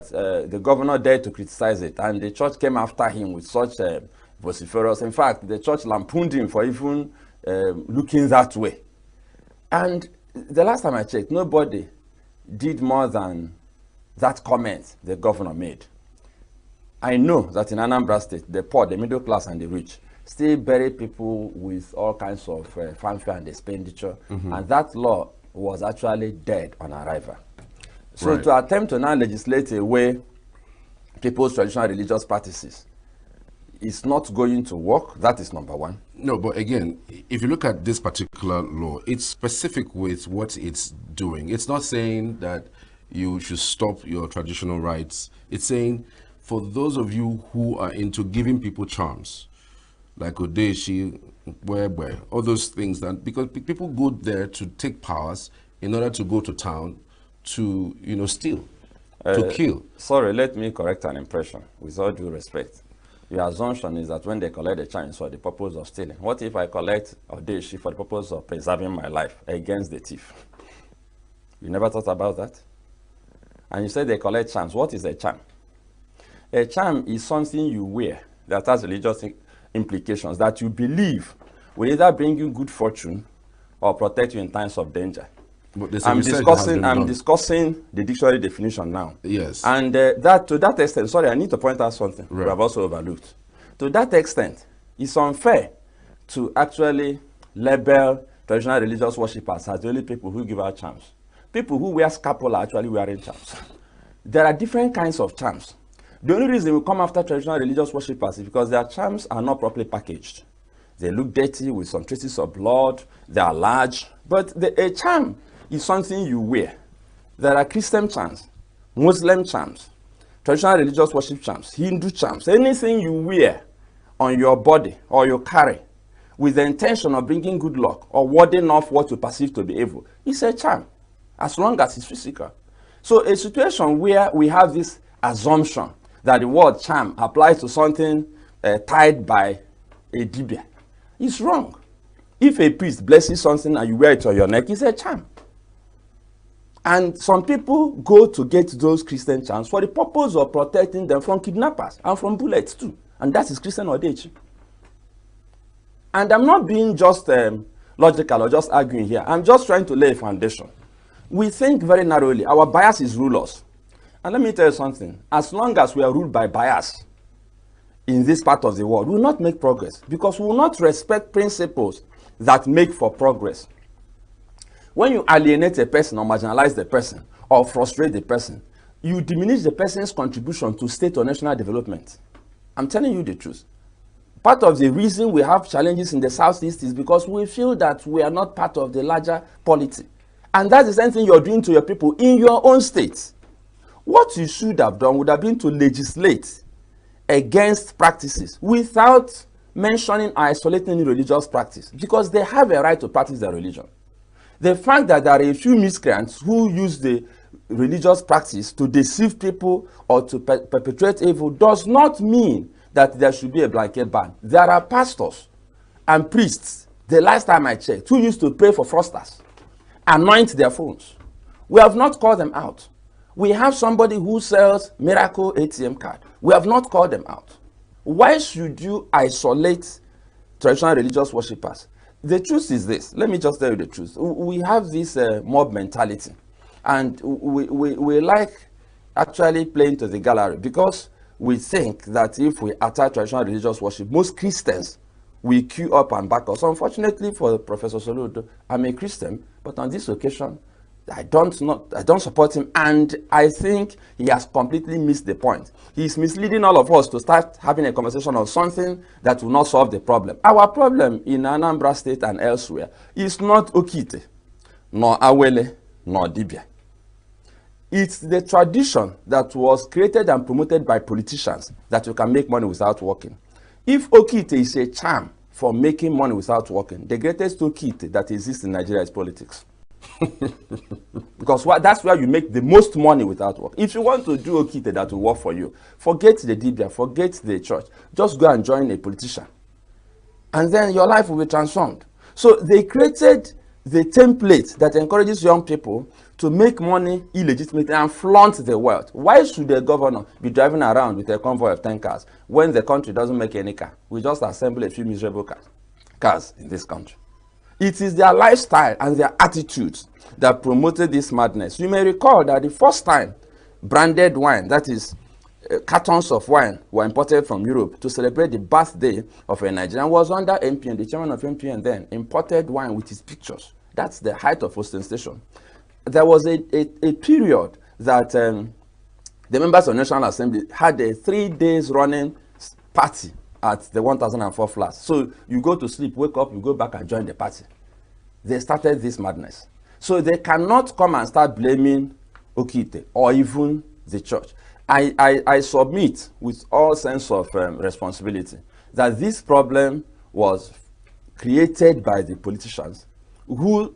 that the governor dared to criticize it, and the church came after him with such vociferous. In fact, the church lampooned him for even looking that way. And the last time I checked, nobody did more than that comment the governor made. I know that in Anambra State, the poor, the middle class, and the rich still bury people with all kinds of fanfare and expenditure, and that law was actually dead on arrival. So to attempt to now legislate away people's traditional religious practices is not going to work. That is number one. No, but again, if you look at this particular law, it's specific with what it's doing. It's not saying that you should stop your traditional rites. It's saying for those of you who are into giving people charms, like Odeshi, Webe, all those things, that because people go there to take powers in order to go to town to, you know, steal, to kill. Sorry, let me correct an impression with all due respect. Your assumption is that when they collect the charms for the purpose of stealing, what if I collect Odeshi for the purpose of preserving my life against the thief? You never thought about that? And you say they collect charms. What is a charm? A charm is something you wear that has religious implications that you believe will either bring you good fortune or protect you in times of danger. I'm discussing the dictionary definition now. Yes. And that to that extent, sorry, I need to point out something we have also overlooked. To that extent, it's unfair to actually label traditional religious worshippers as the only people who give out charms. People who wear scapular are actually wearing charms. There are different kinds of charms. The only reason we come after traditional religious worshippers is because their charms are not properly packaged. They look dirty with some traces of blood. They are large. But a charm is something you wear. There are Christian charms, Muslim charms, traditional religious worship charms, Hindu charms, anything you wear on your body or you carry with the intention of bringing good luck or warding off what you perceive to be evil, it's a charm, as long as it's physical. So a situation where we have this assumption that the word charm applies to something tied by a dibia is wrong. If a priest blesses something and you wear it on your neck, it's a charm. And some people go to get those Christian charms for the purpose of protecting them from kidnappers and from bullets too. And that is Christian Odechi. And I'm not being just logical or just arguing here. I'm just trying to lay a foundation. We think very narrowly. Our bias is rule us. And let me tell you something. As long as we are ruled by bias in this part of the world, we will not make progress because we will not respect principles that make for progress. When you alienate a person or marginalize the person or frustrate the person, you diminish the person's contribution to state or national development. I'm telling you the truth. Part of the reason we have challenges in the Southeast is because we feel that we are not part of the larger polity. And that's the same thing you're doing to your people in your own state. What you should have done would have been to legislate against practices without mentioning or isolating any religious practice because they have a right to practice their religion. The fact that there are a few miscreants who use the religious practice to deceive people or to perpetrate evil does not mean that there should be a blanket ban. There are pastors and priests, the last time I checked, who used to pray for fraudsters, anoint their phones. We have not called them out. We have somebody who sells miracle ATM card. We have not called them out. Why should you isolate traditional religious worshippers? The truth is this. Let me just tell you the truth. We have this mob mentality. And we like actually playing to the gallery because we think that if we attack traditional religious worship, most Christians will queue up and back us. Unfortunately for Professor Soludo, I'm a Christian, but on this occasion, I don't support him, and I think he has completely missed the point. He's misleading all of us to start having a conversation on something that will not solve the problem. Our problem in Anambra State and elsewhere is not Okite, nor Awele, nor Dibia. It's the tradition that was created and promoted by politicians that you can make money without working. If Okite is a charm for making money without working, the greatest Okite that exists in Nigeria is politics. Because that's where you make the most money without work. If you want to do Okite that will work for you, forget the Dibia, forget the church. Just go and join a politician. And then your life will be transformed. So they created the template that encourages young people to make money illegitimately and flaunt the wealth. Why should a governor be driving around with a convoy of 10 cars when the country doesn't make any car? We just assemble a few miserable cars in this country. It is their lifestyle and their attitudes that promoted this madness. You may recall that the first time branded wine, that is, cartons of wine, were imported from Europe to celebrate the birthday of a Nigerian was under MPN. The chairman of MPN then imported wine with his pictures. That's the height of ostentation. There was a period that the members of the National Assembly had a 3 days running party at the 1004 flats. So you go to sleep, wake up, you go back and join the party. They started this madness. So they cannot come and start blaming Okite or even the church. I submit with all sense of responsibility that this problem was created by the politicians who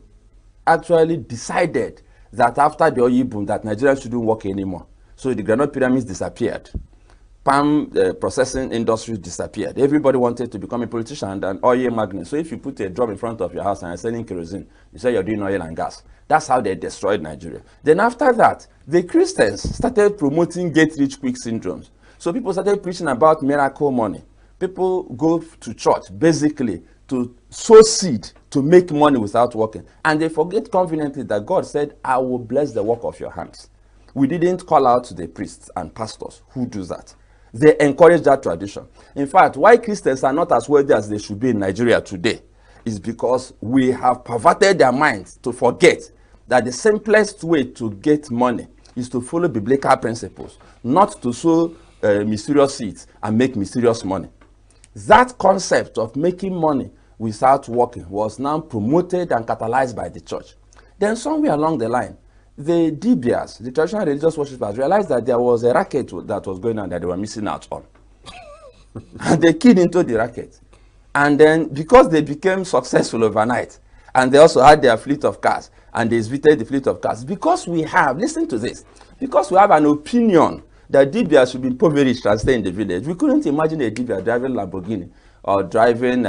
actually decided that after the oil boom that Nigeria shouldn't work anymore. So the granite pyramids disappeared. Palm processing industry disappeared. Everybody wanted to become a politician and an oil magnate. So if you put a drum in front of your house and you're selling kerosene, you say you're doing oil and gas. That's how they destroyed Nigeria. Then after that, the Christians started promoting get-rich-quick syndromes. So people started preaching about miracle money. People go to church basically to sow seed to make money without working. And they forget conveniently that God said, I will bless the work of your hands. We didn't call out the priests and pastors who do that. They encourage that tradition. In fact, why Christians are not as wealthy as they should be in Nigeria today is because we have perverted their minds to forget that the simplest way to get money is to follow biblical principles, not to sow mysterious seeds and make mysterious money. That concept of making money without working was now promoted and catalyzed by the church. Then somewhere along the line, the DBS, the traditional religious worshippers, realized that there was a racket that was going on that they were missing out on. And they keyed into the racket. And then because they became successful overnight, and they also had their fleet of cars, and they visited the fleet of cars, because we have, listen to this, because we have an opinion that DBS should be impoverished and stay in the village. We couldn't imagine a DBS driving Lamborghini or driving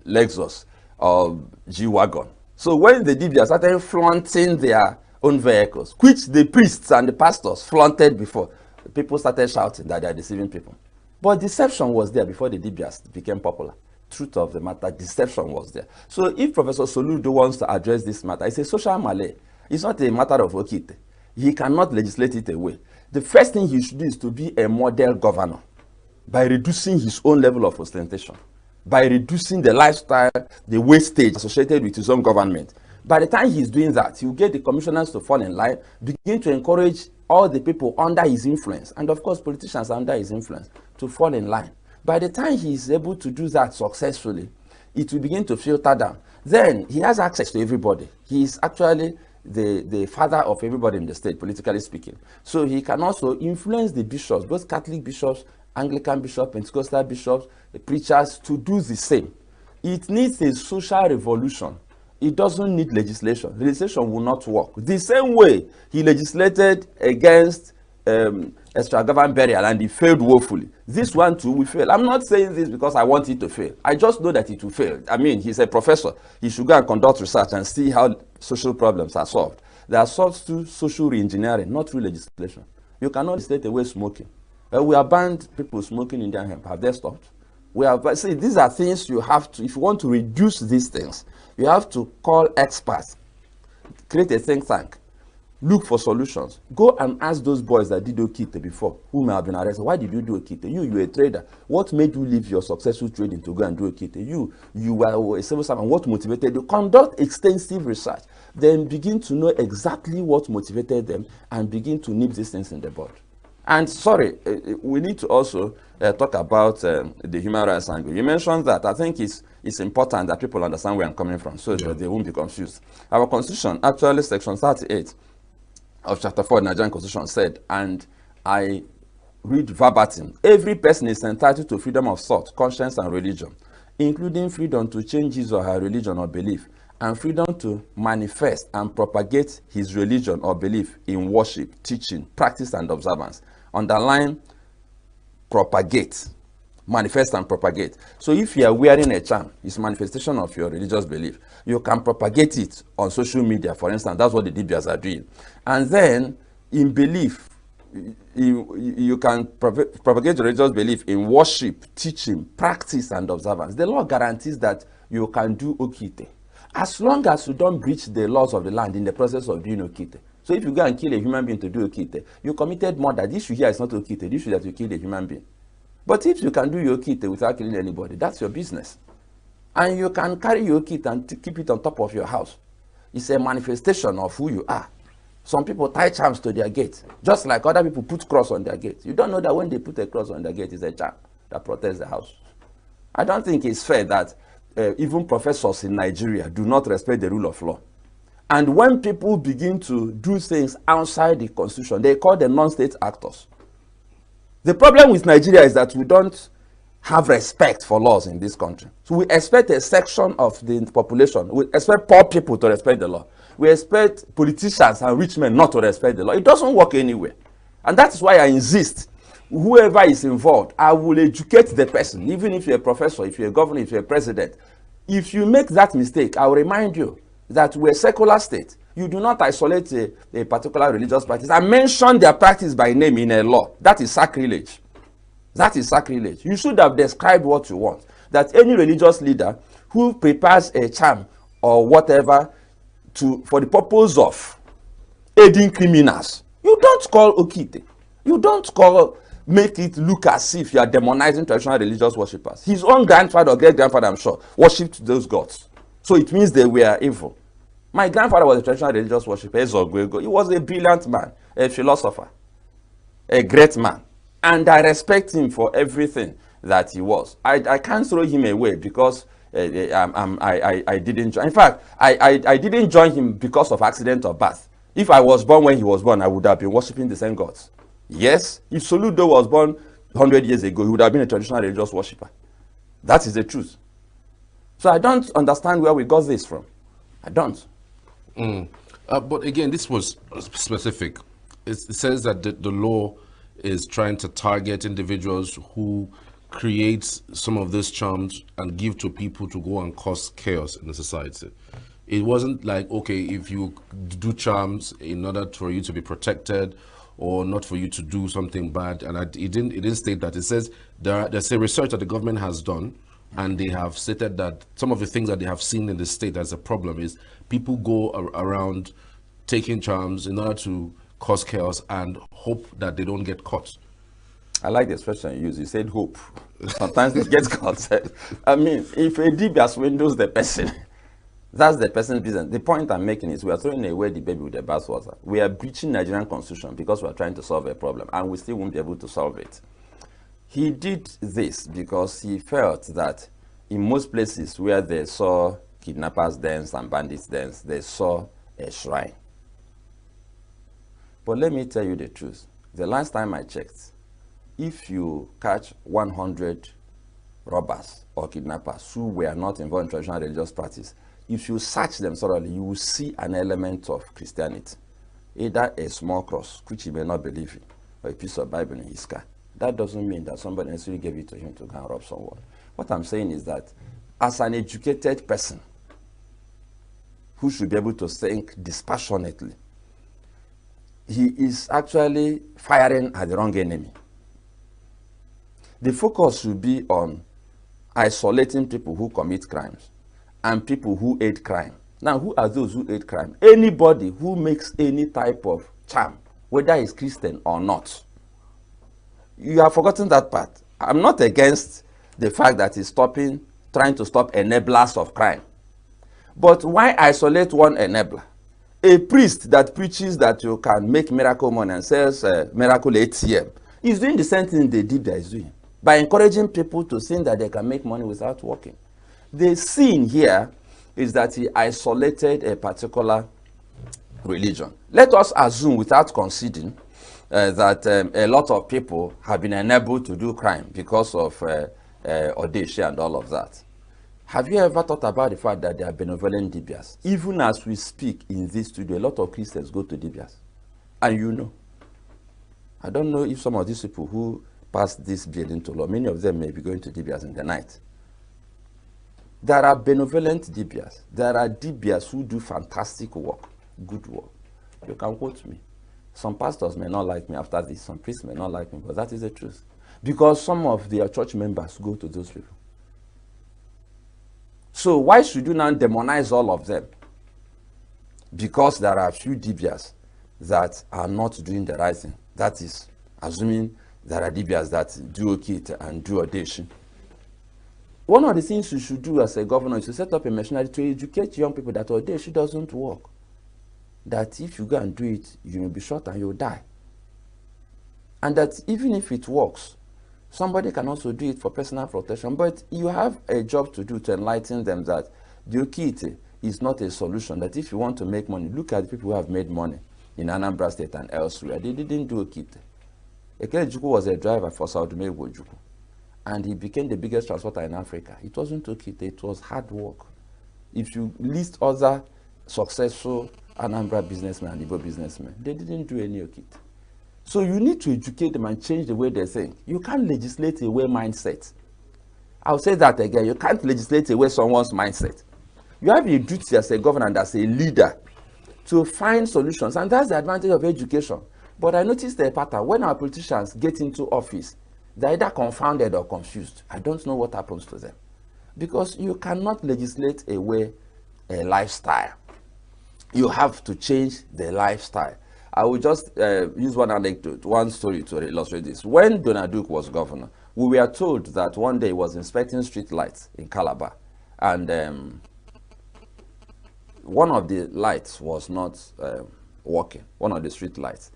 Lexus or G-Wagon. So when the DBS started flaunting their own vehicles, which the priests and the pastors flaunted before, people started shouting that they are deceiving people. But deception was there before the DBS became popular. Truth of the matter, deception was there. So if Professor Soludo wants to address this matter, it's a social malay. It's not a matter of Okite. He cannot legislate it away. The first thing he should do is to be a model governor by reducing his own level of ostentation, by reducing the lifestyle, the wastage associated with his own government. By the time he's doing that, he'll get the commissioners to fall in line, begin to encourage all the people under his influence, and of course politicians under his influence, to fall in line. By the time he's able to do that successfully, it will begin to filter down. Then he has access to everybody. He is actually the father of everybody in the state, politically speaking. So he can also influence the bishops, both Catholic bishops, Anglican bishops, Pentecostal bishops, the preachers, to do the same. It needs a social revolution. It doesn't need legislation. Legislation will not work. The same way he legislated against extravagant burial and he failed woefully. This one too will fail. I'm not saying this because I want it to fail. I just know that it will fail. I mean, he's a professor. He should go and conduct research and see how social problems are solved. They are solved through social re-engineering, not through legislation. You cannot legislate away smoking. We have banned people smoking Indian hemp. Have they stopped? We have. See, these are things you have to, if you want to reduce these things, you have to call experts, create a think tank, look for solutions. Go and ask those boys that did Okite before, who may have been arrested. Why did you do Okite? You were a trader. What made you leave your successful trading to go and do Okite? You were a civil servant. What motivated you? Conduct extensive research. Then begin to know exactly what motivated them and begin to nip these things in the bud. And sorry, we need to also talk about the human rights angle. You mentioned that. I think it's important that people understand where I'm coming from so that they won't be confused. Our constitution, actually section 38 of chapter 4 of the Nigerian Constitution said, and I read verbatim, every person is entitled to freedom of thought, conscience, and religion, including freedom to change his or her religion or belief, and freedom to manifest and propagate his religion or belief in worship, teaching, practice, and observance. Underline propagate. manifest and propagate. So if you are wearing a charm, it's manifestation of your religious belief. You can propagate it on social media, for instance. That's what the Dibias are doing. And then in belief, you can propagate religious belief in worship, teaching, practice, and observance. The law guarantees that you can do okite, as long as you don't breach the laws of the land in the process of doing okite. So if you go and kill a human being to do okite, you committed murder. The issue here is not okite. The issue is that you killed a human being. But if you can do your okite without killing anybody, that's your business. And you can carry your okite and keep it on top of your house. It's a manifestation of who you are. Some people tie charms to their gate, just like other people put cross on their gate. You don't know that when they put a cross on their gate, it's a charm that protects the house. I don't think it's fair that even professors in Nigeria do not respect the rule of law. And when people begin to do things outside the constitution, they call them non-state actors. The problem with Nigeria is that we don't have respect for laws in this country. So we expect a section of the population, we expect poor people to respect the law. We expect politicians and rich men not to respect the law. It doesn't work anywhere. And that's why I insist, whoever is involved, I will educate the person, even if you're a professor, if you're a governor, if you're a president. If you make that mistake, I will remind you that we're a secular state. You do not isolate a particular religious practice and mention their practice by name in a law. That is sacrilege. That is sacrilege. You should have described what you want. That any religious leader who prepares a charm or whatever for the purpose of aiding criminals, you don't call okite. You don't make it look as if you are demonizing traditional religious worshippers. His own grandfather or great-grandfather, I'm sure, worshipped those gods. So it means they were evil. My grandfather was a traditional religious worshipper. He was a brilliant man, a philosopher, a great man. And I respect him for everything that he was. I can't throw him away because I didn't join. In fact, I didn't join him because of accident of birth. If I was born when he was born, I would have been worshiping the same gods. Yes, if Soludo was born 100 years ago, he would have been a traditional religious worshipper. That is the truth. So I don't understand where we got this from. I don't. But again, this was specific. It says that the law is trying to target individuals who create some of these charms and give to people to go and cause chaos in the society. It wasn't like, okay, if you do charms in order for you to be protected or not for you to do something bad. And it didn't state that. It says there's a research that the government has done, and they have stated that some of the things that they have seen in the state as a problem is people go around taking charms in order to cause chaos and hope that they don't get caught. I like the expression you used. You said hope. Sometimes it gets caught. I mean, if a DB swindles the person, that's the person's business. The point I'm making is we are throwing away the baby with the bathwater. We are breaching Nigerian constitution because we are trying to solve a problem, and we still won't be able to solve it. He did this because he felt that in most places where they saw kidnappers dance and bandits dance, they saw a shrine. But let me tell you the truth. The last time I checked, if you catch 100 robbers or kidnappers who were not involved in traditional religious practice, if you search them thoroughly, you will see an element of Christianity. Either a small cross, which he may not believe in, or a piece of Bible in his car. That doesn't mean that somebody necessarily gave it to him to go and rob someone. What I'm saying is that as an educated person who should be able to think dispassionately, he is actually firing at the wrong enemy. The focus should be on isolating people who commit crimes and people who aid crime. Now, who are those who aid crime? Anybody who makes any type of charm, whether he's Christian or not. You have forgotten that part. I'm not against the fact that he's trying to stop enablers of crime. But why isolate one enabler? A priest that preaches that you can make miracle money and sells miracle ATM is doing the same thing they did that is doing, by encouraging people to think that they can make money without working. The sin here is that he isolated a particular religion. Let us assume, without conceding, that a lot of people have been enabled to do crime because of Odesha and all of that. Have you ever thought about the fact that there are benevolent Dibias? Even as we speak in this studio, a lot of Christians go to Dibias. And you know. I don't know if some of these people who pass this bill into law, many of them may be going to DBS in the night. There are benevolent DBS. There are DBS who do fantastic work, good work. You can quote me. Some pastors may not like me after this. Some priests may not like me, but that is the truth. Because some of their church members go to those people. So why should you now demonize all of them? Because there are a few DBS that are not doing the right thing. That is, assuming there are DBS that do okay and do audition. One of the things you should do as a governor is to set up a machinery to educate young people that audition doesn't work. That if you go and do it, you may be shot and you'll die. And that even if it works, somebody can also do it for personal protection. But you have a job to do to enlighten them that the Okite is not a solution. That if you want to make money, look at the people who have made money in Anambra State and elsewhere. They didn't do Okite. Ekele was a driver for Saudume Ojukwu. And he became the biggest transporter in Africa. It wasn't Okite, it was hard work. If you list other successful Anambra businessmen and Igbo businessmen, they didn't do any Okite. So you need to educate them and change the way they think. You can't legislate away mindset. I'll say that again. You can't legislate away someone's mindset. You have a duty as a governor and as a leader to find solutions. And that's the advantage of education. But I noticed a pattern. When our politicians get into office, they're either confounded or confused. I don't know what happens to them. Because you cannot legislate away a lifestyle. You have to change the lifestyle. I will just use one anecdote, one story to illustrate this. When Donald Duke was governor, we were told that one day he was inspecting street lights in Calabar, and one of the lights was not working, one of the street lights.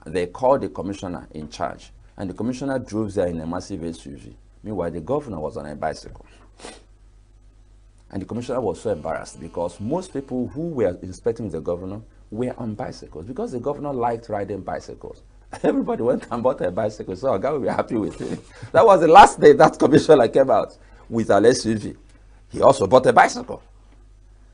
They called the commissioner in charge, and the commissioner drove there in a massive SUV. Meanwhile, the governor was on a bicycle. And the commissioner was so embarrassed because most people who were inspecting the governor were on bicycles because the governor liked riding bicycles. Everybody went and bought a bicycle, so our guy will be happy with it. That was the last day that commissioner came out with an SUV. He also bought a bicycle.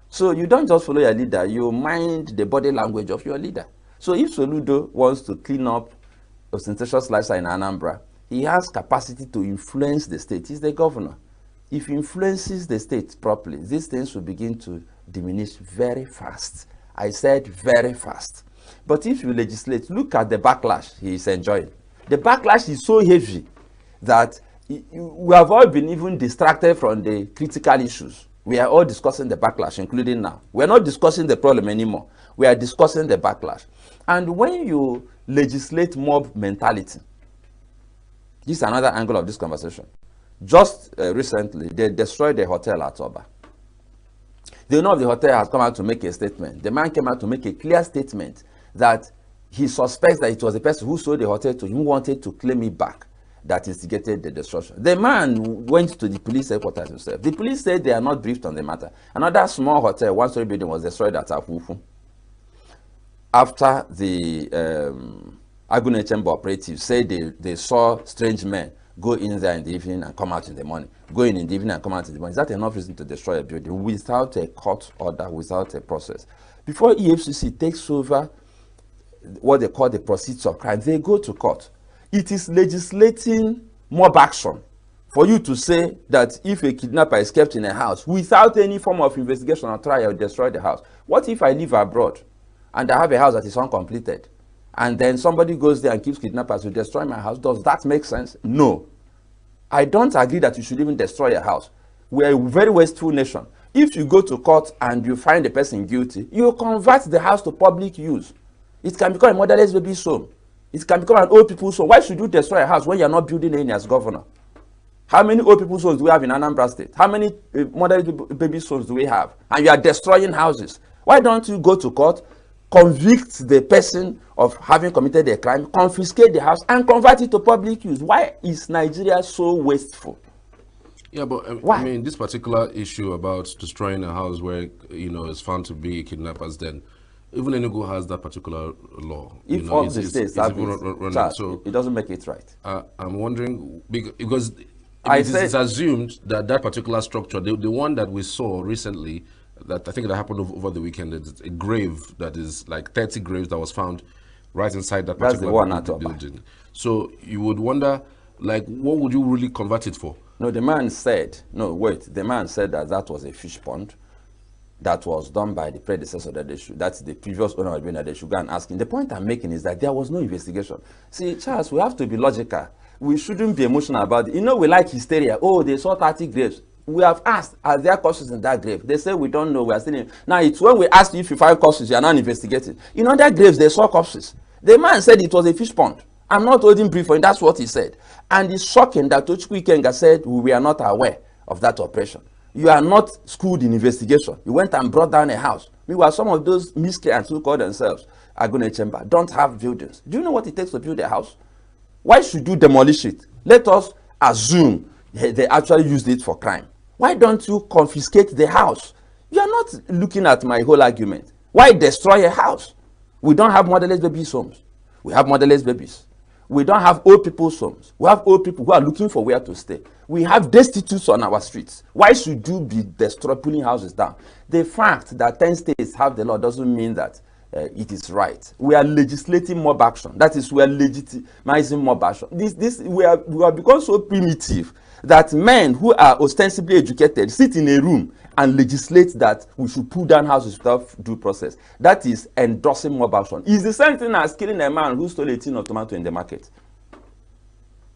So you don't just follow your leader, you mind the body language of your leader. So if Soludo wants to clean up ostentatious lifestyle in Anambra, he has capacity to influence the state. He's the governor. If he influences the state properly, these things will begin to diminish very fast. I said very fast. But if you legislate, look at the backlash he is enjoying. The backlash is so heavy that we have all been even distracted from the critical issues. We are all discussing the backlash, including now. We are not discussing the problem anymore. We are discussing the backlash. And when you legislate mob mentality, this is another angle of this conversation. Just recently, they destroyed the hotel at Oba. The owner of the hotel has come out to make a statement. The man came out to make a clear statement that he suspects that it was the person who sold the hotel to him who wanted to claim it back that instigated the destruction. The man went to the police headquarters himself. The police said they are not briefed on the matter. Another small hotel, one-story building, was destroyed at Afufu. After the Agune Chamber operatives said they saw strange men go in there in the evening and come out in the morning. Go in the evening and come out in the morning. Is that enough reason to destroy a building without a court order, without a process? Before EFCC takes over what they call the proceeds of crime, they go to court. It is legislating mob action for you to say that if a kidnapper is kept in a house without any form of investigation or trial, destroy the house. What if I live abroad and I have a house that is uncompleted, and then somebody goes there and keeps kidnappers to destroy my house? Does that make sense? No. I don't agree that you should even destroy a house. We are a very wasteful nation. If you go to court and you find the person guilty, you convert the house to public use. It can become a motherless baby's home. It can become an old people's home. Why should you destroy a house when you're not building any as governor? How many old people's homes do we have in Anambra State? How many motherless baby's homes do we have? And you are destroying houses. Why don't you go to court, convict the person of having committed a crime, confiscate the house, and convert it to public use? Why is Nigeria so wasteful? Yeah, but Why? I mean, this particular issue about destroying a house where, is found to be kidnappers, then even ENUGU has that particular law. If all the states have it, so it doesn't make it right. I'm wondering, because it's assumed that that particular structure, the one that we saw recently, that I think that happened over the weekend, it's a grave that is like 30 graves that was found right inside that particular building. So you would wonder, Like, what would you really convert it for? No, the man said, no, wait, the man said that that was a fish pond that was done by the predecessor that they should, that's the previous owner of the that they should go and ask him. The point I'm making is that there was no investigation. See, Charles, we have to be logical. We shouldn't be emotional about it. You know, we like hysteria. Oh, they saw 30 graves. We have asked, are there corpses in that grave? They say we don't know, we are still in. Now, it's when we ask you if you find corpses, you are not investigating. In other graves, they saw corpses. The man said it was a fish pond. I'm not holding brief for him, that's what he said. And it's shocking that Tochukwu Ikenga said we are not aware of that operation. You are not schooled in investigation. You went and brought down a house. Meanwhile, some of those miscreants who call themselves Agune Chamber don't have buildings. Do you know what it takes to build a house? Why should you demolish it? Let us assume they actually used it for crime. Why don't you confiscate the house? You are not looking at my whole argument. Why destroy a house? We don't have motherless babies homes. We have motherless babies. We don't have old people's homes. We have old people who are looking for where to stay. We have destitutes on our streets. Why should you be pulling houses down? The fact that 10 states have the law doesn't mean that it is right. We are legislating mob action. That is, we are legitimizing mob action. We have become so primitive that men who are ostensibly educated sit in a room and legislate that we should pull down houses without due process. That is endorsing mob action. It's the same thing as killing a man who stole a tin of tomato in the market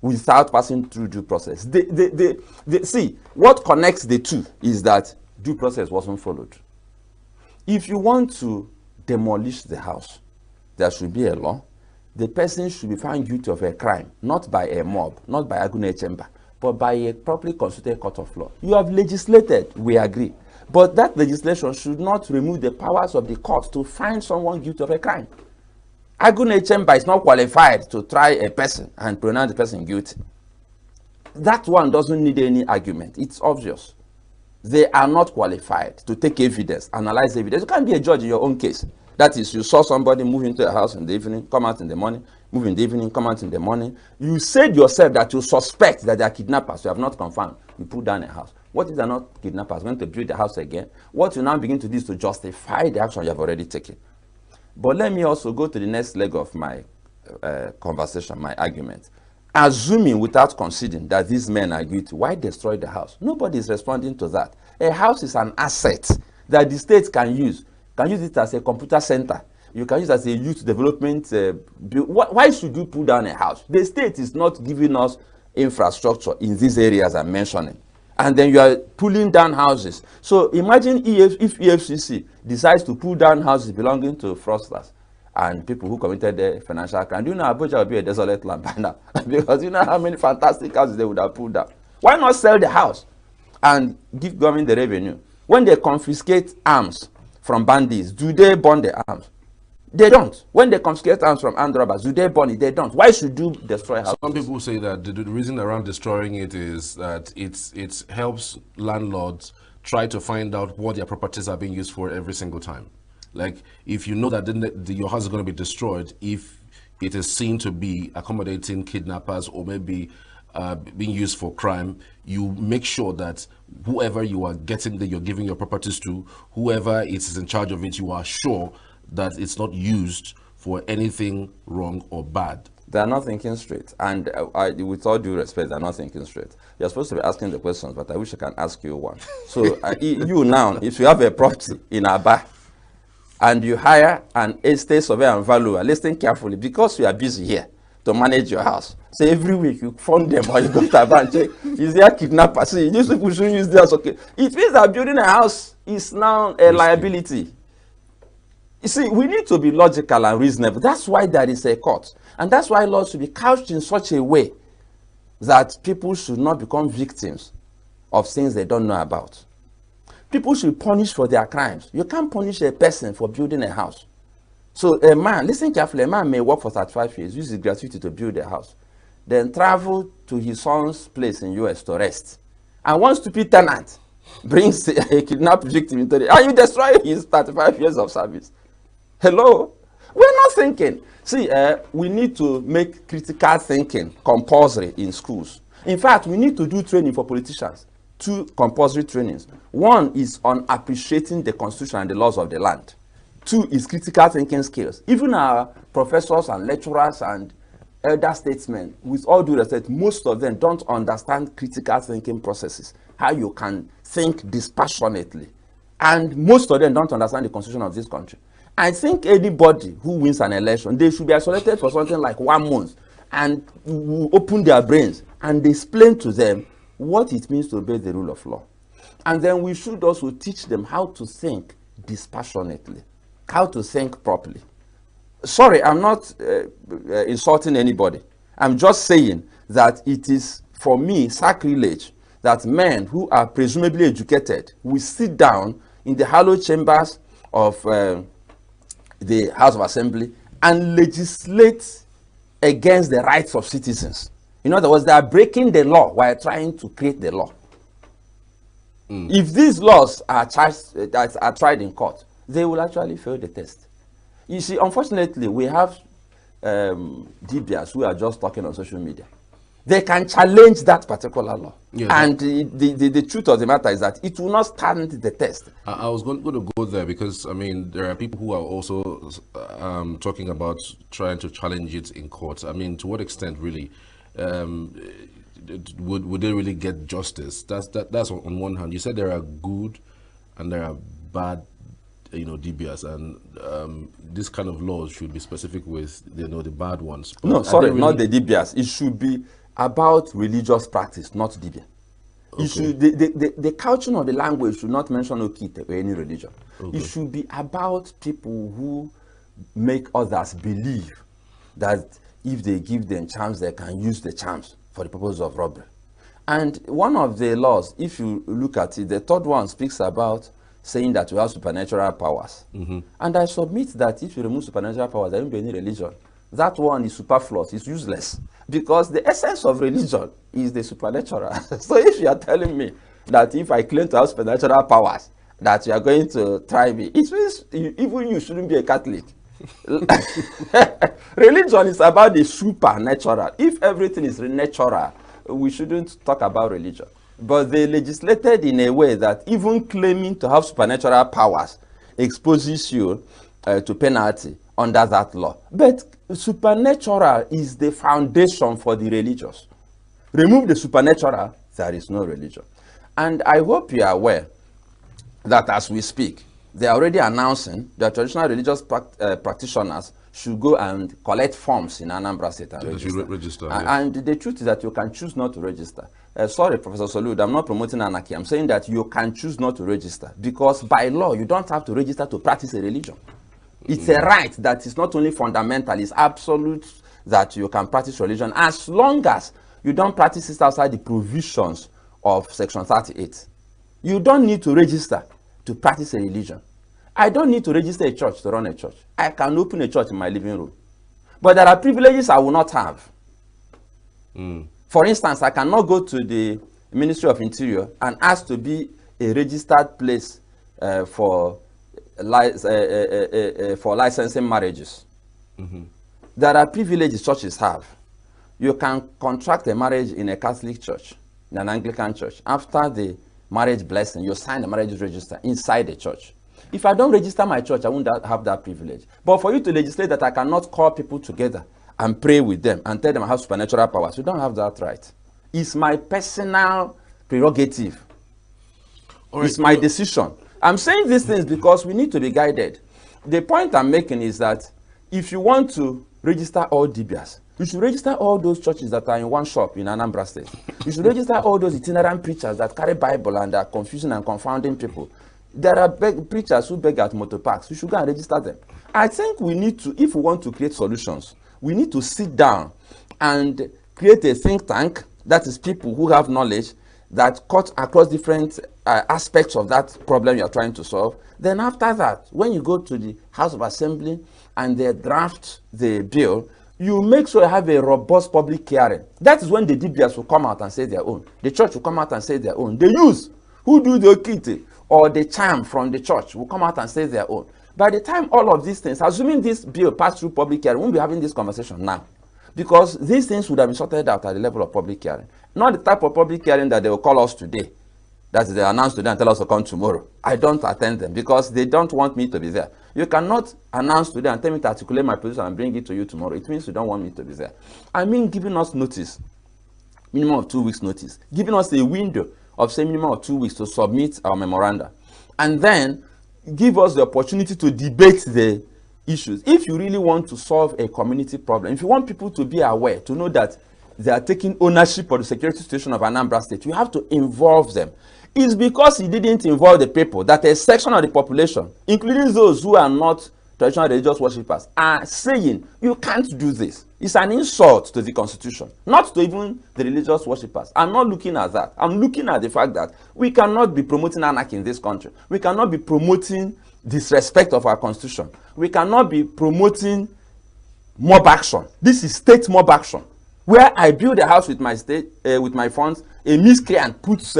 without passing through due process. See, what connects the two is that due process wasn't followed. If you want to demolish the house, there should be a law. The person should be found guilty of a crime, not by a mob, not by Agune Chamber, but by a properly constituted court of law. You have legislated, we agree. But that legislation should not remove the powers of the court to find someone guilty of a crime. Agune Chamber is not qualified to try a person and pronounce the person guilty. That one doesn't need any argument. It's obvious. They are not qualified to take evidence, analyze evidence. You can't be a judge in your own case. That is, you saw somebody move into a house in the evening, come out in the morning, move in the evening, come out in the morning. You said yourself that you suspect that they are kidnappers. You have not confirmed. You put down a house. What if they are not kidnappers? Going to build the house again? What you now begin to do is to justify the action you have already taken. But let me also go to the next leg of my conversation, my argument. Assuming without conceding that these men are guilty, why destroy the house? Nobody is responding to that. A house is an asset that the state can use. Can use it as a computer center. You can use it as a youth development. Why should you pull down a house? The state is not giving us infrastructure in these areas I'm mentioning. And then you are pulling down houses. So imagine if EFCC decides to pull down houses belonging to fraudsters and people who committed the financial crime. Do you know Abuja will be a desolate land by now? Because you know how many fantastic houses they would have pulled down. Why not sell the house and give government the revenue? When they confiscate arms from bandits, do they burn the arms? They don't. When they confiscate arms from armed robbers, do they burn it? They don't. Why should you destroy houses? Some people say that the reason around destroying it is that it helps landlords try to find out what their properties are being used for every single time. Like, if you know that your house is going to be destroyed, if it is seen to be accommodating kidnappers or maybe being used for crime, you make sure that whoever you are you're giving your properties to, whoever is in charge of it, you are sure that it's not used for anything wrong or bad. They are not thinking straight. And with all due respect, they are not thinking straight. You're supposed to be asking the questions, but I wish I can ask you one. So you now, if you have a property in Aba, and you hire an estate surveyor and valuer, listen carefully, because you are busy here to manage your house. So every week you phone them or you go to Aba and check, is there a kidnapper? See, these people shouldn't use this. Okay. It means that building a house is now a liability. You see, we need to be logical and reasonable. That's why there is a court. And that's why laws should be couched in such a way that people should not become victims of things they don't know about. People should punish for their crimes. You can't punish a person for building a house. So a man, listen carefully, a man may work for 35 years, use his gratuity to build a house, then travel to his son's place in US to rest. And one stupid tenant brings a kidnapped victim into the... and you destroy his 35 years of service. Hello? We're not thinking. See, we need to make critical thinking compulsory in schools. In fact, we need to do training for politicians. 2 compulsory trainings. 1 is on appreciating the constitution and the laws of the land. 2 is critical thinking skills. Even our professors and lecturers and elder statesmen, with all due respect, most of them don't understand critical thinking processes, how you can think dispassionately. And most of them don't understand the constitution of this country. I think anybody who wins an election, they should be isolated for something like 1 month and open their brains and explain to them what it means to obey the rule of law. And then we should also teach them how to think dispassionately, how to think properly. Sorry, I'm not insulting anybody. I'm just saying that it is, for me, sacrilege that men who are presumably educated will sit down in the hallowed chambers of the House of Assembly and legislate against the rights of citizens. In other words, they are breaking the law while trying to create the law. If these laws are tried in court, they will actually fail the test. You see, unfortunately, we have DBS who are just talking on social media. They can challenge that particular law. Yeah, and the truth of the matter is that it will not stand the test. I was going to go there because, I mean, there are people who are also talking about trying to challenge it in court. I mean, to what extent, really, would they really get justice? That's on one hand. You said there are good and there are bad, DBS, and this kind of laws should be specific with, the bad ones. But no, sorry, really not the DBS. It should be about religious practice, not DBS. Okay. It should, the couching of the language should not mention Okite or any religion. Okay. It should be about people who make others believe that if they give them charms, they can use the charms for the purpose of robbery. And one of the laws, if you look at it, the third one speaks about saying that we have supernatural powers. And I submit that if you remove supernatural powers, there won't be any religion. That one is superfluous, it's useless. Because the essence of religion is the supernatural. So if you are telling me that if I claim to have supernatural powers, that you are going to try me, it means even you shouldn't be a Catholic. Religion is about the supernatural. If everything is natural, we shouldn't talk about religion. But they legislated in a way that even claiming to have supernatural powers exposes you to penalty under that law. But supernatural is the foundation for the religious. Remove the supernatural, there is no religion. And I hope you are aware that as we speak, they are already announcing that traditional religious practitioners should go and collect forms in Anambra State and register. And the truth is that you can choose not to register. Sorry, Professor Solud, I'm not promoting anarchy. I'm saying that you can choose not to register because by law, you don't have to register to practice a religion. It's a right that is not only fundamental, it's absolute that you can practice religion as long as you don't practice it outside the provisions of Section 38. You don't need to register to practice a religion. I don't need to register a church to run a church. I can open a church in my living room. But there are privileges I will not have. For instance, I cannot go to the Ministry of Interior and ask to be a registered place for licensing marriages. There are privileges churches have. You can contract a marriage in a Catholic church, in an Anglican church. After the marriage blessing, you sign the marriage register inside the church. If I don't register my church, I won't have that privilege. But for you to legislate that I cannot call people together and pray with them and tell them I have supernatural powers, you don't have that right. It's my personal prerogative. It's my decision. I'm saying these things because we need to be guided. The point I'm making is that if you want to register all DBS, you should register all those churches that are in one shop in Anambra State. You should register all those itinerant preachers that carry Bible and are confusing and confounding people. There are preachers who beg at motor parks. You should go and register them. I think we need to, if we want to create solutions, we need to sit down and create a think tank, that is people who have knowledge that cut across different aspects of that problem you are trying to solve. Then after that, when you go to the House of Assembly and they draft the bill, you make sure you have a robust public hearing. That is when the DBS will come out and say their own. The church will come out and say their own. The youth who do the okite or the charm from the church will come out and say their own. By the time all of these things, assuming this bill passed through public hearing, we won't be having this conversation now. Because these things would have been sorted out at the level of public hearing. Not the type of public hearing that they will call us today. that they announce today and tell us to come tomorrow. I don't attend them because they don't want me to be there. You cannot announce today and tell me to articulate my position and bring it to you tomorrow. It means you don't want me to be there. I mean, giving us notice, minimum of 2 weeks notice, giving us a window of say minimum of 2 weeks to submit our memoranda, and then give us the opportunity to debate the issues. If you really want to solve a community problem, if you want people to be aware, to know that they are taking ownership of the security situation of Anambra State, you have to involve them. It's because he didn't involve the people that a section of the population, including those who are not traditional religious worshippers, are saying you can't do this. It's an insult to the constitution, not to even the religious worshippers. I'm not looking at that. I'm looking at the fact that we cannot be promoting anarchy in this country. We cannot be promoting disrespect of our constitution. We cannot be promoting mob action. This is state mob action, where I build a house with my state, with my funds. A miscreant puts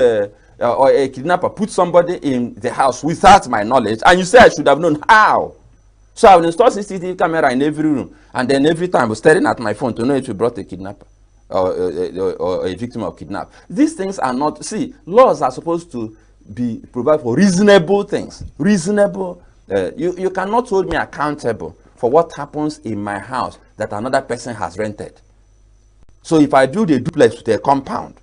or a kidnapper puts somebody in the house without my knowledge, and you say I should have known how. So I will install CCTV camera in every room, and then every time I was staring at my phone to know if you brought a kidnapper or a victim of kidnap. These things are not, see, laws are supposed to be provided for reasonable things. Reasonable. You cannot hold me accountable for what happens in my house that another person has rented. So if I build a duplex with a compound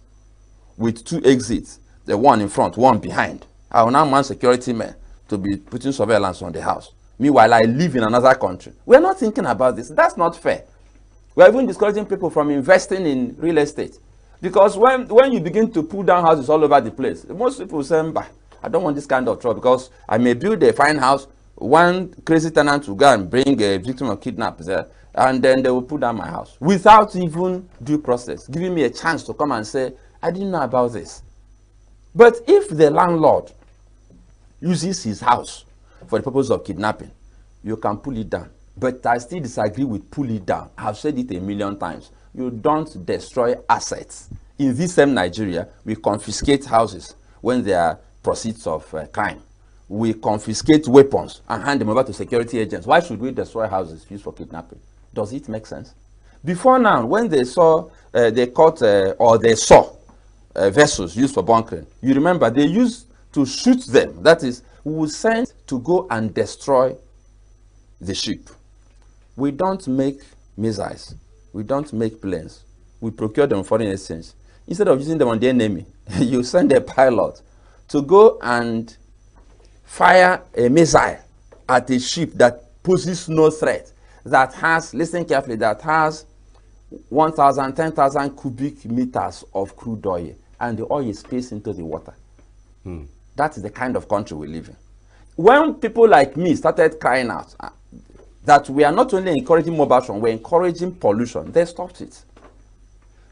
with 2 exits, the one in front, one behind, I will now want security men to be putting surveillance on the house. Meanwhile, I live in another country. We're not thinking about this. That's not fair. We're even discouraging people from investing in real estate. Because when you begin to pull down houses all over the place, most people say, bah, I don't want this kind of trouble because I may build a fine house, one crazy tenant will go and bring a victim of kidnap there, and then they will pull down my house without even due process, giving me a chance to come and say, I didn't know about this. But if the landlord uses his house for the purpose of kidnapping, you can pull it down. But I still disagree with pull it down. I've said it 1,000,000 times. You don't destroy assets. In this same Nigeria, we confiscate houses when they are proceeds of crime. We confiscate weapons and hand them over to security agents. Why should we destroy houses used for kidnapping? Does it make sense? Before now, when they saw, they caught or they saw vessels used for bunkering, you remember they used to shoot them. That is, we will send to go and destroy the ship. We don't make missiles. We don't make planes. We procure them foreign exchange. Instead of using them on the enemy, you send a pilot to go and fire a missile at a ship that poses no threat, that has, listen carefully, that has 1,000, 10,000 cubic meters of crude oil, and the oil is spilled into the water. That is the kind of country we live in. When people like me started crying out that we are not only encouraging mob action, we're encouraging pollution, they stopped it.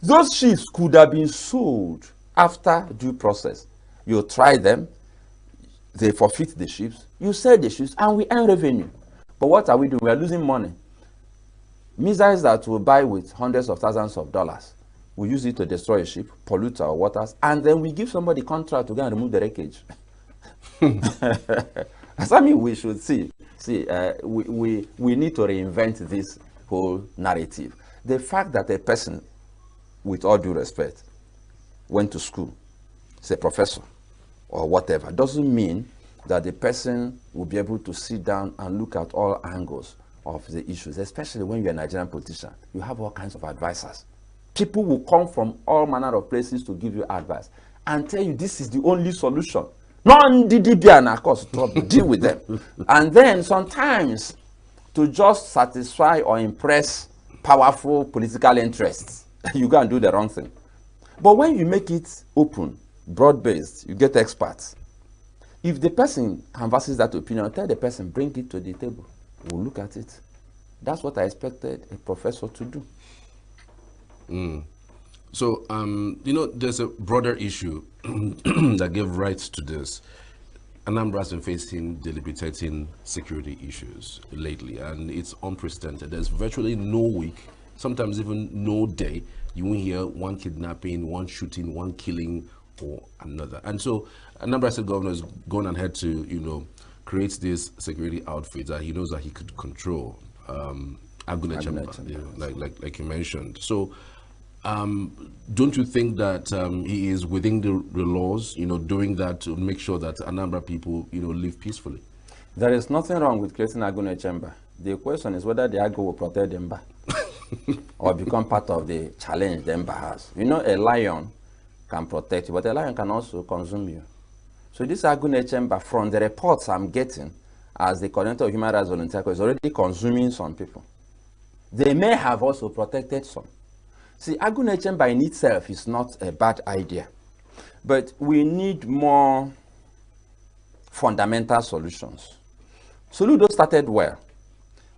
Those ships could have been sold after due process. You try them, they forfeit the ships, you sell the ships, and we earn revenue. But what are we doing? We are losing money. Missiles that we buy with hundreds of thousands of dollars, we use it to destroy a ship, pollute our waters, and then we give somebody contract to go and remove the wreckage. I mean, we should see, we need to reinvent this whole narrative. The fact that a person, with all due respect, went to school, is a professor or whatever, doesn't mean that the person will be able to sit down and look at all angles of the issues, especially when you're a Nigerian politician. You have all kinds of advisors. People will come from all manner of places to give you advice and tell you this is the only solution. Of course, deal with them. And then sometimes, to just satisfy or impress powerful political interests, you go and do the wrong thing. But when you make it open, broad-based, you get experts. If the person canvasses that opinion, tell the person, bring it to the table. We'll look at it. That's what I expected a professor to do. So, you know, there's a broader issue that gave rise to this. Anambra has been facing debilitating security issues lately, and it's unprecedented. There's virtually no week, sometimes even no day, you won't hear one kidnapping, one shooting, one killing, or another. And so, Anambra State Governor has gone ahead to, you know, create this security outfit that he knows that he could control. Like you mentioned. So, Don't you think that he is within the laws, doing that to make sure that Anambra people, live peacefully? There is nothing wrong with creating Agu in a chamber. The question is whether the Agu will protect the Mba or become part of the challenge the Mba has. A lion can protect you, but a lion can also consume you. So this Agu in a chamber, from the reports I'm getting, as the coordinator of Human Rights Volunteer, is already consuming some people. They may have also protected some. See, Agu nation by in itself is not a bad idea, but we need more fundamental solutions. Soludo started well.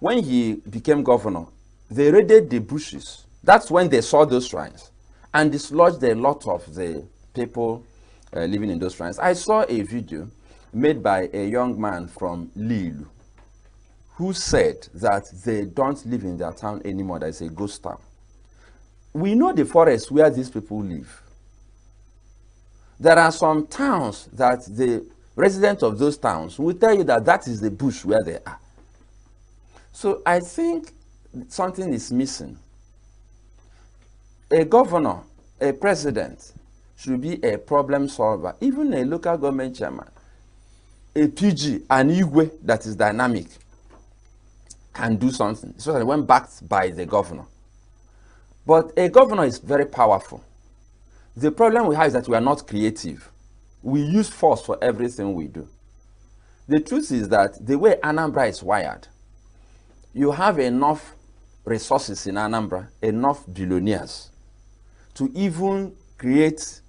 When he became governor, they raided the bushes. That's when they saw those shrines and dislodged a lot of the people living in those shrines. I saw a video made by a young man from Lilu who said that they don't live in their town anymore. That is a ghost town. We know the forest where these people live. There are some towns that the residents of those towns will tell you that that is the bush where they are. So I think something is missing. A governor, a president should be a problem solver. Even a local government chairman, a PG, an ENUGU that is dynamic can do something, especially when backed by the governor. But a governor is very powerful. The problem we have is that we are not creative. We use force for everything we do. The truth is that the way Anambra is wired, you have enough resources in Anambra, enough billionaires, to even create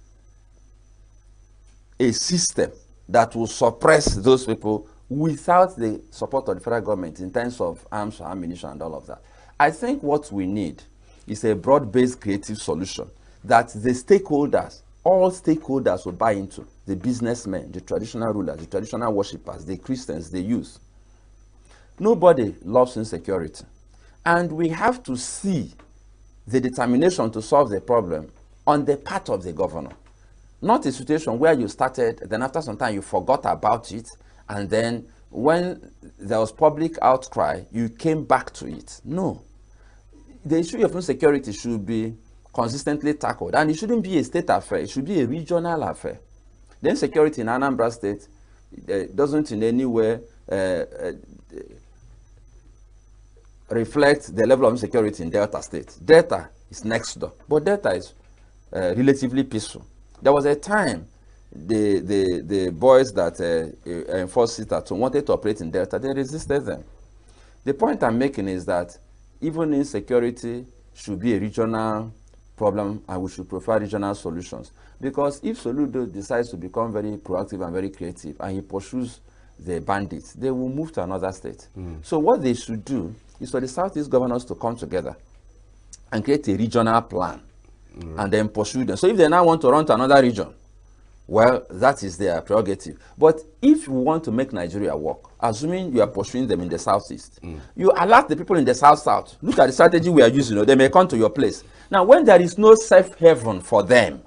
a system that will suppress those people without the support of the federal government in terms of arms, ammunition, and all of that. I think what we need is a broad-based creative solution that the stakeholders, all stakeholders will buy into. The businessmen, the traditional rulers, the traditional worshippers, the Christians, the youth. Nobody loves insecurity. And we have to see the determination to solve the problem on the part of the governor. Not a situation where you started, then after some time you forgot about it, and then when there was public outcry, you came back to it. No. The issue of insecurity should be consistently tackled, and it shouldn't be a state affair, it should be a regional affair. The insecurity in Anambra State doesn't in any way reflect the level of insecurity in Delta State. Delta is next door, but Delta is relatively peaceful. There was a time the boys that enforced it at home wanted to operate in Delta, they resisted them. The point I'm making is that even insecurity should be a regional problem, and we should prefer regional solutions. Because if Soludo decides to become very proactive and very creative, and he pursues the bandits, they will move to another state. So what they should do is for the Southeast governors to come together and create a regional plan and then pursue them. So if they now want to run to another region, well, that is their prerogative. But if you want to make Nigeria work, assuming you are pursuing them in the southeast, you alert the people in the south-south. Look at the strategy we are using. They may come to your place. Now, when there is no safe haven for them,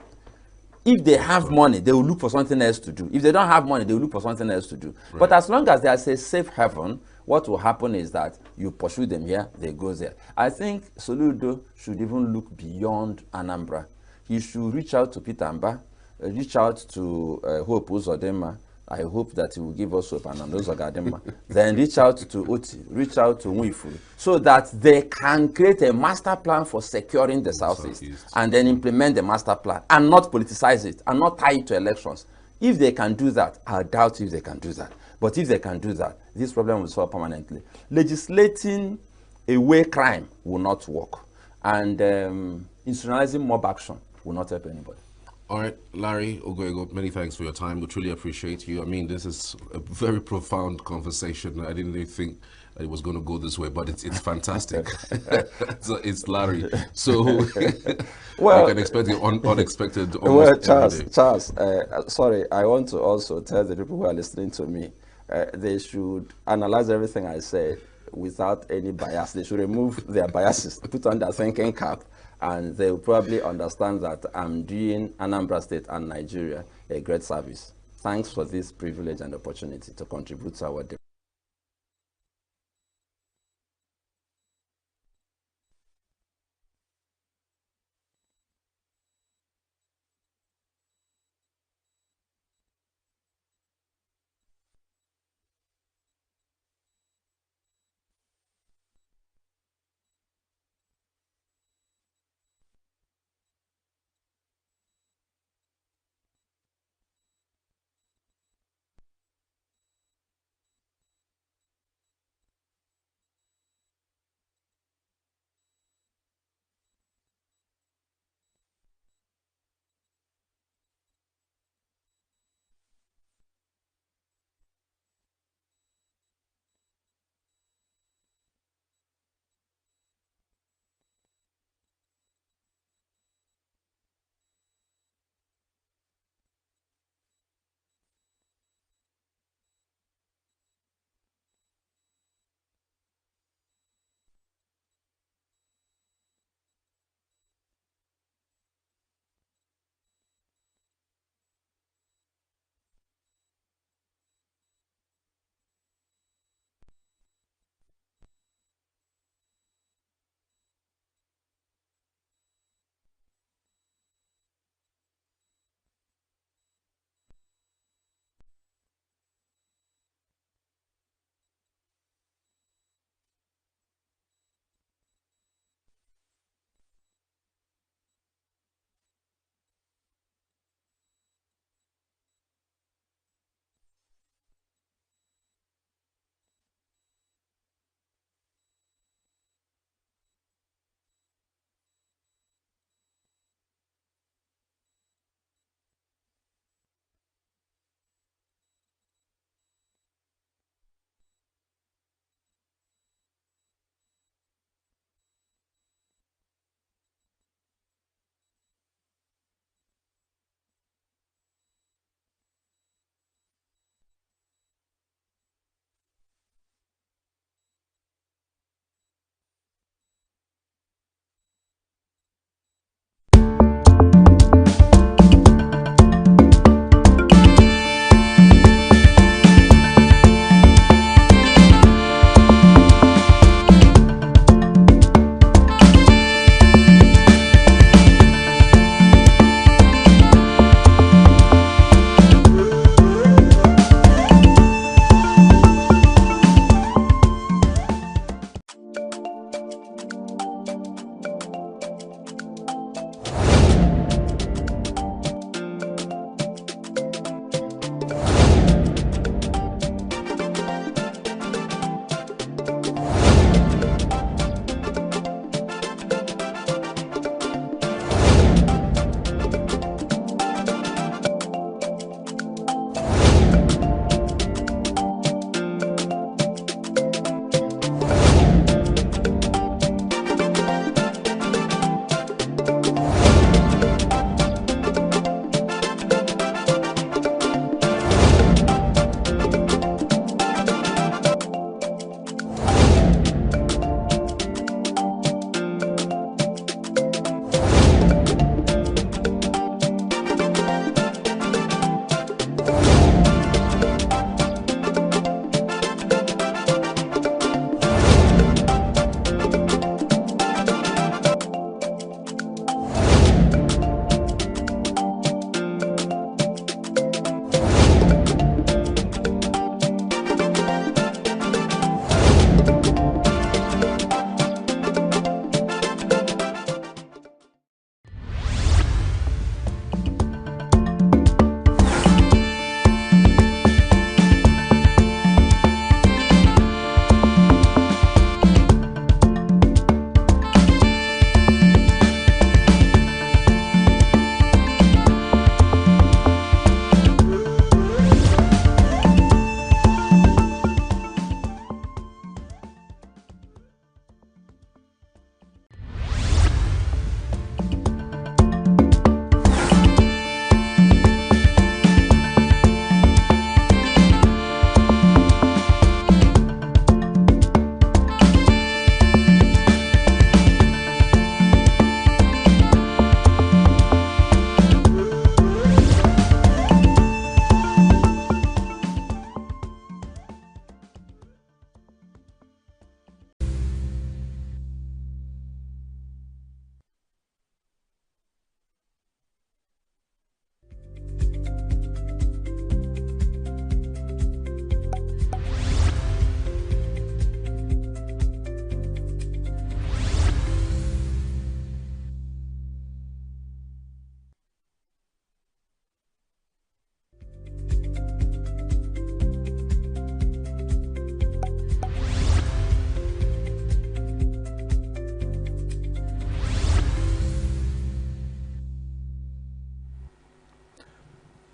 if they have money, they will look for something else to do. If they don't have money, they will look for something else to do. Right. But as long as there's a safe haven, what will happen is that you pursue them here, they go there. I think Soludo should even look beyond Anambra. He should reach out to Peter Mba, reach out to Hope Uzodinma. I hope that he will give us hope, and Ogadema. Then reach out to Oti, reach out to Nwifuru, so that they can create a master plan for securing the Southeast, and then implement the master plan, and not politicize it, and not tie it to elections. If they can do that, I doubt if they can do that. But if they can do that, this problem will solve permanently. Legislating away crime will not work, and institutionalizing mob action will not help anybody. All right, Larry Ogoego, many thanks for your time. We truly appreciate you. I mean, this is a very profound conversation. I didn't really think it was going to go this way, but it's fantastic. So it's Larry. So well, you can expect the unexpected almost every day. Charles, sorry, I want to also tell the people who are listening to me, they should analyze everything I say without any bias. They should remove their biases, put on their thinking cap, and they will probably understand that I'm doing Anambra State and Nigeria a great service. Thanks for this privilege and opportunity to contribute to our debate.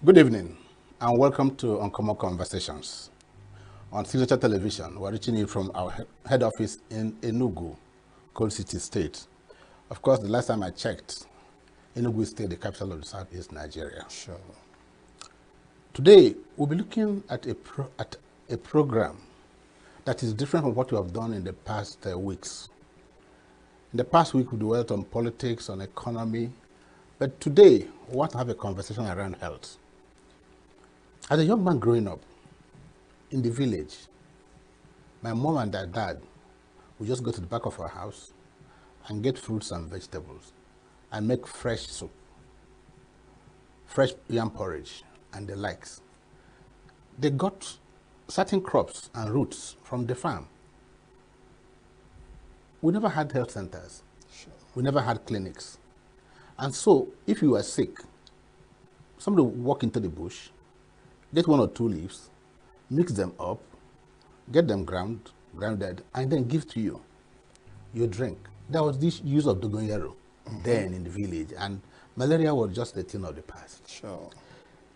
Good evening, and welcome to Uncommon Conversations. On Signature Television, we're reaching you from our head office in ENUGU, Coal City State. Of course, the last time I checked, ENUGU State, the capital of the Southeast Nigeria. Sure. Today, we'll be looking at a program that is different from what we have done in the past weeks. In the past week, we dwelt on politics, on economy, but today, we want to have a conversation around health. As a young man growing up in the village, my mom and dad would just go to the back of our house and get fruits and vegetables and make fresh soup, fresh yam porridge, and the likes. They got certain crops and roots from the farm. We never had health centers. Sure. We never had clinics. And so, if you were sick, somebody would walk into the bush, get 1 or 2 leaves, mix them up, get them grounded, and then give to you. You drink. There was this use of dogonyaro then in the village, and malaria was just a thing of the past. Sure.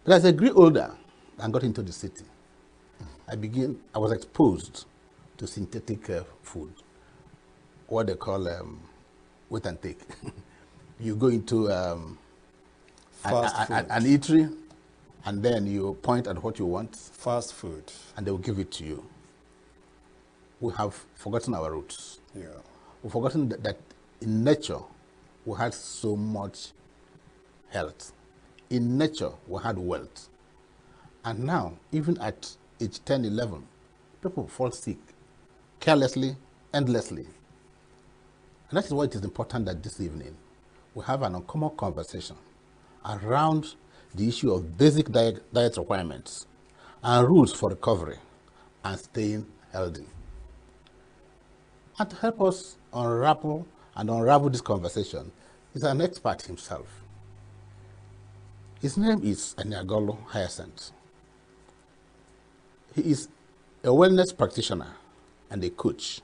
But as I grew older and got into the city, I was exposed to synthetic food, what they call wait and take. You go into an eatery, and then you point at what you want. Fast food. And they will give it to you. We have forgotten our roots. Yeah. We've forgotten that in nature, we had so much health. In nature, we had wealth. And now, even at age 10, 11, people fall sick carelessly, endlessly. And that is why it is important that this evening, we have an uncommon conversation around the issue of basic diet requirements and rules for recovery and staying healthy. And to help us unravel this conversation is an expert himself. His name is Enugulu Hyacinth. He is a wellness practitioner and a coach.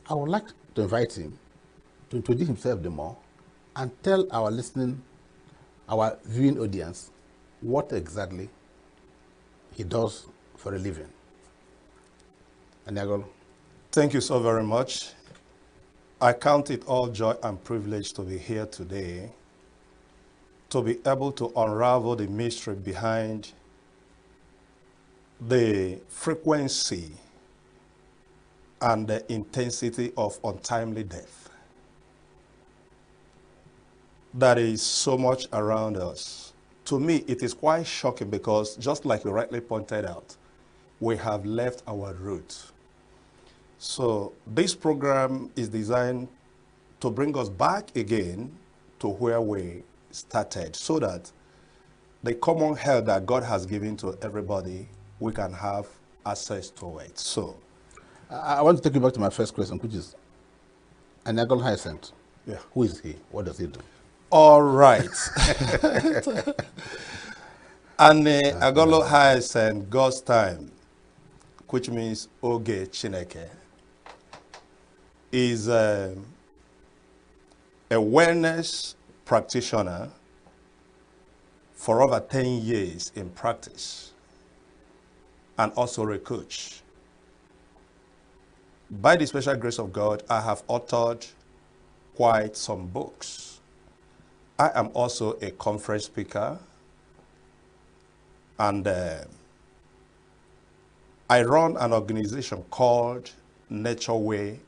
I would like to invite him to introduce himself the more and tell our viewing audience what exactly he does for a living. Enugulu. Thank you so very much. I count it all joy and privilege to be here today, to be able to unravel the mystery behind the frequency and the intensity of untimely death that is so much around us. To me, it is quite shocking because, just like you rightly pointed out, we have left our roots. So this program is designed to bring us back again to where we started, so that the common health that God has given to everybody, we can have access to it. So I want to take you back to my first question, which is Enugulu Hyacinth. Yeah. Who is he? What does he do? all right. And Enugulu Hyacinth, God's time, which means Oge Chineke, is a wellness practitioner for over 10 years in practice, and also a coach. By the special grace of God, I have authored quite some books. I am also a conference speaker, and I run an organization called Nature Way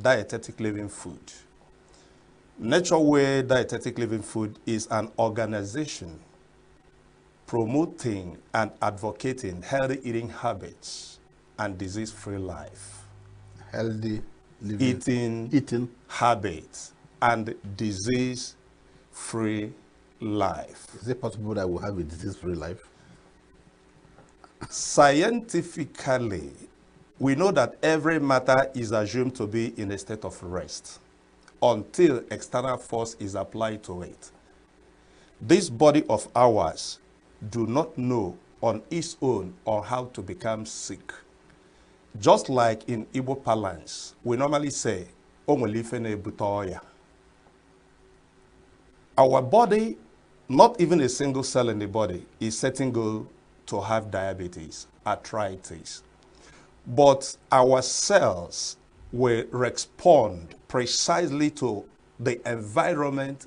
Dietetic Living Food. Nature Way Dietetic Living Food is an organization promoting and advocating healthy eating habits and disease-free life. Healthy living. Eating habits and disease-free life. Is it possible that we'll have a disease-free life? Scientifically, we know that every matter is assumed to be in a state of rest until external force is applied to it. This body of ours do not know on its own on how to become sick. Just like in Igbo parlance, we normally say, our body not even a single cell in the body is setting goal to have diabetes, arthritis. But our cells will respond precisely to the environment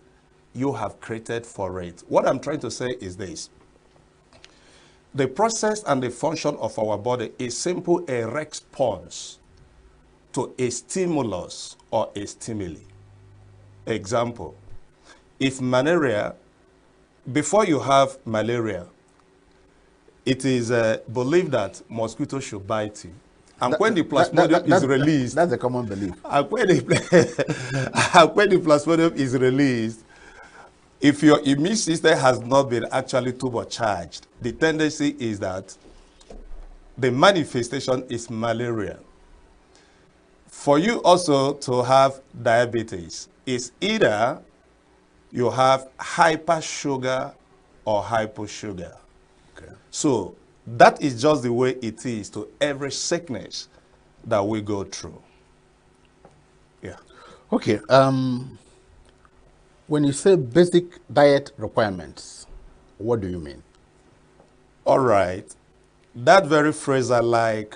you have created for it. What I'm trying to say is this. The process and the function of our body is simply a response to a stimulus or a stimuli. Example, if malaria, before you have malaria, it is believed that mosquitoes should bite you. And when the plasmodium is released... That's a common belief. And when the plasmodium is released, if your immune system has not been actually turbocharged, the tendency is that the manifestation is malaria. For you also to have diabetes, it's either you have hypersugar or hyposugar. Okay. So that is just the way it is to every sickness that we go through. Yeah. Okay. When you say basic diet requirements, what do you mean? All right. That very phrase I like.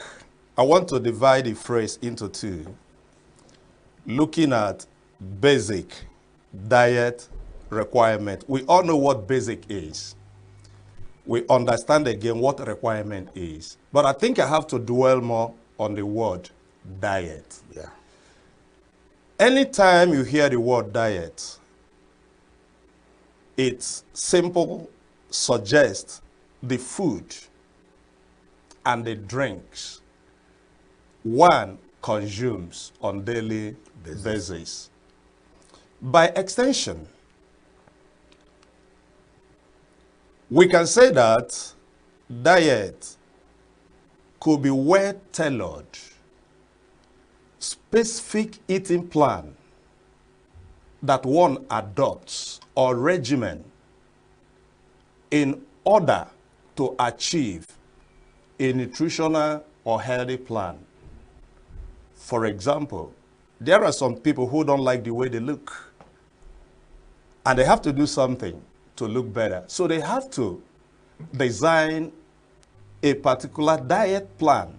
I want to divide the phrase into two. Looking at basic diet requirement. We all know what basic is. We understand again what requirement is. But I think I have to dwell more on the word diet. Yeah. Anytime you hear the word diet, it's simple, suggests the food and the drinks one consumes on daily basis. By extension, we can say that diet could be well tailored, specific eating plan that one adopts or regimen in order to achieve a nutritional or healthy plan. For example, there are some people who don't like the way they look, and they have to do something to look better. So they have to design a particular diet plan.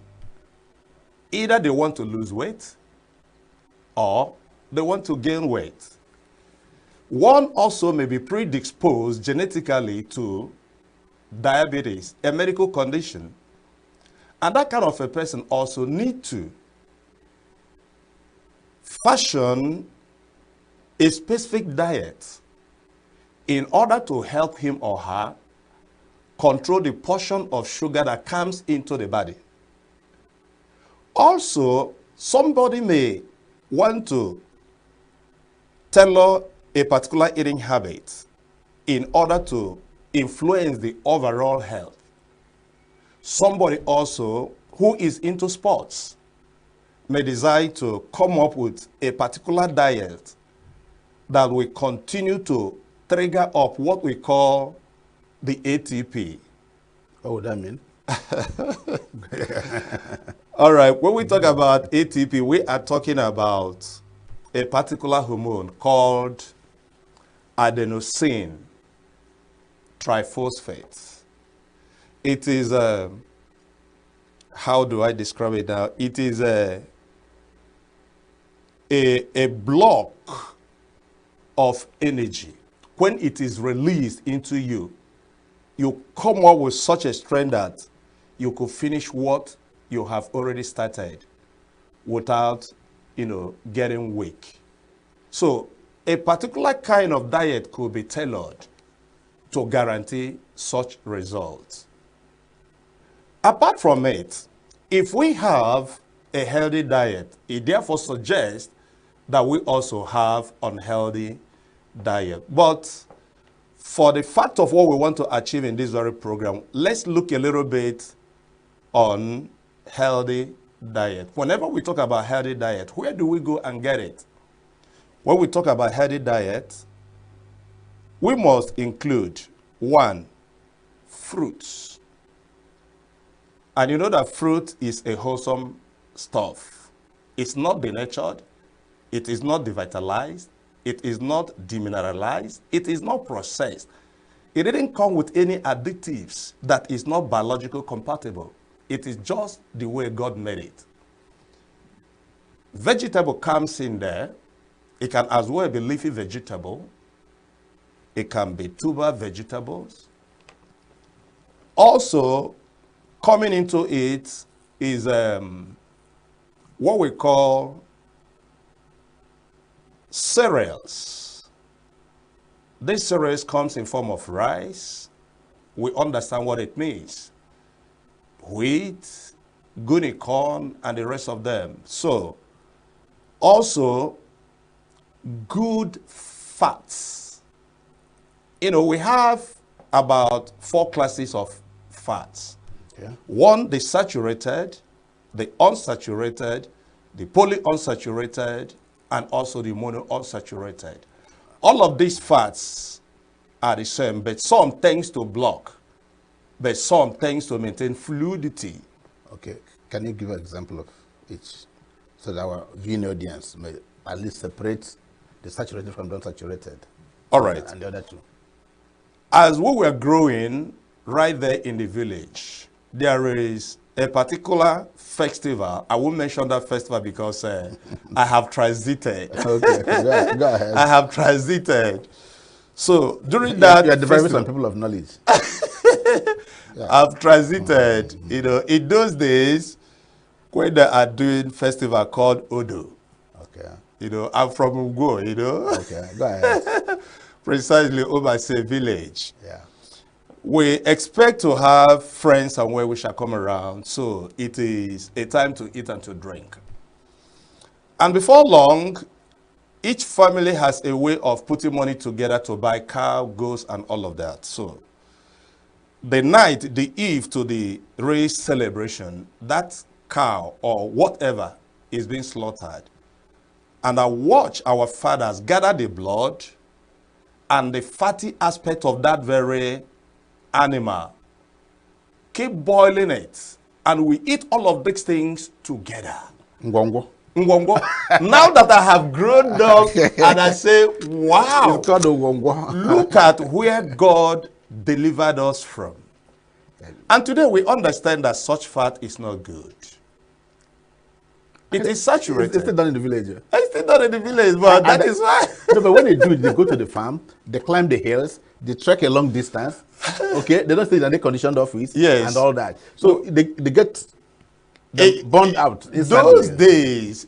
Either they want to lose weight or they want to gain weight. One also may be predisposed genetically to diabetes, a medical condition. And that kind of a person also needs to fashion a specific diet in order to help him or her control the portion of sugar that comes into the body. Also, somebody may want to tailor a particular eating habit in order to influence the overall health. Somebody also who is into sports may decide to come up with a particular diet that will continue to trigger up what we call the ATP. What would that mean? All right, when we talk about ATP, we are talking about a particular hormone called adenosine triphosphate. It is how do I describe it now? It is a block of energy. When it is released into you, you come up with such a strength that you could finish what you have already started without, getting weak. So a particular kind of diet could be tailored to guarantee such results. Apart from it, if we have a healthy diet, it therefore suggests that we also have unhealthy diet. But for the fact of what we want to achieve in this very program, let's look a little bit on healthy diet. Whenever we talk about healthy diet, where do we go and get it? When we talk about healthy diet, we must include, one, fruits. And you know that fruit is a wholesome stuff. It's not denatured. It is not devitalized. It is not demineralized. It is not processed. It didn't come with any additives that is not biological compatible. It is just the way God made it. Vegetable comes in there. It can as well be leafy vegetable. It can be tuber vegetables. Also, coming into it is what we call cereals. These cereals comes in form of rice. We understand what it means. Wheat, guinea corn, and the rest of them. So, also, good fats. You know, we have about 4 classes of fats. Yeah. One, the saturated, the unsaturated, the polyunsaturated, and also the monounsaturated. All of these fats are the same, but some tends to block, but some tends to maintain fluidity. Okay. Can you give an example of each so that our viewing audience may at least separate the saturated from the unsaturated? All right. And the other two. As we were growing right there in the village, there is a particular festival. I won't mention that festival because I have transited. Okay, go ahead. I have transited. So during that you are depriving festival, some people of knowledge. I've transited. You know, in those days, when they are doing festival called Odo. Okay. You know, I'm from ENUGU, you know. Okay, go ahead. Precisely Obase village. Yeah. We expect to have friends and where we shall come around, so it is a time to eat and to drink. And before long, each family has a way of putting money together to buy cow, goats, and all of that. So the night, the eve to the race celebration, that cow or whatever is being slaughtered. And I watch our fathers gather the blood and the fatty aspect of that very animal, keep boiling it, and we eat all of these things together. Ngongo. Ngongo. Now that I have grown up and I say, wow, It's called Ngongo. look at where God delivered us from. And today we understand that such fat is not good. It is saturated. It's still done in the village. It's still not in the village, but that is why. No, but when they do it, they go to the farm, they climb the hills, they trek a long distance. Okay, they don't stay in any conditioned office. Yes. And all that. So they get burned out. Those days,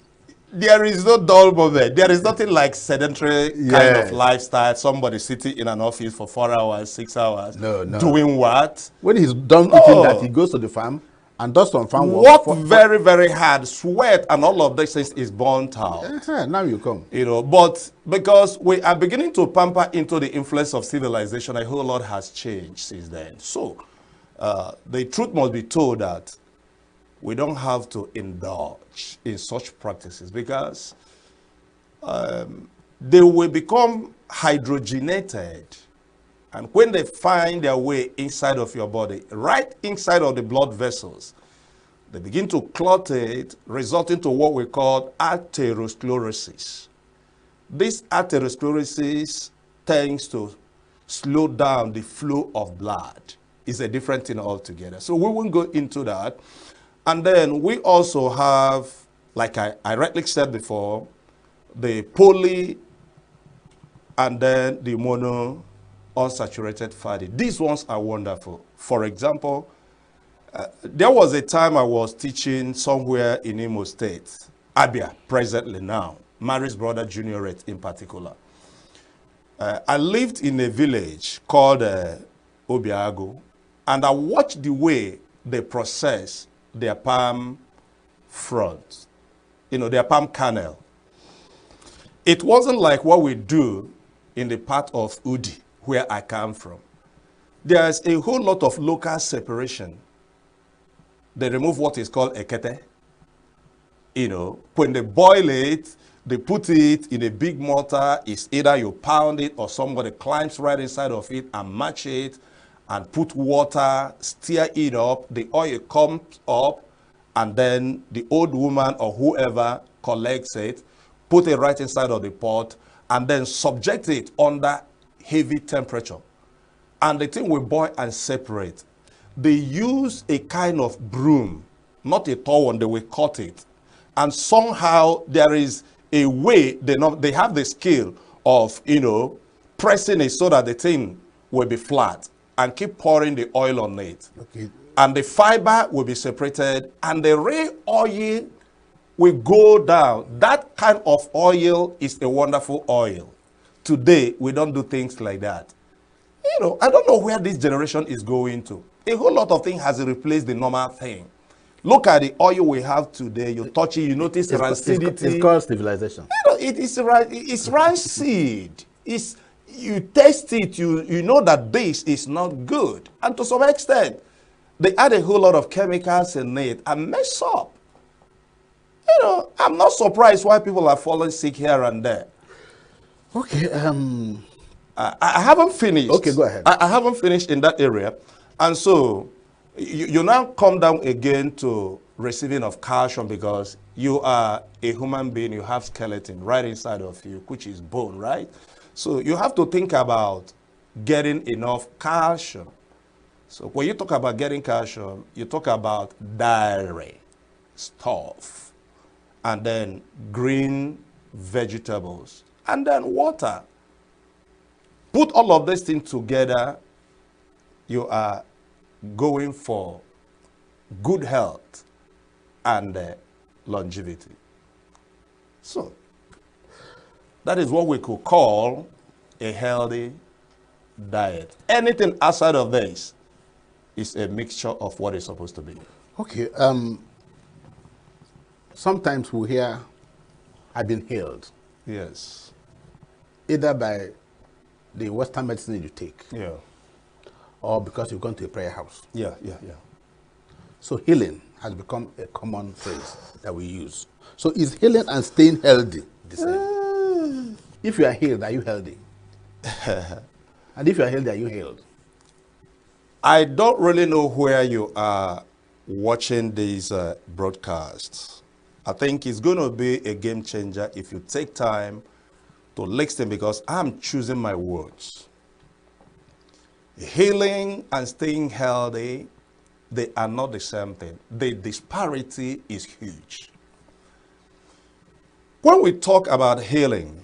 there is no dull moment. There is nothing like sedentary kind of lifestyle. Somebody sitting in an office for 4 hours, 6 hours. No. Doing what? When he's done eating that, he goes to the farm and does some farm work. Work very, very hard, sweat, and all of these things is burnt out. Now you come. You know, but because we are beginning to pamper into the influence of civilization, a whole lot has changed since then. So, the truth must be told that we don't have to indulge in such practices because they will become hydrogenated. And when they find their way inside of your body, right inside of the blood vessels, they begin to clot it, resulting to what we call atherosclerosis. This atherosclerosis tends to slow down the flow of blood. It's a different thing altogether. So we won't go into that. And then we also have, like I rightly said before, the poly and then the mono unsaturated fatty. These ones are wonderful. For example, there was a time I was teaching somewhere in Imo State, Abia, presently now, Mary's brother juniorate in particular. I lived in a village called Obiago, and I watched the way they process their palm front, their palm kernel. It wasn't like what we do in the part of Udi, where I come from. There's a whole lot of local separation. They remove what is called ekete. When they boil it, they put it in a big mortar. It's either you pound it or somebody climbs right inside of it and match it and put water, stir it up. The oil comes up, and then the old woman or whoever collects it, put it right inside of the pot, and then subject it under heavy temperature. and the thing will boil and separate. They use a kind of broom, not a tall one, they will cut it. And somehow there is a way, they have the skill of, pressing it so that the thing will be flat and keep pouring the oil on it. Okay. And the fiber will be separated and the real oil will go down. That kind of oil is a wonderful oil. Today, we don't do things like that. I don't know where this generation is going to. A whole lot of things has replaced the normal thing. Look at the oil we have today. You touch it, you notice rancidity. It's called civilization. It's rancid. You taste it, you know that this is not good. And to some extent, they add a whole lot of chemicals in it and mess up. I'm not surprised why people are falling sick here and there. Okay. I haven't finished. Okay, go ahead. I haven't finished in that area. And so, you now come down again to receiving of calcium because you are a human being, you have skeleton right inside of you, which is bone, right? So you have to think about getting enough calcium. So when you talk about getting calcium, you talk about dairy, stuff, and then green vegetables, and then water. Put all of these things together, you are going for good health and longevity. So, that is what we could call a healthy diet. Anything outside of this is a mixture of what it's supposed to be. Okay. Sometimes we hear, I've been healed. Yes. Either by the Western medicine you take, Yeah. or because you've gone to a prayer house. Yeah. So healing has become a common phrase that we use. So is healing and staying healthy the same? If you are healed, are you healthy? And if you are healthy, are you healed? I don't really know where you are watching these broadcasts. I think it's going to be a game changer if you take time to listen, because I'm choosing my words. Healing and staying healthy, they are not the same thing. The disparity is huge. When we talk about healing,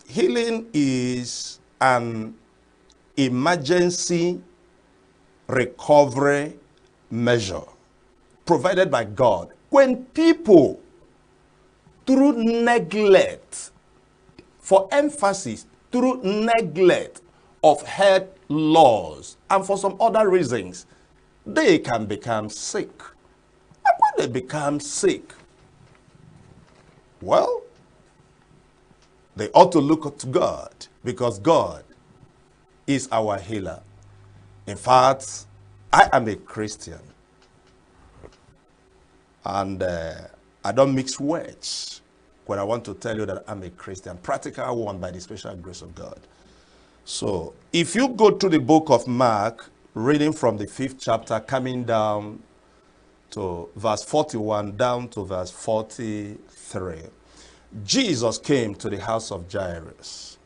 healing is an emergency recovery measure provided by God. When people, through neglect, for emphasis, through neglect of health laws and for some other reasons, they can become sick. And when they become sick, well, they ought to look up to God, because God is our healer. In fact, I am a Christian, and I don't mix words when I want to tell you that I'm a Christian, practical one by the special grace of God. So if you go to the book of Mark, reading from the 5th chapter, coming down to verse 41 down to verse 43, Jesus came to the house of Jairus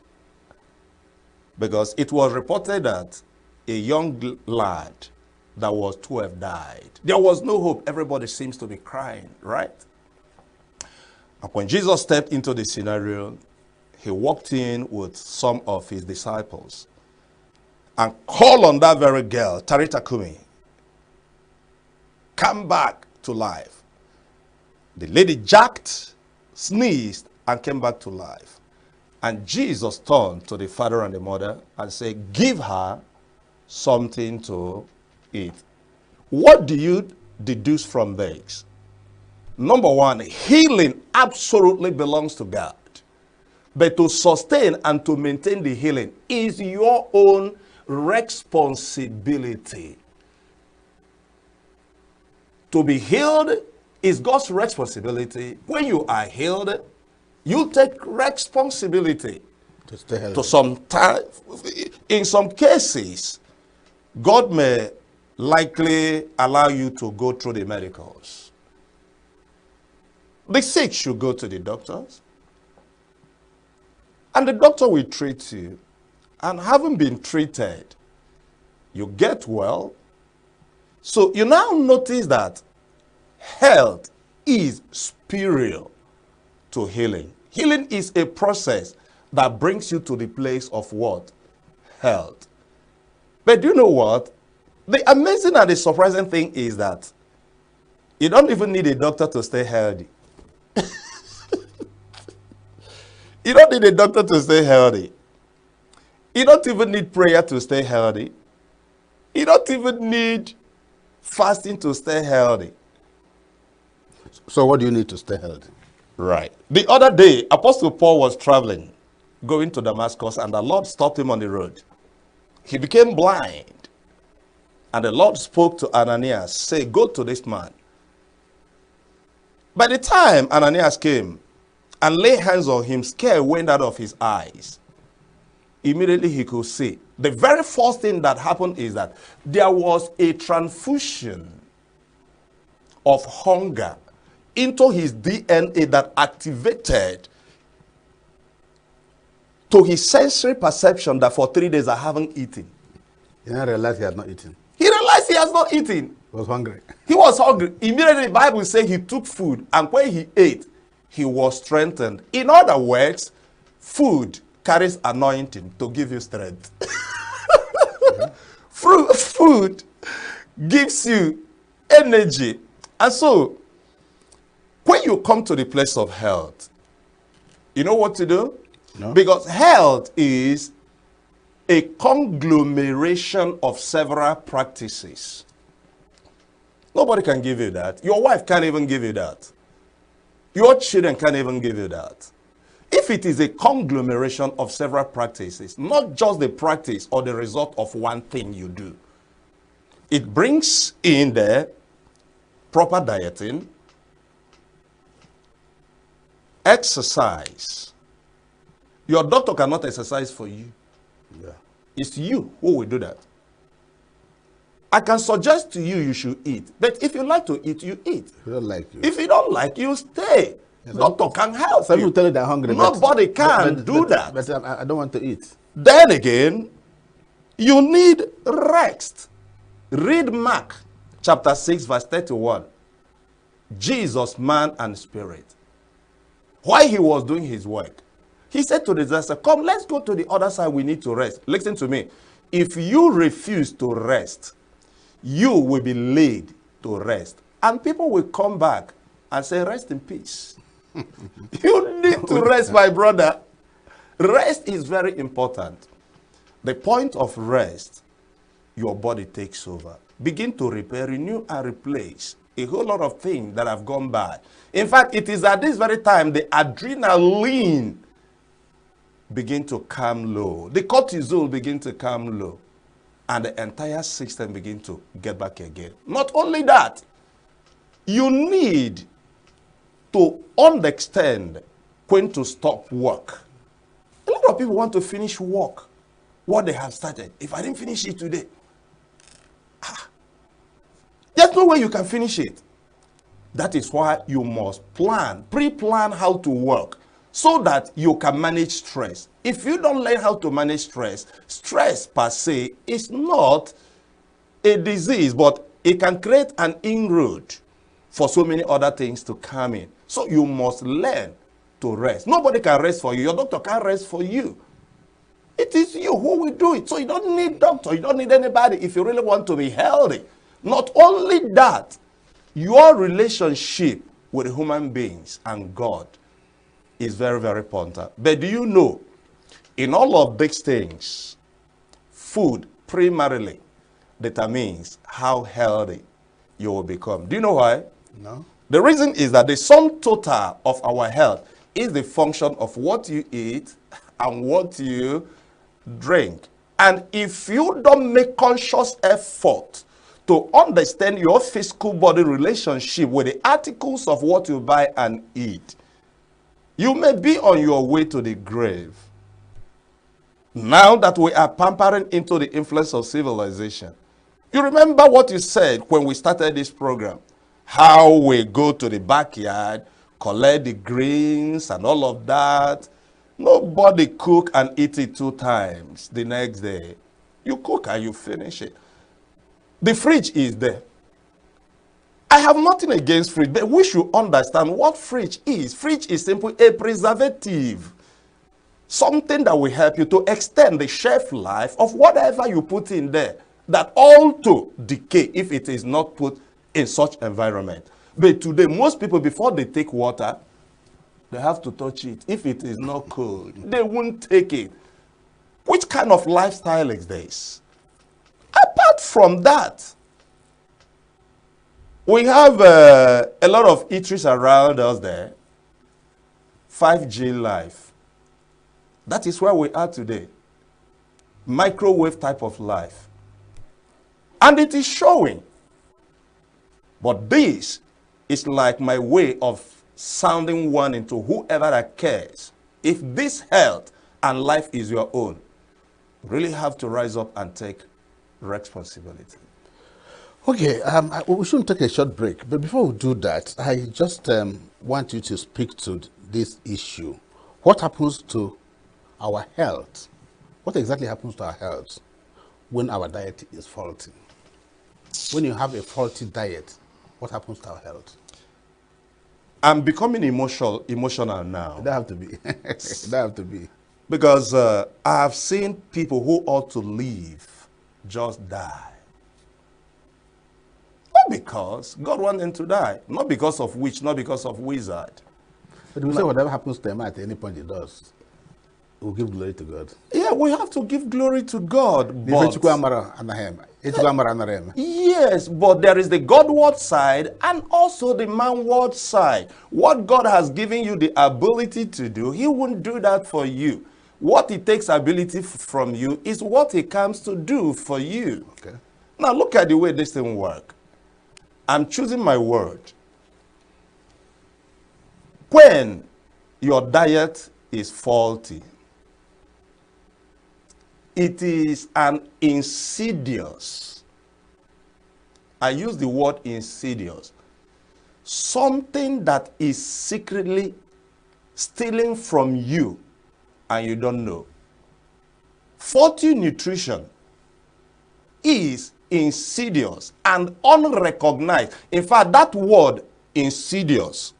because it was reported that a young lad that was 12 died. There was no hope. Everybody seems to be crying, right? And when Jesus stepped into the scenario, he walked in with some of his disciples and called on that very girl, Tarita Kumi, come back to life. The lady jacked, sneezed, and came back to life. And Jesus turned to the father and the mother and said, give her something to eat. What do you deduce from this? Number one, healing absolutely belongs to God. But to sustain and to maintain the healing is your own responsibility. To be healed is God's responsibility. When you are healed, you take responsibility. To stay healthy. To some time, in some cases, God may likely allow you to go through the medicals. The sick should go to the doctors, and the doctor will treat you. And having been treated, you get well. So you now notice that health is superior to healing. Healing is a process that brings you to the place of what? Health. But do you know what? The amazing and the surprising thing is that you don't even need a doctor to stay healthy. You don't need a doctor to stay healthy. You don't even need prayer to stay healthy. You don't even need fasting to stay healthy. So what do you need to stay healthy? Right. The other day, Apostle Paul was traveling, going to Damascus, and the Lord stopped him on the road. He became blind. And the Lord spoke to Ananias, say, go to this man. By the time Ananias came and laid hands on him, scare went out of his eyes. Immediately he could see. The very first thing that happened is that there was a transfusion of hunger into his DNA that activated to his sensory perception that for 3 days I haven't eaten. He didn't realize he had not eaten. He realized he has not eaten. He was hungry. He was hungry. Immediately the Bible says he took food, and when he ate, he was strengthened. In other words, food carries anointing to give you strength. Food gives you energy. And so, when you come to the place of health, you know what to do? No. Because health is a conglomeration of several practices. Nobody can give you that. Your wife can't even give you that. Your children can't even give you that. If it is a conglomeration of several practices, not just the practice or the result of one thing you do, it brings in there proper dieting, exercise. Your doctor cannot exercise for you. Yeah. It's you who will do that. I can suggest to you, you should eat. But if you like to eat, you eat. If you don't like you. If you don't like, you stay. Yes, Doctor can help some you. people tell you they're hungry. Nobody can do that. But I don't want to eat. Then again, you need rest. Read Mark chapter 6 verse 31. Jesus, man and spirit. While he was doing his work, he said to the disciples, come, let's go to the other side. We need to rest. Listen to me. If you refuse to rest, you will be laid to rest. And people will come back and say, rest in peace. You need to rest, my brother. Rest is very important. The point of rest, your body takes over. Begin to repair, renew, and replace a whole lot of things that have gone bad. In fact, it is at this very time the adrenaline begin to come low. The cortisol begin to come low. And the entire system begin to get back again. Not only that, you need to understand when to stop work. A lot of people want to finish work, what they have started. If I didn't finish it today, there's no way you can finish it. That is why you must plan, pre-plan how to work so that you can manage stress. If you don't learn how to manage stress, stress per se is not a disease, but it can create an inroad for so many other things to come in. So you must learn to rest. Nobody can rest for you. Your doctor can't rest for you. It is you who will do it. So you don't need doctor. You don't need anybody if you really want to be healthy. Not only that, your relationship with human beings and God is very, very important. But do you know, in all of these things, food primarily determines how healthy you will become. Do you know why? No. The reason is that the sum total of our health is the function of what you eat and what you drink. And if you don't make conscious effort to understand your physical body relationship with the articles of what you buy and eat, you may be on your way to the grave. Now that we are pampering into the influence of civilization, you remember what you said when we started this program, how we go to the backyard, collect the greens and all of that. Nobody cook and eat it 2 times the next day. You cook and you finish it. The fridge is there. I have nothing against fridge, but we should understand what fridge is. Fridge is simply a preservative. Something that will help you to extend the shelf life of whatever you put in there, that all to decay if it is not put in such environment. But today, most people, before they take water, they have to touch it. If it is not cold, they won't take it. Which kind of lifestyle is this? Apart from that, we have a lot of eateries around us there. 5G life. That is where we are today. Microwave type of life. And it is showing. But this is like my way of sounding warning to whoever that cares. If this health and life is your own, you really have to rise up and take responsibility. Okay, we shouldn't take a short break, but before we do that, I just want you to speak to this issue. What happens to our health? What exactly happens to our health when our diet is faulty? When you have a faulty diet, what happens to our health? I'm becoming emotional now. It don't have to be. It don't have to be. Because I have seen people who ought to live just die. Not because God wants them to die. Not because of witch, not because of wizard. But we say whatever happens to him at any point it does, we'll give glory to God. Yeah, we have to give glory to God. But yes, but there is the Godward side and also the manward side. What God has given you the ability to do, He won't do that for you. What He takes ability from you is what He comes to do for you. Okay. Now look at the way this thing works. I'm choosing my word. When your diet is faulty, it is an insidious. I use the word insidious. Something that is secretly stealing from you and you don't know. Faulty nutrition is insidious and unrecognized. In fact, that word insidious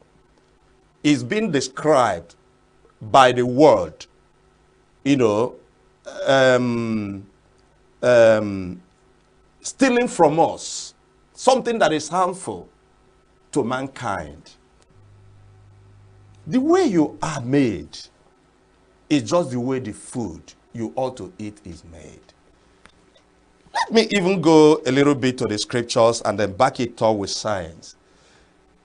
is being described by the word, stealing from us, something that is harmful to mankind. The way you are made is just the way the food you ought to eat is made. Let me even go a little bit to the scriptures and then back it up with science.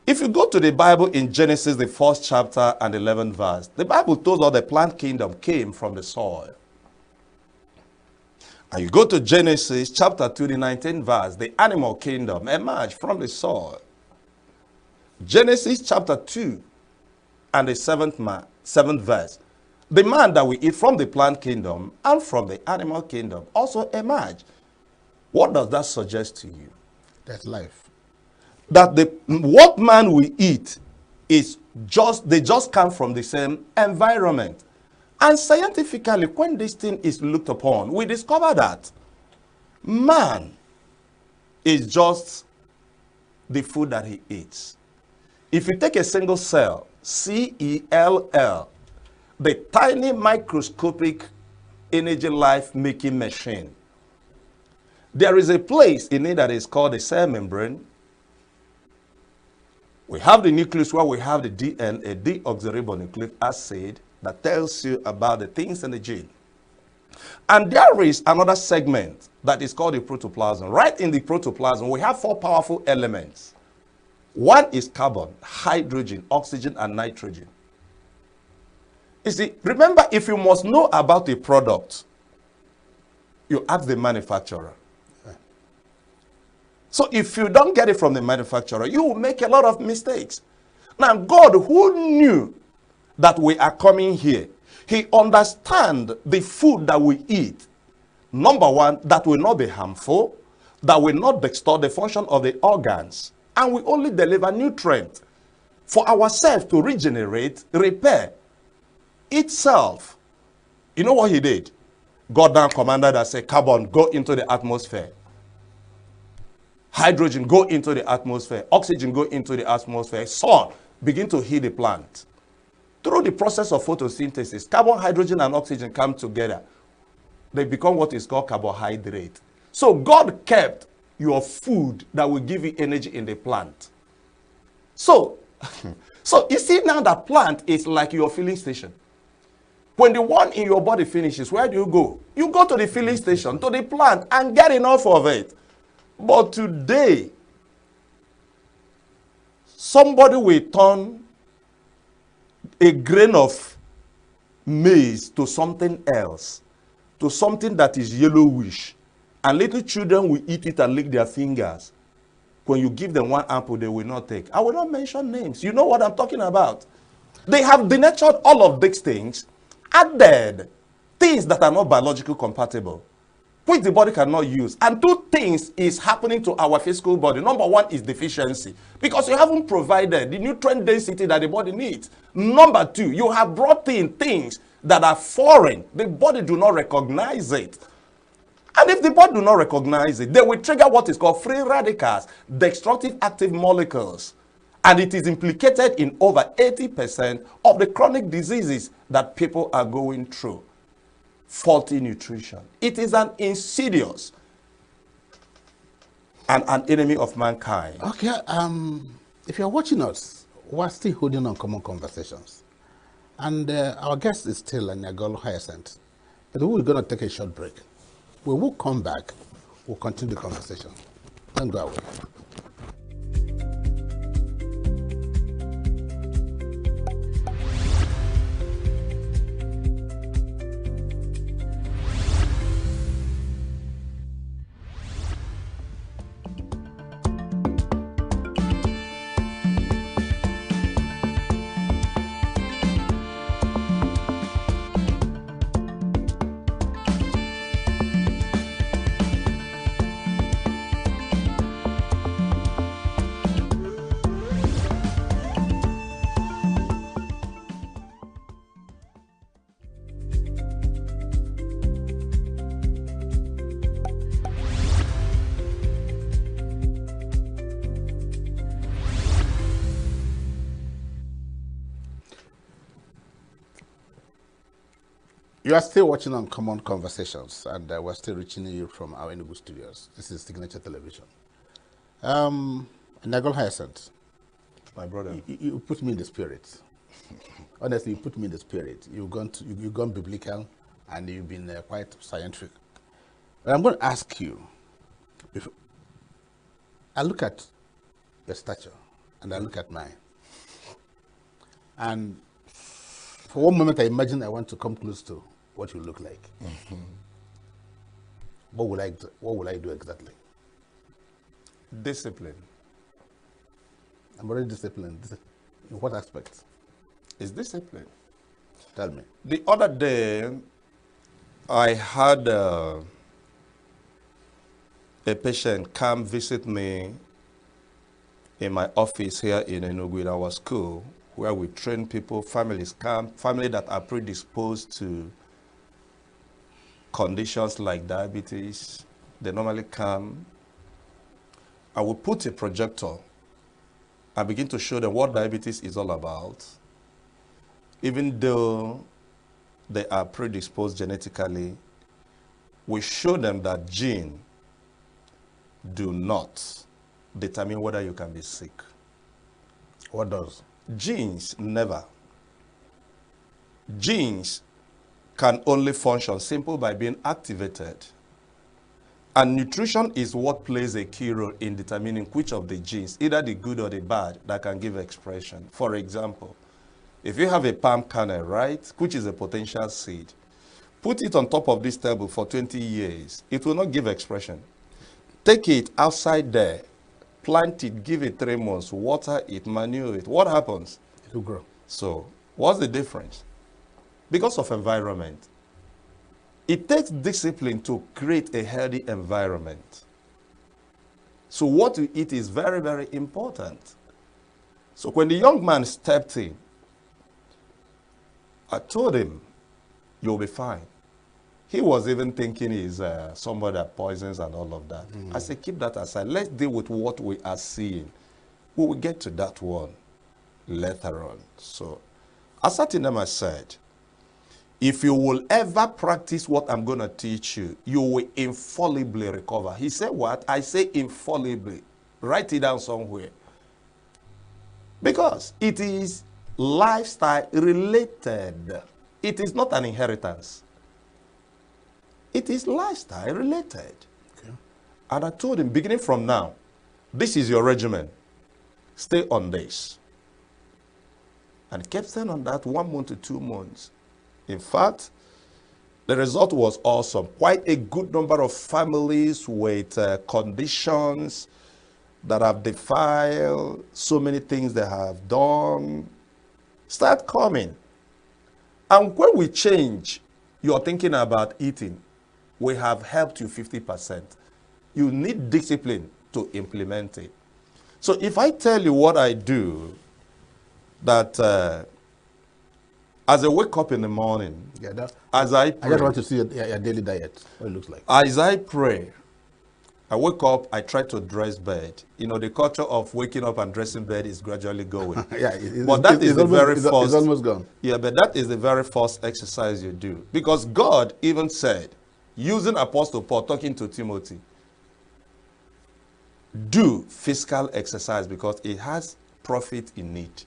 If you go to the Bible in Genesis, the 1st chapter and 11th verse, the Bible tells us the plant kingdom came from the soil. And you go to Genesis chapter 2, the 19th verse, the animal kingdom emerged from the soil. Genesis chapter 2 and the 7th verse, the man that we eat from the plant kingdom and from the animal kingdom also emerged. What does that suggest to you? That's life. That what man we eat is they just come from the same environment. And scientifically, when this thing is looked upon, we discover that man is just the food that he eats. If you take a single cell, cell, the tiny microscopic energy life-making machine, there is a place in it that is called the cell membrane. We have the nucleus where we have the DNA, deoxyribonucleic acid, that tells you about the things in the gene. And there is another segment that is called the protoplasm. Right in the protoplasm, we have 4 powerful elements. One is carbon, hydrogen, oxygen, and nitrogen. You see, remember, if you must know about a product, you ask the manufacturer. So if you don't get it from the manufacturer, you will make a lot of mistakes. Now, God, who knew that we are coming here, He understands the food that we eat. Number one, that will not be harmful, that will not distort the function of the organs, and we only deliver nutrients for ourselves to regenerate, repair itself. You know what He did? God now commanded us, say, carbon, go into the atmosphere. hydrogen go into the atmosphere, oxygen go into the atmosphere, sun begin to heat the plant. Through the process of photosynthesis, carbon, hydrogen, and oxygen come together. They become what is called carbohydrate. So God kept your food that will give you energy in the plant. So, so you see now that plant is like your filling station. When the one in your body finishes, where do you go? You go to the filling station, to the plant, and get enough of it. But today, somebody will turn a grain of maize to something else, to something that is yellowish, and little children will eat it and lick their fingers. When you give them one apple, they will not take. I will not mention names. You know what I'm talking about. They have denatured all of these things, added things that are not biologically compatible, which the body cannot use. And two things is happening to our physical body. Number one is deficiency, because you haven't provided the nutrient density that the body needs. Number two, you have brought in things that are foreign. The body do not recognize it. And if the body do not recognize it, they will trigger what is called free radicals, destructive active molecules. And it is implicated in over 80% of the chronic diseases that people are going through. Faulty nutrition. It is an insidious and an enemy of mankind. Okay, if you're watching us, we're still holding on common conversations. And our guest is still Nyagolo Hyacinth. But we're going to take a short break. When we come back, we'll continue the conversation. Don't go away. You are still watching on Common Conversations, and we're still reaching you from our ENUGU studios. This is Signature Television. Nyagolo Hyacinth, My brother. you put me in the spirit. Honestly, you put me in the spirit. You've gone biblical, and you've been quite scientific. But I'm going to ask you, if I look at your stature, and I look at mine, and for one moment I imagine I want to come close to what you look like. Mm-hmm. What will I do exactly? Discipline. I'm very disciplined. In what aspects? It's discipline. Tell me. The other day, I had a patient come visit me in my office here in ENUGU, in our school, where we train people, families that are predisposed to conditions like diabetes. They normally come. I will put a projector and begin to show them what diabetes is all about. Even though they are predisposed genetically, we show them that genes do not determine whether you can be sick. What does? Genes never. Genes can only function simple by being activated. And nutrition is what plays a key role in determining which of the genes, either the good or the bad, that can give expression. For example, if you have a palm kernel, right, which is a potential seed, put it on top of this table for 20 years, it will not give expression. Take it outside there, plant it, give it 3 months, water it, manure it. What happens? It will grow. So, what's the difference? Because of environment. It takes discipline to create a healthy environment. So what you eat is very, very important. So when the young man stepped in, I told him, you'll be fine. He was even thinking he's somebody that poisons and all of that. I said, keep that aside. Let's deal with what we are seeing. We will get to that one later on. So I sat in them, I said, if you will ever practice what I'm going to teach you, you will infallibly recover. He said what? I say infallibly. Write it down somewhere. Because it is lifestyle related. It is not an inheritance. It is lifestyle related. Okay. And I told him, beginning from now, this is your regimen. Stay on this. And kept staying on that 1 month to 2 months. In fact, the result was awesome. Quite a good number of families with conditions that have defiled, so many things they have done, start coming. And when we change your thinking about eating, we have helped you 50%. You need discipline to implement it. So if I tell you what I do, that as I wake up in the morning, as I pray, I just want to see your daily diet, what it looks like. As I pray, I wake up, I try to dress bed. You know, the culture of waking up and dressing bed is gradually going. Yeah, but that is the very first. It's almost gone. Yeah, but that is the very first exercise you do. Because God even said, using Apostle Paul talking to Timothy, do physical exercise because it has profit in it.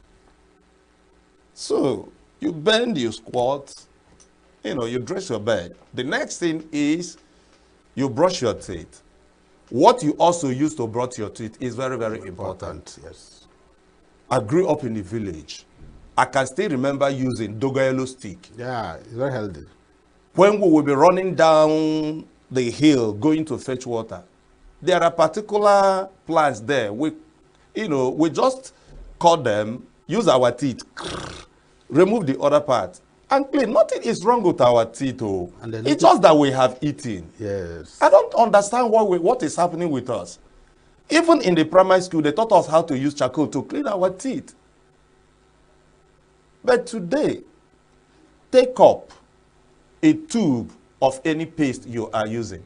So you bend, you squat, you know, you dress your bed. The next thing is you brush your teeth. What you also use to brush your teeth is very, very important. Yes. I grew up in the village. I can still remember using dogoyaro stick. Yeah, it's very healthy. When we will be running down the hill going to fetch water, there are particular plants there. We just cut them, use our teeth, remove the other part, and clean. Nothing is wrong with our teeth. Oh. It's just that we have eaten. Yes. I don't understand what is happening with us. Even in the primary school, they taught us how to use charcoal to clean our teeth. But today, take up a tube of any paste you are using.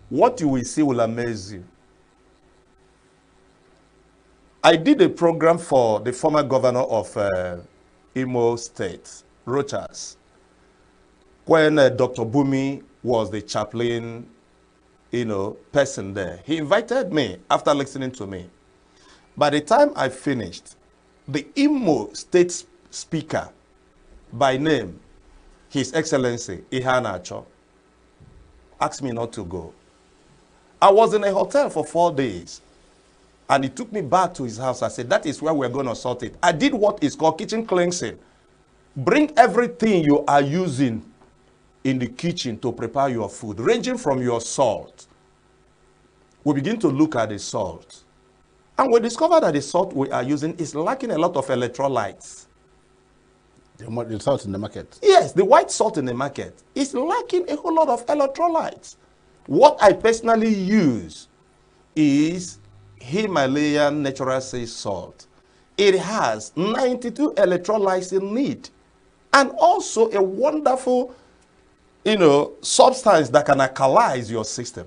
What you will see will amaze you. I did a program for the former governor of Imo State, Rochas, when Dr. Bumi was the chaplain, person there. He invited me after listening to me. By the time I finished, the Imo State Speaker, by name, His Excellency Ihana Acho, asked me not to go. I was in a hotel for 4 days. And he took me back to his house. I said, that is where we're going to sort it. I did what is called kitchen cleansing. Bring everything you are using in the kitchen to prepare your food, ranging from your salt. We begin to look at the salt. And we discover that the salt we are using is lacking a lot of electrolytes. The salt in the market? Yes, the white salt in the market is lacking a whole lot of electrolytes. What I personally use is Himalayan natural sea salt. It has 92 electrolytes in it, and also a wonderful, substance that can alkalize your system.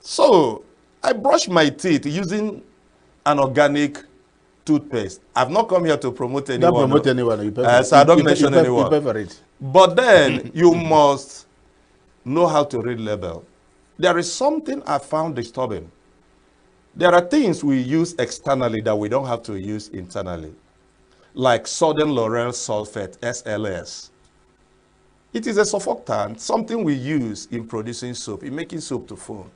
So I brush my teeth using an organic toothpaste. I've not come here to promote anyone. Don't promote anyone. So I don't mention anyone. You pay for it. But then you must know how to read label. There is something I found disturbing. There are things we use externally that we don't have to use internally, like sodium lauryl sulfate, SLS. It is a surfactant, something we use in producing soap, in making soap to foam.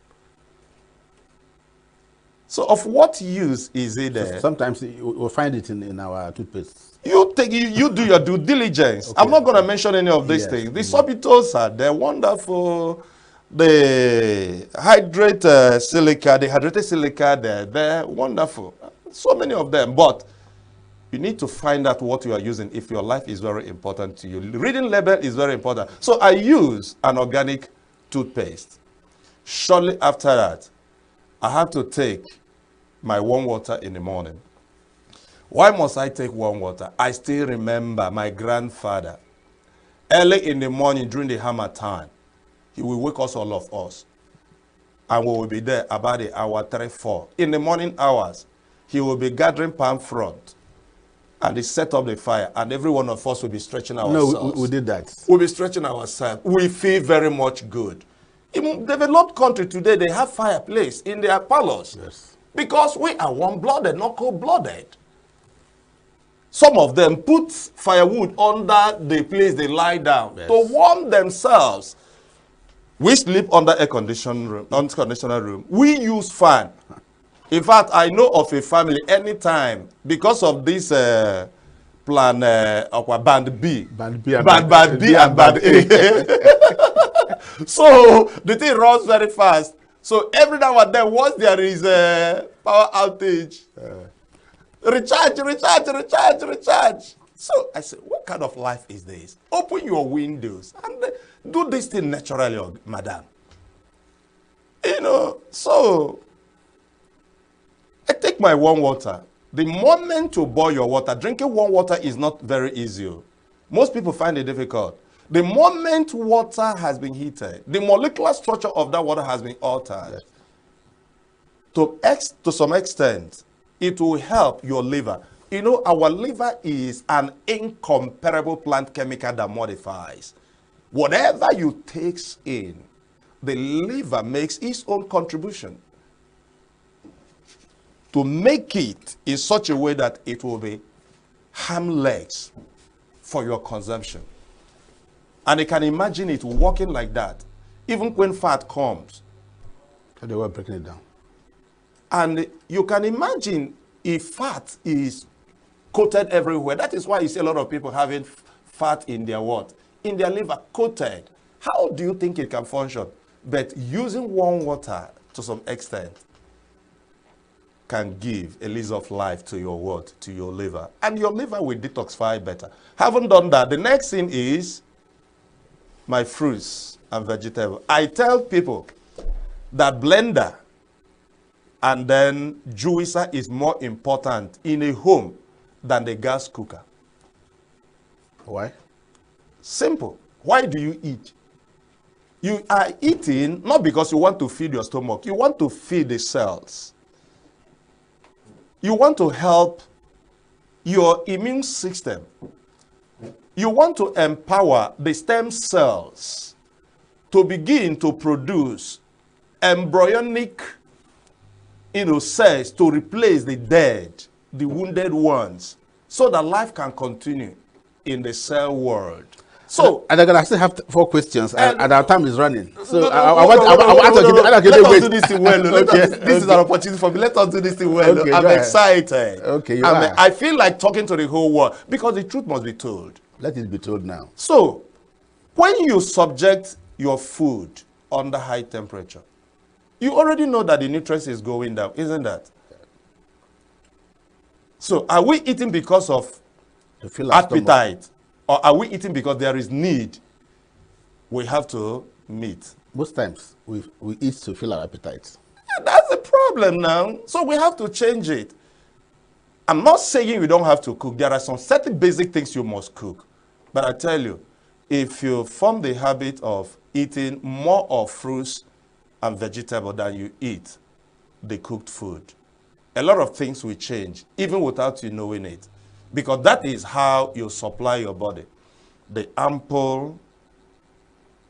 So of what use is it there? Sometimes we'll find it in our toothpaste. You do your due diligence. Okay. I'm not going to mention any of these things. The sorbitol are they're wonderful. The hydrated silica, they're wonderful. So many of them. But you need to find out what you are using if your life is very important to you. Reading label is very important. So I use an organic toothpaste. Shortly after that, I have to take my warm water in the morning. Why must I take warm water? I still remember my grandfather Early in the morning during the hammer time, he will wake us, all of us. And we will be there about the hour 3, 4. In the morning hours, he will be gathering palm front. And he set up the fire. And every one of us will be stretching ourselves. No, we did that. We'll be stretching ourselves. We feel very much good. In developed country today, they have fireplace in their parlors. Yes. Because we are warm-blooded, not cold-blooded. Some of them put firewood under the place they lie down to warm themselves. We sleep under air conditioner room. We use fan. In fact, I know of a family anytime because of this plan of band B. Band B and band B and band A. So the thing runs very fast. So every now and then, once there is a power outage, recharge. So I said, what kind of life is this? Open your windows and do this thing naturally, madam. You know, so I take my warm water. The moment you boil your water, drinking warm water is not very easy. Most people find it difficult. The moment water has been heated, the molecular structure of that water has been altered. Yes. To some extent, it will help your liver. You know, our liver is an incomparable plant chemical that modifies. Whatever you take in, the liver makes its own contribution to make it in such a way that it will be harmless for your consumption. And you can imagine it working like that, even when fat comes. So they were breaking it down. And you can imagine if fat is coated everywhere. That is why you see a lot of people having fat in their what? In their liver, coated. How do you think it can function? But using warm water to some extent can give a lease of life to your what? To your liver. And your liver will detoxify better. Haven't done that. The next thing is my fruits and vegetables. I tell people that blender and then juicer is more important in a home than the gas cooker. Why? Simple. Why do you eat? You are eating not because you want to feed your stomach. You want to feed the cells. You want to help your immune system. You want to empower the stem cells to begin to produce embryonic cells to replace the dead, the wounded ones, so that life can continue in the cell world. So, and I still have 4 questions, and our time is running. So Let us do this thing well. This is an opportunity for me. Let us do this thing well. Okay, I'm excited. Okay, I feel like talking to the whole world because the truth must be told. Let it be told now. So, when you subject your food under high temperature, you already know that the nutrients is going down, isn't that? So, are we eating because of appetite? Or are we eating because there is need we have to meet? Most times, we eat to fill our appetites. Yeah, that's the problem now. So we have to change it. I'm not saying you don't have to cook. There are some certain basic things you must cook. But I tell you, if you form the habit of eating more of fruits and vegetables than you eat the cooked food, a lot of things will change, even without you knowing it. Because that is how you supply your body the ample,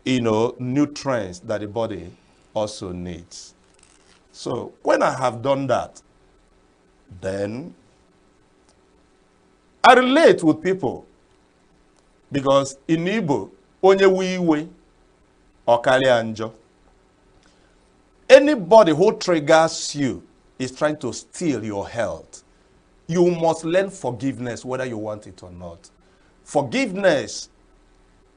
nutrients that the body also needs. So when I have done that, then I relate with people. Because in Igbo, onye wiwe okali anjo. Anybody who triggers you is trying to steal your health. You must learn forgiveness whether you want it or not. Forgiveness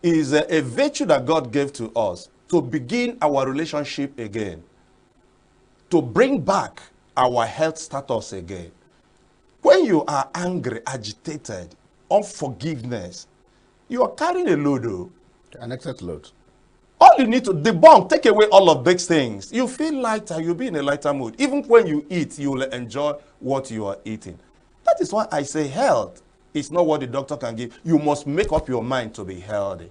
is a virtue that God gave to us to begin our relationship again, to bring back our health status again. When you are angry, agitated, unforgiveness, you are carrying a load. An excess load. All you need to debunk, take away all of these things. You feel lighter, you'll be in a lighter mood. Even when you eat, you will enjoy what you are eating. That is why I say health is not what the doctor can give. You must make up your mind to be healthy.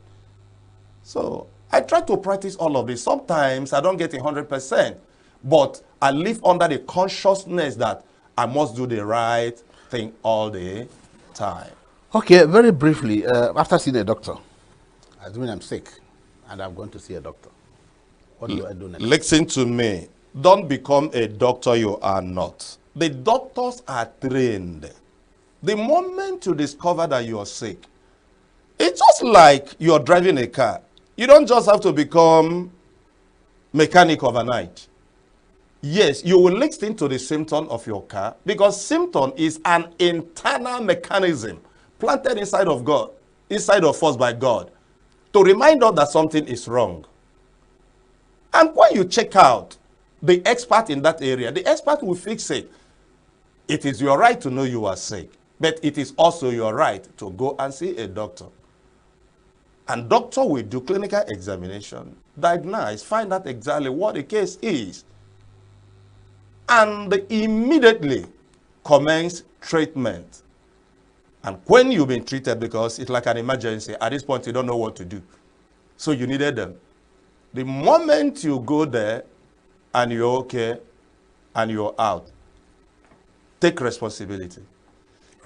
So I try to practice all of this. Sometimes I don't get 100%, but I live under the consciousness that I must do the right thing all the time. Okay, very briefly, after seeing a doctor, assuming I'm sick and I'm going to see a doctor, what do I do next? Listen to me. Don't become a doctor you are not. The doctors are trained. The moment you discover that you are sick, it's just like you're driving a car. You don't just have to become mechanic overnight. Yes, you will listen to the symptom of your car, because symptom is an internal mechanism planted inside of God, inside of us by God, to remind us that something is wrong. And when you check out the expert in that area, the expert will fix it. It is your right to know you are sick, but it is also your right to go and see a doctor. And doctor will do clinical examination, diagnose, find out exactly what the case is, and immediately commence treatment. And when you've been treated, because it's like an emergency, at this point you don't know what to do, so you needed them. The moment you go there and you're okay and you're out, take responsibility.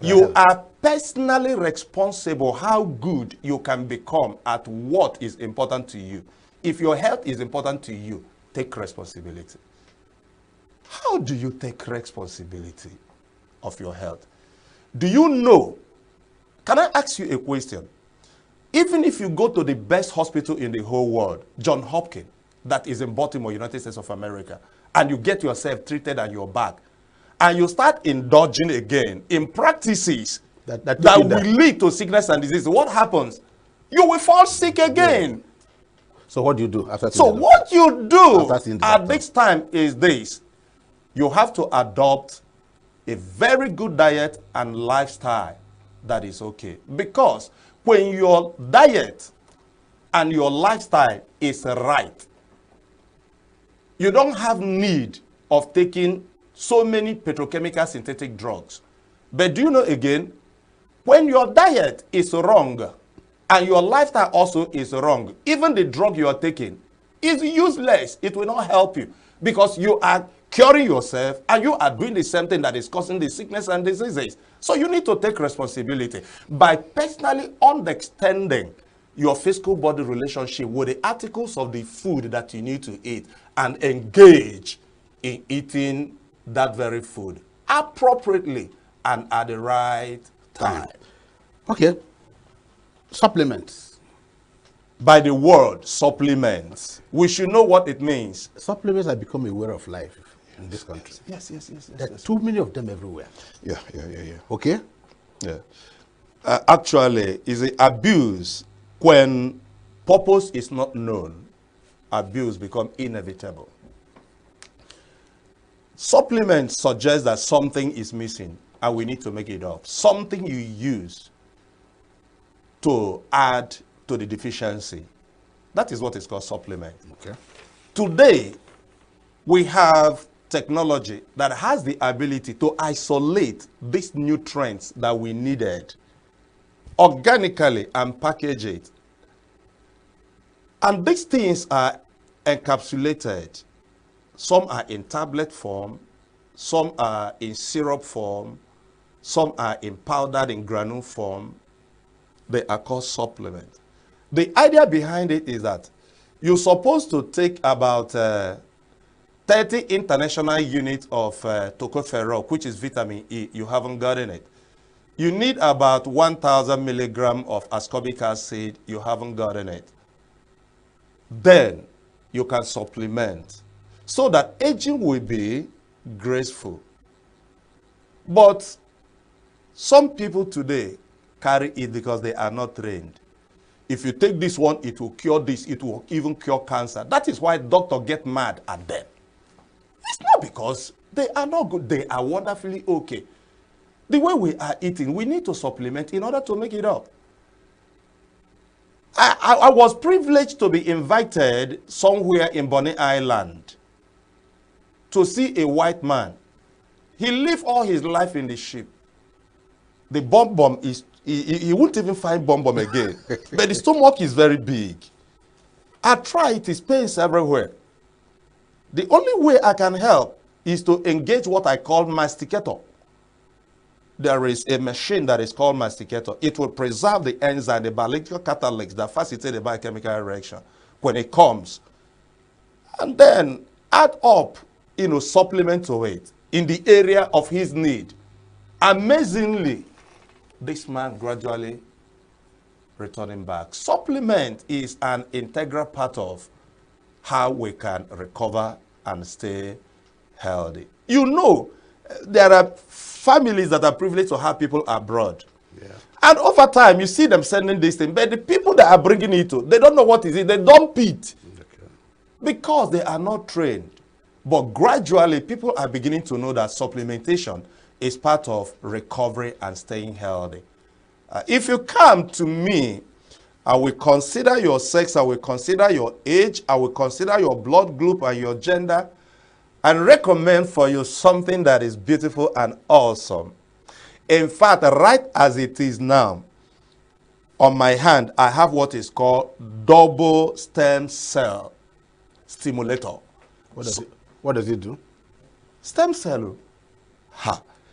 You are personally responsible how good you can become at what is important to you. If your health is important to you, take responsibility. How do you take responsibility of your health? Do you know? Can I ask you a question? Even if you go to the best hospital in the whole world, Johns Hopkins, that is in Baltimore, United States of America, and you get yourself treated and you're back, and you start indulging again in practices that will lead to sickness and disease, what happens? You will fall sick again. Yeah. So what do you do after? So what you do at this time is this. You have to adopt a very good diet and lifestyle that is okay. Because when your diet and your lifestyle is right, you don't have need of taking so many petrochemical synthetic drugs. But do you know again, when your diet is wrong and your lifestyle also is wrong, even the drug you are taking is useless. It will not help you, because you are curing yourself and you are doing the same thing that is causing the sickness and diseases. So you need to take responsibility by personally understanding your physical body relationship with the articles of the food that you need to eat, and engage in eating that very food appropriately and at the right time. Okay. Supplements. By the word supplements, we should know what it means. Supplements have become a way of life in this country. Yes. There are too many of them everywhere. Yeah. Okay? Yeah. Actually, is the abuse when purpose is not known. Abuse becomes inevitable. Supplements suggest that something is missing and we need to make it up. Something you use to add to the deficiency. That is what is called supplement. Okay. Today, we have technology that has the ability to isolate these nutrients that we needed organically and package it. And these things are encapsulated. Some are in tablet form, some are in syrup form, some are in powdered in granule form. They are called supplements. The idea behind it is that you're supposed to take about 30 international units of tocopherol, which is vitamin E. You haven't gotten it. You need about 1,000 milligrams of ascorbic acid. You haven't gotten it. Then you can supplement so that aging will be graceful. But some people today carry it because they are not trained. If you take this one, it will cure this. It will even cure cancer. That is why doctors get mad at them. It's not because they are not good. They are wonderfully okay. The way we are eating, we need to supplement in order to make it up. I was privileged to be invited somewhere in Bonny Island to see a white man. He lived all his life in the ship. The bomb is, he won't even find bomb again. But the stomach is very big. Arthritis, pains everywhere. The only way I can help is to engage what I call masticator. There is a machine that is called masticator. It will preserve the enzyme, the biological catalysts that facilitate the biochemical reaction when it comes. And then add up, supplement to it in the area of his need. Amazingly, this man gradually returning back. Supplement is an integral part of how we can recover and stay healthy. There are families that are privileged to have people abroad. Yeah. And over time, you see them sending this thing, but the people that are bringing it to, they don't know what is it. They dump it because they are not trained. But gradually, people are beginning to know that supplementation is part of recovery and staying healthy. If you come to me, I will consider your sex, I will consider your age, I will consider your blood group and your gender, and recommend for you something that is beautiful and awesome. In fact, right as it is now, on my hand, I have what is called double stem cell stimulator. What does it do? Stem cell.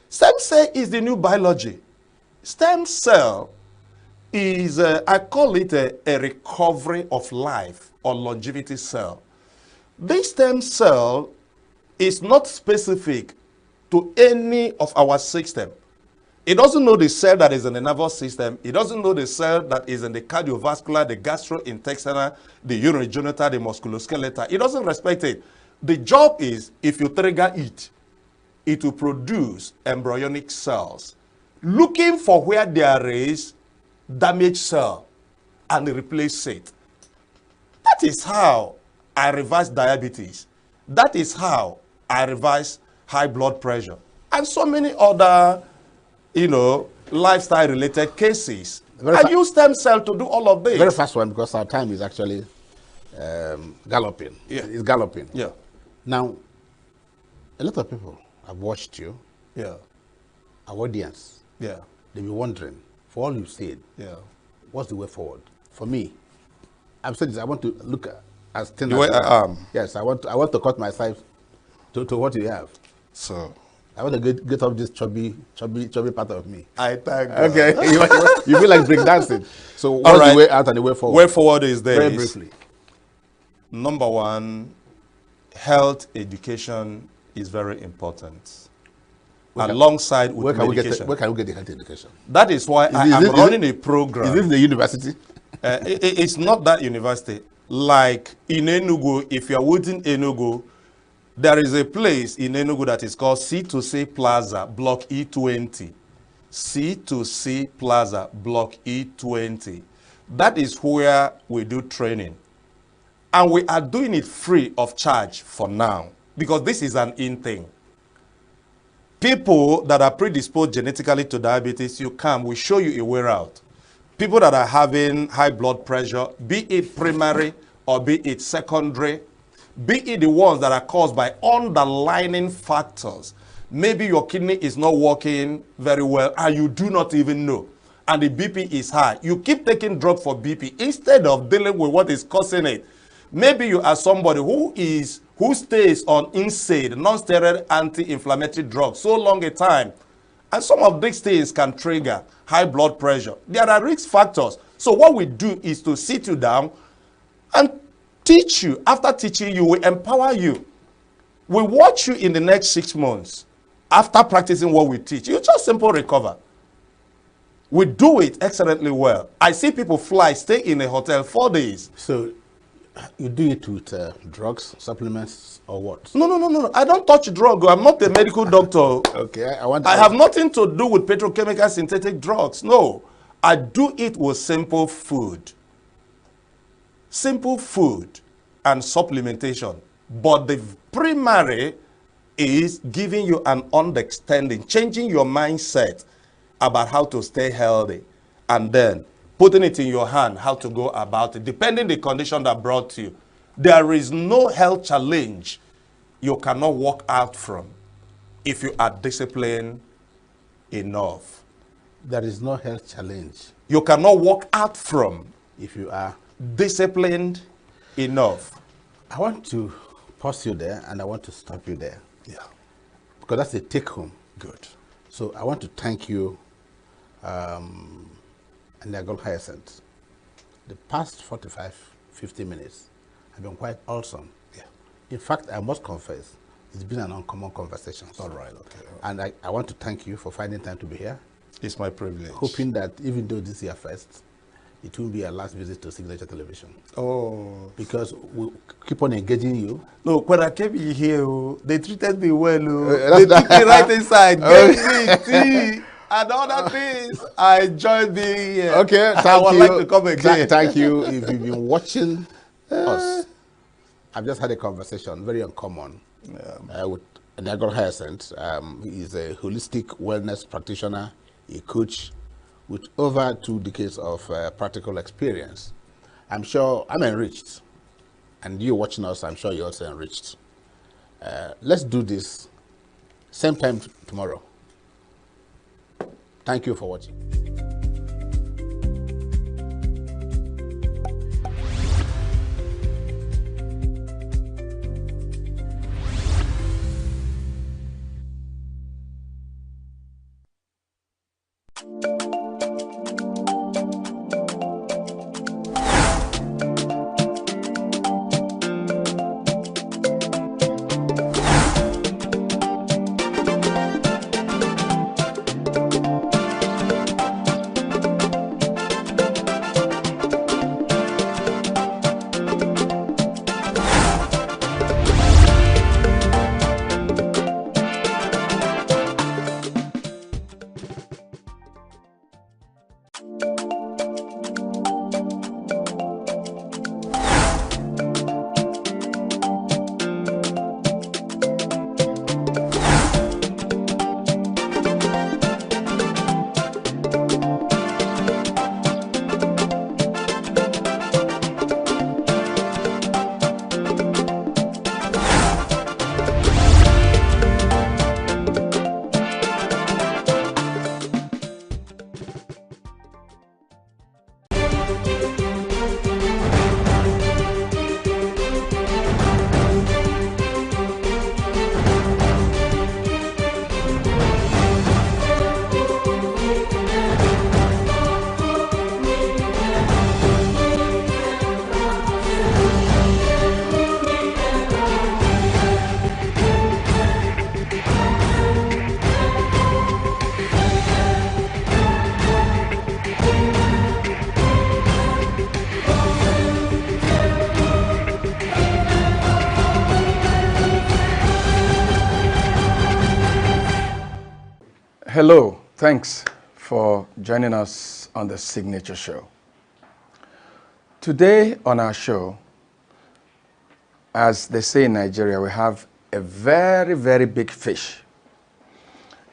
Stem cell is the new biology. Stem cell is, I call it a recovery of life or longevity cell. This stem cell is not specific to any of our system. It doesn't know the cell that is in the nervous system. It doesn't know the cell that is in the cardiovascular, the gastrointestinal, the urinary genital, the musculoskeletal. It doesn't respect it. The job is, if you trigger it, it will produce embryonic cells, looking for where there is damaged cell and replace it. That is how I reverse diabetes. That is how I reverse high blood pressure and so many other, lifestyle-related cases. I use stem cell to do all of this. Very fast one, because our time is actually galloping. Yeah. It's galloping. Yeah. Now, a lot of people have watched you. Yeah. Our audience. Yeah. They'll be wondering, for all you've said, Yeah. what's the way forward? For me, I've said this, I want to look as thin The as way you I are. am. Yes, I want to cut myself to what you have. So I want to get off this chubby part of me. I thank God. Okay. You feel like breakdancing. So what's right. the way out and the way forward? Way forward is this. Very briefly. Number one, health education is very important. Alongside with medication. Where can we get the health education? That is why I am running a program. Is this the university? It's not that university. Like in ENUGU, if you are within ENUGU, there is a place in ENUGU that is called C2C Plaza, Block E20. C2C Plaza, Block E20. That is where we do training. And we are doing it free of charge for now, because this is an in thing. People that are predisposed genetically to diabetes, you come, we show you a way out. People that are having high blood pressure, be it primary or be it secondary, be it the ones that are caused by underlying factors. Maybe your kidney is not working very well and you do not even know. And the BP is high. You keep taking drugs for BP instead of dealing with what is causing it. Maybe you are somebody who stays on NSAID, non-steroidal anti-inflammatory drugs, so long a time. And some of these things can trigger high blood pressure. There are risk factors. So what we do is to sit you down and teach you. After teaching you, we empower you. We watch you in the next 6 months. After practicing what we teach, you just simply recover. We do it excellently well. I see people fly, stay in a hotel 4 days. So you do it with drugs, supplements, or what? No. I don't touch drug. I'm not a medical doctor. Okay, I have nothing to do with petrochemical synthetic drugs. No, I do it with simple food. Simple food and supplementation. But the primary is giving you an understanding, changing your mindset about how to stay healthy, and then putting it in your hand how to go about it, depending the condition that brought you. There is no health challenge you cannot walk out from if you are disciplined enough. There is no health challenge You cannot walk out from if you are disciplined enough. I want to pause you there and I want to stop you there. Yeah. Because that's the take home. Good. So I want to thank you, and ENUGU Hyacinth. The past 45, 50 minutes have been quite awesome. Yeah. In fact, I must confess, it's been an uncommon conversation. All right, okay. And I want to thank you for finding time to be here. It's my privilege. Hoping that even though this is your first, it will be our last visit to Signature Television. Oh. Because we keep on engaging you. No, when I came in here, they treated me well. They took me right inside, gave me tea and other things. I enjoyed being here. Okay, thank I would you. like to come again. Thank you. If you've been watching us, I've just had a conversation, very uncommon, with ENUGU Hyacinth. He is a holistic wellness practitioner, a coach with over 2 decades of practical experience. I'm sure I'm enriched. And you watching us, I'm sure you're also enriched. Let's do this same time tomorrow. Thank you for watching. Hello, thanks for joining us on the Signature Show. Today on our show, as they say in Nigeria, we have a very, very big fish.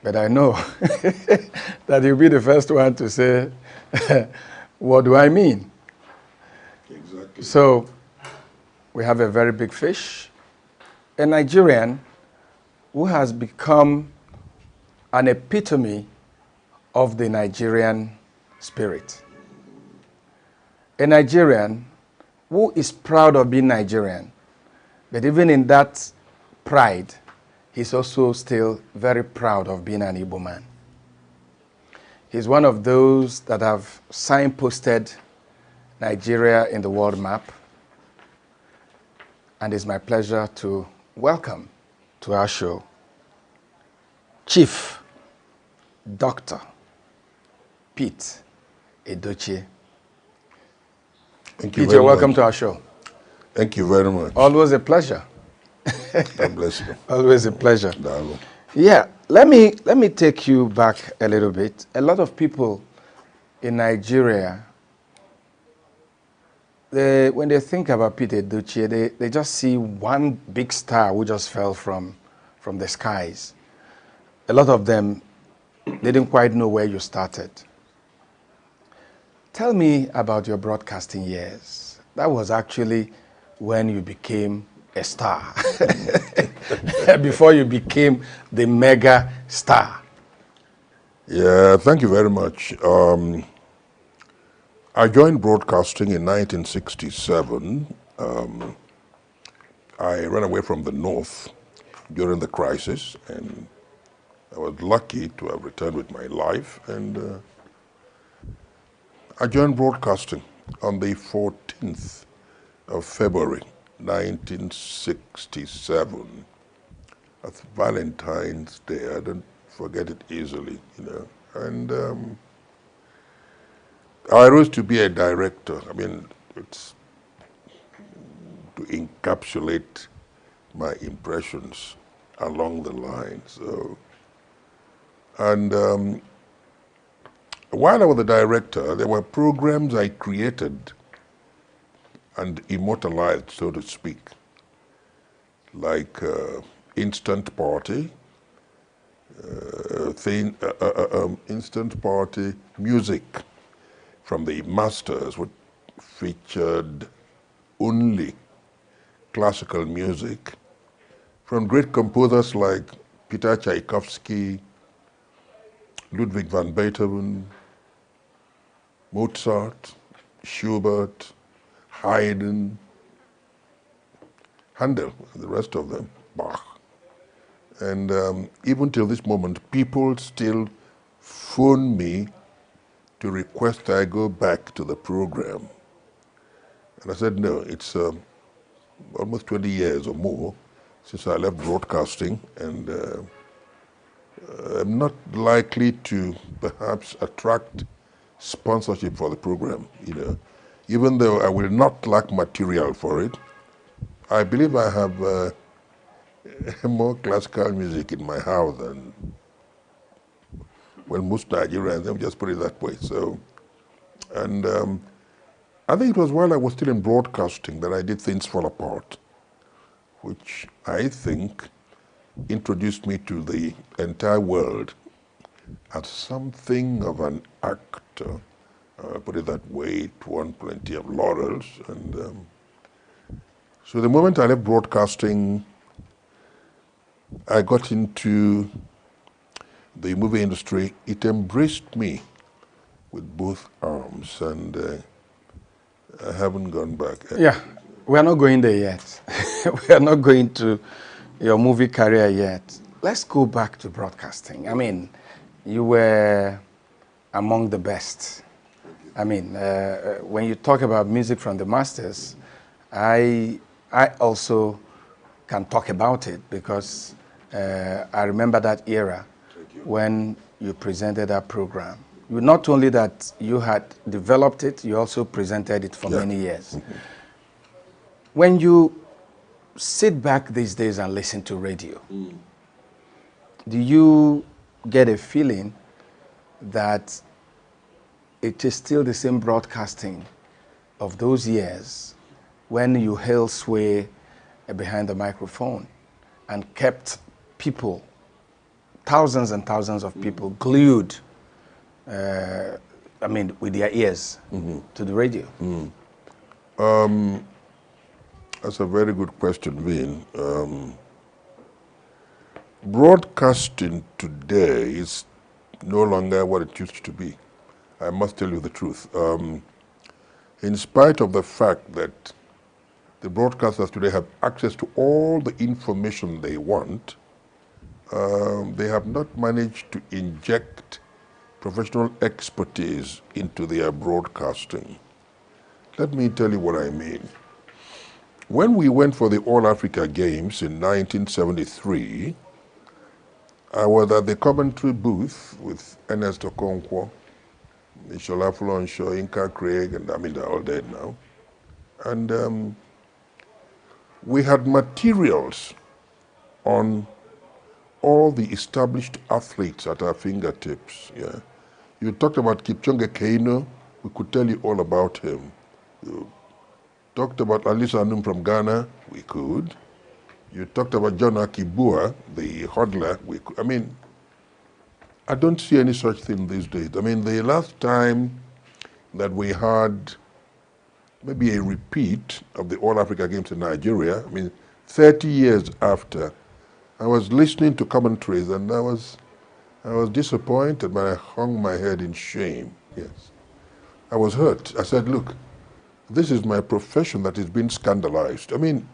But I know that you'll be the first one to say, what do I mean? Exactly. So, we have a very big fish, a Nigerian who has become an epitome of the Nigerian spirit. A Nigerian who is proud of being Nigerian, but even in that pride, he's also still very proud of being an Igbo man. He's one of those that have signposted Nigeria in the world map, and it's my pleasure to welcome to our show Chief Dr. Pete Edochie. Thank you. Pete, you're welcome to our show. Thank you very much. Always a pleasure. God bless you. Always a pleasure. Dalo. Yeah, let me take you back a little bit. A lot of people in Nigeria, when they think about Pete Edochie, they just see one big star who just fell from the skies. A lot of them didn't quite know where you started. Tell me about your broadcasting years. That was actually when you became a star, before you became the mega star. Yeah, thank you very much. I joined broadcasting in 1967 I ran away from the North during the crisis, and I was lucky to have returned with my life, and I joined broadcasting on the 14th of February, 1967. That's Valentine's Day. I don't forget it easily, you know. And I rose to be a director. I mean, it's to encapsulate my impressions along the line. So, and while I was the director, there were programs I created and immortalized, so to speak, like Instant Party, Instant Party music from the masters, which featured only classical music from great composers like Peter Tchaikovsky, Ludwig van Beethoven, Mozart, Schubert, Haydn, Handel, and the rest of them, Bach. And even till this moment, people still phone me to request I go back to the program. And I said, no, it's almost 20 years or more since I left broadcasting, and I'm not likely to perhaps attract sponsorship for the program, you know. Even though I will not lack material for it, I believe I have more classical music in my house than, well, most Nigerians, let me just put it that way. So, and I think it was while I was still in broadcasting that I did Things Fall Apart, which I think introduced me to the entire world as something of an actor. Put it that way, it won plenty of laurels. And so the moment I left broadcasting, I got into the movie industry. It embraced me with both arms, and I haven't gone back. Yeah, we are not going there yet. We are not going to your movie career yet. Let's go back to broadcasting. I mean, you were among the best. I mean, when you talk about music from the masters, I also can talk about it because I remember that era when you presented that program. You not only that you had developed it, you also presented it for many years. When you sit back these days and listen to radio, do you get a feeling that it is still the same broadcasting of those years when you held sway behind the microphone and kept people, thousands and thousands of people glued, I mean, with their ears to the radio? That's a very good question, Vin. Broadcasting today is no longer what it used to be. I must tell you the truth. In spite of the fact that the broadcasters today have access to all the information they want, they have not managed to inject professional expertise into their broadcasting. Let me tell you what I mean. When we went for the All Africa Games in 1973, I was at the commentary booth with Ernest Okonkwo, Mishola Fulonsho, Inca Craig, and I mean, they're all dead now. And we had materials on all the established athletes at our fingertips. Yeah, you talked about Kipchoge Keino, we could tell you all about him. You talked about Alisa Anum from Ghana, we could. You talked about John Akibua, the hodler, we could. I mean, I don't see any such thing these days. I mean, the last time that we had maybe a repeat of the All Africa Games in Nigeria, I mean, 30 years after, I was listening to commentaries and I was disappointed, but I hung my head in shame. Yes. I was hurt. I said, look, this is my profession that is being scandalized. I mean,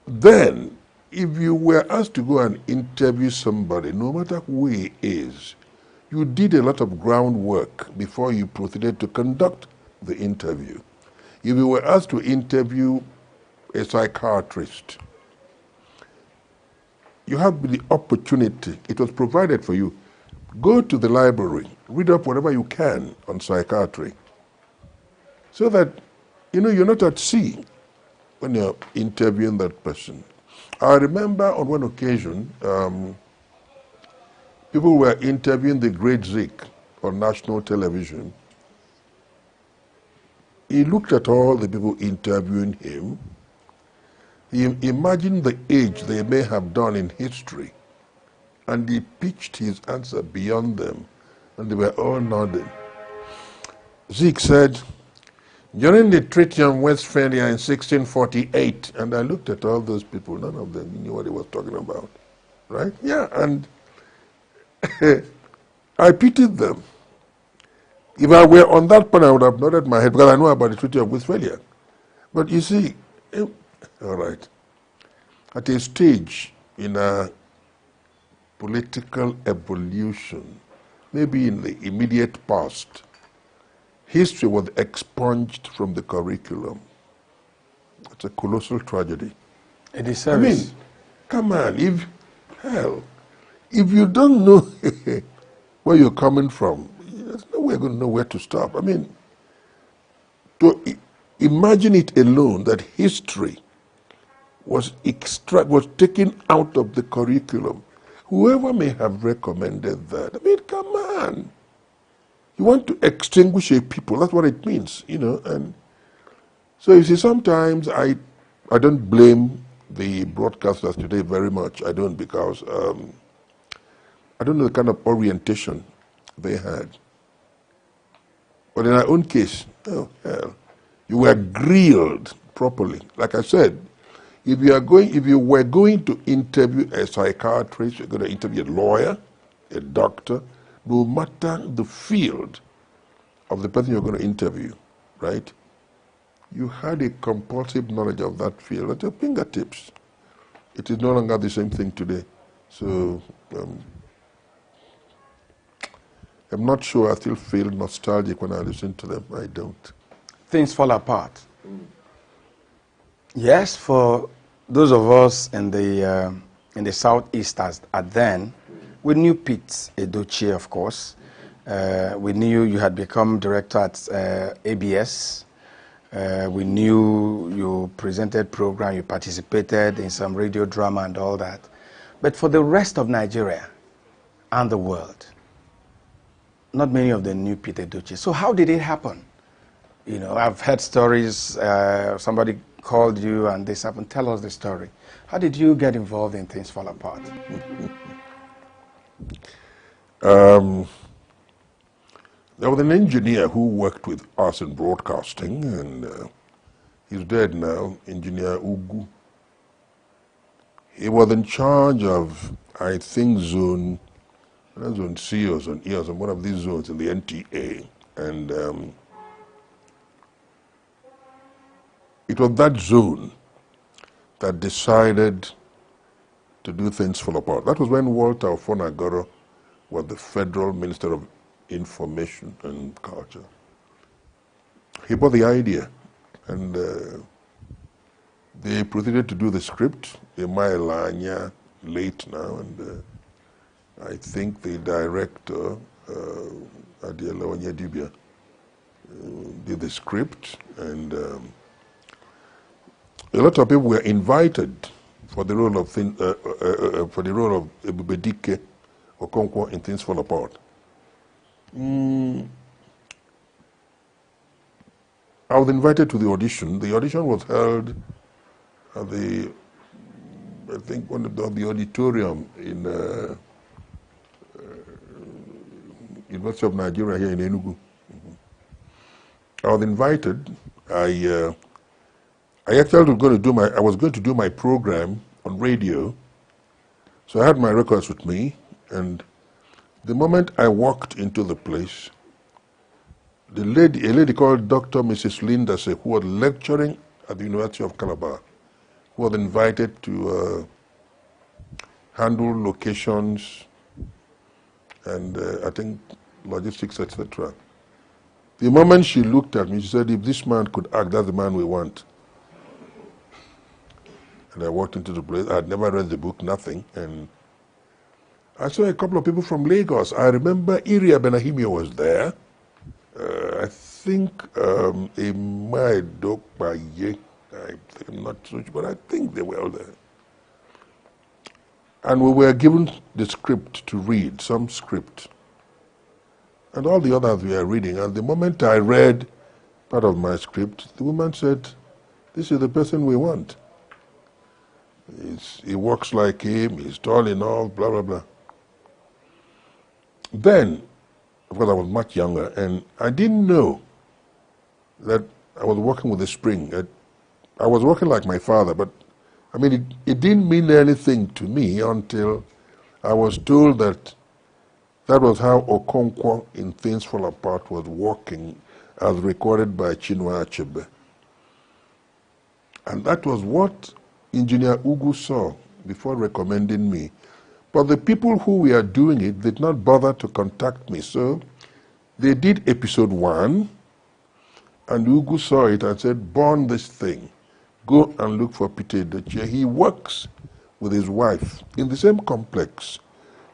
then, if you were asked to go and interview somebody, no matter who he is, you did a lot of groundwork before you proceeded to conduct the interview. If you were asked to interview a psychiatrist, you have the opportunity, it was provided for you. Go to the library, read up whatever you can on psychiatry, so that, you know, you're not at sea when you're interviewing that person. I remember on one occasion, people were interviewing the great Zik on national television. He looked at all the people interviewing him. He imagined the age they may have done in history, and he pitched his answer beyond them, and they were all nodding. Zik said, during the Treaty of Westphalia in 1648, and I looked at all those people, none of them knew what he was talking about, right? Yeah, and I pitied them. If I were on that point, I would have nodded my head, because I know about the Treaty of Westphalia. But you see, all right, at a stage in a political evolution, maybe in the immediate past, history was expunged from the curriculum. It's a colossal tragedy. It is I serious. mean, come on, if you don't know where you're coming from, there's no way you're going to know where to stop. I mean, to imagine it alone that history was taken out of the curriculum. Whoever may have recommended that, I mean, come on. You want to extinguish a people, that's what it means, you know. And so you see, sometimes I don't blame the broadcasters today very much. I don't, because I don't know the kind of orientation they had. But in our own case, oh hell, you were grilled properly. Like I said, if you were going to interview a psychiatrist, you're going to interview a lawyer, a doctor, no matter the field of the person you're going to interview, right? You had a compulsive knowledge of that field at your fingertips. It is no longer the same thing today. So I'm not sure I still feel nostalgic when I listen to them. I don't. Things fall apart. Yes, for those of us in the southeast at then, we knew Pete Edochie, of course. We knew you had become director at ABS. We knew you presented program, you participated in some radio drama and all that. But for the rest of Nigeria and the world, not many of them knew Pete Edochie. So how did it happen? You know, I've heard stories, somebody called you and this happened. Tell us the story. How did you get involved in Things Fall Apart? There was an engineer who worked with us in broadcasting, and he's dead now, Engineer ENUGU. He was in charge of, I think, zone C or zone E or some one of these zones in the NTA. And it was that zone that decided to do Things Fall Apart. That was when Walter Ofonagoro was the Federal Minister of Information and Culture. He bought the idea, and they proceeded to do the script. Emailanya, late now, and I think the director, Adiela Onyedibia, did the script, and a lot of people were invited for the role of Ebubedike Okonkwo in Things Fall Apart. I was invited to the audition. The audition was held at the, I think, one of the auditorium in University of Nigeria here in ENUGU. I was invited. I actually was going to do my program on radio, so I had my records with me, and the moment I walked into the place, a lady called Dr. Mrs. Linda, who was lecturing at the University of Calabar, who was invited to handle locations and I think logistics, etc. The moment she looked at me, she said, if this man could act, that's the man we want. And I walked into the place. I had never read the book, nothing. And I saw a couple of people from Lagos. I remember Iria Benahimio was there. I think Emma Dokbaye, I'm not so sure, but I think they were all there. And we were given the script to read, some script. And all the others we were reading. And the moment I read part of my script, the woman said, this is the person we want. He walks like him, he's tall enough, blah, blah, blah. Then, of course, I was much younger, and I didn't know that I was working with the spring. I was working like my father, but I mean, it didn't mean anything to me until I was told that that was how Okonkwo in Things Fall Apart was working as recorded by Chinua Achebe. And that was what Engineer ENUGU saw before recommending me. But the people who were doing it did not bother to contact me. So they did episode 1, and ENUGU saw it and said, burn this thing. Go and look for Peter Edochie. He works with his wife in the same complex.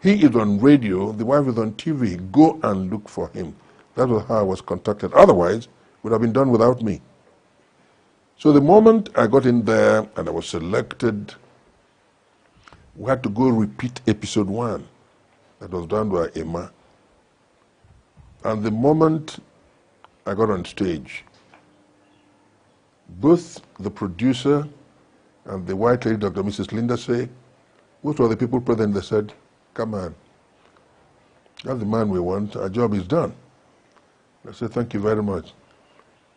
He is on radio, the wife is on TV. Go and look for him. That was how I was contacted. Otherwise, it would have been done without me. So the moment I got in there and I was selected, we had to go repeat episode 1 that was done by Emma. And the moment I got on stage, both the producer and the white lady, Dr. Mrs. Linda, say, most of the people present, they said, come on, that's the man we want, our job is done. I said, thank you very much.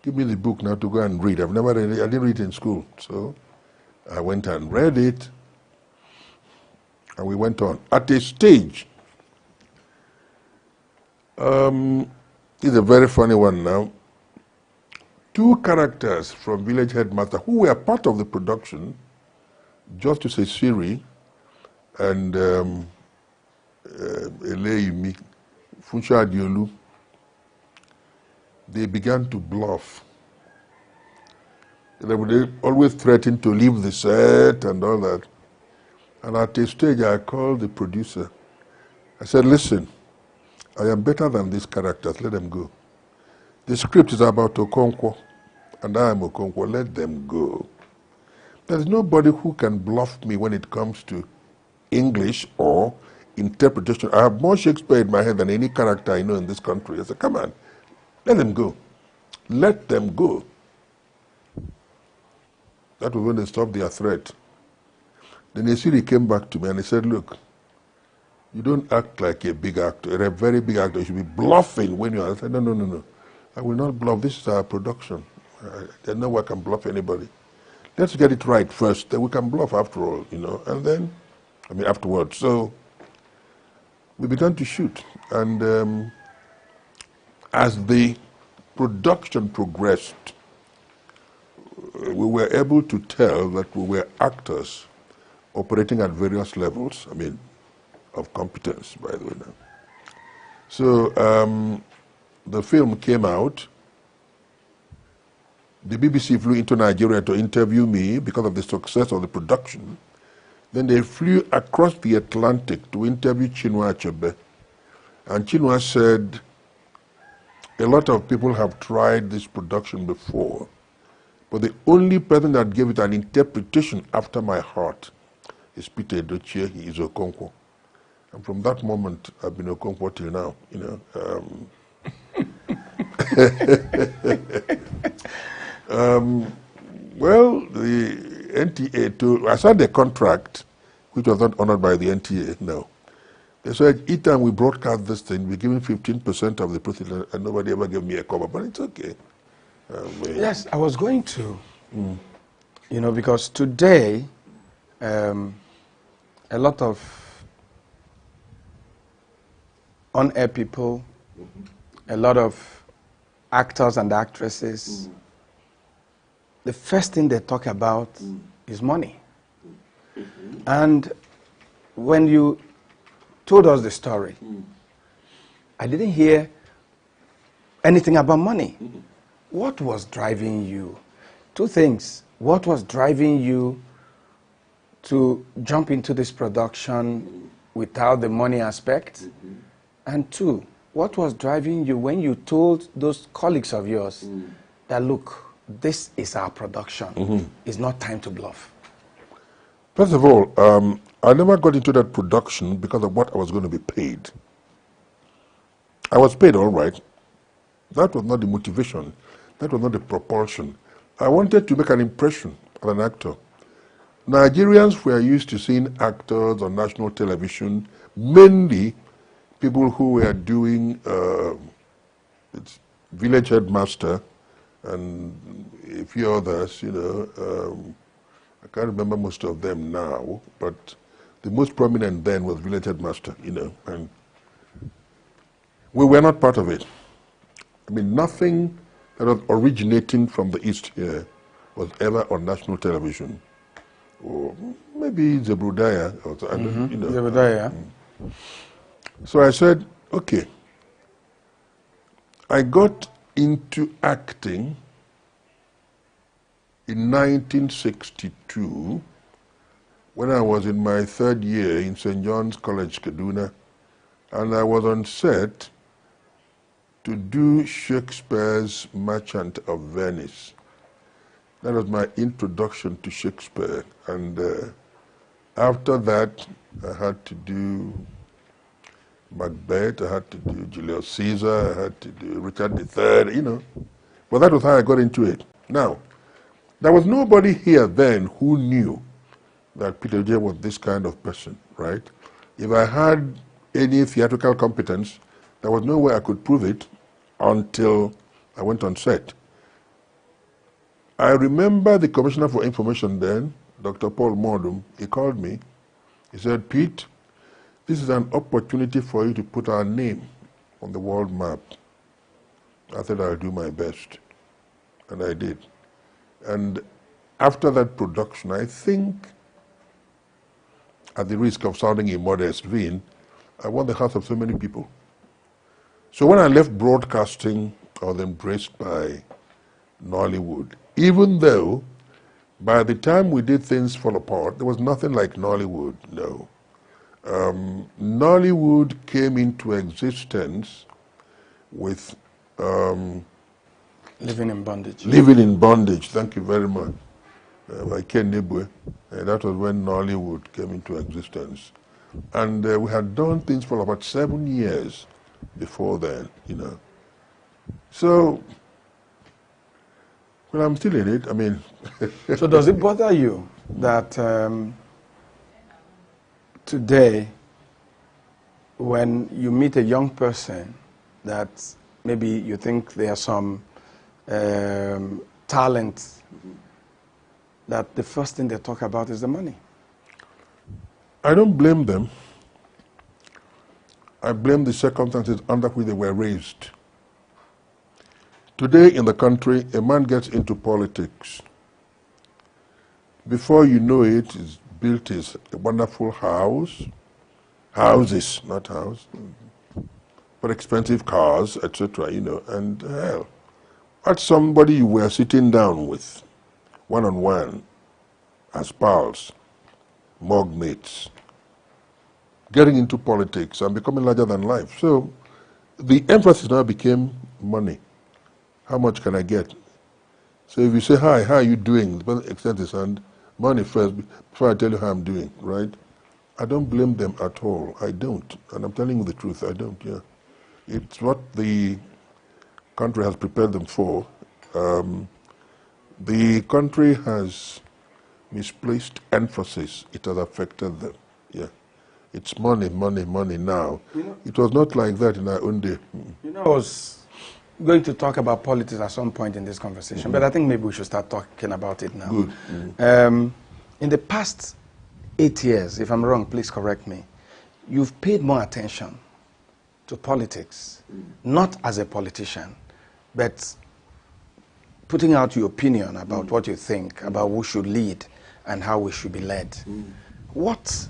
Give me the book now to go and read. I've never read it, I didn't read it in school. So I went and read it, and we went on. At a stage, it's a very funny one now. 2 characters from Village Headmaster who were part of the production, Justice Esiri and Eleimi, Funsha Adiolu, they began to bluff. They would always threaten to leave the set and all that. And at a stage, I called the producer. I said, listen, I am better than these characters, let them go. The script is about Okonkwo, and I am Okonkwo, let them go. There's nobody who can bluff me when it comes to English or interpretation. I have more Shakespeare in my head than any character I know in this country. I said, come on, let them go. Let them go. That was when they stopped their threat. Then Esiri came back to me and he said, look, you don't act like a big actor. You're a very big actor. You should be bluffing when you're... I said, no. I will not bluff. This is our production. There's no way I can bluff anybody. Let's get it right first. Then we can bluff after all, you know. And then, afterwards. So we began to shoot. And as the production progressed, we were able to tell that we were actors operating at various levels, of competence, by the way. Now. So the film came out. The BBC flew into Nigeria to interview me because of the success of the production. Then they flew across the Atlantic to interview Chinua Achebe. And Chinua said, a lot of people have tried this production before, but the only person that gave it an interpretation after my heart is Peter Edochie. He is Okonkwo. And from that moment, I've been Okonkwo till now, you know. Well, the NTA, I signed a contract, which was not honored by the NTA, no. They said, each time we broadcast this thing, we're giving 15% of the proceeds, and nobody ever gave me a cover, but it's okay. Yes, I was going to, you know, because today, a lot of on-air people, a lot of actors and actresses, the first thing they talk about is money. And when you told us the story, I didn't hear anything about money. What was driving you? Two things. What was driving you to jump into this production without the money aspect? And two, what was driving you when you told those colleagues of yours that, look, this is our production. It's not time to bluff? First of all, I never got into that production because of what I was going to be paid. I was paid all right. That was not the motivation. That was not the propulsion. I wanted to make an impression of an actor. Nigerians were used to seeing actors on national television, mainly people who were doing Village Headmaster and a few others, you know. I can't remember most of them now, but the most prominent then was Village Headmaster, you know, and we were not part of it. I mean, nothing that was originating from the East here was ever on national television. Or maybe Zebrudaya, or I don't, you know. Zebrudaya. So I said, okay. I got into acting in 1962 when I was in my third year in St. John's College, Kaduna, and I was on set to do Shakespeare's Merchant of Venice. That was my introduction to Shakespeare, and after that I had to do Macbeth, I had to do Julius Caesar, I had to do Richard III, you know. But that was how I got into it. Now, there was nobody here then who knew that Peter J was this kind of person, right? If I had any theatrical competence, there was no way I could prove it until I went on set. I remember the Commissioner for Information then, Dr. Paul Mordum, he called me. He said, Pete, this is an opportunity for you to put our name on the world map. I said, I'll do my best. And I did. And after that production, I think, at the risk of sounding immodest, vain, I won the hearts of so many people. So when I left broadcasting, I was embraced by Nollywood. Even though, by the time we did Things Fall Apart, there was nothing like Nollywood, no. Nollywood came into existence with Living in Bondage. Living in Bondage, thank you very much, by Ken Nibwe. That was when Nollywood came into existence. And we had done Things for about 7 years before then, you know. So, well, I'm still in it, I mean. So does it bother you that today, when you meet a young person that maybe you think they have some talent, that the first thing they talk about is the money? I don't blame them. I blame the circumstances under which they were raised. Today in the country, a man gets into politics. Before you know it, he's built his wonderful house, houses, not house, but expensive cars, etc., you know, and hell, that's somebody you were sitting down with, one-on-one, as pals, mug mates, getting into politics and becoming larger than life. So the emphasis now became money. How much can I get? So if you say, hi, how are you doing? The person extends his hand, money first, before I tell you how I'm doing, right? I don't blame them at all. I don't. And I'm telling you the truth, I don't, yeah. It's what the country has prepared them for. The country has misplaced emphasis. It has affected them, yeah. It's money, money, money now. You know, it was not like that in our own day. You know, I was going to talk about politics at some point in this conversation, but I think maybe we should start talking about it now. Good. In the past 8 years, if I'm wrong, please correct me, you've paid more attention to politics, not as a politician, but putting out your opinion about what you think, about who should lead and how we should be led. What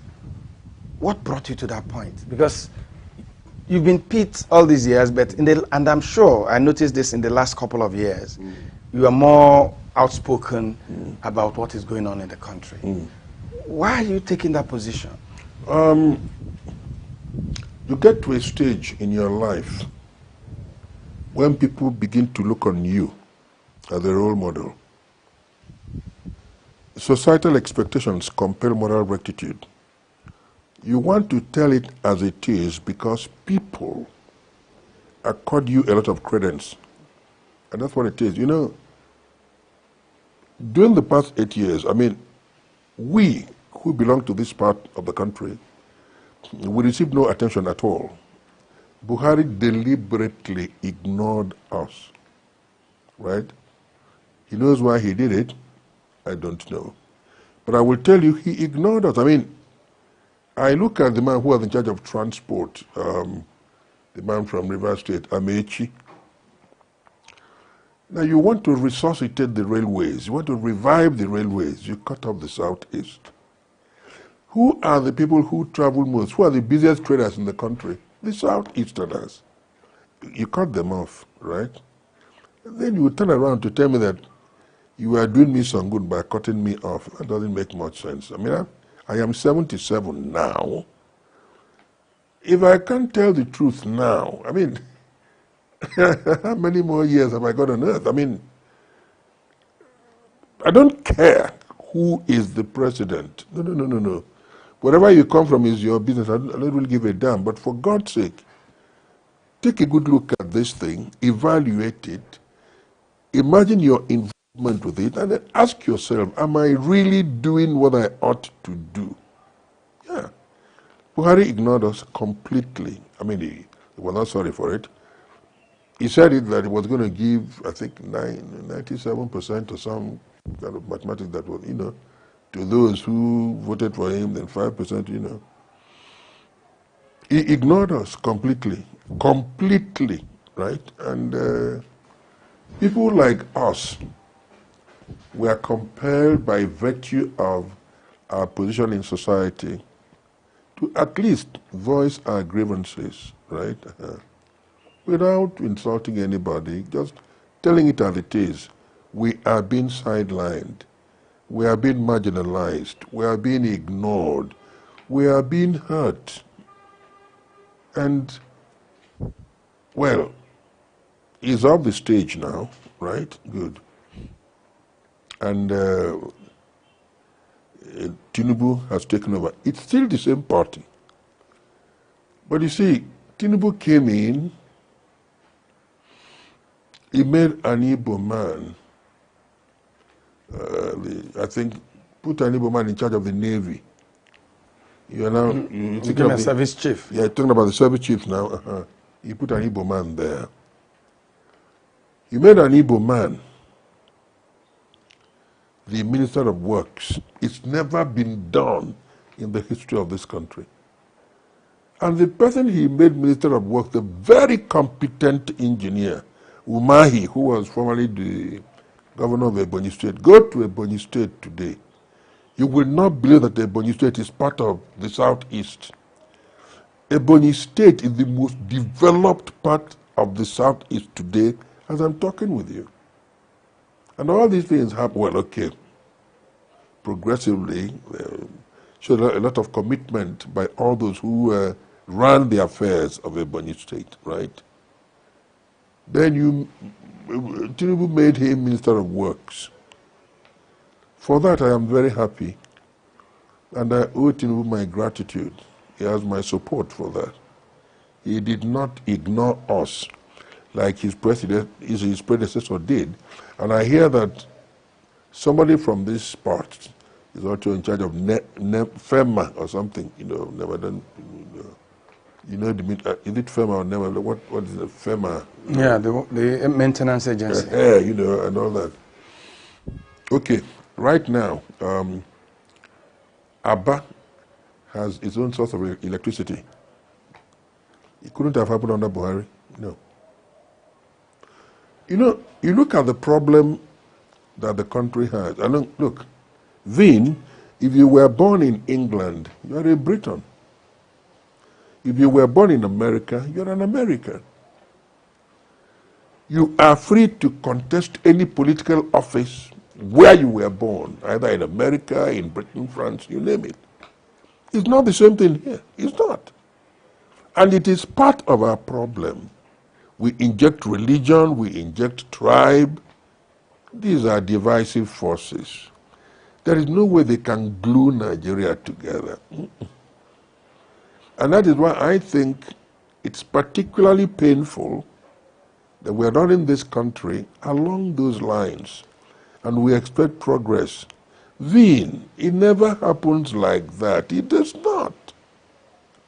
brought you to that point? Because you've been Pete all these years, but and I'm sure I noticed this in the last couple of years, you are more outspoken about what is going on in the country. Why are you taking that position? You get to a stage in your life when people begin to look on you as a role model. Societal expectations compel moral rectitude. You want to tell it as it is because people accord you a lot of credence. And that's what it is. You know, during the past 8 years, I mean, we who belong to this part of the country, we received no attention at all. Buhari deliberately ignored us, right? He knows why he did it. I don't know. But I will tell you, he ignored us. I mean, I look at the man who was in charge of transport, the man from Rivers State, Amechi. Now you want to resuscitate the railways, you want to revive the railways, you cut off the southeast. Who are the people who travel most? Who are the busiest traders in the country? The southeasterners. You cut them off, right? And then you turn around to tell me that you are doing me some good by cutting me off. That doesn't make much sense. I mean, I am 77 now. If I can't tell the truth now, I mean, how many more years have I got on earth? I mean, I don't care who is the president. No. Wherever you come from is your business. I don't really give a damn. But for God's sake, take a good look at this thing, evaluate it, imagine your involvement with it, and then ask yourself, am I really doing what I ought to do? Yeah. Buhari ignored us completely. I mean, he was not sorry for it. He said it that he was going to give, I think, 97% or some kind of mathematics that was, to those who voted for him, then 5%, He ignored us completely, right? And people like us were compelled by virtue of our position in society to at least voice our grievances, right? Without insulting anybody, just telling it as it is. We are being sidelined. We are being marginalized. We are being ignored. We are being hurt. And, well, he's off the stage now, right? Good. And Tinubu has taken over. It's still the same party. But you see, Tinubu came in, he made an Igbo man, I think, put an Igbo man in charge of the Navy. You are now you became a service chief. Yeah, talking about the service chief now. He put an Igbo man there. He made an Igbo man the Minister of Works. It's never been done in the history of this country. And the person he made Minister of Works, the very competent engineer, Umahi, who was formerly the governor of Ebonyi State. Go to Ebonyi State today. You will not believe that Ebonyi State is part of the Southeast. Ebonyi State is the most developed part of the Southeast today as I'm talking with you. And all these things happen, well, okay, progressively, showed a lot of commitment by all those who ran the affairs of Ebonyi State, right? Then Tinubu made him Minister of Works. For that, I am very happy, and I owe Tinubu my gratitude. He has my support for that. He did not ignore us like his predecessor did. And I hear that somebody from this part is also in charge of FEMA or something, never done. Is it FEMA or never? What is it, FEMA? Yeah, the maintenance agency. And all that. Okay, right now, Abba has its own source of electricity. It couldn't have happened under Buhari, no. You know, you look at the problem that the country has. And look, Vin, if you were born in England, you are a Briton. If you were born in America, you're an American. You are free to contest any political office where you were born, either in America, in Britain, France, you name it. It's not the same thing here. It's not. And it is part of our problem. We inject religion, we inject tribe. These are divisive forces. There is no way they can glue Nigeria together. And that is why I think it's particularly painful that we're running this country along those lines and we expect progress. Vin, it never happens like that. It does not.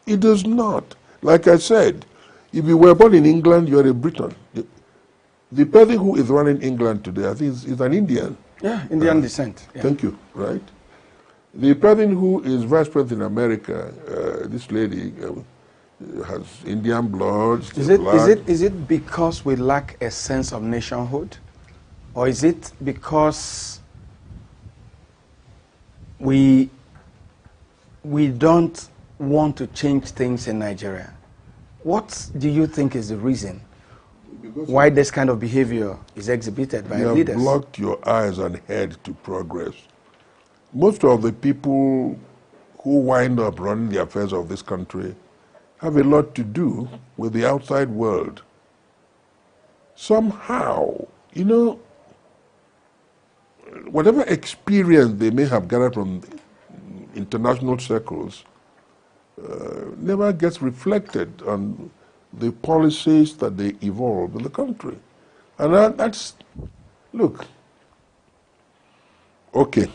It does not. Like I said, if you were born in England, you're a Briton. The person who is running England today, I think, is an Indian. Yeah, Indian descent. Yeah. Thank you, right? The person who is vice president in America, this lady, has Indian blood. Is it because we lack a sense of nationhood? Or is it because we don't want to change things in Nigeria? What do you think is the reason why this kind of behavior is exhibited by leaders? You have blocked your eyes and head to progress. Most of the people who wind up running the affairs of this country have a lot to do with the outside world. Somehow, you know, whatever experience they may have gathered from international circles never gets reflected on the policies that they evolve in the country. And that's, look, okay,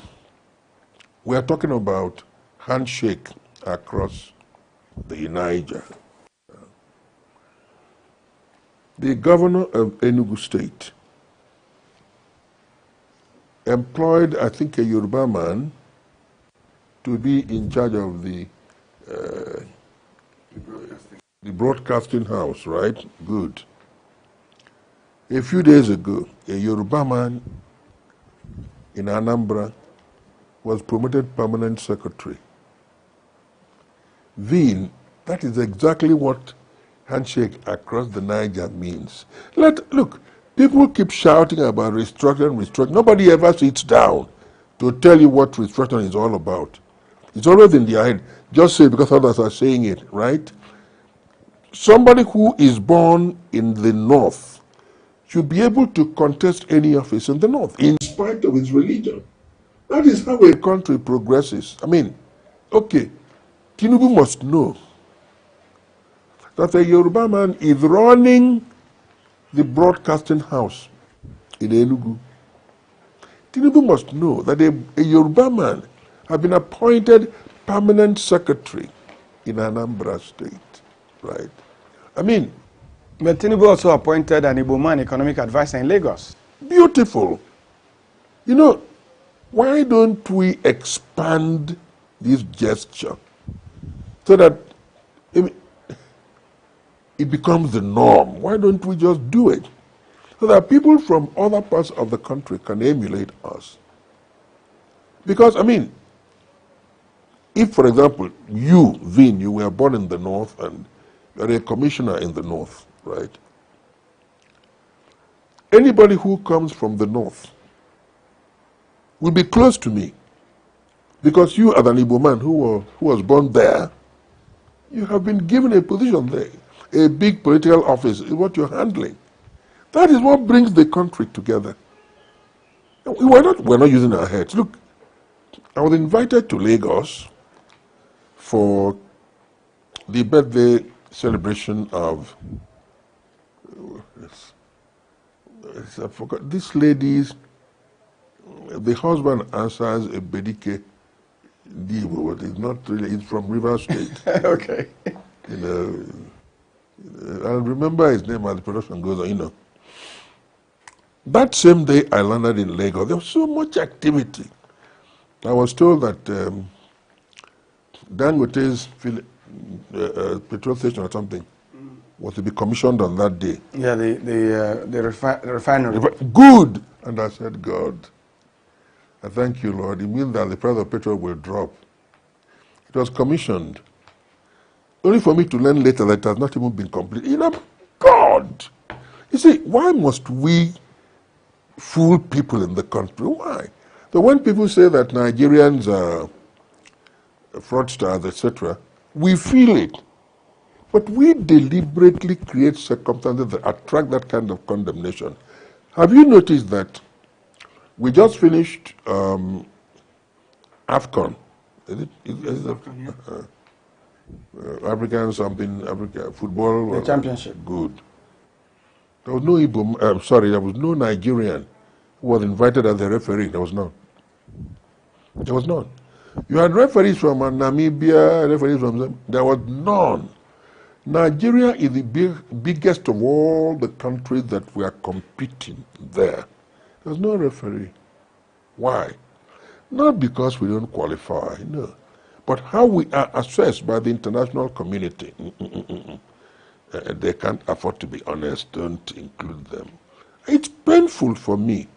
we are talking about handshake across the Niger. The governor of ENUGU State employed, I think, a Yoruba man to be in charge of the broadcasting house, right? Good. A few days ago, a Yoruba man in Anambra was promoted permanent secretary. Vin, that is exactly what handshake across the Niger means. Look, people keep shouting about restructuring. Nobody ever sits down to tell you what restructuring is all about. It's always in their head. Just say it because others are saying it, right? Somebody who is born in the north should be able to contest any office in the north, in spite of his religion. That is how a country progresses. I mean, okay, Tinubu must know that a Yoruba man is running the broadcasting house in Enugu. Tinubu must know that a Yoruba man has been appointed permanent secretary in Anambra State, right? I mean, but Tinubu also appointed an Igbo man economic advisor in Lagos. Beautiful. You know, why don't we expand this gesture so that it becomes the norm? Why don't we just do it so that people from other parts of the country can emulate us? Because, I mean, if, for example, you, Vin, you were born in the north and you're a commissioner in the north, right? Anybody who comes from the north will be close to me because you, as an Igbo man who was born there, you have been given a position there. A big political office is what you're handling. That is what brings the country together. We're not using our heads. Look, I was invited to Lagos for the birthday celebration of, I forgot, this lady's, the husband answers a Bedike Divo, but it's not really, it's from River State. Okay. You know, I'll remember his name as the production goes on, you know. That same day I landed in Lagos, there was so much activity. I was told that Dangote's petrol station or something was to be commissioned on that day. Yeah, the refinery. Good! And I said, God, I thank you, Lord. It means that the price of petrol will drop. It was commissioned. Only for me to learn later that it has not even been completed. You know, God! You see, why must we fool people in the country? Why? So when people say that Nigerians are fraudsters, etc., we feel it. But we deliberately create circumstances that attract that kind of condemnation. Have you noticed that we just finished AFCON? Is it AFCON, yeah. African something, Africa football? The championship. Good. There was no Igbo, there was no Nigerian who was invited as a referee. There was none. There was none. You had referees from Namibia, referees from... There was none. Nigeria is the biggest of all the countries that were competing there. There was no referee. Why? Not because we don't qualify, no. But how we are assessed by the international community. They can't afford to be honest, don't include them. It's painful for me.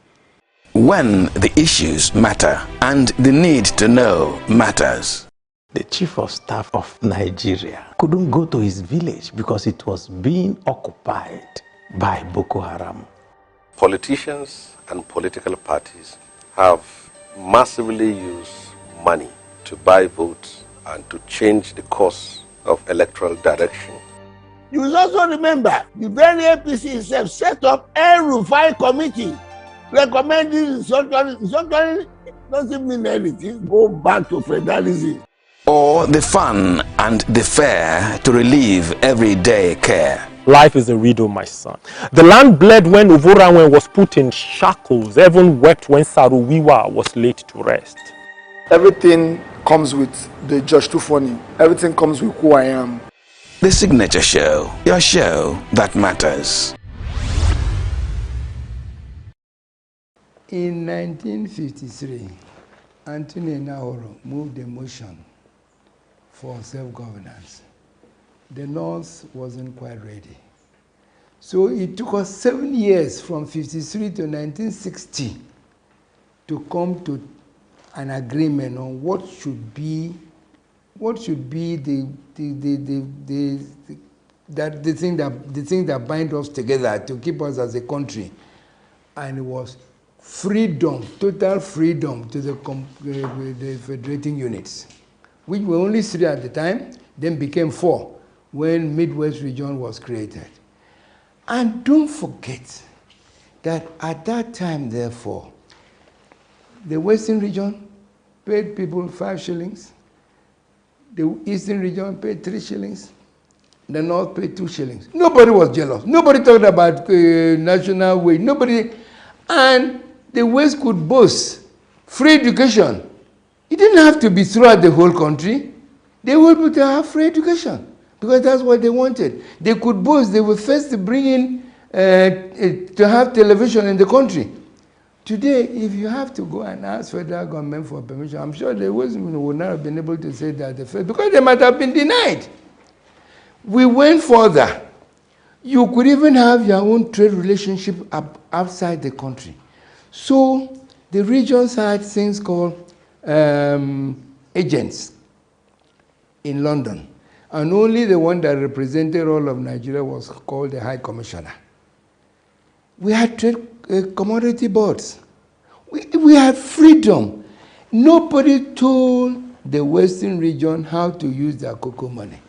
When the issues matter and the need to know matters. The chief of staff of Nigeria couldn't go to his village because it was being occupied by Boko Haram. Politicians and political parties have massively used money to buy votes and to change the course of electoral direction. You will also remember the very APC itself set up a Rufai committee recommending restructuring doesn't mean anything. Go back to federalism. Or the fun and the fair to relieve everyday care. Life is a riddle, my son. The land bled when Uvorawen was put in shackles. Heaven wept when Saruwiwa was laid to rest. Everything comes with the Judge Tufoni. Everything comes with who I am. The Signature Show, your show that matters. In 1953, Anthony Nahoro moved a motion for self-governance. The North wasn't quite ready. So it took us 7 years from 53 to 1960 to come to an agreement on what should be the thing that bind us together to keep us as a country. And it was freedom, total freedom to the federating units, which were only 3 at the time, then became 4 when Midwest region was created. And don't forget that at that time, therefore, the Western region paid people 5 shillings, the Eastern region paid 3 shillings, the North paid 2 shillings. Nobody was jealous. Nobody talked about national wage. Nobody, and the West could boast free education. It didn't have to be throughout the whole country. They were able to have free education because that's what they wanted. They could boast. They were first to bring in to have television in the country. Today, if you have to go and ask federal government for permission, I'm sure the Westmen would not have been able to say that because they might have been denied. We went further. You could even have your own trade relationship outside the country. So the regions had things called agents in London. And only the one that represented all of Nigeria was called the High Commissioner. We had trade commodity boards. We had freedom. Nobody told the Western region how to use their cocoa money.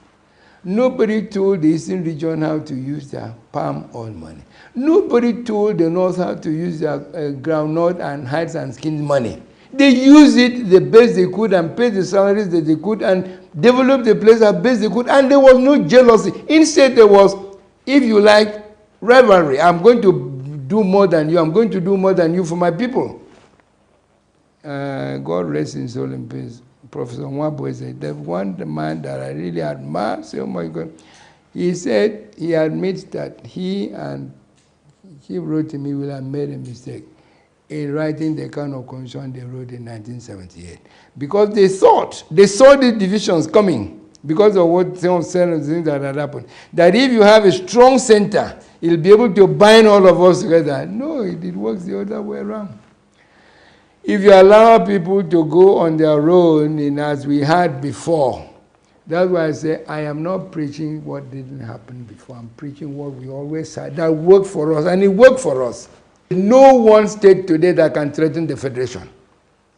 Nobody told the Eastern region how to use their palm oil money. Nobody told the North how to use their groundnut and hides and skins money. They used it the best they could and paid the salaries that they could and developed the place as best they could, and there was no jealousy. Instead, there was, if you like, rivalry. I'm going to do more than you. I'm going to do more than you for my people. God rest his soul in peace. Professor Nwabo said, the one man that I really admire so much, he said he admits that he wrote to me, will have made a mistake in writing the kind of constitution they wrote in 1978. Because they saw the divisions coming. because of what some of the things that had happened. That if you have a strong center, it'll be able to bind all of us together. No, it works the other way around. If you allow people to go on their own, and as we had before, that's why I say I am not preaching what didn't happen before. I'm preaching what we always had that worked for us, and it worked for us. No one state today that can threaten the federation.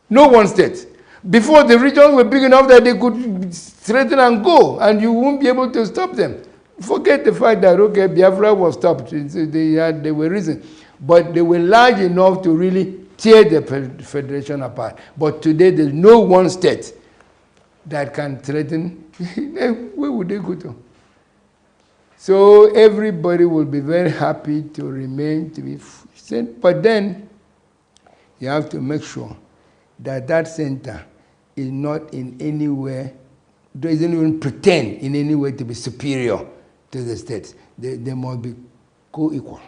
No one state. Before, the regions were big enough that they could threaten and go, and you won't be able to stop them. Forget the fact that, okay, Biafra was stopped. They were reasons. But they were large enough to really tear the federation apart. But today, there's no one state that can threaten. Where would they go to? So everybody will be very happy to remain, to be sent. But then, you have to make sure that that center is not in any way, doesn't even pretend in any way to be superior to the states. They must be co-equal.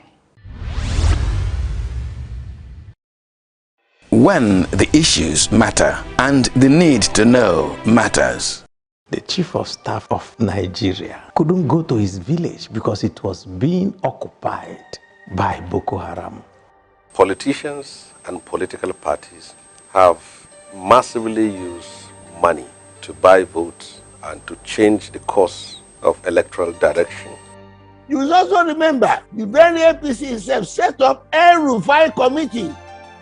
When the issues matter and the need to know matters. The chief of staff of Nigeria couldn't go to his village because it was being occupied by Boko Haram. Politicians and political parties have massively used money to buy votes and to change the course of electoral direction. You will also remember the very APC itself set up ENUGU committee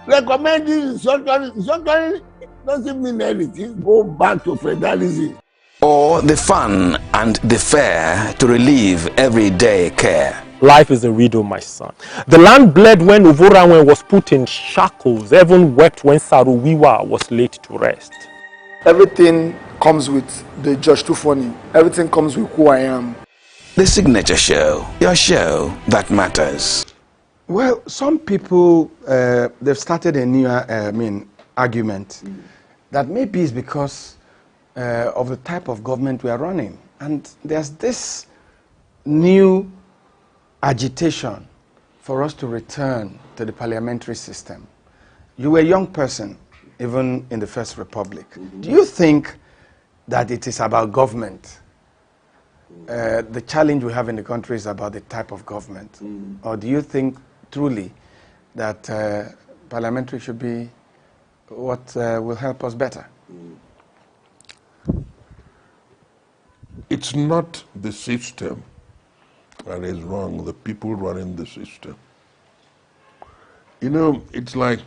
recommending structuring doesn't mean anything. Go back to federalism. Or the fun and the fair to relieve everyday care. Life is a riddle, my son. The land bled when Uvorawen was put in shackles. Heaven wept when Saruwiwa was laid to rest. Everything comes with the Judge Too Funny. Everything comes with who I am. The Signature Show, your show that matters. Well, some people, they've started a new argument that maybe it's because of the type of government we are running. And there's this new agitation for us to return to the parliamentary system. You were a young person, even in the First Republic. Do you think that it is about government? The challenge we have in the country is about the type of government? Or do you think truly that parliamentary should be what will help us better? It's not the system that is wrong, the people running the system. You know, it's like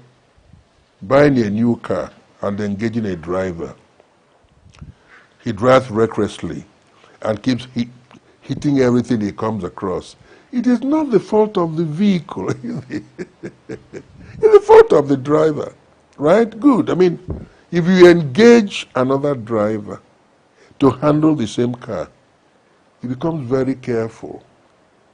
buying a new car and engaging a driver. He drives recklessly and keeps hitting everything he comes across. It is not the fault of the vehicle. It's the fault of the driver, right? Good. I mean, if you engage another driver to handle the same car, he becomes very careful.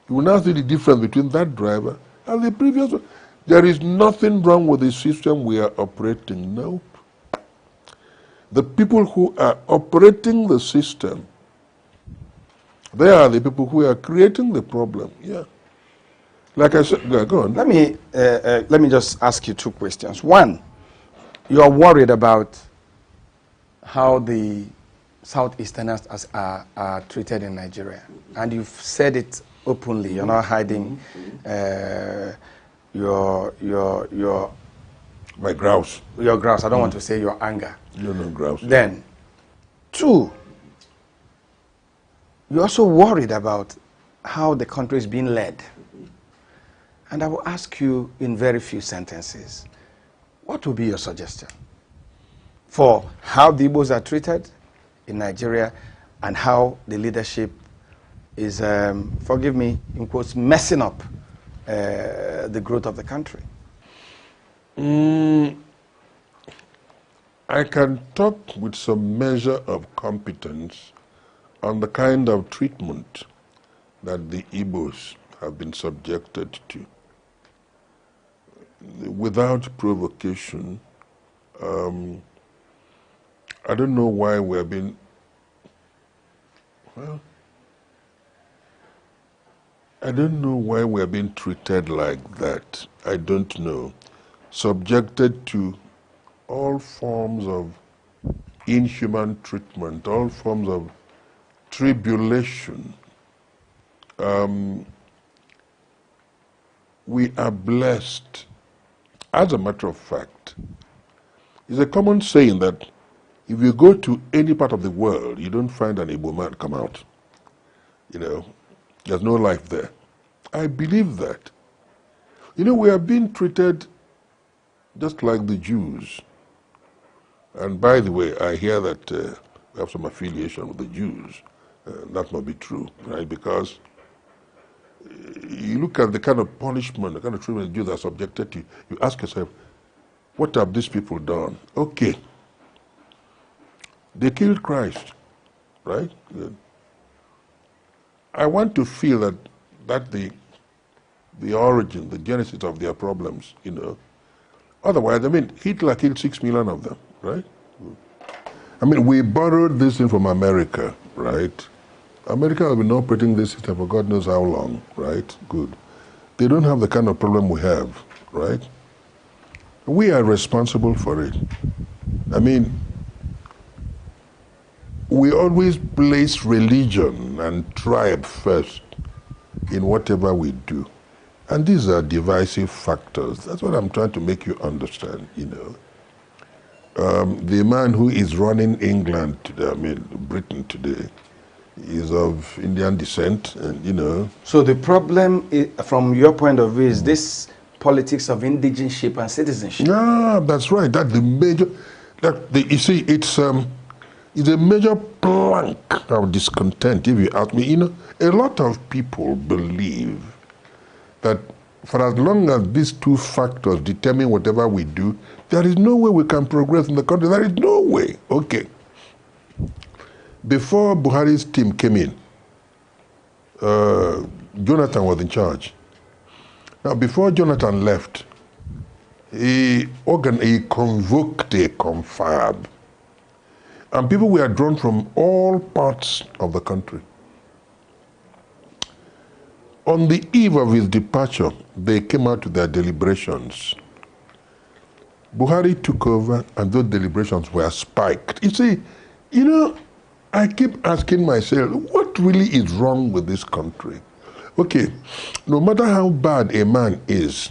You will now see the difference between that driver and the previous one. There is nothing wrong with the system we are operating. Nope. The people who are operating the system, they are the people who are creating the problem. Yeah. Like I said, go on. Let me just ask you two questions. One, you are worried about how the Southeasterners are treated in Nigeria, and you've said it openly. You're not hiding my grouse. Your grouse. I don't want to say your anger. No, grouse. Then, two, you're also worried about how the country is being led. And I will ask you in very few sentences, what would be your suggestion for how the Igbos are treated in Nigeria and how the leadership is, forgive me, in quotes, messing up the growth of the country? I can talk with some measure of competence on the kind of treatment that the Igbos have been subjected to. Without provocation, I don't know why we're being, well, I don't know why we're being treated like that. I don't know. Subjected to all forms of inhuman treatment, all forms of tribulation. We are blessed. As a matter of fact, it's a common saying that if you go to any part of the world, you don't find an Igbo man come out. You know, there's no life there. I believe that. You know, we are being treated just like the Jews. And by the way, I hear that we have some affiliation with the Jews. That must be true, right? Because you look at the kind of punishment, the kind of treatment the Jews are subjected to, you ask yourself, what have these people done? Okay. They killed Christ, right? I want to feel that the origin, the genesis of their problems, you know. Otherwise, I mean, Hitler killed 6 million of them, right? I mean, we borrowed this thing from America, right? America has been operating this system for God knows how long, right? Good. They don't have the kind of problem we have, right? We are responsible for it. I mean, we always place religion and tribe first in whatever we do. And these are divisive factors. That's what I'm trying to make you understand, you know. The man who is running England today, I mean, Britain today, is of Indian descent, and you know. So the problem, from your point of view, is this politics of indigenship and citizenship. Yeah, that's right. That's the major. You see, it's a major plank of discontent. If you ask me, you know, a lot of people believe that for as long as these two factors determine whatever we do, there is no way we can progress in the country. There is no way. Okay. Before Buhari's team came in, Jonathan was in charge. Now, before Jonathan left, he convoked a confab. And people were drawn from all parts of the country. On the eve of his departure, they came out to their deliberations. Buhari took over, and those deliberations were spiked. You see, you know, I keep asking myself, what really is wrong with this country? Okay, no matter how bad a man is,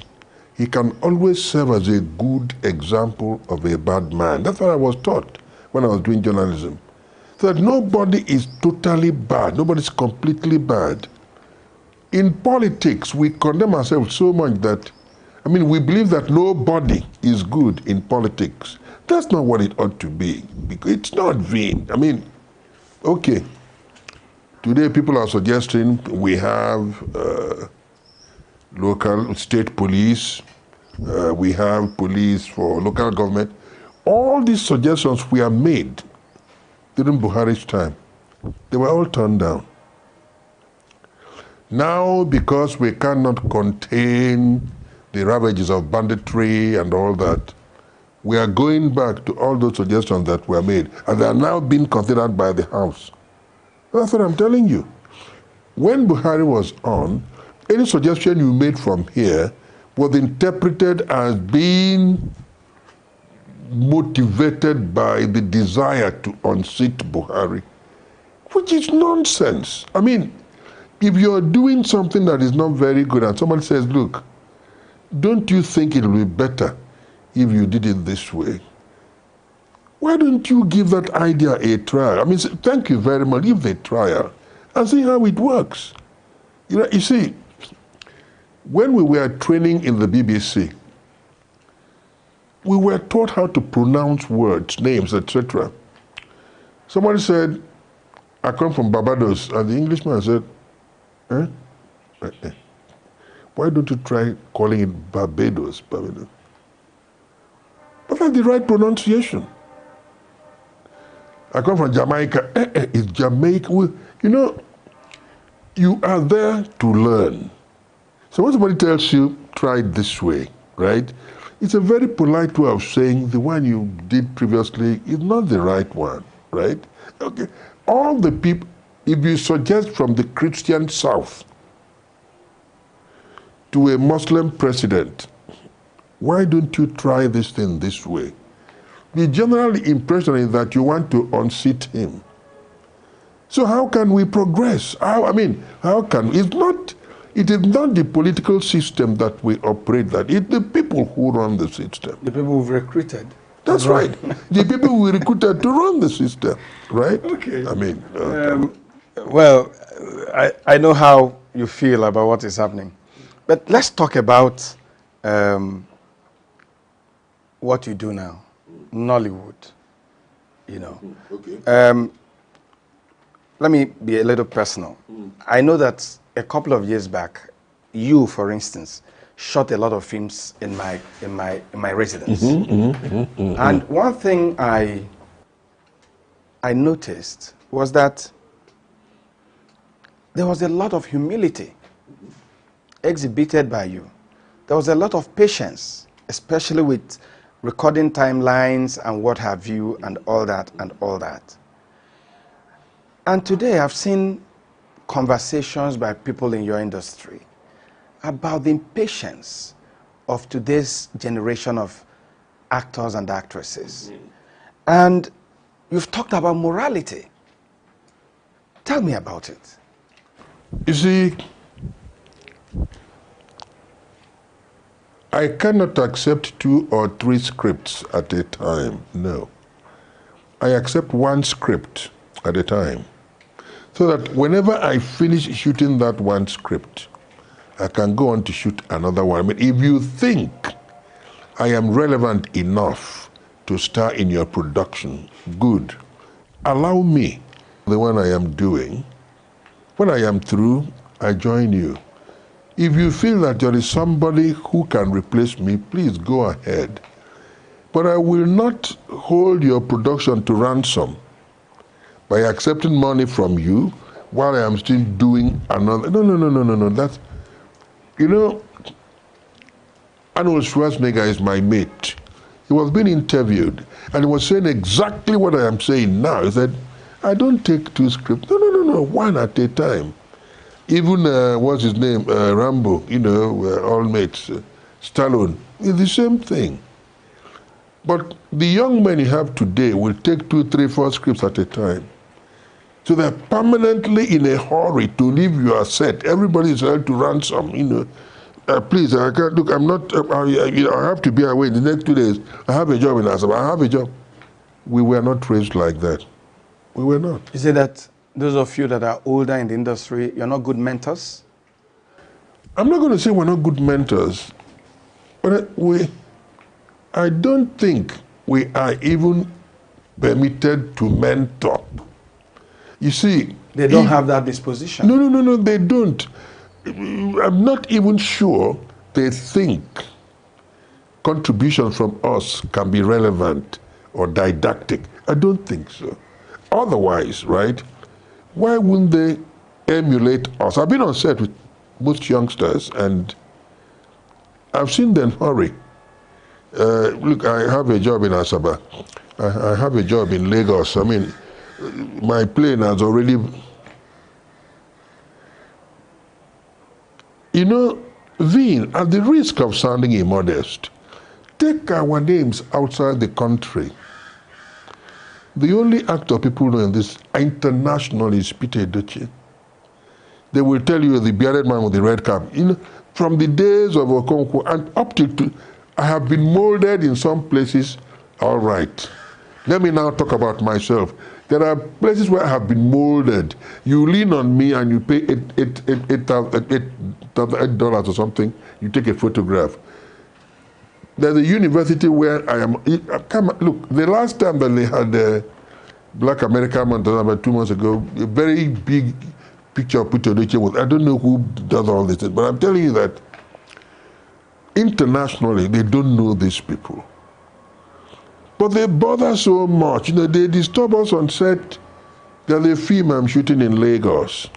he can always serve as a good example of a bad man. That's what I was taught when I was doing journalism. So that nobody is totally bad, nobody's completely bad. In politics, we condemn ourselves so much that, I mean, we believe that nobody is good in politics. That's not what it ought to be, because it's not vain. I mean, okay, today people are suggesting we have local, state police, we have police for local government. All these suggestions were made during Buhari's time. They were all turned down. Now, because we cannot contain the ravages of banditry and all that, we are going back to all those suggestions that were made, and they are now being considered by the House. That's what I'm telling you. When Buhari was on, any suggestion you made from here was interpreted as being motivated by the desire to unseat Buhari, which is nonsense. I mean, if you're doing something that is not very good and somebody says, look, don't you think it will be better if you did it this way? Why don't you give that idea a try? I mean, thank you very much, give it a trial and see how it works. You know, you see, when we were training in the BBC, we were taught how to pronounce words, names, etc. Somebody said, I come from Barbados, and the Englishman said, eh? Why don't you try calling it Barbados? Barbados. But that's the right pronunciation. I come from Jamaica. It's Jamaica. You know, you are there to learn. So when somebody tells you, try it this way, right? It's a very polite way of saying the one you did previously is not the right one, right? Okay. All the people, if you suggest from the Christian South to a Muslim president, why don't you try this thing this way? The general impression is that you want to unseat him. So how can we progress? How can, it is not the political system that we operate that. It's the people who run the system. The people we've recruited. That's right. The people we recruited to run the system, right? Okay. Well, I know how you feel about what is happening. But let's talk about what you do now, Nollywood, you know. Okay. Let me be a little personal. I know that a couple of years back, you, for instance, shot a lot of films in my residence. And one thing I noticed was that there was a lot of humility exhibited by you. There was a lot of patience, especially with recording timelines and what have you and all that and all that. And today I've seen conversations by people in your industry about the impatience of today's generation of actors and actresses. And you've talked about morality. Tell me about it. You see, I cannot accept 2 or 3 scripts at a time, no. I accept 1 script at a time. So that whenever I finish shooting that 1 script, I can go on to shoot another one. I mean, if you think I am relevant enough to star in your production, good. Allow me, the one I am doing. When I am through, I join you. If you feel that there is somebody who can replace me, please go ahead. But I will not hold your production to ransom by accepting money from you while I am still doing another. No. That's, you know, Arnold Schwarzenegger is my mate. He was being interviewed and he was saying exactly what I am saying now. He said, I don't take 2 scripts. No, 1 at a time. Even, what's his name, Rambo, you know, all mates, Stallone, it's the same thing. But the young men you have today will take 2, 3, 4 scripts at a time. So they're permanently in a hurry to leave your set. Everybody is held to ransom, you know. Please, I can't, look, I'm not, I have to be away in the next 2 days. I have a job in Asaba, I have a job. We were not raised like that. We were not. You say that those of you that are older in the industry, you're not good mentors? I'm not going to say we're not good mentors, but I don't think we are even permitted to mentor. You see, they don't have that disposition. No, they don't. I'm not even sure they think contributions from us can be relevant or didactic. I don't think so. Otherwise, right, why wouldn't they emulate us? I've been on set with most youngsters and I've seen them hurry. Look, I have a job in Asaba. I have a job in Lagos. I mean, my plane has already... You know, Vin, at the risk of sounding immodest, take our names outside the country. The only actor people know in this internationally is Peter Edochie. They will tell you the bearded man with the red cap. You know, from the days of Okonkwo and up to I have been molded in some places. All right. Let me now talk about myself. There are places where I have been molded. You lean on me and you pay $8 or something. You take a photograph. There's a university where I am. Look, the last time that they had the Black American Month, about 2 months ago, a very big picture of Peter Edochie was. I don't know who does all this, but I'm telling you that internationally they don't know these people. But they bother so much. You know, they disturb us on set. There's a film I'm shooting in Lagos.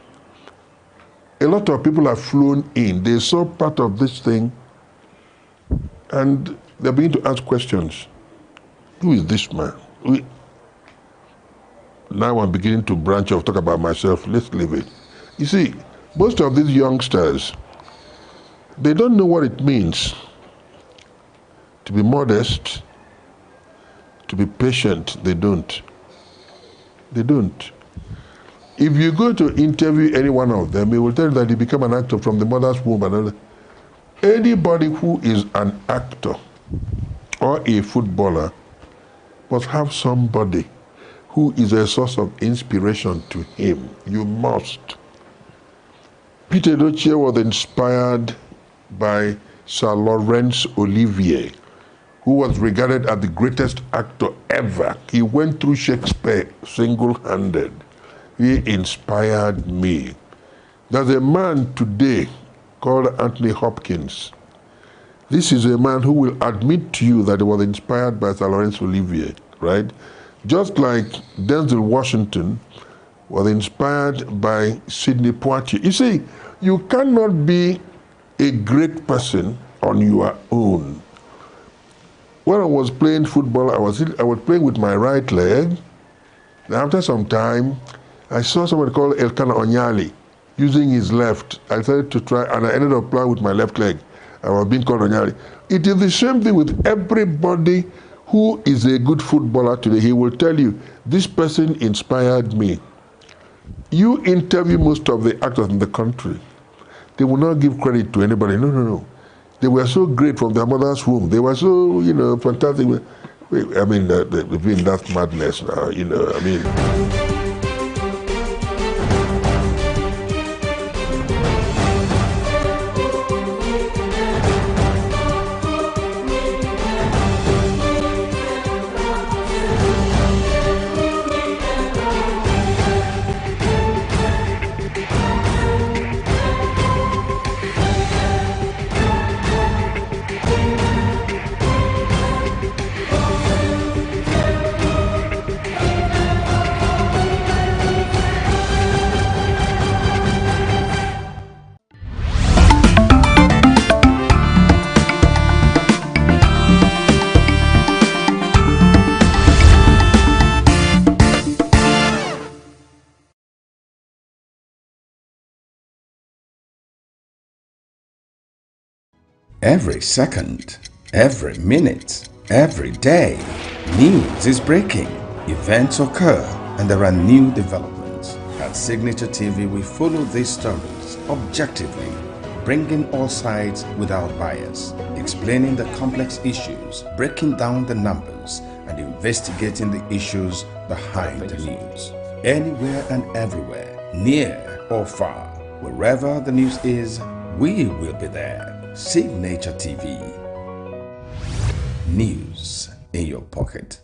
A lot of people have flown in. They saw part of this thing. And they're beginning to ask questions. Who is this man? Now I'm beginning to branch off, talk about myself. Let's leave it. You see, most of these youngsters, they don't know what it means to be modest, to be patient. They don't. They don't. If you go to interview any one of them, he will tell you that he became an actor from the mother's womb. And anybody who is an actor or a footballer must have somebody who is a source of inspiration to him. You must. Peter Doche was inspired by Sir Laurence Olivier, who was regarded as the greatest actor ever. He went through Shakespeare single-handed. He inspired me. There's a man today called Anthony Hopkins. This is a man who will admit to you that he was inspired by Sir Laurence Olivier, right? Just like Denzel Washington was inspired by Sidney Poitier. You see, you cannot be a great person on your own. When I was playing football, I was playing with my right leg. And after some time, I saw somebody called Elkanah Onyali using his left. I decided to try, and I ended up playing with my left leg. I was being called Onyali. It is the same thing with everybody who is a good footballer today. He will tell you, this person inspired me. You interview most of the actors in the country. They will not give credit to anybody. No, no, no. They were so great from their mother's womb. They were so, fantastic. I mean, that's madness now, I mean. Every second, every minute, every day, news is breaking, events occur, and there are new developments. At Signature TV, we follow these stories objectively, bringing all sides without bias, explaining the complex issues, breaking down the numbers, and investigating the issues behind the news. Anywhere and everywhere, near or far, wherever the news is, we will be there. Signature TV. News in your pocket.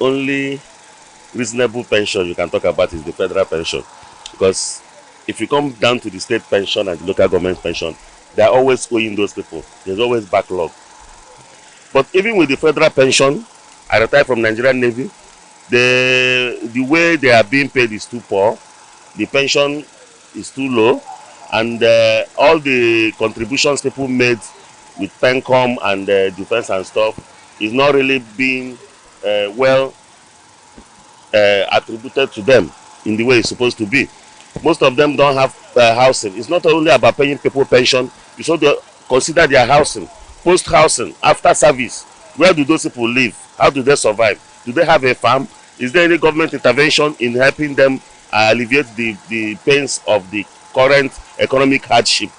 only reasonable pension you can talk about is the federal pension, because if you come down to the state pension and the local government pension, they are always owing those people. There's always backlog. But even with the federal pension, I retired from Nigerian Navy, the way they are being paid is too poor, the pension is too low, and all the contributions people made with PENCOM and defense and stuff is not really being well attributed to them in the way it's supposed to be. Most of them don't have housing. It's not only about paying people pension, you should consider their housing, post-housing, after service. Where do those people live? How do they survive? Do they have a farm? Is there any government intervention in helping them alleviate the pains of the current economic hardship?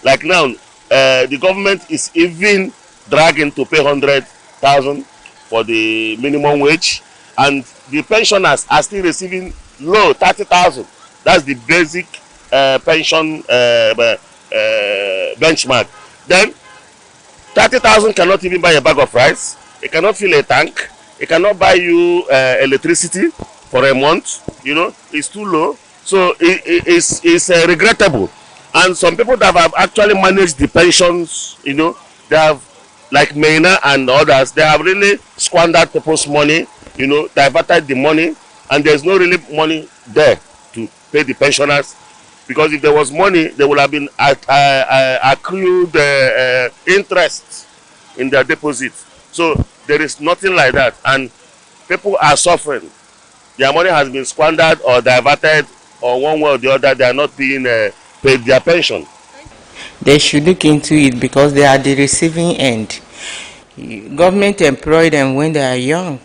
Like now, the government is even dragging to pay 100,000 for the minimum wage, and the pensioners are still receiving low 30,000. That's the basic pension benchmark. Then 30,000 cannot even buy a bag of rice. It cannot fill a tank. It cannot buy you electricity for a month. You know, it's too low. So it's regrettable. And some people that have actually managed the pensions, you know, they have, like Mena and others, they have really squandered people's money, you know, diverted the money, and there's no really money there to pay the pensioners. Because if there was money, there would have been accrued interest in their deposits. So there is nothing like that, and people are suffering. Their money has been squandered or diverted, or one way or the other, they are not being paid their pension. They should look into it because they are the receiving end. Government employ them when they are young.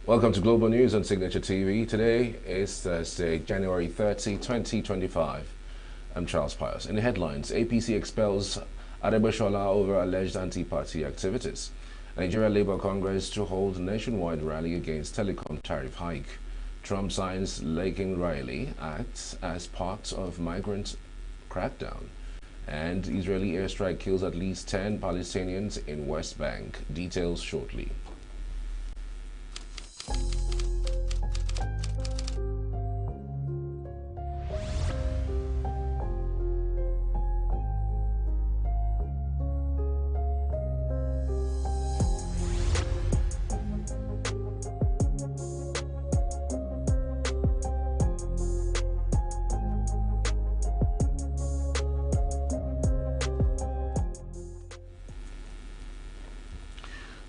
Welcome to Global News on Signature TV. Today is Thursday, January 30, 2025. I'm Charles Pius. In the headlines, APC expels Adegbeshola over alleged anti-party activities. Nigeria Labour Congress to hold nationwide rally against telecom tariff hike. Trump signs Laken Riley Act as part of migrant crackdown. And Israeli airstrike kills at least 10 Palestinians in West Bank. Details shortly.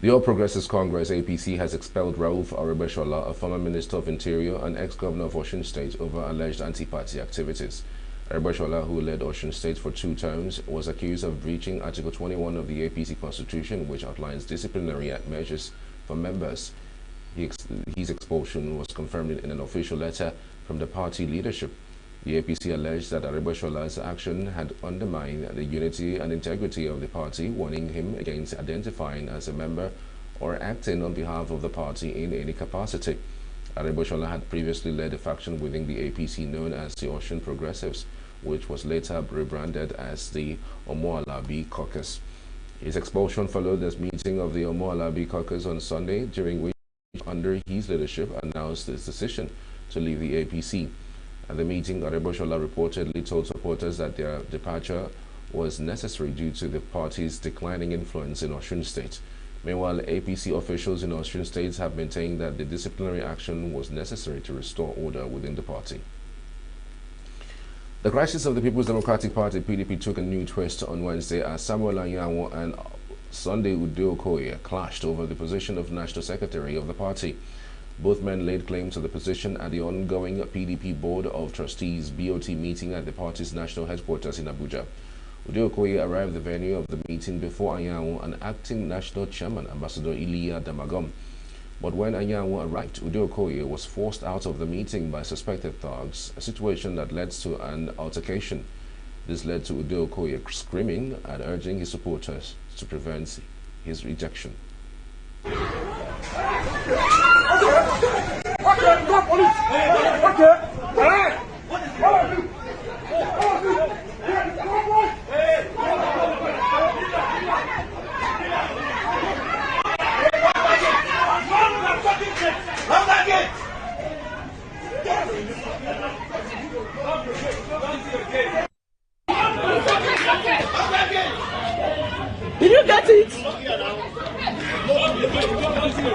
The All Progressives Congress, APC, has expelled Rauf Aregbesola, a former Minister of Interior and ex-governor of Osun State, over alleged anti-party activities. Aregbesola, who led Osun State for 2 terms, was accused of breaching Article 21 of the APC Constitution, which outlines disciplinary measures for members. His expulsion was confirmed in an official letter from the party leadership. The APC alleged that Aregbeshola's action had undermined the unity and integrity of the party, warning him against identifying as a member or acting on behalf of the party in any capacity. Aregbesola had previously led a faction within the APC known as the Osun Progressives, which was later rebranded as the Omoalabi Caucus. His expulsion followed the meeting of the Omoalabi Caucus on Sunday, during which, under his leadership, announced his decision to leave the APC. At the meeting, Aregbesola reportedly told supporters that their departure was necessary due to the party's declining influence in Osun State. Meanwhile, APC officials in Osun State have maintained that the disciplinary action was necessary to restore order within the party. The crisis of the People's Democratic Party, PDP, took a new twist on Wednesday as Samuel Anyanwu and Sunday Udeokoye clashed over the position of National Secretary of the party. Both men laid claim to the position at the ongoing PDP Board of Trustees BOT meeting at the party's national headquarters in Abuja. Udeokoye arrived at the venue of the meeting before Anyanwu and acting national chairman, Ambassador Iliya Damagum. But when Anyanwu arrived, Ude Okoye was forced out of the meeting by suspected thugs, a situation that led to an altercation. This led to Ude Okoye screaming and urging his supporters to prevent his rejection. Did you get it?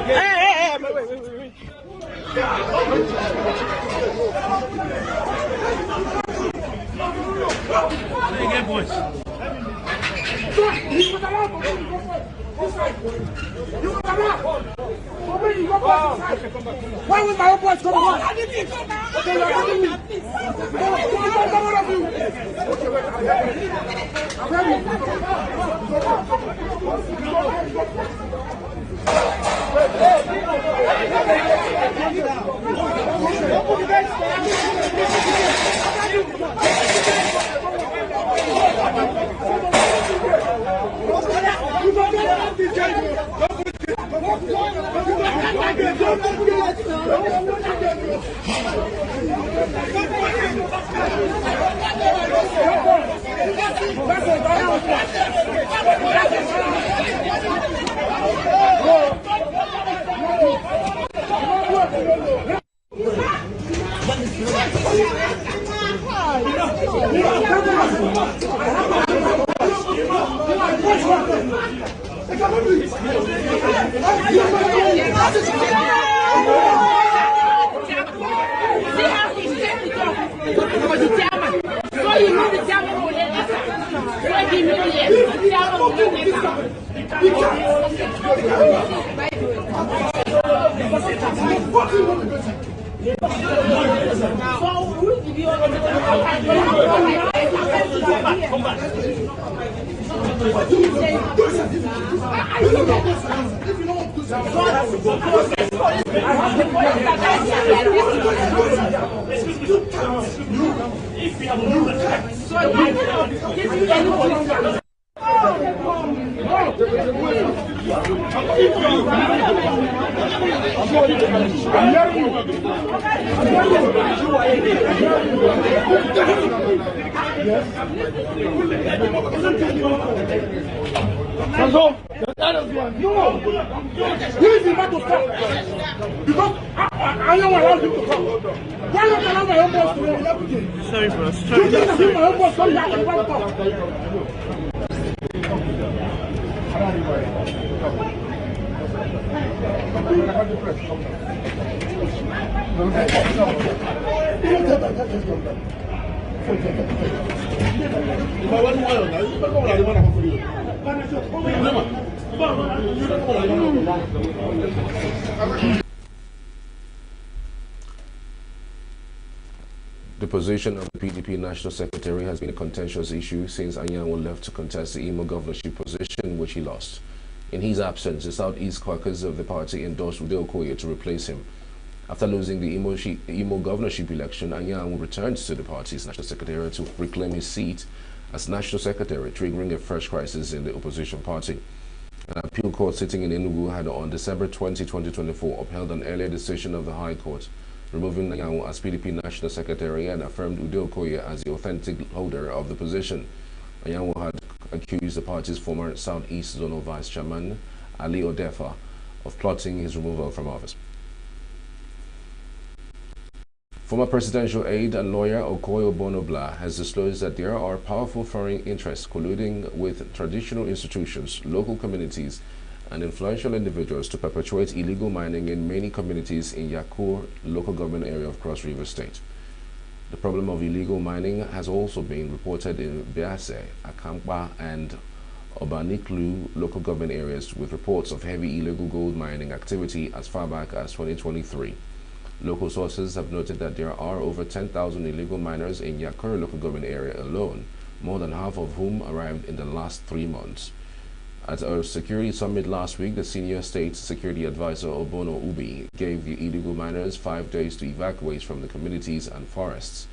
Hey, wait. Hey, boys. Why was my own boys coming on? Sorry, bro. The position of the PDP National Secretary has been a contentious issue since Anyanwu left to contest the Imo governorship position, which he lost. In his absence, the Southeast caucus of the party endorsed Ude Okoye to replace him. After losing the Imo governorship election, Anyanwu returned to the party's National Secretariat to reclaim his seat as National Secretary, triggering a fresh crisis in the opposition party. An appeal court sitting in ENUGU had on December 20, 2024 upheld an earlier decision of the High Court, removing Anyanwu as PDP National Secretary and affirmed Ude Okoye as the authentic holder of the position. Anyanwu had accused the party's former Southeast Zonal Vice Chairman, Ali Odefa, of plotting his removal from office. Former presidential aide and lawyer Okoye Bonobla has disclosed that there are powerful foreign interests colluding with traditional institutions, local communities, and influential individuals to perpetuate illegal mining in many communities in Yakur local government area of Cross River State. The problem of illegal mining has also been reported in Biase, Akampa, and Obaniklu local government areas, with reports of heavy illegal gold mining activity as far back as 2023. Local sources have noted that there are over 10,000 illegal miners in Yakur local government area alone, more than half of whom arrived in the last 3 months. At a security summit last week, the senior state security advisor Obono Ubi gave the illegal miners 5 days to evacuate from the communities and forests.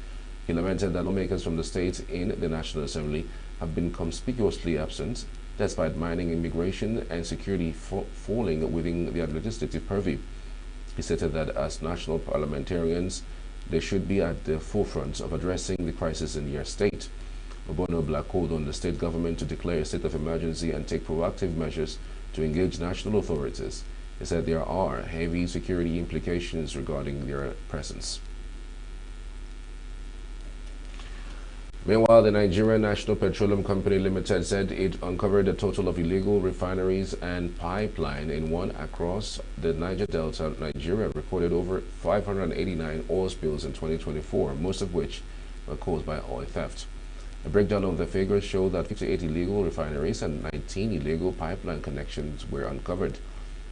He lamented that lawmakers from the state in the National Assembly have been conspicuously absent, despite mining, immigration, and security falling within their legislative purview. He stated that as national parliamentarians, they should be at the forefront of addressing the crisis in their state. Obono called on the state government to declare a state of emergency and take proactive measures to engage national authorities. He said there are heavy security implications regarding their presence. Meanwhile, the Nigerian National Petroleum Company Limited said it uncovered a total of illegal refineries and pipeline in one across the Niger Delta. Nigeria recorded over 589 oil spills in 2024, most of which were caused by oil theft. A breakdown of the figures showed that 58 illegal refineries and 19 illegal pipeline connections were uncovered.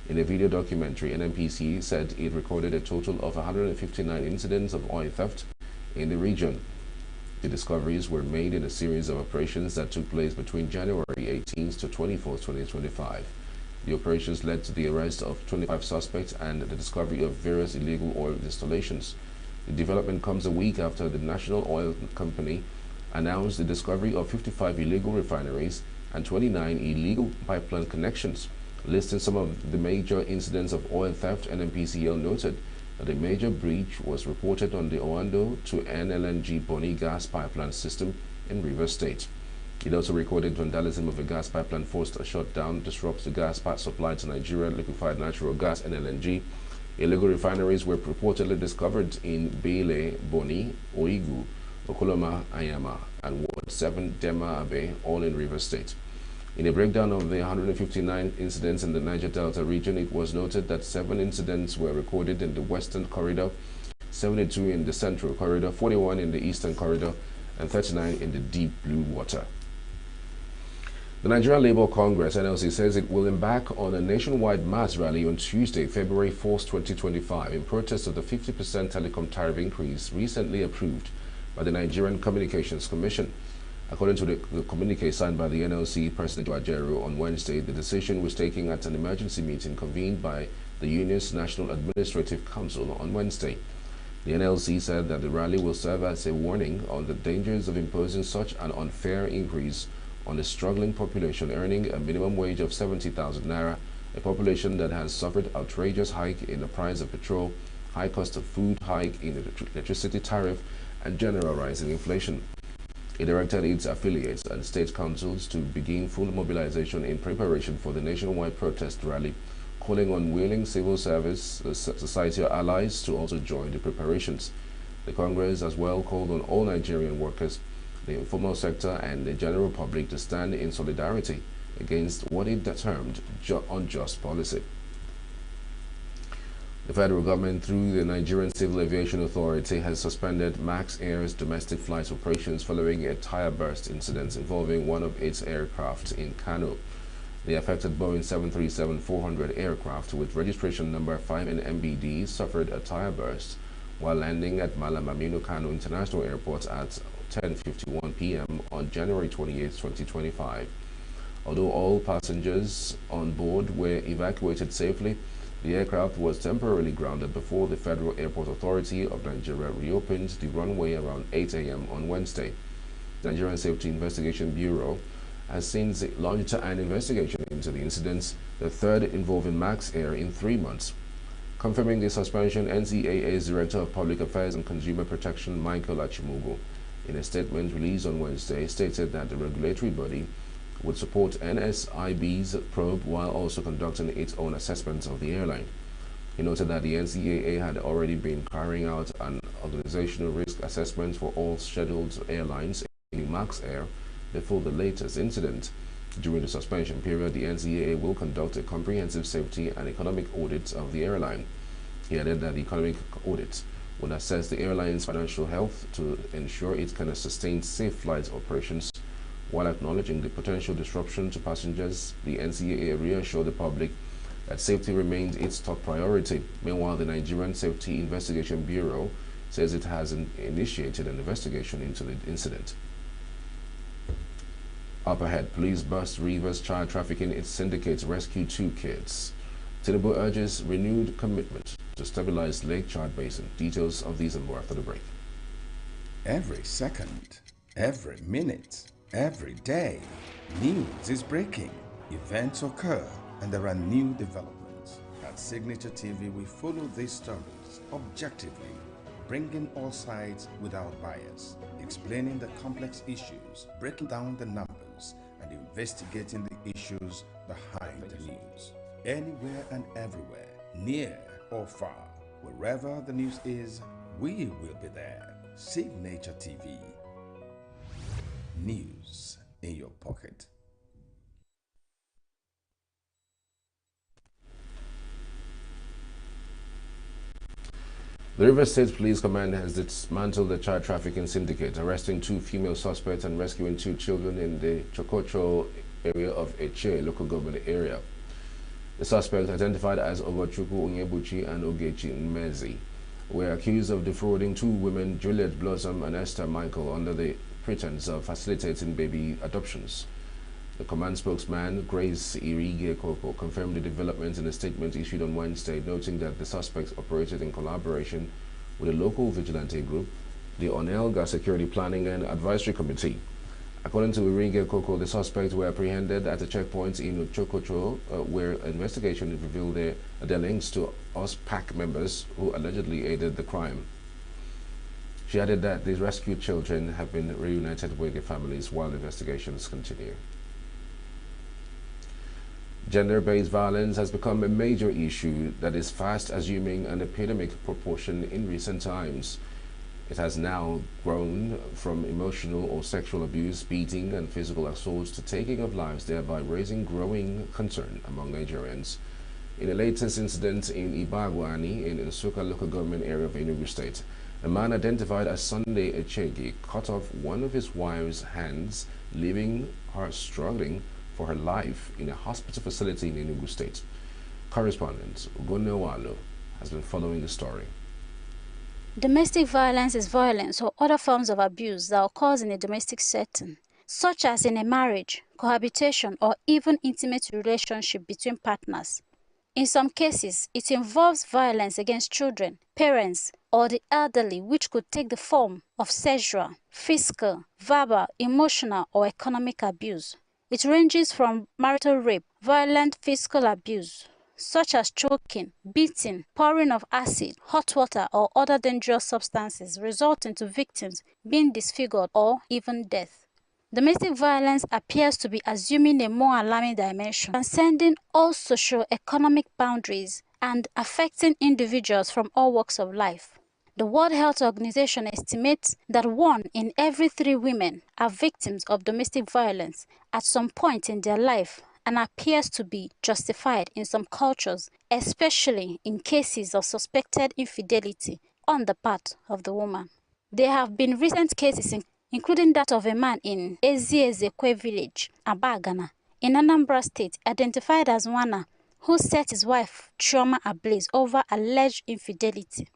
In a video documentary, NNPC said it recorded a total of 159 incidents of oil theft in the region. The discoveries were made in a series of operations that took place between January 18th to 24th, 2025. The operations led to the arrest of 25 suspects and the discovery of various illegal oil installations. The development comes a week after the National Oil Company announced the discovery of 55 illegal refineries and 29 illegal pipeline connections. Listing some of the major incidents of oil theft, NNPCL noted that a major breach was reported on the Oando to NLNG Boni gas pipeline system in Rivers State. It also recorded vandalism of a gas pipeline forced a shutdown disrupts the gas pipe supply to Nigeria liquefied natural gas NLNG. Illegal refineries were reportedly discovered in Bele, Boni, Oigu, Okoloma, Ayama, and Ward 7, Dema Abe, all in Rivers State. In a breakdown of the 159 incidents in the Niger Delta region, it was noted that 7 incidents were recorded in the Western Corridor, 72 in the Central Corridor, 41 in the Eastern Corridor, and 39 in the Deep Blue Water. The Nigerian Labour Congress, NLC, says it will embark on a nationwide mass rally on Tuesday, February 4th, 2025, in protest of the 50% telecom tariff increase recently approved by the Nigerian Communications Commission. According to the communique signed by the NLC President Ajero on Wednesday, the decision was taken at an emergency meeting convened by the union's National Administrative Council on Wednesday. The NLC said that the rally will serve as a warning on the dangers of imposing such an unfair increase on the struggling population earning a minimum wage of 70,000 naira, a population that has suffered outrageous hike in the price of petrol, high cost of food, hike in the electricity tariff, and general rising inflation. It directed its affiliates and state councils to begin full mobilization in preparation for the nationwide protest rally, calling on willing civil service, society allies to also join the preparations. The Congress as well called on all Nigerian workers, the informal sector, and the general public to stand in solidarity against what it termed unjust policy. The federal government, through the Nigerian Civil Aviation Authority, has suspended Max Air's domestic flight operations following a tire burst incident involving one of its aircraft in Kano. The affected Boeing 737-400 aircraft with registration number 5NMBD suffered a tire burst while landing at Malam Aminu Kano International Airport at 10:51 p.m. on January 28, 2025. Although all passengers on board were evacuated safely, the aircraft was temporarily grounded before the Federal Airport Authority of Nigeria reopened the runway around 8 a.m. on Wednesday. The Nigerian Safety Investigation Bureau has since launched an investigation into the incident, the third involving Max Air in 3 months. Confirming the suspension, NCAA's Director of Public Affairs and Consumer Protection, Michael Achimogo, in a statement released on Wednesday, stated that the regulatory body would support NSIB's probe while also conducting its own assessments of the airline. He noted that the NCAA had already been carrying out an organizational risk assessment for all scheduled airlines, including Max Air, before the latest incident. During the suspension period, the NCAA will conduct a comprehensive safety and economic audit of the airline. He added that the economic audit would assess the airline's financial health to ensure it can sustain safe flight operations. While acknowledging the potential disruption to passengers, the NCAA reassured the public that safety remains its top priority. Meanwhile, the Nigerian Safety Investigation Bureau says it has initiated an investigation into the incident. Up ahead, police bust Rivers child trafficking. Its syndicates rescue 2 kids. Tinubu urges renewed commitment to stabilize Lake Chad Basin. Details of these and more after the break. Every second, every minute, every day, news is breaking, events occur, and there are new developments. At Signature TV, we follow these stories objectively, bringing all sides without bias, explaining the complex issues, breaking down the numbers, and investigating the issues behind the news. Anywhere and everywhere, near or far, wherever the news is, we will be there. Signature TV. News in your pocket. The Rivers State Police Command has dismantled the child trafficking syndicate, arresting 2 female suspects and rescuing 2 children in the Chokocho area of Eche local government area. The suspects, identified as Ogochukwu Onyebuchi and Ogechi Nmezi, were accused of defrauding 2 women, Juliet Blossom and Esther Michael, under the pretense of facilitating baby adoptions. The command spokesman, Grace Irige Koko, confirmed the developments in a statement issued on Wednesday, noting that the suspects operated in collaboration with a local vigilante group, the Onelga Security Planning and Advisory Committee. According to Irige Koko, the suspects were apprehended at a checkpoint in Chokocho, where investigation revealed their links to OSPAC members who allegedly aided the crime. She added that these rescued children have been reunited with their families while investigations continue. Gender-based violence has become a major issue that is fast assuming an epidemic proportion in recent times. It has now grown from emotional or sexual abuse, beating, and physical assault to taking of lives, thereby raising growing concern among Nigerians. In the latest incident in Ibagwani in Nsukka local government area of Enugu State, a man identified as Sunday Echegi cut off one of his wife's hands, leaving her struggling for her life in a hospital facility in Enugu State. Correspondent Ugonewalo has been following the story. Domestic violence is violence or other forms of abuse that occurs in a domestic setting, such as in a marriage, cohabitation, or even intimate relationship between partners. In some cases, it involves violence against children, parents, or the elderly, which could take the form of sexual, physical, verbal, emotional, or economic abuse. It ranges from marital rape, violent physical abuse, such as choking, beating, pouring of acid, hot water, or other dangerous substances, resulting to victims being disfigured or even death. Domestic violence appears to be assuming a more alarming dimension, transcending all socio-economic boundaries and affecting individuals from all walks of life. The World Health Organization estimates that 1 in every 3 women are victims of domestic violence at some point in their life, and appears to be justified in some cultures, especially in cases of suspected infidelity on the part of the woman. There have been recent cases including that of a man in Eziezekwe village, Abagana, in Anambra State, identified as Wana, who set his wife Chioma ablaze over alleged infidelity.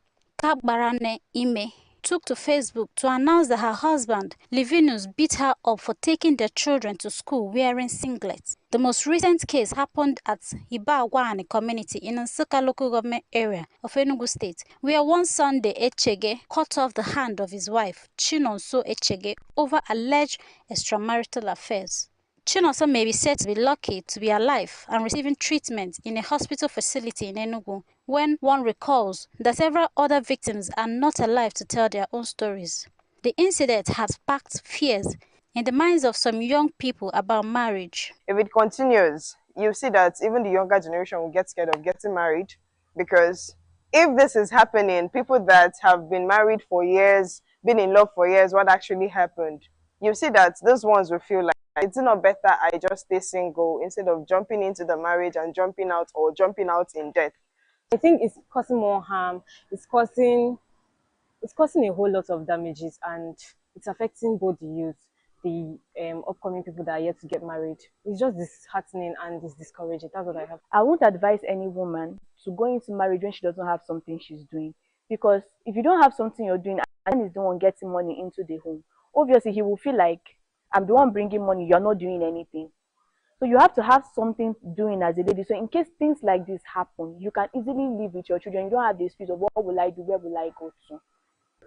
Kagbarane Ime took to Facebook to announce that her husband, Livinus, beat her up for taking their children to school wearing singlets. The most recent case happened at Ibagwani community in Nsukka local government area of Enugu State, where one Sunday Echege cut off the hand of his wife, Chinonso Echege, over alleged extramarital affairs. Chinonso may be said to be lucky to be alive and receiving treatment in a hospital facility in Enugu, when one recalls that several other victims are not alive to tell their own stories. The incident has sparked fears in the minds of some young people about marriage. If it continues, you see that even the younger generation will get scared of getting married, because if this is happening, people that have been married for years, been in love for years, what actually happened, you see that those ones will feel like, it's not better I just stay single instead of jumping into the marriage and jumping out, or jumping out in death. I think it's causing more harm. It's causing a whole lot of damages, and it's affecting both the youth, the upcoming people that are yet to get married. It's just disheartening and it's discouraging. That's what I have. I won't advise any woman to go into marriage when she doesn't have something she's doing, because if you don't have something you're doing, and is the one getting money into the home, obviously he will feel like I'm the one bringing money, you're not doing anything. So you have to have something doing as a lady. So in case things like this happen, you can easily live with your children. You don't have the excuse of what will I do, where will I go to?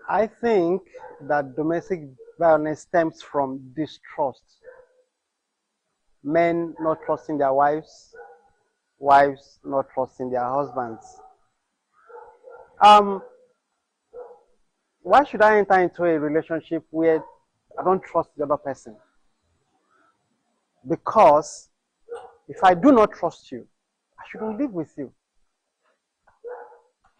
I think that domestic violence stems from distrust. Men not trusting their wives, wives not trusting their husbands. Why should I enter into a relationship where I don't trust the other person? Because if I do not trust you, I shouldn't live with you.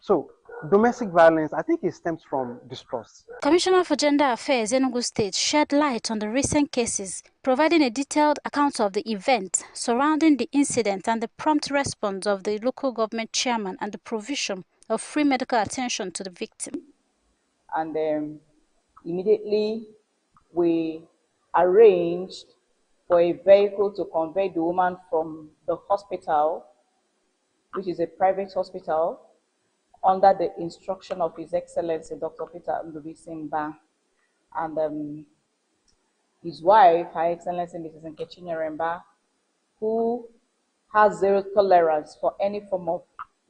So domestic violence, I think it stems from distrust. Commissioner for Gender Affairs, ENUGU State, shed light on the recent cases, providing a detailed account of the event surrounding the incident and the prompt response of the local government chairman and the provision of free medical attention to the victim. And immediately we arranged for a vehicle to convey the woman from the hospital, which is a private hospital, under the instruction of His Excellency Dr. Peter Ndubisimba, and his wife, Her Excellency Mrs. Nkechi Nyeremba, who has zero tolerance for any form of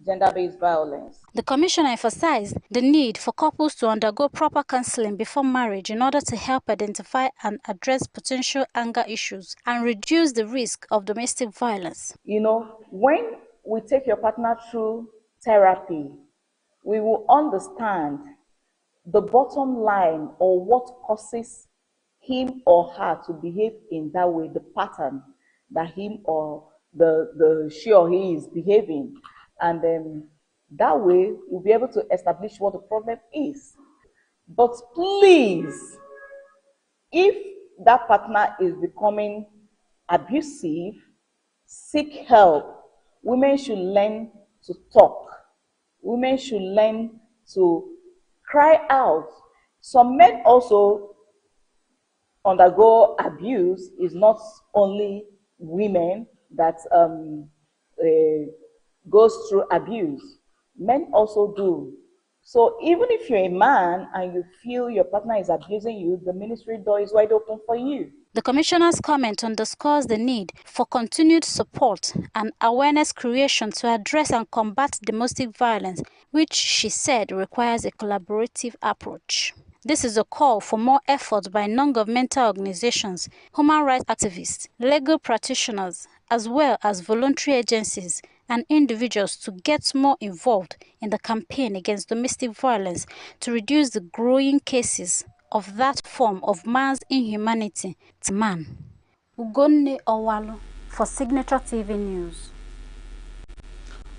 gender-based violence. The commissioner emphasized the need for couples to undergo proper counseling before marriage in order to help identify and address potential anger issues and reduce the risk of domestic violence. You know, when we take your partner through therapy, we will understand the bottom line or what causes him or her to behave in that way, the pattern that him or she or he is behaving. And that way, we'll be able to establish what the problem is. But please, if that partner is becoming abusive, seek help. Women should learn to talk. Women should learn to cry out. Some men also undergo abuse. It's not only women that goes through abuse. Men also do. So even if you're a man and you feel your partner is abusing you, the ministry door is wide open for you. The commissioner's comment underscores the need for continued support and awareness creation to address and combat domestic violence, which she said requires a collaborative approach. This is a call for more efforts by non-governmental organizations, human rights activists, legal practitioners, as well as voluntary agencies and individuals to get more involved in the campaign against domestic violence to reduce the growing cases of that form of man's inhumanity to man. Ugonne Owalo for Signature TV News.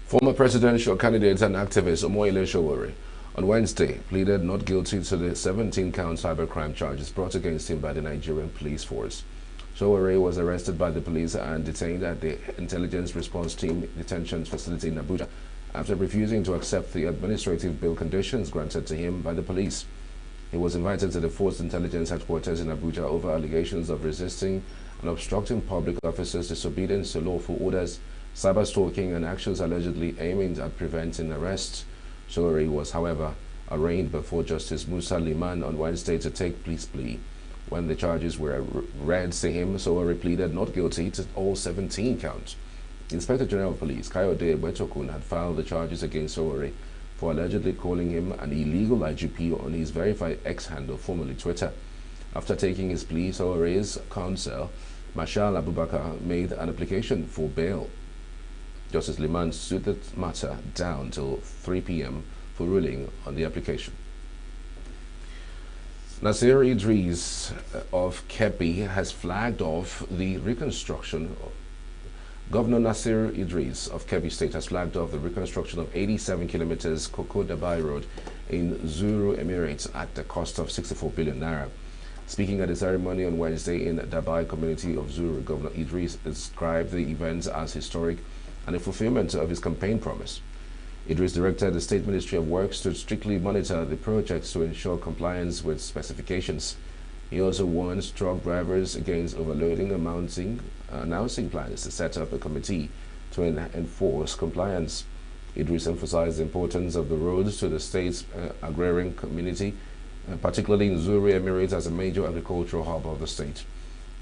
Former presidential candidate and activist Omoyele Sowore on Wednesday pleaded not guilty to the 17-count cybercrime charges brought against him by the Nigerian police force. Sowore was arrested by the police and detained at the Intelligence Response Team detention facility in Abuja after refusing to accept the administrative bail conditions granted to him by the police. He was invited to the Force Intelligence Headquarters in Abuja over allegations of resisting and obstructing public officers' disobedience to lawful orders, cyber-stalking, and actions allegedly aiming at preventing arrests. Sowore was, however, arraigned before Justice Musa Liman on Wednesday to take police plea. When the charges were read to him, Sowore pleaded not guilty to all 17 counts. Inspector General of Police Kayode Betokun had filed the charges against Sowore for allegedly calling him an illegal IGP on his verified X handle, formerly Twitter. After taking his plea, Sowore's counsel, Marshal Abubakar, made an application for bail. Justice Liman stood the matter down till 3 p.m. for ruling on the application. Nasir Idris of Kebbi has flagged off the reconstruction. Governor Nasir Idris of Kebbi State has flagged off the reconstruction of 87 kilometers Koko Dabai Road in Zuru Emirates at the cost of 64 billion naira. Speaking at a ceremony on Wednesday in the Dabai community of Zuru, Governor Idris described the event as historic and a fulfillment of his campaign promise. Idris directed the State Ministry of Works to strictly monitor the projects to ensure compliance with specifications. He also warned truck drivers against overloading and announcing plans to set up a committee to enforce compliance. Idris emphasized the importance of the roads to the state's agrarian community, particularly in Zuru Emirates as a major agricultural hub of the state.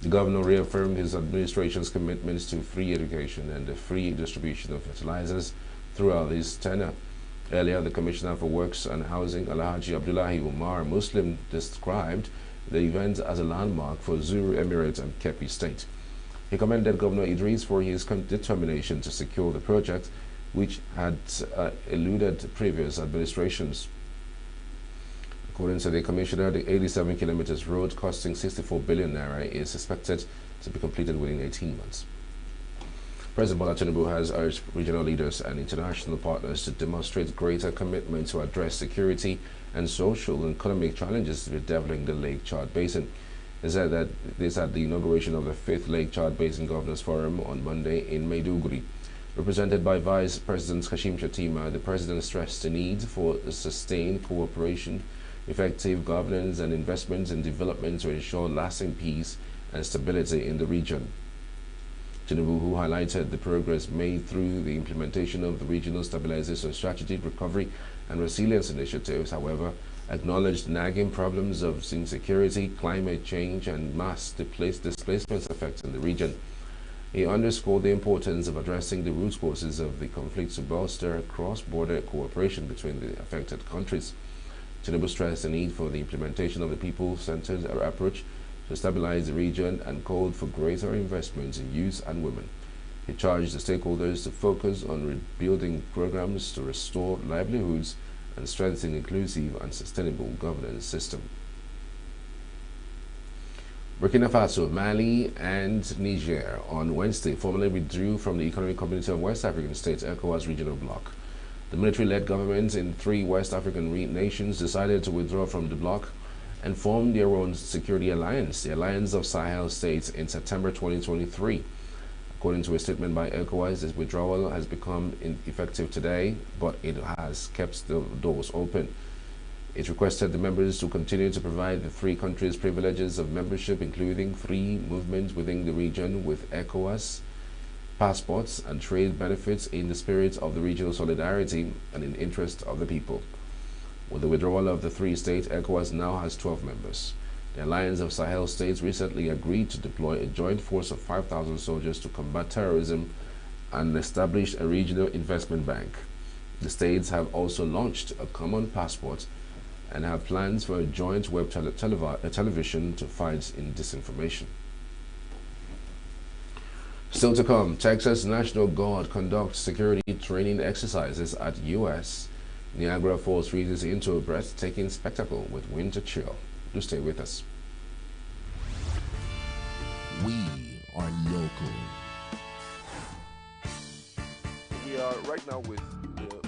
The governor reaffirmed his administration's commitments to free education and the free distribution of fertilizers throughout his tenure. Earlier, the Commissioner for Works and Housing, Alhaji Abdullahi Umar Muslim, described the event as a landmark for Zuru Emirate and Kebbi State. He commended Governor Idris for his determination to secure the project, which had eluded previous administrations. According to the Commissioner, the 87 kilometers road costing 64 billion naira is expected to be completed within 18 months. President Bola Tinubu has urged regional leaders and international partners to demonstrate greater commitment to address security and social and economic challenges redeveloping the Lake Chad Basin. He said that this at the inauguration of the 5th Lake Chad Basin Governors Forum on Monday in Maiduguri. Represented by Vice President Kashim Shettima, the President stressed the need for sustained cooperation, effective governance and investments in development to ensure lasting peace and stability in the region. Tinubu, who highlighted the progress made through the implementation of the Regional Stabilization Strategy, Recovery and Resilience Initiatives, however, acknowledged nagging problems of insecurity, climate change, and mass displacements affecting the region. He underscored the importance of addressing the root causes of the conflict to bolster cross-border cooperation between the affected countries. Tinubu stressed the need for the implementation of the people-centered approach to stabilize the region and called for greater investments in youth and women. He charged the stakeholders to focus on rebuilding programs to restore livelihoods and strengthen inclusive and sustainable governance system. Burkina Faso, Mali, and Niger on Wednesday formally withdrew from the Economic Community of West African States ECOWAS regional bloc. The military-led governments in 3 West African nations decided to withdraw from the bloc and form their own security alliance, the Alliance of Sahel States, in September 2023. According to a statement by ECOWAS, this withdrawal has become effective today, but it has kept the doors open. It requested the members to continue to provide the 3 countries privileges of membership, including free movement within the region with ECOWAS, passports and trade benefits in the spirit of the regional solidarity and in interest of the people. With the withdrawal of the 3 states, ECOWAS now has 12 members. The Alliance of Sahel States recently agreed to deploy a joint force of 5,000 soldiers to combat terrorism and establish a regional investment bank. The states have also launched a common passport and have plans for a joint web television to fight in disinformation. Still to come, Texas National Guard conducts security training exercises at U.S. Niagara Falls freezes into a breathtaking spectacle with winter chill. Do stay with us. We are local. We are right now with the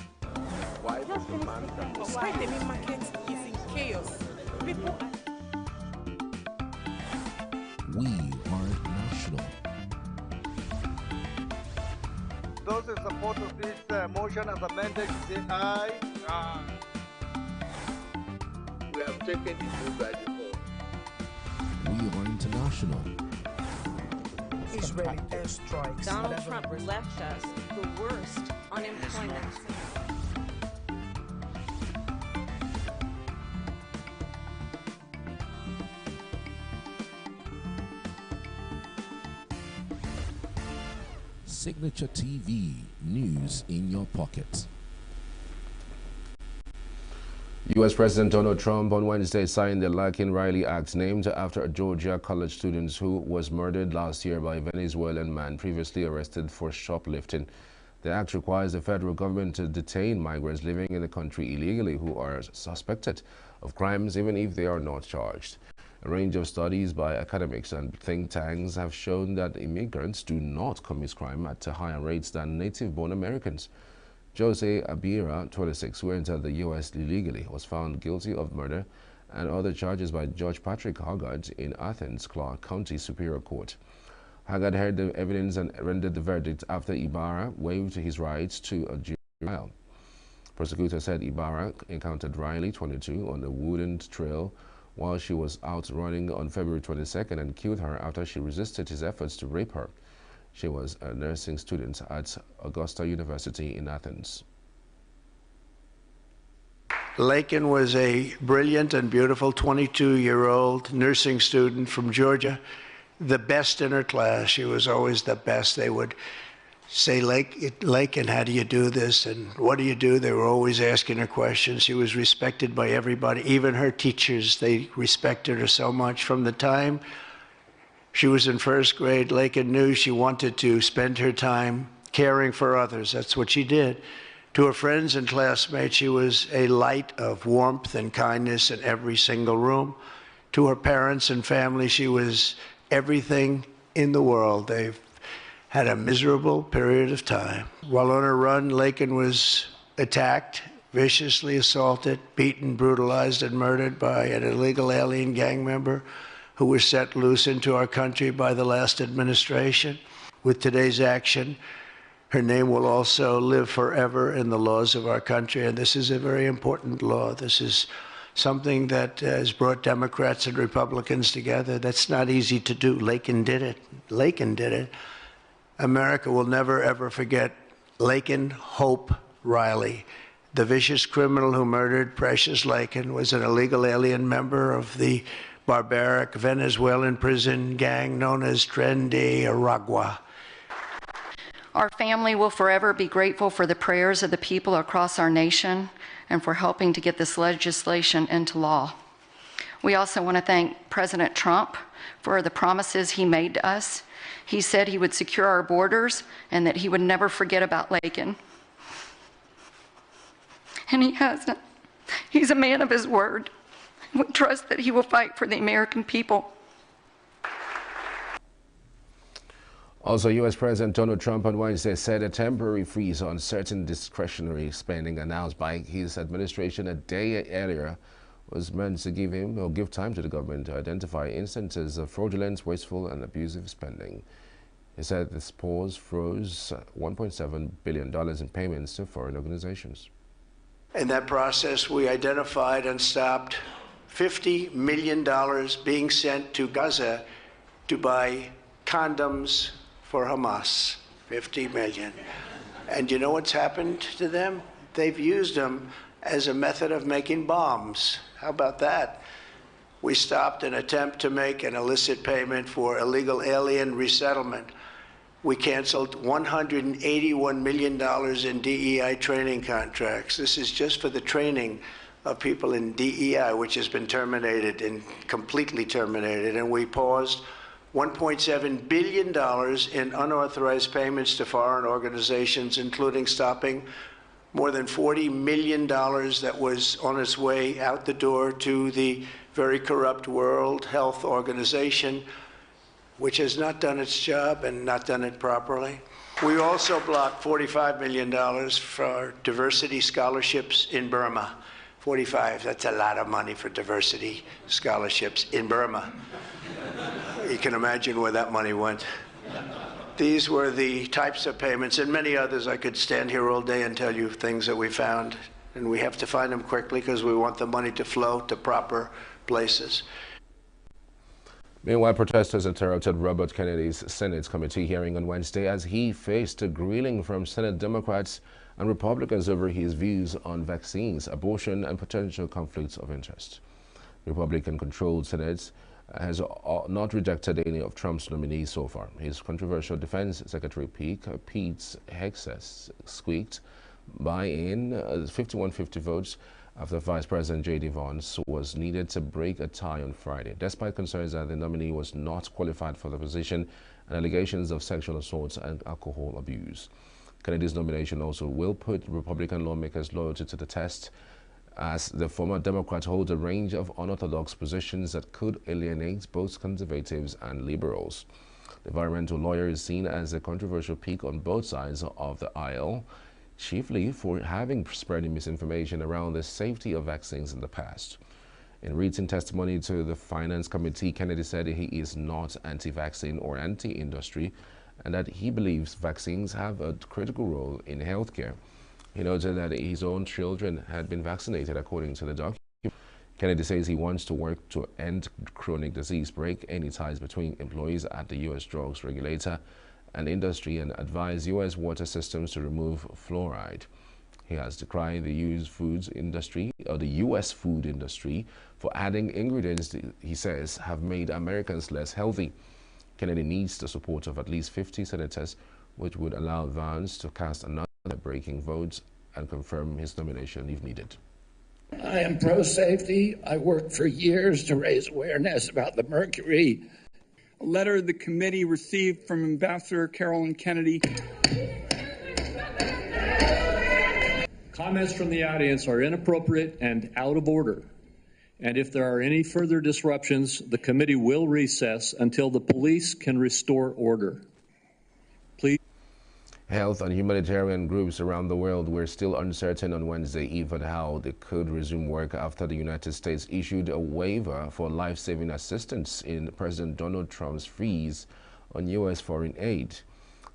wife of the man that was... Why the main market is in chaos. People... We are national. Those in support of this motion as amended, say aye. Aye. We have taken this move by default. We are international. Israeli airstrikes. Donald Trump left us the worst unemployment. Signature TV, news in your pocket. U.S. President Donald Trump on Wednesday signed the Larkin-Riley Act, named after a Georgia college student who was murdered last year by a Venezuelan man previously arrested for shoplifting. The act requires the federal government to detain migrants living in the country illegally who are suspected of crimes even if they are not charged. A range of studies by academics and think tanks have shown that immigrants do not commit crime at higher rates than native-born Americans. Jose Abira, 26, who entered the U.S. illegally, was found guilty of murder and other charges by Judge Patrick Haggard in Athens, Clark County Superior Court. Haggard heard the evidence and rendered the verdict after Ibarra waived his rights to a jury trial. Prosecutor said Ibarra encountered Riley, 22, on the Woodland Trail while she was out running on February 22nd and killed her after she resisted his efforts to rape her. She was a nursing student at Augusta University in Athens. Lakin was a brilliant and beautiful 22-year-old nursing student from Georgia. the best in her class. She was always the best. They would say, Lakin, how do you do this? And what do you do? They were always asking her questions. She was respected by everybody, even her teachers. They respected her so much. From the time she was in first grade, Lakin knew she wanted to spend her time caring for others. That's what she did. To her friends and classmates, she was a light of warmth and kindness in every single room. To her parents and family, she was everything in the world. They've had a miserable period of time. While on her run, Lakin was attacked, viciously assaulted, beaten, brutalized, and murdered by an illegal alien gang member who was set loose into our country by the last administration. With today's action, her name will also live forever in the laws of our country, and this is a very important law. This is something that has brought Democrats and Republicans together. That's not easy to do. Lakin did it. Lakin did it. America will never, ever forget Lakin Hope Riley. The vicious criminal who murdered Precious Lakin was an illegal alien member of the barbaric Venezuelan prison gang known as Tren de Aragua. Our family will forever be grateful for the prayers of the people across our nation and for helping to get this legislation into law. We also want to thank President Trump for the promises he made to us. He said he would secure our borders and that he would never forget about Lakin. And he hasn't. He's a man of his word. We trust that he will fight for the American people. Also, U.S. President Donald Trump on Wednesday said a temporary freeze on certain discretionary spending announced by his administration a day earlier was meant to give time to the government to identify instances of fraudulent, wasteful, and abusive spending. He said this pause froze $1.7 billion in payments to foreign organizations. In that process, we identified and stopped $50 million being sent to Gaza to buy condoms for Hamas. 50 million. And you know what's happened to them? They've used them as a method of making bombs. How about that? We stopped an attempt to make an illicit payment for illegal alien resettlement. We canceled $181 million in DEI training contracts. This is just for the training of people in DEI, which has been terminated and completely terminated. And we paused $1.7 billion in unauthorized payments to foreign organizations, including stopping more than $40 million that was on its way out the door to the very corrupt World Health Organization, which has not done its job and not done it properly. We also blocked $45 million for diversity scholarships in Burma. 45, that's a lot of money for diversity scholarships in Burma. You can imagine where that money went. These were the types of payments and many others. I could stand here all day and tell you things that we found, and we have to find them quickly because we want the money to flow to proper places. Meanwhile, protesters interrupted Robert Kennedy's Senate committee hearing on Wednesday as he faced a grilling from Senate Democrats and Republicans over his views on vaccines, abortion, and potential conflicts of interest. Republican-controlled Senate has not rejected any of Trump's nominees so far. His controversial Defense Secretary Pete Hegseth squeaked by in 51-50 votes after Vice President J.D. Vance was needed to break a tie on Friday, despite concerns that the nominee was not qualified for the position and allegations of sexual assault and alcohol abuse. Kennedy's nomination also will put Republican lawmakers' loyalty to the test, as the former Democrat holds a range of unorthodox positions that could alienate both conservatives and liberals. The environmental lawyer is seen as a controversial peak on both sides of the aisle, chiefly for having spread misinformation around the safety of vaccines in the past. In written testimony to the Finance Committee, Kennedy said he is not anti-vaccine or anti-industry and that he believes vaccines have a critical role in healthcare. He noted that his own children had been vaccinated according to the document. Kennedy says he wants to work to end chronic disease, break any ties between employees at the U.S. drugs regulator and industry, and advise U.S. water systems to remove fluoride. He has decried the U.S. food industry for adding ingredients he says have made Americans less healthy. Kennedy needs the support of at least 50 senators, which would allow Vance to cast another breaking vote and confirm his nomination if needed. I am pro-safety. I worked for years to raise awareness about the mercury. A letter the committee received from Ambassador Carolyn Kennedy. Comments from the audience are inappropriate and out of order. And if there are any further disruptions, the committee will recess until the police can restore order. Please. Health and humanitarian groups around the world were still uncertain on Wednesday even how they could resume work after the United States issued a waiver for life-saving assistance in President Donald Trump's freeze on U.S. foreign aid.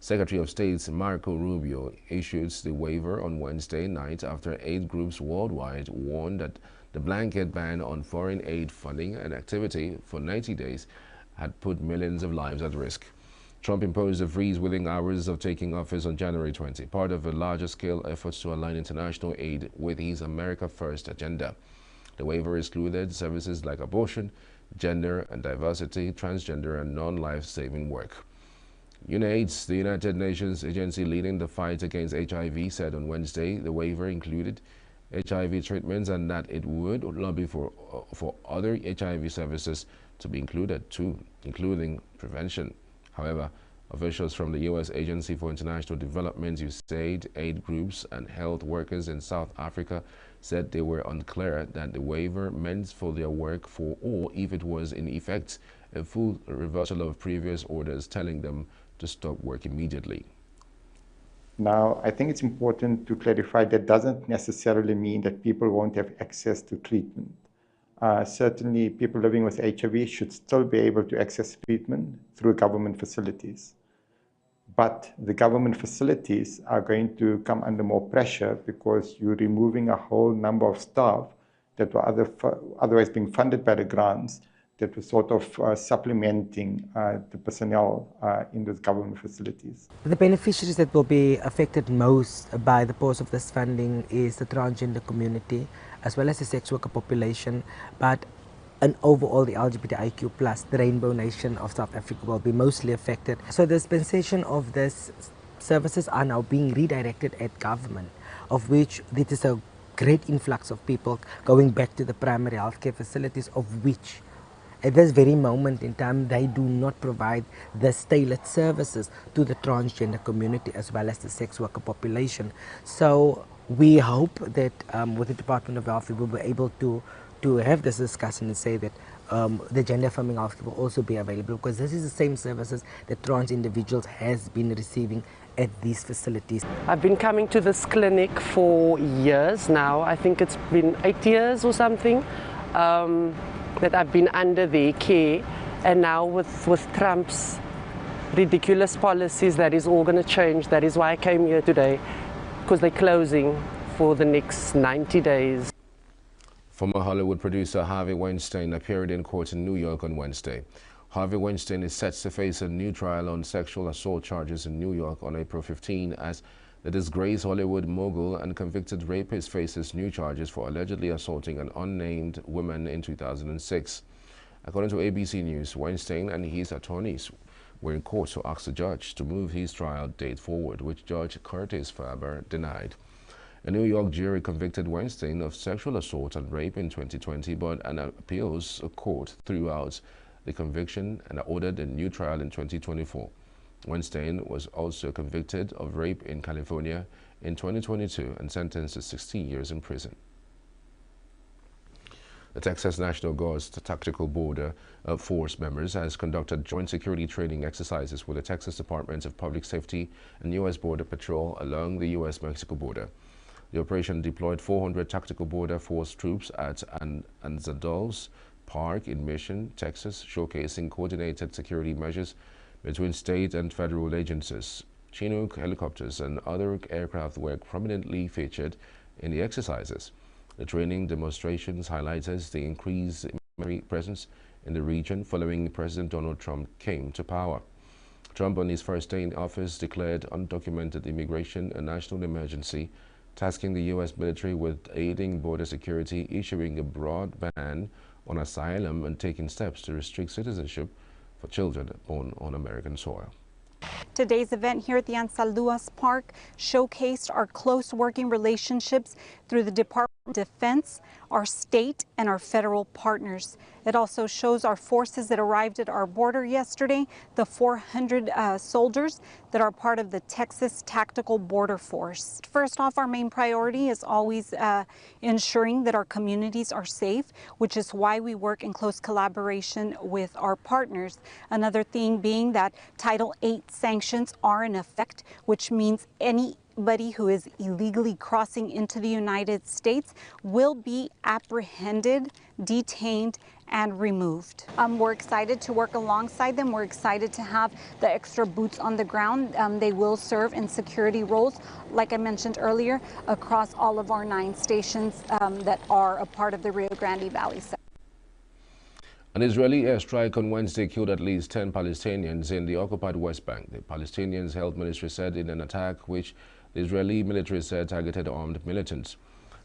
Secretary of State Marco Rubio issued the waiver on Wednesday night after aid groups worldwide warned that the blanket ban on foreign aid funding and activity for 90 days had put millions of lives at risk. Trump imposed a freeze within hours of taking office on January 20, part of a larger-scale effort to align international aid with his America First agenda. The waiver excluded services like abortion, gender and diversity, transgender and non-life-saving work. UNAIDS, the United Nations agency leading the fight against HIV, said on Wednesday the waiver included HIV treatments and that it would lobby for other HIV services to be included too, including prevention. However, officials from the U.S. Agency for International Development, USAID, aid groups, and health workers in South Africa said they were unclear that the waiver meant for their work or if it was in effect a full reversal of previous orders telling them to stop work immediately. Now, I think it's important to clarify that doesn't necessarily mean that people won't have access to treatment. Certainly, people living with HIV should still be able to access treatment through government facilities. But the government facilities are going to come under more pressure because you're removing a whole number of staff that were otherwise being funded by the grants that were sort of supplementing the personnel in those government facilities. The beneficiaries that will be affected most by the pause of this funding is the transgender community, as well as the sex worker population, but and overall the LGBTIQ plus, the Rainbow Nation of South Africa will be mostly affected. So the dispensation of these services are now being redirected at government, of which this is a great influx of people going back to the primary healthcare facilities, of which at this very moment in time they do not provide the tailored services to the transgender community as well as the sex worker population. So we hope that with the Department of Health we will be able to have this discussion and say that the gender-affirming health will also be available, because this is the same services that trans individuals has been receiving at these facilities. I've been coming to this clinic for years now. I think it's been 8 years or something that I've been under their care, and now with Trump's ridiculous policies, that is all going to change. That is why I came here today, because they're closing for the next 90 days. Former Hollywood producer Harvey Weinstein appeared in court in New York on Wednesday. Harvey Weinstein is set to face a new trial on sexual assault charges in New York on April 15 as the disgraced Hollywood mogul and convicted rapist faces new charges for allegedly assaulting an unnamed woman in 2006. According to ABC News, Weinstein and his attorneys were in court to ask the judge to move his trial date forward, which Judge Curtis Faber denied. A New York jury convicted Weinstein of sexual assault and rape in 2020, but an appeals court threw out the conviction and ordered a new trial in 2024. Weinstein was also convicted of rape in California in 2022 and sentenced to 16 years in prison. The Texas National Guard's Tactical Border Force members has conducted joint security training exercises with the Texas Department of Public Safety and U.S. Border Patrol along the U.S.-Mexico border. The operation deployed 400 Tactical Border Force troops at Anzadol's Park in Mission, Texas, showcasing coordinated security measures between state and federal agencies. Chinook helicopters and other aircraft were prominently featured in the exercises. The training demonstrations highlighted the increased military presence in the region following President Donald Trump came to power. Trump, on his first day in office, declared undocumented immigration a national emergency, tasking the U.S. military with aiding border security, issuing a broad ban on asylum, and taking steps to restrict citizenship for children born on American soil. Today's event here at the Ansaluas Park showcased our close working relationships through the Department of Defense, our state, and our federal partners. It also shows our forces that arrived at our border yesterday, the 400 soldiers that are part of the Texas Tactical Border Force. First off, our main priority is always ensuring that our communities are safe, which is why we work in close collaboration with our partners. Another thing being that Title VIII sanctions are in effect, which means anybody who is illegally crossing into the United States will be apprehended, detained, and removed. We're excited to work alongside them. We're excited to have the extra boots on the ground. They will serve in security roles, like I mentioned earlier, across all of our 9 stations that are a part of the Rio Grande Valley. An Israeli airstrike on Wednesday killed at least 10 Palestinians in the occupied West Bank. The Palestinian Health Ministry said in an attack which the Israeli military said targeted armed militants.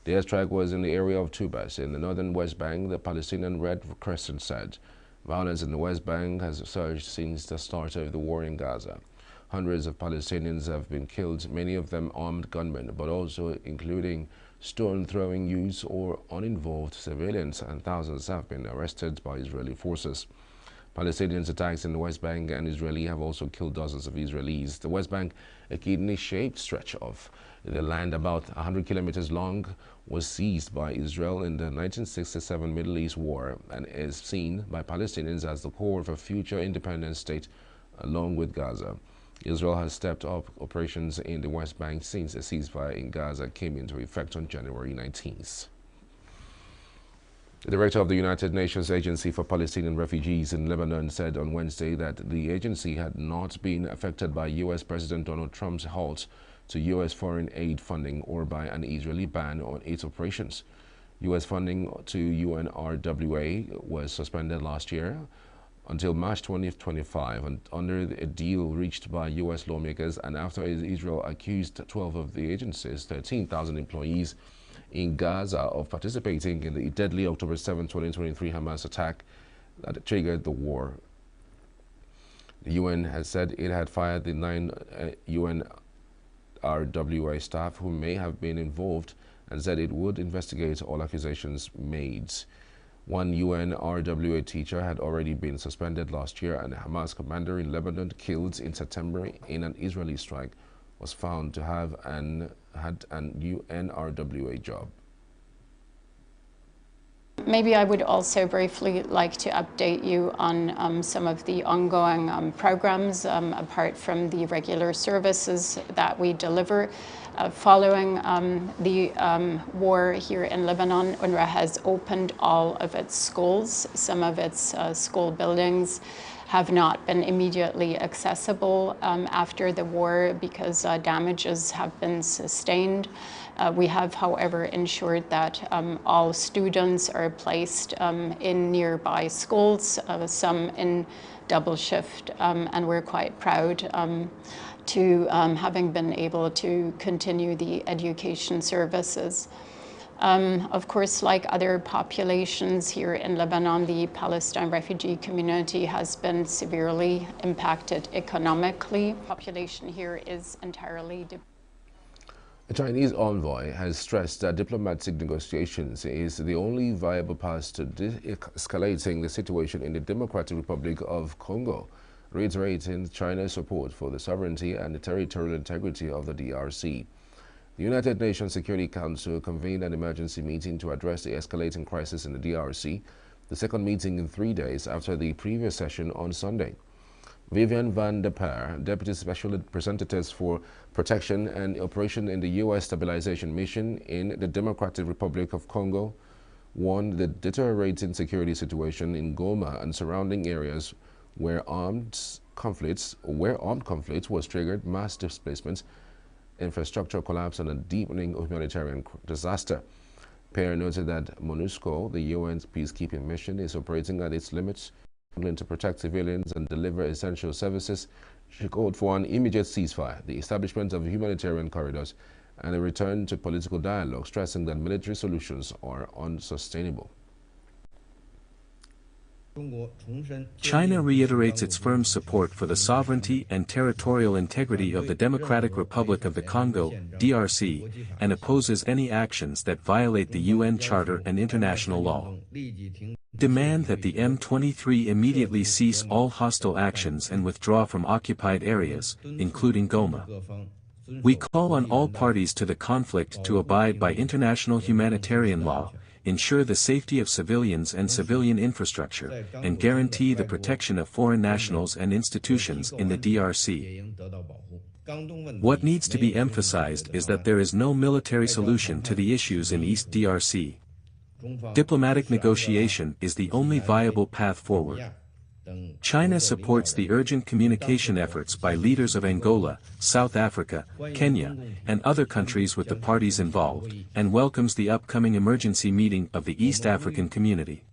The airstrike was in the area of Tubas in the northern West Bank, the Palestinian Red Crescent said. Violence in the West Bank has surged since the start of the war in Gaza. Hundreds of Palestinians have been killed, many of them armed gunmen, but also including stone-throwing youths or uninvolved civilians, and thousands have been arrested by Israeli forces. Palestinians' attacks in the West Bank and Israeli have also killed dozens of Israelis. The West Bank, a kidney-shaped stretch of the land about 100 kilometers long, was seized by Israel in the 1967 Middle East War and is seen by Palestinians as the core of a future independent state along with Gaza. Israel has stepped up operations in the West Bank since a ceasefire in Gaza came into effect on January 19th. The director of the United Nations Agency for Palestinian Refugees in Lebanon said on Wednesday that the agency had not been affected by U.S. President Donald Trump's halt to U.S. foreign aid funding or by an Israeli ban on its operations. U.S. funding to UNRWA was suspended last year until March 2025 and under a deal reached by U.S. lawmakers, and after Israel accused 12 of the agency's 13,000 employees in Gaza of participating in the deadly October 7, 2023 Hamas attack that triggered the war. The UN has said it had fired the 9 UNRWA staff who may have been involved and said it would investigate all accusations made. One UNRWA teacher had already been suspended last year, and a Hamas commander in Lebanon killed in September in an Israeli strike was found to have had an UNRWA job. Maybe I would also briefly like to update you on some of the ongoing programs apart from the regular services that we deliver. Following the war here in Lebanon, UNRWA has opened all of its schools. Some of its school buildings have not been immediately accessible after the war because damages have been sustained. We have, however, ensured that all students are placed in nearby schools, some in double shift, and we're quite proud to having been able to continue the education services. Of course, like other populations here in Lebanon, the Palestine refugee community has been severely impacted economically. Population here is entirely A Chinese envoy has stressed that diplomatic negotiations is the only viable path to de-escalating the situation in the Democratic Republic of Congo, reiterating China's support for the sovereignty and the territorial integrity of the DRC. The United Nations Security Council convened an emergency meeting to address the escalating crisis in the DRC, the second meeting in 3 days after the previous session on Sunday. Vivian van der Per, Deputy Special Representative for Protection and Operation in the U.S. Stabilization Mission in the Democratic Republic of Congo, warned the deteriorating security situation in Goma and surrounding areas where armed conflicts was triggered, mass displacements, infrastructure collapse, and a deepening humanitarian disaster. Per noted that MONUSCO, the UN's peacekeeping mission, is operating at its limits, to protect civilians and deliver essential services. She called for an immediate ceasefire, the establishment of humanitarian corridors, and a return to political dialogue, stressing that military solutions are unsustainable. China reiterates its firm support for the sovereignty and territorial integrity of the Democratic Republic of the Congo, DRC, and opposes any actions that violate the UN Charter and international law. Demand that the M23 immediately cease all hostile actions and withdraw from occupied areas, including Goma. We call on all parties to the conflict to abide by international humanitarian law, ensure the safety of civilians and civilian infrastructure, and guarantee the protection of foreign nationals and institutions in the DRC. What needs to be emphasized is that there is no military solution to the issues in East DRC. Diplomatic negotiation is the only viable path forward. China supports the urgent communication efforts by leaders of Angola, South Africa, Kenya, and other countries with the parties involved, and welcomes the upcoming emergency meeting of the East African Community.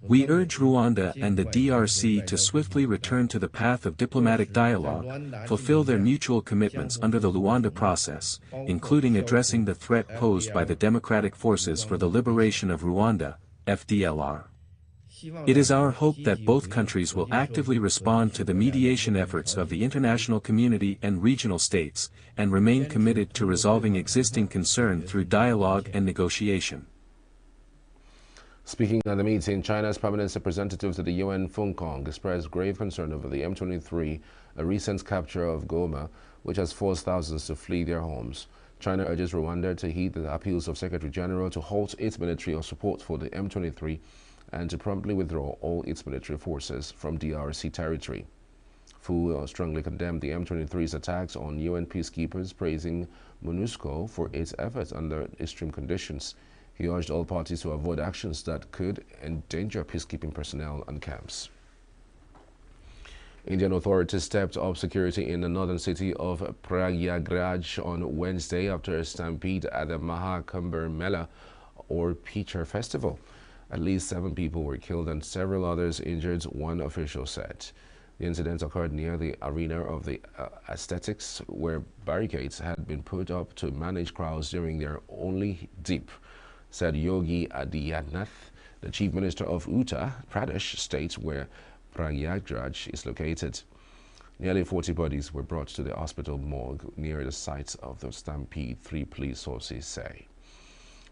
We urge Rwanda and the DRC to swiftly return to the path of diplomatic dialogue, fulfill their mutual commitments under the Luanda process, including addressing the threat posed by the Democratic Forces for the Liberation of Rwanda, FDLR. It is our hope that both countries will actively respond to the mediation efforts of the international community and regional states, and remain committed to resolving existing concern through dialogue and negotiation. Speaking at the meeting, China's permanent representative to the UN, Feng Kong, expressed grave concern over the M23, a recent capture of Goma, which has forced thousands to flee their homes. China urges Rwanda to heed the appeals of Secretary General to halt its military support for the M23 and to promptly withdraw all its military forces from DRC territory. Fu strongly condemned the M23's attacks on UN peacekeepers, praising MONUSCO for its efforts under extreme conditions. He urged all parties to avoid actions that could endanger peacekeeping personnel and camps. Indian authorities stepped up security in the northern city of Prayagraj on Wednesday after a stampede at the Mahakumbh Mela, or Pitcher Festival. At least 7 people were killed and several others injured, one official said. The incident occurred near the arena of the aesthetics, where barricades had been put up to manage crowds during their only dip, said Yogi Adityanath, the chief minister of Uttar Pradesh state where Prayagraj is located. Nearly 40 bodies were brought to the hospital morgue near the site of the stampede, 3 police sources say.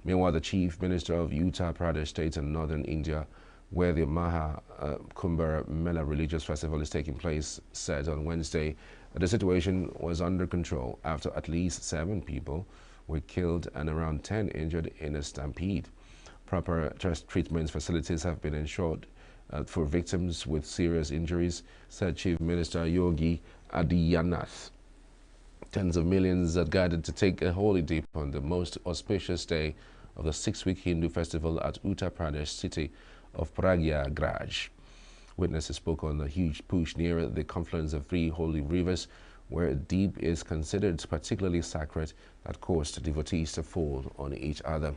Meanwhile, the chief minister of Uttar Pradesh state in northern India, where the Mahakumbh Mela religious festival is taking place, said on Wednesday that the situation was under control after at least 7 people were killed and around 10 injured in a stampede. Proper treatment facilities have been ensured for victims with serious injuries, said Chief Minister Yogi Adityanath. Tens of millions had gathered to take a holy dip on the most auspicious day of the 6-week Hindu festival at Uttar Pradesh city of Prayagraj. Witnesses spoke on a huge push near the confluence of 3 holy rivers, where a dip is considered particularly sacred that caused devotees to fall on each other.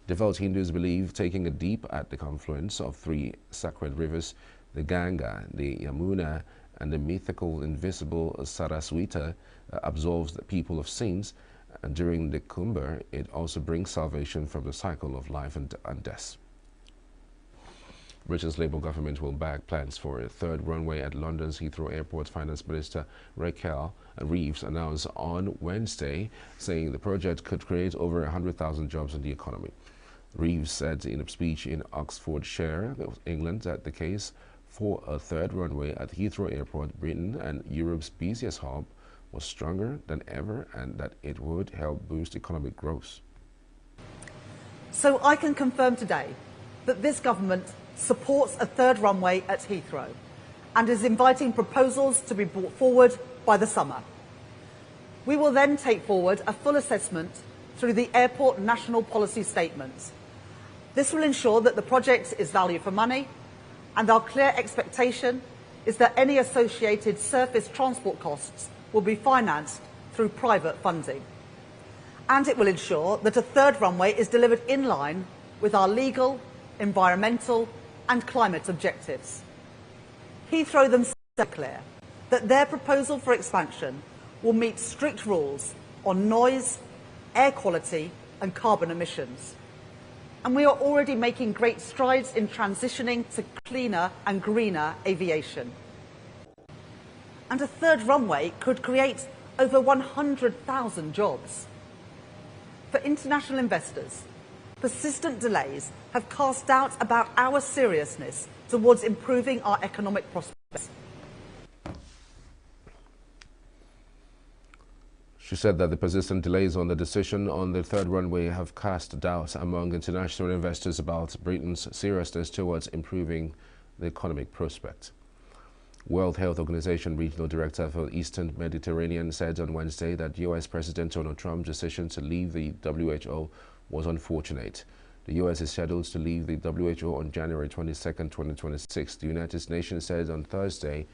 Devout Hindus believe taking a dip at the confluence of 3 sacred rivers, the Ganga, the Yamuna, and the mythical invisible Saraswati, absolves the people of sins, and during the Kumbh, it also brings salvation from the cycle of life and death. Britain's Labour government will back plans for a 3rd runway at London's Heathrow Airport. Finance Minister Raquel Reeves announced on Wednesday, saying the project could create over 100,000 jobs in the economy. Reeves said in a speech in Oxfordshire, England, that the case for a 3rd runway at Heathrow Airport, Britain and Europe's busiest hub, was stronger than ever and that it would help boost economic growth. So I can confirm today that this government supports a 3rd runway at Heathrow and is inviting proposals to be brought forward by the summer. We will then take forward a full assessment through the Airport National Policy Statement. This will ensure that the project is value for money, and our clear expectation is that any associated surface transport costs will be financed through private funding. And it will ensure that a 3rd runway is delivered in line with our legal, environmental and climate objectives. Heathrow themselves are clear that their proposal for expansion will meet strict rules on noise, air quality and carbon emissions. and we are already making great strides in transitioning to cleaner and greener aviation. And a third runway could create over 100,000 jobs. For international investors, persistent delays have cast doubt about our seriousness towards improving our economic prospects. She said that the persistent delays on the decision on the third runway have cast doubt among international investors about Britain's seriousness towards improving the economic prospect. World Health Organization Regional Director for Eastern Mediterranean said on Wednesday that U.S. President Donald Trump's decision to leave the WHO was unfortunate. The U.S. is scheduled to leave the WHO on January 22, 2026. The United Nations said on Thursday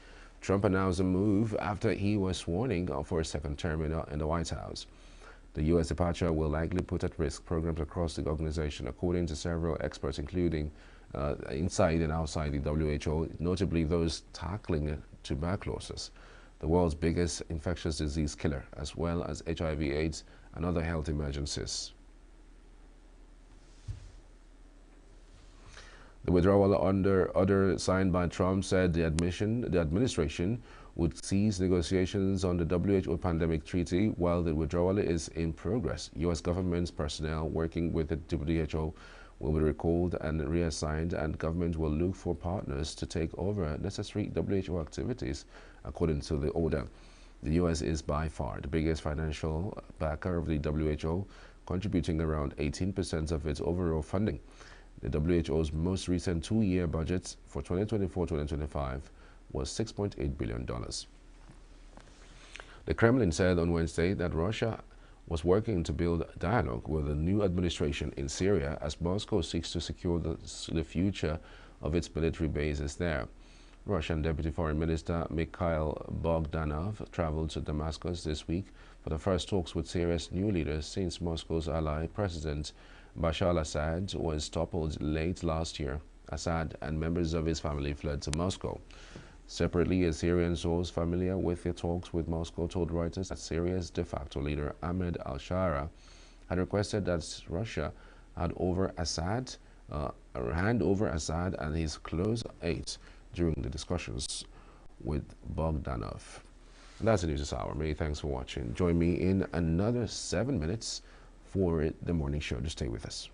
Trump announced a move after he was sworn in for a second term in the White House. The U.S. departure will likely put at risk programs across the organization, according to several experts, including inside and outside the WHO, notably those tackling tuberculosis, the world's biggest infectious disease killer, as well as HIV/AIDS and other health emergencies. The withdrawal order signed by Trump said the administration would cease negotiations on the WHO pandemic treaty while the withdrawal is in progress. U.S. government's personnel working with the WHO will be recalled and reassigned, and government will look for partners to take over necessary WHO activities, according to the order. The U.S. is by far the biggest financial backer of the WHO, contributing around 18% of its overall funding. The WHO's most recent two-year budget for 2024-2025 was $6.8 billion. The Kremlin said on Wednesday that Russia was working to build dialogue with the new administration in Syria as Moscow seeks to secure the future of its military bases there. Russian Deputy Foreign Minister Mikhail Bogdanov traveled to Damascus this week for the first talks with Syria's new leaders since Moscow's ally, President Bashar al-Assad, was toppled late last year. Assad and members of his family fled to Moscow. Separately, a Syrian source familiar with the talks with Moscow told Reuters that Syria's de facto leader Ahmed al-Shara had requested that Russia hand over Assad and his close aides during the discussions with Bogdanov. And that's the news this hour. Many thanks for watching. Join me in another 7 minutes for the morning show. Just stay with us.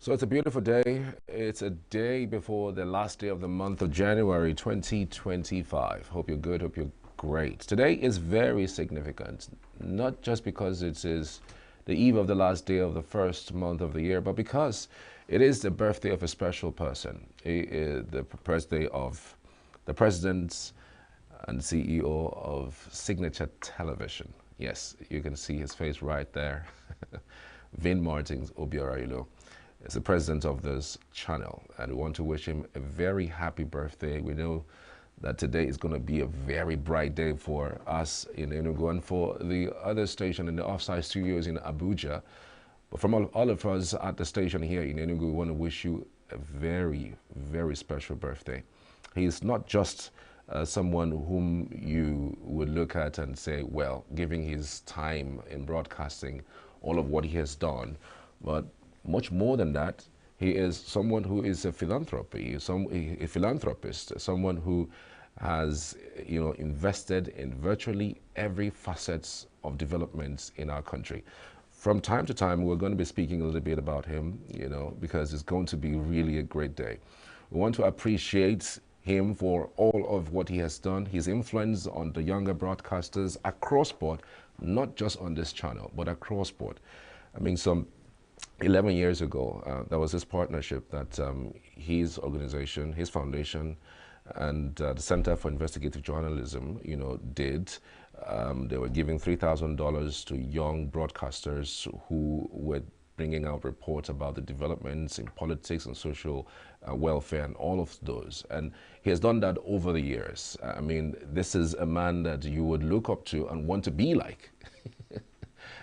So it's a beautiful day. It's a day before the last day of the month of January 2025. Hope you're good, hope you're great. Today is very significant, not just because it is the eve of the last day of the first month of the year, but because it is the birthday of a special person. The birthday of the president and CEO of Signature Television. Yes, you can see his face right there. Vin Martins Obiorailu is the president of this channel, and we want to wish him a very happy birthday. We know that today is going to be a very bright day for us in ENUGU and for the other station in the offsite studios in Abuja. But from all of us at the station here in ENUGU, we want to wish you a very, very special birthday. He's not just someone whom you would look at and say, well, giving his time in broadcasting, all of what he has done, but much more than that, he is someone who is a philanthropist, someone who has, invested in virtually every facet of developments in our country. From time to time, we're going to be speaking a little bit about him, because it's going to be really a great day. We want to appreciate him for all of what he has done, his influence on the younger broadcasters across board, not just on this channel, but across board. I mean, some 11 years ago, there was this partnership that his organization, his foundation, and the Center for Investigative Journalism, did. They were giving $3,000 to young broadcasters who were bringing out reports about the developments in politics and social welfare and all of those. And he has done that over the years. I mean, this is a man that you would look up to and want to be like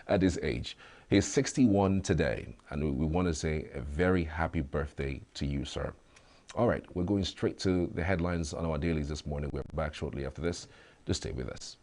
at his age. He's 61 today, and we want to say a very happy birthday to you, sir. All right, we're going straight to the headlines on our dailies this morning. We're back shortly after this. Just stay with us.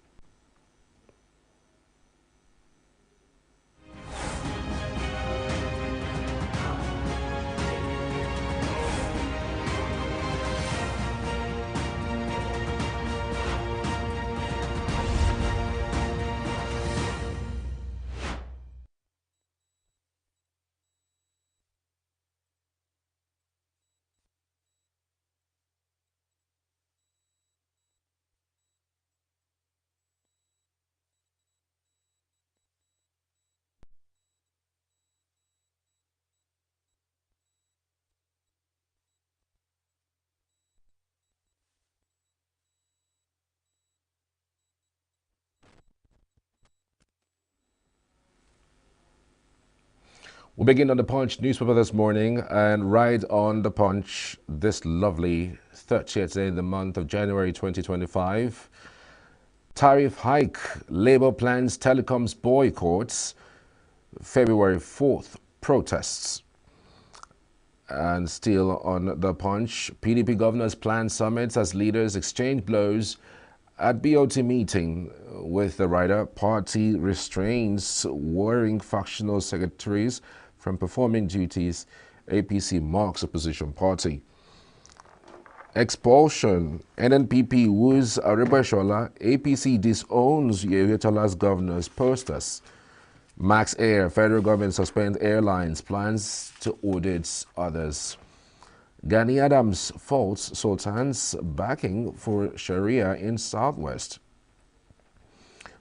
We'll begin on the Punch newspaper this morning, and right on the Punch this lovely 30th day in the month of January 2025. Tariff hike, Labour plans telecoms boycotts, February 4th protests. And still on the Punch, PDP governors plan summits as leaders exchange blows at BOT meeting with the rider. Party restrains warring factional secretaries from performing duties. APC marks opposition party. Expulsion. NNPP woos Aribashola. APC disowns Yewetola's governors posters. Max Air. Federal government suspends airlines. Plans to audit others. Gani Adams faults Sultan's backing for Sharia in Southwest.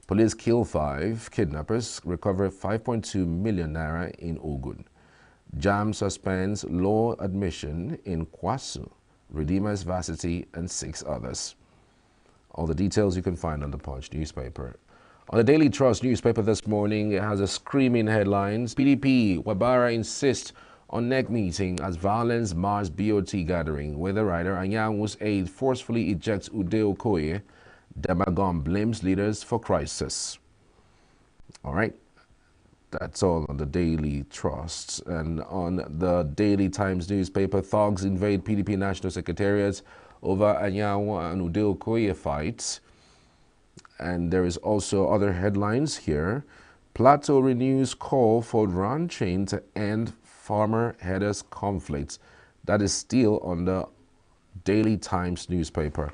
Police kill 5 kidnappers, recover 5.2 million naira in Ogun. JAM suspends law admission in Kwasu, Redeemers Varsity, and 6 others. All the details you can find on the Punch newspaper. On the Daily Trust newspaper this morning, it has a screaming headlines. PDP, Wabara insists on neck meeting as violence mars BOT gathering. Weather rider Anyanwu's aide forcefully ejects Ude Okoye. Demagon blames leaders for crisis. All right, that's all on the Daily Trust. And on the Daily Times newspaper, thugs invade PDP National Secretariat over Anyanwu and Ude Okoye fights. And there is also other headlines here. Plateau renews call for ranching to end farmer headers conflicts. That is still on the Daily Times newspaper.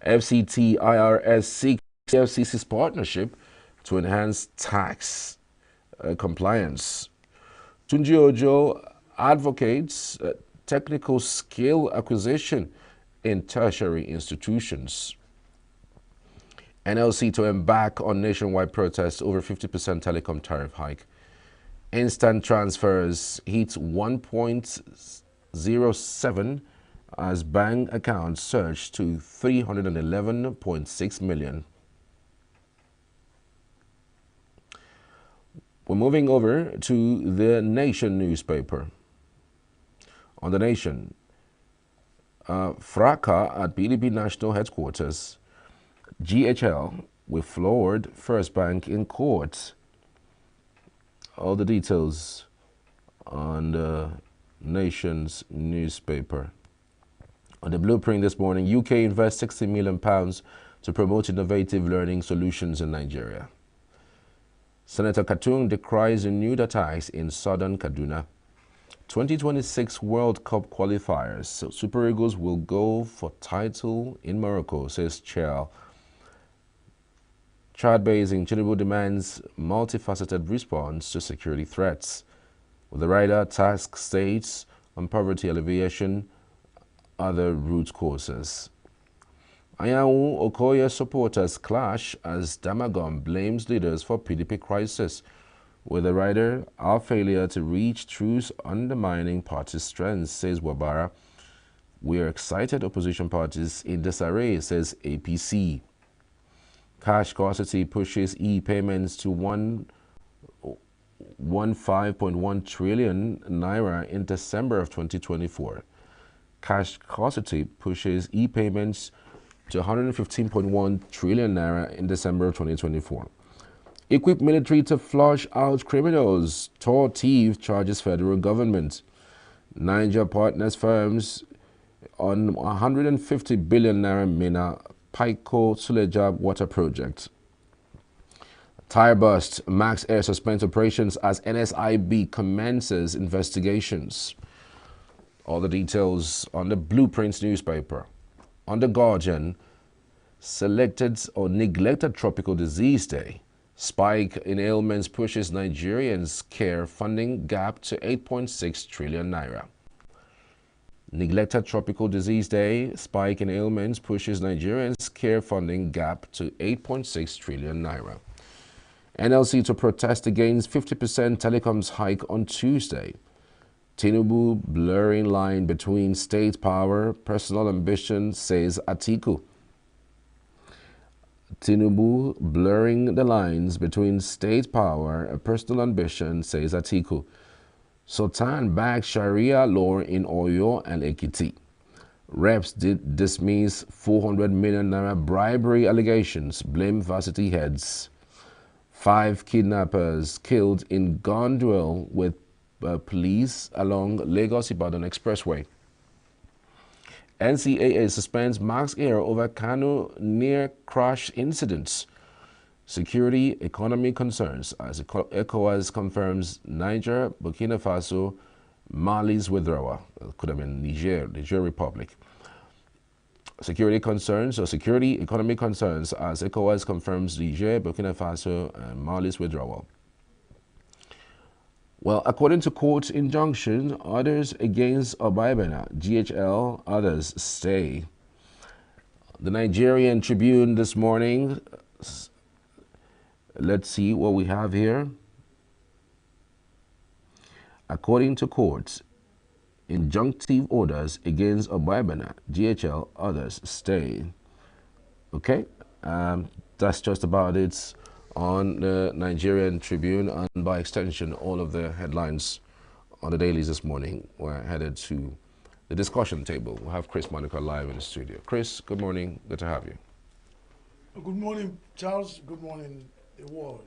FCT IRS seeks FCC's partnership to enhance tax compliance. Tunji Ojo advocates technical skill acquisition in tertiary institutions. NLC to embark on nationwide protests over 50% telecom tariff hike. Instant transfers hit 1.07 as bank accounts surged to 311.6 million. We're moving over to the Nation newspaper. On the Nation, fracas at PDP national headquarters. GHL with floored First Bank in court. All the details on the Nation's newspaper. On the blueprint this morning, UK invests £60 million to promote innovative learning solutions in Nigeria. Senator Katung decries renewed attacks in southern Kaduna. 2026 World Cup qualifiers. Super Eagles will go for title in Morocco, says Chair. Chad-based Tinubu demands multifaceted response to security threats. With the rider task states on poverty alleviation, other root causes. Ayahu Okoye supporters clash as Damagum blames leaders for PDP crisis. With the rider, our failure to reach truce undermining party strength, says Wabara. We are excited opposition parties in disarray, says APC. Cash scarcity pushes e-payments to 15.1 trillion naira in December of 2024. Cash scarcity pushes e-payments to 115.1 trillion naira in December of 2024. Equip military to flush out criminals. Tall thief charges federal government. Niger partners firms on 150 billion naira Mina Paiko Suleja water project. Tire bust. Max Air suspends operations as NSIB commences investigations. All the details on the Blueprints newspaper. On the Guardian, selected or neglected tropical disease day. Spike in ailments pushes Nigerians' care funding gap to 8.6 trillion naira. Neglected tropical disease day. Spike in ailments pushes Nigerians' care funding gap to 8.6 trillion naira. NLC to protest against 50% telecoms hike on Tuesday. Tinubu blurring line between state power, personal ambition, says Atiku. Tinubu blurring the lines between state power and personal ambition, says Atiku. Sultan backs Sharia law in Oyo and Ekiti. Reps did dismiss 400 million naira bribery allegations, blame varsity heads. 5 kidnappers killed in gun duel with police along Lagos-Ibadan Expressway. NCAA suspends Max Air over Kano near crash incidents. Security, economy concerns as ECOWAS confirms Niger, Burkina Faso, Mali's withdrawal. It could have been Niger Republic. Security concerns or security, economy concerns as ECOWAS confirms Niger, Burkina Faso, and Mali's withdrawal. Well, according to court injunction, orders against Obaibena, GHL, others stay. The Nigerian Tribune this morning, let's see what we have here. According to court, injunctive orders against Obaibena, GHL, others stay. Okay, that's just about it on the Nigerian Tribune, and by extension, all of the headlines on the dailies this morning were headed to the discussion table. We'll have Chris Monica live in the studio. Chris, good morning. Good to have you. Good morning, Charles. Good morning, the world.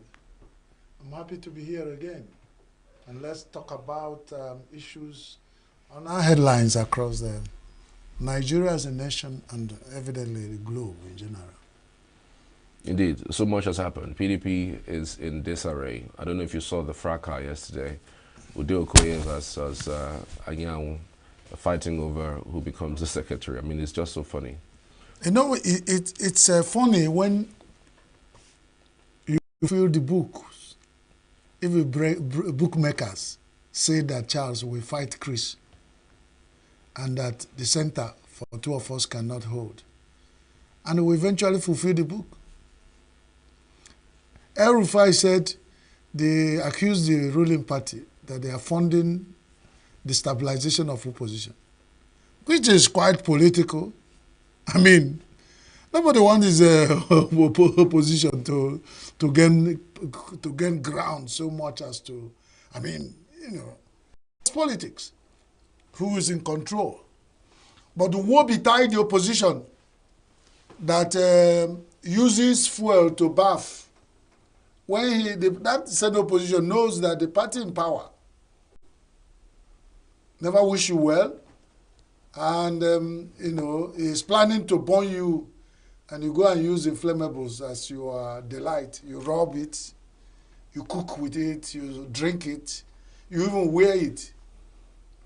I'm happy to be here again. And let's talk about issues on our headlines across Nigeria as a nation and evidently the globe in general. Indeed, so much has happened. PDP is in disarray. I don't know if you saw the fracas yesterday. Udo Okoye versus Anyanwu fighting over who becomes the secretary. I mean, it's just so funny. You know, it's funny when you feel the books, even bookmakers said that Charles will fight Chris and that the center for two of us cannot hold. And we eventually fulfilled the book. El Rufai said they accused the ruling party that they are funding the stabilization of opposition, which is quite political. I mean, nobody wants his opposition to gain ground so much as to, I mean, you know, it's politics. Who is in control? But the woe betide the opposition that uses fuel to bath when that said opposition knows that the party in power never wish you well, and you know, is planning to burn you, and you go and use inflammables as your delight. You rub it, you cook with it, you drink it, you even wear it.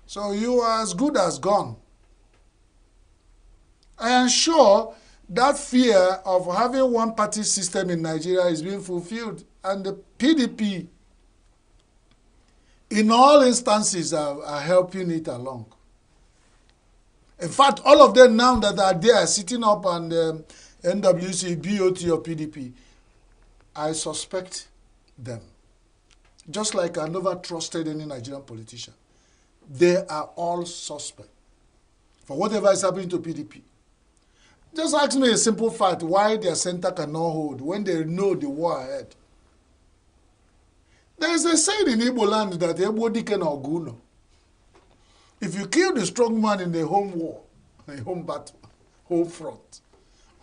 So you are as good as gone. I am sure that fear of having one party system in Nigeria is being fulfilled, and the PDP in all instances are helping it along. In fact, all of them now that are there sitting up on the NWC, BOT or PDP, I suspect them. Just like I never trusted any Nigerian politician. They are all suspect for whatever is happening to PDP. Just ask me a simple fact, why their center cannot hold when they know the war ahead. There is a saying in Igbo land that Ebodi can Oguno. If you kill the strong man in the home war, a home battle, home front,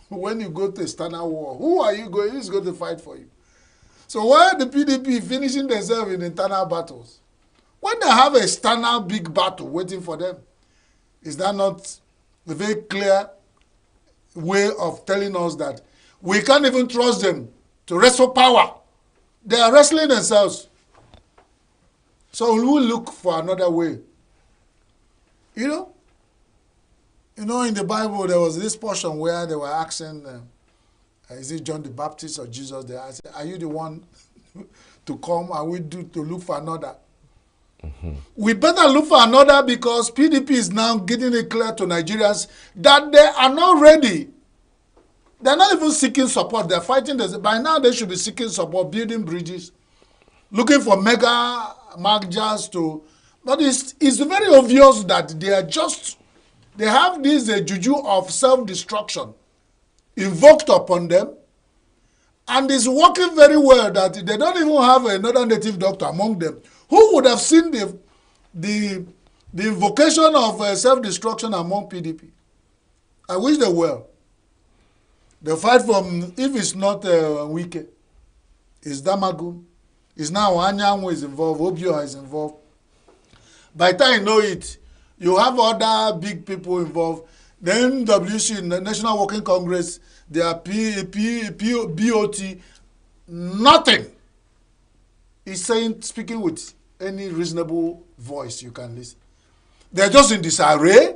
when you go to a external war, who are you going? Who's going to fight for you? So why are the PDP finishing themselves in internal battles? When they have a external big battle waiting for them, is that not a very clear way of telling us that we can't even trust them to wrestle power? They are wrestling themselves. So we will look for another way. You know, in the Bible, there was this portion where they were asking, is it John the Baptist or Jesus? They asked, are you the one to come and we do to look for another? Mm-hmm. We better look for another, because PDP is now getting it clear to Nigerians that they are not ready. They're not even seeking support. They're fighting. By now, they should be seeking support, building bridges, looking for mega mergers to. But it's very obvious that they have this juju of self-destruction invoked upon them, and it's working very well that they don't even have another native doctor among them. Who would have seen the invocation of self-destruction among PDP? I wish they were. They fight from, if it's not Wike, it's Damagun, it's now Anyanwu is involved, Obio is involved. By the time you know it, you have other big people involved. The NWC, the National Working Congress, they are BOT, nothing. He's saying, speaking with any reasonable voice you can listen. They're just in disarray.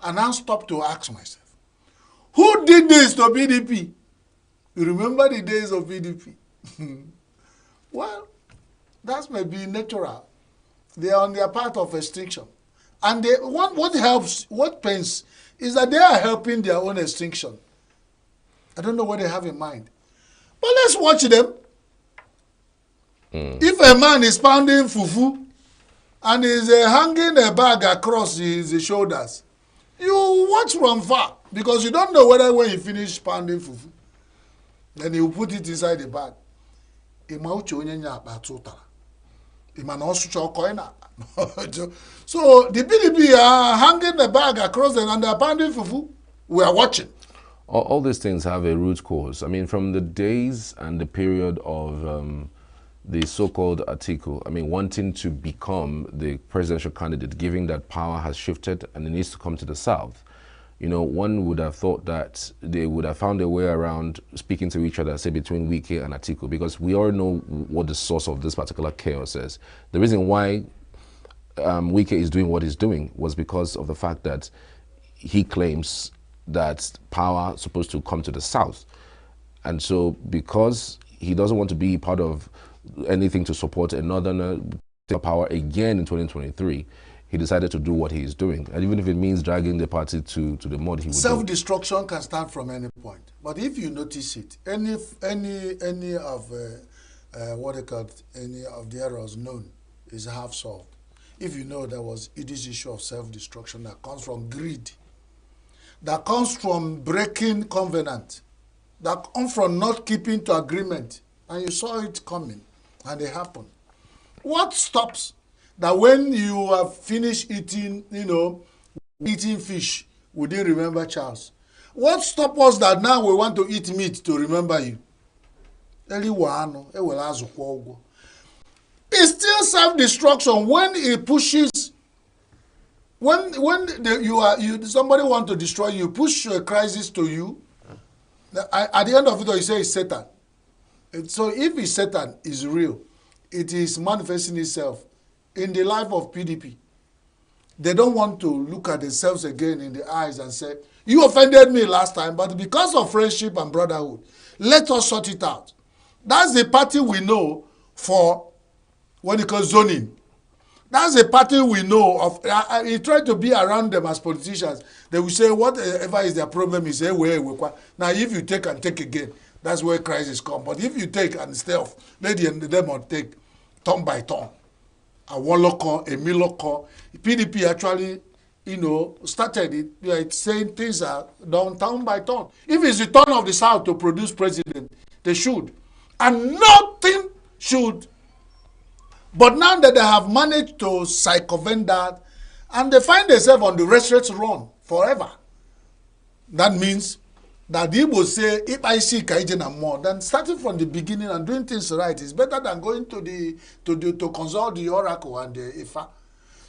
And I stop to ask myself, who did this to PDP? You remember the days of PDP? Well, that may be natural. They are on their path of extinction. And what pains is that they are helping their own extinction. I don't know what they have in mind. But let's watch them. If a man is pounding fufu and is hanging a bag across his shoulders, you watch from far, because you don't know whether when he finish pounding fufu, then he will put it inside the bag. So the PDP are hanging the bag across them and they are pounding fufu. We are watching. All these things have a root cause. I mean, from the days and the period of the so-called Atiku, I mean, wanting to become the presidential candidate, given that power has shifted and it needs to come to the South. You know, one would have thought that they would have found a way around speaking to each other, say, between Wike and Atiku, because we all know what the source of this particular chaos is. The reason why Wike is doing what he's doing was because of the fact that he claims that power is supposed to come to the South. And so because he doesn't want to be part of anything to support a northerner take power again in 2023, he decided to do what he is doing. And even if it means dragging the party to the mud, he would do it. Self-destruction can start from any point. But if you notice it, any of what they call any of the errors known is half solved. If you know there was this issue of self-destruction that comes from greed, that comes from breaking covenant, that comes from not keeping to agreement, and you saw it coming, and it happened. What stops that when you have finished eating, eating fish, we didn't remember Charles? What stops us that now we want to eat meat to remember you? It's still self-destruction when it pushes. When somebody want to destroy you, push a crisis to you. At the end of it, you say it's Satan. So if it's Satan, it's real. It is manifesting itself in the life of PDP. They don't want to look at themselves again in the eyes and say, you offended me last time, but because of friendship and brotherhood, let us sort it out. That's the party we know for what you call zoning. That's the party we know of. He tried to be around them as politicians. They will say whatever is their problem is, now if you take and take again, that's where crisis come. But if you take and stay off, let them on take turn by turn. A Woloko, a Miloko. PDP actually, started it. It's saying things are done turn by turn. If it's the turn of the South to produce president, they should. And nothing should. But now that they have managed to circumvent that, and they find themselves on the restricted run forever, that means that they will say, if I see Kaijin and more, then starting from the beginning and doing things right is better than going to consult the oracle and the Ifa.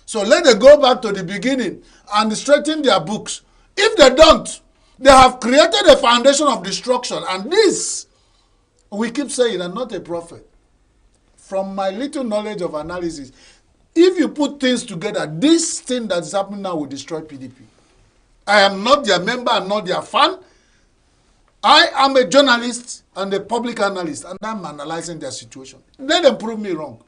So let them go back to the beginning and straighten their books. If they don't, they have created a foundation of destruction. And this, we keep saying, I'm not a prophet. From my little knowledge of analysis, if you put things together, this thing that is happening now will destroy PDP. I am not their member, I'm not their fan. I am a journalist and a public analyst, and I'm analyzing their situation. Let them prove me wrong.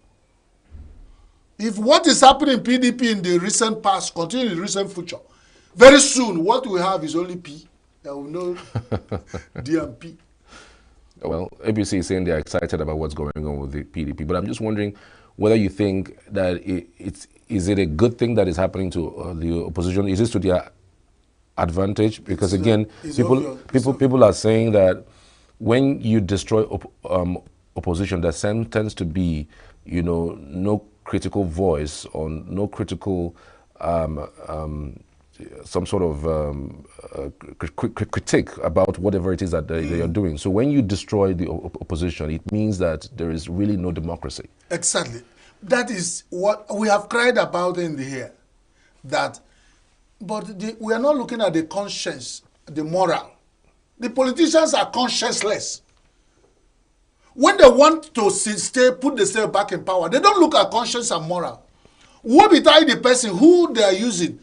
If what is happening in PDP in the recent past continues in the recent future, very soon what we have is only P. There will no D and P. Well, ABC is saying they're excited about what's going on with the PDP, but I'm just wondering whether you think that is it a good thing that is happening to the opposition? Is this to their advantage? Because again, people are saying that when you destroy opposition, there tends to be, no critical voice or no critical some sort of critique about whatever it is that they are doing. So when you destroy the opposition, it means that there is really no democracy. Exactly. That is what we have cried about in the here. But we are not looking at the conscience, the moral. The politicians are conscienceless. When they want to put themselves back in power, they don't look at conscience and moral. What betide the person who they are using?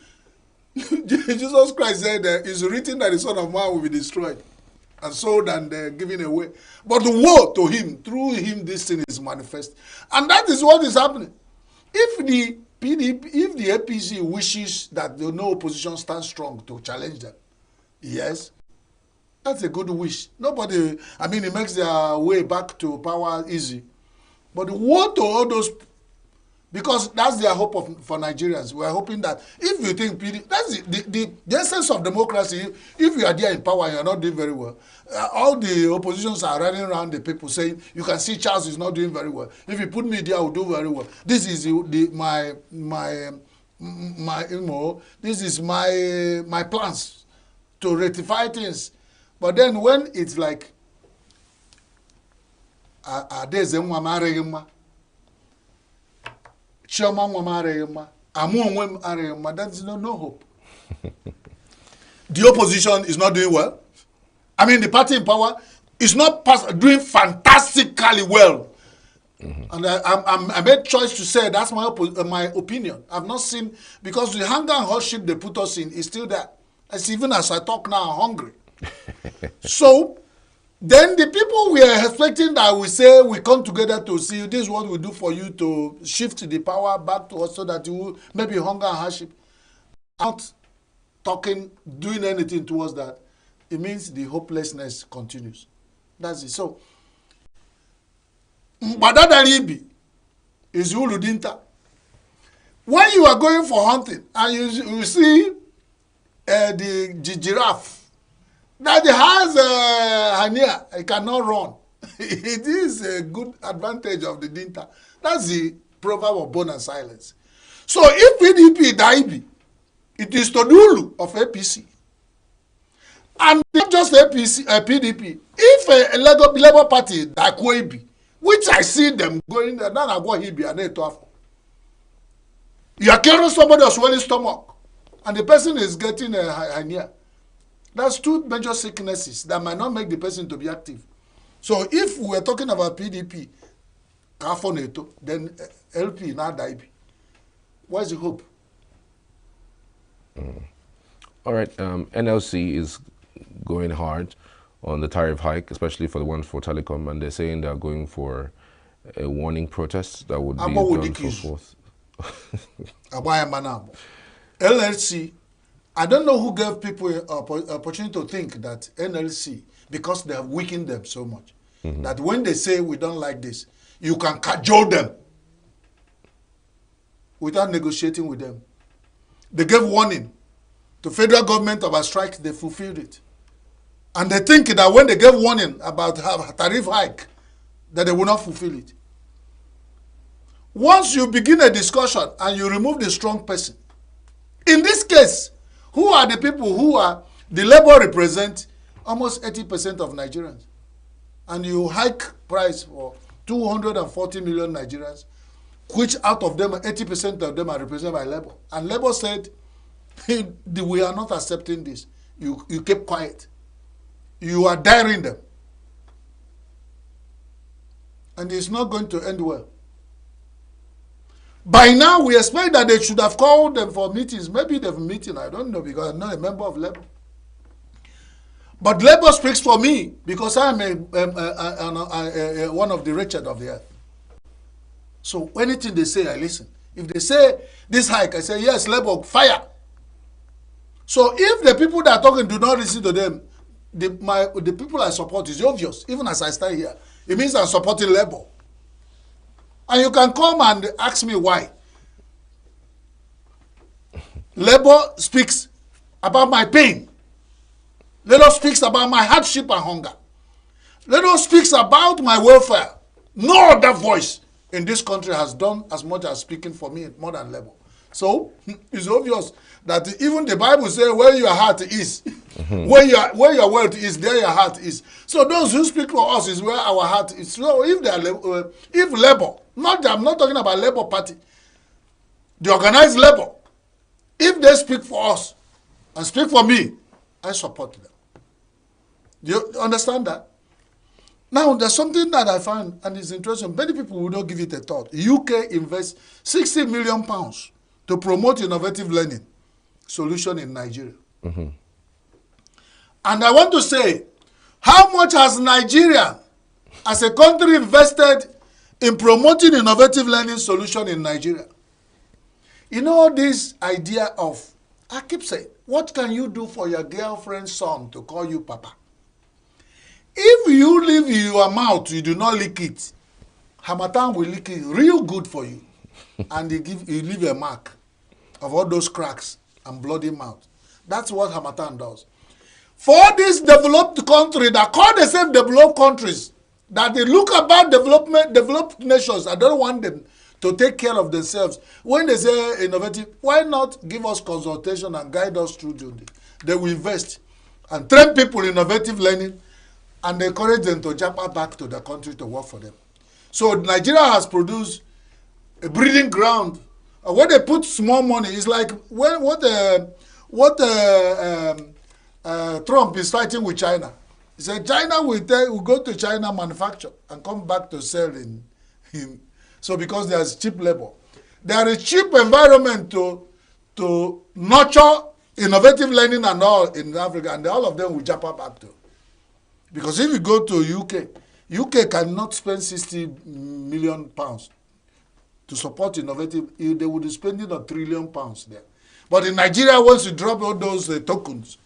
Jesus Christ said it's written that the Son of Man will be destroyed and sold and given away. But woe to him, through him this thing is manifest. And that is what is happening. If the APC wishes that no opposition stands strong to challenge them, yes, that's a good wish. Nobody, it makes their way back to power easy. But woe to all those, because that's their hope for Nigerians. We are hoping that if you think that's the essence of democracy. If you are there in power and you are not doing very well, all the oppositions are running around the people saying, you can see Charles is not doing very well. If you put me there, I will do very well. This is this is my plans to rectify things. But then when it's like, that's no hope. The opposition is not doing well. The party in power is not doing fantastically well. And I made choice to say that's my opinion. I've not seen, because the hunger and hardship they put us in is still there. Even as I talk now, I'm hungry. So Then the people we are expecting that we say we come together to see this is what we do for you to shift the power back to us so that you maybe hunger and hardship, not talking, doing anything towards that, it means the hopelessness continues. That's it. So, Badadaribi is Uludinta. When you are going for hunting and you see the giraffe that has hernia, it cannot run. It is a good advantage of the Dinta. That's the proverb of bone and silence. So if PDP Daibi, it is Todulu of APC. And not just APC, PDP. If a Labour Party, Dakwebi, which I see them going there, then I go here and you are carrying somebody who's swelling stomach, and the person is getting a hernia. That's two major sicknesses that might not make the person to be active. So if we are talking about PDP, Kafoneto, then LP, not DIP. What's the hope? All right, NLC is going hard on the tariff hike, especially for the ones for telecom, and they're saying they're going for a warning protest that would be done for forth. LLC, I don't know who gave people an opportunity to think that NLC, because they have weakened them so much, that when they say we don't like this, you can cajole them without negotiating with them. They gave warning to federal government about strike, they fulfilled it. And they think that when they gave warning about a tariff hike, that they will not fulfill it. Once you begin a discussion and you remove the strong person, in this case, who are the people who are, the labor represent almost 80% of Nigerians. And you hike price for 240 million Nigerians, which out of them, 80% of them are represented by labor. And labor said, hey, we are not accepting this. You keep quiet. You are daring them. And it's not going to end well. By now, we expect that they should have called them for meetings. Maybe they've meeting, I don't know, because I'm not a member of Labour. But Labour speaks for me because I am one of the wretched of the earth. So anything they say, I listen. If they say this hike, I say, yes, Labour, fire. So if the people that are talking do not listen to them, the people I support is obvious. Even as I stand here, it means I'm supporting Labour. And you can come and ask me why. Labour speaks about my pain. Labour speaks about my hardship and hunger. Labour speaks about my welfare. No other voice in this country has done as much as speaking for me more than Labour. So it's obvious that even the Bible says where your heart is, where your wealth is, there your heart is. So those who speak for us is where our heart is. So if they are, if Labour, I'm not talking about Labour Party, the organized Labour, if they speak for us and speak for me, I support them. Do you understand that? Now, there's something that I find, and it's interesting. Many people will not give it a thought. UK invests £60 million to promote innovative learning solution in Nigeria. And I want to say, how much has Nigeria, as a country, invested in promoting innovative learning solution in Nigeria? You know, this idea of, I keep saying, what can you do for your girlfriend's son to call you Papa? If you leave your mouth, you do not lick it, Hamatan will lick it real good for you. And you leave a mark of all those cracks and bloody mouth. That's what Hamatan does. For this developed country that call themselves developed countries, that they look about developed nations, I don't want them to take care of themselves. When they say innovative, why not give us consultation and guide us through Judy? They will invest and train people in innovative learning and encourage them to jump back to the country to work for them. So Nigeria has produced a breeding ground. When they put small money, it's like what Trump is fighting with China. He said China will go to China, manufacture, and come back to sell in. So because there's cheap labor. There is cheap environment to nurture innovative learning and all in Africa, and all of them will jump up to. Because if you go to UK cannot spend 60 million pounds to support innovative. They would be spending £1 trillion there. But in Nigeria, once you drop all those tokens,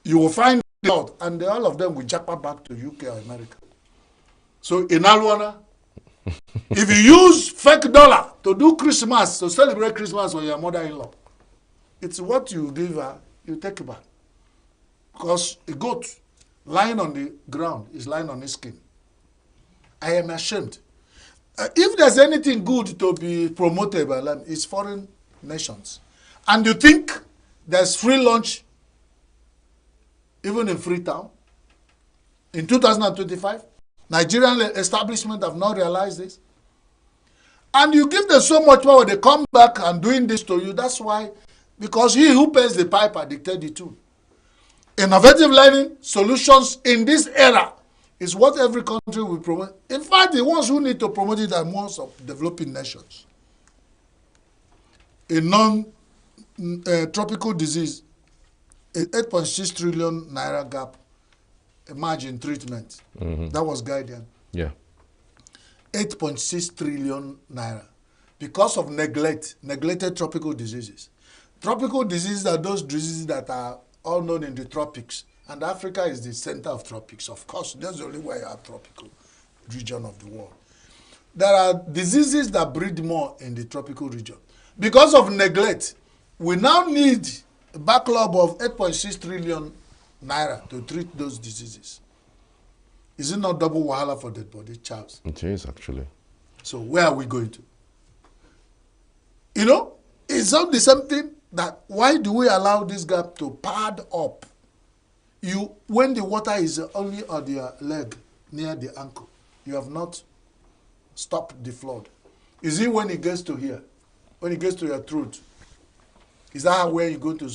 you will find out, and all of them will jump back to UK or America. So in Alwana, if you use fake dollar to do Christmas, to celebrate Christmas with your mother-in-law, it's what you give her, you take it back. Because a goat lying on the ground is lying on his skin. I am ashamed. If there's anything good to be promoted by them, it's foreign nations. And you think there's free lunch even in Freetown? In 2025, Nigerian establishment have not realized this. And you give them so much power, they come back and doing this to you. That's why, because he who pays the piper dictates the tune. Innovative learning solutions in this era is what every country will promote. In fact, the ones who need to promote it are most of developing nations. A non-tropical disease, a 8.6 trillion naira gap emerged in treatment. That was Guardian. Yeah. 8.6 trillion naira because of neglected tropical diseases. Tropical diseases are those diseases that are all known in the tropics. And Africa is the center of tropics. Of course, that's the only way you have tropical region of the world. There are diseases that breed more in the tropical region. Because of neglect, we now need a backlog of 8.6 trillion naira to treat those diseases. Is it not double wahala for dead body, Charles? It is, actually. So where are we going to? You know, it's not the same thing that why do we allow this gap to pad up? When the water is only on your leg, near the ankle, you have not stopped the flood. Is it when it gets to here? When it gets to your throat? Is that where you're going to?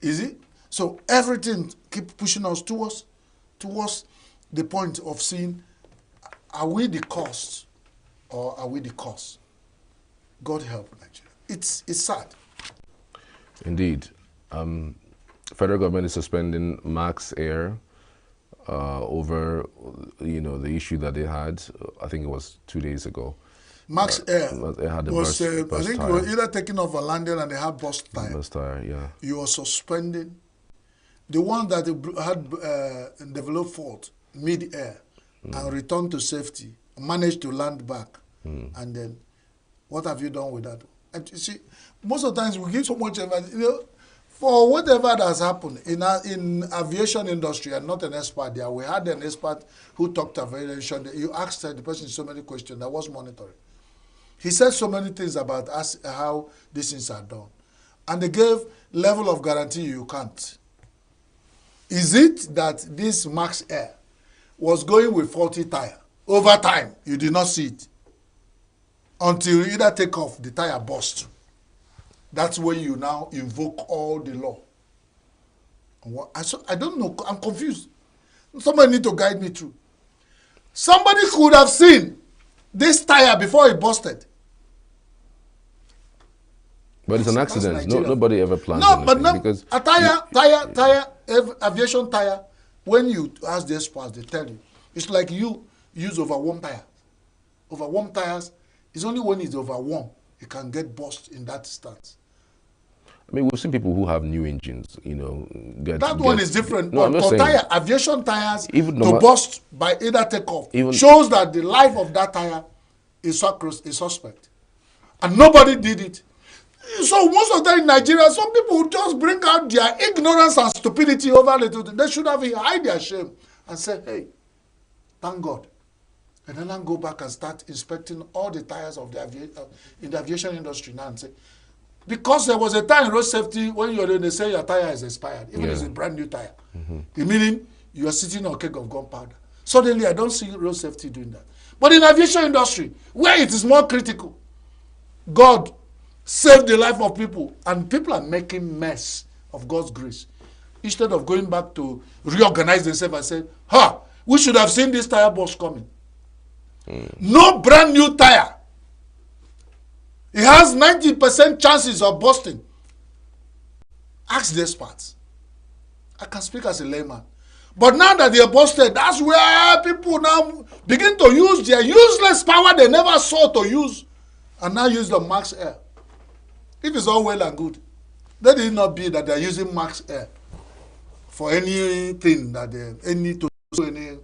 Is it? So everything keep pushing us towards the point of seeing, are we the cause or are we the cause? God help Nigeria. It's sad. Indeed. Federal government is suspending Max Air over, the issue that they had. I think it was 2 days ago. Max Air had was, burst I think, tire. it was either taking off a landing and they had burst tire. Burst tire, yeah. You were suspending the one that had developed fault mid-air and returned to safety, managed to land back, and then what have you done with that? And you see, most of the times we give so much emphasis, for whatever that has happened in aviation industry. I'm not an expert there. We had an expert who talked aviation. You asked the person so many questions. I was monitoring. He said so many things about us, how these things are done. And they gave level of guarantee you can't. Is it that this Max Air was going with faulty tire? Over time, you did not see it. Until you either take off, the tire burst. That's when you now invoke all the law. I don't know. I'm confused. Somebody need to guide me through. Somebody could have seen this tire before it busted. But it's an accident. Nobody ever plans anything. No, but because a aviation tire, when you ask the experts, they tell you, it's like you use overworn tire. Overworn tires, it's only when it's overworn, it can get burst in that stance. I mean, we've seen people who have new engines, That one is different. No, but for aviation tires, even to burst by either takeoff shows that the life of that tire is suspect. And nobody did it. So most of the time in Nigeria, some people just bring out their ignorance and stupidity over little. They should have hide their shame and say, hey, thank God. And then go back and start inspecting all the tires of in the aviation industry now and say, because there was a time in road safety when they say your tire is expired, even if it's a brand new tire. Meaning you are sitting on a keg of gunpowder. Suddenly, I don't see road safety doing that. But in aviation industry, where it is more critical, God saved the life of people, and people are making mess of God's grace. Instead of going back to reorganize themselves and say, we should have seen this tire burst coming. No brand new tire. It has 90% chances of busting. Ask the experts. I can speak as a layman. But now that they are busted, that's where people now begin to use their useless power they never saw to use, and now use the Max Air. If it's all well and good, let it not be that they are using Max Air for anything that they need to do any.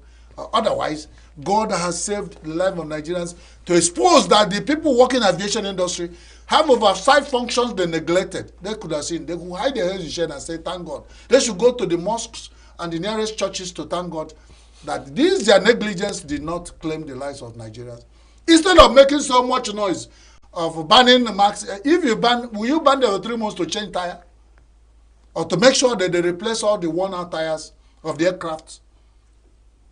Otherwise, God has saved the life of Nigerians to expose that the people working in the aviation industry have oversight functions they neglected. They could have seen. They could hide their heads in shade and say, thank God. They should go to the mosques and the nearest churches to thank God that this their negligence did not claim the lives of Nigerians. Instead of making so much noise of banning the Max, if you ban, will you ban them for 3 months to change tire? Or to make sure that they replace all the worn-out tires of the aircraft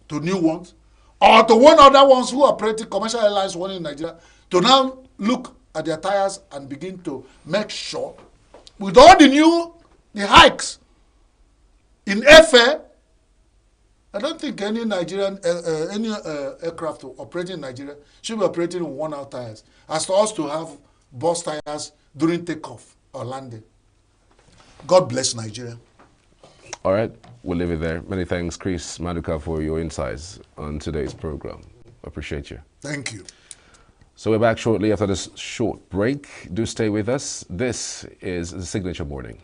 to new ones? Or to warn other ones who operate commercial airlines one in Nigeria to now look at their tires and begin to make sure, with all the hikes in airfare, I don't think any Nigerian, aircraft operating in Nigeria should be operating with worn-out tires, as to us to have bus tires during takeoff or landing. God bless Nigeria. All right, we'll leave it there. Many thanks, Chris Maduka, for your insights on today's program. Appreciate you. Thank you. So we're back shortly after this short break. Do stay with us. This is the Signature Morning.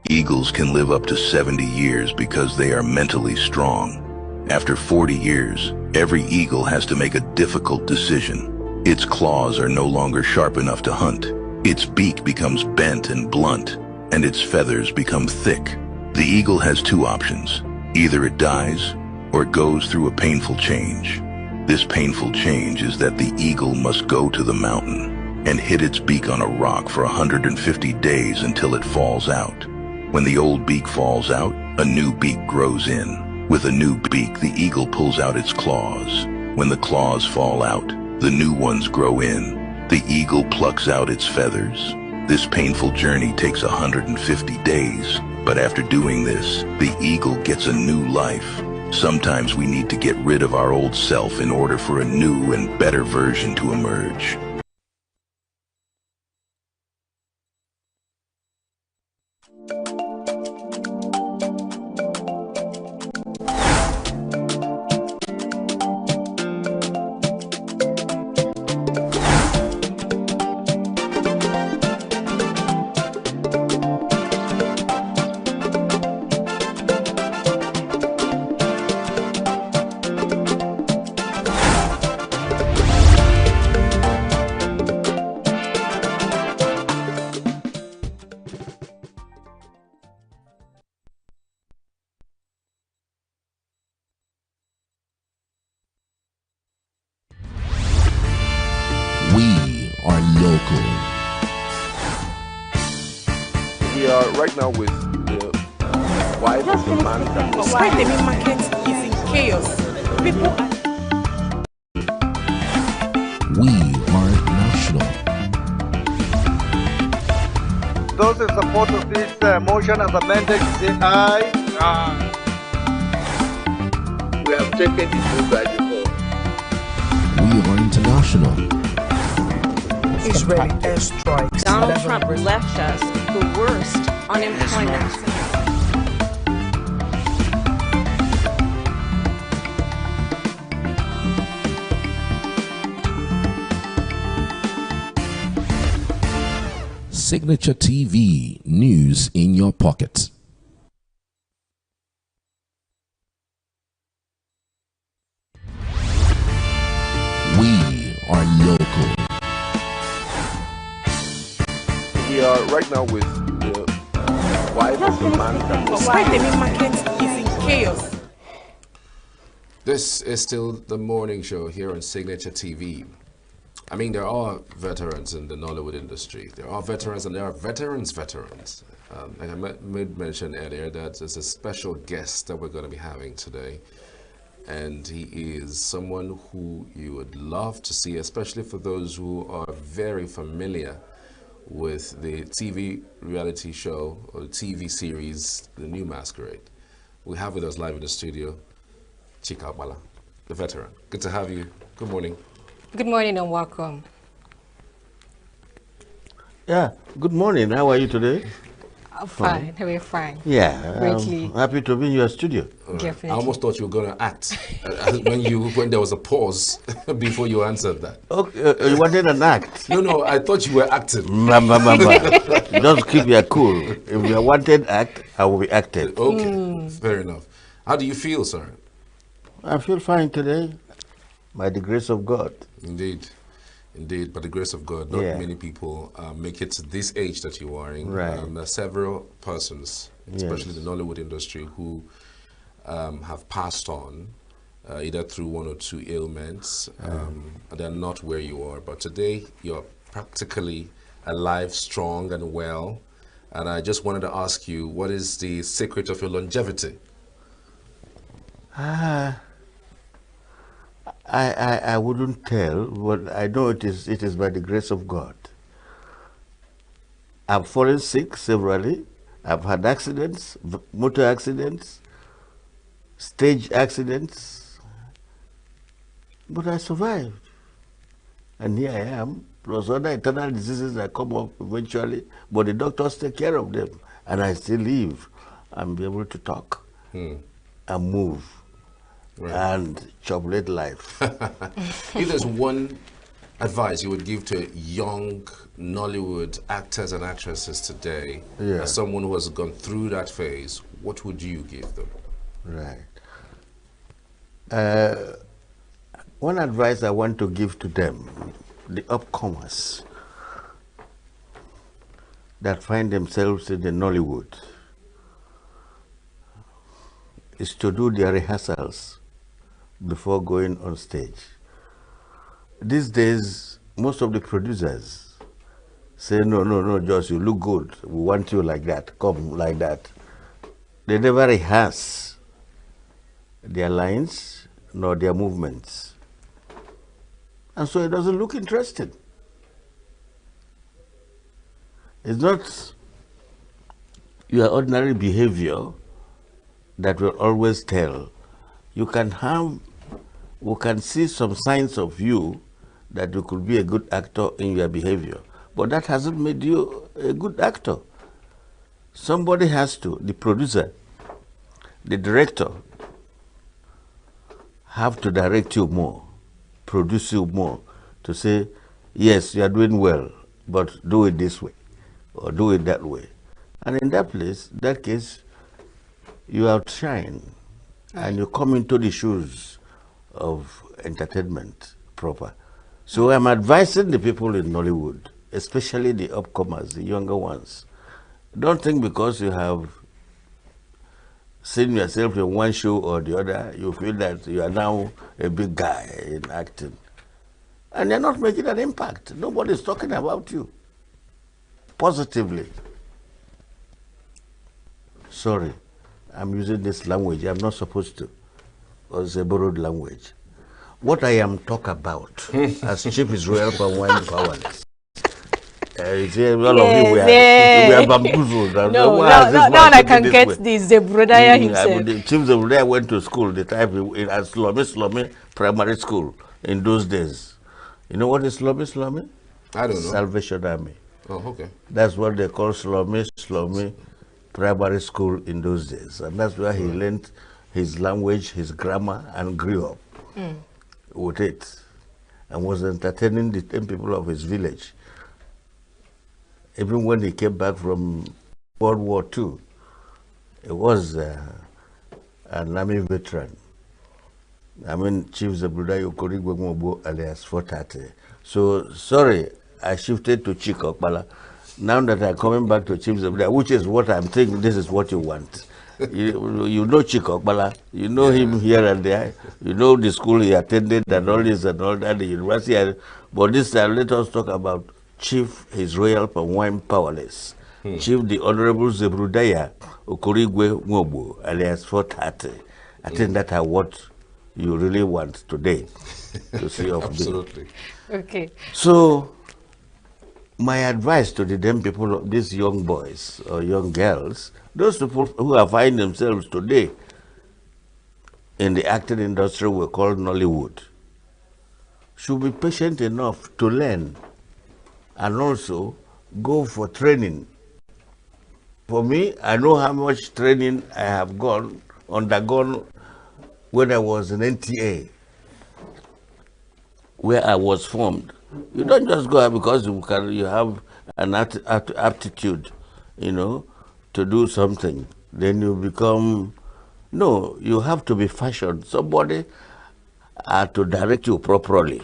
Eagles can live up to 70 years because they are mentally strong. After 40 years, every eagle has to make a difficult decision. Its claws are no longer sharp enough to hunt. Its beak becomes bent and blunt, and its feathers become thick. The eagle has two options. Either it dies, or it goes through a painful change. This painful change is that the eagle must go to the mountain and hit its beak on a rock for 150 days until it falls out. When the old beak falls out, a new beak grows in. With a new beak, the eagle pulls out its claws. When the claws fall out, the new ones grow in. The eagle plucks out its feathers. This painful journey takes 150 days, but after doing this, the eagle gets a new life. Sometimes we need to get rid of our old self in order for a new and better version to emerge. local. We are right now with the wife of the man that was Why the main market is in chaos. People are We are national. Those in support of this motion as amended, say aye. Aye. We have taken it through by default. We are international. Israeli airstrikes. Donald Trump left us the worst unemployment. Signature TV, news in your pocket. We are local. We are right now with the wife of the man that was Why the main market is in chaos. This is still the morning show here on Signature TV. I mean, there are veterans in the Nollywood industry. There are veterans and there are veterans. Like I made mention earlier, that there's a special guest that we're going to be having today. And he is someone who you would love to see, especially for those who are very familiar with the TV reality show or the TV series, The New Masquerade. We have with us live in the studio, Chika Bala, the veteran. Good to have you. Good morning. Good morning and welcome. Yeah, good morning. How are you today? I'm fine. We're fine. Yeah, Greatly. I'm happy to be in your studio. Definitely. I almost thought you were going to act when there was a pause before you answered that. Okay, you wanted an act? No, I thought you were acting. Just keep your cool. If you wanted act, I will be acted. Okay, fair enough. How do you feel, sir? I feel fine today, by the grace of God. Indeed. Indeed, by the grace of God, not many people make it to this age that you are in. Right. There are several persons, especially in the Nollywood industry, who have passed on, either through one or two ailments. They're not where you are. But today, you're practically alive, strong, and well. And I just wanted to ask you, what is the secret of your longevity? I wouldn't tell, but I know it is by the grace of God. I've fallen sick severally. I've had accidents, motor accidents, stage accidents, but I survived. And here I am, plus other internal diseases that come up eventually, but the doctors take care of them, and I still live and be able to talk and move. Right. And chocolate life. If there's one advice you would give to young Nollywood actors and actresses today, as someone who has gone through that phase, what would you give them? Right. One advice I want to give to them, the upcomers that find themselves in the Nollywood, is to do their rehearsals before going on stage. These days, most of the producers say, no, Josh, you look good. We want you like that. Come like that. They never rehearse their lines nor their movements. And so it doesn't look interesting. It's not your ordinary behavior that will always tell. You can have, we can see some signs of you that you could be a good actor in your behavior, but that hasn't made you a good actor. Somebody has to, the producer, the director, have to direct you more, produce you more, to say, yes, you are doing well, but do it this way, or do it that way. And in that place, that case, you outshine and you come into the shoes of entertainment proper. So I'm advising the people in Nollywood, especially the upcomers, the younger ones, don't think because you have seen yourself in one show or the other, you feel that you are now a big guy in acting. And you're not making an impact. Nobody's talking about you positively. Sorry, I'm using this language. I'm not supposed to. It's a borrowed language. What I am talking about as Chief Israel Pawine Powerless. You see, all of you were bamboozled. No, I can get the Zebrodaya himself. Chief Zebrodaya went to school, the time at Slomi Primary School in those days. You know what is Slomi? I don't know. Salvation Army. Oh, okay. That's what they call Slomi Primary School in those days. And that's where he learned his language, his grammar, and grew up with it. And was entertaining the 10 people of his village. Even when he came back from World War II, he was an army veteran. I mean, Chief Zebrodaya Okorigwe Nwobo alias 430. So, sorry, I shifted to Chikokbala. Now that I'm coming back to Chief Zebrodaya, which is what I'm thinking, this is what you want. You know Chikokbala, you know him here and there, you know the school he attended and all this and all that, the university. But this time, let us talk about Chief His Royal Pawine Powerless. Chief the Honorable Zebrodaya Okorigwe Nwobo alias 430. I think that's what you really want today to see of Absolutely. me. Okay. So, my advice to the damn people, these young boys or young girls, those people who are finding themselves today in the acting industry we call Nollywood, should be patient enough to learn and also go for training. For me, I know how much training I have undergone when I was in NTA, where I was formed. You don't just go because you have an aptitude, you know, to do something. Then you become, no, you have to be fashioned. Somebody to direct you properly.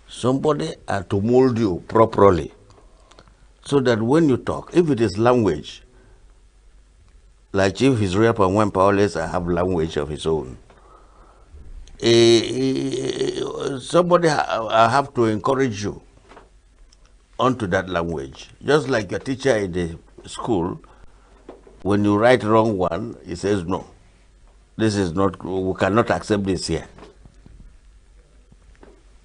Somebody to mold you properly. So that when you talk, if it is language, like Chief Israel Pawine Powerless, I have language of his own. Somebody I have to encourage you onto that language. Just like your teacher in the school, when you write wrong one, he says, no, this is not, we cannot accept this here.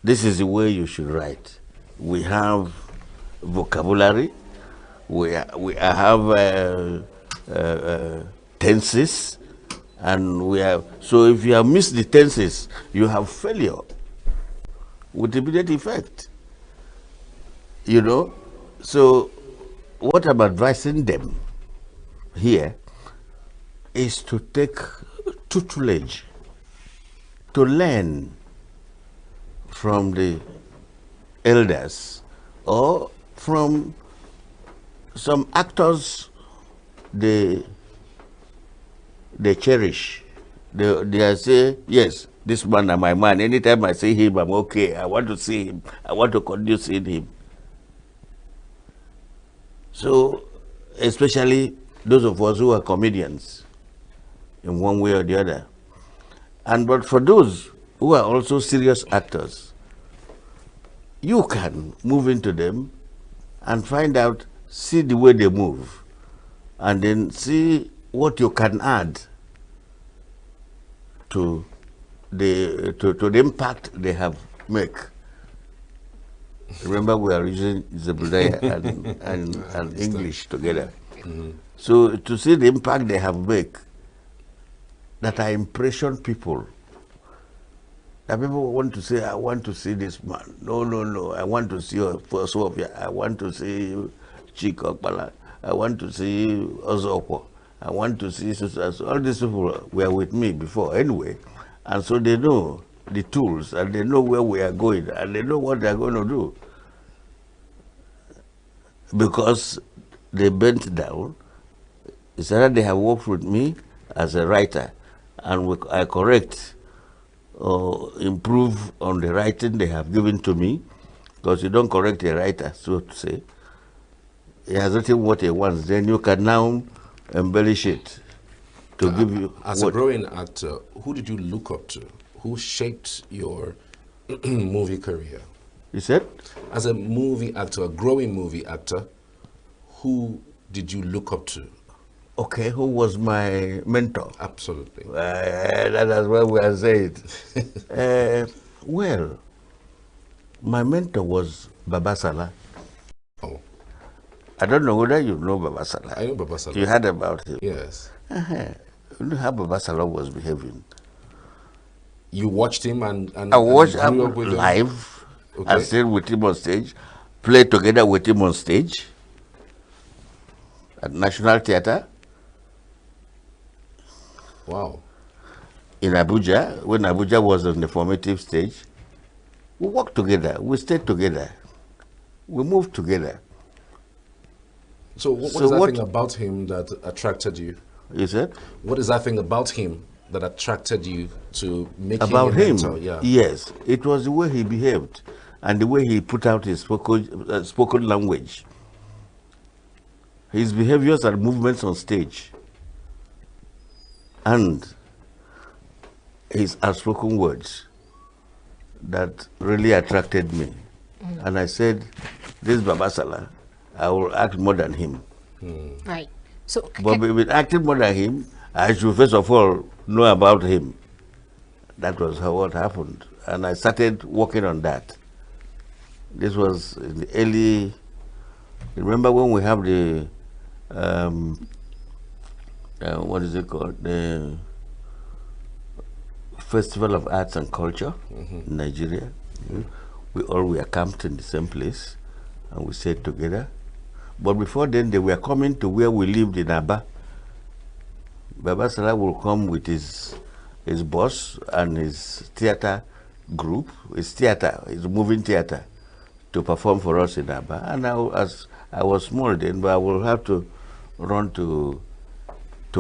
This is the way you should write. We have vocabulary, we have tenses, and we have, so if you have missed the tenses, you have failure with immediate effect. You know, so what I'm advising them here is to take tutelage, to learn from the elders or from some actors they cherish. They say, yes, this man is my man. Anytime I see him, I'm okay. I want to see him. I want to continue seeing him. So, especially those of us who are comedians in one way or the other. But for those who are also serious actors, you can move into them and find out, see the way they move, and then see what you can add to the impact they have make. Remember, we are using Zebrodaya and English together. So to see the impact they have make, that I impression people. That people want to say, I want to see this man. No. I want to see Sofia. I want to see Chikokbala. I want to see Ozoko. I want to see all these people were with me before anyway, and so they know the tools and they know where we are going and they know what they are going to do because they bent down. It's that they have worked with me as a writer, and I correct or improve on the writing they have given to me, because you don't correct a writer, so to say. He has written what he wants, then you can now embellish it to give you. As a growing actor, who did you look up to? Who shaped your movie career. You said? As a movie actor, a growing movie actor, who did you look up to? Okay, who was my mentor? Absolutely. That's what we are saying. Well, my mentor was Baba Salah. Oh. I don't know whether you know Baba Salah. I know Baba Salah. You heard about him? Yes. You know how Baba Salah was behaving. You watched him and I watched him grew up with live. Him? I stayed with him on stage, played together with him on stage at National Theatre. Wow. In Abuja, when Abuja was on the formative stage, we worked together, we stayed together, we moved together. So what is that thing about him that attracted you? You said? What is that thing about him that attracted you to make about him a him? mentor? Yeah. Yes, it was the way he behaved and the way he put out his spoken language. His behaviors and movements on stage. And his outspoken words that really attracted me. And I said, this Baba Salah, I will act more than him. Right. So, but with acting more than him, I should first of all know about him. That was how what happened. And I started working on that. This was in the early, remember when we have the, what is it called? The Festival of Arts and Culture in Nigeria. We all were camped in the same place and we stayed together. But before then, they were coming to where we lived in Aba. Baba Salah will come with his boss and his theater group, his moving theater, to perform for us in Aba. And as I was small then, but I will have to run to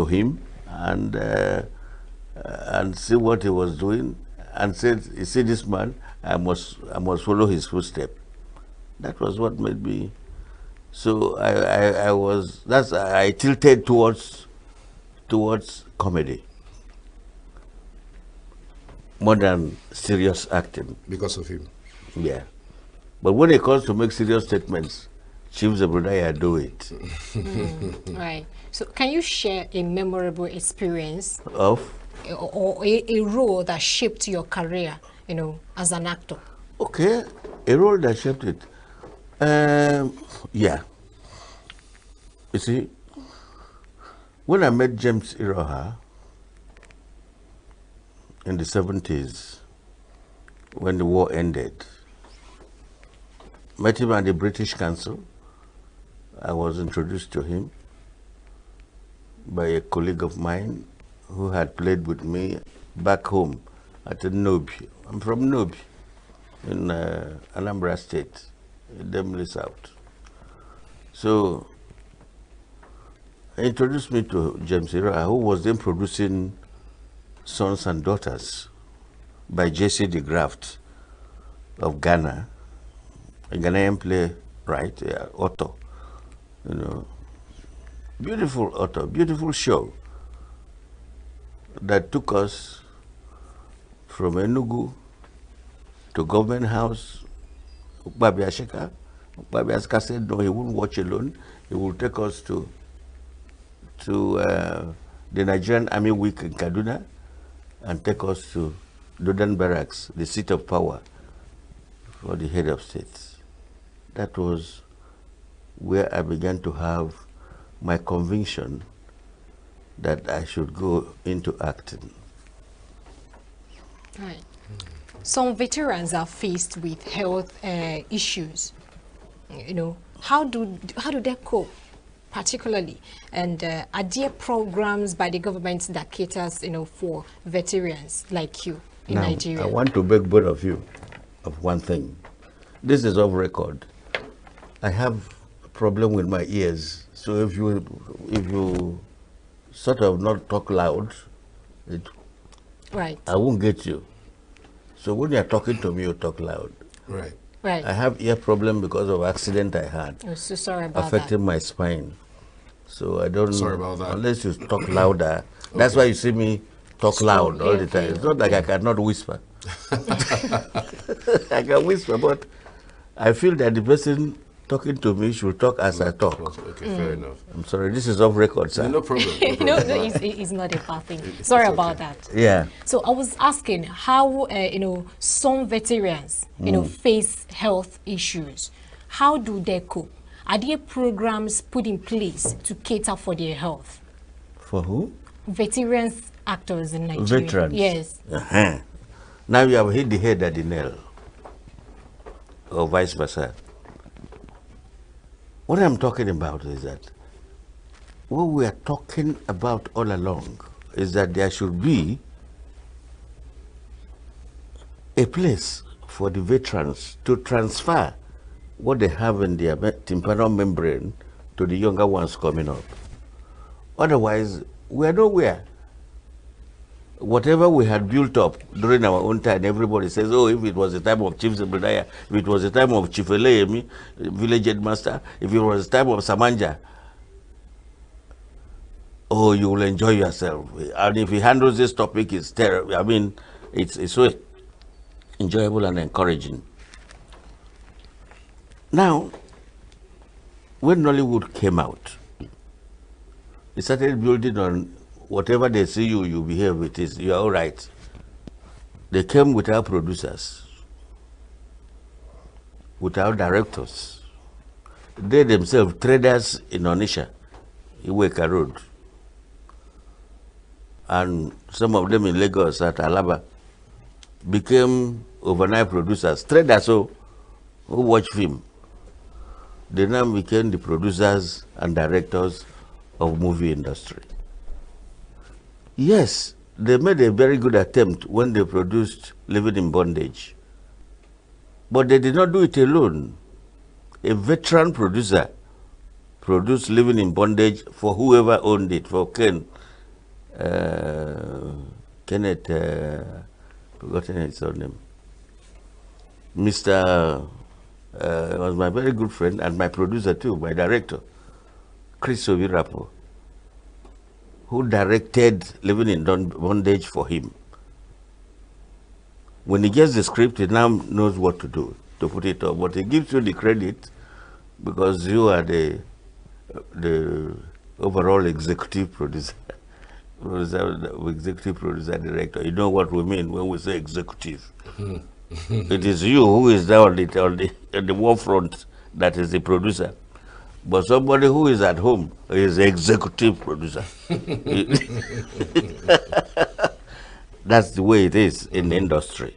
him and see what he was doing, and said, "You see this man, I must follow his footsteps." That was what made me. So I tilted towards comedy more than serious acting. Because of him. Yeah. But when it comes to make serious statements, Chief Zebrodaya do it. Right. So can you share a memorable experience of or a role that shaped your career, as an actor? Okay, a role that shaped it. Yeah. You see, when I met James Iroha in the 70s, when the war ended, met him at the British Council. I was introduced to him by a colleague of mine who had played with me back home at Nobi. I'm from Nobi in Anambra State, Demley South. So he introduced me to James Iroha, who was then producing Sons and Daughters by J.C. de Graft of Ghana, a Ghanaian playwright, author, beautiful author, beautiful show that took us from ENUGU to Government House. Babi Ashika said no, he wouldn't watch alone. He would take us to the Nigerian Army Week in Kaduna and take us to Dodan Barracks, the seat of power for the head of state. That was where I began to have my conviction that I should go into acting. Right. Some veterans are faced with health issues. How do they cope, particularly? And are there programs by the government that caters, for veterans like you in Nigeria? I want to beg both of you of one thing. This is off record. I have a problem with my ears, so if you sort of not talk loud, right, I won't get you. So when you're talking to me, you talk loud. Right. Right. I have ear problem because of accident I had. I'm so sorry about affecting my spine. So I don't. Sorry about that. Unless you talk louder. That's why you see me talk loud all the time. It's not like I cannot whisper. I can whisper, but I feel that the person talking to me should talk as I talk. Okay, fair enough. I'm sorry, this is off record, sir. No problem. No, it's not a bad thing. Sorry about that. Yeah. So I was asking how some veterans face health issues. How do they cope? Are there programs put in place to cater for their health? For who? Veterans actors in Nigeria. Veterans. Yes. Now you have hit the head at the nail, or vice versa. What I'm talking about is that what we are talking about all along is that there should be a place for the veterans to transfer what they have in their tympanal membrane to the younger ones coming up. Otherwise, we are nowhere. Whatever we had built up during our own time, everybody says, oh, if it was the time of Chief Zebediah, if it was the time of Chief Eleyemi, village headmaster, if it was the time of Samanja, oh, you will enjoy yourself. And if he handles this topic, it's terrible. I mean, it's so enjoyable and encouraging. Now, when Nollywood came out, it started building on whatever they see you, you behave with it, you are all right. They came without producers, without directors. They themselves, traders in Onisha, Iweka Road, and some of them in Lagos at Alaba, became overnight producers, traders who watch film. They now became the producers and directors of movie industry. Yes, they made a very good attempt when they produced Living in Bondage. But they did not do it alone. A veteran producer produced Living in Bondage for whoever owned it, for Kenneth, forgotten his name. Mr. Was my very good friend and my producer too, my director, Chris Ovirapo, who directed Living in Bondage for him. When he gets the script, he now knows what to do to put it up. But he gives you the credit because you are the overall executive producer, director. You know what we mean when we say executive. It is you who is there on the war front that is the producer. But somebody who is at home is the executive producer. That's the way it is in the industry.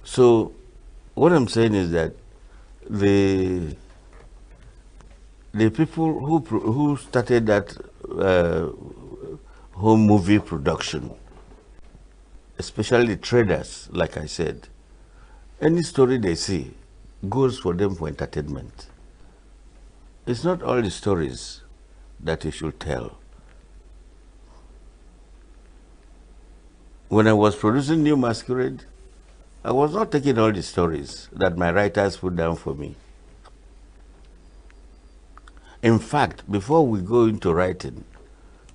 So what I'm saying is that the people who started that home movie production, especially traders, like I said, any story they see goes for them for entertainment. It's not all the stories that you should tell. When I was producing New Masquerade, I was not taking all the stories that my writers put down for me. In fact, before we go into writing,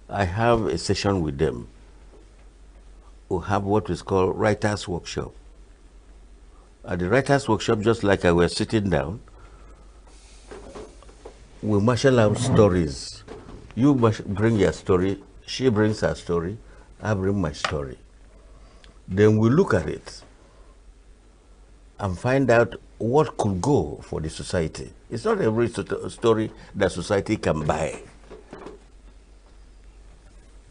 I have a session with them. We have what is called writer's workshop. At the writer's workshop, just like I was sitting down, we marshal out stories. You bring your story, she brings her story, I bring my story. Then we look at it and find out what could go for the society. It's not every story that society can buy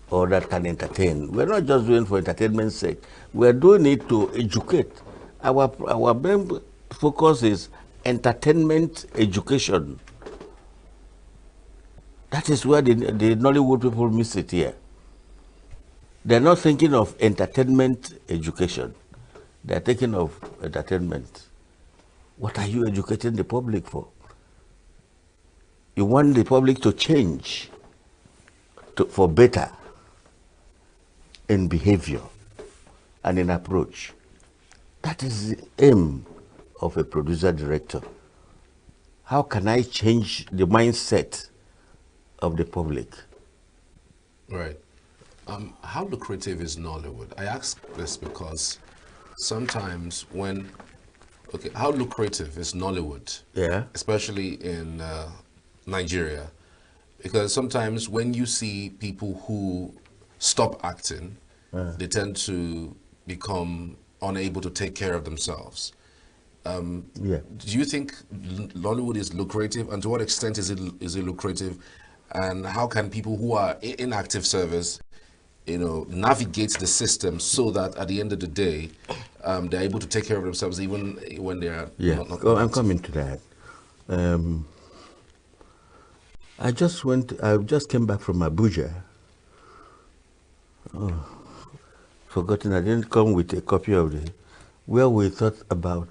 or that can entertain. We're not just doing it for entertainment's sake. We're doing it to educate. Our main focus is entertainment education. That is where the Nollywood people miss it here. They're not thinking of entertainment education. They're thinking of entertainment. What are you educating the public for? You want the public to change for better in behavior and in approach. That is the aim of a producer-director. How can I change the mindset of the public? Right. How lucrative is Nollywood? I ask this because sometimes when, okay, how lucrative is Nollywood? Yeah. Especially in Nigeria. Because sometimes when you see people who stop acting, they tend to become unable to take care of themselves. Yeah. Do you think Nollywood is lucrative, and to what extent is it lucrative, and how can people who are in active service, navigate the system so that at the end of the day, they're able to take care of themselves even when they are not I'm active? coming to that. I just came back from Abuja. Oh, forgotten, I didn't come with a copy of where we thought about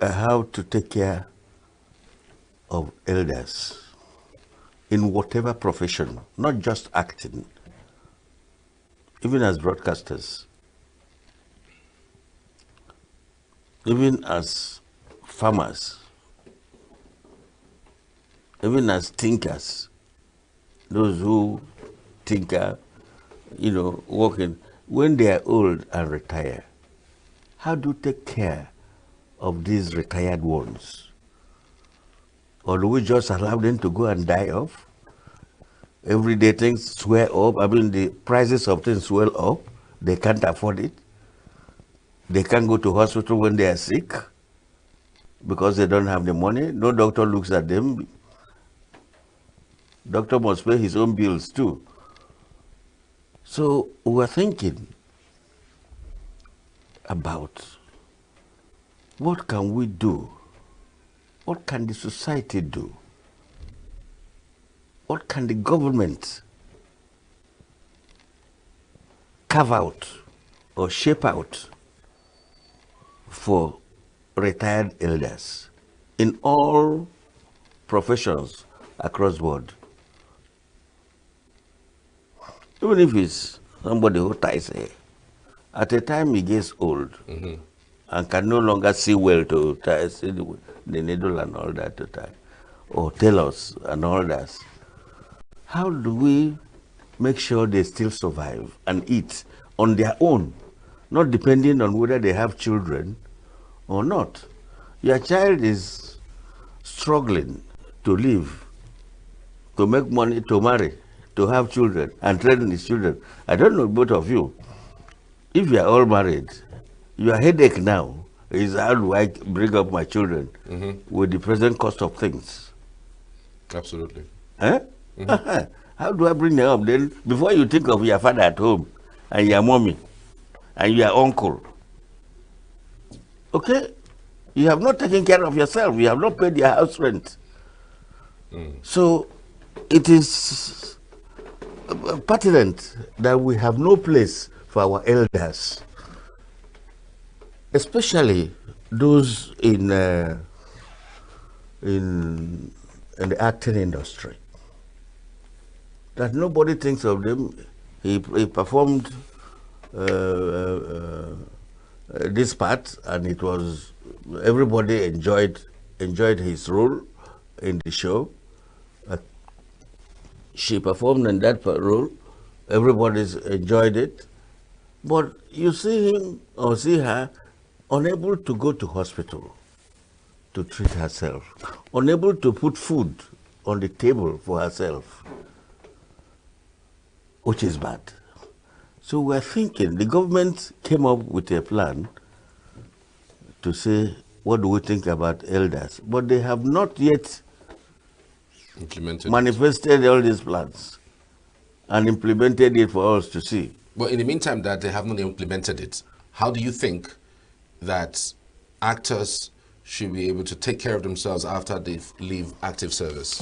how to take care of elders in whatever profession, not just acting, even as broadcasters, even as farmers, even as thinkers, those who tinker, working, when they are old and retire, how do you take care of these retired ones? Or do we just allow them to go and die off? Everyday things swell up. I mean, the prices of things swell up. They can't afford it. They can't go to hospital when they are sick because they don't have the money. No doctor looks at them. Doctor must pay his own bills too. So we're thinking about what can we do? What can the society do? What can the government carve out or shape out for retired elders in all professions across the board? Even if it's somebody who ties hair, at a time he gets old and can no longer see well to see the needle and all that to tie, or tailors and all that. How do we make sure they still survive and eat on their own, not depending on whether they have children or not? Your child is struggling to live, to make money, to marry, to have children and train his children. I don't know both of you. If you are all married, your headache now is how do I bring up my children with the present cost of things? Absolutely. Eh? How do I bring them up? Then before you think of your father at home and your mommy and your uncle, okay, you have not taken care of yourself. You have not paid your house rent. So it is pertinent that we have no place for our elders, especially those in the acting industry. That nobody thinks of them. He performed this part, and it was everybody enjoyed his role in the show. She performed in that role. Everybody enjoyed it, but you see him or see her unable to go to hospital to treat herself, unable to put food on the table for herself, which is bad. So we're thinking, the government came up with a plan to say, what do we think about elders? But they have not yet manifested all these plans and implemented it for us to see. But in the meantime that they have not implemented it, how do you think that actors should be able to take care of themselves after they leave active service?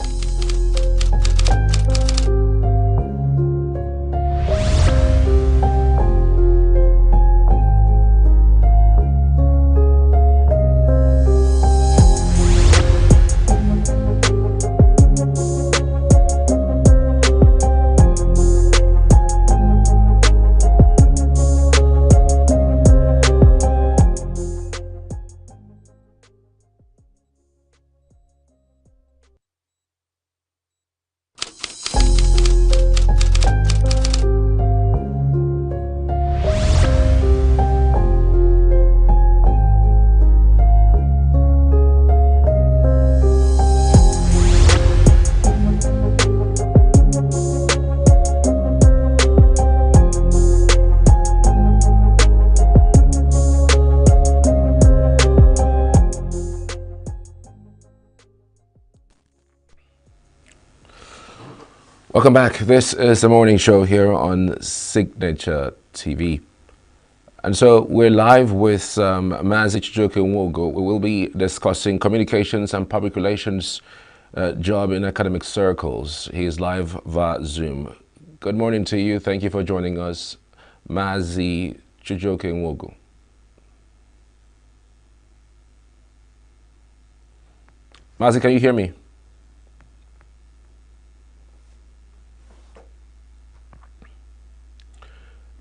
Welcome back. This is the morning show here on Signature TV. And so we're live with Mazi ENUGU. We will be discussing communications and public relations job in academic circles. He is live via Zoom. Good morning to you. Thank you for joining us, Mazi ENUGU. Mazi, can you hear me?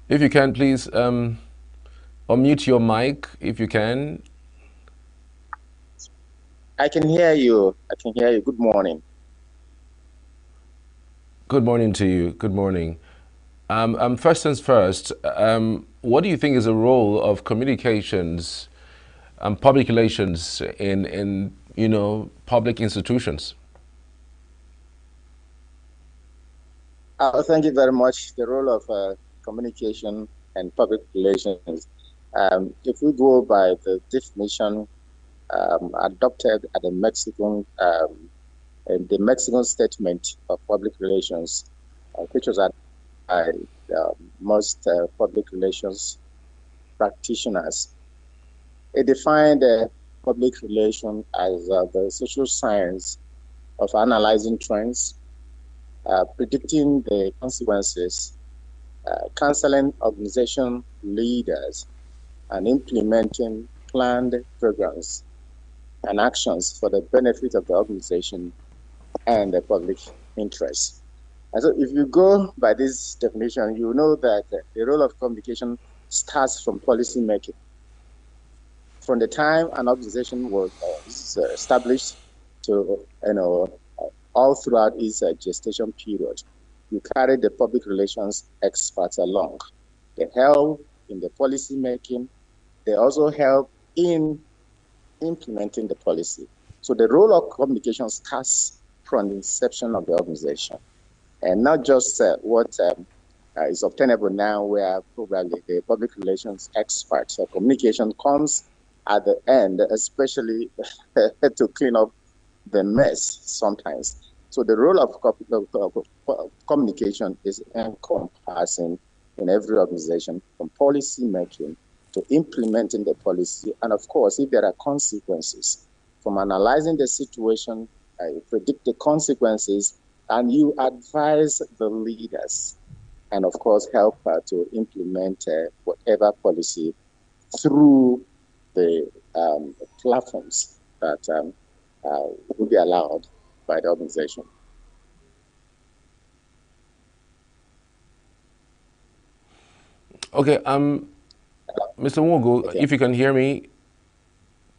If you can, please unmute your mic, if you can. I can hear you. I can hear you. Good morning. Good morning to you. Good morning. First things first, what do you think is the role of communications and public relations in public institutions? Thank you very much. The role of communication and public relations. If we go by the definition adopted at the Mexican statement of public relations, which was adopted by most public relations practitioners, it defined public relation as the social science of analyzing trends, predicting the consequences, counseling organization leaders, and implementing planned programs and actions for the benefit of the organization and the public interest. And so if you go by this definition, you know that the role of communication starts from policy making. From the time an organization was established to, all throughout its gestation period, you carry the public relations experts along. They help in the policy making. They also help in implementing the policy. So the role of communication starts from the inception of the organization, and not just what is obtainable now, where probably the public relations experts or communication comes at the end, especially to clean up the mess sometimes. So the role of communication is encompassing in every organization, from policy making to implementing the policy. And of course, if there are consequences, from analyzing the situation, you predict the consequences, and you advise the leaders, and of course, help to implement whatever policy through the platforms that will be allowed by the organization. Okay, Mr. ENUGU, if you can hear me,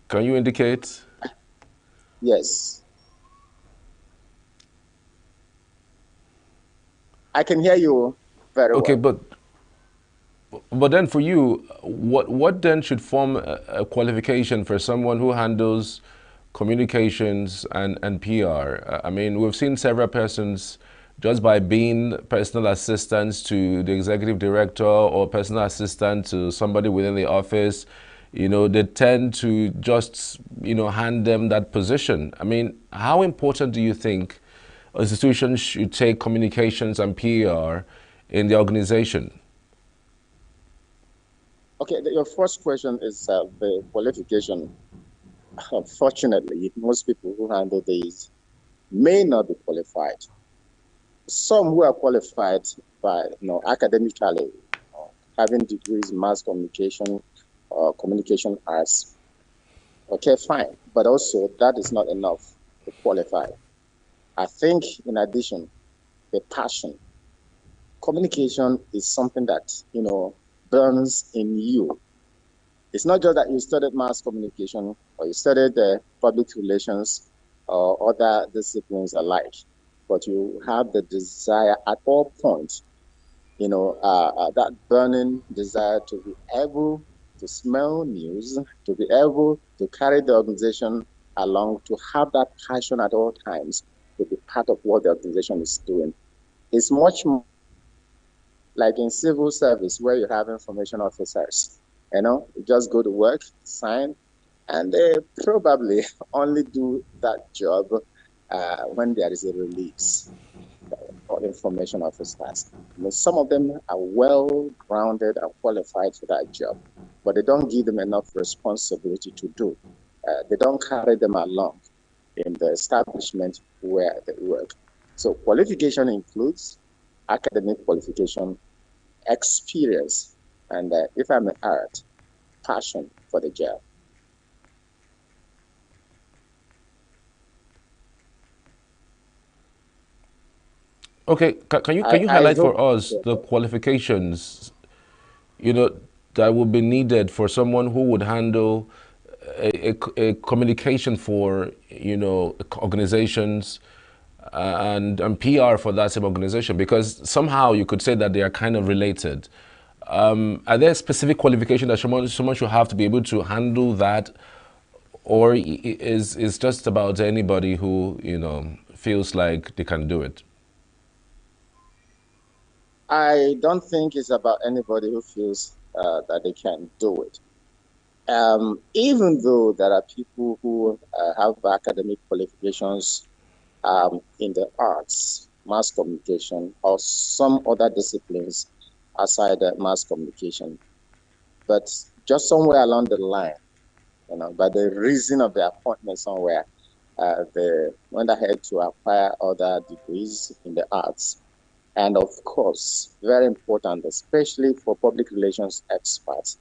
can you indicate? Yes. I can hear you very well. Okay, but then for you, what then should form a qualification for someone who handles communications and PR? I mean, we've seen several persons, just by being personal assistants to the executive director or personal assistant to somebody within the office, they tend to just, hand them that position. I mean, how important do you think institutions should take communications and PR in the organization? Okay, your first question is the qualification. Unfortunately, most people who handle these may not be qualified. Some who are qualified by, academically, having degrees in mass communication or communication arts, okay, fine. But also, that is not enough to qualify. I think, in addition, the passion. Communication is something that, burns in you. It's not just that you studied mass communication or you studied public relations or other disciplines alike, but you have the desire at all points, that burning desire to be able to smell news, to be able to carry the organization along, to have that passion at all times, to be part of what the organization is doing. It's much more like in civil service, where you have information officers. You just go to work, sign, and they probably only do that job when there is a release. information officers. Some of them are well-grounded and qualified for that job, but they don't give them enough responsibility to do. They don't carry them along in the establishment where they work. So qualification includes academic qualification, experience, and if I may add, passion for the job. Okay, can you highlight for us the qualifications, that would be needed for someone who would handle a communication for, organizations and PR for that same organization? Because somehow you could say that they are kind of related. Are there specific qualifications that someone should have to be able to handle that, or is just about anybody who feels like they can do it? I don't think it's about anybody who feels that they can do it. Even though there are people who have academic qualifications in the arts, mass communication, or some other disciplines outside mass communication, but just somewhere along the line, by the reason of the appointment somewhere, they went ahead to acquire other degrees in the arts. And of course, very important, especially for public relations experts,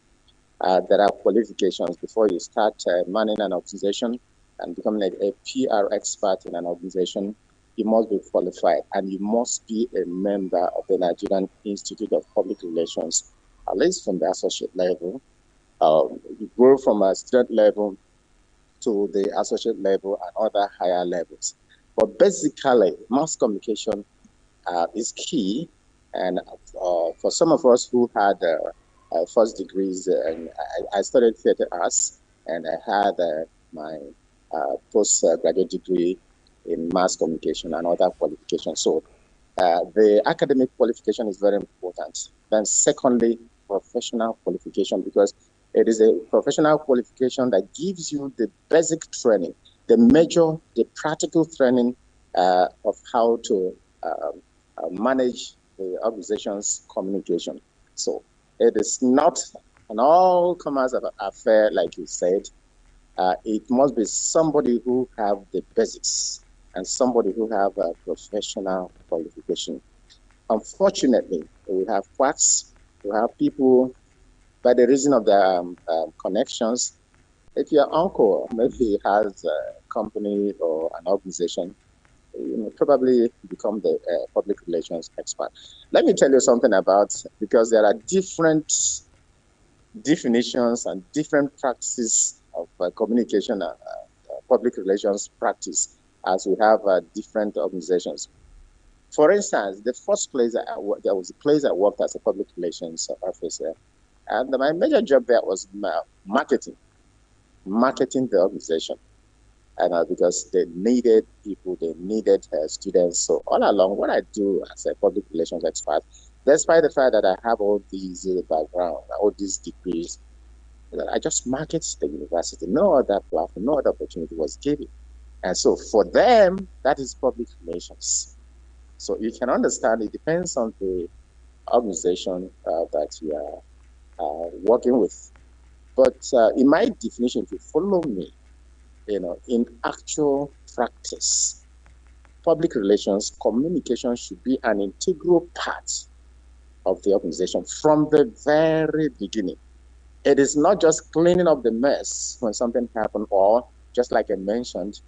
there are qualifications before you start manning an organization and becoming a PR expert in an organization. You must be qualified, and you must be a member of the Nigerian Institute of Public Relations, at least from the associate level. You go from a student level to the associate level and other higher levels. But basically, mass communication is key. And for some of us who had first degrees, and I studied theater arts, and I had my postgraduate degree in mass communication and other qualifications. So the academic qualification is very important. Then secondly, professional qualification, because it is a professional qualification that gives you the basic training, the practical training of how to manage the organization's communication. So it is not an all-comers affair, like you said. It must be somebody who have the basics and somebody who have a professional qualification. Unfortunately, we have quacks, we have people, by the reason of their connections. If your uncle maybe has a company or an organization, you probably become the public relations expert. Let me tell you something about, because there are different definitions and different practices of communication and public relations practice, as we have different organizations. For instance, the first place there was a place I worked as a public relations officer, and my major job there was marketing the organization. And because they needed people, they needed students. So all along, what I do as a public relations expert, despite the fact that I have all these background, all these degrees, I just market the university. No other platform, no other opportunity was given. And so for them, that is public relations. So you can understand it depends on the organization that you are working with. But in my definition, if you follow me, in actual practice, public relations communication should be an integral part of the organization from the very beginning. It is not just cleaning up the mess when something happened, or just like I mentioned,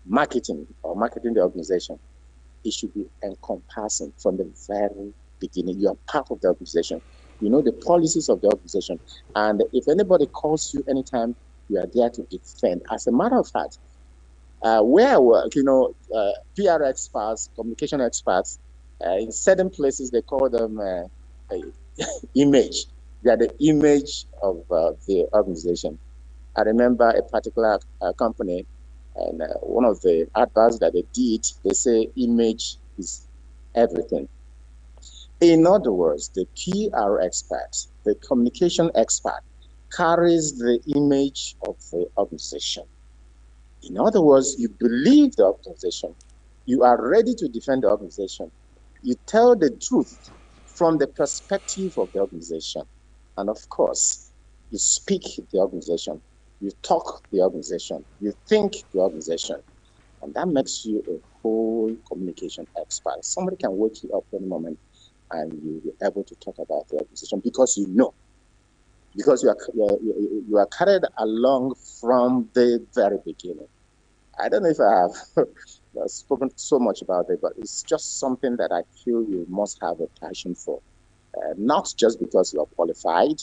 marketing the organization. It should be encompassing from the very beginning. You are part of the organization. You know the policies of the organization. And if anybody calls you anytime, you are there to defend. As a matter of fact, where I work, PR experts, communication experts, in certain places they call them image. They are the image of the organization. I remember a particular company, and one of the adverts that they did, they say image is everything. In other words, the PR expert, the communication expert, carries the image of the organization. In other words, you believe the organization, you are ready to defend the organization. You tell the truth from the perspective of the organization. And of course, you speak the organization, you talk the organization, you think the organization. And that makes you a whole communication expert. Somebody can wake you up any moment and you'll be able to talk about the organization because you know. Because you are carried along from the very beginning. I don't know if I have spoken so much about it, but it's just something that I feel you must have a passion for. Not just because you are qualified.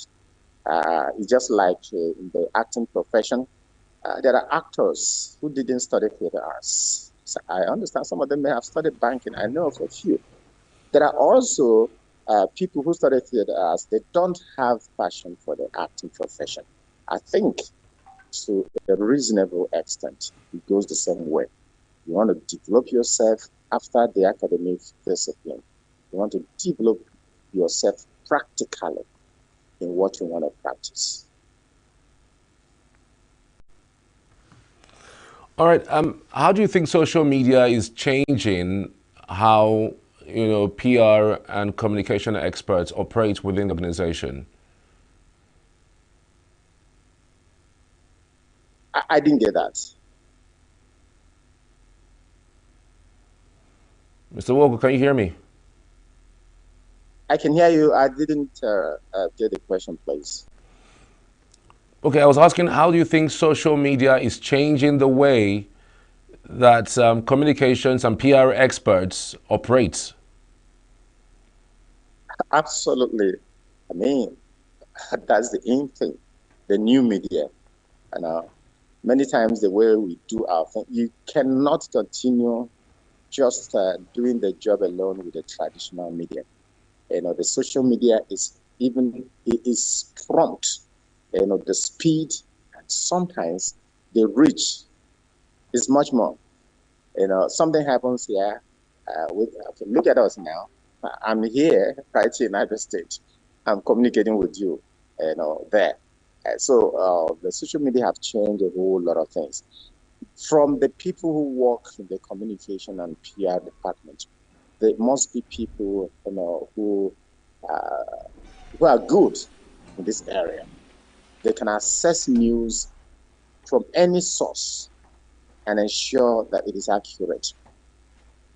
It's just like in the acting profession. There are actors who didn't study theater arts. So I understand some of them may have studied banking. I know of a few. There are also people who study theater arts. They don't have passion for the acting profession. I think to a reasonable extent, it goes the same way. You want to develop yourself after the academic discipline. You want to develop yourself practically in what you want to practice. All right. How do you think social media is changing how PR and communication experts operate within the organization? I didn't get that. Mr. Walker, can you hear me? I can hear you. I didn't get the question, please. Okay, I was asking, how do you think social media is changing the way that communications and PR experts operate? Absolutely. I mean, that's the aim thing, the new media. And many times the way we do our thing, you cannot continue just doing the job alone with the traditional media. The social media is prompt. The speed and sometimes the reach is much more. Something happens here. Look at us now. I'm here right here in United States. I'm communicating with you, there. So the social media have changed a whole lot of things. From the people who work in the communication and PR department, there must be people, who are good in this area. They can access news from any source and ensure that it is accurate.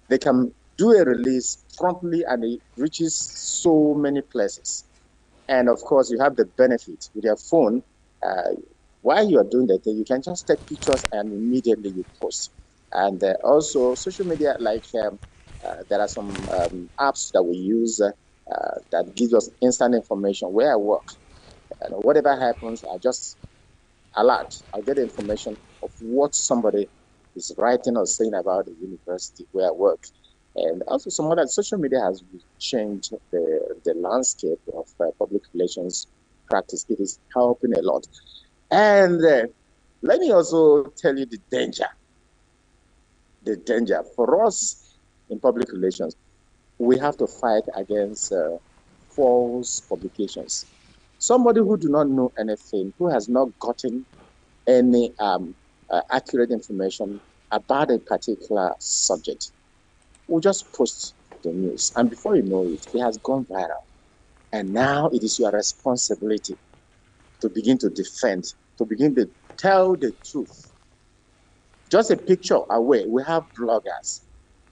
They can do a release promptly and it reaches so many places. And of course, you have the benefit with your phone. While you are doing that, you can just take pictures and immediately you post. And also social media, like there are some apps that we use that gives us instant information where I work. And whatever happens, I just alert. I'll get information of what somebody is writing or saying about the university where I work. And also some other social media has changed the landscape of public relations practice. It is helping a lot. And let me also tell you the danger. The danger for us in public relations, we have to fight against false publications. Somebody who do not know anything, who has not gotten any accurate information about a particular subject, will just post the news. And before you know it, it has gone viral. And now it is your responsibility to begin to defend, to begin to tell the truth. Just a picture away, we have bloggers,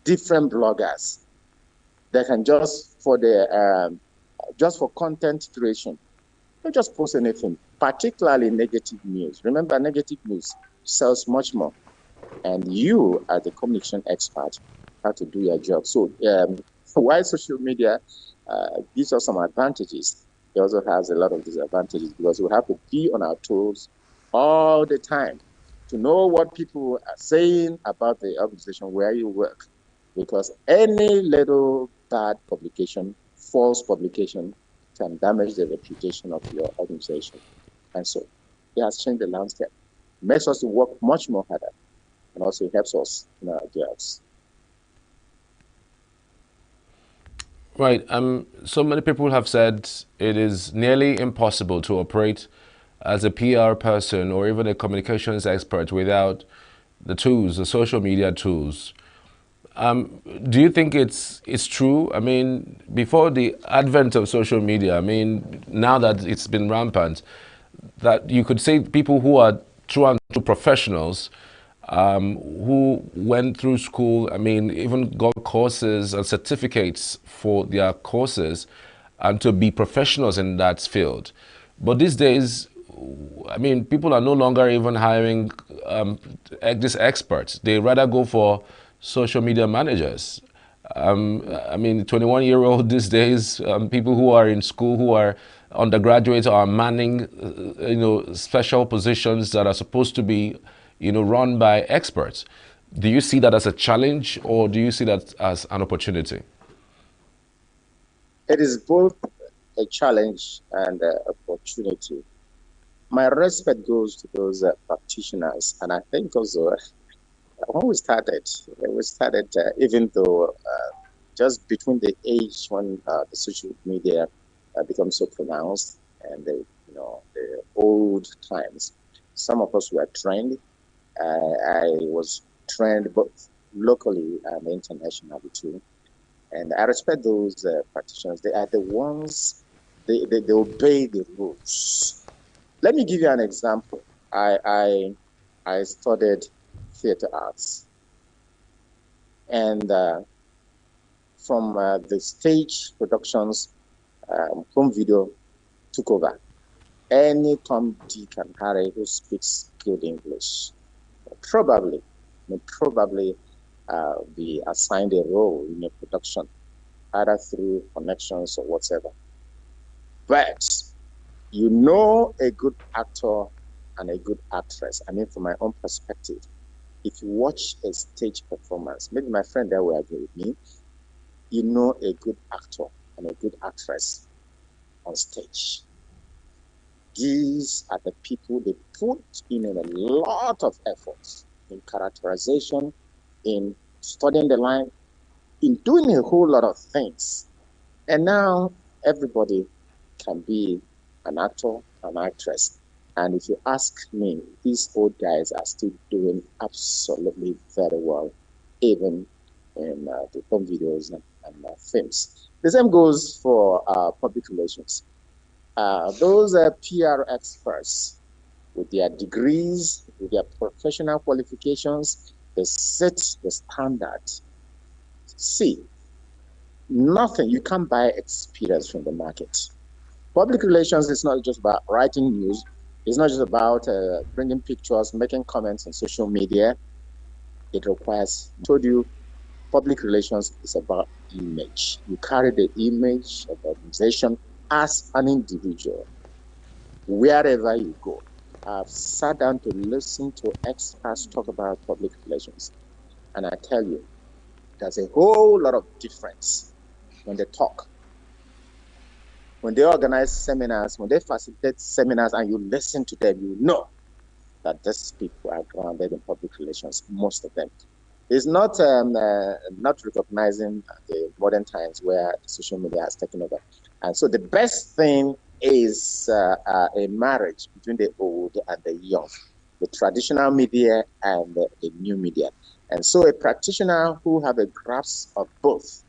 different bloggers that can just for content creation, don't just post anything, particularly negative news. Remember, negative news sells much more. And you, as the communication expert, have to do your job. So while social media gives us some advantages, it also has a lot of disadvantages because we have to be on our toes all the time to know what people are saying about the organization where you work. Because any little bad publication, false publication, can damage the reputation of your organization. And so it has changed the landscape. It makes us to work much more harder and also helps us in our jobs. Right. So many people have said it is nearly impossible to operate as a PR person or even a communications expert without the tools, the social media tools. Do you think it's true? I mean, before the advent of social media, I mean, now that it's been rampant, that you could say people who are true and true professionals, who went through school, I mean, even got courses and certificates for their courses, and to be professionals in that field. But these days, I mean, people are no longer even hiring these experts. They rather go for social media managers. I mean, 21-year-old these days, people who are in school, who are undergraduates, are manning, special positions that are supposed to be, run by experts. Do you see that as a challenge, or do you see that as an opportunity? It is both a challenge and an opportunity. My respect goes to those practitioners, and I think also when we started, even though just between the age when the social media becomes so pronounced and the old times, some of us were trained. I was trained both locally and internationally too. And I respect those practitioners. They are the ones, they obey the rules. Let me give you an example. I studied theater arts, and from the stage productions, home video took over. Any Tom, Dick, and Harry who speaks good English probably be assigned a role in a production, either through connections or whatever. But a good actor and a good actress. I mean, from my own perspective, if you watch a stage performance, maybe my friend there will agree with me, a good actor and a good actress on stage. These are the people they put in a lot of efforts in characterization, in studying the line, in doing a whole lot of things. And now everybody can be an actor, an actress. And if you ask me, these old guys are still doing absolutely very well, even in the home videos and films. The same goes for public relations. Those PR experts, with their degrees, with their professional qualifications, they set the standard. See, nothing, you can't buy experience from the market. Public relations is not just about writing news. It's not just about bringing pictures, making comments on social media. It requires, I told you, public relations is about image. You carry the image of the organization as an individual, wherever you go. I've sat down to listen to experts talk about public relations. And I tell you, there's a whole lot of difference when they talk. When they organize seminars, when they facilitate seminars and you listen to them, you know that these people are grounded in public relations, most of them. It's not recognizing the modern times where social media has taken over. And so the best thing is a marriage between the old and the young, the traditional media and the new media. And so a practitioner who have a grasp of both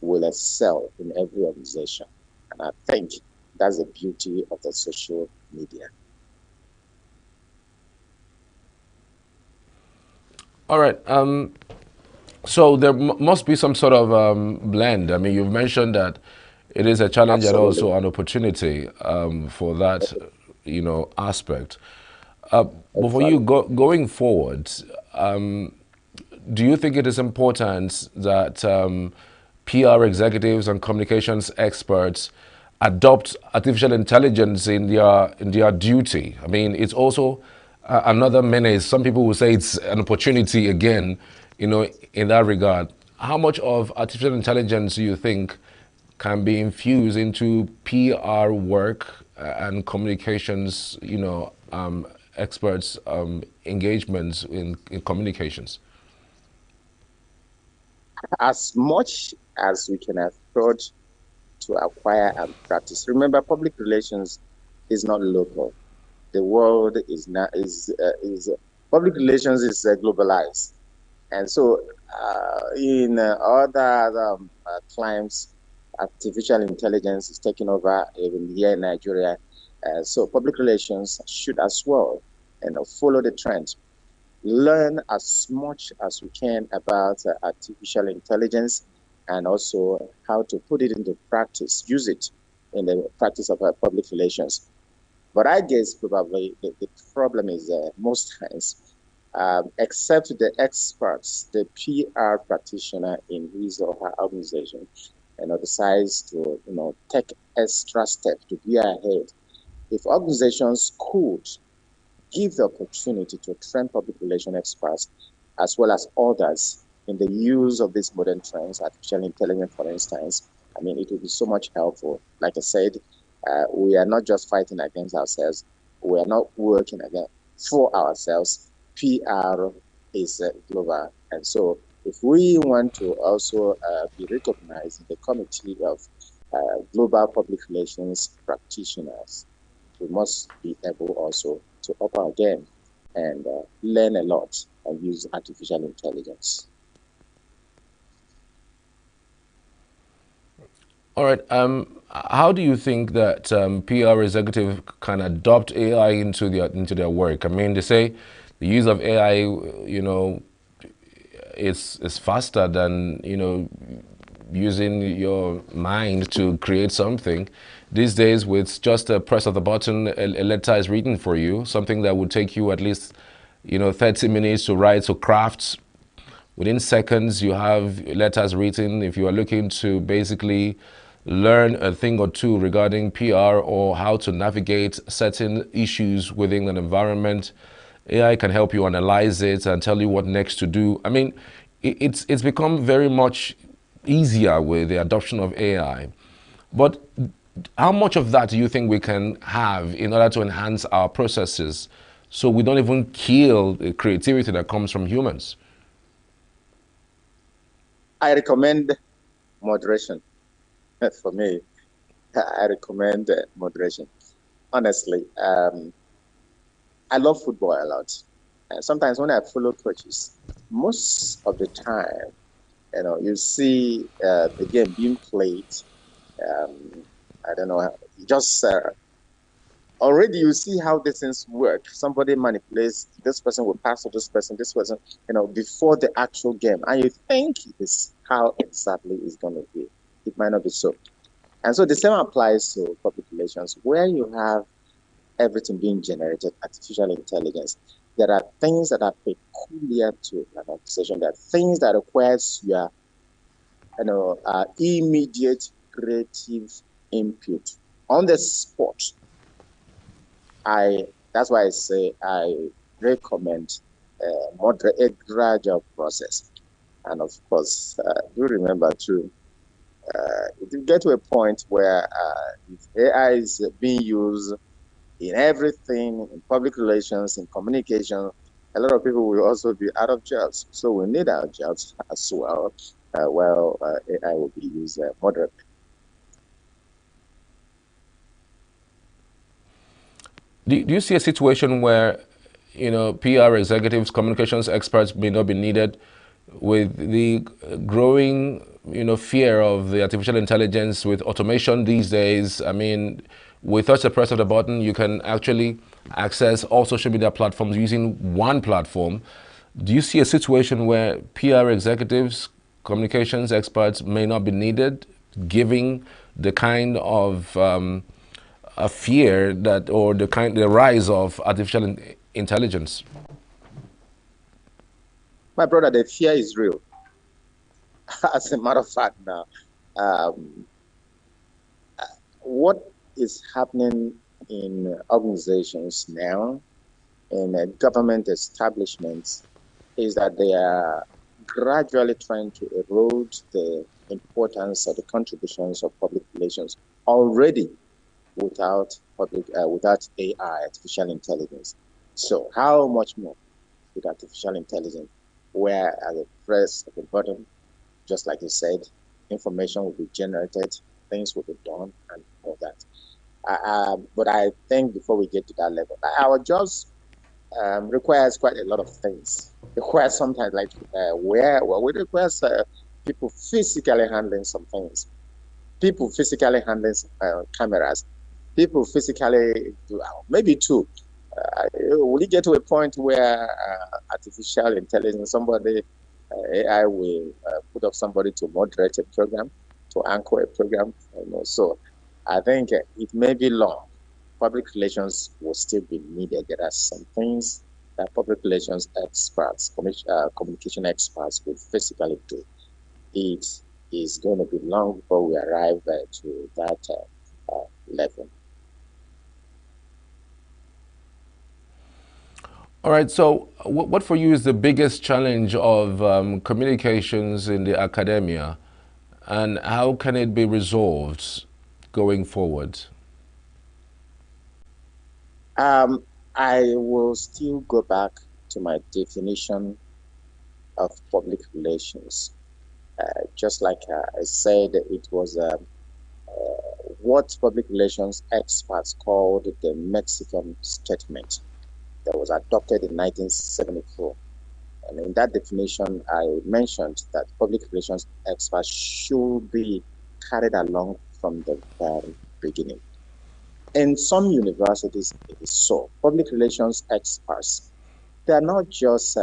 will excel in every organization. And I think that's the beauty of the social media. All right. So there must be some sort of blend. I mean, you've mentioned that it is a challenge and also an opportunity for that, aspect. But for you going forward, do you think it is important that PR executives and communications experts adopt artificial intelligence in their duty? I mean, it's also another menace. Some people will say it's an opportunity again, in that regard. How much of artificial intelligence do you think can be infused into PR work and communications, experts' engagements in communications? As much as we can afford to acquire and practice. Remember, public relations is not local. The world is public relations is globalized. And so in other climes, artificial intelligence is taking over even here in Nigeria. So public relations should as well, follow the trend. Learn as much as we can about artificial intelligence and also how to put it into practice, use it in the practice of public relations. But I guess probably the problem is most times, except the experts, the PR practitioner in his or her organization, decides to take extra steps to be ahead. If organizations could give the opportunity to train public relation experts as well as others in the use of these modern trends, artificial intelligence, for instance, I mean, it would be so much helpful. Like I said, we are not just fighting against ourselves. We are not working again for ourselves. PR is global. And so if we want to also be recognized in the committee of global public relations practitioners, we must be able also to up our game and learn a lot and use artificial intelligence. All right. How do you think that PR executive can adopt AI into their work? I mean, they say the use of AI, is faster than using your mind to create something. These days, with just a press of the button, a letter is written for you, something that would take you at least 30 minutes to write or craft. Within seconds, you have letters written. If you are looking to basically learn a thing or two regarding PR or how to navigate certain issues within an environment, AI can help you analyze it and tell you what next to do. I mean, it's become very much easier with the adoption of AI. But how much of that do you think we can have in order to enhance our processes so we don't even kill the creativity that comes from humans? I recommend moderation. For me, I recommend moderation. Honestly, I love football a lot. And sometimes when I follow coaches, most of the time, you see the game being played. I don't know, just already you see how these things work. Somebody manipulates, this person will pass to this person, before the actual game. And you think it's how exactly it's going to be. It might not be so. And so the same applies to public relations, where you have everything being generated, artificial intelligence. There are things that are peculiar to an organization. There are things that requires your immediate creative input on the spot. That's why I say I recommend a gradual process. And of course, do remember too, if you get to a point where if AI is being used in everything, in public relations, in communication, a lot of people will also be out of jobs. So we need our jobs as well, while AI will be used moderately. Do you see a situation where, PR executives, communications experts may not be needed with the growing, fear of the artificial intelligence with automation these days? I mean, with just a press of the button, you can actually access all social media platforms using one platform. Do you see a situation where PR executives, communications experts may not be needed, giving the kind of a fear that, or the rise of artificial intelligence? My brother, the fear is real. As a matter of fact, now, what is happening in organizations now, in government establishments, is that they are gradually trying to erode the importance of the contributions of public relations already without AI, artificial intelligence. So how much more with artificial intelligence, where at the press at the bottom, just like you said, information will be generated, things will be done, and all that. But I think before we get to that level, our jobs requires quite a lot of things. requires sometimes like we request people physically handling some things, people physically handling cameras, people physically maybe two. Will it get to a point where artificial intelligence, somebody AI will put up somebody to moderate a program, to anchor a program? So I think it may be long. Public relations will still be needed. There are some things that public relations experts, communication experts will physically do. It is going to be long before we arrive to that level. All right, so what for you is the biggest challenge of communications in the academia, and how can it be resolved going forward? I will still go back to my definition of public relations. Just like I said, it was what public relations experts called the Mexican statement that was adopted in 1974. And in that definition, I mentioned that public relations experts should be carried along from the very beginning. In some universities, it is so. Public relations experts, they are not just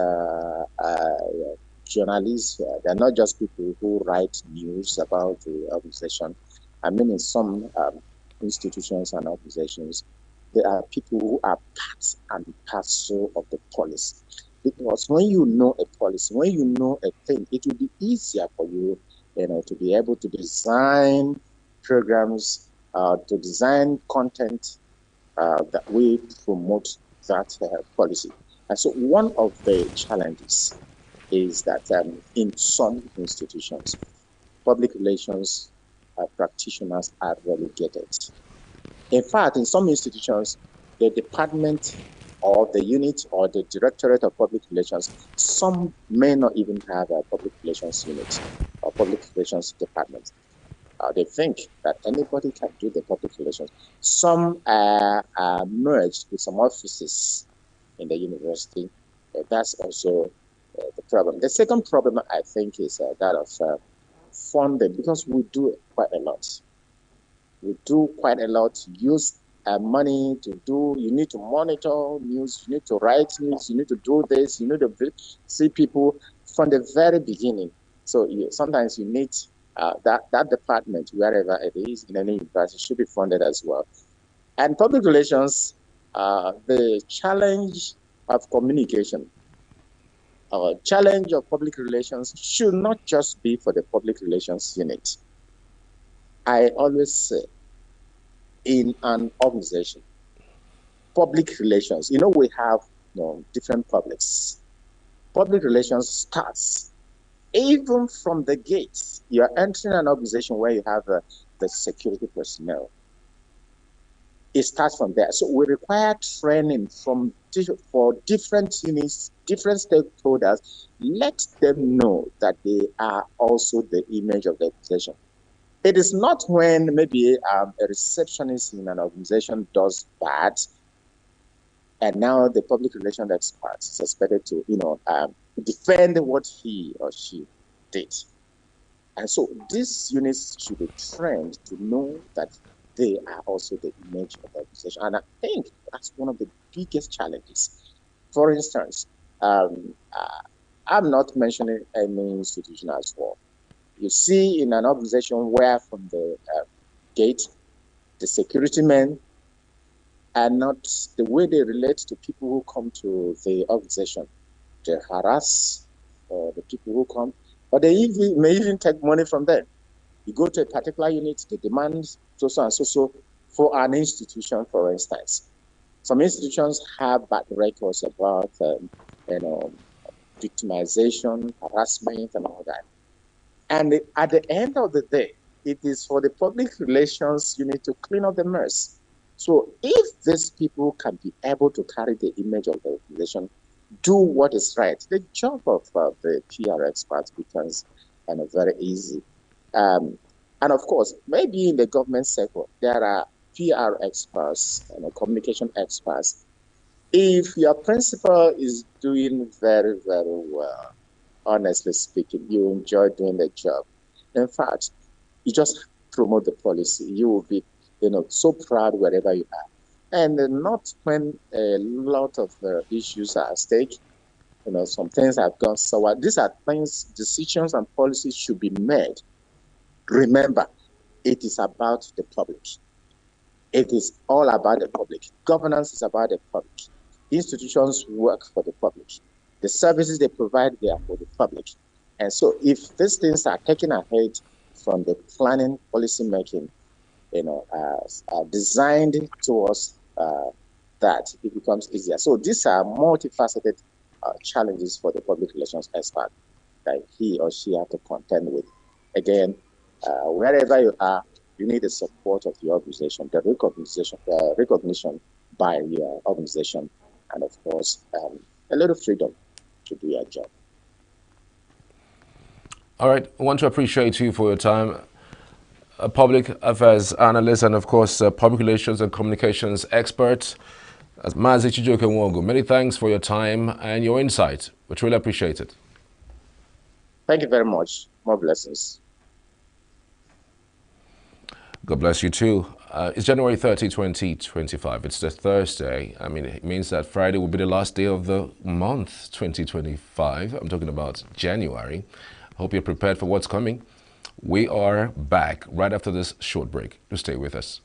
journalists, they're not just people who write news about the organization. I mean, in some institutions and organizations, there are people who are part and parcel of the policy. Because when you know a policy, when you know a thing, it will be easier for you, to be able to design programs, to design content that we promote that policy. And so one of the challenges is that in some institutions, public relations practitioners are relegated. In fact, in some institutions, the department or the unit or the directorate of public relations, some may not even have a public relations unit or public relations department. They think that anybody can do the public relations. Some are merged with some offices in the university. That's also the problem. The second problem, I think, is that of funding, because we do quite a lot. We do quite a lot. Use money to do. You need to monitor news. You need to write news. You need to do this. You need to see people from the very beginning. So sometimes you need that department, wherever it is in any university, should be funded as well. And public relations, the challenge of communication, challenge of public relations should not just be for the public relations unit. I always say, in an organization, public relations, we have different publics. Public relations starts even from the gates. You are entering an organization where you have the security personnel. It starts from there. So we require training for different units, different stakeholders. Let them know that they are also the image of the organization. It is not when maybe a receptionist in an organization does bad, and now the public relations expert is expected to, defend what he or she did. And so these units should be trained to know that they are also the image of the organization. And I think that's one of the biggest challenges. For instance, I'm not mentioning any institution as well. You see in an organization where from the gate, the security men are not the way they relate to people who come to the organization. They harass the people who come, but they may even take money from them. You go to a particular unit, they demand so and so for an institution, for instance. Some institutions have bad records about victimization, harassment, and all that. And at the end of the day, it is for the public relations unit to clean up the mess. So if these people can be able to carry the image of the organization, do what is right, the job of the PR experts becomes very easy. And of course, maybe in the government sector, there are PR experts and communication experts If your principal is doing very, very well, honestly speaking, you enjoy doing the job. In fact, you just promote the policy. You will be, so proud wherever you are. And not when a lot of issues are at stake. Some things have gone sour. These are things, decisions and policies should be made. Remember, it is about the public. It is all about the public. Governance is about the public. Institutions work for the public. The services they provide, they are for the public. And so if these things are taken ahead from the planning, policy making, designed towards that, it becomes easier. So these are multifaceted challenges for the public relations expert that he or she have to contend with. Again, wherever you are, you need the support of your organization, the recognition by your organization, and of course, a little freedom to do your job. All right, I want to appreciate you for your time. A public affairs analyst and, of course, public relations and communications expert, Mazi Chijoke Nwogu. Many thanks for your time and your insight. We truly appreciate it. Thank you very much. More blessings. God bless you too. It's January 30, 2025. It's the Thursday. I mean, it means that Friday will be the last day of the month, 2025. I'm talking about January. Hope you're prepared for what's coming. We are back right after this short break. Do stay with us.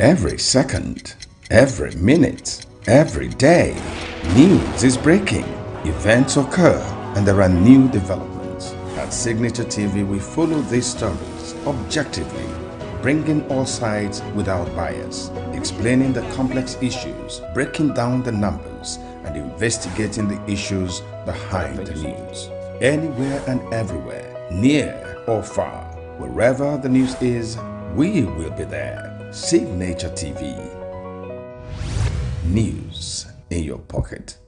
Every second, every minute, every day, news is breaking, events occur, and there are new developments. At Signature TV, we follow these stories objectively, bringing all sides without bias, explaining the complex issues, breaking down the numbers, and investigating the issues behind the news. Anywhere and everywhere, near or far, wherever the news is, we will be there. Signature TV. News in your pocket.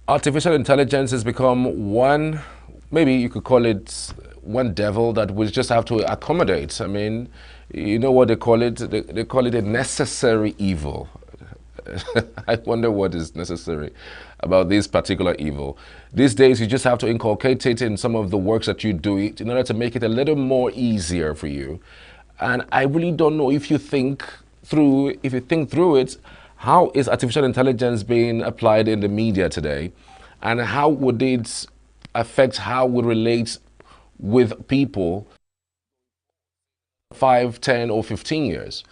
Artificial intelligence has become one, maybe you could call it one devil that we just have to accommodate. I mean, you know what they call it? They call it a necessary evil. I wonder what is necessary about this particular evil. These days, you just have to inculcate it in some of the works that you do in order to make it a little more easier for you. And I really don't know if you think through it, how is artificial intelligence being applied in the media today? And how would it affect how we relate with people 5, 10, or 15 years?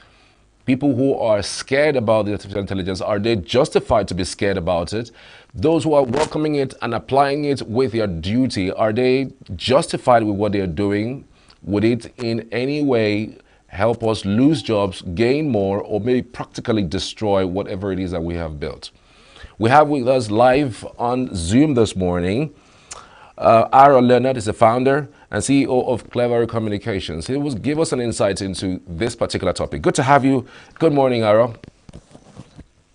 People who are scared about the artificial intelligence, are they justified to be scared about it? Those who are welcoming it and applying it with their duty, are they justified with what they're doing? Would it in any way help us lose jobs, gain more, or maybe practically destroy whatever it is that we have built? We have with us live on Zoom this morning, Aaron Leonard is the founder and CEO of Clever Communications. He will give us an insight into this particular topic. Good to have you. Good morning, Aaron.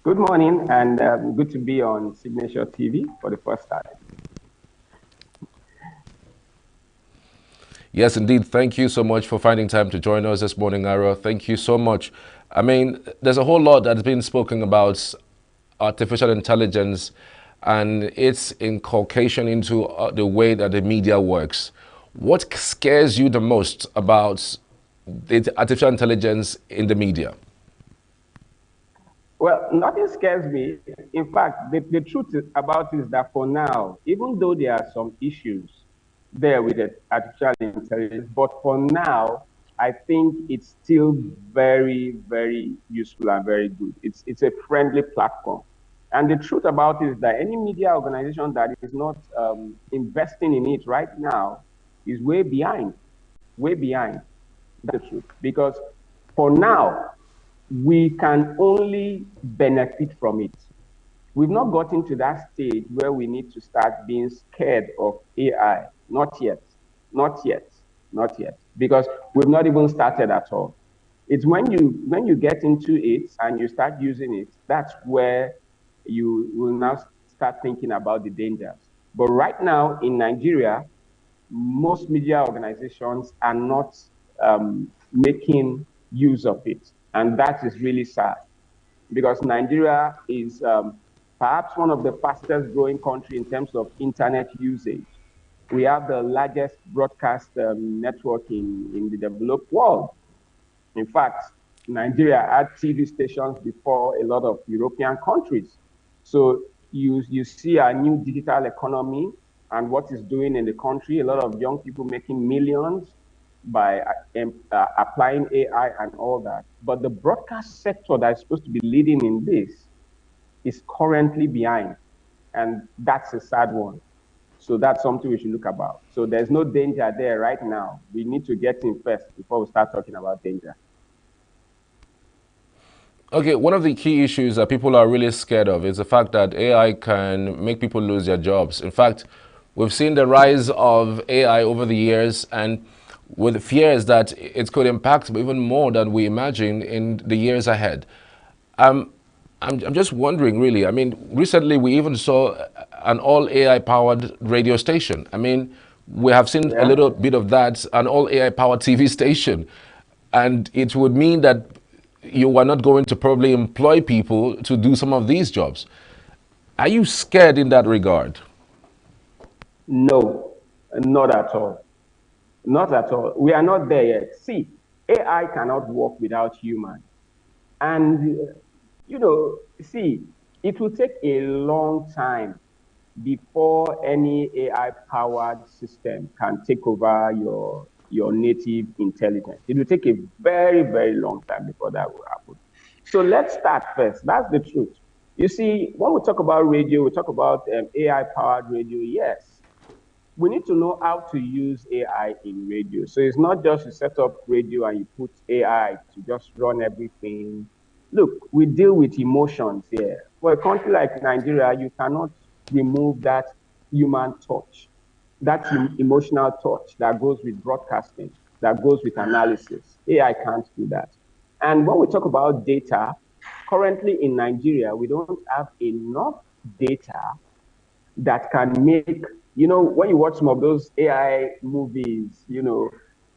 Good morning, and good to be on Signature TV for the first time. Yes, indeed. Thank you so much for finding time to join us this morning, Aaron. Thank you so much. I mean, there's a whole lot that's been spoken about artificial intelligence and its inculcation into the way that the media works. What scares you the most about the artificial intelligence in the media? Well, nothing scares me. In fact, the truth about it is that for now, even though there are some issues there with the artificial intelligence, but for now, I think it's still very, very useful and very good. It's a friendly platform. And the truth about it is that any media organization that is not investing in it right now is way behind, way behind. That's the truth. Because for now, we can only benefit from it. We've not gotten to that stage where we need to start being scared of AI. Not yet, not yet, not yet, because we've not even started at all. It's when you get into it and you start using it, that's where you will now start thinking about the dangers. But right now in Nigeria, most media organizations are not making use of it. And that is really sad, because Nigeria is perhaps one of the fastest growing countries in terms of internet usage. We have the largest broadcast network in the developed world. In fact, Nigeria had TV stations before a lot of European countries. So you see our new digital economy and what it's doing in the country. A lot of young people making millions by applying AI and all that. But the broadcast sector that is supposed to be leading in this is currently behind. And that's a sad one. So that's something we should look about. So there's no danger there right now. We need to get in first before we start talking about danger. Okay, one of the key issues that people are really scared of is the fact that AI can make people lose their jobs. In fact, we've seen the rise of AI over the years, and with fears that it could impact even more than we imagine in the years ahead. I'm just wondering, really. I mean, recently we even saw an all AI-powered radio station. I mean, we have seen a little bit of that, an all AI-powered TV station. And it would mean that you are not going to probably employ people to do some of these jobs. Are you scared in that regard? No, not at all. Not at all. We are not there yet. See, AI cannot work without humans. And, you know, see, it will take a long time before any AI-powered system can take over your native intelligence. It will take a very, very long time before that will happen. So let's start first. That's the truth. You see, when we talk about radio, we talk about AI-powered radio, yes. We need to know how to use AI in radio. So it's not just you set up radio and you put AI to just run everything. Look, we deal with emotions here. For a country like Nigeria, you cannot remove that human touch, that emotional touch that goes with broadcasting, that goes with analysis. AI can't do that. And when we talk about data, currently in Nigeria, we don't have enough data that can make, you know, when you watch some of those AI movies, you know,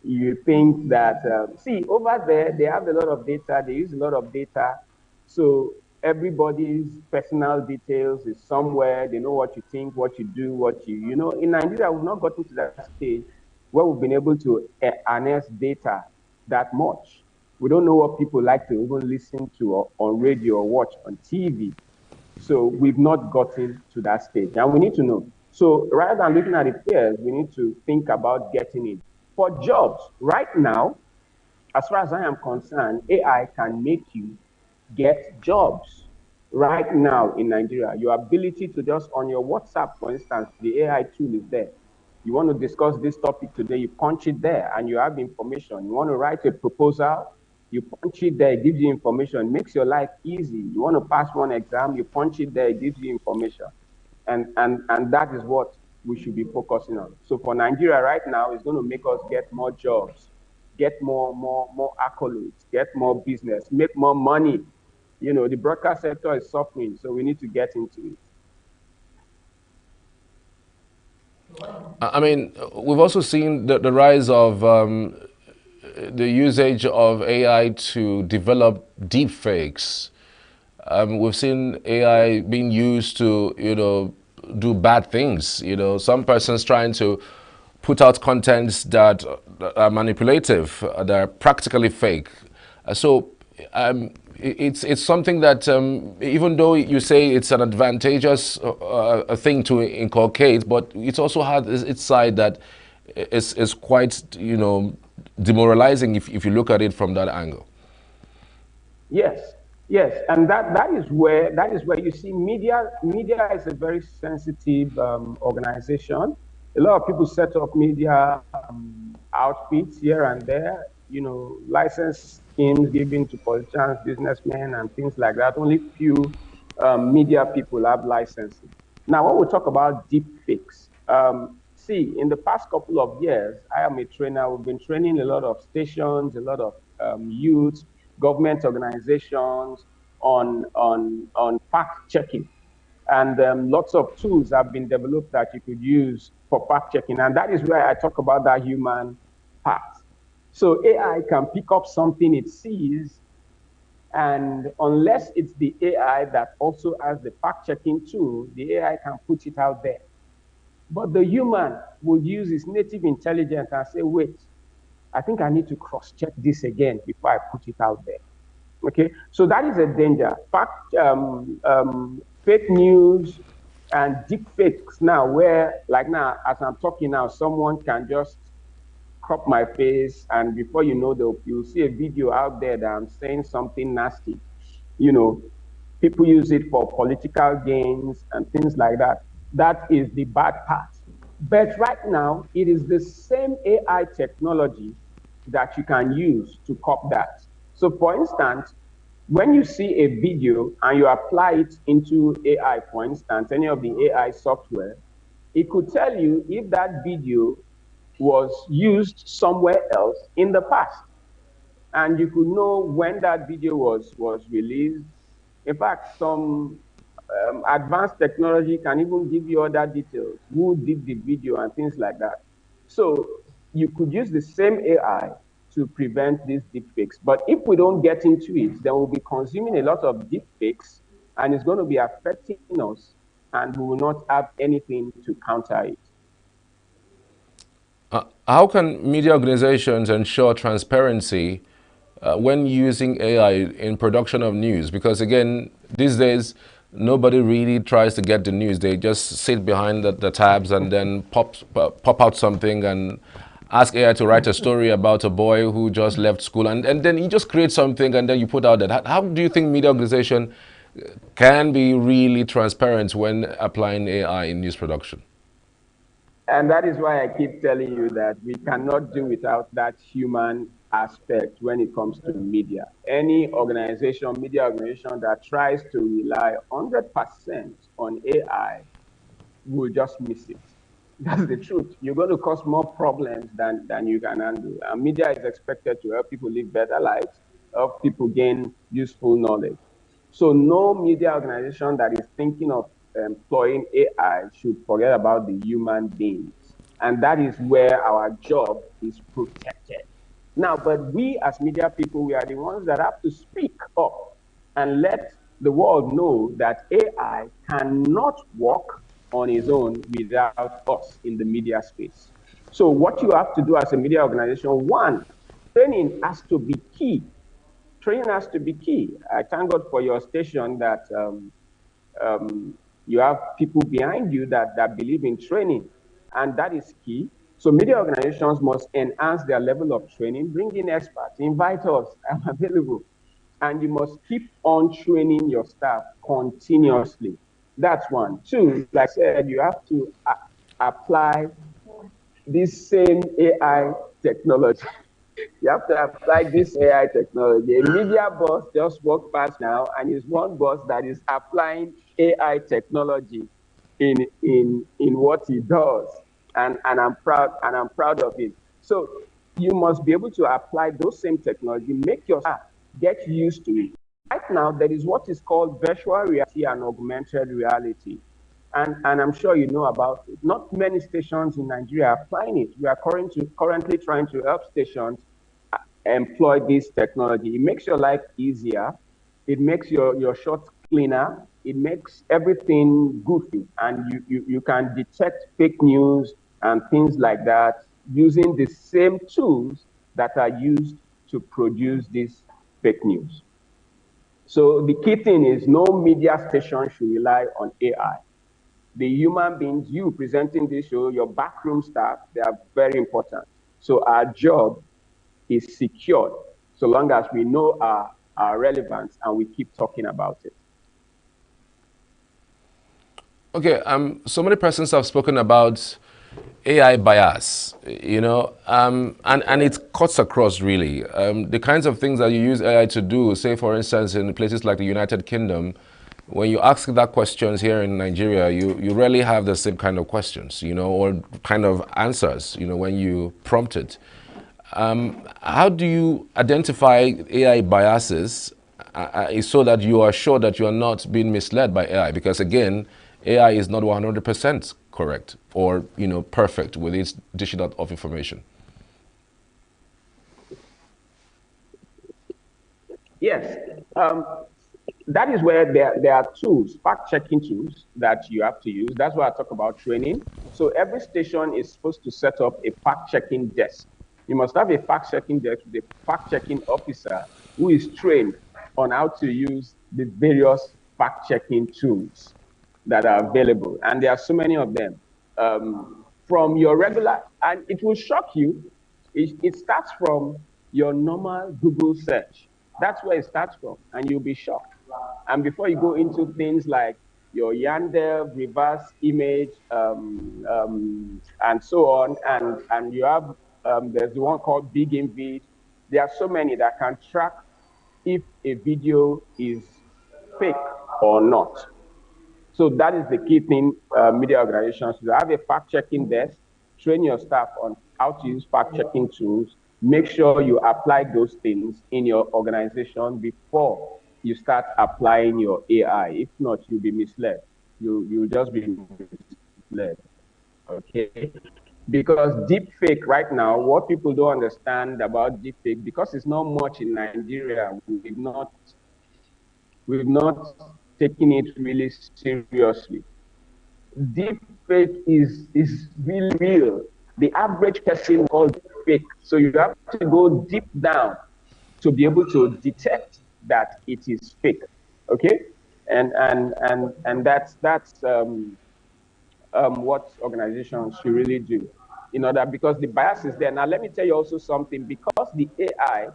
you think that, see, over there, they have a lot of data, they use a lot of data. So everybody's personal details is somewhere, they know what you think, what you do, you know. In Nigeria, we've not gotten to that stage where we've been able to harness data that much. We don't know what people like to even listen to on radio or watch on TV. So we've not gotten to that stage, and we need to know. So rather than looking at the fears, we need to think about getting it. For jobs, right now, as far as I am concerned, AI can make you get jobs. Right now in Nigeria, your ability to just on your WhatsApp, for instance, the AI tool is there. You want to discuss this topic today, you punch it there and you have information. You want to write a proposal, you punch it there, it gives you information, makes your life easy. You want to pass one exam, you punch it there, it gives you information. And that is what we should be focusing on. So for Nigeria right now, it's going to make us get more jobs, get more accolades, get more business, make more money. You know, the broadcast sector is suffering, so we need to get into it. I mean, we've also seen the rise of the usage of AI to develop deep fakes. We've seen AI being used to, do bad things. Some persons trying to put out contents that are manipulative, that are practically fake. So it's something that even though you say it's an advantageous thing to inculcate, but it also has its side that is quite, demoralizing if you look at it from that angle. Yes, yes, and that is where you see media. Media is a very sensitive organization. A lot of people set up media outfits here and there. License schemes given to politicians, businessmen, and things like that. Only few media people have licenses. Now, when we talk about deep fakes, see, in the past couple of years, I am a trainer. We've been training a lot of stations, a lot of youth, government organizations on fact checking. And lots of tools have been developed that you could use for fact checking. And that is where I talk about that human part. So AI can pick up something it sees, and unless it's the AI that also has the fact checking tool, the AI can put it out there. But the human will use his native intelligence and say, wait, I think I need to cross-check this again before I put it out there. Okay, so that is a danger. Fake news and deep fakes now, where like now, as I'm talking now, someone can just crop my face, and before you know, you'll see a video out there that I'm saying something nasty. People use it for political gains and things like that. That is the bad part. But right now, it is the same AI technology that you can use to cop that. So for instance, when you see a video and you apply it into AI, for instance, any of the AI software, it could tell you if that video was used somewhere else in the past. And you could know when that video was released. In fact, some advanced technology can even give you other details, who did the video and things like that. So you could use the same AI to prevent these deepfakes. But if we don't get into it, then we'll be consuming a lot of deepfakes, and it's going to be affecting us, and we will not have anything to counter it. How can media organizations ensure transparency when using AI in production of news? Because again, these days, nobody really tries to get the news. They just sit behind the tabs and then pop out something and ask AI to write a story about a boy who just left school. And then you just create something and then you put out that. How do you think media organization can be really transparent when applying AI in news production? And that is why I keep telling you that we cannot do without that human aspect when it comes to media. Any organization, media organization that tries to rely 100% on AI will just miss it. That's the truth. You're going to cause more problems than you can handle. And media is expected to help people live better lives, help people gain useful knowledge. So no media organization that is thinking of employing AI should forget about the human beings. And that is where our job is protected. Now, but we as media people, we are the ones that have to speak up and let the world know that AI cannot work on its own without us in the media space. So what you have to do as a media organization, one, training has to be key. Training has to be key. I thank God for your station that you have people behind you that believe in training, and that is key. So media organizations must enhance their level of training, bring in experts, invite us, I'm available. And you must keep on training your staff continuously. That's one. Two, like I said, you have to apply this same AI technology. You have to apply this AI technology. A media boss just walked past now, and is one boss that is applying AI technology in what he does, and I'm proud of him. So you must be able to apply those same technology, make your staff get used to it. Right now, there is what is called virtual reality and augmented reality. And I'm sure you know about it. Not many stations in Nigeria are applying it. We are currently trying to help stations employ this technology. It makes your life easier. It makes your shots cleaner. It makes everything goofy. And you can detect fake news and things like that using the same tools that are used to produce this fake news. So the key thing is no media station should rely on AI. The human beings, you presenting this show, your backroom staff, they are very important. So our job is secured so long as we know our relevance and we keep talking about it. Okay, so many persons have spoken about AI bias, you know, and it cuts across really. The kinds of things that you use AI to do, say for instance in places like the United Kingdom, when you ask that questions here in Nigeria, you rarely have the same kind of questions, you know, or kind of answers, you know, when you prompt it. How do you identify AI biases so that you are sure that you are not being misled by AI? Because again, AI is not 100% correct or, you know, perfect with its dishing out of information. Yes, that is where there are tools, fact-checking tools that you have to use. That's why I talk about training. So every station is supposed to set up a fact-checking desk. You must have a fact-checking desk with a fact-checking officer who is trained on how to use the various fact-checking tools that are available. And there are so many of them. From your regular, and it will shock you, it starts from your normal Google search. That's where it starts from, and you'll be shocked. And before you go into things like your Yandel, reverse image, and so on, and you have, there's the one called Big Invid. There are so many that can track if a video is fake or not. So that is the key thing, media organizations should have a fact-checking desk, train your staff on how to use fact-checking tools, make sure you apply those things in your organization before you start applying your AI. If not, you'll be misled. You'll just be misled, okay? Because deep fake right now, what people don't understand about deep fake, because it's not much in Nigeria, we've not taken it really seriously. Deep fake is really real. The average person calls deep fake. So you have to go deep down to be able to detect that it is fake. Okay? And that's what organizations should really do in order, because the bias is there. Now let me tell you also something, because the AI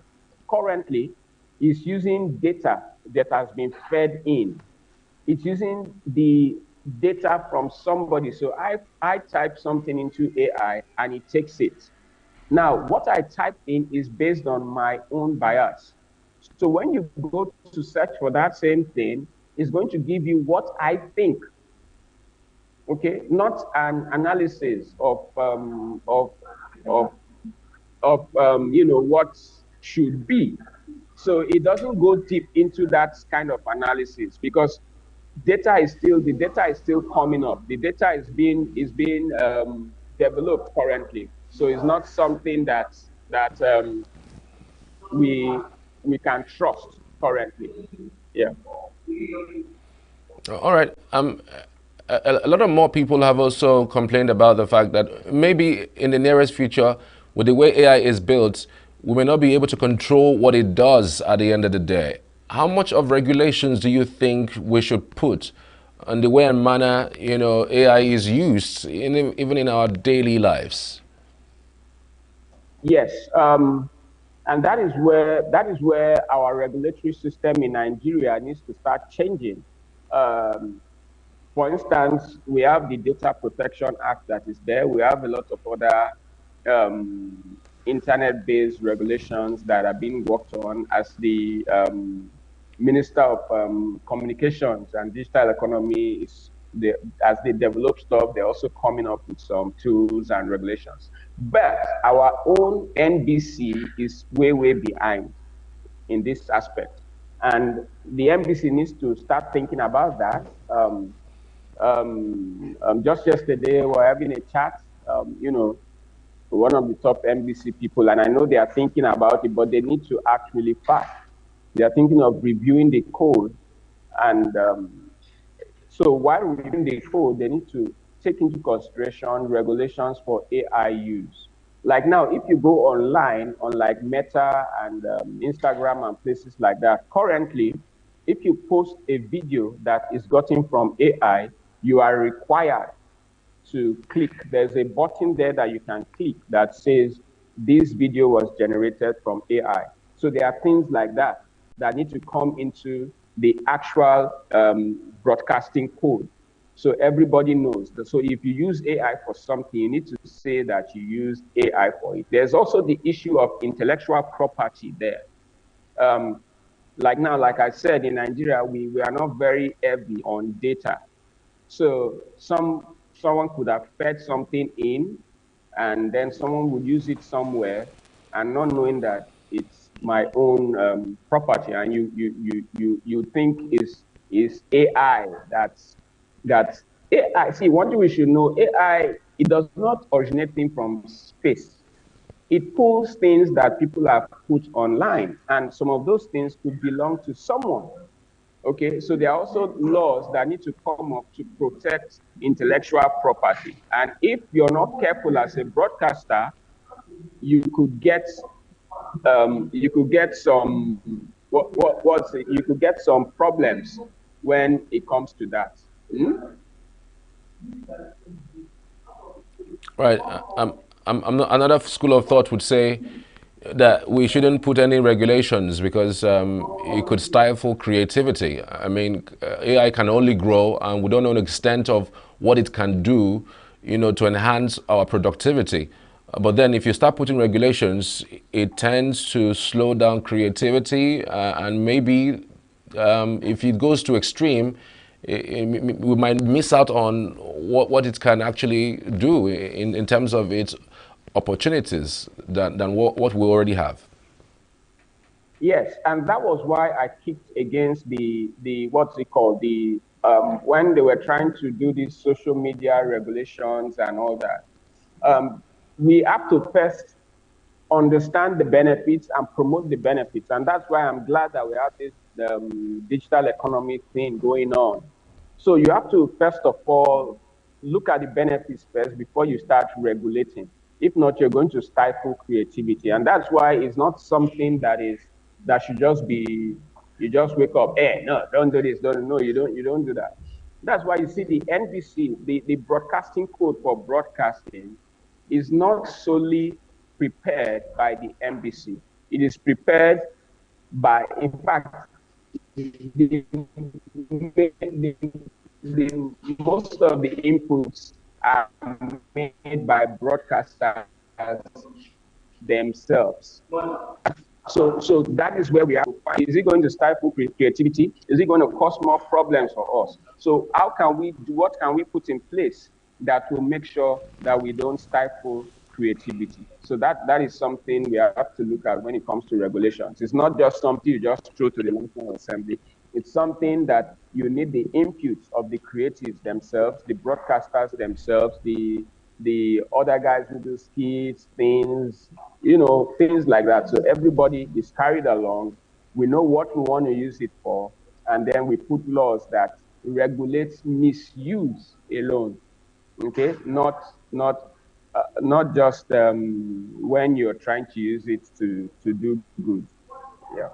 currently is using data that has been fed in. It's using the data from somebody. So I type something into AI and it takes it. Now, what I type in is based on my own bias. So when you go to search for that same thing, it's going to give you what I think. Okay, not an analysis of you know, what should be. So it doesn't go deep into that kind of analysis, because the data is still coming up. The data is being developed currently. So it's not something that we can trust currently. Yeah. All right. A lot of more people have also complained about the fact that maybe in the nearest future, with the way AI is built, we may not be able to control what it does at the end of the day. How much of regulations do you think we should put on the way and manner, you know, AI is used, even in our daily lives? Yes, and that is where our regulatory system in Nigeria needs to start changing. Um, for instance, we have the Data Protection Act that is there. We have a lot of other internet-based regulations that are being worked on as the Minister of Communications and Digital Economy as they develop stuff, they're also coming up with some tools and regulations. But our own NBC is way, way behind in this aspect. And the NBC needs to start thinking about that. Just yesterday, we were having a chat, one of the top NBC people, and I know they are thinking about it, but they need to act really fast. They are thinking of reviewing the code, and so while reviewing the code, they need to take into consideration regulations for AI use. Like now, if you go online on like Meta and Instagram and places like that, currently, if you post a video that is gotten from AI, you are required to click. There's a button there that you can click that says this video was generated from AI. So there are things like that that need to come into the actual broadcasting code. So everybody knows. So if you use AI for something, you need to say that you use AI for it. There's also the issue of intellectual property there. Like now, like I said, in Nigeria, we are not very heavy on data. So someone could have fed something in, and then someone would use it somewhere, and not knowing that it's my own property, and you think is AI that's AI. See, one thing we should know: AI, it does not originate things from space. It pulls things that people have put online, and some of those things could belong to someone. Okay, so there are also laws that need to come up to protect intellectual property. And if you're not careful as a broadcaster, you could get some you could get some problems when it comes to that. Right. Another school of thought would say that we shouldn't put any regulations because it could stifle creativity. I mean, AI can only grow, and we don't know the extent of what it can do, to enhance our productivity. But then if you start putting regulations, it tends to slow down creativity, and maybe if it goes to extreme, we might miss out on what it can actually do in terms of its opportunities than what we already have. Yes, and that was why I kicked against the what's it called, the when they were trying to do these social media regulations and all that. We have to first understand the benefits and promote the benefits, and that's why I'm glad that we have this digital economy thing going on. So you have to first of all look at the benefits first before you start regulating. If not, you're going to stifle creativity, and that's why it's not something that should just be, you just wake up, hey, no, don't do this, don't, no, you don't do that. That's why you see the NBC, the broadcasting code for broadcasting is not solely prepared by the NBC. It is prepared by, in fact, the, most of the inputs are made by broadcasters themselves. So that is where we are. Is it going to stifle creativity? Is it going to cause more problems for us? So how can we do, what can we put in place that will make sure that we don't stifle creativity? So that is something we have to look at when it comes to regulations. It's not just something you just throw to the National Assembly. It's something that you need the input of the creatives themselves, the broadcasters themselves, the other guys who do skits, things, things like that. So everybody is carried along. We know what we want to use it for, and then we put laws that regulate misuse alone. Okay, not just when you're trying to use it to do good. Yeah.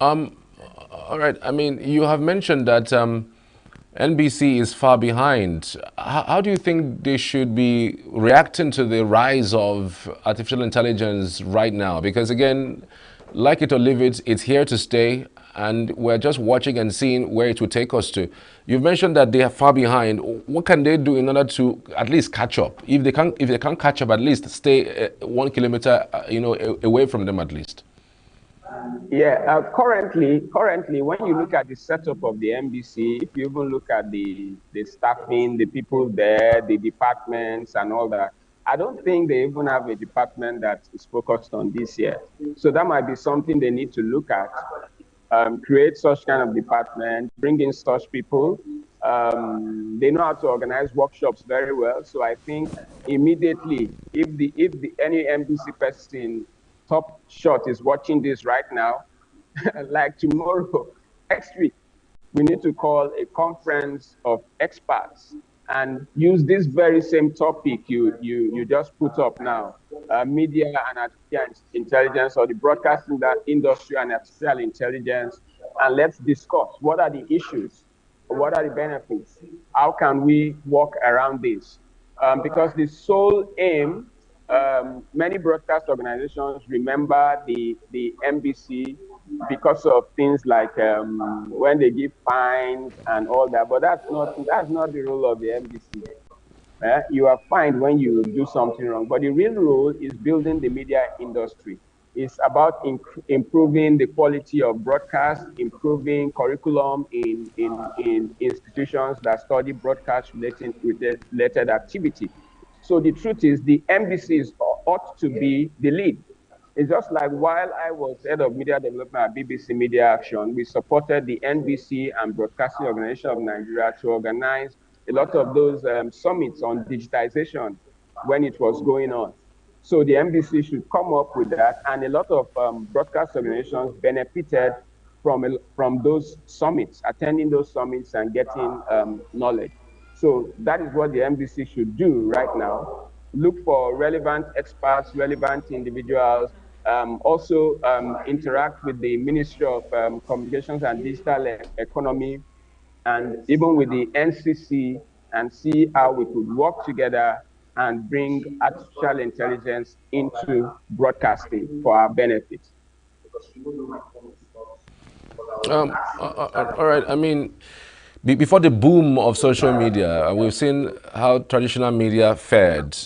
All right. I mean, you have mentioned that NBC is far behind. How do you think they should be reacting to the rise of artificial intelligence right now? Because again, like it or leave it, it's here to stay, and we're just watching and seeing where it will take us to. You've mentioned that they are far behind. What can they do in order to at least catch up? If they can't catch up, at least stay 1 kilometer, away from them at least. Yeah, currently, when you look at the setup of the NBC, if you even look at the staffing, the people there, the departments and all that, I don't think they even have a department that is focused on this yet. So that might be something they need to look at. Create such kind of department, bring in such people. They know how to organize workshops very well. So I think immediately, if any NBC person top shot is watching this right now, like tomorrow, next week, we need to call a conference of experts and use this very same topic you just put up now, media and artificial intelligence, or the broadcasting industry and artificial intelligence, and let's discuss what are the issues, what are the benefits, how can we work around this, because the sole aim, many broadcast organizations remember the NBC because of things like when they give fines and all that, but that's not the role of the NBC. You are fined when you do something wrong, but the real role is building the media industry. It's about improving the quality of broadcast, improving curriculum in institutions that study broadcast related activity. So the truth is, the NBCs ought to be the lead. It's just like while I was head of media development at BBC Media Action, we supported the NBC and Broadcasting Organization of Nigeria to organize a lot of those summits on digitization when it was going on. So the NBC should come up with that, and a lot of broadcast organizations benefited from those summits, attending those summits and getting knowledge. So that is what the NBC should do right now. Look for relevant experts, relevant individuals, also interact with the Ministry of Communications and Digital Economy, and even with the NCC, and see how we could work together and bring artificial intelligence into broadcasting for our benefit. All right. I mean, before the boom of social media, we've seen how traditional media fared.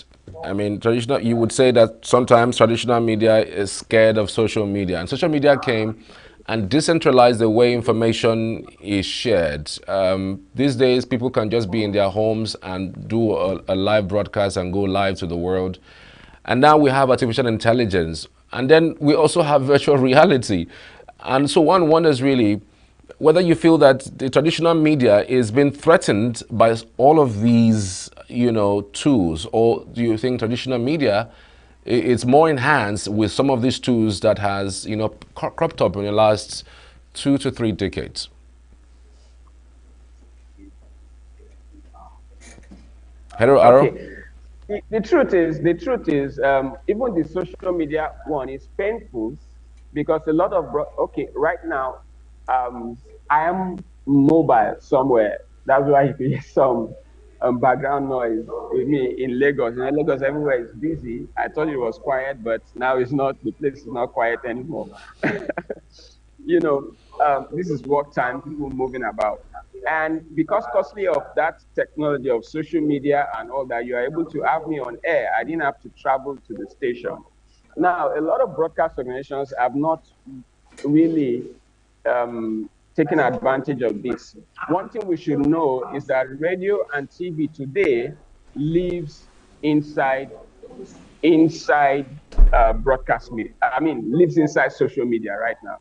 I mean, you would say that sometimes traditional media is scared of social media, and social media came and decentralized the way information is shared. These days, people can just be in their homes and do a live broadcast and go live to the world. And now we have artificial intelligence, and then we also have virtual reality. And so one wonders really whether you feel that the traditional media is being threatened by all of these, tools, or do you think traditional media is more enhanced with some of these tools that has, cropped up in the last 2 to 3 decades? Hello, Aro. Okay. The truth is, even the social media one is painful because a lot of, right now, I am mobile somewhere. That's why you hear some background noise with me in Lagos. In Lagos, everywhere is busy. I thought it was quiet, but now it's not. The place is not quiet anymore. This is work time, people moving about. And because costly of that technology of social media and all that, you are able to have me on air. I didn't have to travel to the station. Now, a lot of broadcast organizations have not really taken advantage of this. One thing we should know is that radio and TV today lives inside broadcast media. I mean, lives inside social media right now.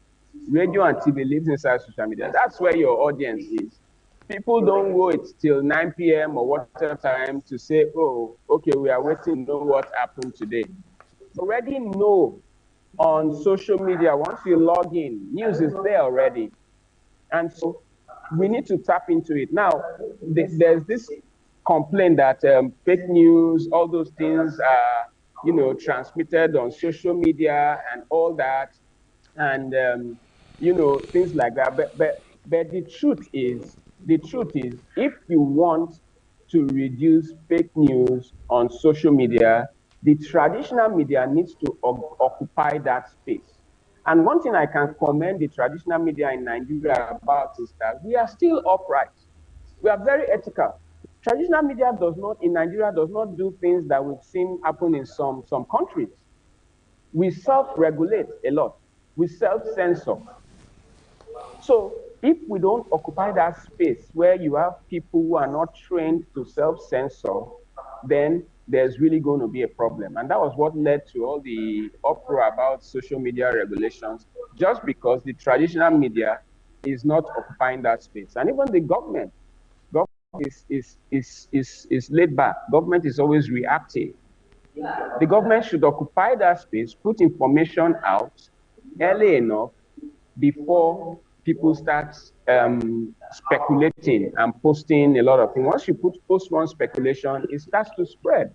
Radio and TV lives inside social media. That's where your audience is. People don't wait till 9 p.m. or whatever time to say, oh, okay, we are waiting to know what happened today. Already know on social media, once you log in, news is there already. And so we need to tap into it. Now, there's this complaint that fake news, all those things are, transmitted on social media and all that, and, things like that. But the truth is, the truth is, if you want to reduce fake news on social media, the traditional media needs to occupy that space. And one thing I can commend the traditional media in Nigeria about is that we are still upright. We are very ethical. Traditional media in Nigeria does not do things that we've seen happen in some countries. We self-regulate a lot. We self-censor. So if we don't occupy that space where you have people who are not trained to self-censor, then there's really going to be a problem. And that was what led to all the uproar about social media regulations, just because the traditional media is not occupying that space. And even the government is laid back. Government is always reactive. The government should occupy that space, put information out early enough before people start speculating and posting a lot of things. Once you post one speculation, it starts to spread.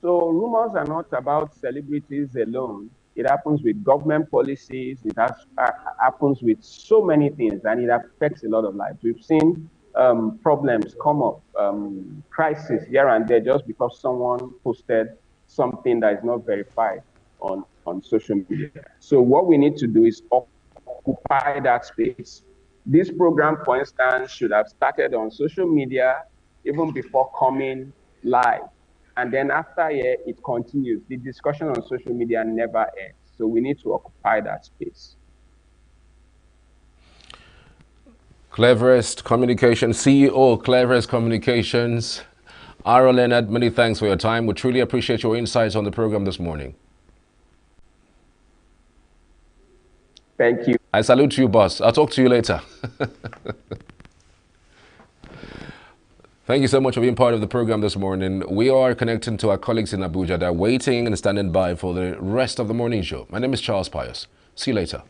So rumors are not about celebrities alone. It happens with government policies. It happens with so many things, and it affects a lot of lives. We've seen problems come up, crisis here and there, just because someone posted something that is not verified on social media. So what we need to do is occupy that space. This program, for instance, should have started on social media even before coming live. And then after here, it continues. The discussion on social media never ends. So we need to occupy that space. Cleverest Communications, CEO, Cleverest Communications, Aro Leonard, many thanks for your time. We truly appreciate your insights on the program this morning. Thank you. I salute you, boss. I'll talk to you later. Thank you so much for being part of the program this morning. We are connecting to our colleagues in Abuja. They're waiting and standing by for the rest of the morning show. My name is Charles Pius. See you later.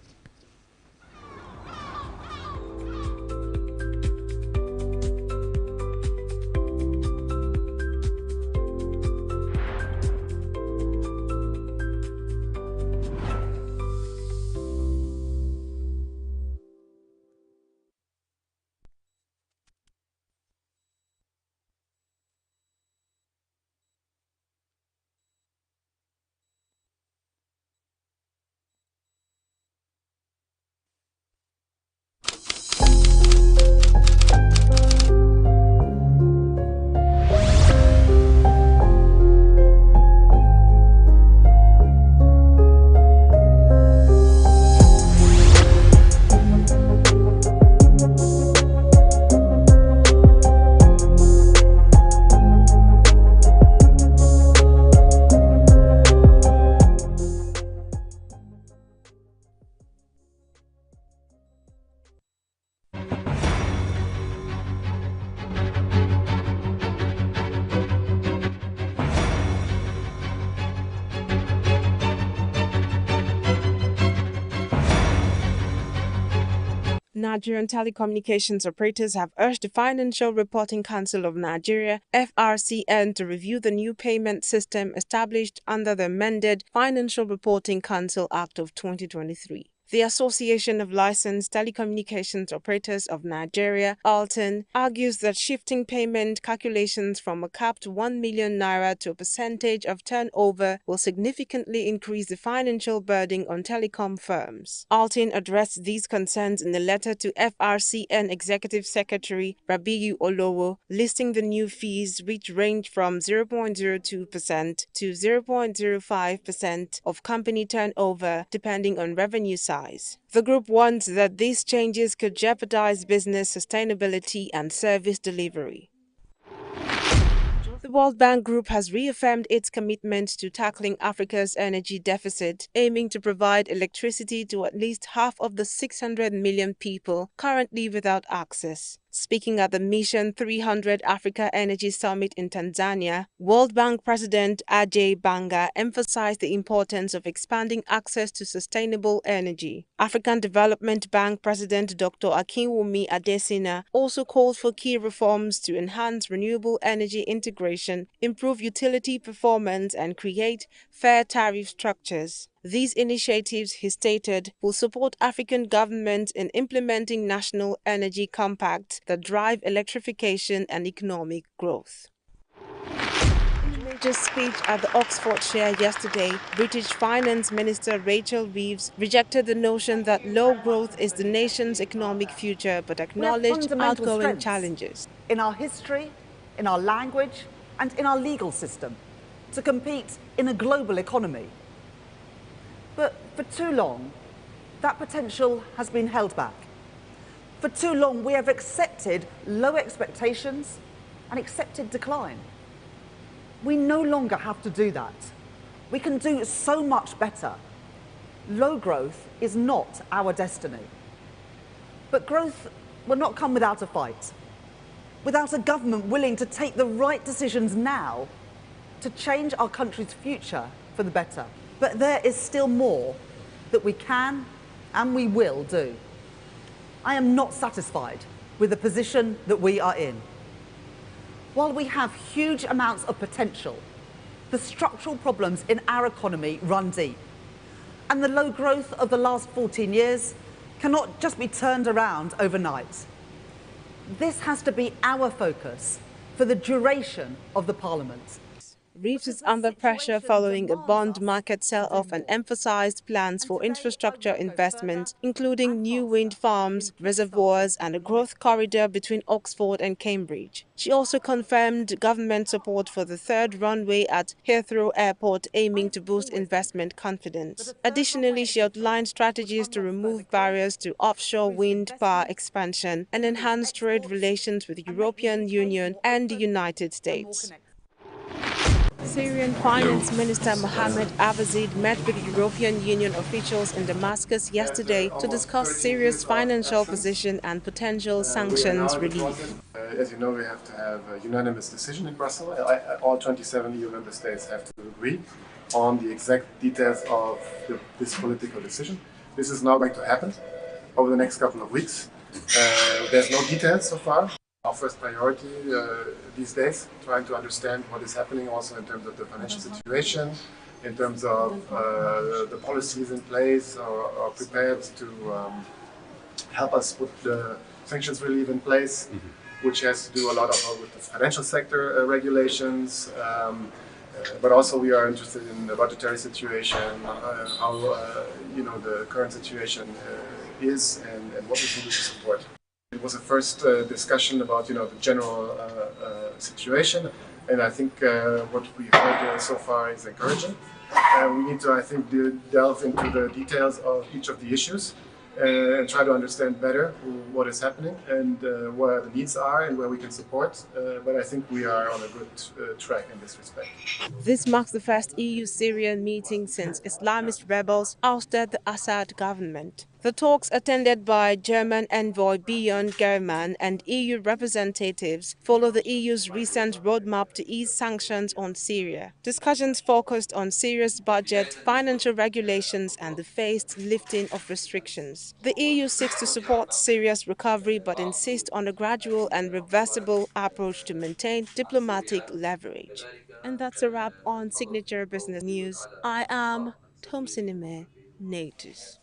Nigerian Telecommunications Operators have urged the Financial Reporting Council of Nigeria, FRCN, to review the new payment system established under the amended Financial Reporting Council Act of 2023. The Association of Licensed Telecommunications Operators of Nigeria, ALTON, argues that shifting payment calculations from a capped 1 million naira to a percentage of turnover will significantly increase the financial burden on telecom firms. ALTON addressed these concerns in a letter to FRCN Executive Secretary Rabiu Olowo, listing the new fees, which range from 0.02% to 0.05% of company turnover, depending on revenue size. The group warns that these changes could jeopardize business sustainability and service delivery. The World Bank Group has reaffirmed its commitment to tackling Africa's energy deficit, aiming to provide electricity to at least half of the 600 million people currently without access. Speaking at the Mission 300 Africa Energy Summit in Tanzania, World Bank President Ajay Banga emphasized the importance of expanding access to sustainable energy. African Development Bank President Dr. Akinwumi Adesina also called for key reforms to enhance renewable energy integration, improve utility performance, and create fair tariff structures. These initiatives, he stated, will support African governments in implementing national energy compacts that drive electrification and economic growth. In a major speech at the Oxfordshire yesterday, British Finance Minister Rachel Reeves rejected the notion that low growth is the nation's economic future, but acknowledged outgoing challenges. In our history, in our language, and in our legal system, to compete in a global economy. But for too long, that potential has been held back. For too long, we have accepted low expectations and accepted decline. We no longer have to do that. We can do so much better. Low growth is not our destiny. But growth will not come without a fight, without a government willing to take the right decisions now to change our country's future for the better. But there is still more that we can and we will do. I am not satisfied with the position that we are in. While we have huge amounts of potential, the structural problems in our economy run deep. And the low growth of the last 14 years cannot just be turned around overnight. This has to be our focus for the duration of the Parliament. Reeves is under pressure following a bond market sell-off and emphasized plans for infrastructure investment, including new wind farms, reservoirs, and a growth corridor between Oxford and Cambridge. She also confirmed government support for the third runway at Heathrow Airport, aiming to boost investment confidence. Additionally, she outlined strategies to remove barriers to offshore wind power expansion and enhance trade relations with the European Union and the United States. Syrian Finance Minister Mohammed Abbazid met with European Union officials in Damascus yesterday to discuss Syria's financial position and potential sanctions relief. As you know, we have to have a unanimous decision in Brussels. All 27 EU member states have to agree on the exact details of this political decision. This is now going to happen over the next couple of weeks. There's no details so far. Our first priority these days, trying to understand what is happening also in terms of the financial situation, in terms of the policies in place or prepared to help us put the sanctions relief in place, which has to do a lot of with the financial sector regulations, but also we are interested in the budgetary situation, how the current situation is, and what we can do to support. It was a first discussion about the general situation, and I think what we heard so far is encouraging. We need to, I think, delve into the details of each of the issues and try to understand better what is happening and where the needs are and where we can support. But I think we are on a good track in this respect. This marks the first EU-Syrian meeting since Islamist rebels ousted the Assad government. The talks, attended by German envoy Björn German and EU representatives, follow the EU's recent roadmap to ease sanctions on Syria. Discussions focused on Syria's budget, financial regulations, and the phased lifting of restrictions. The EU seeks to support Syria's recovery but insists on a gradual and reversible approach to maintain diplomatic leverage. And that's a wrap on Signature Business News. I am Tomsinime Natus.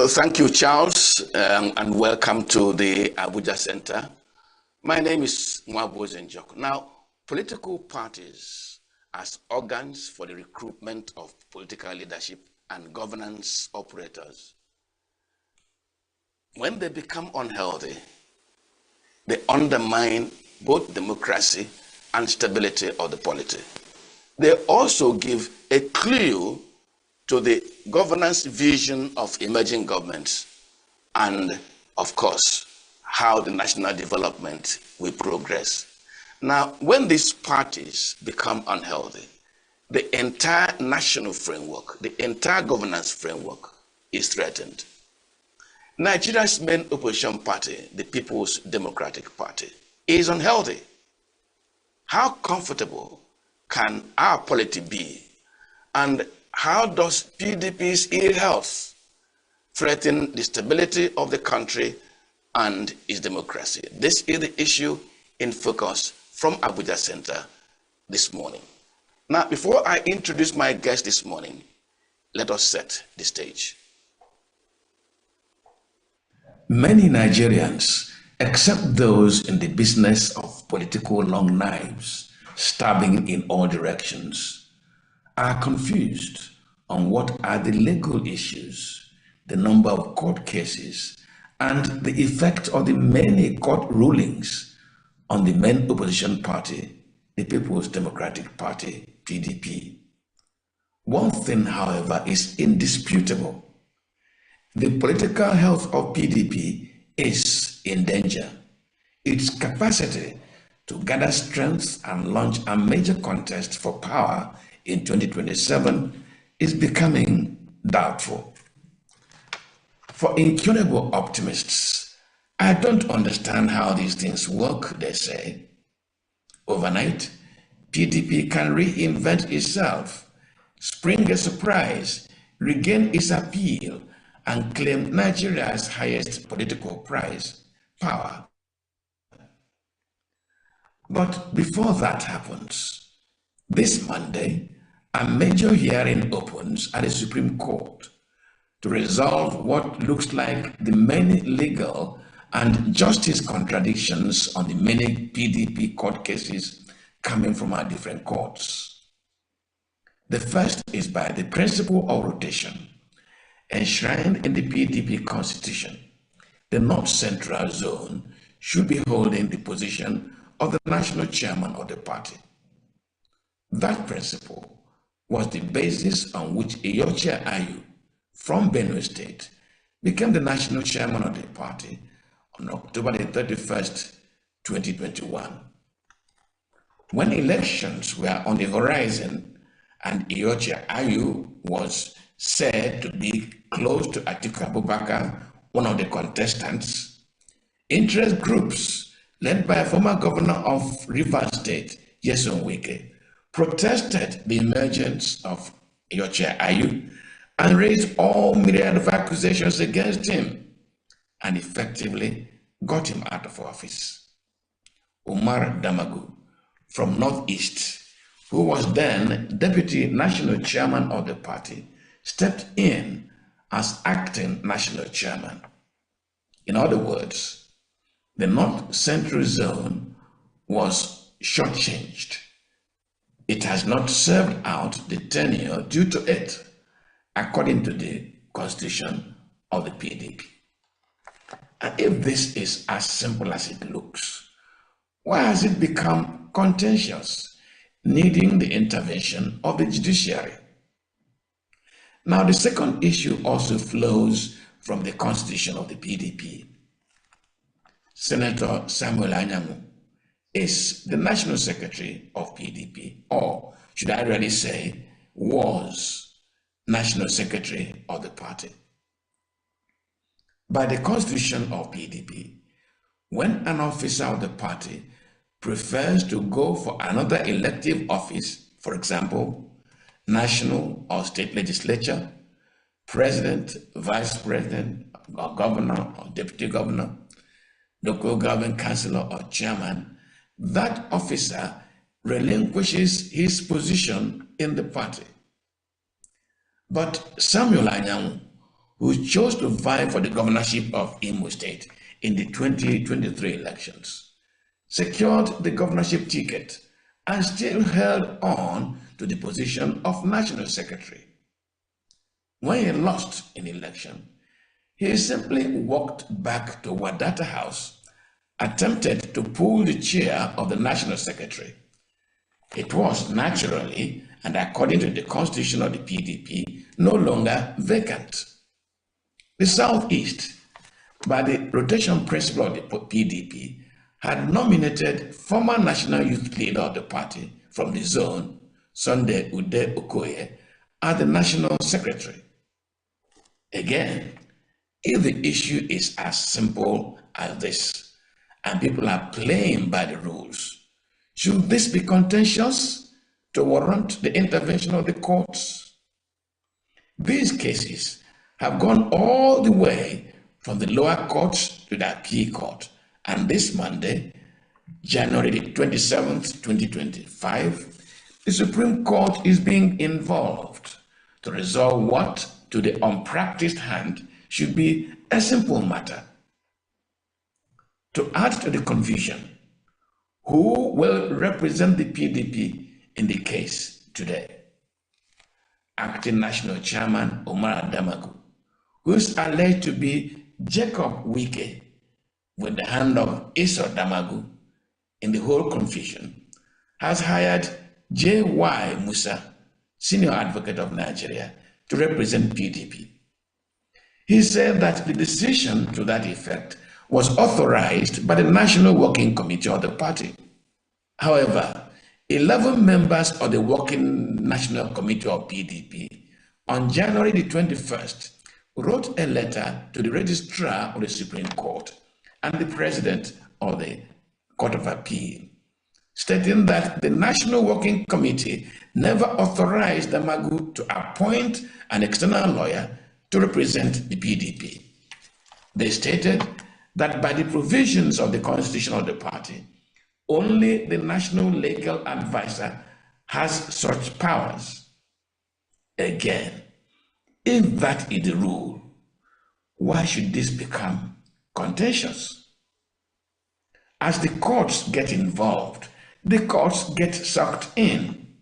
Thank you, Charles, and welcome to the Abuja Center. My name is Mwabo Zenjok. Now, political parties as organs for the recruitment of political leadership and governance operators, when they become unhealthy, they undermine both democracy and stability of the polity. They also give a clue to the governance vision of emerging governments and, of course, how the national development will progress. Now, when these parties become unhealthy, the entire national framework, the entire governance framework is threatened. Nigeria's main opposition party, the People's Democratic Party, is unhealthy. How comfortable can our polity be? And how does PDP's ill health threaten the stability of the country and its democracy? This is the issue in focus from Abuja Center this morning. Now, before I introduce my guest this morning, let us set the stage. Many Nigerians, except those in the business of political long knives, stabbing in all directions, are confused on what are the legal issues, the number of court cases, and the effect of the many court rulings on the main opposition party, the People's Democratic Party, PDP. One thing, however, is indisputable. The political health of PDP is in danger. Its capacity to gather strength and launch a major contest for power in 2027 is becoming doubtful. For incurable optimists, I don't understand how these things work, they say. Overnight, PDP can reinvent itself, spring a surprise, regain its appeal, and claim Nigeria's highest political prize, power. But before that happens, this Monday, a major hearing opens at the Supreme Court to resolve what looks like the many legal and justice contradictions on the many PDP court cases coming from our different courts. The first is by the principle of rotation, enshrined in the PDP constitution. The North Central Zone should be holding the position of the national chairman of the party. That principle was the basis on which Iyorchia Ayu from Benue State became the national chairman of the party on October the 31st, 2021. When elections were on the horizon and Iyorchia Ayu was said to be close to Atiku Abubakar, one of the contestants, interest groups led by a former governor of Rivers State, Nyesom Wike, protested the emergence of Iyorchia Ayu and raised all myriad of accusations against him and effectively got him out of office. Umar Damagu from Northeast, who was then deputy national chairman of the party, stepped in as acting national chairman. In other words, the North Central Zone was shortchanged. It has not served out the tenure due to it, according to the constitution of the PDP. And if this is as simple as it looks, why has it become contentious, needing the intervention of the judiciary? Now, the second issue also flows from the constitution of the PDP. Senator Samuel Anyanwu is the national secretary of PDP, or should I really say, was national secretary of the party. By the constitution of PDP, when an officer of the party prefers to go for another elective office, for example, national or state legislature, president, vice president, or governor or deputy governor, local government councillor or chairman, that officer relinquishes his position in the party. But Samuel Anyanwu, who chose to vie for the governorship of Imo State in the 2023 elections, secured the governorship ticket and still held on to the position of National Secretary. When he lost an election, he simply walked back to Wadata House, attempted to pull the chair of the National Secretary. It was naturally, and according to the constitution of the PDP, no longer vacant. The Southeast, by the rotation principle of the PDP, had nominated former national youth leader of the party from the zone, Sunday Ude Okoye, as the national secretary. Again, if the issue is as simple as this, and people are playing by the rules, should this be contentious to warrant the intervention of the courts? These cases have gone all the way from the lower courts to the appeal court, and this Monday, January 27th, 2025, the Supreme Court is being involved to resolve what, to the unpracticed hand, should be a simple matter. To add to the confusion, who will represent the PDP in the case today? Acting National Chairman Omar Adamagu, who is alleged to be Jacob Wike with the hand of Esau Damagu in the whole confusion, has hired J.Y. Musa, Senior Advocate of Nigeria, to represent PDP. He said that the decision to that effect was authorized by the National Working Committee of the party. However, 11 members of the Working National Committee of PDP on January the 21st wrote a letter to the Registrar of the Supreme Court and the President of the Court of Appeal, stating that the National Working Committee never authorized Damagu to appoint an external lawyer to represent the PDP. They stated that by the provisions of the constitution of the party, only the National Legal Advisor has such powers. Again, if that is the rule, why should this become contentious? As the courts get involved, the courts get sucked in.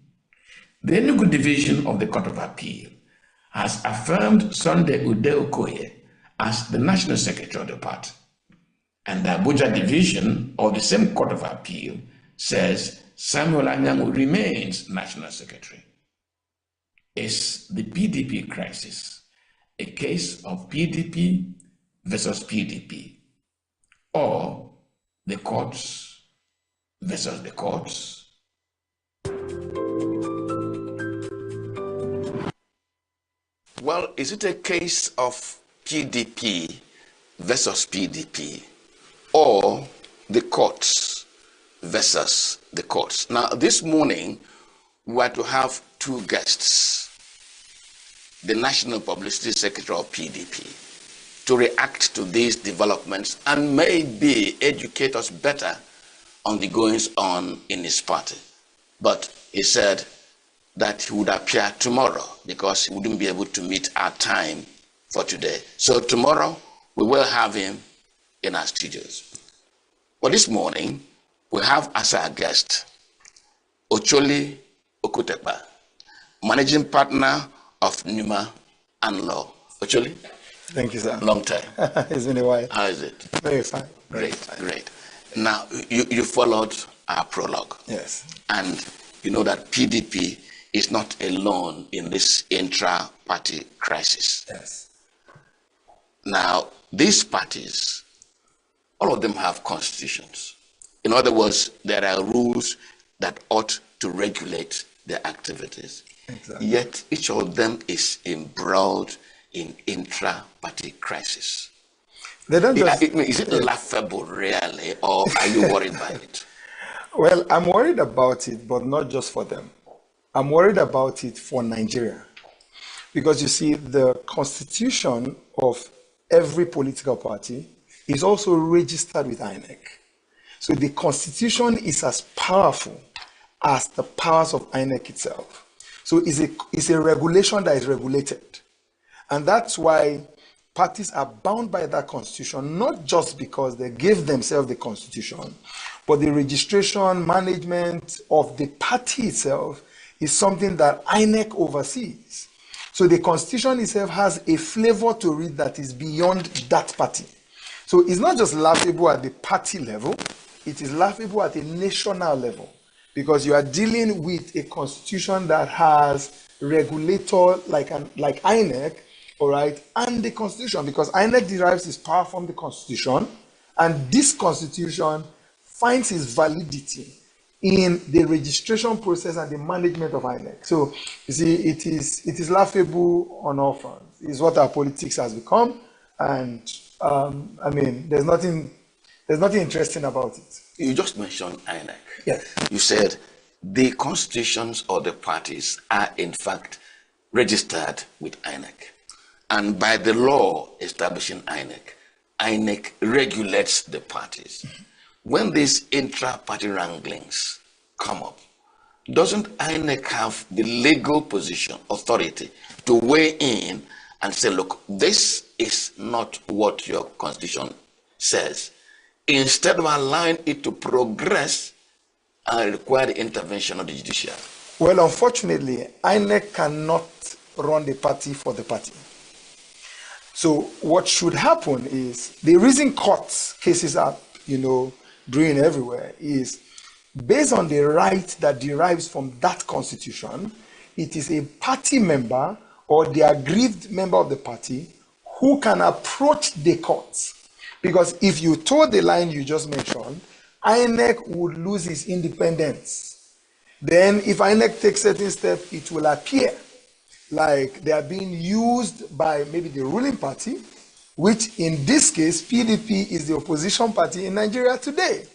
The ENUGU division of the Court of Appeal has affirmed Sunday Ude Okoye as the National Secretary of the party. And the Abuja division of the same Court of Appeal says Samuel Anyangu remains National Secretary. Is the PDP crisis a case of PDP versus PDP, or the courts versus the courts? Well, is it a case of PDP versus PDP, or the courts versus the courts? Now, this morning, we were to have two guests, the National Publicity Secretary of PDP, to react to these developments and maybe educate us better on the goings on in his party. But he said that he would appear tomorrow because he wouldn't be able to meet our time for today. So tomorrow, we will have him in our studios. Well, this morning, we have as our guest Ocholi Okutekpa, Managing Partner of Numa and Law. Ocholi? Thank you, sir. Long time. It's been a while. How is it? Very fine. Great, great. Now, you followed our prologue. Yes. And you know that PDP is not alone in this intra-party crisis. Yes. Now, these parties, all of them have constitutions. In other words, there are rules that ought to regulate their activities. Exactly. Yet each of them is embroiled in intra-party crisis. They don't just, is it laughable, really, or are you worried by it? Well, I'm worried about it, but not just for them. I'm worried about it for Nigeria. Because you see, the constitution of every political party is also registered with INEC. So the constitution is as powerful as the powers of INEC itself. So it's a regulation that is regulated. And that's why parties are bound by that constitution, not just because they gave themselves the constitution, but the registration, management of the party itself is something that INEC oversees. So the constitution itself has a flavor to it that is beyond that party. So it's not just laughable at the party level, it is laughable at a national level, because you are dealing with a constitution that has regulator like INEC, all right, and the constitution, because INEC derives its power from the constitution, and this constitution finds its validity in the registration process and the management of INEC. So you see, it is laughable on all fronts. It's what our politics has become, and I mean, there's nothing interesting about it. You just mentioned INEC. Yes. You said the constitutions of the parties are in fact registered with INEC. And by the law establishing INEC, INEC regulates the parties. When these intra-party wranglings come up, doesn't INEC have the legal position, authority, to weigh in and say, look, this is not what your constitution says, instead of allowing it to progress and require the intervention of the judiciary? Well, unfortunately, INEC cannot run the party for the party. So what should happen is, the reason court cases are, brewing everywhere is based on the right that derives from that constitution. It is a party member or the aggrieved member of the party who can approach the courts. Because if you toe the line you just mentioned, INEC would lose its independence. Then if INEC takes certain steps, it will appear like they are being used by maybe the ruling party, which in this case, PDP is the opposition party in Nigeria today.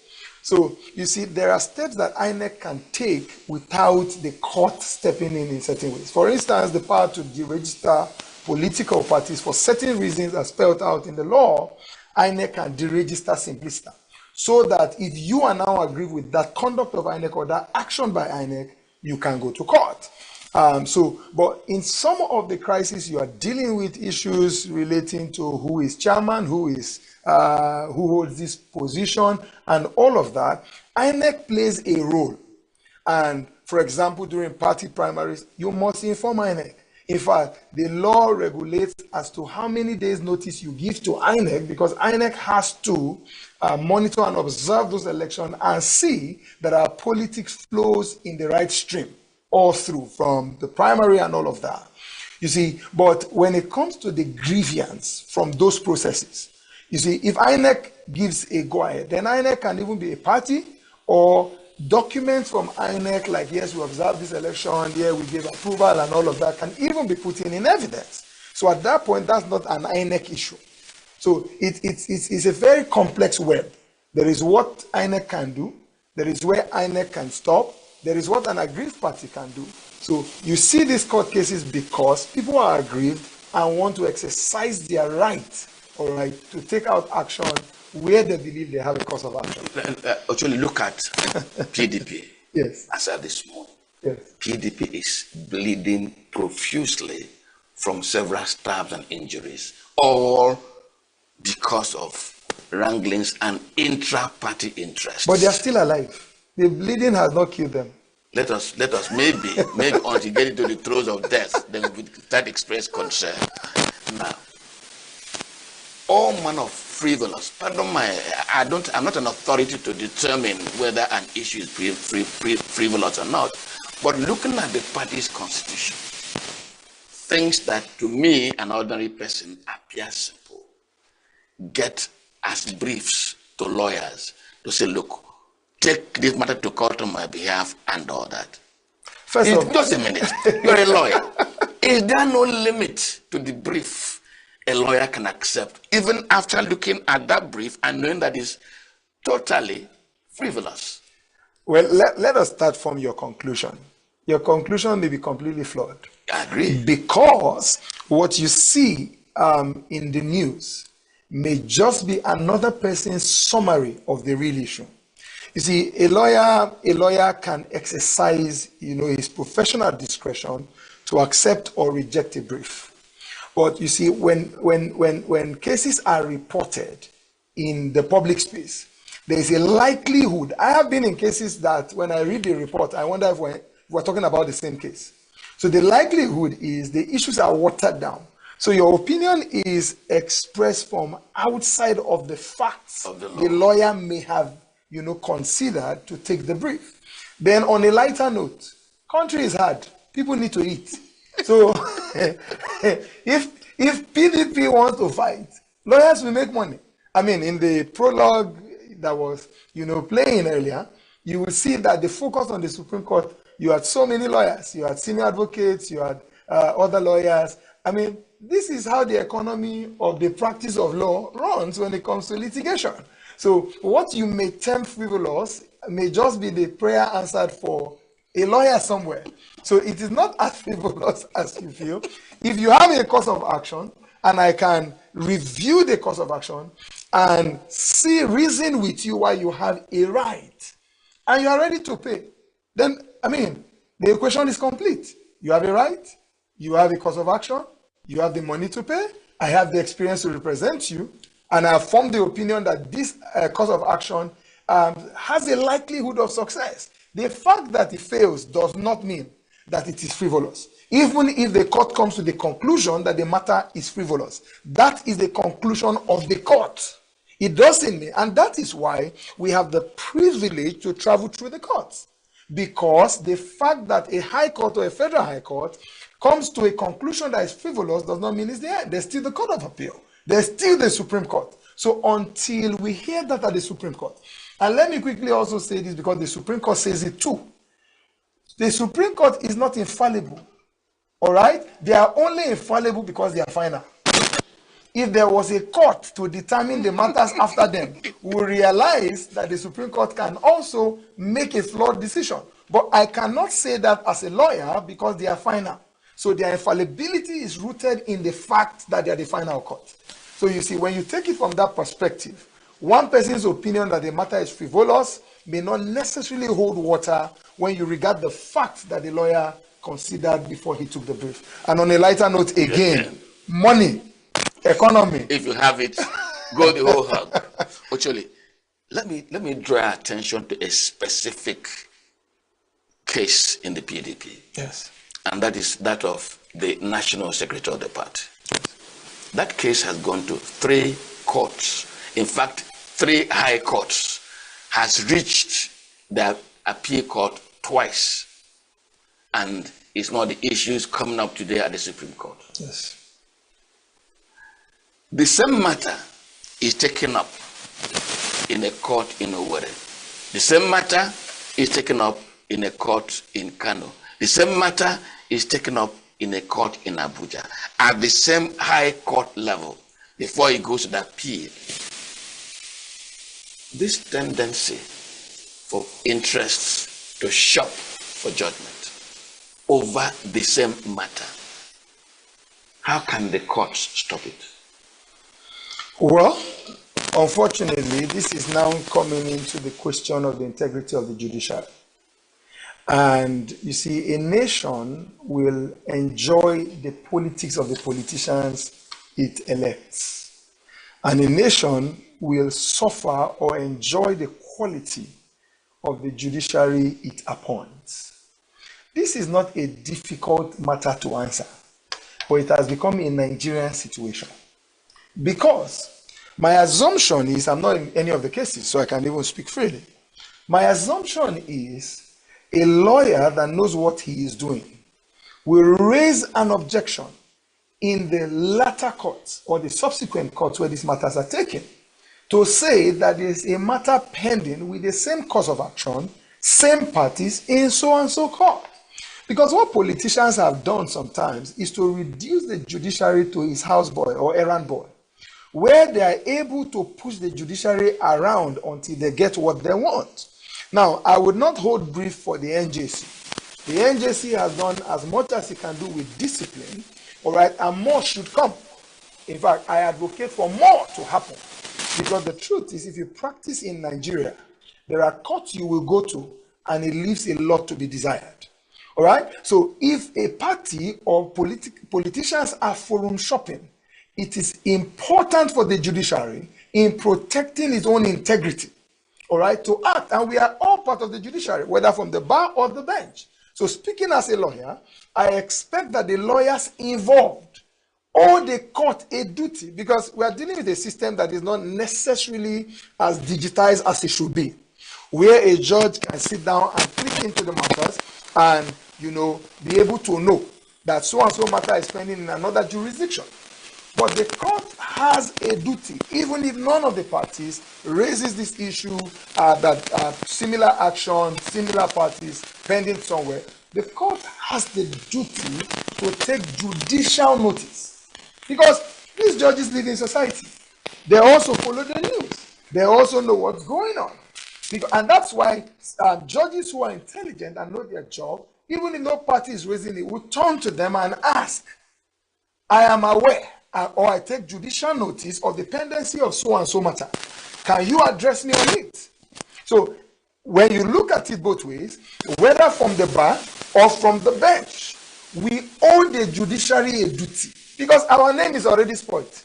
So you see, there are steps that INEC can take without the court stepping in certain ways. For instance, the power to deregister political parties for certain reasons as spelled out in the law, INEC can deregister simpliciter. So that if you are now agree with that conduct of INEC or that action by INEC, you can go to court. But in some of the crises, you are dealing with issues relating to who is chairman, who holds this position, and all of that. INEC plays a role. And for example, during party primaries, you must inform INEC. In fact, the law regulates as to how many days notice you give to INEC, because INEC has to monitor and observe those elections and see that our politics flows in the right stream, all through, from the primary and all of that. You see, but when it comes to the grievance from those processes, you see, if INEC gives a go-ahead, then INEC can even be a party, or documents from INEC, like, yes, we observed this election, yeah, we gave approval and all of that, can even be put in evidence. So at that point, that's not an INEC issue. So it's a very complex web. There is what INEC can do, there is where INEC can stop, there is what an aggrieved party can do. So you see these court cases because people are aggrieved and want to exercise their right, all right, to take out action where they believe they have a cause of action. Actually, look at PDP. Yes. As at this morning. Yes. PDP is bleeding profusely from several stabs and injuries, all because of wranglings and intra-party interests. But they are still alive. The bleeding has not killed them. Let us maybe until you get into the throes of death, then we start express concern. Now, all manner of frivolous. Pardon I'm not an authority to determine whether an issue is frivolous or not. But looking at the party's constitution, things that to me, an ordinary person, appear simple, get as briefs to lawyers to say, look, take this matter to court on my behalf and all that. First of all, just a minute. You're a lawyer. Is there no limit to the brief a lawyer can accept, even after looking at that brief and knowing that it's totally frivolous? Well, let us start from your conclusion. Your conclusion may be completely flawed. I agree. Because what you see in the news may just be another person's summary of the real issue. You see, a lawyer can exercise, his professional discretion to accept or reject a brief. But you see, when cases are reported in the public space, there is a likelihood. I have been in cases that when I read the report, I wonder if we're talking about the same case. So the likelihood is the issues are watered down. So your opinion is expressed from outside of the facts of the lawyer may have, considered to take the brief. Then on a lighter note, country is hard. People need to eat. So if PDP wants to fight, lawyers will make money. I mean, in the prologue that was, playing earlier, you will see that the focus on the Supreme Court, you had so many lawyers, you had senior advocates, you had other lawyers. I mean, this is how the economy of the practice of law runs when it comes to litigation. So what you may term frivolous may just be the prayer answered for a lawyer somewhere. So it is not as frivolous as you feel. If you have a course of action, and I can review the course of action and reason with you why you have a right, and you are ready to pay, then, the equation is complete. You have a right, you have a course of action, you have the money to pay, I have the experience to represent you, and I have formed the opinion that this course of action has a likelihood of success. The fact that it fails does not mean that it is frivolous. Even if the court comes to the conclusion that the matter is frivolous, that is the conclusion of the court. It doesn't mean, and that is why we have the privilege to travel through the courts. Because the fact that a high court or a federal high court comes to a conclusion that is frivolous does not mean it's the end. There's still the Court of Appeal. There's still the Supreme Court. So until we hear that at the Supreme Court, and let me quickly also say this because the Supreme Court says it too. The Supreme Court is not infallible. All right? They are only infallible because they are final. If there was a court to determine the matters after them, we realize that the Supreme Court can also make a flawed decision. But I cannot say that as a lawyer because they are final. So their infallibility is rooted in the fact that they are the final court. So you see, when you take it from that perspective, one person's opinion that the matter is frivolous may not necessarily hold water when you regard the fact that the lawyer considered before he took the brief. And on a lighter note, again, money, economy. If you have it, go the whole hog. Actually, let me draw attention to a specific case in the PDP. Yes. And that is that of the National Secretary of the party. That case has gone to 3 courts. In fact, 3 high courts, has reached the appeal court twice. And it's not the issues coming up today at the Supreme Court. Yes. The same matter is taken up in a court in Owerri. The same matter is taken up in a court in Kano. The same matter is taken up in a court in Abuja at the same high court level before it goes to the appeal. This tendency for interests to shop for judgment over the same matter, how can the courts stop it? Well, unfortunately, this is now coming into the question of the integrity of the judiciary. And you see, a nation will enjoy the politics of the politicians it elects. And a nation will suffer or enjoy the quality of the judiciary it appoints. This is not a difficult matter to answer, but it has become a Nigerian situation. Because my assumption is, I'm not in any of the cases, so I can even speak freely. My assumption is a lawyer that knows what he is doing will raise an objection in the latter courts or the subsequent courts where these matters are taken to say that there is a matter pending with the same cause of action, same parties in so and so court. Because what politicians have done sometimes is to reduce the judiciary to his houseboy or errand boy, where they are able to push the judiciary around until they get what they want. Now, I would not hold brief for the NJC. The NJC has done as much as it can do with discipline, all right, and more should come. In fact, I advocate for more to happen. Because the truth is, if you practice in Nigeria, there are courts you will go to, and it leaves a lot to be desired. All right? So if a party or politicians are forum shopping, it is important for the judiciary in protecting its own integrity, all right, to act. And we are all part of the judiciary, whether from the bar or the bench. So speaking as a lawyer, I expect that the lawyers involved owe the court a duty, because we are dealing with a system that is not necessarily as digitized as it should be, where a judge can sit down and click into the matters and, be able to know that so and so matter is pending in another jurisdiction. But the court has a duty, even if none of the parties raises this issue that similar action, similar parties pending somewhere, the court has the duty to take judicial notice. Because these judges live in society. They also follow the news. They also know what's going on. And that's why judges who are intelligent and know their job, even if no party is raising it, will turn to them and ask, I am aware, or I take judicial notice of the pendency of so and so matter. Can you address me on it? So when you look at it both ways, whether from the bar or from the bench, we owe the judiciary a duty, because our name is already spoiled.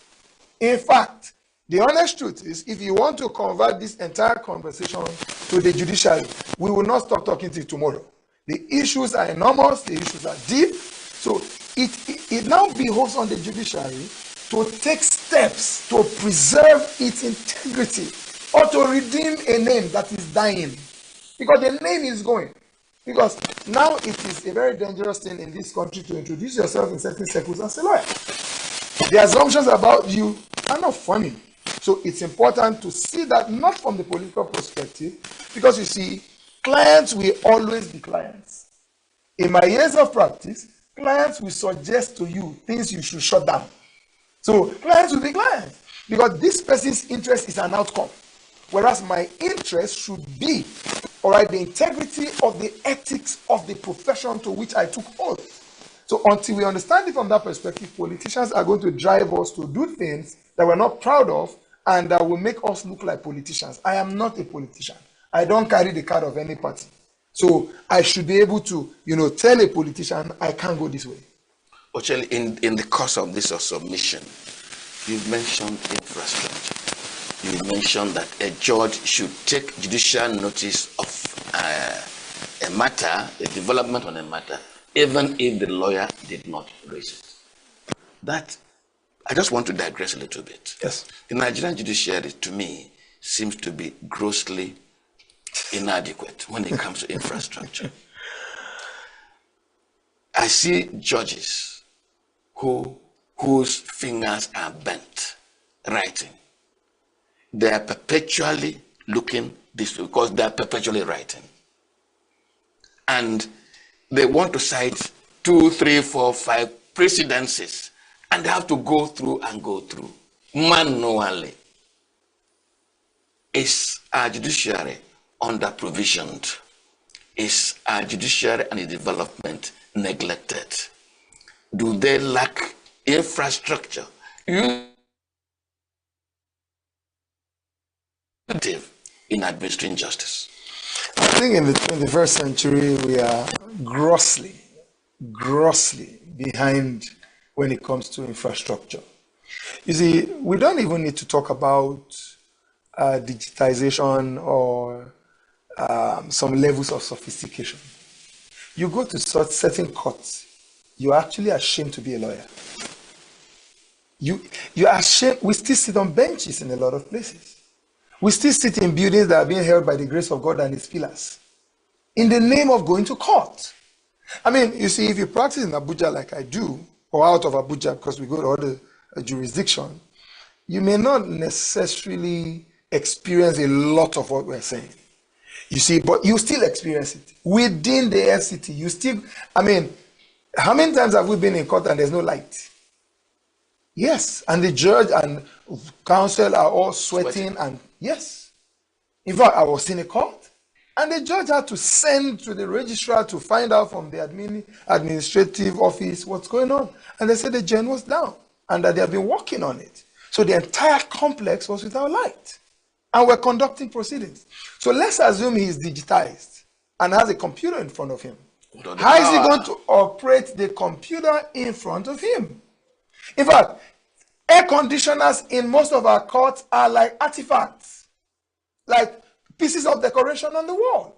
In fact, the honest truth is, if you want to convert this entire conversation to the judiciary, we will not stop talking till tomorrow. The issues are enormous, the issues are deep. So it now behoves on the judiciary to take steps to preserve its integrity or to redeem a name that is dying. Because the name is going. Because now it is a very dangerous thing in this country to introduce yourself in certain circles as a lawyer. The assumptions about you are not funny. So it's important to see that not from the political perspective, because you see, clients will always be clients. In my years of practice, clients will suggest to you things you should shut down. So clients will be clients, because this person's interest is an outcome, whereas my interest should be, all right, the integrity of the ethics of the profession to which I took oath. So until we understand it from that perspective, politicians are going to drive us to do things that we're not proud of and that will make us look like politicians. I am not a politician. I don't carry the card of any party. So I should be able to, tell a politician, I can't go this way. Actually, in the course of this submission, you mentioned infrastructure. You mentioned that a judge should take judicial notice of a matter, a development on a matter, even if the lawyer did not raise it. That, I just want to digress a little bit. Yes. The Nigerian judiciary, to me, seems to be grossly inadequate when it comes to infrastructure. I see judges whose fingers are bent writing. They are perpetually looking this way because they are perpetually writing. And they want to cite 2, 3, 4, 5 precedences, and they have to go through and go through manually. Is our judiciary under-provisioned? Is our judiciary and its development neglected? Do they lack infrastructure? In administering justice? I think in the 21st century, we are grossly behind when it comes to infrastructure. You see, we don't even need to talk about digitization or some levels of sophistication. You go to certain courts, you're actually ashamed to be a lawyer. You're ashamed. We still sit on benches in a lot of places. We still sit in buildings that are being held by the grace of God and His pillars in the name of going to court. I mean, you see, if you practice in Abuja like I do, or out of Abuja because we go to other jurisdiction, you may not necessarily experience a lot of what we're saying. You see, but you still experience it. Within the FCT, you still, I mean, how many times have we been in court and there's no light? Yes, and the judge and counsel are all sweating and yes. In fact, I was in a court and the judge had to send to the registrar to find out from the administrative office what's going on. And they said the gen was down and that they have been working on it. So the entire complex was without light. And we're conducting proceedings. So let's assume he's digitized and has a computer in front of him. How is he going to operate the computer in front of him? In fact, air conditioners in most of our courts are like artifacts, like pieces of decoration on the wall.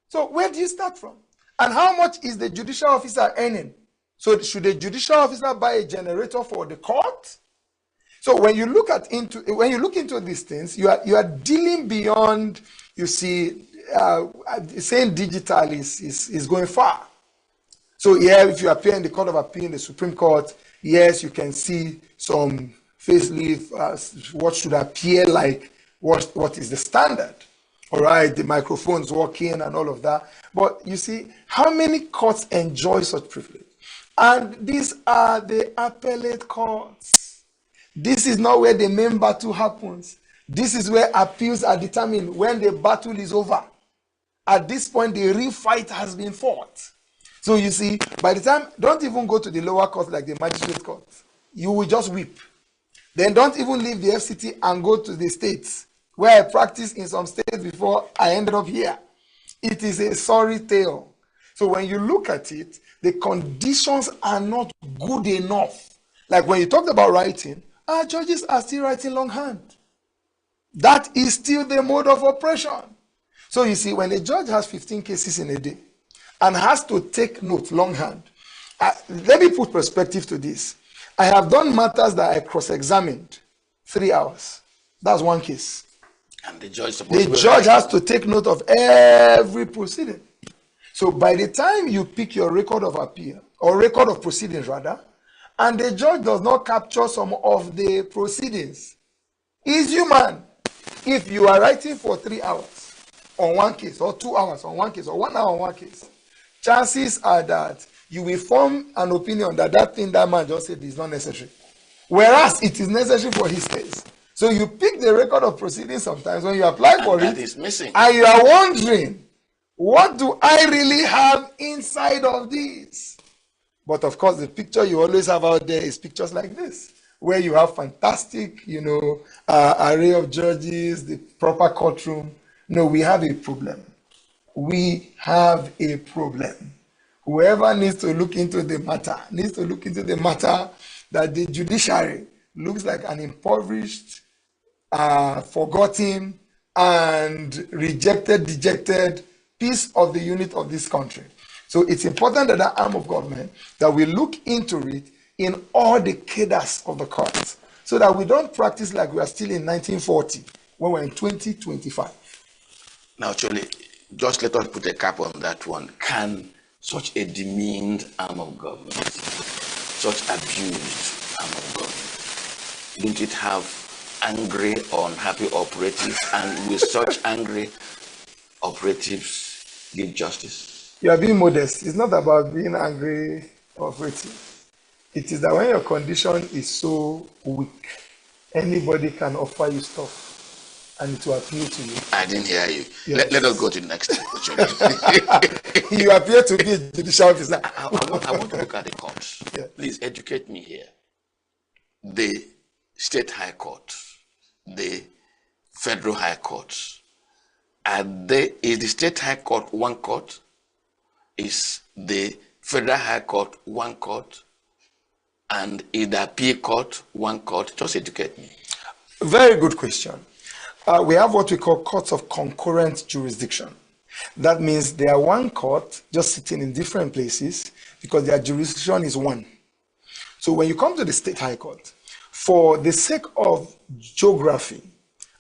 So where do you start from? And how much is the judicial officer earning? So should the judicial officer buy a generator for the court? So when you look into these things, you are dealing beyond. You see, saying digital is going far. So yeah, if you appear in the Court of Appeal in the Supreme Court, yes, you can see some facelift, what should appear like, what is the standard. All right, the microphones working and all of that. But you see, how many courts enjoy such privilege? And these are the appellate courts. This is not where the main battle happens. This is where appeals are determined when the battle is over. At this point, the real fight has been fought. So you see, by the time, don't even go to the lower court like the magistrate court. You will just weep. Then don't even leave the FCT and go to the states, where I practiced in some states before I ended up here. It is a sorry tale. So when you look at it, the conditions are not good enough. Like when you talked about writing, our judges are still writing longhand. That is still the mode of oppression. So you see, when a judge has 15 cases in a day and has to take note longhand, let me put perspective to this. I have done matters that I cross-examined 3 hours. That's one case. And the judge has to take note of every proceeding. So by the time you pick your record of appeal, or record of proceedings rather, and the judge does not capture some of the proceedings, he's human. If you are writing for 3 hours on one case, or 2 hours on one case, or 1 hour on one case, chances are that you will form an opinion that that thing that man just said is not necessary. Whereas it is necessary for his case. So you pick the record of proceedings sometimes when you apply for it, is missing. And you are wondering, what do I really have inside of this? But of course, the picture you always have out there is pictures like this, where you have fantastic, array of judges, the proper courtroom. No, we have a problem. We have a problem. Whoever needs to look into the matter that the judiciary looks like an impoverished, forgotten, and rejected, dejected piece of the unit of this country. So it's important that arm of government, that we look into it in all the cadres of the courts, so that we don't practice like we are still in 1940 when we're in 2025. Now, actually, just let us put a cap on that one. Can such a demeaned arm of government, such abused arm of government, don't it have angry or unhappy operatives, and with such angry operatives give justice? You are being modest. It's not about being angry operative. It is that when your condition is so weak, anybody can offer you stuff and it will appeal to you. I didn't hear you. Yes. Let us go to the next opportunity. You appear to be a judicial officer. I want to look at the courts. Yeah. Please educate me here. The state high court, the federal high courts, is the state high court one court? Is the federal high court one court? And is the appeal court one court? Just educate me. Very good question. We have what we call courts of concurrent jurisdiction. That means they are one court just sitting in different places because their jurisdiction is one. So when you come to the state high court, for the sake of geography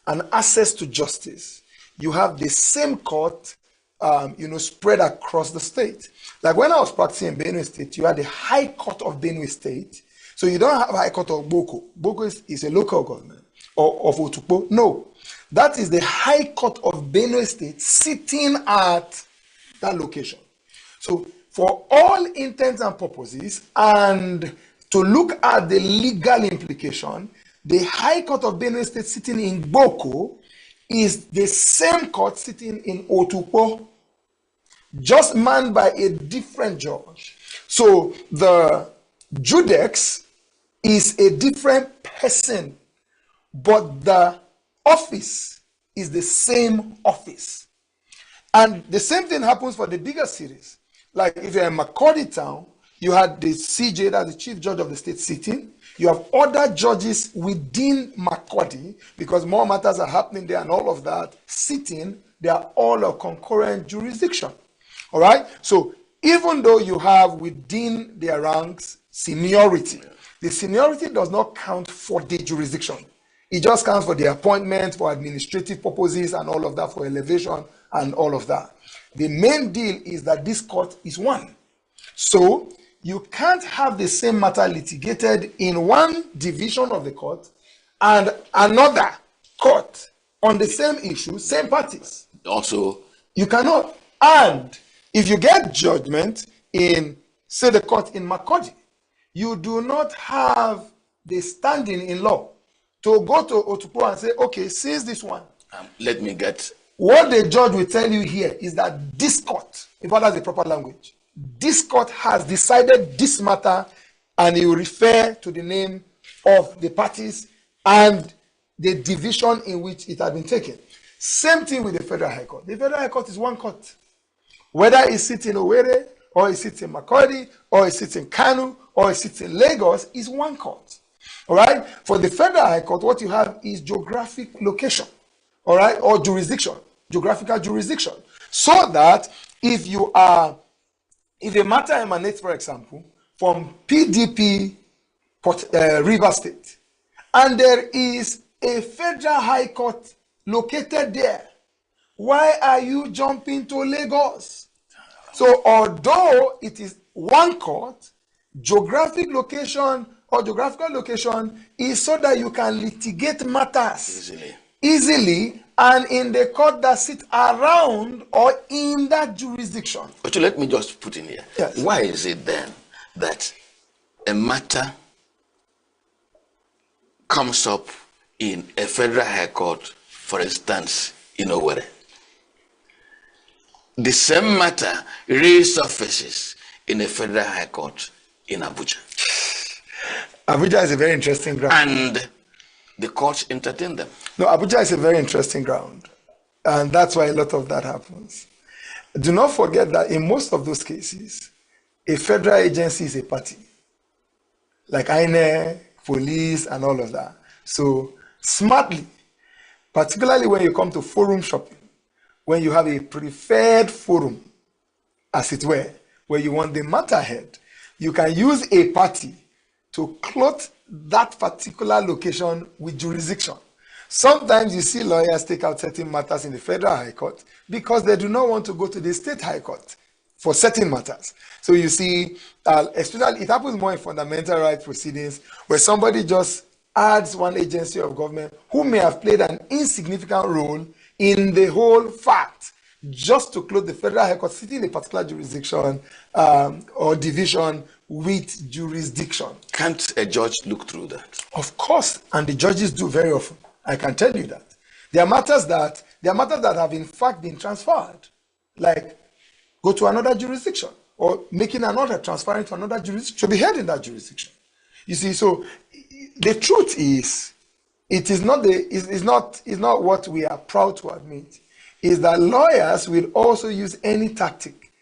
and access to justice, you have the same court spread across the state. Like when I was practicing in Benue State, you had the High Court of Benue State. So you don't have High Court of Boko. Boko is a local government, or of Otukpo. No, that is the High Court of Benue State sitting at that location. So for all intents and purposes, and to look at the legal implication, the High Court of Benue State sitting in Boko is the same court sitting in Otukpo, just manned by a different judge. So the judex is a different person, but the office is the same office. And the same thing happens for the bigger cities. Like if you're in Makurdi town, you had the CJ, that's the chief judge of the state, sitting. You have other judges within Makurdi, because more matters are happening there and all of that, sitting. They are all of concurrent jurisdiction. All right? So even though you have within their ranks seniority, the seniority does not count for the jurisdiction. It just counts for the appointment, for administrative purposes and all of that, for elevation and all of that. The main deal is that this court is one. So you can't have the same matter litigated in one division of the court and another court on the same issue, same parties. Also, you cannot. And if you get judgment in, say, the court in Makurdi, you do not have the standing in law to go to Otukpo and say, okay, since this one, let me get. What the judge will tell you here is that this court, if that's the proper language, this court has decided this matter, and you refer to the name of the parties and the division in which it had been taken. Same thing with the Federal High Court. The Federal High Court is one court. Whether it sits in Owerri, or it sits in Makurdi, or it sits in Kanu, or it sits in Lagos, is one court. All right? For the Federal High Court, what you have is geographic location, all right, or jurisdiction, geographical jurisdiction. So that if a matter emanates, for example, from PDP River State, and there is a Federal High Court located there, why are you jumping to Lagos? So although it is one court, geographic location or geographical location is so that you can litigate matters easily and in the court that sits around or in that jurisdiction. But let me just put in here. Yes. Why is it then that a matter comes up in a Federal High Court, for instance, in Owerri? The same matter resurfaces in a Federal High Court in Abuja. Abuja is a very interesting ground. And the courts entertain them. No, Abuja is a very interesting ground. And that's why a lot of that happens. Do not forget that in most of those cases, a federal agency is a party. Like INEC, police, and all of that. So smartly, particularly when you come to forum shopping, when you have a preferred forum, as it were, where you want the matter head, you can use a party to clothe that particular location with jurisdiction. Sometimes you see lawyers take out certain matters in the Federal High Court because they do not want to go to the State High Court for certain matters. So you see, especially it happens more in fundamental rights proceedings where somebody just adds one agency of government who may have played an insignificant role in the whole fact, just to clothe the Federal High Court sitting in a particular jurisdiction or division with jurisdiction. Can't a judge look through that? Of course, and the judges do very often. I can tell you that. There are matters that have in fact been transferred, like go to another jurisdiction or making an order transferring to another jurisdiction to be held in that jurisdiction. You see, so the truth is, it is not what we are proud to admit, is that lawyers will also use any tactic,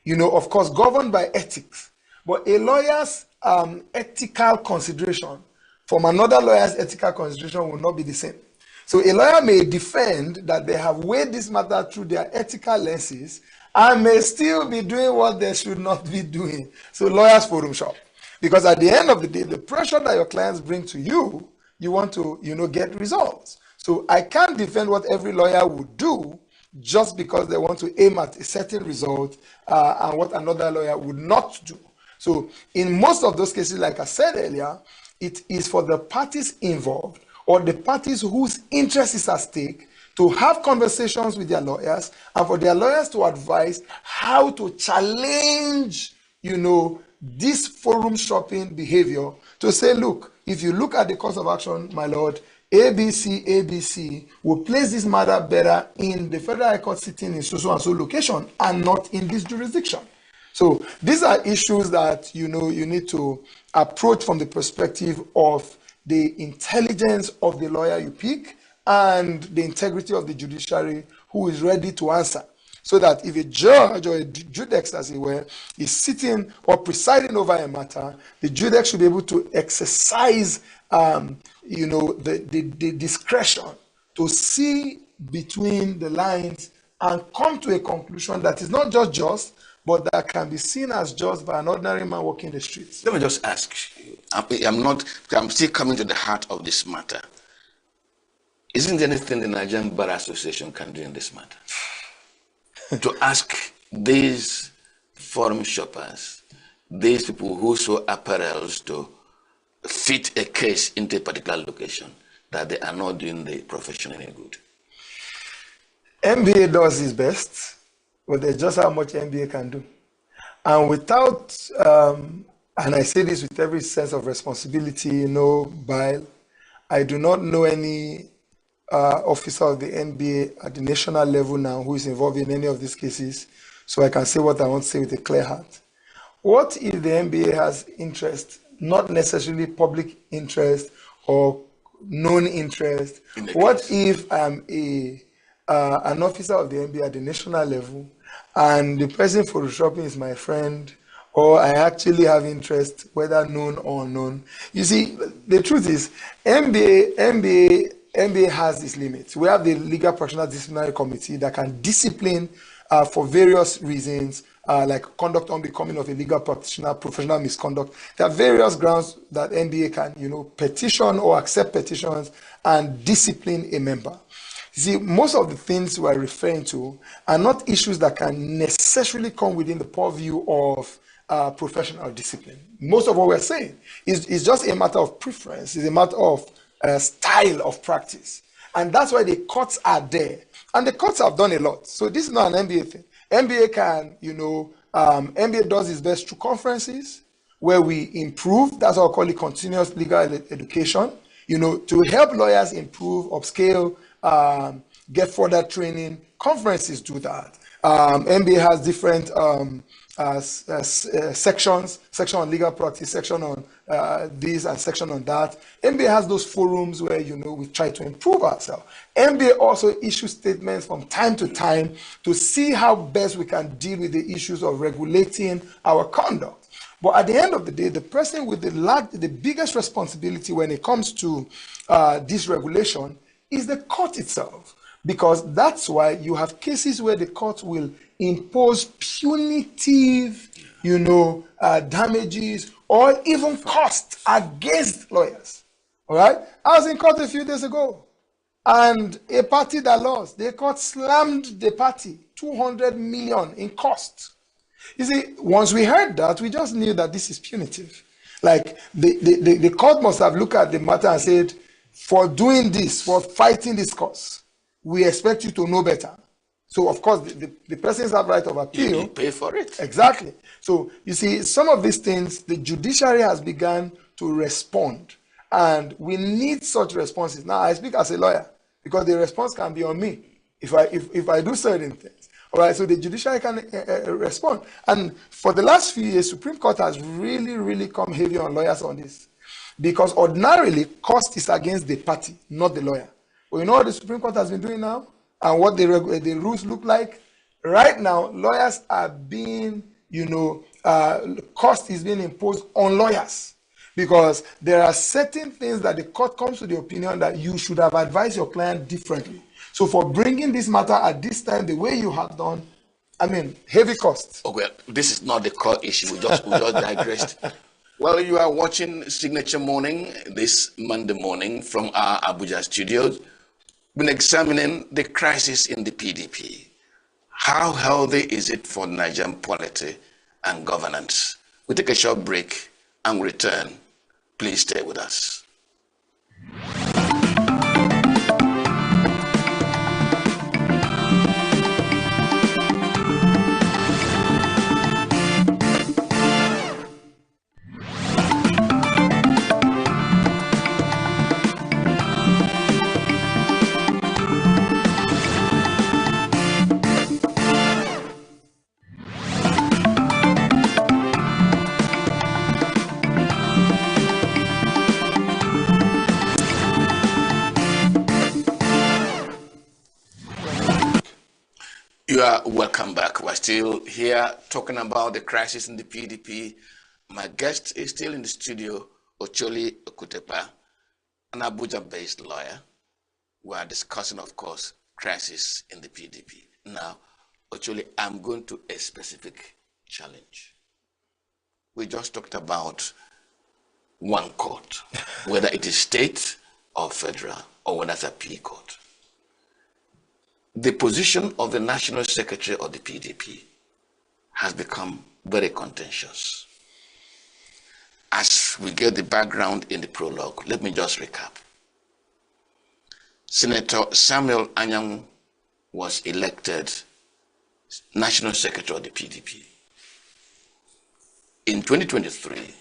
of course, governed by ethics. But a lawyer's ethical consideration from another lawyer's ethical consideration will not be the same. So a lawyer may defend that they have weighed this matter through their ethical lenses and may still be doing what they should not be doing. So lawyers forum shop. Because at the end of the day, the pressure that your clients bring to you, you want to, get results. So I can't defend what every lawyer would do just because they want to aim at a certain result and what another lawyer would not do. So in most of those cases, like I said earlier, it is for the parties involved or the parties whose interest is at stake to have conversations with their lawyers and for their lawyers to advise how to challenge, this forum shopping behavior to say, look, if you look at the course of action, my lord, ABC will place this matter better in the Federal High Court sitting in so and so location and not in this jurisdiction. So these are issues that, you need to approach from the perspective of the intelligence of the lawyer you pick and the integrity of the judiciary who is ready to answer. so that if a judge or a judex, as it were, is sitting or presiding over a matter, the judex should be able to exercise, the discretion to see between the lines and come to a conclusion that is not just, but that can be seen as just by an ordinary man walking the streets. Let me just ask you, I'm still coming to the heart of this matter. Isn't there anything the Nigerian Bar Association can do in this matter? To ask these forum shoppers, these people who sew apparels to fit a case into a particular location, that they are not doing the profession any good? NBA does its best, but there's just how much NBA can do. And without, and I say this with every sense of responsibility, no bile, I do not know any officer of the NBA at the national level now who is involved in any of these cases, so I can say what I want to say with a clear heart. What if the NBA has interest, not necessarily public interest or known interest? What if I'm an officer of the NBA at the national level and the person photoshopping is my friend, or I actually have interest, whether known or unknown? You see, the truth is, NBA has its limits. We have the Legal Professional Disciplinary Committee that can discipline for various reasons, like conduct unbecoming of a legal practitioner, professional misconduct. There are various grounds that NBA can, petition or accept petitions and discipline a member. You see, most of the things we're referring to are not issues that can necessarily come within the purview of professional discipline. Most of what we're saying is just a matter of preference, it's a matter of style of practice. And that's why the courts are there. And the courts have done a lot. So this is not an NBA thing. NBA can, NBA does its best through conferences where we improve, that's what I call it, continuous legal education, to help lawyers improve, upscale, get further training. Conferences do that. NBA has different sections, section on legal practice, section on this and section on that. NBA has those forums where, we try to improve ourselves. NBA also issues statements from time to time to see how best we can deal with the issues of regulating our conduct. But at the end of the day, the person with the biggest responsibility when it comes to this regulation is the court itself, because that's why you have cases where the court will impose punitive, damages or even costs against lawyers. All right? I was in court a few days ago, and a party that lost, the court slammed the party, 200 million in costs. You see, once we heard that, we just knew that this is punitive. Like, the court must have looked at the matter and said, for doing this, for fighting this cause, we expect you to know better. So, of course, the persons have right of appeal. You pay for it. Exactly. So, you see, some of these things, the judiciary has begun to respond. And we need such responses. Now, I speak as a lawyer, because the response can be on me if I do certain things. All right, so the judiciary can respond. And for the last few years, Supreme Court has really, really come heavy on lawyers on this. Because ordinarily, cost is against the party, not the lawyer. But you know what the Supreme Court has been doing now? And what the rules look like? Right now, lawyers are being, cost is being imposed on lawyers. Because there are certain things that the court comes to the opinion that you should have advised your client differently. So for bringing this matter at this time, the way you have done, heavy costs. Oh, well, this is not the core issue. We just digressed. Well, you are watching Signature Morning this Monday morning from our Abuja studios. Been examining the crisis in the PDP. How healthy is it for Nigerian polity and governance? We take a short break and return. Please stay with us. Welcome back. We're still here talking about the crisis in the PDP. My guest is still in the studio, Ocholi Okutepa, an Abuja-based lawyer. We are discussing, of course, crisis in the PDP. Now, Ocholi, I'm going to a specific challenge. We just talked about one court, whether it is state or federal, or whether it's a P court. The position of the National Secretary of the PDP has become very contentious. As we get the background in the prologue, let me just recap. Senator Samuel Anyang was elected National Secretary of the PDP. In 2023,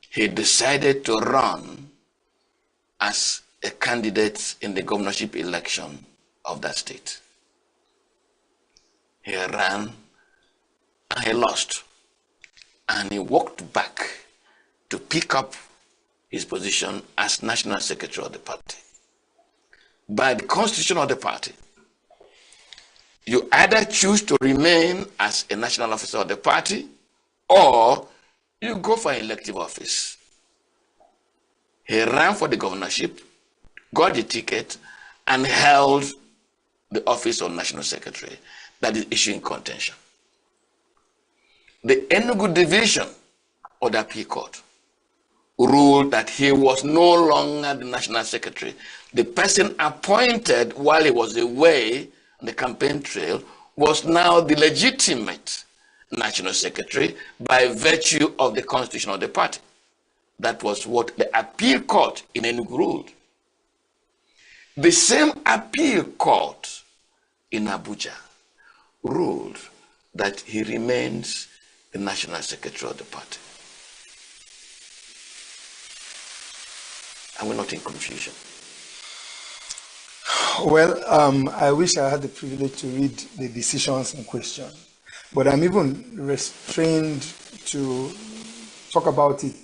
he decided to run as a candidate in the governorship election of that state. He ran and he lost. And he walked back to pick up his position as National Secretary of the party. By the constitution of the party, you either choose to remain as a national officer of the party or you go for an elective office. He ran for the governorship, got the ticket, and held the office of National Secretary. That is issuing contention. The ENUGU division of the Appeal Court ruled that he was no longer the National Secretary. The person appointed while he was away on the campaign trail was now the legitimate National Secretary by virtue of the constitution of the party. That was what the Appeal Court in ENUGU ruled. The same Appeal Court in Abuja ruled that he remains the National Secretary of the party. Are we not in confusion? Well, I wish I had the privilege to read the decisions in question, but I'm even restrained to talk about it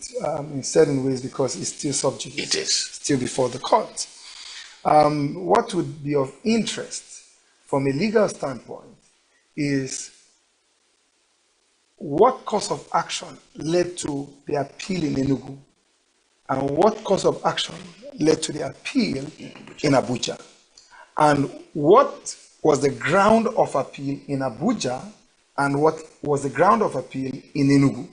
in certain ways because it's still subject. It is. Still before the court. What would be of interest from a legal standpoint is what course of action led to the appeal in ENUGU and what course of action led to the appeal in Abuja, and what was the ground of appeal in Abuja and what was the ground of appeal in ENUGU.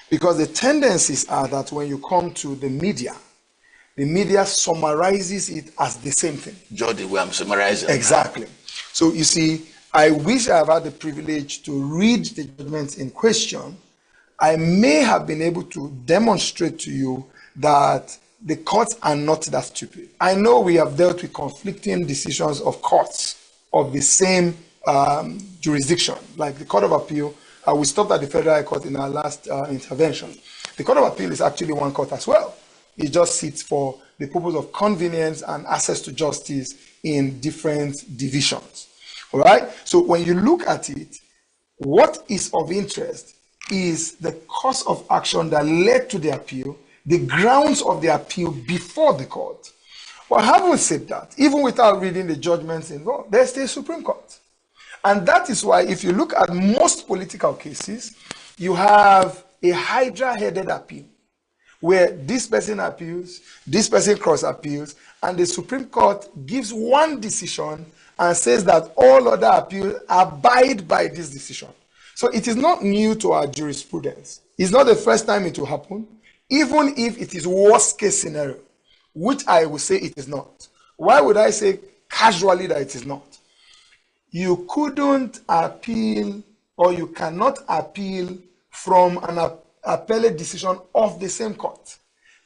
Because the tendencies are that when you come to the media summarizes it as the same thing. Jody, we are summarizing. Exactly. So you see, I wish I have had the privilege to read the judgments in question. I may have been able to demonstrate to you that the courts are not that stupid. I know we have dealt with conflicting decisions of courts of the same jurisdiction, like the Court of Appeal. We stopped at the Federal High Court in our last intervention. The Court of Appeal is actually one court as well. It just sits for the purpose of convenience and access to justice in different divisions. All right? So when you look at it, what is of interest is the course of action that led to the appeal, the grounds of the appeal before the court. But having said that, even without reading the judgments involved, there's the Supreme Court. And that is why if you look at most political cases, you have a hydra-headed appeal, where this person appeals, this person cross-appeals, and the Supreme Court gives one decision and says that all other appeals abide by this decision. So it is not new to our jurisprudence. It's not the first time it will happen, even if it is worst case scenario, which I will say it is not. Why would I say casually that it is not? You couldn't appeal, or you cannot appeal from an appellate decision of the same court.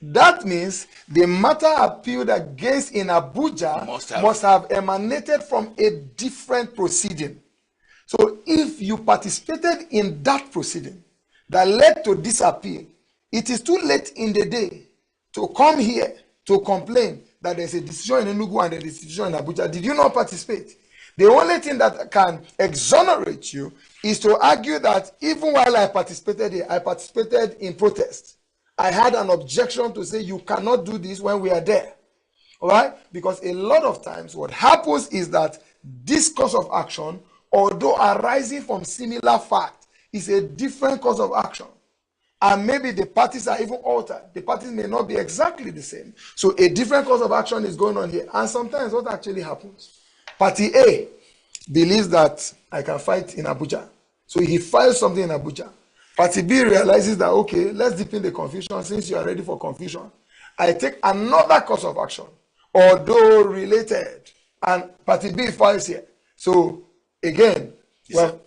That means the matter appealed against in Abuja must have emanated from a different proceeding. So if you participated in that proceeding that led to this appeal, it is too late in the day to come here to complain that there's a decision in ENUGU and a decision in Abuja. Did you not participate? The only thing that can exonerate you is to argue that even while I participated here, I participated in protest. I had an objection to say you cannot do this when we are there. All right? Because a lot of times what happens is that this course of action although arising from similar fact, is a different course of action. And maybe the parties are even altered. The parties may not be exactly the same. So a different course of action is going on here. And sometimes what actually happens? Party A believes that I can fight in Abuja. So he files something in Abuja. Party B realizes that, okay, let's deepen the confusion since you are ready for confusion. I take another course of action, although related, and Party B files here. So again, well,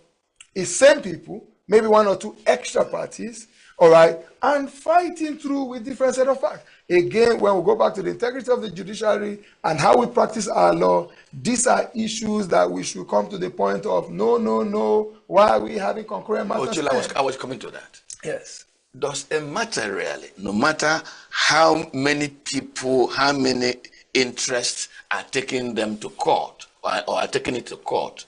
it's same people, maybe one or two extra parties, all right, and fighting through with different set of facts. Again, when we go back to the integrity of the judiciary and how we practice our law, these are issues that we should come to the point of no. Why are we having concurrent matters? Ochila, I was coming to that. Yes. Does a matter really, no matter how many people, how many interests are taking them to court or are taking it to court,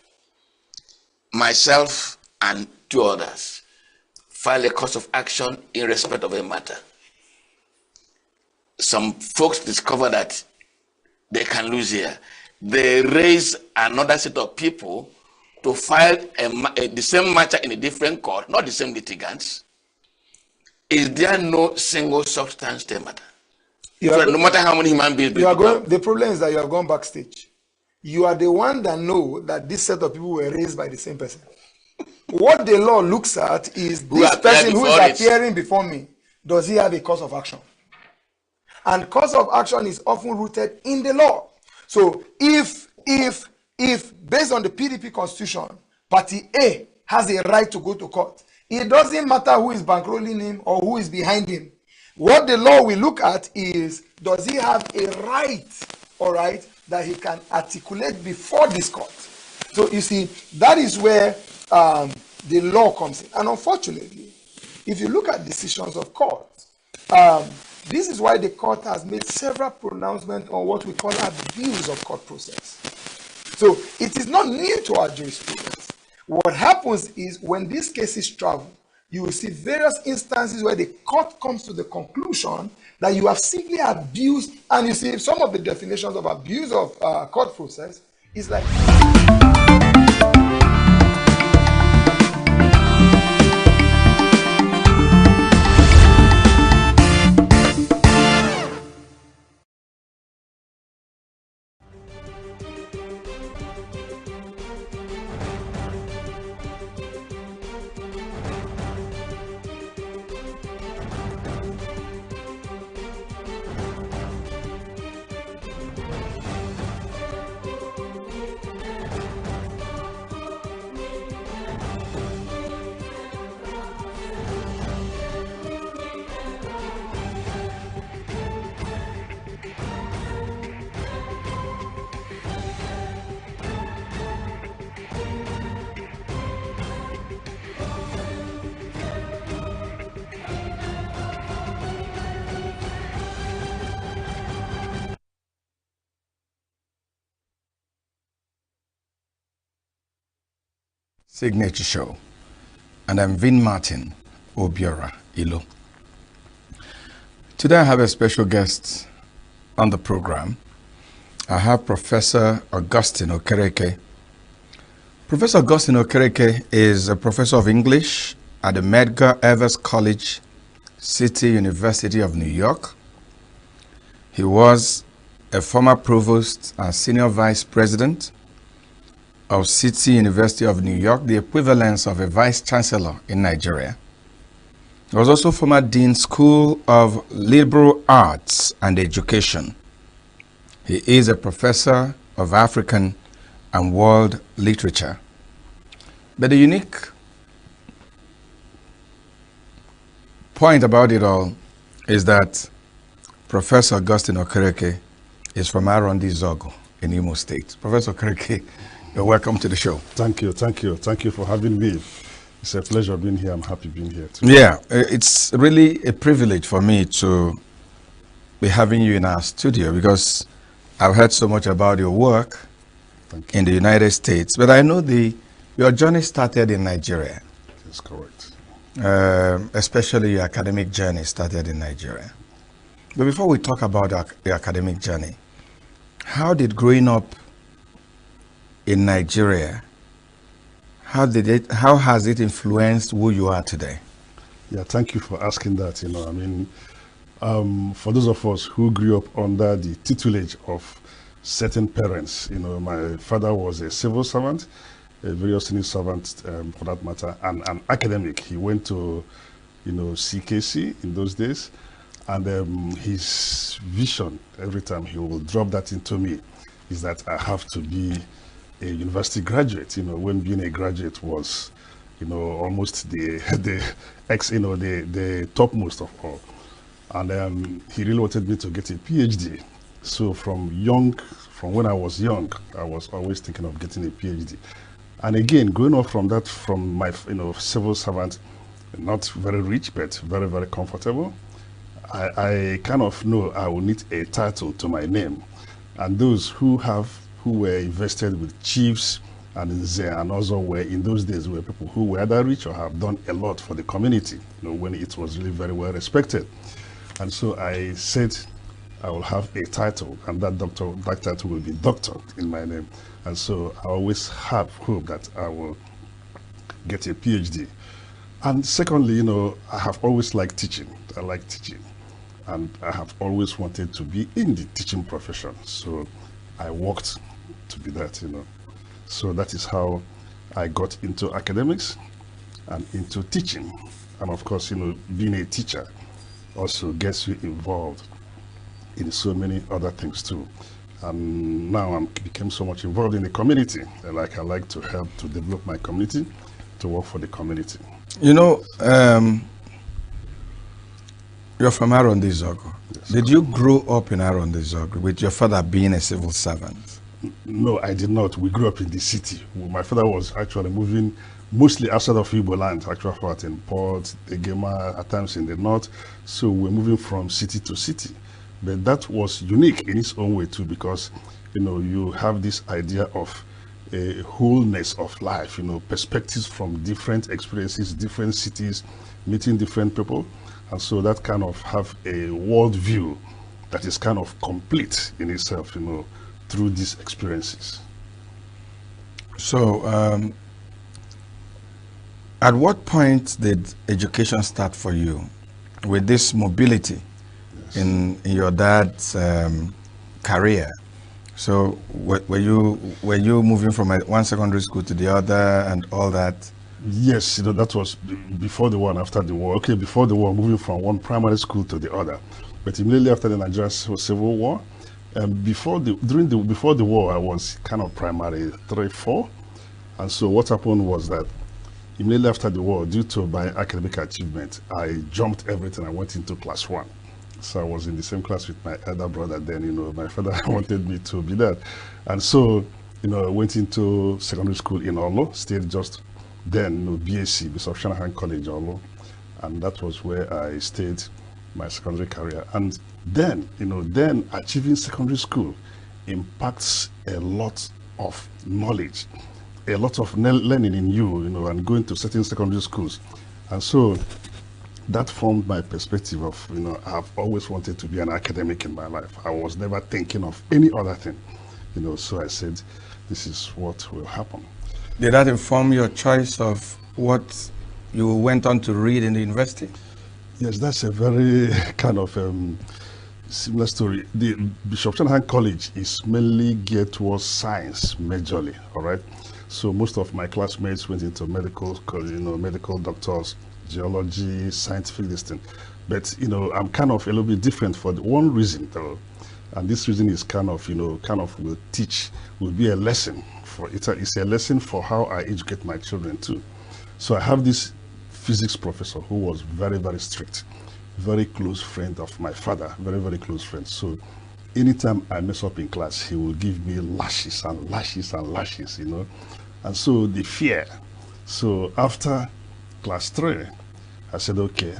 myself and two others file a course of action in respect of a matter. Some folks discover that they can lose here. They raise another set of people to file the same matter in a different court, not the same litigants. Is there no single substance to the matter? So no matter how many human beings... The problem is that you have gone backstage. You are the one that know that this set of people were raised by the same person. What the law looks at is this person who is appearing before me, does he have a cause of action? And cause of action is often rooted in the law. So if based on the PDP constitution, Party A has a right to go to court, it doesn't matter who is bankrolling him or who is behind him. What the law will look at is, does he have a right, all right, that he can articulate before this court? So you see, that is where the law comes in. And unfortunately, if you look at decisions of court, this is why the court has made several pronouncements on what we call abuse of court process. So it is not new to our jurisprudence. What happens is when these cases travel, you will see various instances where the court comes to the conclusion that you have simply abused, and you see some of the definitions of abuse of court process is like... Signature Show, and I'm Vin Martin Obiora Ilo. Today I have a special guest on the program. I have Professor Augustine Okereke. Professor Augustine Okereke is a professor of English at the Medgar Evers College, City University of New York. He was a former provost and senior vice president of City University of New York, the equivalence of a vice chancellor in Nigeria. He was also former dean, School of Liberal Arts and Education. He is a professor of African and world literature. But the unique point about it all is that Professor Augustine Okereke is from Arondi Zogo in Imo State. Professor Okereke, you're welcome to the show. Thank you for having me. It's a pleasure being here. I'm happy being here too. Yeah, it's really a privilege for me to be having you in our studio because I've heard so much about your work in the United States, but I know your journey started in Nigeria. That's correct. Especially your academic journey started in Nigeria. But before we talk about your academic journey, how did growing up in Nigeria How has it influenced who you are today? Yeah, thank you for asking that. You know, I mean, for those of us who grew up under the tutelage of certain parents, you know, my father was a civil servant, a very senior servant for that matter, and an academic. He went to, you know, CKC in those days, and his vision every time he will drop that into me is that I have to be a university graduate. You know, when being a graduate was, you know, almost the topmost of all. And he really wanted me to get a PhD. So from when I was young, I was always thinking of getting a PhD. And again, going off from that, from my, you know, civil servant, not very rich, but very, very comfortable, I kind of know I will need a title to my name. And those who were invested with chiefs and also were in those days were people who were either rich or have done a lot for the community, you know, when it was really very well respected. And so I said I will have a title, and that title will be doctor in my name. And so I always have hope that I will get a PhD. And secondly, you know, I have always liked teaching. I like teaching. And I have always wanted to be in the teaching profession. So I worked to be that, you know. So that is how I got into academics and into teaching. And of course, you know, being a teacher also gets you involved in so many other things too. And now I became so much involved in the community. I like to help to develop my community, to work for the community. You know, you're from Arondizogo. Yes. Did you grow up in Arondizogo with your father being a civil servant? No, I did not. We grew up in the city. My father was actually moving mostly outside of Igbo land, actually fought in Port, Egema, at times in the north. So we're moving from city to city. But that was unique in its own way too, because, you know, you have this idea of a wholeness of life, you know, perspectives from different experiences, different cities, meeting different people. And so that kind of have a world view that is kind of complete in itself, you know, through these experiences. So, at what point did education start for you with this mobility? Yes. in your dad's career? So, were you moving from one secondary school to the other and all that? Yes, you know, that was before the war and after the war. Okay, before the war, moving from one primary school to the other, but immediately after the Nigerian Civil War. Before the war, I was kind of primary 3-4, and so what happened was that immediately after the war, due to my academic achievement, I jumped everything. I went into class 1, so I was in the same class with my elder brother. Then, you know, my father wanted me to be that, and so, you know, I went into secondary school in Olo, stayed just then, you know, BAC, Bishop Shanahan College, Olo, and that was where I stayed my secondary career. And then, you know, then achieving secondary school impacts a lot of knowledge, a lot of learning in you, you know, and going to certain secondary schools. And so that formed my perspective of, you know, I've always wanted to be an academic in my life. I was never thinking of any other thing, you know, so I said, this is what will happen. Did that inform your choice of what you went on to read in the university? Yes, that's a very kind of similar story. The Bishop Shanahan College is mainly geared towards science, majorly, all right? So most of my classmates went into medical, you know, medical doctors, geology, scientific this thing. But, you know, I'm kind of a little bit different for the one reason, though. And this reason is kind of, you know, will be a lesson for it. It's a lesson for how I educate my children too. So I have this physics professor who was very, very strict, very close friend of my father, very, very close friend. So anytime I mess up in class, he will give me lashes and lashes and lashes, you know. And so the fear. So after class 3, I said, okay,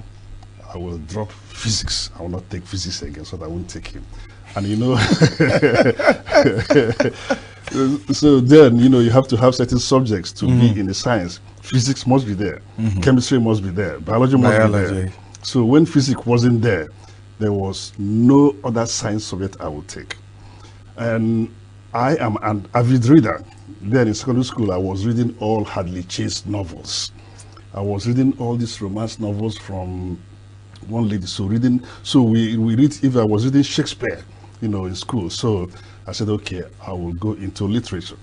I will drop physics. I will not take physics again, so that I won't take him. And, you know, so then, you know, you have to have certain subjects to be in the science. Physics must be there. Chemistry must be there. Biology must be there. So when physics wasn't there, there was no other science subject I would take. And I am an avid reader. Then in secondary school, I was reading all Hadley Chase novels. I was reading all these romance novels from one lady. So we read, if I was reading Shakespeare, in school. So I said, okay, I will go into literature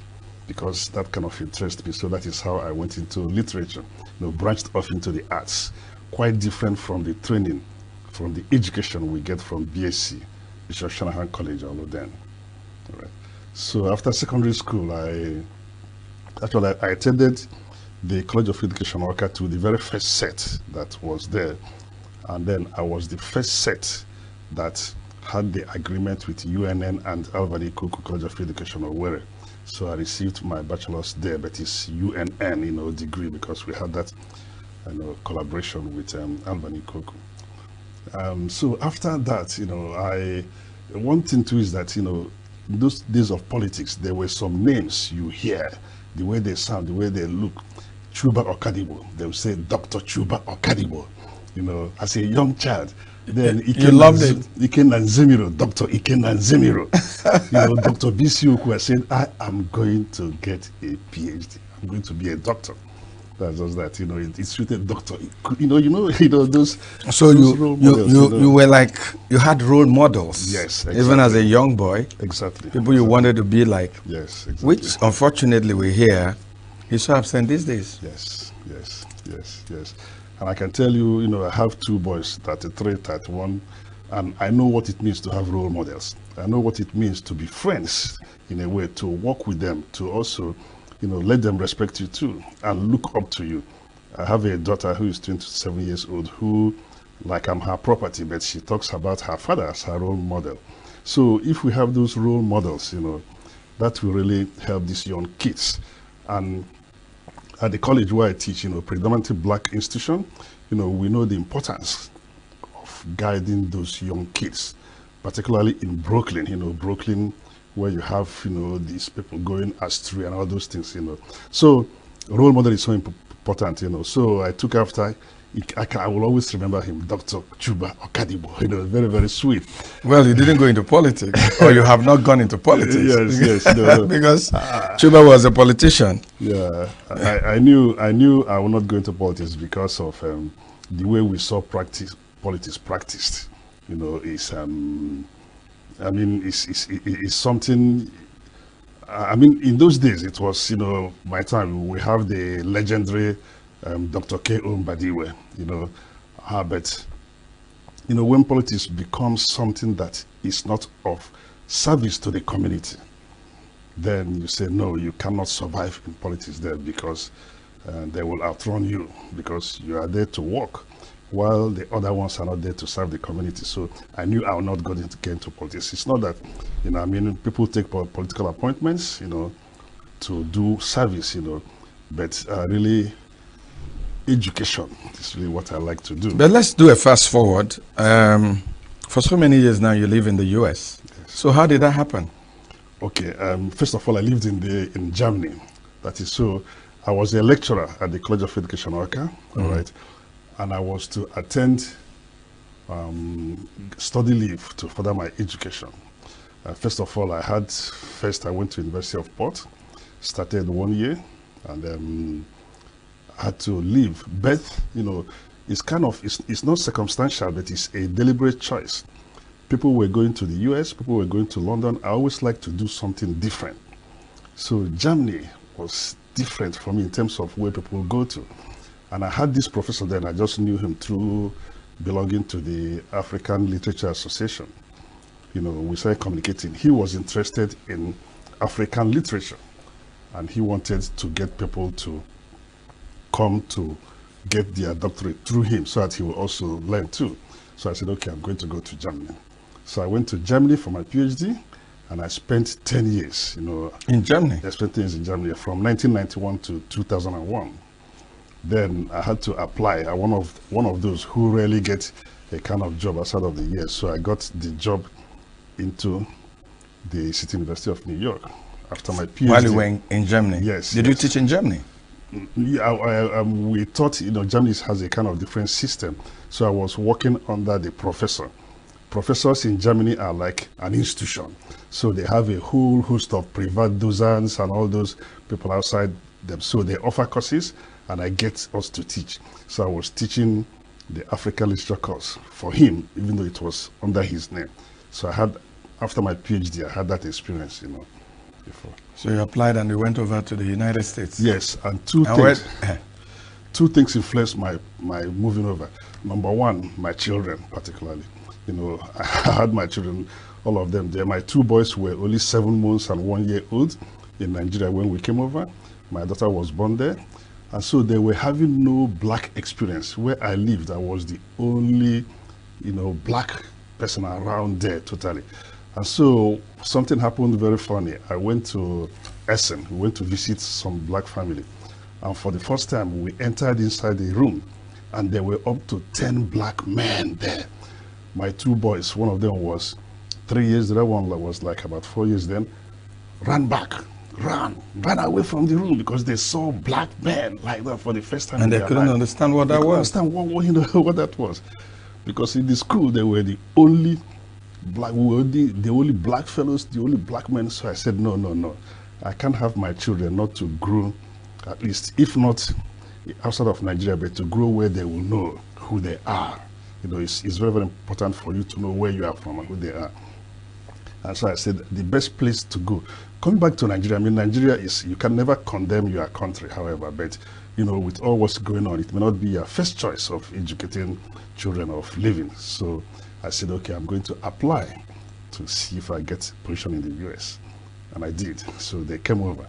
because that kind of interests me. So that is how I went into literature, branched off into the arts. Quite different from the training, from the education we get from BSc, Bishop Shanahan College, all of them. All right. So after secondary school, I attended the College of Education Worker to the very first set that was there. And then I was the first set that had the agreement with UNN and Albany Kuku College of Education Owerri. So I received my bachelor's there, but it's UNN, degree, because we had that collaboration with Albany Kuku. So after that, one thing too is that, in those days of politics, there were some names you hear, the way they sound, the way they look. Chuba Okadibo, they would say Dr. Chuba Okadibo, as a young child. Then you loved it. Ike Nanzemiro, Dr. Ike Nanzemiro. Dr. Bisiuku, I said, I am going to get a PhD. I'm going to be a doctor. That's just that, it's written doctor. Those. So those role models, you were like, you had role models. Yes, exactly. Even as a young boy. Exactly. People you wanted to be like. Yes, exactly. Which, unfortunately, we hear is so absent these days. Yes. And I can tell you, I have 2 boys, 33, 31, and I know what it means to have role models. I know what it means to be friends, in a way, to work with them, to also, let them respect you too, and look up to you. I have a daughter who is 27 years old, who, like I'm her property, but she talks about her father as her role model. So if we have those role models, that will really help these young kids. And at the college where I teach, predominantly black institution, we know the importance of guiding those young kids, particularly in Brooklyn, Brooklyn, where you have, these people going astray and all those things, So role model is so important, So I took after, I will always remember him, Dr. Chuba Okadibo, very, very sweet. Well, you didn't go into politics, or you have not gone into politics. Yes. Because Chuba was a politician. Yeah, I knew I would not go into politics because of the way we saw politics practiced. It's something. In those days, it was, my time, we have the legendary Dr. K. Mbadiwe, but, when politics becomes something that is not of service to the community, then you say, no, you cannot survive in politics there because they will outrun you because you are there to work while the other ones are not there to serve the community. So I knew I would not get into politics. It's not that, people take political appointments, to do service, but really education is really what I like to do. But let's do a fast forward. For so many years now, you live in the US. Yes. So how did that happen? Okay, first of all, I lived in Germany. That is so. I was a lecturer at the College of Education Worker, all right, and I was to attend study leave to further my education. First of all, I went to University of Port, started 1 year, and had to leave. But it's not circumstantial, but it's a deliberate choice. People were going to the US, people were going to London. I always like to do something different. So Germany was different for me in terms of where people go to. And I had this professor then, I just knew him through belonging to the African Literature Association. We started communicating. He was interested in African literature, and he wanted to get people to come to get their doctorate through him so that he will also learn too. So I said, okay, I'm going to go to Germany. So I went to Germany for my PhD, and I spent 10 years, in Germany? I spent 10 years in Germany from 1991 to 2001. Then I had to apply. I'm one of those who rarely get a kind of job outside of the year. So I got the job into the City University of New York after my PhD. While you were in Germany? Yes. Did you teach in Germany? Yeah, we thought, Germany has a kind of different system. So I was working under the professor professors in Germany are like an institution. So they have a whole host of private docents and all those people outside them. So they offer courses, and I get us to teach. So I was teaching the African literature course for him, even though it was under his name. So I had, after my PhD, I had that experience, you know, before. So you applied and you went over to the United States? Yes, and two things influenced my moving over. Number one, my children particularly. You know, I had my children, all of them there. My two boys were only 7 months and 1 year old in Nigeria when we came over. My daughter was born there. And so they were having no black experience. Where I lived, I was the only, you know, black person around there totally. And so something happened very funny. I went to Essen. We went to visit some black family. And for the first time, we entered inside the room, and there were up to 10 black men there. My two boys, one of them was 3 years, the other one was like about 4 years then, ran back. Ran away from the room because they saw black men like that for the first time. And they couldn't understand what that was. Understand what you know what that was, because in the school they were the only black, the only black fellows, the only black men. So I said, no, I can't have my children not to grow, at least if not outside of Nigeria, but to grow where they will know who they are. You know, it's very, very important for you to know where you are from and who they are. And so I said, the best place to go. Coming back to Nigeria, I mean, Nigeria is, you can never condemn your country, however, but, you know, with all what's going on, it may not be your first choice of educating children, of living. So I said, okay, I'm going to apply to see if I get position in the US. And I did. So they came over,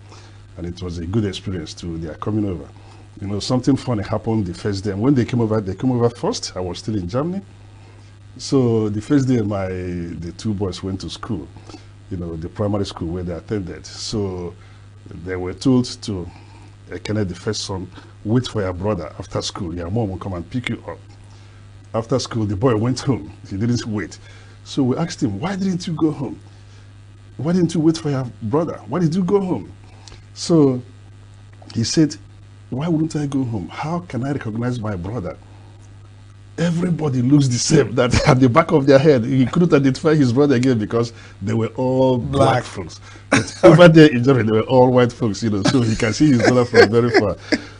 and it was a good experience too. They are coming over. You know, something funny happened the first day. And when they came over first. I was still in Germany. So the first day, the two boys went to school, you know, the primary school where they attended. So they were told to, Kenneth, the first son, wait for your brother after school. Your mom will come and pick you up. After school, the boy went home. He didn't wait. So we asked him, why didn't you go home? Why didn't you wait for your brother? Why did you go home? So he said, why wouldn't I go home? How can I recognize my brother? Everybody looks the same. That at the back of their head, he couldn't identify his brother again because they were all black folks. But over there in Germany, they were all white folks, you know, so he can see his brother from very far.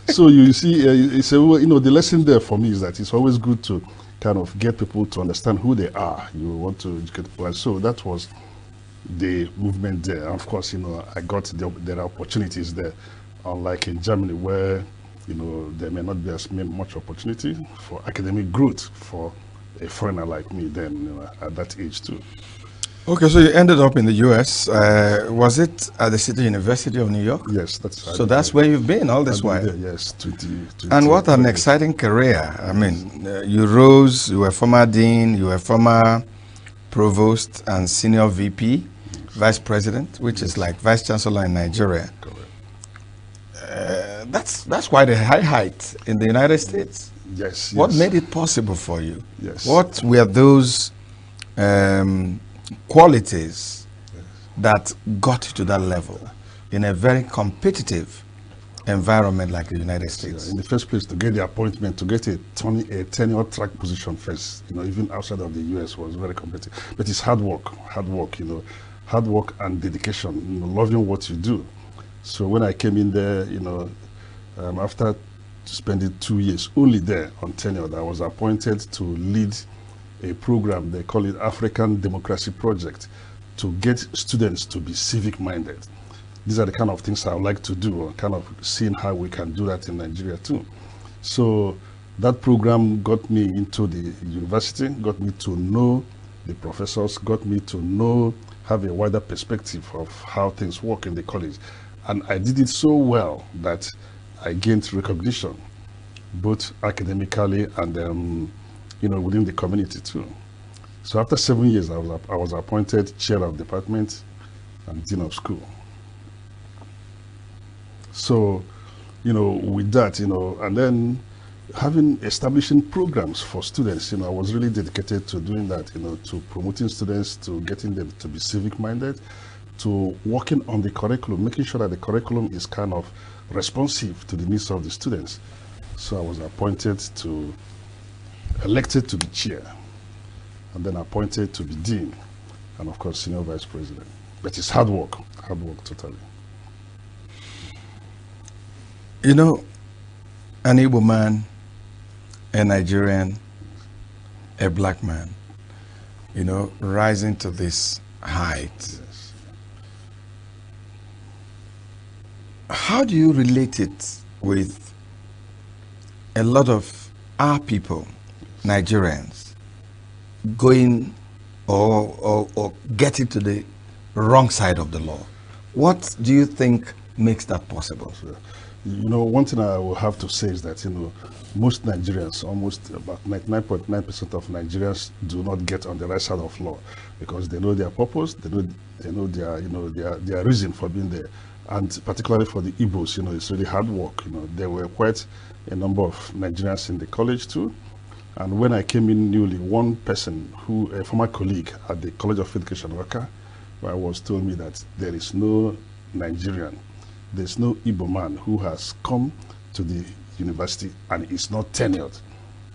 So you see, it's a, you know, the lesson there for me is that it's always good to kind of get people to understand who they are. You want to educate people. And so that was the movement there. And of course, you know, I got there are opportunities there, unlike in Germany where, you know, there may not be as much opportunity for academic growth for a foreigner like me then, you know, at that age too. Okay, so you ended up in the U.S. Was it at the City University of New York? Yes, that's right. So that's where you've been all this while? There, yes, 20 And what an exciting career. I mean, you rose, you were former dean, you were former provost and senior VP, vice president, which is like vice chancellor in Nigeria. That's quite a high height in the United States. Yes. What made it possible for you? Yes. What were those qualities that got you to that level in a very competitive environment like the United States? In the first place, to get the appointment, to get a tenure track position first, you know, even outside of the US was very competitive. But it's hard work, you know, hard work and dedication, you know, loving what you do. So when I came in there, you know, after spending 2 years only there on tenure, I was appointed to lead a program, they call it African Democracy Project, to get students to be civic-minded. These are the kind of things I would like to do, kind of seeing how we can do that in Nigeria too. So that program got me into the university, got me to know the professors, got me to know, have a wider perspective of how things work in the college. And I did it so well that I gained recognition, both academically and you know, within the community too. So after 7 years, I was appointed chair of department and dean of school. So, you know, with that, you know, and then establishing programs for students, you know, I was really dedicated to doing that, you know, to promoting students, to getting them to be civic-minded, to working on the curriculum, making sure that the curriculum is kind of responsive to the needs of the students. So I was elected to be chair. and then appointed to be dean, and of course senior vice president. But it's hard work totally. You know, an Igbo man, a Nigerian, a black man, you know, rising to this height. Yes. How do you relate it with a lot of our people, Nigerians, going or getting to the wrong side of the law? What do you think makes that possible? You know, one thing I will have to say is that, you know, most Nigerians, almost about 99.9% of Nigerians do not get on the right side of law because they know their purpose, they know their, you know, their reason for being there. And particularly for the Igbos, you know, it's really hard work. You know, there were quite a number of Nigerians in the college too. And when I came in newly, one person who, a former colleague at the College of Education worker, was told me that there is no Nigerian, there's no Igbo man who has come to the university and is not tenured.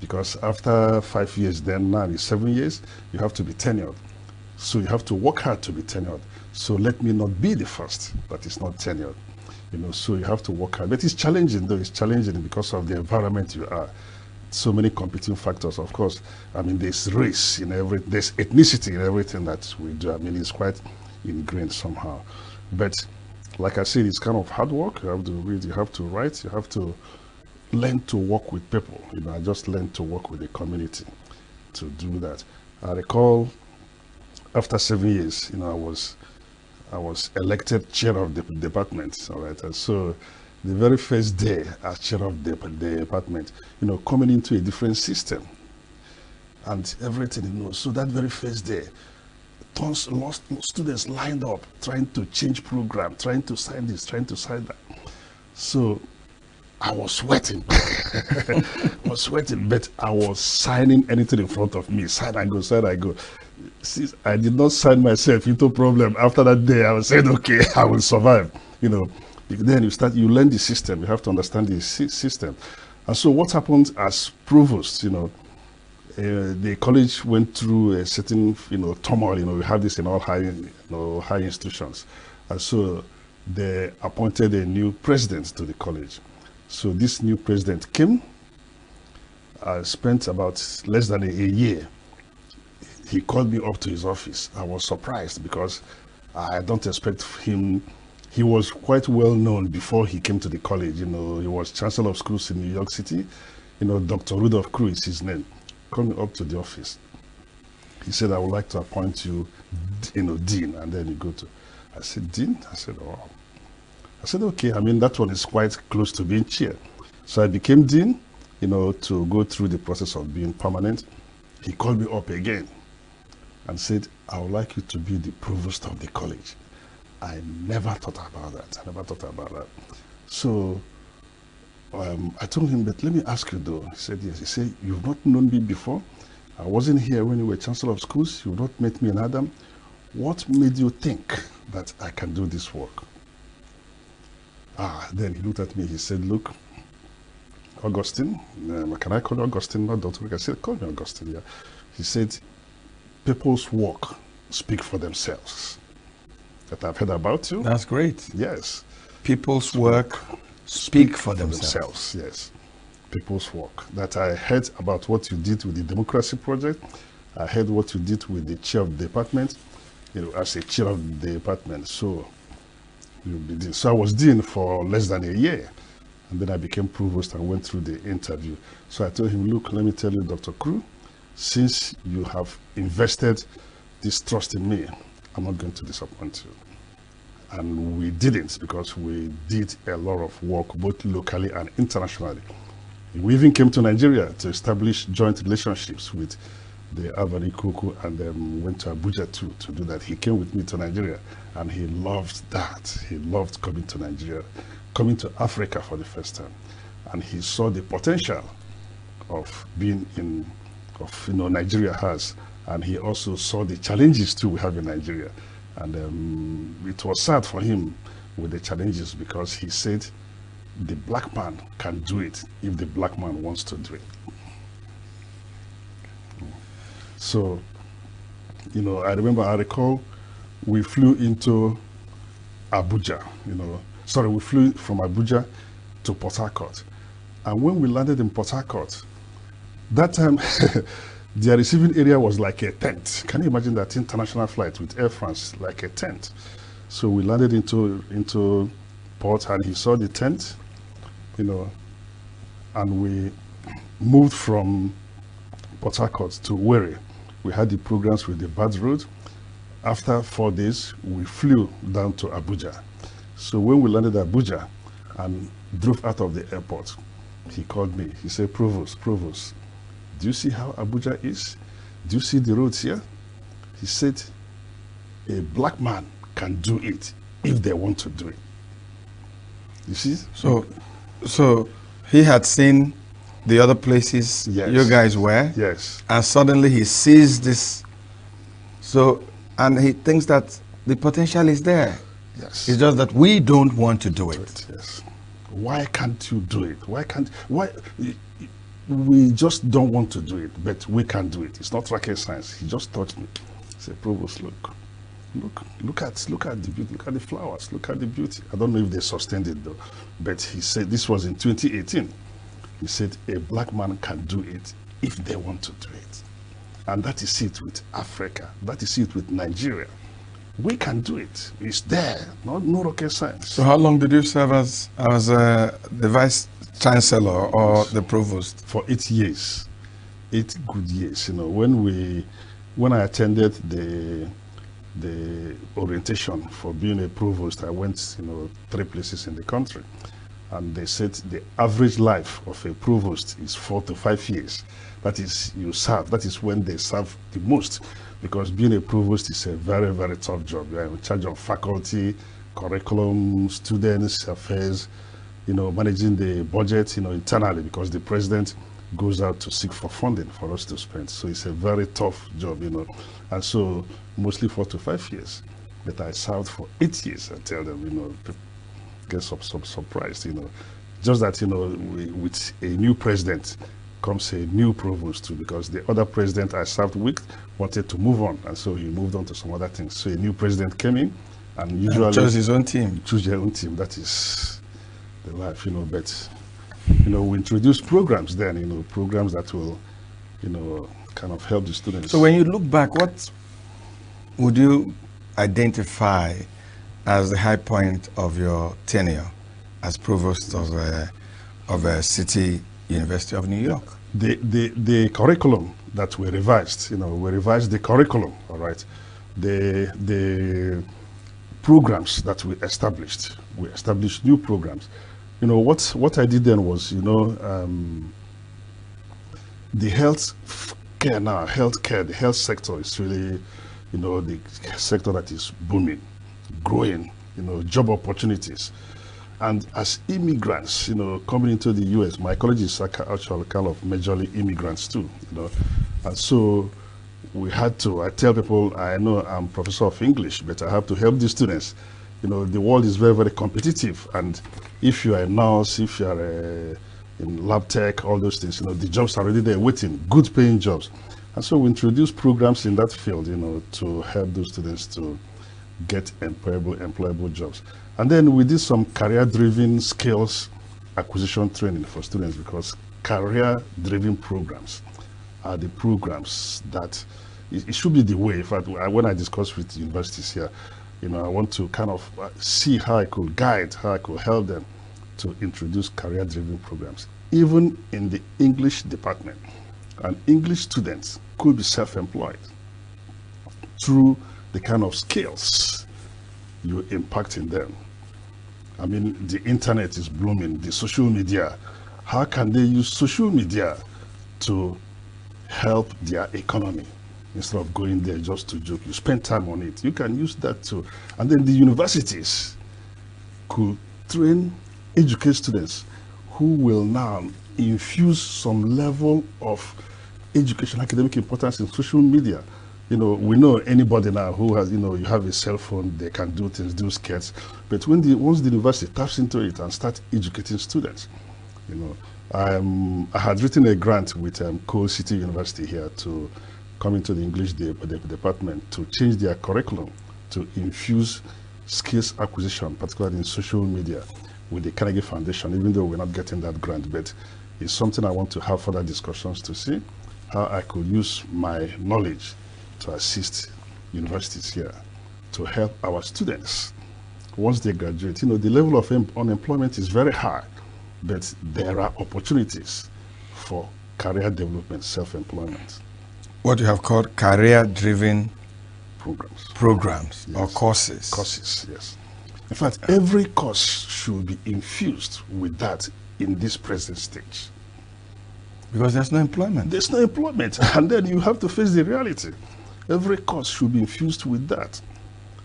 Because after 5 years, then now it's 7 years, you have to be tenured. So you have to work hard to be tenured. So let me not be the first that is not tenured. You know, so you have to work hard. But it's challenging though, it's challenging because of the environment you are. So many competing factors, of course. I mean, there's race in there's ethnicity in everything that we do. I mean, it's quite ingrained somehow. But like I said, it's kind of hard work. You have to read, you have to write, you have to learn to work with people. You know, I just learned to work with the community to do that. I recall after 7 years, you know, I was elected chair of the department. All right, and so the very first day as chair of the department, you know, coming into a different system and everything, you know, so that very first day, lost students lined up trying to change program, trying to sign this, trying to sign that. So I was sweating. I was sweating, but I was signing anything in front of me. Sign and go, sign and go. Since I did not sign myself into problem, after that day, I was saying, okay, I will survive. You know, then you learn the system. You have to understand the system. And so what happened as provost, you know, the college went through a certain, you know, turmoil. You know, we have this in all high institutions. And so they appointed a new president to the college. So this new president came, spent about less than a year. He called me up to his office. I was surprised because I don't expect him. He was quite well known before he came to the college. You know, he was Chancellor of Schools in New York City. You know, Dr. Rudolph Crew is his name. Called me up to the office. He said, I would like to appoint you, you know, dean. And then you go to, I said, dean? I said, oh. I said, okay, I mean, that one is quite close to being chair. So I became dean, you know, to go through the process of being permanent. He called me up again and said, I would like you to be the provost of the college. I never thought about that. I never thought about that. So I told him, but let me ask you though. He said, yes. He said, you've not known me before. I wasn't here when you were Chancellor of Schools. You've not met me in Adam. What made you think that I can do this work? Then he looked at me. He said, look, Augustine, can I call you Augustine, not Dr. I said, call me Augustine, yeah. He said, people's work speak for themselves. That I've heard about you. That's great. Yes. People's work speak for themselves. Yes. People's work. That I heard about what you did with the Democracy Project. I heard what you did with the chair of the department, you know, as a chair of the department. So you'll be dean. So I was dean for less than a year. And then I became provost and went through the interview. So I told him, look, let me tell you, Dr. Crew, since you have invested this trust in me, I'm not going to disappoint you. And we didn't, because we did a lot of work, both locally and internationally. We even came to Nigeria to establish joint relationships with the Avani Kuku, and then went to Abuja too to do that. He came with me to Nigeria, and he loved that. He loved coming to Nigeria, coming to Africa for the first time. And he saw the potential of being in, you know, Nigeria has. And he also saw the challenges too we have in Nigeria. And it was sad for him with the challenges, because he said the black man can do it if the black man wants to do it. So You know, I recall, we flew into Abuja, you know. Sorry, we flew from Abuja to Port Harcourt. And when we landed in Port Harcourt, that time, their receiving area was like a tent. Can you imagine that international flight with Air France, like a tent? So we landed into port, and he saw the tent, you know, and we moved from Port Harcourt to Were. We had the programs with the Bad Road. After 4 days, we flew down to Abuja. So when we landed at Abuja and drove out of the airport, he called me. He said, Provost, do you see how Abuja is? Do you see the roads here? He said, a black man can do it if they want to do it. You see? So he had seen the other places you guys were. Yes. And suddenly he sees this. So, and he thinks that the potential is there. Yes. It's just that we don't want to do it. Yes. Why can't you do it? We just don't want to do it, but we can do it. It's not rocket science. He just touched me. He said, Provost, look at the beauty, look at the flowers, look at the beauty. I don't know if they sustained it though, but he said, this was in 2018. He said, a black man can do it if they want to do it. And that is it with Africa. That is it with Nigeria. We can do it. It's there, no rocket science. So how long did you serve as the Vice Chancellor or the Provost? For 8 years, 8 good years. You know, when I attended the orientation for being a Provost, I went, 3 places in the country. And they said the average life of a Provost is 4 to 5 years. That is, you serve. That is when they serve the most. Because being a Provost is a very, very tough job. You are in charge of faculty, curriculum, students, affairs, managing the budget, internally, because the president goes out to seek for funding for us to spend. So it's a very tough job, And so mostly 4 to 5 years. But I served for 8 years. I tell them, get surprised, Just that, with a new president comes a new provost too, because the other president I served with wanted to move on, and so he moved on to some other things. So a new president came in, and usually chose his own team. Choose your own team. That is the life, But we introduce programs then, programs that will, kind of help the students. So when you look back, what would you identify as the high point of your tenure as provost of a city University of New York? The curriculum that we revised, we revised the curriculum, all right. The programs that we established new programs. What I did then was, the healthcare, the health sector is really, the sector that is booming, growing, job opportunities. And as immigrants, coming into the U.S., my college is actually kind of majorly immigrants too, And so we had to, I tell people, I know I'm professor of English, but I have to help the students. The world is very, very competitive. And if you are a nurse, if you are in lab tech, all those things, the jobs are already there waiting, good paying jobs. And so we introduced programs in that field, to help those students to get employable jobs. And then we did some career-driven skills acquisition training for students, because career-driven programs are the programs that, it should be the way. In fact, when I discuss with universities here, I want to kind of see how I could guide, how I could help them to introduce career-driven programs. Even in the English department, and English students could be self-employed through the kind of skills you impact in them. I mean, the internet is blooming, the social media. How can they use social media to help their economy? Instead of going there just to joke, you spend time on it. You can use that too. And then the universities could train, educate students who will now infuse some level of education, academic importance in social media. We know anybody now who has, you have a cell phone, they can do things, do skits. But once the university taps into it and starts educating students, I had written a grant with Cole City University here to coming to the English department to change their curriculum to infuse skills acquisition, particularly in social media, with the Carnegie Foundation, even though we're not getting that grant, but it's something I want to have further discussions to see how I could use my knowledge to assist universities here to help our students once they graduate. You know, the level of unemployment is very high, but there are opportunities for career development, self-employment. What you have called career-driven programs yes. Or courses. Courses, yes. In fact, every course should be infused with that in this present stage. Because there's no employment. There's no employment, and then you have to face the reality. Every course should be infused with that.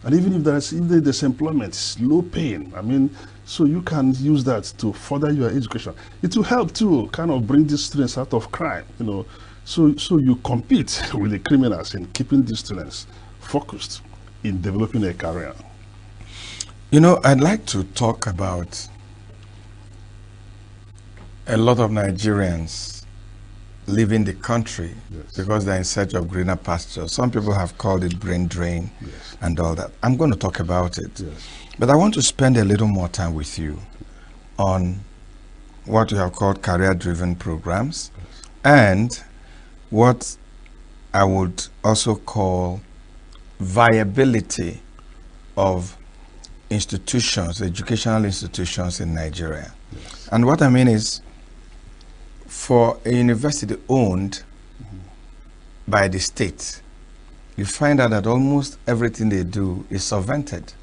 And even if there's employment, it's low paying. I mean, so you can use that to further your education. It will help to kind of bring these students out of crime, you know. So you compete with the criminals in keeping these students focused in developing a career. You know, I'd like to talk about a lot of Nigerians leaving the country because they're in search of greener pastures. Some people have called it brain drain and all that. I'm going to talk about it. But I want to spend a little more time with you on what you have called career-driven programs and what I would also call viability of institutions, educational institutions in Nigeria. And what I mean is, for a university owned by the state, you find out that almost everything they do is subvented.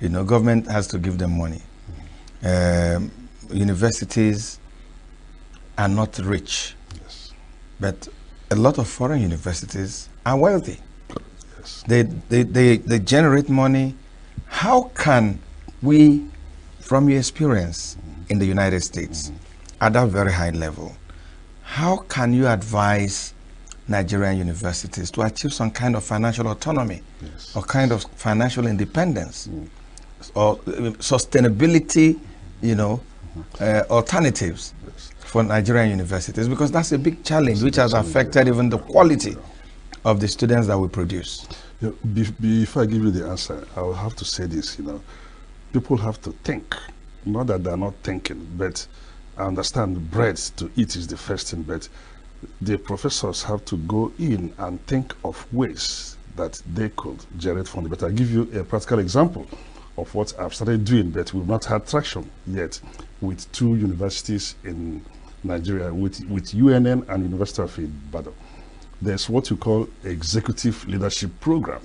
You know, government has to give them money. Universities are not rich, but a lot of foreign universities are wealthy. They generate money. How can we, from your experience in the United States, at that very high level, how can you advise Nigerian universities to achieve some kind of financial autonomy or kind of financial independence or sustainability, you know, alternatives for Nigerian universities? Because that's a big challenge which has affected even the quality of the students that we produce. You know, before I give you the answer, I will have to say this, you know, people have to think, not that they're not thinking, but I understand bread to eat is the first thing, but the professors have to go in and think of ways that they could generate funding. But I'll give you a practical example of what I've started doing, but we've not had traction yet with 2 universities in Nigeria, with UNN and University of Ibadan. There's what you call executive leadership program.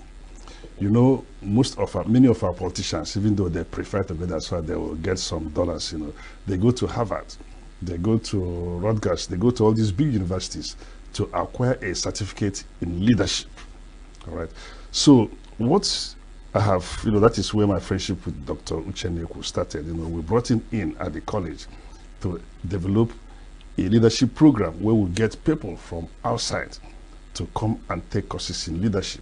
You know, many of our politicians, even though they prefer to go that's why they will get some dollars, you know, they go to Harvard, they go to Rutgers, they go to all these big universities to acquire a certificate in leadership. All right. So what I have, you know, that is where my friendship with Dr. ENUGU started. You know, we brought him in at the college to develop a leadership program where we get people from outside to come and take courses in leadership.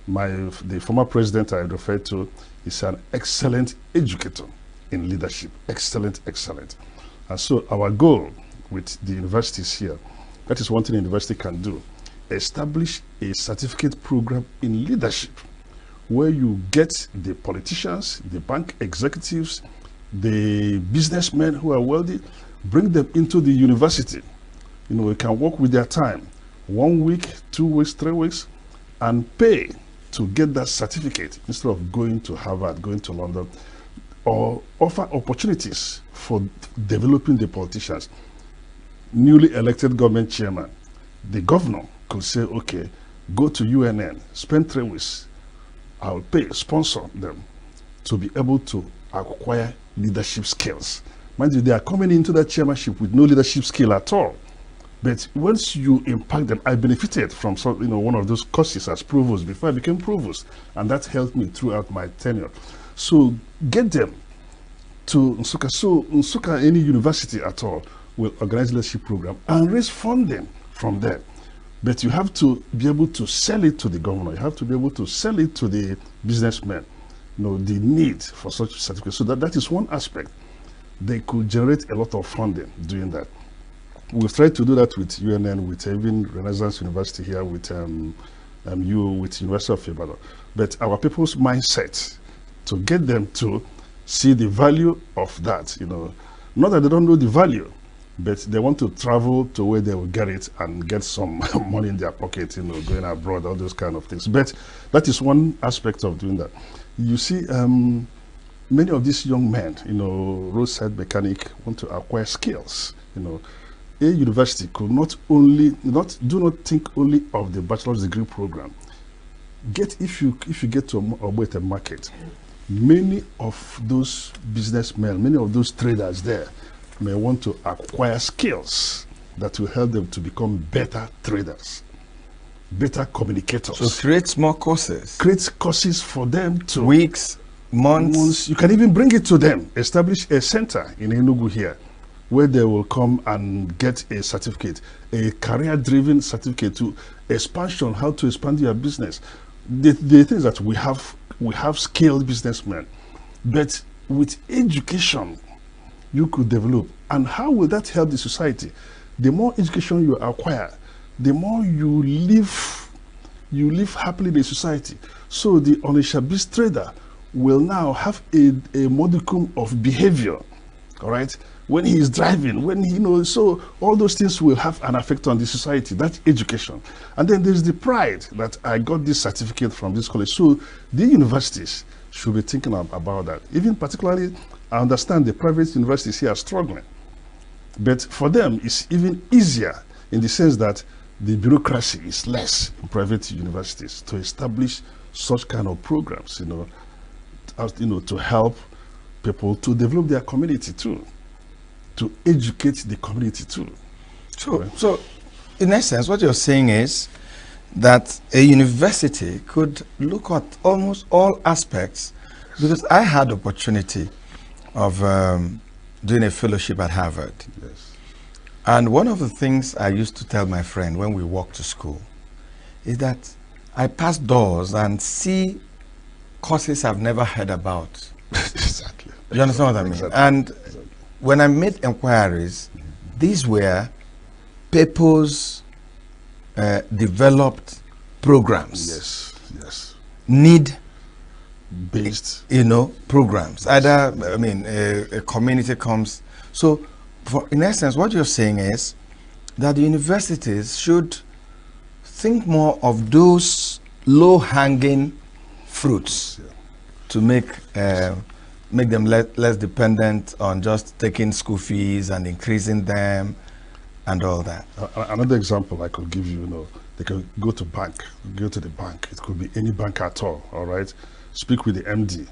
The former president I referred to is an excellent educator in leadership. Excellent. And so our goal with the universities here, that is one thing a university can do, establish a certificate program in leadership where you get the politicians, the bank executives, the businessmen who are wealthy, bring them into the university. You know, you can work with their time, 1 week, 2 weeks, 3 weeks, and pay to get that certificate instead of going to Harvard, going to London, or offer opportunities for developing the politicians. Newly elected government chairman, the governor could say, okay, go to UNN, spend 3 weeks, I'll pay, sponsor them to be able to acquire leadership skills. Mind you, they are coming into that chairmanship with no leadership skill at all. But once you impact them, I benefited from one of those courses as provost before I became provost, and that helped me throughout my tenure. So get them to Nsukka. So Nsukka, any university at all, will organize leadership program and raise funding from there. But you have to be able to sell it to the governor. You have to be able to sell it to the businessmen. You know, the need for such certificates. So that is one aspect. They could generate a lot of funding doing that. We've tried to do that with UNN, with even Renaissance University here, with with University of Ibadan. But our people's mindset to get them to see the value of that, not that they don't know the value, but they want to travel to where they will get it and get some money in their pocket, going abroad, all those kind of things. But that is one aspect of doing that. You see, many of these young men, roadside mechanic, want to acquire skills. A university could do not think only of the bachelor's degree program. If you get to a market, many of those businessmen, many of those traders there may want to acquire skills that will help them to become better traders, better communicators. So create more courses. Create courses for them to weeks, months. You can even bring it to them. Establish a center in ENUGU here, where they will come and get a certificate, a career-driven certificate to expansion, how to expand your business. The thing is that we have skilled businessmen, but with education, you could develop. And how will that help the society? The more education you acquire, the more you live happily in the society. So the unestablished trader will now have a modicum of behavior, all right? When he is driving, when he so all those things will have an effect on the society. That's education. And then there's the pride that I got this certificate from this college. So the universities should be thinking about that. Even particularly, I understand the private universities here are struggling. But for them, it's even easier in the sense that the bureaucracy is less in private universities to establish such kind of programs, to help people to develop their community too, to educate the community too. So in essence, what you're saying is that a university could look at almost all aspects, because I had the opportunity of doing a fellowship at Harvard. Yes. And one of the things I used to tell my friend when we walked to school is that I pass doors and see courses I've never heard about. Exactly. You understand what I mean? Exactly. And when I made inquiries, these were people's developed programs. Yes. Need based, programs. Either, a community comes. So, in essence, what you're saying is that the universities should think more of those low-hanging fruits to make them less dependent on just taking school fees and increasing them and all that. Another example I could give you, they can go to the bank. It could be any bank at all right? Speak with the MD,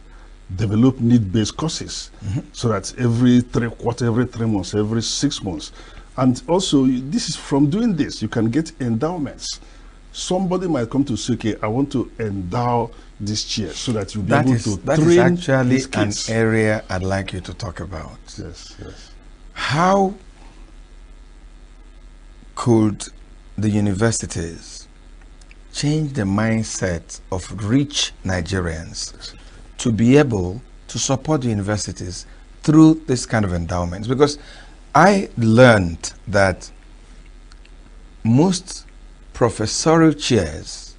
develop need-based courses so that every 3 quarters, every 3 months, every 6 months. And also, this is from doing this, you can get endowments. Somebody might come to say, okay, I want to endow this chair so that you'll be able to train. That is actually an area I'd like you to talk about. Yes. How could the universities change the mindset of rich Nigerians to be able to support the universities through this kind of endowments? Because I learned that most professorial chairs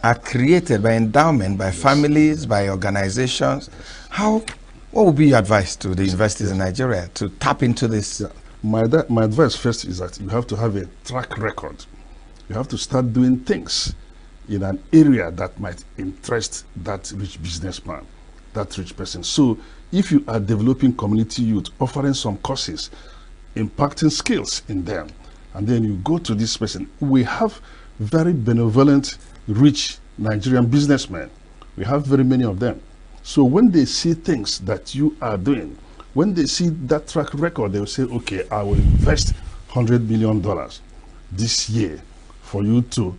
are created by endowment, by families, by organizations. What would be your advice to the universities in Nigeria to tap into this? My advice first is that you have to have a track record. You have to start doing things in an area that might interest that rich businessman, that rich person. So if you are developing community youth, offering some courses, impacting skills in them, and then you go to this person. We have very benevolent, rich Nigerian businessmen. We have very many of them. So when they see things that you are doing, when they see that track record, they will say, okay, I will invest $100 million this year for you to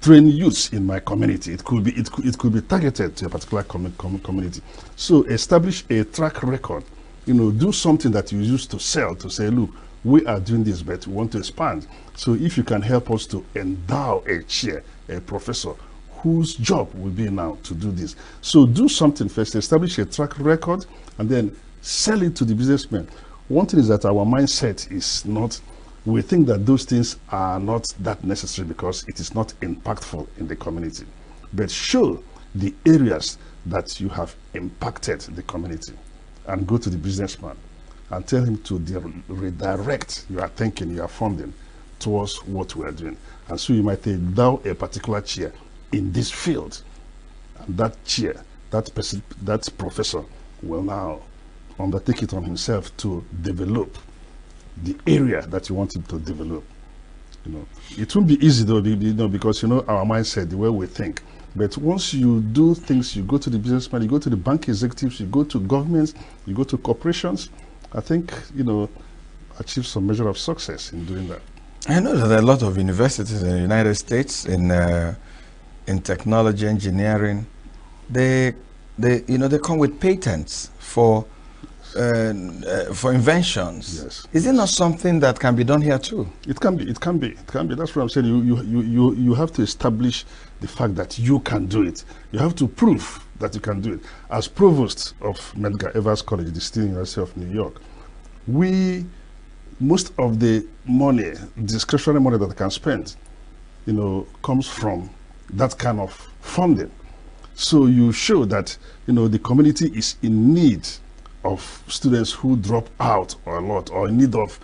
train youths in my community. It could be targeted to a particular community. So establish a track record. Do something that you used to sell, to say, look, we are doing this, but we want to expand. So if you can help us to endow a chair, a professor, whose job will be now to do this. So do something first, establish a track record, and then sell it to the businessmen. One thing is that our mindset is not we think that those things are not that necessary because it is not impactful in the community. But show the areas that you have impacted the community and go to the businessman and tell him to redirect your thinking, your funding towards what we are doing. And so you might endow a particular chair in this field, and that chair, that person, that professor will now undertake it on himself to develop the area that you want him to develop. You know, it won't be easy though, because our mindset, the way we think. But once you do things, you go to the businessman, you go to the bank executives, you go to governments, you go to corporations, I think, achieve some measure of success in doing that. I know that there are a lot of universities in the United States in technology, engineering. They come with patents for inventions. Yes. Is it not something that can be done here too? It can be. That's what I'm saying. You have to establish the fact that you can do it. You have to prove that you can do it. As provost of Medgar Evers College, the State University of New York, most of the money, discretionary money that I can spend, comes from that kind of funding. So you show that, the community is in need of students who drop out a lot, or in need of,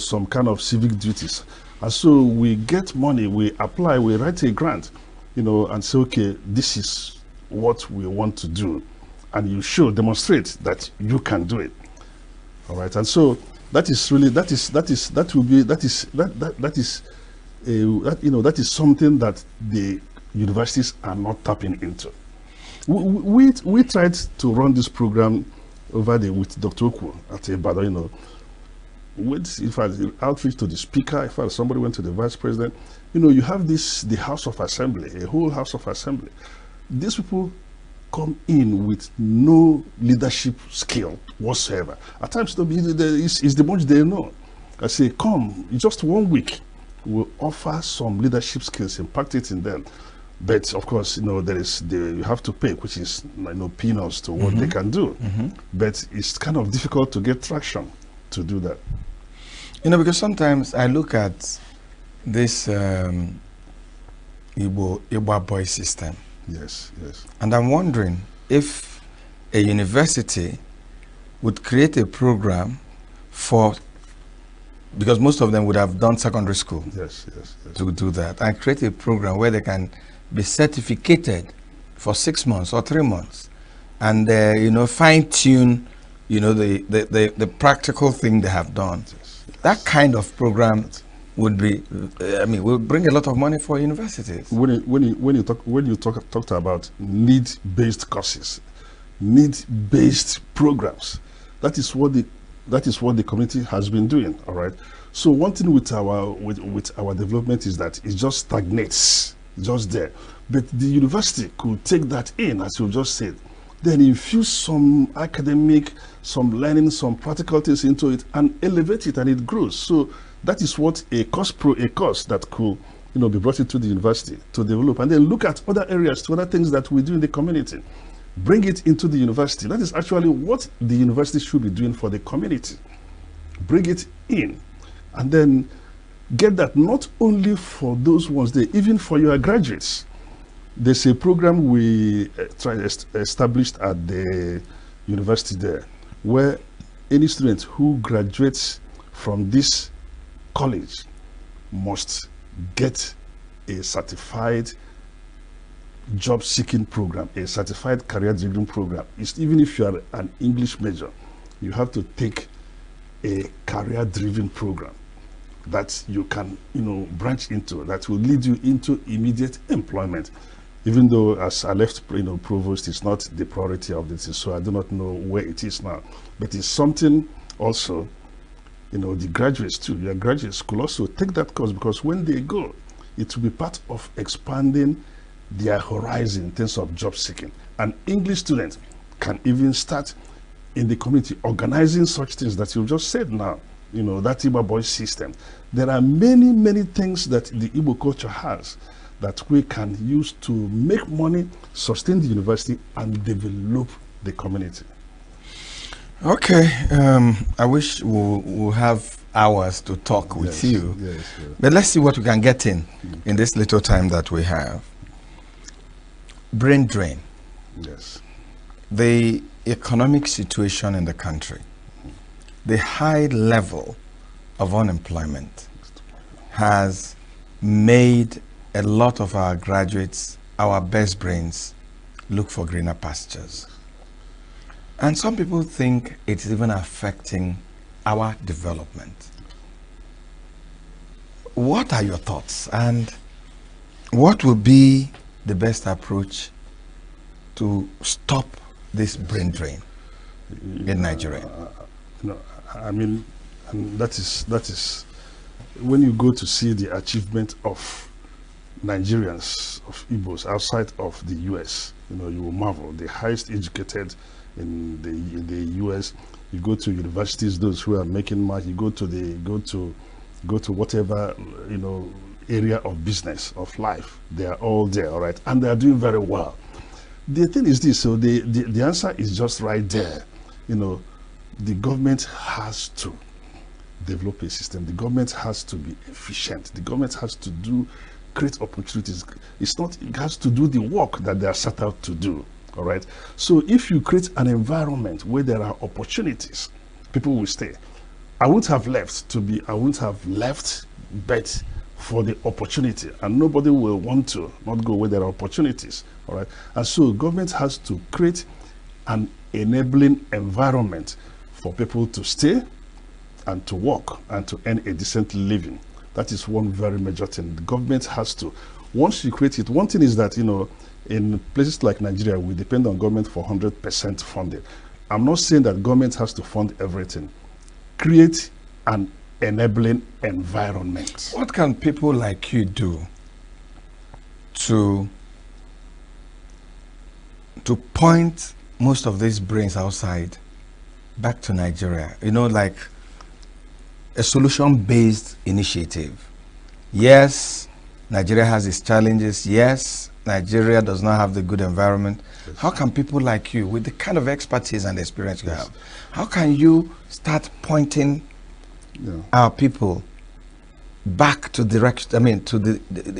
some kind of civic duties. And so we get money, we apply, we write a grant, and say, okay, this is what we want to do. And you demonstrate that you can do it. All right. And so that is something that the universities are not tapping into. We tried to run this program over there with Dr. Oku at Ibadan, if I outreach to the speaker, if somebody went to the vice president, you have the House of Assembly, a whole House of Assembly. These people come in with no leadership skill whatsoever. At times, it's the much they know. I say, come, in just 1 week, we'll offer some leadership skills, impact it in them. But of course, you have to pay, which is peanuts to what they can do. But it's kind of difficult to get traction to do that. Because sometimes I look at this Igbo boy system. Yes. And I'm wondering if a university would create a program because most of them would have done secondary school. Yes. To do that, and create a program where they can be certificated for 6 months or 3 months, and fine-tune the practical thing they have done. That kind of program would be, will bring a lot of money for universities. When you talked about need-based courses, need-based programs, that is what the community has been doing. All right. So one thing with our development is that it just stagnates, just there. But the university could take that in, as you just said, then infuse some academic, some learning, some practical things into it, and elevate it, and it grows. So that is what a course that could be brought into the university to develop, and then look at other areas, to other things that we do in the community, bring it into the university. That is actually what the university should be doing for the community. Bring it in, and then get that not only for those ones there, even for your graduates. There's a program we established at the university there, where any student who graduates from this college must get a certified job-seeking program, a certified career-driven program. Even if you are an English major, you have to take a career-driven program that you can, branch into, that will lead you into immediate employment. Even though, as I left, provost, it's not the priority of this, so I do not know where it is now. But it's something also, the graduates too, your graduates could also take that course, because when they go, it will be part of expanding their horizon in terms of job seeking. An English student can even start in the community organizing such things that you just said now, that Igbo boy system. There are many, many things that the Igbo culture has that we can use to make money, sustain the university, and develop the community. Okay, I wish we'll have hours to talk with you. Yes. But let's see what we can get in this little time that we have. Brain drain. Yes. The economic situation in the country, the high level of unemployment has made a lot of our graduates, our best brains, look for greener pastures. And some people think it's even affecting our development. What are your thoughts, and what will be the best approach to stop this brain drain in Nigeria? I mean, and that is when you go to see the achievement of Nigerians, of Igbos outside of the US, you will marvel. The highest educated in the US. You go to universities, those who are making money. You go to whatever area of business, of life. They are all there, all right, and they are doing very well. The thing is this: so the answer is just right there. The government has to develop a system. The government has to be efficient. The government has to create opportunities. It has to do the work that they are set out to do. All right. So if you create an environment where there are opportunities, people will stay. I wouldn't have left bet for the opportunity, and nobody will want to not go where there are opportunities. All right. And so government has to create an enabling environment for people to stay and to work and to earn a decent living. That is one very major thing. The government has to, once you create it, one thing is that, in places like Nigeria, we depend on government for 100% funding. I'm not saying that government has to fund everything. Create an enabling environment. What can people like you do to point most of these brains outside back to Nigeria? Like a solution-based initiative. Yes, Nigeria has its challenges. Yes, Nigeria does not have the good environment. Yes. How can people like you, with the kind of expertise and experience you have, how can you start pointing our people back to direction? I mean,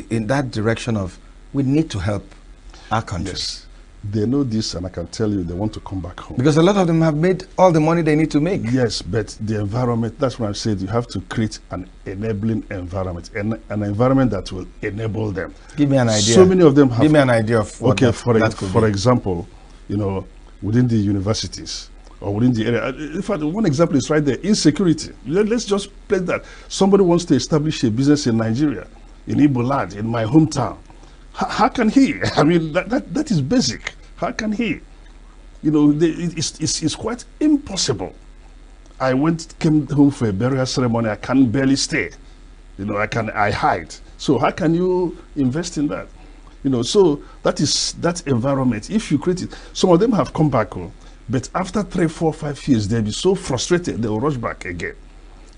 in that direction of we need to help our country. Yes. They know this, and I can tell you they want to come back home. Because a lot of them have made all the money they need to make. Yes, but the environment, that's what I said, you have to create an enabling environment, an environment that will enable them. Give me an idea. So many of them have... Give me an idea of what for example, within the universities or within the area. In fact, one example is right there, insecurity. Let's just play that. Somebody wants to establish a business in Nigeria, in Igbo land, in my hometown. How can he? I mean, that is basic. How can he? It's quite impossible. Came home for a burial ceremony. I can barely stay. I hide. So how can you invest in that? So that environment. If you create it, some of them have come back home, but after 3, 4, 5 years, they'll be so frustrated they will rush back again.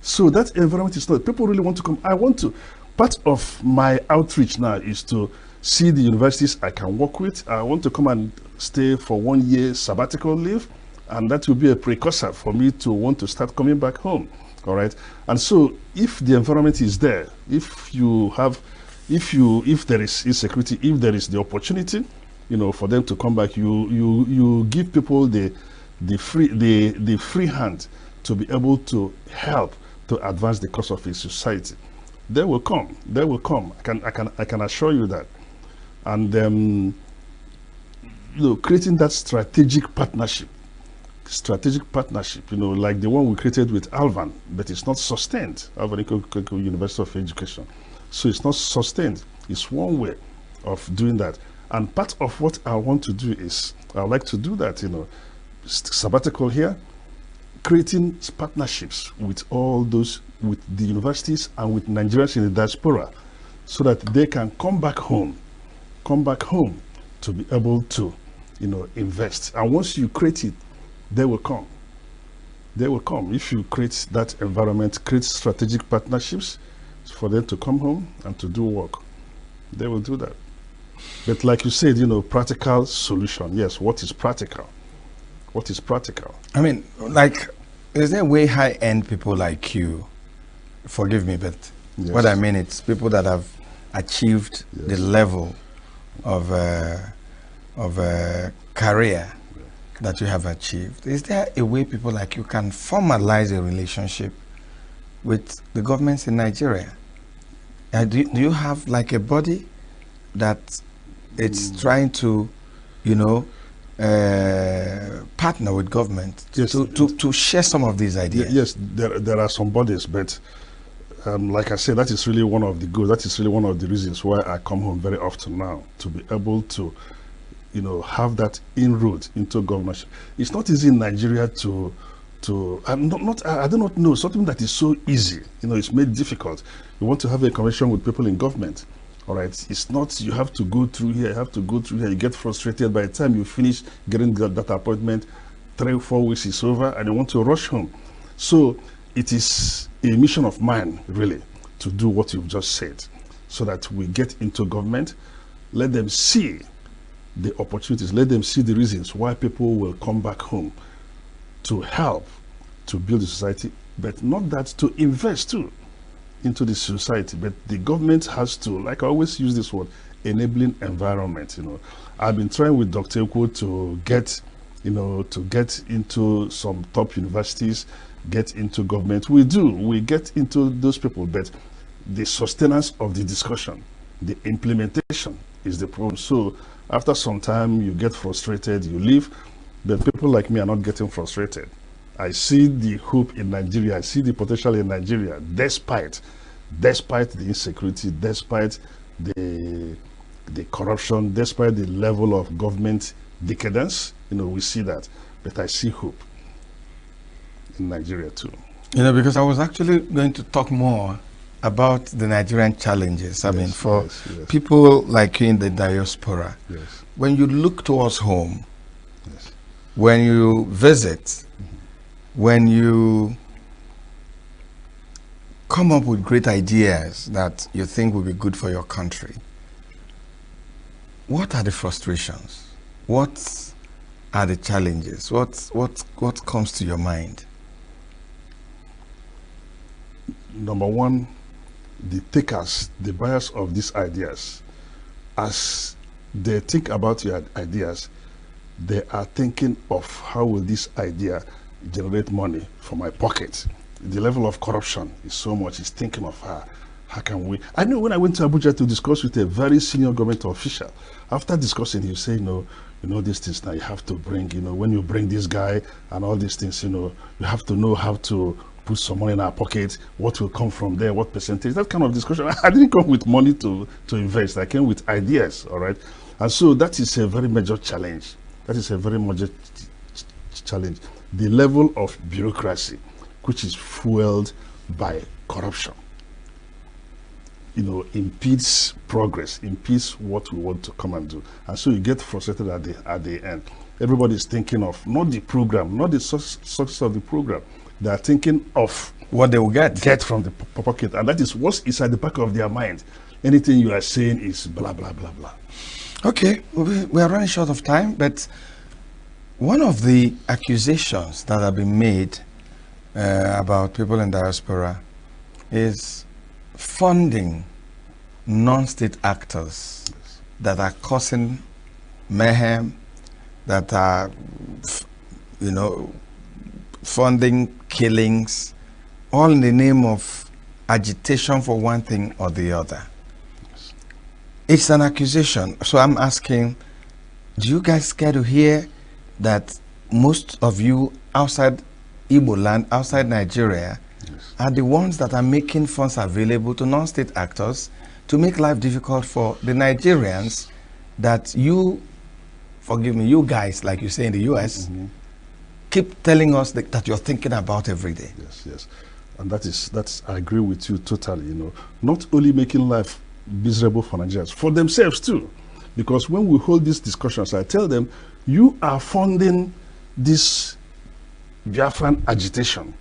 So that environment is not. People really want to come. I want to. Part of my outreach now is to see the universities I can work with. I want to come and stay for 1 year sabbatical leave, and that will be a precursor for me to want to start coming back home. All right. And so if the environment is there, if there is insecurity, if there is the opportunity, for them to come back, you give people the free hand to be able to help to advance the cause of a society. They will come. They will come. I can assure you that. And creating that strategic partnership, like the one we created with Alvan, but it's not sustained. Alvan University of Education, so it's not sustained. It's one way of doing that. And part of what I want to do is I would like to do that. Sabbatical here, creating partnerships with all those, with the universities and with Nigerians in the diaspora, so that they can come back home to be able to, invest. And once you create it, they will come. They will come. If you create that environment, create strategic partnerships for them to come home and to do work, they will do that. But like you said, practical solution. Yes, what is practical? What is practical? I mean, is there way high-end people like you forgive me, but Yes. what I mean it's people that have achieved the level of career that you have achieved. Is there a way people like you can formalize a relationship with the governments in Nigeria? Do you have like a body that it's trying to, you know, partner with government to share some of these ideas? Yes, there are some bodies, but like I said, that is really one of the goals. That is really one of the reasons why I come home very often now, to be able to, you know, have that inroad into governorship. It's not easy in Nigeria to I do not know something that is so easy. You know, it's made difficult. You want to have a conversation with people in government. All right, it's not, you have to go through here, you have to go through here, you get frustrated. By the time you finish getting that appointment, 3 or 4 weeks is over and you want to rush home. So it is a mission of mine, really, to do what you've just said, so that we get into government, let them see the opportunities, let them see the reasons why people will come back home to help to build the society, but not that to invest too into the society. But the government has to, like I always use this word, enabling environment. You know, I've been trying with Dr. Ekwo to get, you know, to get into some top universities, get into government. We get into those people, but the sustenance of the discussion, the implementation is the problem. So after some time you get frustrated, you leave, but people like me are not getting frustrated. I see the hope in Nigeria, I see the potential in Nigeria, despite the insecurity, despite the corruption, despite the level of government decadence. You know, we see that, but I see hope in Nigeria too. You know, because I was actually going to talk more about the Nigerian challenges. I mean, for people like you in the diaspora, when you look towards home, when you visit, when you come up with great ideas that you think will be good for your country, what are the frustrations? What are the challenges? What comes to your mind? Number one, the takers, the buyers of these ideas, as they think about your ideas, they are thinking of how will this idea generate money for my pocket. The level of corruption is so much. He's thinking of how can we. I know when I went to Abuja to discuss with a very senior government official, after discussing, he said, you know these things now you have to bring, you know, when you bring this guy and all these things, you know, you have to know how to put some money in our pocket, what will come from there, what percentage, that kind of discussion. I didn't come with money to invest. I came with ideas, all right? And so that is a very major challenge. That is a very major challenge. The level of bureaucracy, which is fueled by corruption, you know, impedes progress, impedes what we want to come and do. And so you get frustrated at the end. Everybody is thinking of not the program, not the success of the program. They are thinking of what they will get from the pocket. And that is what is at the back of their mind. Anything you are saying is blah, blah, blah, blah. Okay, we are running short of time, but one of the accusations that have been made about people in diaspora is funding non-state actors that are causing mayhem, that are, you know, funding killings, all in the name of agitation for one thing or the other. It's an accusation. So I'm asking, do you guys care to hear that most of you outside Igbo land, outside Nigeria, are the ones that are making funds available to non-state actors to make life difficult for the Nigerians that you, forgive me, you guys, like you say in the US, keep telling us that you're thinking about every day? Yes. And that's I agree with you totally, you know. Not only making life miserable for Nigerians, for themselves too. Because when we hold these discussions, I tell them, you are funding this Biafran agitation,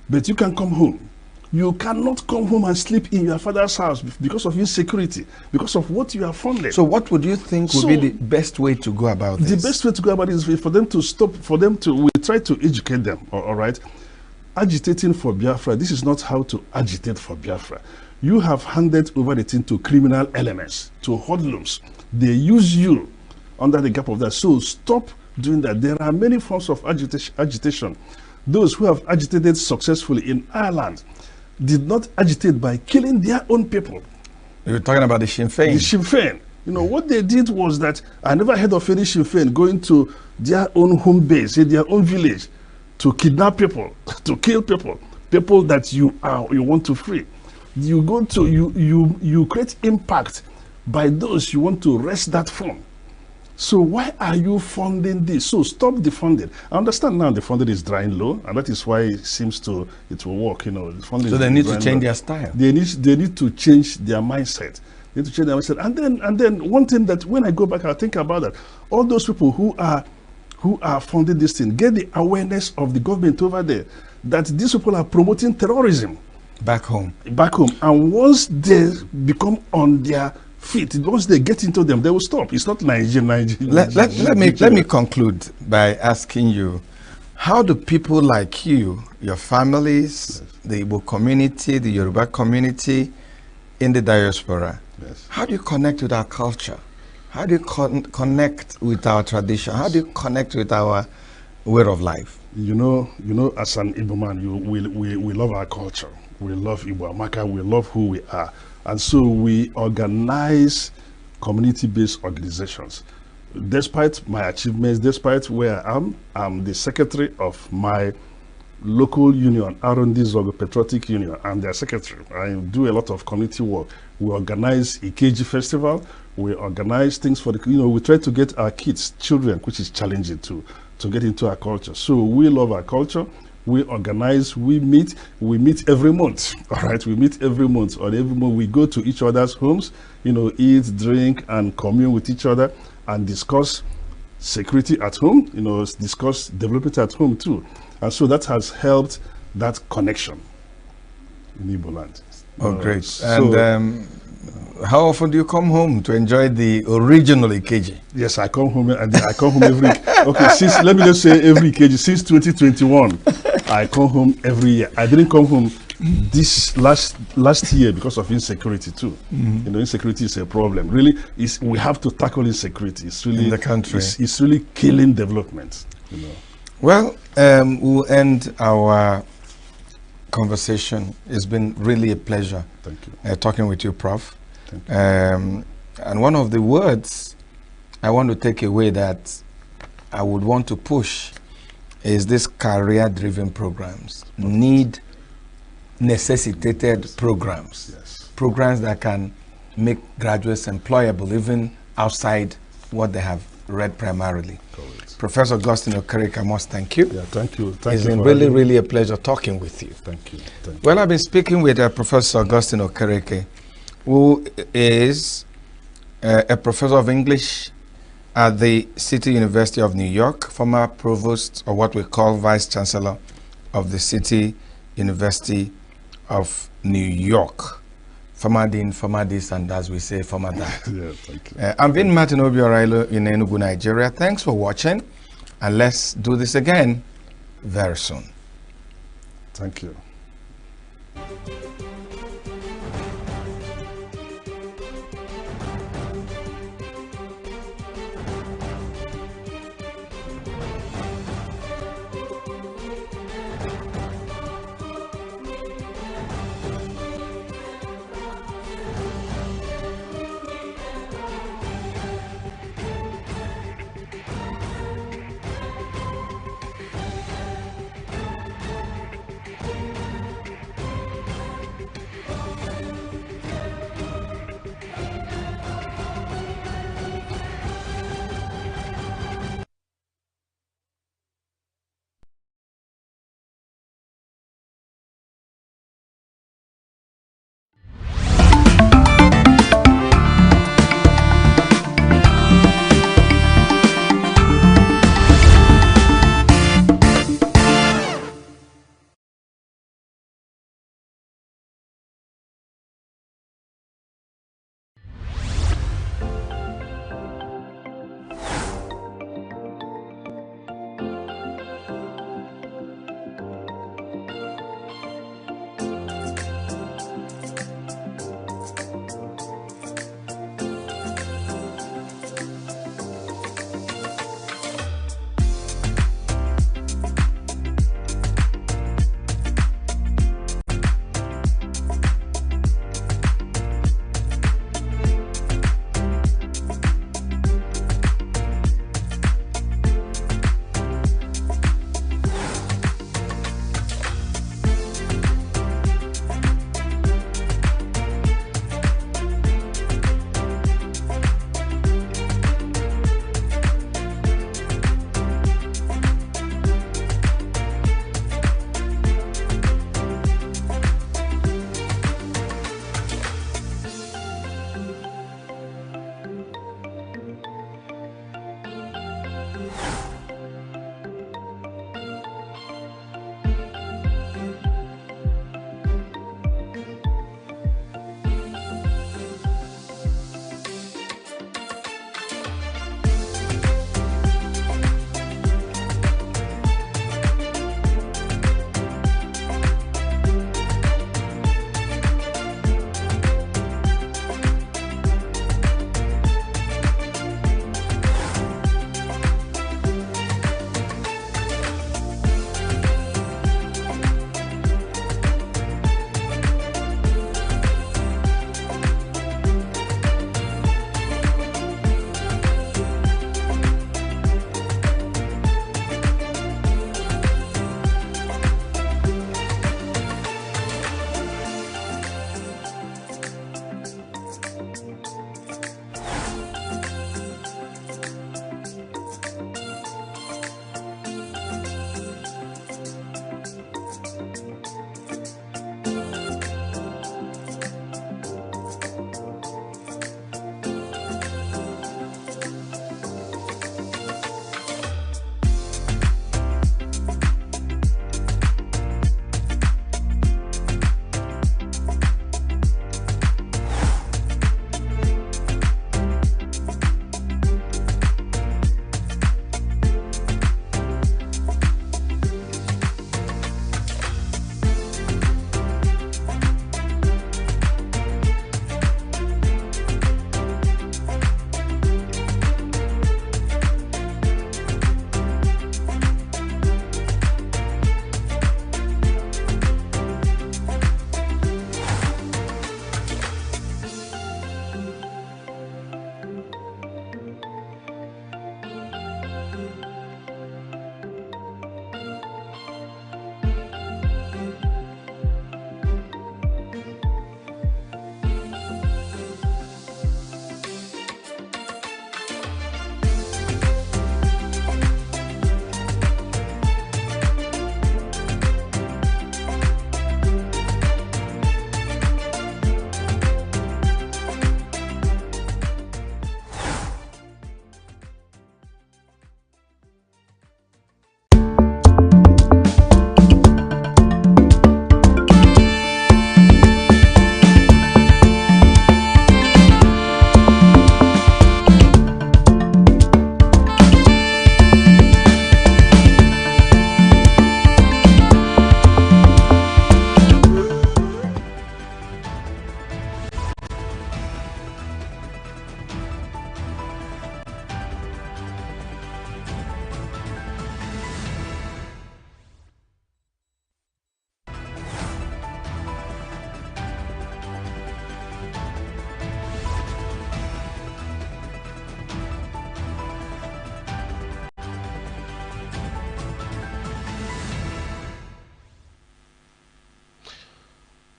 but you can come home. You cannot come home and sleep in your father's house because of insecurity, because of what you are funded. So what would you think would be the best way to go about this? The best way to go about it is for them to stop, we try to educate them, all right? agitating for Biafra, this is not how to agitate for Biafra. You have handed over the thing to criminal elements, to hoodlums. They use you under the gap of that. So stop doing that. There are many forms of agitation. Those who have agitated successfully in Ireland did not agitate by killing their own people. You're talking about the Sinn Féin. The Sinn Féin. You know, what they did was that I never heard of any Sinn Féin going to their own home base, in their own village, to kidnap people, to kill people, people that you want to free. You go to, you create impact by those you want to wrest that from. So why are you funding this? So stop the funding. I understand now the funding is drying low, and that is why it seems it will work. You know, the funding so they need to change their style. They need to change their mindset. They need to change their mindset. And then one thing that when I go back, I think about that. All those people who are funding this thing, get the awareness of the government over there that these people are promoting terrorism back home. And once they become on their feet, once they get into them, they will stop. It's not Nigeria. Let me conclude by asking you, how do people like you, your families, the Igbo community, the Yoruba community in the diaspora, how do you connect with our culture? How do you connect with our tradition? How do you connect with our way of life? You know, as an Igbo man, we love our culture. We love Igbo Amaka. We love who we are. And so we organize community-based organizations. Despite my achievements, despite where I am, I'm the secretary of my local union, R&D Zogo Patriotic Union. I'm their secretary. I do a lot of community work. We organize Ikeji Festival. We organize things for we try to get our kids, children, which is challenging to get into our culture. So we love our culture. We organize, we meet every month, all right? We meet every month, or every month we go to each other's homes, eat, drink, and commune with each other, and discuss security at home, discuss development at home too. And so that has helped that connection in Igbo land. Oh, great. And how often do you come home to enjoy the original Ikeji? Yes, I come home, and I come home every, let me just say every Ikeji, since 2021, I come home every year. I didn't come home this last year because of insecurity too. Insecurity is a problem. Really, we have to tackle insecurity. It's really, in the country. It's really killing development. Well, we'll end our conversation. It's been really a pleasure. Thank you. Talking with you, Prof. And one of the words I want to take away that I would want to push is this career-driven programs. Necessitated programs. Yes. Programs that can make graduates employable even outside what they have read primarily. Correct. Professor Augustine Okereke, I must thank you. Yeah, thank you. It's been really a pleasure talking with you. Thank you. Well, I've been speaking with Professor Augustine Okereke, who is a professor of English at the City University of New York, former provost, or what we call vice chancellor of the City University of New York. Former dean, former this, and as we say, former that. Yeah, thank you. I'm Vin Martin Obiorilo in Enugu, Nigeria. Thanks for watching, and let's do this again very soon. Thank you.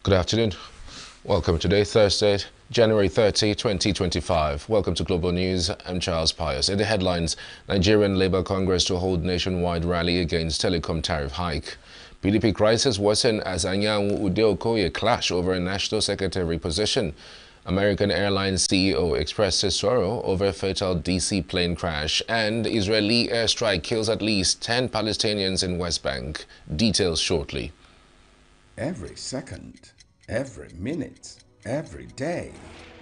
Good afternoon. Welcome today, Thursday, January 30, 2025. Welcome to Global News. I'm Charles Pius. In the headlines, Nigerian Labour Congress to hold nationwide rally against telecom tariff hike. PDP crisis worsen as Anyanwu Ude-Okoye clash over a national secretary position. American Airlines CEO expressed his sorrow over fatal DC plane crash, and Israeli airstrike kills at least 10 Palestinians in West Bank. Details shortly. Every second, every minute, every day,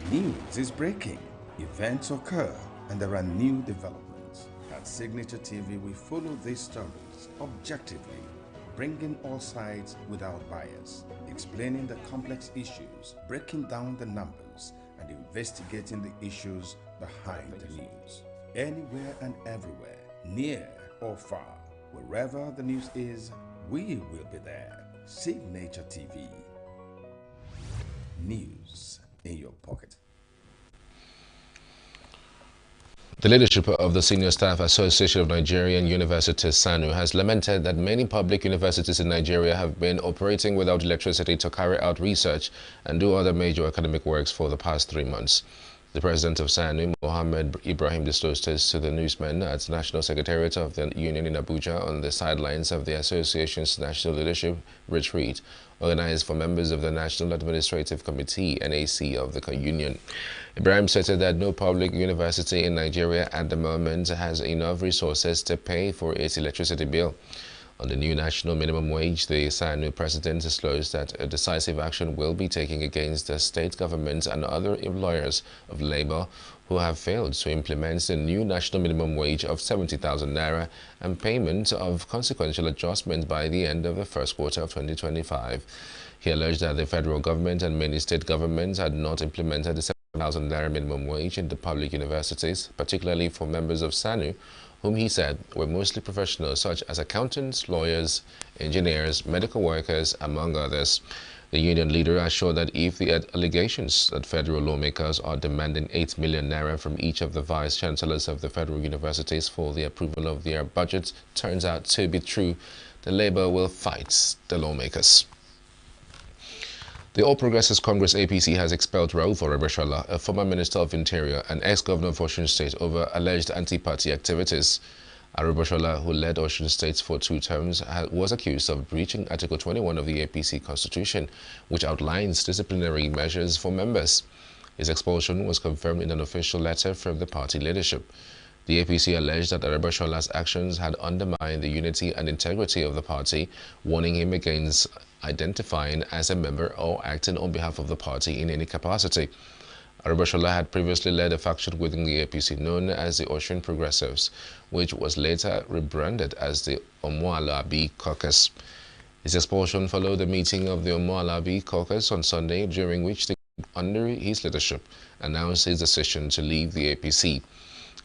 news is breaking. Events occur and there are new developments. At Signature TV, we follow these stories objectively, bringing all sides without bias, explaining the complex issues, breaking down the numbers, and investigating the issues behind the news. Anywhere and everywhere, near or far, wherever the news is, we will be there. Signature TV. News in your pocket. The leadership of the Senior Staff Association of Nigerian Universities, SANU, has lamented that many public universities in Nigeria have been operating without electricity to carry out research and do other major academic works for the past 3 months. The president of SANU, Mohammed Ibrahim, disclosed this to the newsmen at the National Secretariat of the Union in Abuja on the sidelines of the association's National Leadership Retreat, organized for members of the National Administrative Committee, NAC, of the Union. Ibrahim stated that no public university in Nigeria at the moment has enough resources to pay for its electricity bill. On the new national minimum wage, the SANU president disclosed that a decisive action will be taken against the state government and other employers of labor who have failed to implement the new national minimum wage of 70,000 naira and payment of consequential adjustment by the end of the first quarter of 2025. He alleged that the federal government and many state governments had not implemented the 7,000 naira minimum wage in the public universities, particularly for members of SANU, whom he said were mostly professionals such as accountants, lawyers, engineers, medical workers, among others. The union leader assured that if the allegations that federal lawmakers are demanding 8 million naira from each of the vice-chancellors of the federal universities for the approval of their budgets turns out to be true, the Labour will fight the lawmakers. The All Progressives Congress APC has expelled Rauf Aregbesola, a former Minister of Interior and ex-governor of Osun State, over alleged anti-party activities. Aregbesola, who led Osun State for 2 terms, was accused of breaching Article 21 of the APC Constitution, which outlines disciplinary measures for members. His expulsion was confirmed in an official letter from the party leadership. The APC alleged that Aregbesola's actions had undermined the unity and integrity of the party, warning him against identifying as a member or acting on behalf of the party in any capacity. Aregbesola had previously led a faction within the APC known as the Osun Progressives, which was later rebranded as the Omoalabi Caucus. His expulsion followed the meeting of the Omoalabi Caucus on Sunday, during which, under his leadership, announced his decision to leave the APC.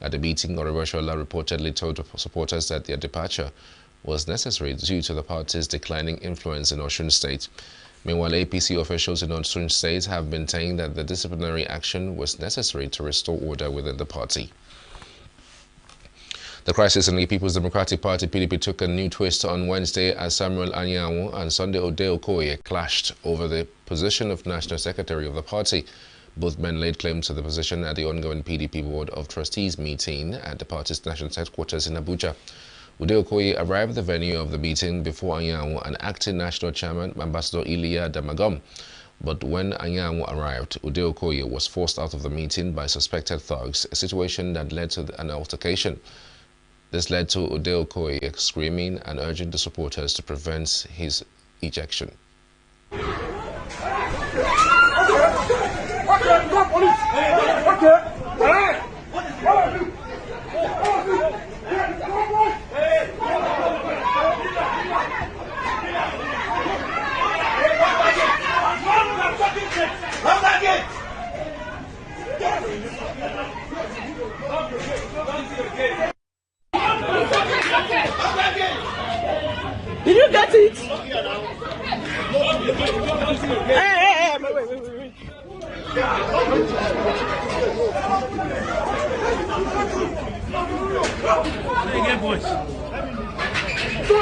At the meeting, Aregbesola reportedly told supporters that their departure was necessary due to the party's declining influence in Osun State. Meanwhile, APC officials in Osun State have maintained that the disciplinary action was necessary to restore order within the party. The crisis in the People's Democratic Party (PDP) took a new twist on Wednesday as Samuel Anyanwu and Sunday Ude-Okoye clashed over the position of National Secretary of the party. Both men laid claim to the position at the ongoing PDP Board of Trustees meeting at the party's national headquarters in Abuja. Ude-Okoye arrived at the venue of the meeting before Anyanwu and acting national chairman, Ambassador Iliya Damagum. But when Anyanwu arrived, Ude-Okoye was forced out of the meeting by suspected thugs, a situation that led to an altercation. This led to Ude-Okoye screaming and urging the supporters to prevent his ejection. Did you get it? Hey, wait. Hey, boys. You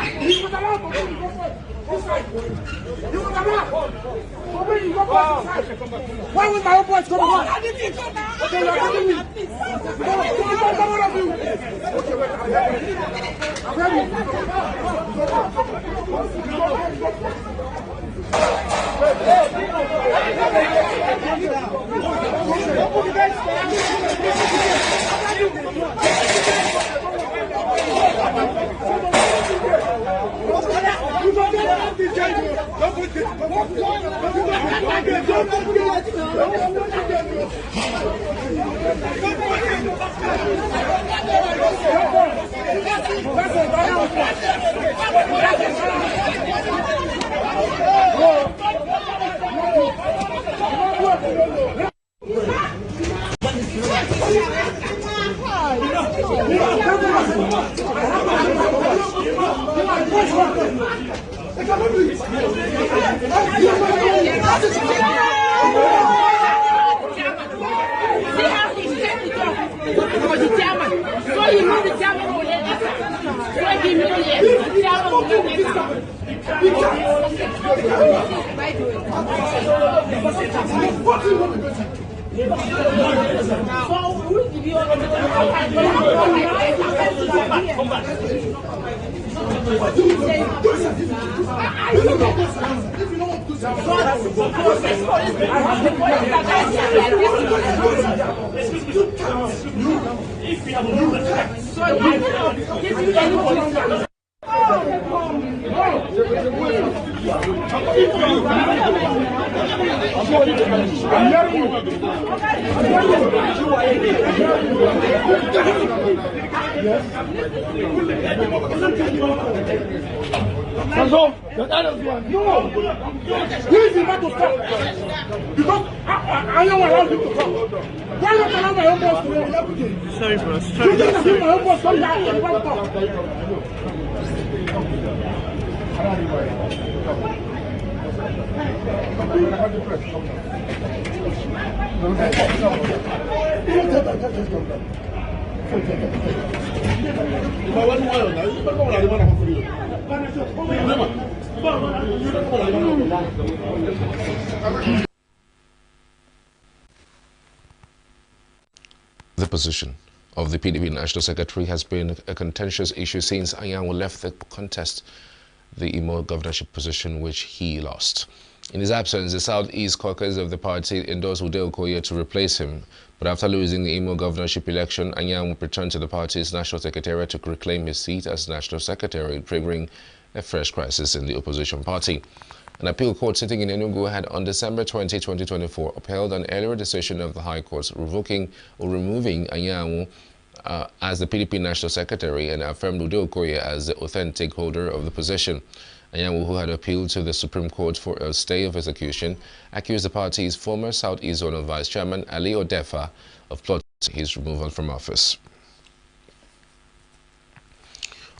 Why would my own boys come on? Okay, you're having me. Okay, wait, I'm ready. No, he's about to stop because I don't allow him to come. Why not allow my own boss to come? Sorry, bro. You think that my own boss come back and want to The position of the PDP National Secretary has been a contentious issue since Anyanwu left the contest, the Imo governorship position which he lost. In his absence, the Southeast caucus of the party endorsed Ude Okoye to replace him, but after losing the Imo governorship election, Anyanwu returned to the party's national secretariat to reclaim his seat as national secretary, triggering a fresh crisis in the opposition party. An appeal court sitting in ENUGU had on December 20, 2024 upheld an earlier decision of the High Court revoking or removing Anyanwu as the PDP National Secretary and affirmed Ude Okoye as the authentic holder of the position. Anyanwu, who had appealed to the Supreme Court for a stay of execution, accused the party's former Southeast Zonal Vice Chairman Ali Odefa of plotting his removal from office.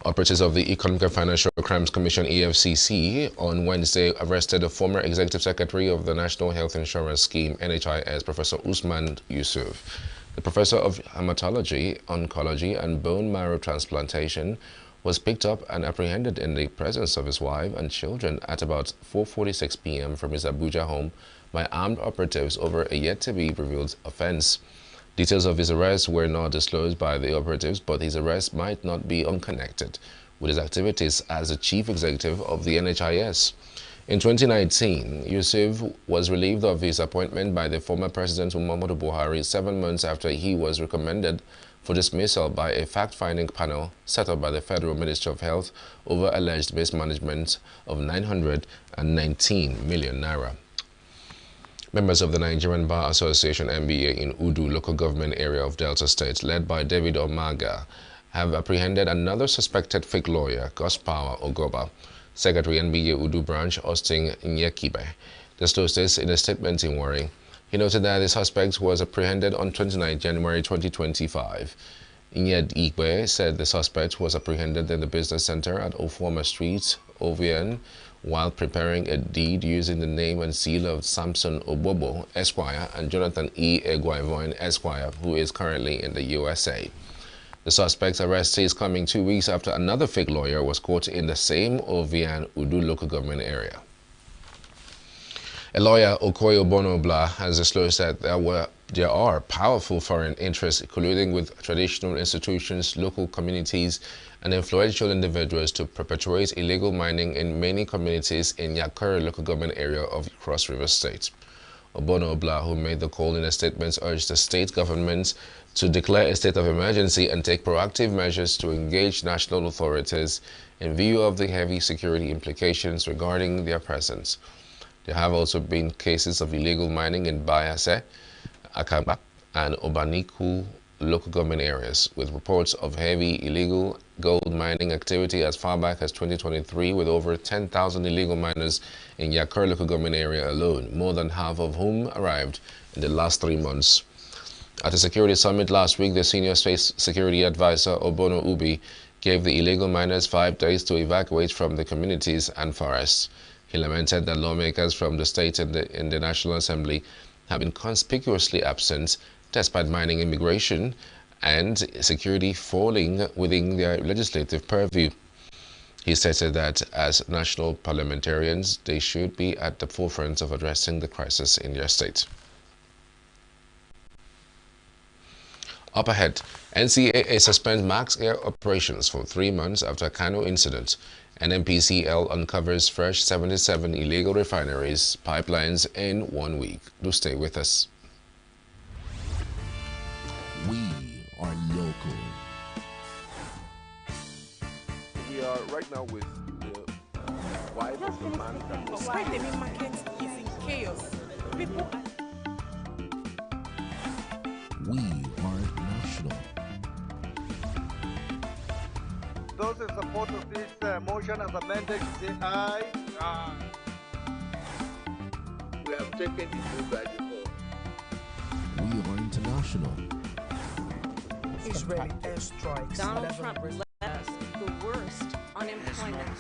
Operatives of the Economic and Financial Crimes Commission EFCC on Wednesday arrested the former Executive Secretary of the National Health Insurance Scheme NHIS, Professor Usman Yusuf. The professor of Hematology, Oncology and Bone Marrow Transplantation was picked up and apprehended in the presence of his wife and children at about 4:46 p.m. from his Abuja home by armed operatives over a yet-to-be-revealed offense. Details of his arrest were not disclosed by the operatives, but his arrest might not be unconnected with his activities as the chief executive of the NHIS. In 2019, Yusuf was relieved of his appointment by the former President Muhammadu Buhari 7 months after he was recommended for dismissal by a fact-finding panel set up by the Federal Ministry of Health over alleged mismanagement of 919 million naira. Members of the Nigerian Bar Association NBA in Udu local government area of Delta State, led by David Omaga, have apprehended another suspected fake lawyer, Gospower Ogoba. Secretary NBA Udu branch, Austin Nyekibe, disclosed this in a statement in Warri. He noted that the suspect was apprehended on 29 January 2025. Inyed Igbe said the suspect was apprehended in the business center at Ofuoma Street, Ovian, while preparing a deed using the name and seal of Samson Obobo, Esquire, and Jonathan E. Egwaivoin, Esquire, who is currently in the USA. The suspect's arrest is coming 2 weeks after another fake lawyer was caught in the same Ovian Udu local government area. A lawyer, Okoye Bonobla, has disclosed that there are powerful foreign interests colluding with traditional institutions, local communities, and influential individuals to perpetuate illegal mining in many communities in Yakuri local government area of Cross River State. Obonobla, who made the call in a statement, urged the state government to declare a state of emergency and take proactive measures to engage national authorities in view of the heavy security implications regarding their presence. There have also been cases of illegal mining in Bayase, Akaba, and Obaniku local government areas, with reports of heavy illegal gold mining activity as far back as 2023, with over 10,000 illegal miners in Yakuri local government area alone, more than half of whom arrived in the last 3 months. At a security summit last week, the senior space security advisor, Obono Ubi, gave the illegal miners 5 days to evacuate from the communities and forests. He lamented that lawmakers from the state and in the National Assembly have been conspicuously absent despite mining immigration and security falling within their legislative purview. He stated that as national parliamentarians, they should be at the forefront of addressing the crisis in their state. Up ahead, NCAA suspends max air operations for 3 months after Kano incident. NMPCL uncovers fresh 77 illegal refineries pipelines in 1 week. Do stay with us. We are local. We are right now with the wife of the man that was... Why the main market is in chaos. People... We are national. Those in support of this motion as amended, say aye. Aye. We have taken the vote by default. We are international. Israeli airstrikes. Donald Trump left the worst unemployment.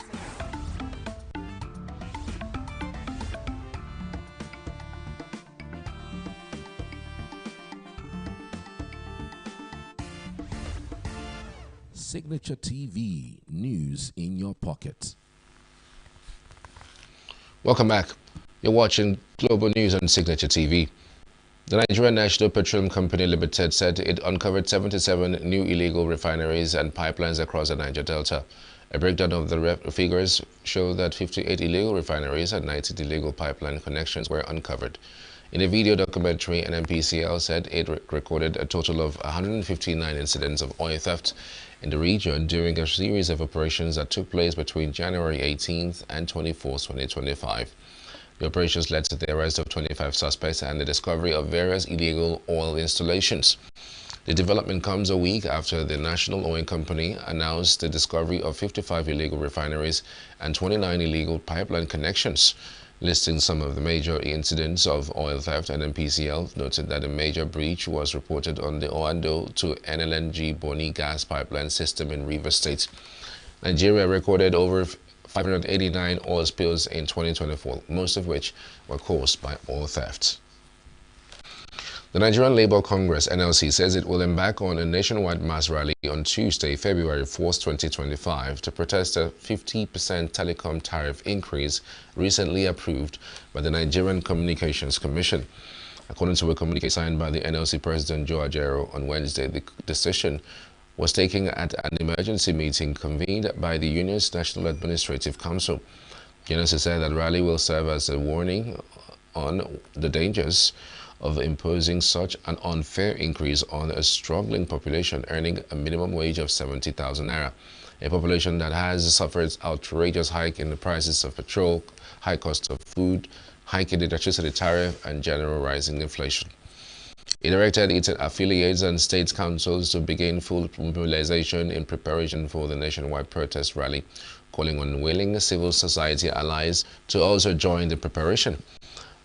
Signature TV, news in your pocket. Welcome back. You're watching Global News on Signature TV. The Nigerian National Petroleum Company Limited said it uncovered 77 new illegal refineries and pipelines across the Niger Delta. A breakdown of the figures show that 58 illegal refineries and 90 illegal pipeline connections were uncovered. In a video documentary, NMPCL said it recorded a total of 159 incidents of oil theft in the region during a series of operations that took place between January 18th and 24th, 2025. The operations led to the arrest of 25 suspects and the discovery of various illegal oil installations. The development comes a week after the National Oil Company announced the discovery of 55 illegal refineries and 29 illegal pipeline connections. Listing some of the major incidents of oil theft, NMPCL noted that a major breach was reported on the Oando to NLNG Boni gas pipeline system in Rivers State. Nigeria recorded over 589 oil spills in 2024, most of which were caused by oil theft. The Nigerian Labour Congress, NLC, says it will embark on a nationwide mass rally on Tuesday, February 4th, 2025, to protest a 50% telecom tariff increase recently approved by the Nigerian Communications Commission. According to a communique signed by the NLC President Joe Ajero on Wednesday, the decision was taken at an emergency meeting convened by the union's National Administrative Council. The NLC said that rally will serve as a warning on the dangers of imposing such an unfair increase on a struggling population earning a minimum wage of 70,000 naira, a population that has suffered outrageous hike in the prices of petrol, high cost of food, hike in the electricity tariff, and general rising inflation. It directed its affiliates and state councils to begin full mobilization in preparation for the nationwide protest rally, calling on willing civil society allies to also join the preparation.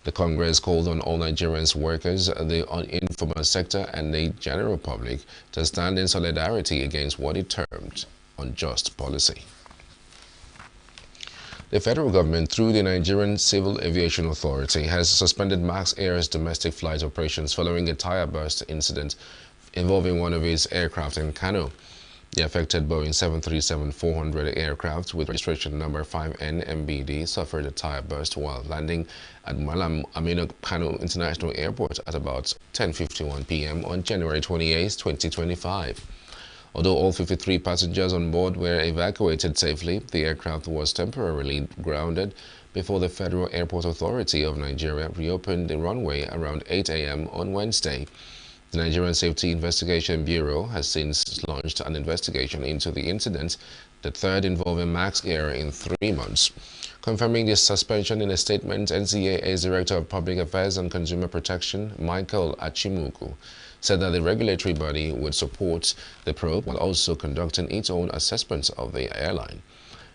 The Congress called on all Nigerians, workers, the informal sector, and the general public to stand in solidarity against what it termed unjust policy. The federal government, through the Nigerian Civil Aviation Authority, has suspended Max Air's domestic flight operations following a tire burst incident involving one of its aircraft in Kano. The affected Boeing 737-400 aircraft with registration number 5NMBD suffered a tire burst while landing at Malam Aminu Kano International Airport at about 10:51 p.m. on January 28, 2025. Although all 53 passengers on board were evacuated safely, the aircraft was temporarily grounded before the Federal Airport Authority of Nigeria reopened the runway around 8 a.m. on Wednesday. The Nigerian Safety Investigation Bureau has since launched an investigation into the incident, the third involving Max Air in 3 months. Confirming this suspension in a statement, NCAA's Director of Public Affairs and Consumer Protection, Michael Achimugu, said that the regulatory body would support the probe while also conducting its own assessments of the airline.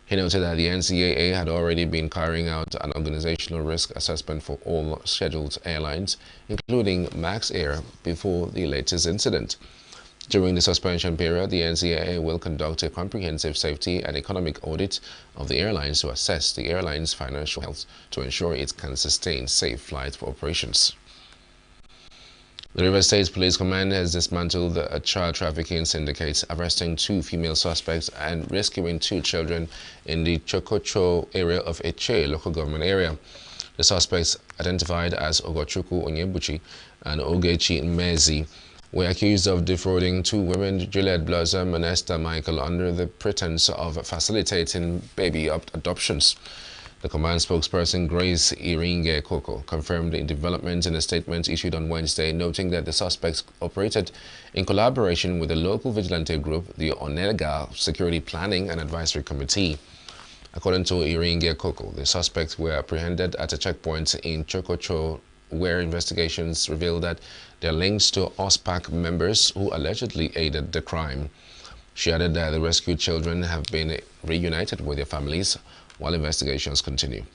He noted that the NCAA had already been carrying out an organizational risk assessment for all scheduled airlines, including Max Air, before the latest incident. During the suspension period, the NCAA will conduct a comprehensive safety and economic audit of the airlines to assess the airline's financial health to ensure it can sustain safe flight operations. The Rivers State Police Command has dismantled a child trafficking syndicate, arresting 2 female suspects and rescuing 2 children in the Chokocho area of Eche local government area. The suspects, identified as Ogochukwu Onyebuchi and Ogechi Mezi, were accused of defrauding 2 women, Juliet Blossom and Esther Michael, under the pretense of facilitating baby adoptions. The command spokesperson Grace Iringe Koko confirmed the developments in a statement issued on Wednesday, noting that the suspects operated in collaboration with the local vigilante group, the Onega Security Planning and Advisory Committee. According to Iringe Koko, the suspects were apprehended at a checkpoint in Chokocho, where investigations revealed that there are links to OSPAC members who allegedly aided the crime. She added that the rescued children have been reunited with their families while investigations continue.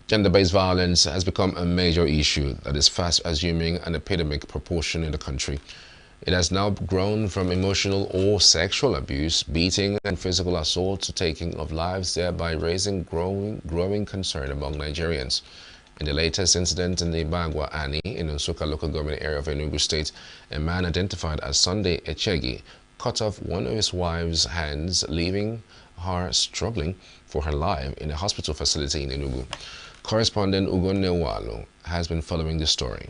Gender-based violence has become a major issue that is fast assuming an epidemic proportion in the country. It has now grown from emotional or sexual abuse, beating and physical assault to taking of lives, thereby raising growing concern among Nigerians. In the latest incident in the Bagua Ani in Nsukka local government area of ENUGU State, a man identified as Sunday Echegi cut off one of his wife's hands, leaving her struggling for her life in a hospital facility in Enugu. Correspondent Ugonne Walu has been following the story.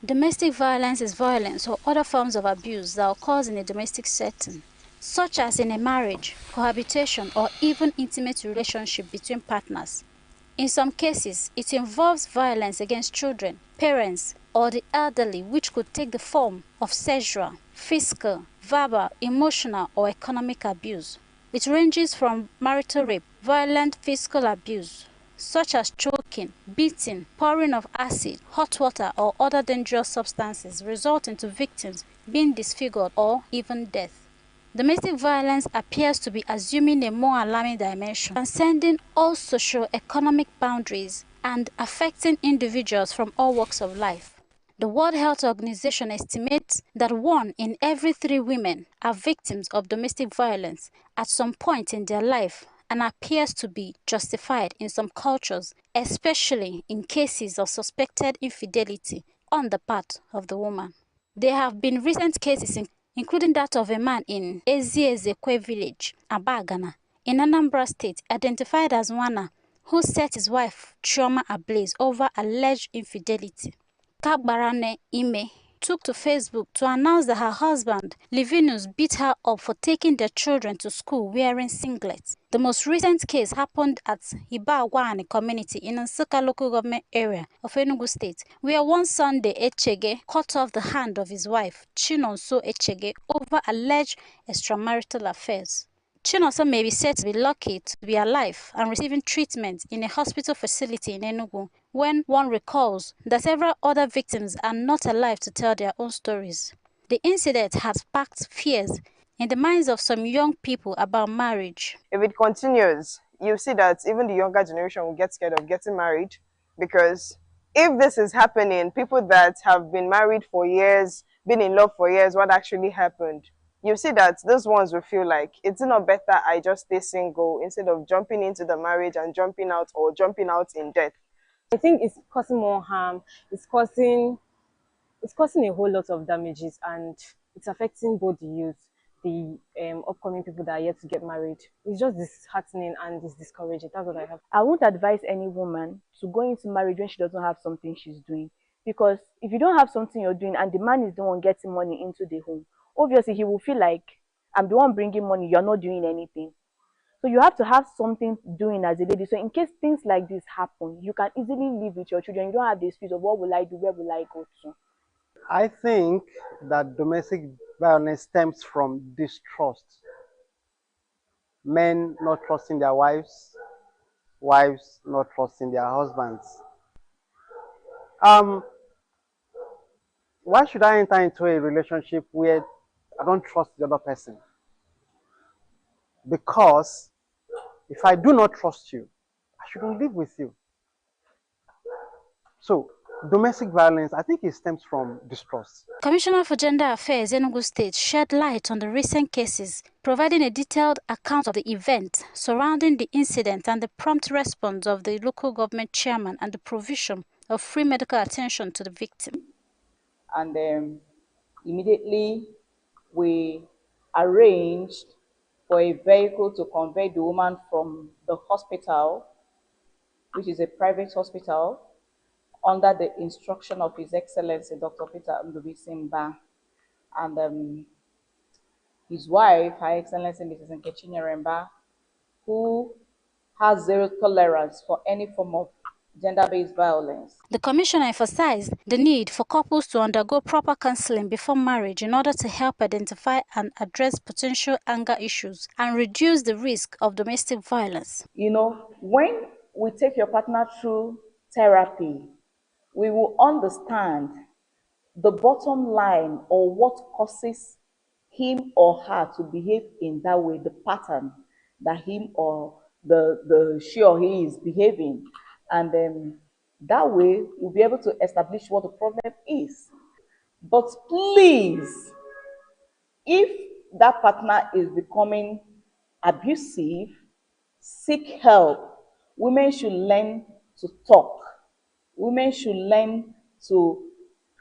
Domestic violence is violence or other forms of abuse that occurs in a domestic setting, such as in a marriage, cohabitation, or even intimate relationship between partners. In some cases, it involves violence against children, parents, or the elderly, which could take the form of sexual, physical, verbal, emotional, or economic abuse. It ranges from marital rape, violent physical abuse, such as choking, beating, pouring of acid, hot water, or other dangerous substances, resulting to victims being disfigured or even death. Domestic violence appears to be assuming a more alarming dimension, transcending all socio-economic boundaries and affecting individuals from all walks of life. The World Health Organization estimates that 1 in every 3 women are victims of domestic violence at some point in their life, and appears to be justified in some cultures, especially in cases of suspected infidelity on the part of the woman. There have been recent cases including that of a man in Eziezekwe village, Abagana, in Anambra State, identified as Wana, who set his wife Chioma ablaze over alleged infidelity. Kagbarane Ime took to Facebook to announce that her husband, Livinus, beat her up for taking their children to school wearing singlets. The most recent case happened at Ibagwani community in Nsukka local government area of Enugu State, where one Sunday Echege cut off the hand of his wife, Chinonso Echege, over alleged extramarital affairs. Chinonso may be said to be lucky to be alive and receiving treatment in a hospital facility in Enugu, when one recalls that several other victims are not alive to tell their own stories. The incident has sparked fears in the minds of some young people about marriage. If it continues, you see that even the younger generation will get scared of getting married, because if this is happening, people that have been married for years, been in love for years, what actually happened? You see that those ones will feel like, it's not better I just stay single instead of jumping into the marriage and jumping out, or jumping out in death. I think it's causing more harm. It's causing a whole lot of damages, and it's affecting both the youth. the upcoming people that are yet to get married. It's just disheartening and it's discouraging. That's what I have. I won't advise any woman to go into marriage when she doesn't have something she's doing. Because if you don't have something you're doing and the man is the one getting money into the home, obviously he will feel like, I'm the one bringing money, you're not doing anything. So you have to have something doing as a lady. So in case things like this happen, you can easily live with your children. You don't have the excuse of what will I do, where will I go to? I think that domestic violence stems from distrust. Men not trusting their wives, wives not trusting their husbands. Why should I enter into a relationship where I don't trust the other person? Because if I do not trust you, I shouldn't live with you. So domestic violence, I think it stems from distrust. Commissioner for Gender Affairs, ENUGU State, shed light on the recent cases, providing a detailed account of the event surrounding the incident and the prompt response of the local government chairman and the provision of free medical attention to the victim. And immediately we arranged for a vehicle to convey the woman from the hospital, which is a private hospital, under the instruction of His Excellency Dr. Peter Mba, and his wife, Her Excellency Mrs. Nkechi Nyeremba, who has zero tolerance for any form of gender-based violence. The commissioner emphasized the need for couples to undergo proper counseling before marriage in order to help identify and address potential anger issues and reduce the risk of domestic violence. You know, when we take your partner through therapy, we will understand the bottom line or what causes him or her to behave in that way, the pattern that him or she or he is behaving. And then that way we'll be able to establish what the problem is. But please, if that partner is becoming abusive, seek help. Women should learn to talk. Women should learn to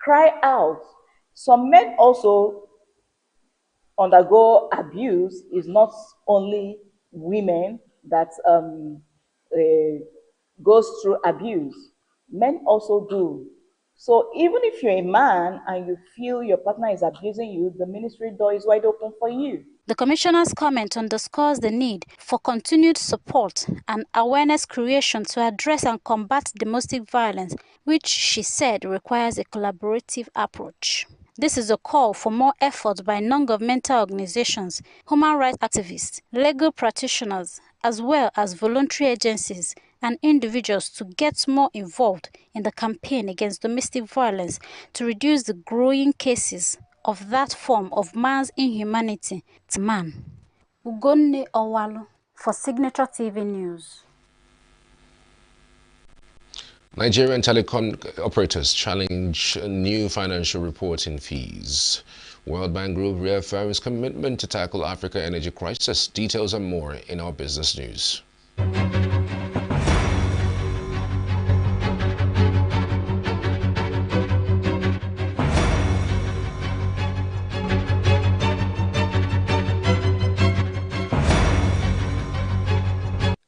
cry out. Some men also undergo abuse. It's not only women that goes through abuse. Men also do. So even if you're a man and you feel your partner is abusing you, the ministry door is wide open for you. The commissioner's comment underscores the need for continued support and awareness creation to address and combat domestic violence, which she said requires a collaborative approach. This is a call for more efforts by non-governmental organizations, human rights activists, legal practitioners, as well as voluntary agencies and individuals to get more involved in the campaign against domestic violence to reduce the growing cases of that form of man's inhumanity to man. Ugonne Owalu for Signature TV News. Nigerian telecom operators challenge new financial reporting fees. World Bank Group reaffirms commitment to tackle Africa energy crisis. Details and more in our business news.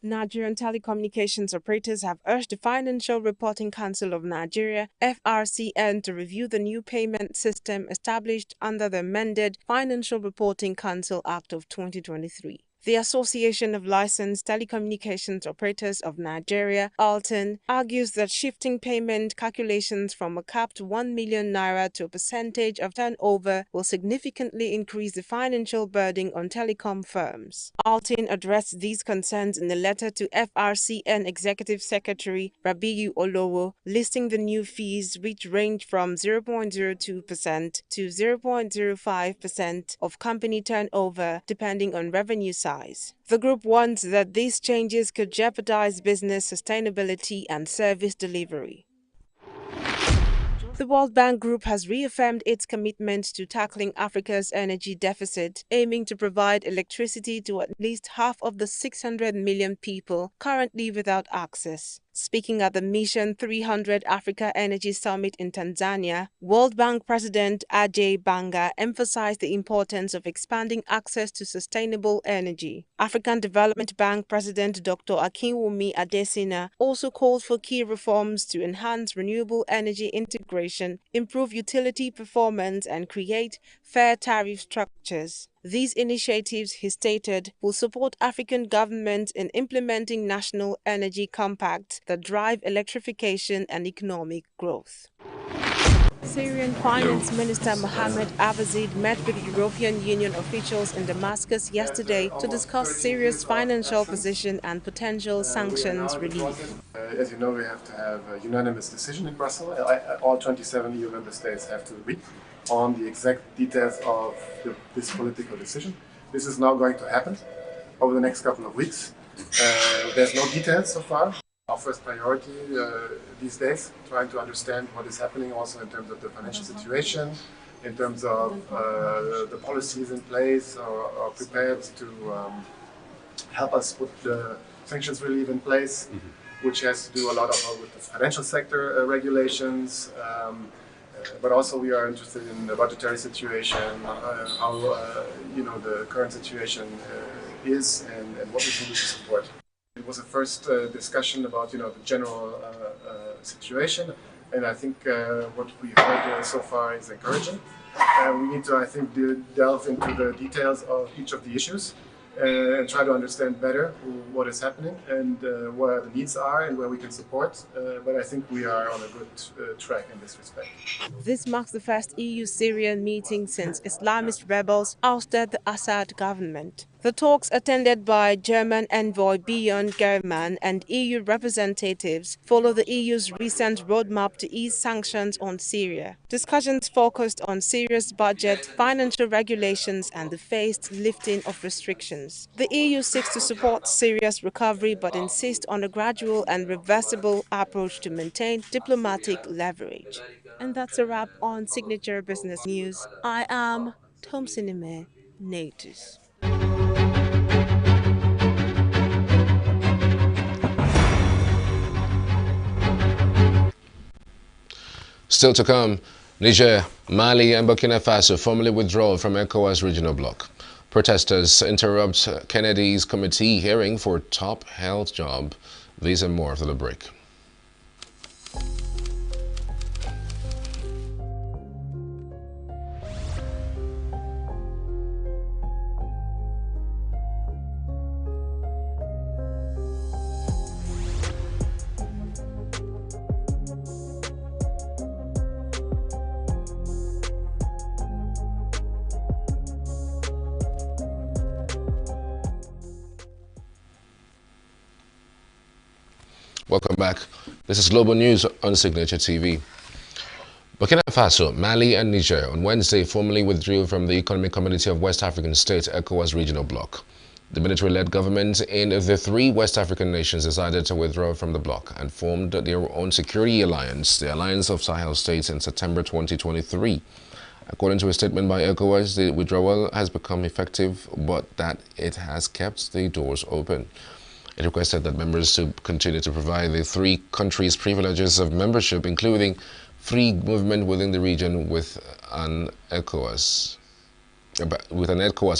Nigerian Telecommunications Operators have urged the Financial Reporting Council of Nigeria, FRCN, to review the new payment system established under the amended Financial Reporting Council Act of 2023. The Association of Licensed Telecommunications Operators of Nigeria, ALTON, argues that shifting payment calculations from a capped 1 million naira to a percentage of turnover will significantly increase the financial burden on telecom firms. ALTON addressed these concerns in a letter to FRCN Executive Secretary Rabiu Olowo, listing the new fees, which range from 0.02% to 0.05% of company turnover, depending on revenue size. The group warns that these changes could jeopardize business sustainability and service delivery. The World Bank Group has reaffirmed its commitment to tackling Africa's energy deficit, aiming to provide electricity to at least half of the 600 million people currently without access. Speaking at the Mission 300 Africa Energy Summit in Tanzania, World Bank President Ajay Banga emphasized the importance of expanding access to sustainable energy. African Development Bank President Dr. Akinwumi Adesina also called for key reforms to enhance renewable energy integration, improve utility performance, and create fair tariff structures. These initiatives, he stated, will support African governments in implementing national energy compacts that drive electrification and economic growth. Syrian Finance Minister Mohamed Abbazid met with European Union officials in Damascus yesterday to discuss Syria's financial position and potential sanctions relief. As you know, we have to have a unanimous decision in Brussels. All 27 EU member states have to agree on the exact details of this political decision. This is now going to happen over the next couple of weeks. There's no details so far. Our first priority these days, trying to understand what is happening also in terms of the financial situation, in terms of the policies in place or prepared to help us put the sanctions relief in place, which has to do a lot of with the financial sector regulations, but also we are interested in the budgetary situation, how the current situation is, and what we can do to support. It was a first discussion about the general situation, and I think what we heard so far is encouraging. We need to, I think, delve into the details of each of the issues and try to understand better what is happening and where the needs are and where we can support. But I think we are on a good track in this respect. This marks the first EU-Syrian meeting since Islamist rebels ousted the Assad government. The talks, attended by German envoy Björn German and EU representatives, follow the EU's recent roadmap to ease sanctions on Syria. Discussions focused on Syria's budget, financial regulations, and the phased lifting of restrictions. The EU seeks to support Syria's recovery but insists on a gradual and reversible approach to maintain diplomatic leverage. And that's a wrap on Signature Business News. I am Tomsinime Natus. Still to come, Niger, Mali and Burkina Faso formally withdraw from ECOWAS regional bloc. Protesters interrupt Kennedy's committee hearing for top health job. These and more after the break. Welcome back. This is Global News on Signature TV. Burkina Faso, Mali and Niger on Wednesday formally withdrew from the Economic Community of West African States ECOWAS regional bloc. The military-led government in the three West African nations decided to withdraw from the bloc and formed their own security alliance, the Alliance of Sahel States, in September 2023. According to a statement by ECOWAS, the withdrawal has become effective, but that it has kept the doors open. It requested that members to continue to provide the three countries privileges of membership, including free movement within the region with an ECOWAS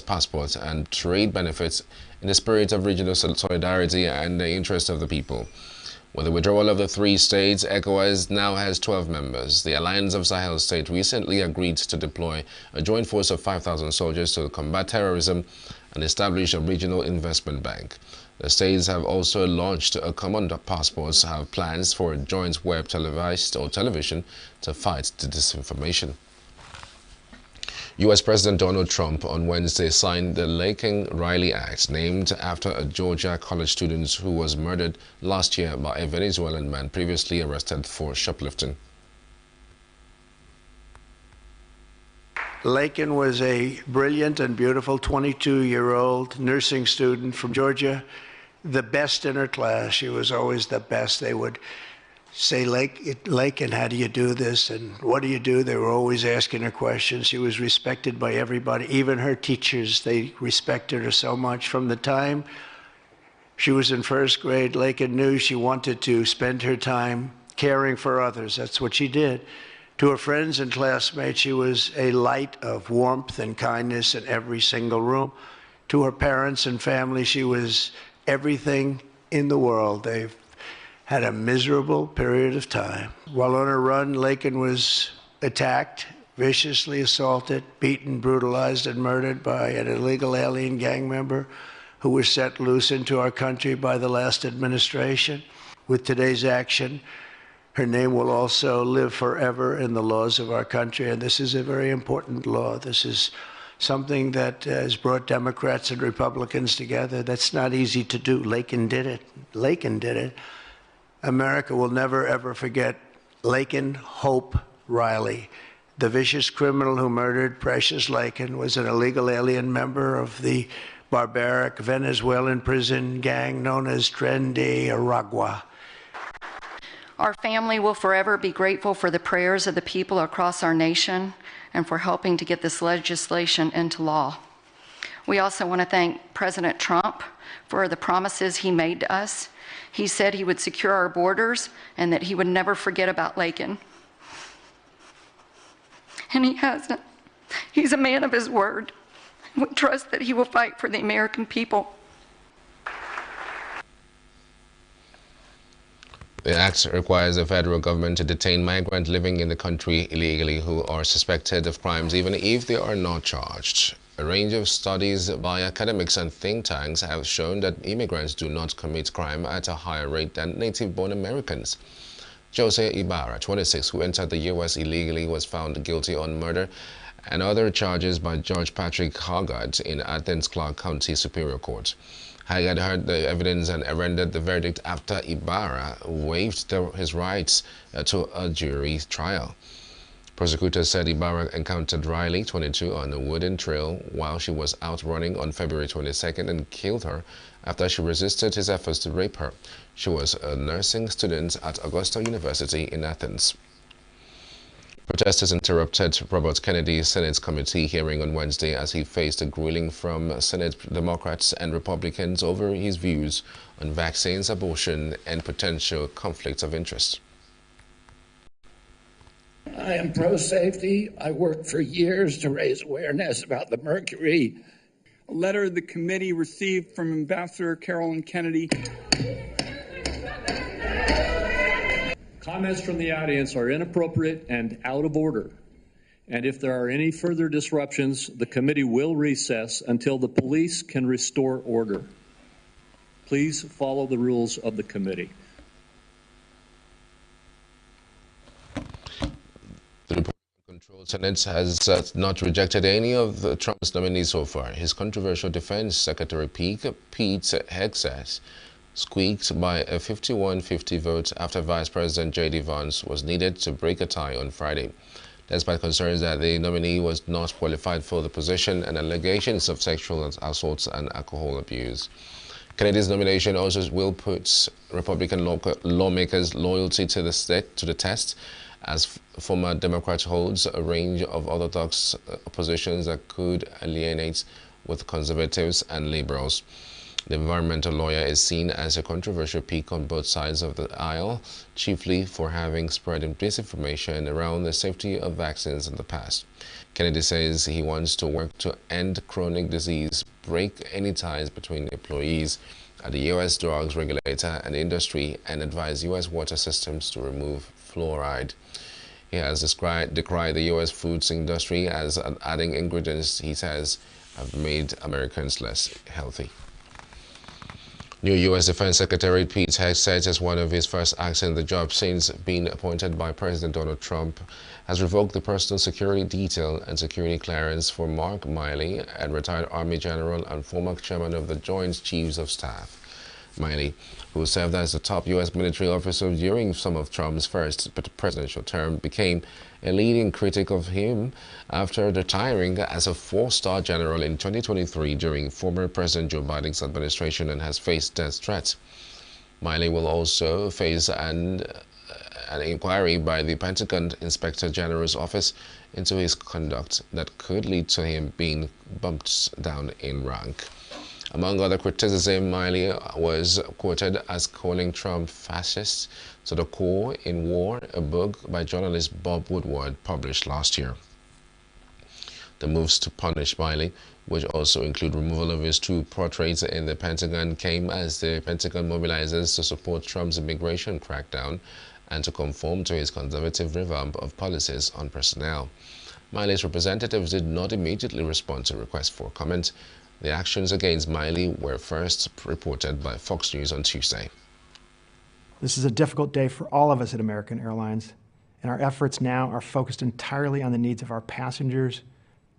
passport and trade benefits in the spirit of regional solidarity and the interest of the people. With the withdrawal of the three states, ECOWAS now has 12 members. The Alliance of Sahel States recently agreed to deploy a joint force of 5,000 soldiers to combat terrorism and establish a regional investment bank. The states have also launched a common passports, have plans for a joint web television to fight the disinformation. U.S. President Donald Trump on Wednesday signed the Laken-Riley Act, named after a Georgia college student who was murdered last year by a Venezuelan man previously arrested for shoplifting. Laken was a brilliant and beautiful 22-year-old nursing student from Georgia, the best in her class. She was always the best. They would say, Laken, how do you do this? And what do you do? They were always asking her questions. She was respected by everybody, even her teachers. They respected her so much. From the time She was in first grade. Lakin knew she wanted to spend her time caring for others. That's what she did. To her friends and classmates, she was a light of warmth and kindness in every single room. To her parents and family, she was everything in the world. They've had a miserable period of time. While on her run, Lakin was attacked, viciously assaulted, beaten, brutalized, and murdered by an illegal alien gang member who was set loose into our country by the last administration. With today's action, her name will also live forever in the laws of our country, and this is a very important law. This is something that has brought Democrats and Republicans together. That's not easy to do. Lakin did it. Lakin did it. America will never, ever forget Lakin Hope Riley. The vicious criminal who murdered Precious Lakin was an illegal alien member of the barbaric Venezuelan prison gang known as Tren de Aragua. Our family will forever be grateful for the prayers of the people across our nation and for helping to get this legislation into law. We also want to thank President Trump for the promises he made to us. He said he would secure our borders and that he would never forget about Lakin. And he hasn't. He's a man of his word. We trust that he will fight for the American people. The act requires the federal government to detain migrants living in the country illegally who are suspected of crimes even if they are not charged. A range of studies by academics and think tanks have shown that immigrants do not commit crime at a higher rate than native-born Americans. Jose Ibarra, 26, who entered the U.S. illegally, was found guilty on murder and other charges by Judge Patrick Hoggart in Athens Clarke County Superior Court. Hoggart heard the evidence and rendered the verdict after Ibarra waived his rights to a jury trial. Prosecutors said Ibarra encountered Riley, 22, on a wooden trail while she was out running on February 22nd and killed her after she resisted his efforts to rape her. She was a nursing student at Augusta University in Athens. Protesters interrupted Robert Kennedy's Senate committee hearing on Wednesday as he faced a grilling from Senate Democrats and Republicans over his views on vaccines, abortion, and potential conflicts of interest. I am pro-safety. I worked for years to raise awareness about the mercury. A letter the committee received from Ambassador Carolyn Kennedy. Comments from the audience are inappropriate and out of order. And if there are any further disruptions, the committee will recess until the police can restore order. Please follow the rules of the committee. The Republican-controlled Senate has not rejected any of Trump's nominees so far. His controversial Defense Secretary Pete Hegseth squeaked by a 51-50 vote after Vice President J.D. Vance was needed to break a tie on Friday. Despite concerns that the nominee was not qualified for the position and allegations of sexual assaults and alcohol abuse. Kennedy's nomination also will put Republican lawmakers' loyalty to the test, as former Democrat holds a range of orthodox positions that could alienate with conservatives and liberals. The environmental lawyer is seen as a controversial pick on both sides of the aisle, chiefly for having spread disinformation around the safety of vaccines in the past. Kennedy says he wants to work to end chronic disease, break any ties between employees at the U.S. drugs regulator and industry, and advise U.S. water systems to remove fluoride. He has decried the U.S. foods industry as adding ingredients he says have made Americans less healthy. New U.S. Defense Secretary Pete Hegseth, as one of his first acts in the job since being appointed by President Donald Trump, has revoked the personal security detail and security clearance for Mark Milley, a retired Army general and former chairman of the Joint Chiefs of Staff. Milley, who served as the top U.S. military officer during some of Trump's first presidential term, became a leading critic of him after retiring as a 4-star general in 2023 during former President Joe Biden's administration and has faced death threats. Milley will also face an inquiry by the Pentagon Inspector General's office into his conduct that could lead to him being bumped down in rank. Among other criticism, Miley was quoted as calling Trump fascist to the core in War, a book by journalist Bob Woodward published last year. The moves to punish Miley, which also include removal of his two portraits in the Pentagon, came as the Pentagon mobilizes to support Trump's immigration crackdown and to conform to his conservative revamp of policies on personnel. Miley's representatives did not immediately respond to requests for comment. The actions against Miley were first reported by Fox News on Tuesday. This is a difficult day for all of us at American Airlines, and our efforts now are focused entirely on the needs of our passengers,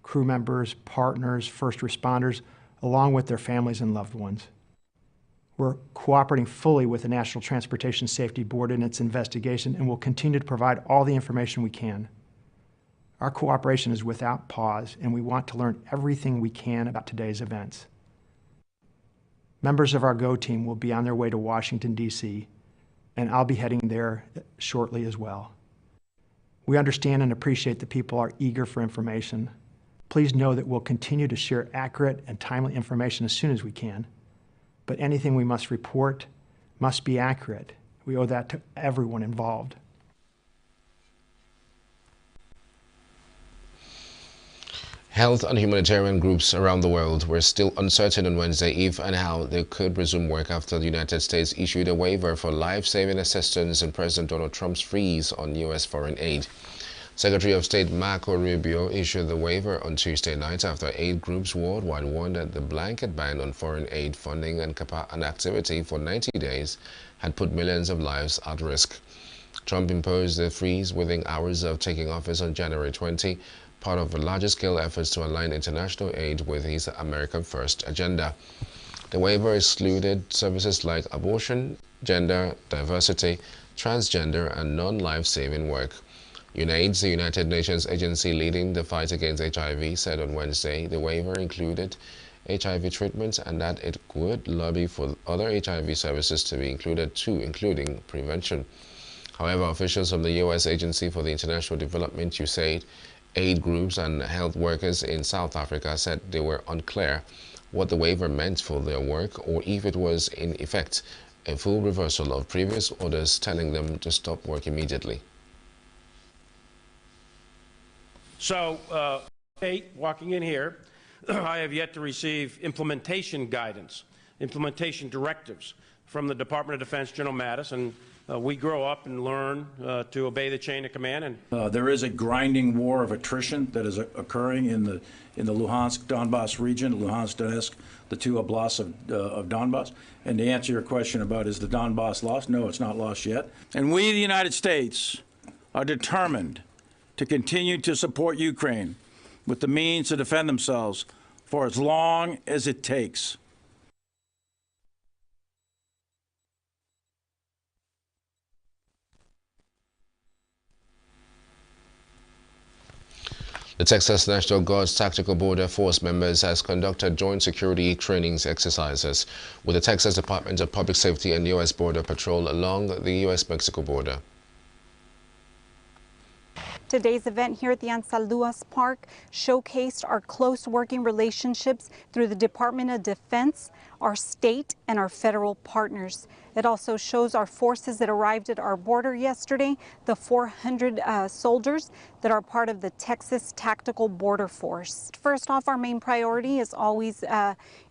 crew members, partners, first responders, along with their families and loved ones. We're cooperating fully with the National Transportation Safety Board in its investigation and will continue to provide all the information we can. Our cooperation is without pause, and we want to learn everything we can about today's events. Members of our GO team will be on their way to Washington, D.C., and I'll be heading there shortly as well. We understand and appreciate that people are eager for information. Please know that we'll continue to share accurate and timely information as soon as we can, but anything we must report must be accurate. We owe that to everyone involved. Health and humanitarian groups around the world were still uncertain on Wednesday if and how they could resume work after the United States issued a waiver for life-saving assistance in President Donald Trump's freeze on U.S. foreign aid. Secretary of State Marco Rubio issued the waiver on Tuesday night after aid groups worldwide warned that the blanket ban on foreign aid funding and activity for 90 days had put millions of lives at risk. Trump imposed the freeze within hours of taking office on January 20, part of the larger-scale efforts to align international aid with his America First agenda. The waiver excluded services like abortion, gender, diversity, transgender, and non-life-saving work. UNAIDS, the United Nations agency leading the fight against HIV, said on Wednesday the waiver included HIV treatments and that it would lobby for other HIV services to be included too, including prevention. However, officials from the U.S. Agency for the International Development, USAID, aid groups and health workers in South Africa said they were unclear what the waiver meant for their work or if it was in effect a full reversal of previous orders telling them to stop work immediately. So, walking in here, I have yet to receive implementation guidance, implementation directives from the Department of Defense, General Mattis, and we grow up and learn to obey the chain of command. And there is a grinding war of attrition that is occurring in the Luhansk Donbass region, Luhansk, Donetsk, the two oblasts of Donbass. And to answer your question about is the Donbass lost? No, it's not lost yet. And we, the United States, are determined to continue to support Ukraine with the means to defend themselves for as long as it takes. The Texas National Guard's Tactical Border Force members has conducted joint security trainings exercises with the Texas Department of Public Safety and U.S. Border Patrol along the U.S.-Mexico border. Today's event here at the Ansalduas Park showcased our close working relationships through the Department of Defense, our state, and our federal partners. It also shows our forces that arrived at our border yesterday, the 400 soldiers that are part of the Texas Tactical Border Force. First off, our main priority is always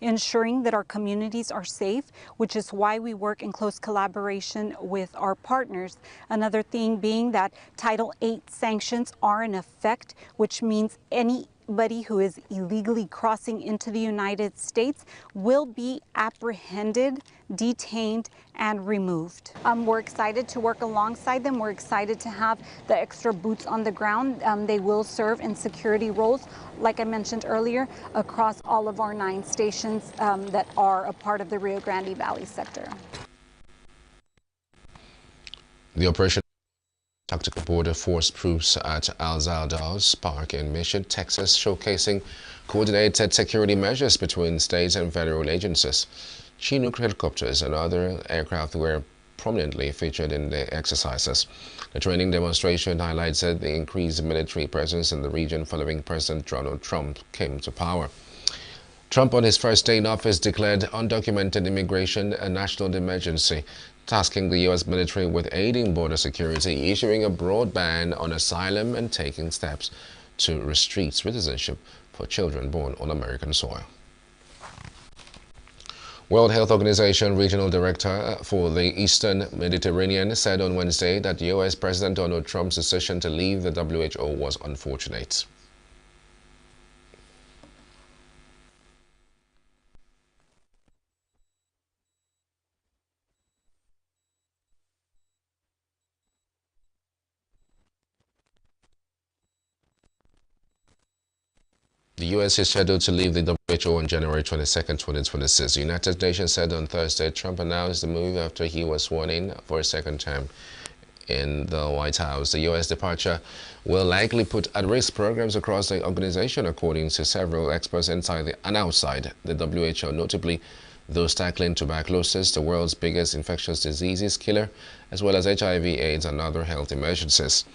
ensuring that our communities are safe, which is why we work in close collaboration with our partners. Another thing being that Title VIII sanctions are in effect, which means anybody who is illegally crossing into the United States will be apprehended, detained, and removed. We're excited to work alongside them. We're excited to have the extra boots on the ground. They will serve in security roles, like I mentioned earlier, across all of our 9 stations that are a part of the Rio Grande Valley sector. The Operation Tactical Border Force troops at Alzalda's Park in Mission, Texas, showcasing coordinated security measures between state and federal agencies. Chinook helicopters and other aircraft were prominently featured in the exercises. The training demonstration highlighted the increased military presence in the region following President Donald Trump came to power. Trump, on his first day in office, declared undocumented immigration a national emergency, tasking the U.S. military with aiding border security, issuing a broad ban on asylum and taking steps to restrict citizenship for children born on American soil. World Health Organization Regional Director for the Eastern Mediterranean said on Wednesday that U.S. President Donald Trump's decision to leave the WHO was unfortunate. The U.S. is scheduled to leave the WHO on January 22, 2026. The United Nations said on Thursday Trump announced the move after he was sworn in for a second term in the White House. The U.S. departure will likely put at risk programs across the organization, according to several experts inside and outside the WHO, notably those tackling tuberculosis, the world's biggest infectious diseases killer, as well as HIV, AIDS, and other health emergencies.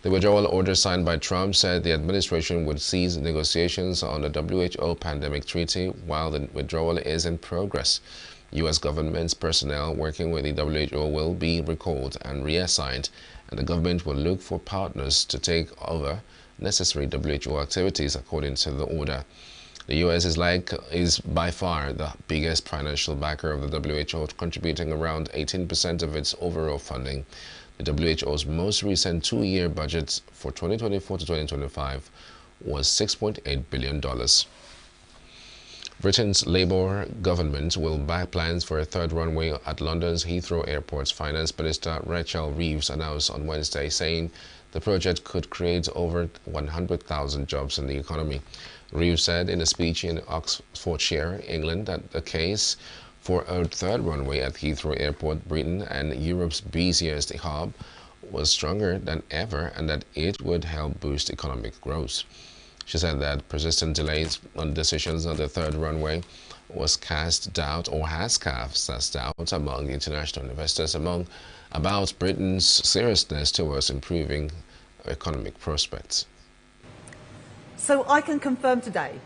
The withdrawal order signed by Trump said the administration would cease negotiations on the WHO pandemic treaty while the withdrawal is in progress. U.S. government personnel working with the WHO will be recalled and reassigned, and the government will look for partners to take over necessary WHO activities according to the order. The U.S. is by far the biggest financial backer of the WHO, contributing around 18% of its overall funding. The WHO's most recent two-year budget for 2024 to 2025 was $6.8 billion. Britain's Labour government will back plans for a third runway at London's Heathrow Airport. Finance Minister Rachel Reeves announced on Wednesday, saying the project could create over 100,000 jobs in the economy. Reeves said in a speech in Oxfordshire, England, that the case for a third runway at Heathrow Airport, Britain, and Europe's busiest hub, was stronger than ever and that it would help boost economic growth. She said that persistent delays on decisions on the third runway has cast doubt among international investors about Britain's seriousness towards improving economic prospects. So I can confirm today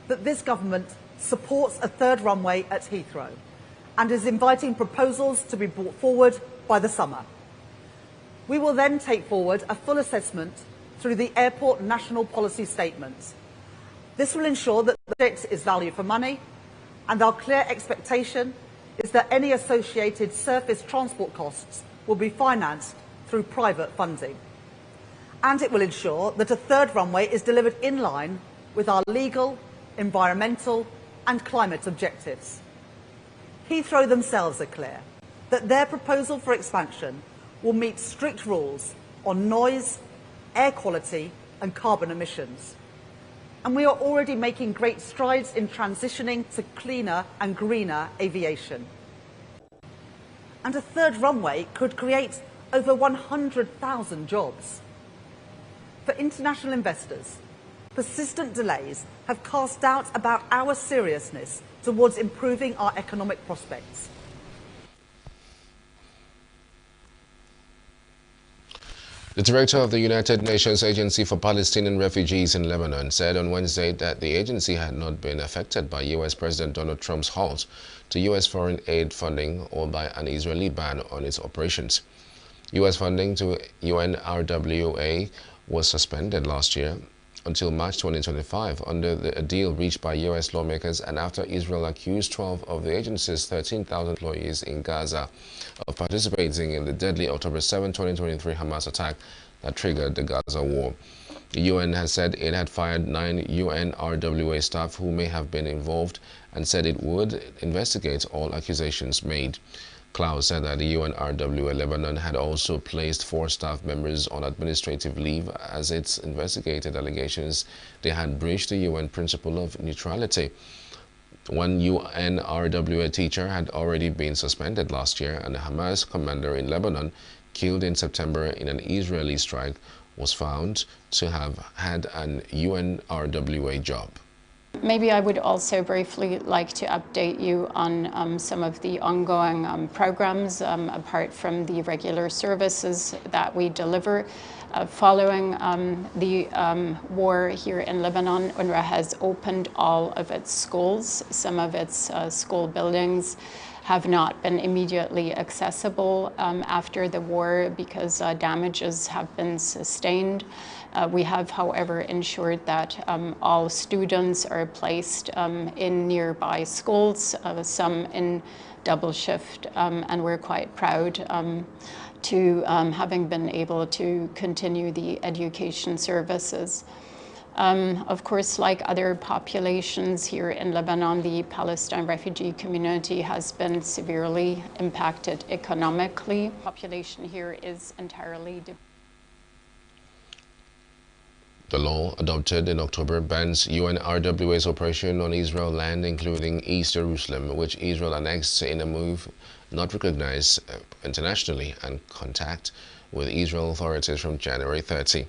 that this government supports a third runway at Heathrow and is inviting proposals to be brought forward by the summer. We will then take forward a full assessment through the Airport National Policy Statement. This will ensure that the project is value for money, and our clear expectation is that any associated surface transport costs will be financed through private funding. And it will ensure that a third runway is delivered in line with our legal, environmental, and climate objectives. Heathrow themselves are clear that their proposal for expansion will meet strict rules on noise, air quality, and carbon emissions. And we are already making great strides in transitioning to cleaner and greener aviation. And a third runway could create over 100,000 jobs. For international investors, persistent delays have cast doubt about our seriousness towards improving our economic prospects. The director of the United Nations Agency for Palestinian Refugees in Lebanon said on Wednesday that the agency had not been affected by U.S. President Donald Trump's halt to U.S. foreign aid funding or by an Israeli ban on its operations. U.S. funding to UNRWA was suspended last year until March 2025 under a deal reached by U.S. lawmakers and after Israel accused 12 of the agency's 13,000 employees in Gaza of participating in the deadly October 7, 2023 Hamas attack that triggered the Gaza war. The UN has said it had fired 9 UNRWA staff who may have been involved and said it would investigate all accusations made. Klaus said that the UNRWA Lebanon had also placed 4 staff members on administrative leave as it investigated allegations they had breached the UN principle of neutrality. One UNRWA teacher had already been suspended last year, and a Hamas commander in Lebanon, killed in September in an Israeli strike, was found to have had an UNRWA job. Maybe I would also briefly like to update you on some of the ongoing programs apart from the regular services that we deliver. Following the war here in Lebanon, UNRWA has opened all of its schools. Some of its school buildings have not been immediately accessible after the war because damages have been sustained. We have, however, ensured that all students are placed in nearby schools, some in double shift, and we're quite proud to having been able to continue the education services. Of course, like other populations here in Lebanon, the Palestine refugee community has been severely impacted economically. The population here is entirely The law, adopted in October, bans UNRWA's operation on Israel land, including East Jerusalem, which Israel annexed in a move not recognized internationally and contact with Israel authorities from January 30.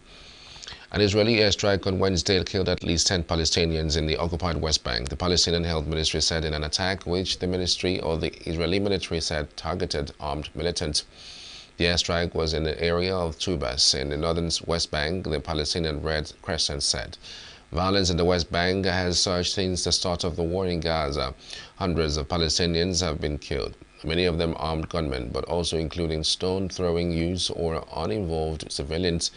An Israeli airstrike on Wednesday killed at least 10 Palestinians in the occupied West Bank. The Palestinian Health Ministry said in an attack which the Israeli military said targeted armed militants. The airstrike was in the area of Tubas in the northern West Bank, the Palestinian Red Crescent said. Violence in the West Bank has surged since the start of the war in Gaza. Hundreds of Palestinians have been killed, many of them armed gunmen, but also including stone-throwing youths or uninvolved civilians,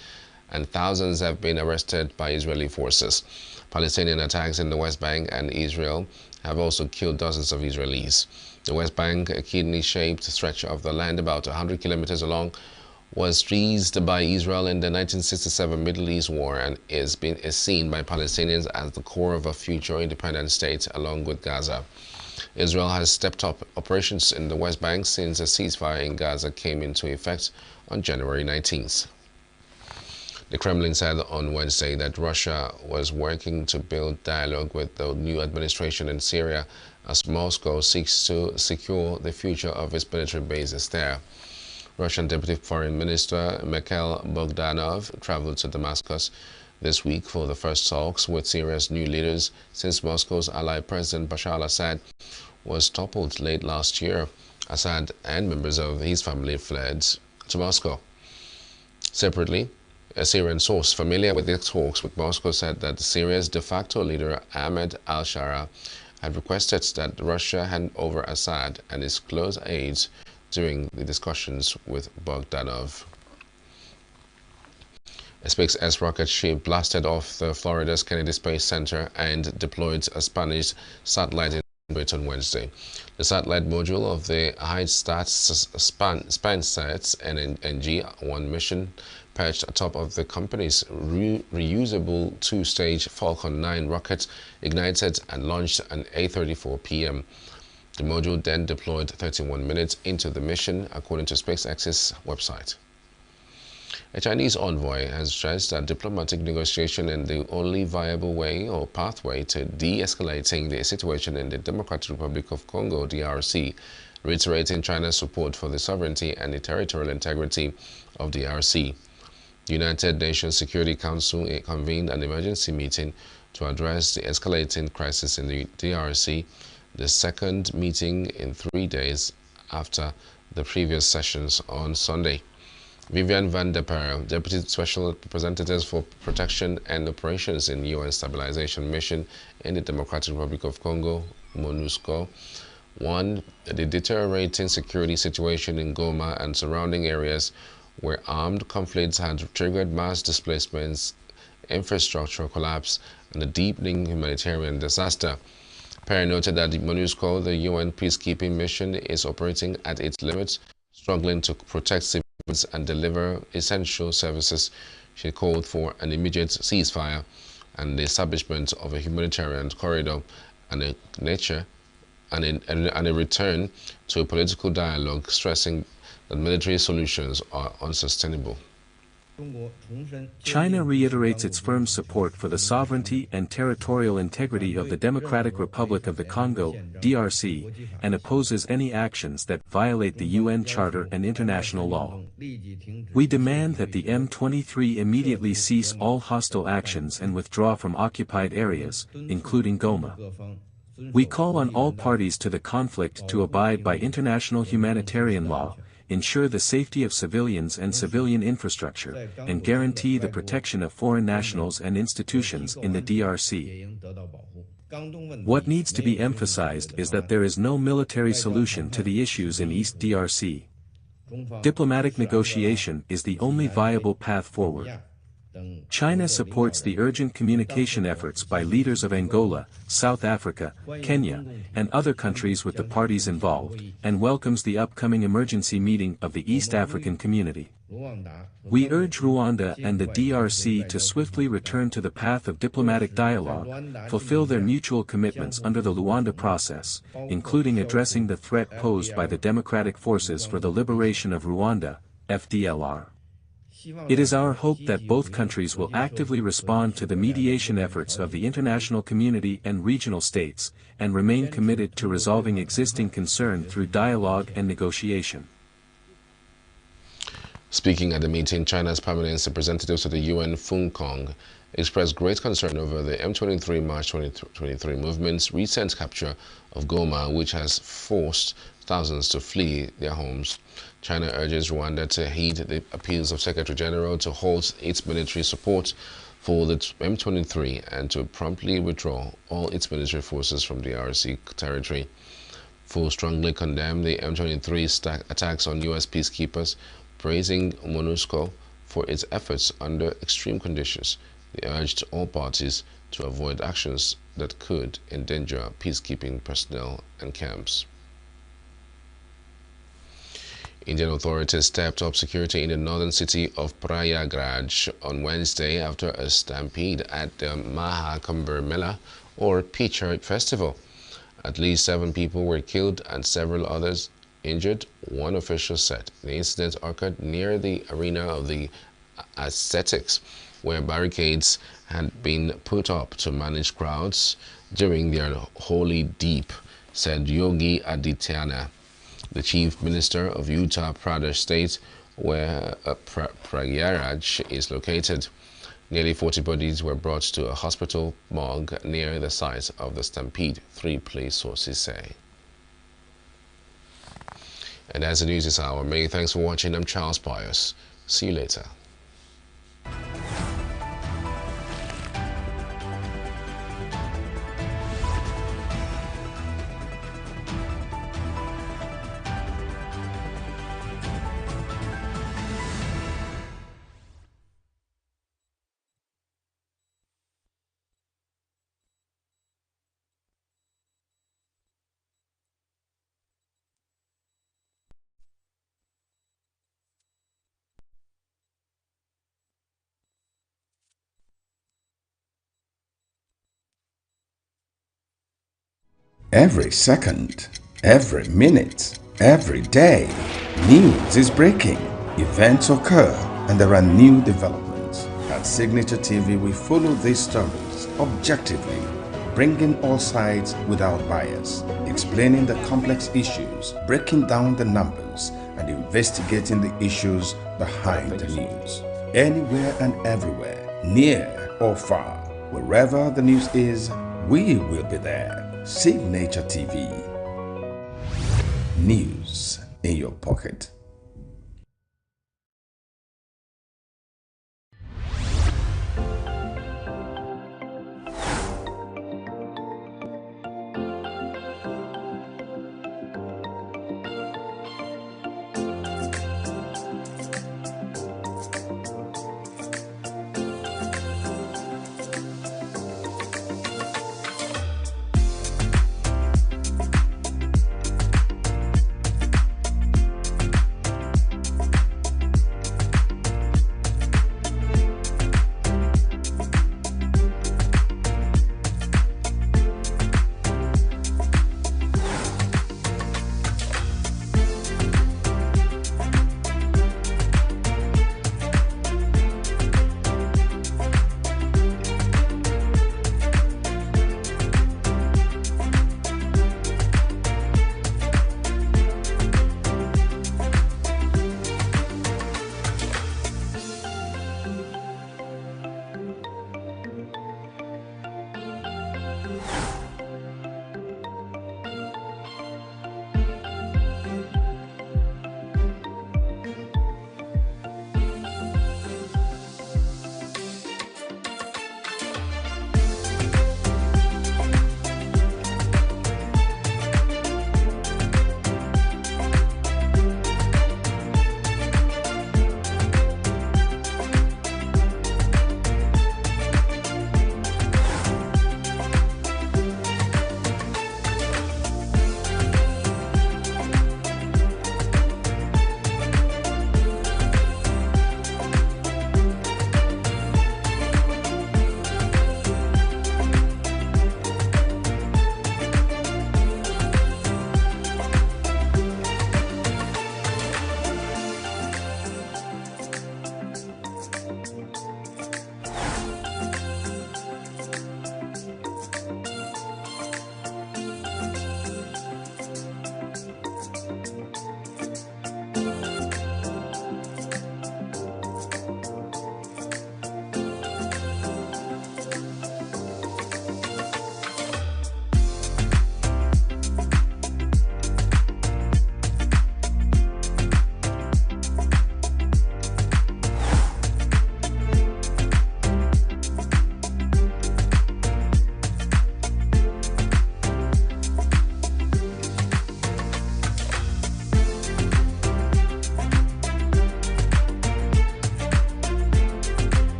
and thousands have been arrested by Israeli forces. Palestinian attacks in the West Bank and Israel have also killed dozens of Israelis. The West Bank, a kidney-shaped stretch of the land about 100 kilometers long, was seized by Israel in the 1967 Middle East War and is seen by Palestinians as the core of a future independent state along with Gaza. Israel has stepped up operations in the West Bank since a ceasefire in Gaza came into effect on January 19th. The Kremlin said on Wednesday that Russia was working to build dialogue with the new administration in Syria as Moscow seeks to secure the future of its military bases there. Russian Deputy Foreign Minister Mikhail Bogdanov traveled to Damascus this week for the first talks with Syria's new leaders since Moscow's ally President Bashar al-Assad was toppled late last year. Assad and members of his family fled to Moscow. Separately, a Syrian source familiar with the talks with Moscow said that Syria's de facto leader Ahmed al-Shara had requested that Russia hand over Assad and his close aides during the discussions with Bogdanov. A SpaceX rocket ship blasted off the Florida's Kennedy Space Center and deployed a Spanish satellite in orbit on Wednesday. The satellite module of the high-stat SpaceX NG-1 mission perched atop of the company's reusable two-stage Falcon 9 rocket, ignited and launched at 8:34 p.m. The module then deployed 31 minutes into the mission, according to SpaceX's website. A Chinese envoy has stressed that diplomatic negotiation is the only viable way or pathway to de-escalating the situation in the Democratic Republic of Congo, DRC, reiterating China's support for the sovereignty and the territorial integrity of DRC. The United Nations Security Council convened an emergency meeting to address the escalating crisis in the DRC, the second meeting in 3 days after the previous sessions on Sunday. Vivian van der Perel, Deputy Special Representative for Protection and Operations in UN Stabilization Mission in the Democratic Republic of Congo, MONUSCO, warned the deteriorating security situation in Goma and surrounding areas where armed conflicts had triggered mass displacements, infrastructural collapse, and a deepening humanitarian disaster. Perry noted that MONUSCO, the UN peacekeeping mission, is operating at its limits, struggling to protect civilians and deliver essential services. She called for an immediate ceasefire and the establishment of a humanitarian corridor and a return to a political dialogue, stressing that military solutions are unsustainable. China reiterates its firm support for the sovereignty and territorial integrity of the Democratic Republic of the Congo, DRC, and opposes any actions that violate the UN Charter and international law. We demand that the M23 immediately cease all hostile actions and withdraw from occupied areas, including Goma. We call on all parties to the conflict to abide by international humanitarian law, ensure the safety of civilians and civilian infrastructure, and guarantee the protection of foreign nationals and institutions in the DRC. What needs to be emphasized is that there is no military solution to the issues in East DRC. Diplomatic negotiation is the only viable path forward. China supports the urgent communication efforts by leaders of Angola, South Africa, Kenya, and other countries with the parties involved, and welcomes the upcoming emergency meeting of the East African Community. We urge Rwanda and the DRC to swiftly return to the path of diplomatic dialogue, fulfill their mutual commitments under the Luanda process, including addressing the threat posed by the Democratic Forces for the Liberation of Rwanda, FDLR. It is our hope that both countries will actively respond to the mediation efforts of the international community and regional states, and remain committed to resolving existing concern through dialogue and negotiation. Speaking at the meeting, China's permanent representatives to the UN, Fung Kong, expressed great concern over the M23 March 2023 movement's recent capture of Goma, which has forced thousands to flee their homes. China urges Rwanda to heed the appeals of Secretary General to halt its military support for the M23 and to promptly withdraw all its military forces from the DRC territory. Fu strongly condemned the M23 attacks on U.S. peacekeepers, praising MONUSCO for its efforts under extreme conditions. They urged all parties to avoid actions that could endanger peacekeeping personnel and camps. Indian authorities stepped up security in the northern city of Prayagraj on Wednesday after a stampede at the Maha Kumbh Mela, or Pichar Festival. At least 7 people were killed and several others injured, one official said. The incident occurred near the arena of the ascetics, where barricades had been put up to manage crowds during their holy deep, said Yogi Adityanath, the chief minister of Uttar Pradesh state, where Prayagraj is located. Nearly 40 bodies were brought to a hospital morgue near the site of the stampede, 3 police sources say. And that's the news this hour. Many thanks for watching. I'm Charles Pius. See you later. Every second, every minute, every day, news is breaking, events occur, and there are new developments. At Signature TV, we follow these stories objectively, bringing all sides without bias, explaining the complex issues, breaking down the numbers, and investigating the issues behind the news. Anywhere and everywhere, near or far, wherever the news is, we will be there. Signature TV. News in your pocket.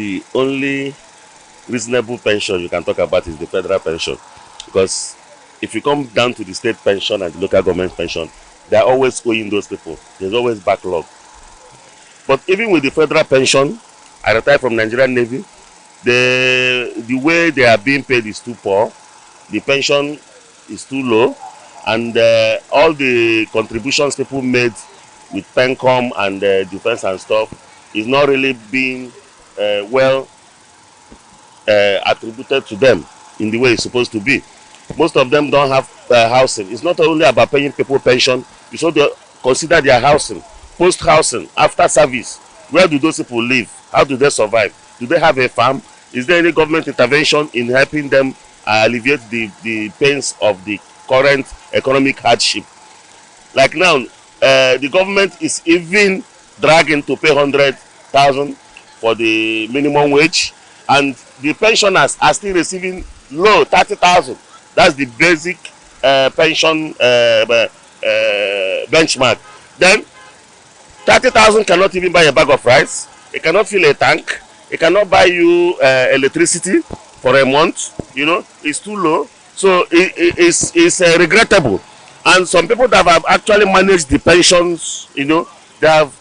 the only reasonable pension you can talk about is the federal pension, because if you come down to the state pension and the local government pension, they are always owing those people. There's always backlog. But even with the federal pension, I retired from Nigerian Navy, the way they are being paid is too poor, the pension is too low, and all the contributions people made with PENCOM and defense and stuff is not really being well attributed to them in the way it's supposed to be. Most of them don't have housing. It's not only about paying people pension, you should consider their housing, post-housing, after service. Where do those people live? How do they survive? Do they have a farm? Is there any government intervention in helping them alleviate the pains of the current economic hardship? Like now, the government is even dragging to pay 100,000 for the minimum wage, and the pensioners are still receiving low 30,000. That's the basic pension benchmark. Then 30,000 cannot even buy a bag of rice. It cannot fill a tank. It cannot buy you electricity for a month. You know, it's too low. So it's regrettable. And some people that have actually managed the pensions, you know, they have,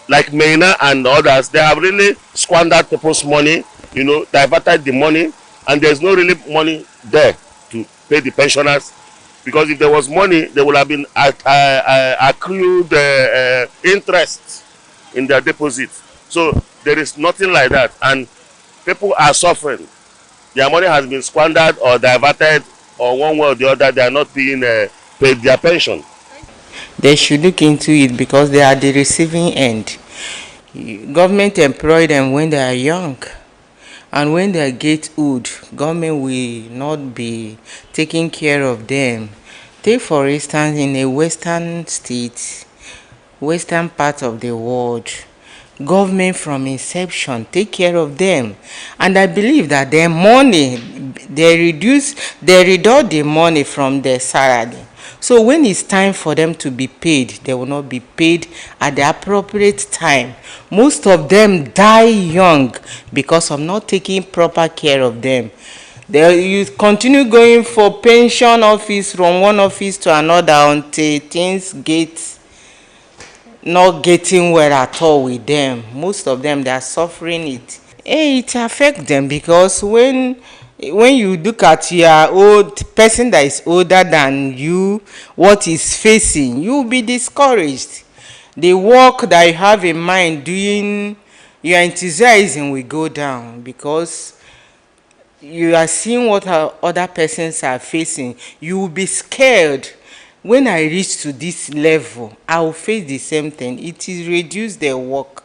like Mena and others, they have really squandered people's money, you know, diverted the money, and there's no really money there to pay the pensioners. Because if there was money, there would have been accrued interest in their deposits. So there is nothing like that, and people are suffering. Their money has been squandered or diverted, or one way or the other, they are not being paid their pension. They should look into it because they are the receiving end. Government employ them when they are young, and when they get old, government will not be taking care of them. Take for instance, in a western state, western part of the world, government from inception take care of them, and I believe that their money, they reduce the money from their salary. So when it's time for them to be paid, they will not be paid at the appropriate time. Most of them die young because of not taking proper care of them. You continue going for pension office from one office to another until things get not getting well at all with them. Most of them, they are suffering it. It affects them because when you look at your old person that is older than you, what is facing, you will be discouraged. The work that you have in mind doing, your enthusiasm will go down because you are seeing what other persons are facing. You will be scared. When I reach to this level, I will face the same thing. It is reduce their work.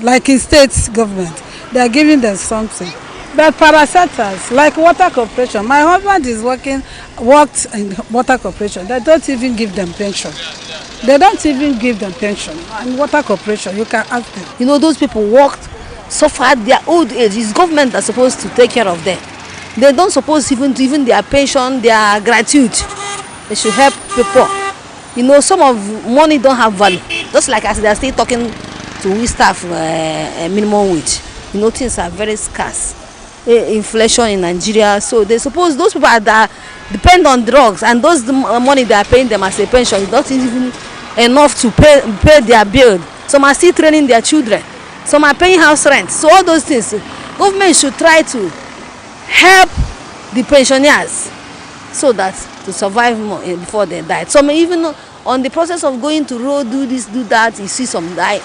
Like in state government, they are giving them something. But parastatals, like water corporation, my husband is worked in water corporation. They don't even give them pension. They don't even give them pension. And water corporation, you can ask them. You know, those people worked so far at their old age. It's government that's supposed to take care of them. They don't suppose even their pension, their gratuity. They should help people. You know, some of money don't have value. Just like as they are still talking to we staff minimum wage. You know, things are very scarce. Inflation in Nigeria, so they suppose those people that depend on drugs, and those money they are paying them as a pension is not even enough to pay their bill. Some are still training their children. Some are paying house rent. So all those things, government should try to help the pensioners so that to survive more before they die. Some even on the process of going to road, do this, do that, you see some die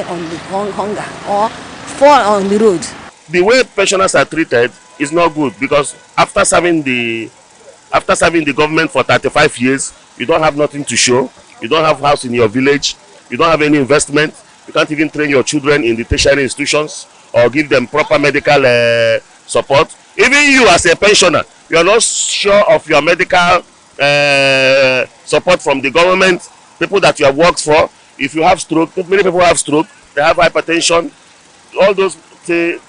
on the hunger or fall on the road. The way pensioners are treated is not good, because after serving the government for 35 years, you don't have nothing to show. You don't have house in your village. You don't have any investment. You can't even train your children in the tertiary institutions or give them proper medical support. Even you as a pensioner, you are not sure of your medical support from the government, people that you have worked for. If you have stroke, many people have stroke, they have hypertension, all those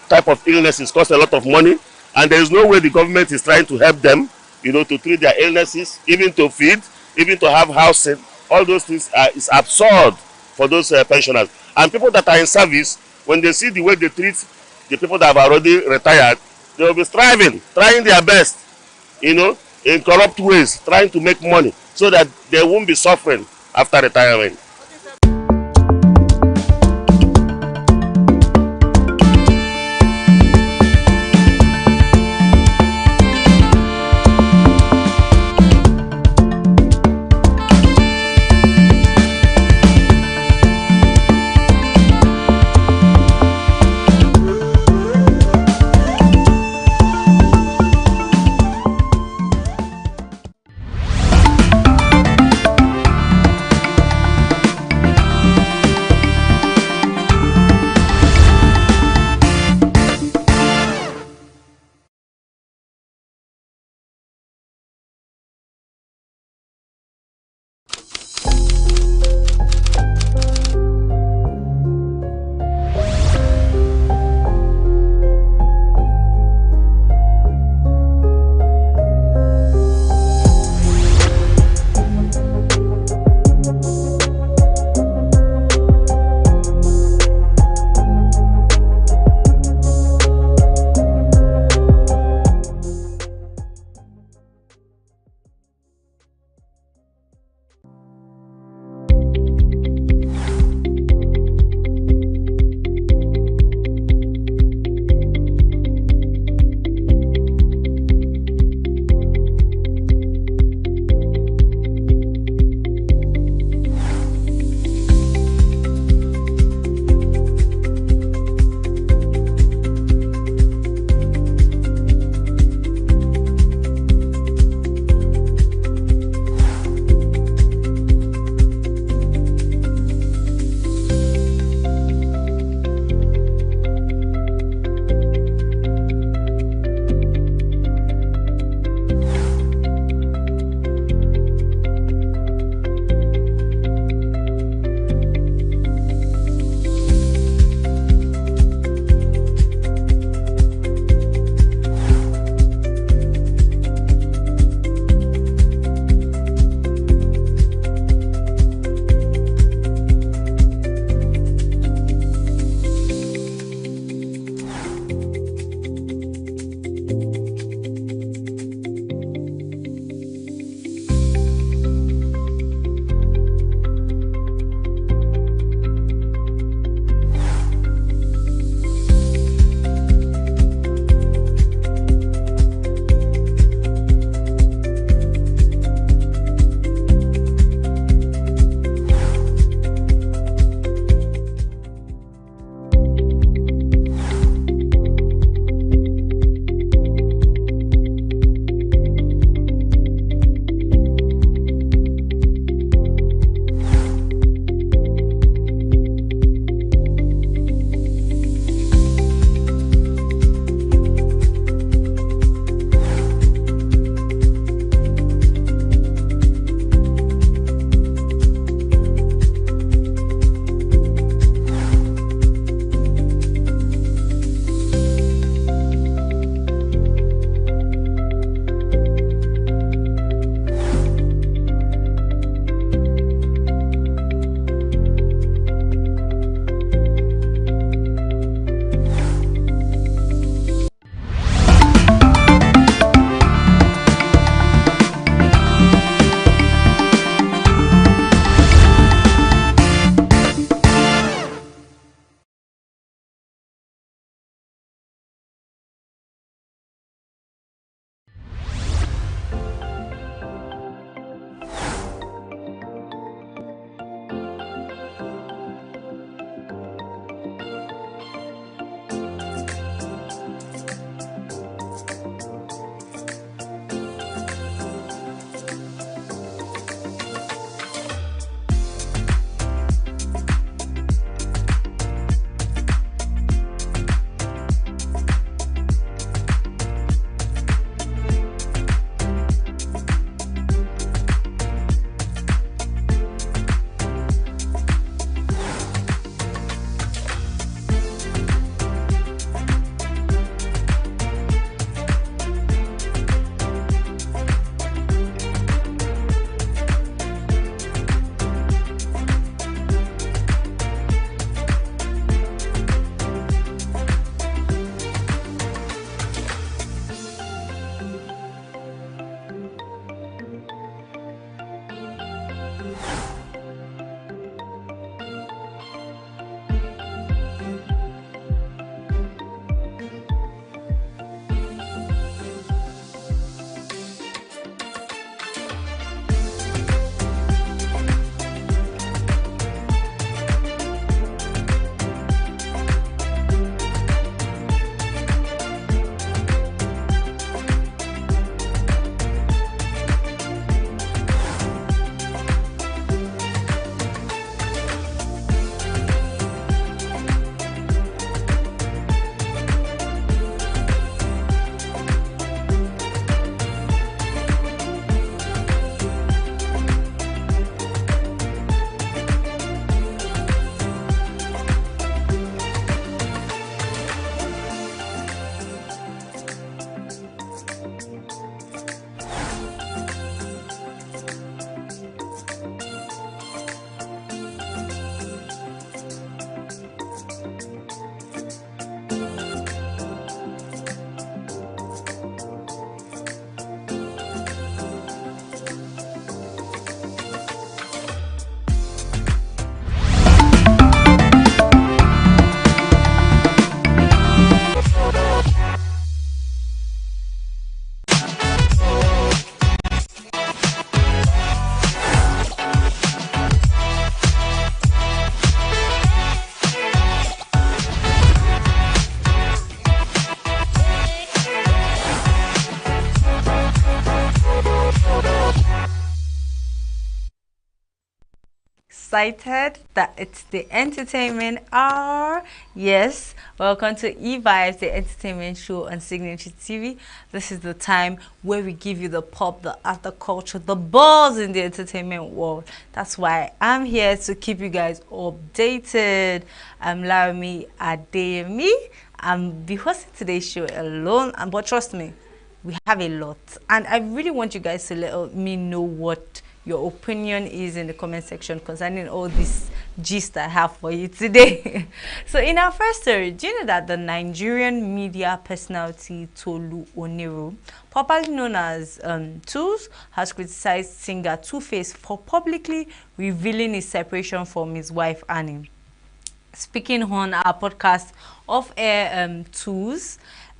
type of illnesses cost a lot of money, and there is no way the government is trying to help them, you know, to treat their illnesses, even to feed, even to have housing. All those things is absurd for those pensioners. And people that are in service, when they see the way they treat the people that have already retired, they will be striving, trying their best, in corrupt ways, trying to make money so that they won't be suffering after retirement. excited that it's the entertainment hour. Yes, welcome to E-Vibes, the entertainment show on Signature TV. This is the time where we give you the pop, the art, the culture, the buzz in the entertainment world. That's why I'm here to keep you guys updated. I'm Laomi Adeyemi. I'm be hosting today's show alone, but trust me, we have a lot. And I really want you guys to let me know what your opinion is in the comment section concerning all this gist I have for you today. So in our first story, do you know that the Nigerian media personality Tolu Oniru, popularly known as Tools, has criticized singer Two-Face for publicly revealing his separation from his wife Annie. Speaking on our podcast Off Air, Tools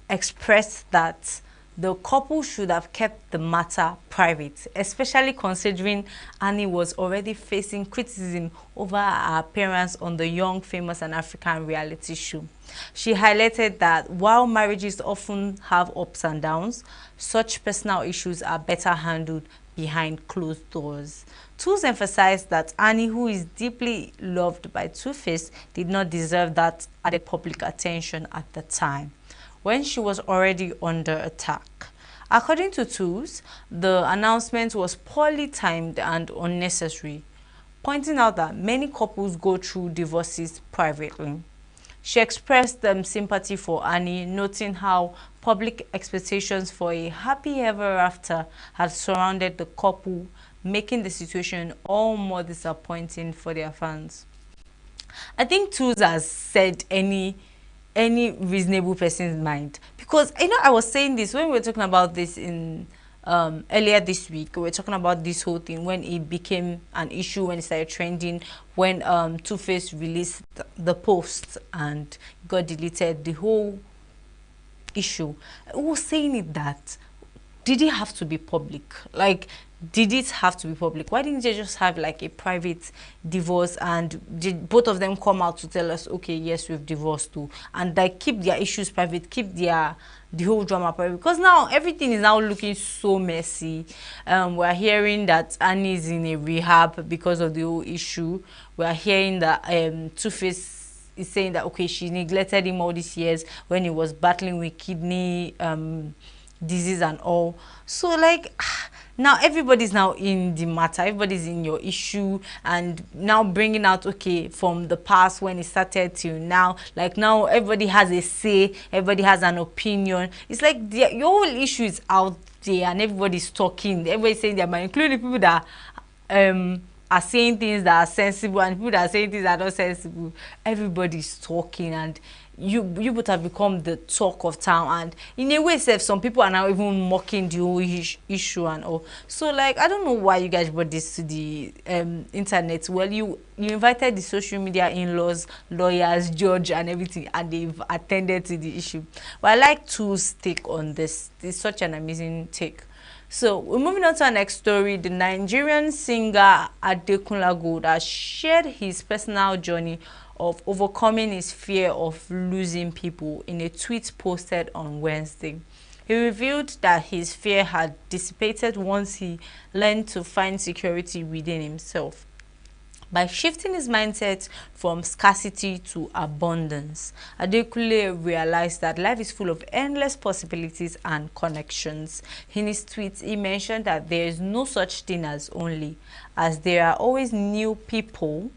expressed that the couple should have kept the matter private, especially considering Annie was already facing criticism over her appearance on the Young, Famous and African reality show. She highlighted that while marriages often have ups and downs, such personal issues are better handled behind closed doors. Tools emphasized that Annie, who is deeply loved by Two-Face, did not deserve that added public attention at the time, when she was already under attack. According to Tools, the announcement was poorly timed and unnecessary, pointing out that many couples go through divorces privately. She expressed sympathy for Annie, noting how public expectations for a happy ever after had surrounded the couple, making the situation all more disappointing for their fans. I think Tools has said any reasonable person's mind, because I was saying this when we were talking about this in earlier this week. We were talking about this whole thing when it became an issue, when it started trending, when Two-Face released the post and got deleted, the whole issue. I was saying it that, did it have to be public? Like, did it have to be public? Why didn't they just have like a private divorce, and did both of them come out to tell us, okay, yes, we've divorced too, and like keep their issues private, keep the whole drama private? Because now everything is now looking so messy. We're hearing that Annie is in a rehab because of the whole issue. We're hearing that Two-Face is saying that, okay, she neglected him all these years when he was battling with kidney disease and all. So like, now everybody's now in the matter, everybody's in your issue, and now bringing out, okay, from the past when it started till now, like now everybody has a say, everybody has an opinion. It's like your whole issue is out there and everybody's talking, everybody's saying their mind, including people that are saying things that are sensible and people that are saying things that are not sensible. Everybody's talking, and you both have become the talk of town, and in a way some people are now even mocking the whole issue and all. So like, I don't know why you guys brought this to the internet. Well, you invited the social media in-laws, lawyers, judge and everything, and they've attended to the issue. But I like Tools' take on this. It's such an amazing take. So we're moving on to our next story. The Nigerian singer Adekunle Gold has shared his personal journey of overcoming his fear of losing people in a tweet posted on Wednesday. He revealed that his fear had dissipated once he learned to find security within himself. By shifting his mindset from scarcity to abundance, Adekunle realized that life is full of endless possibilities and connections. In his tweets, he mentioned that there is no such thing as only, as there are always new people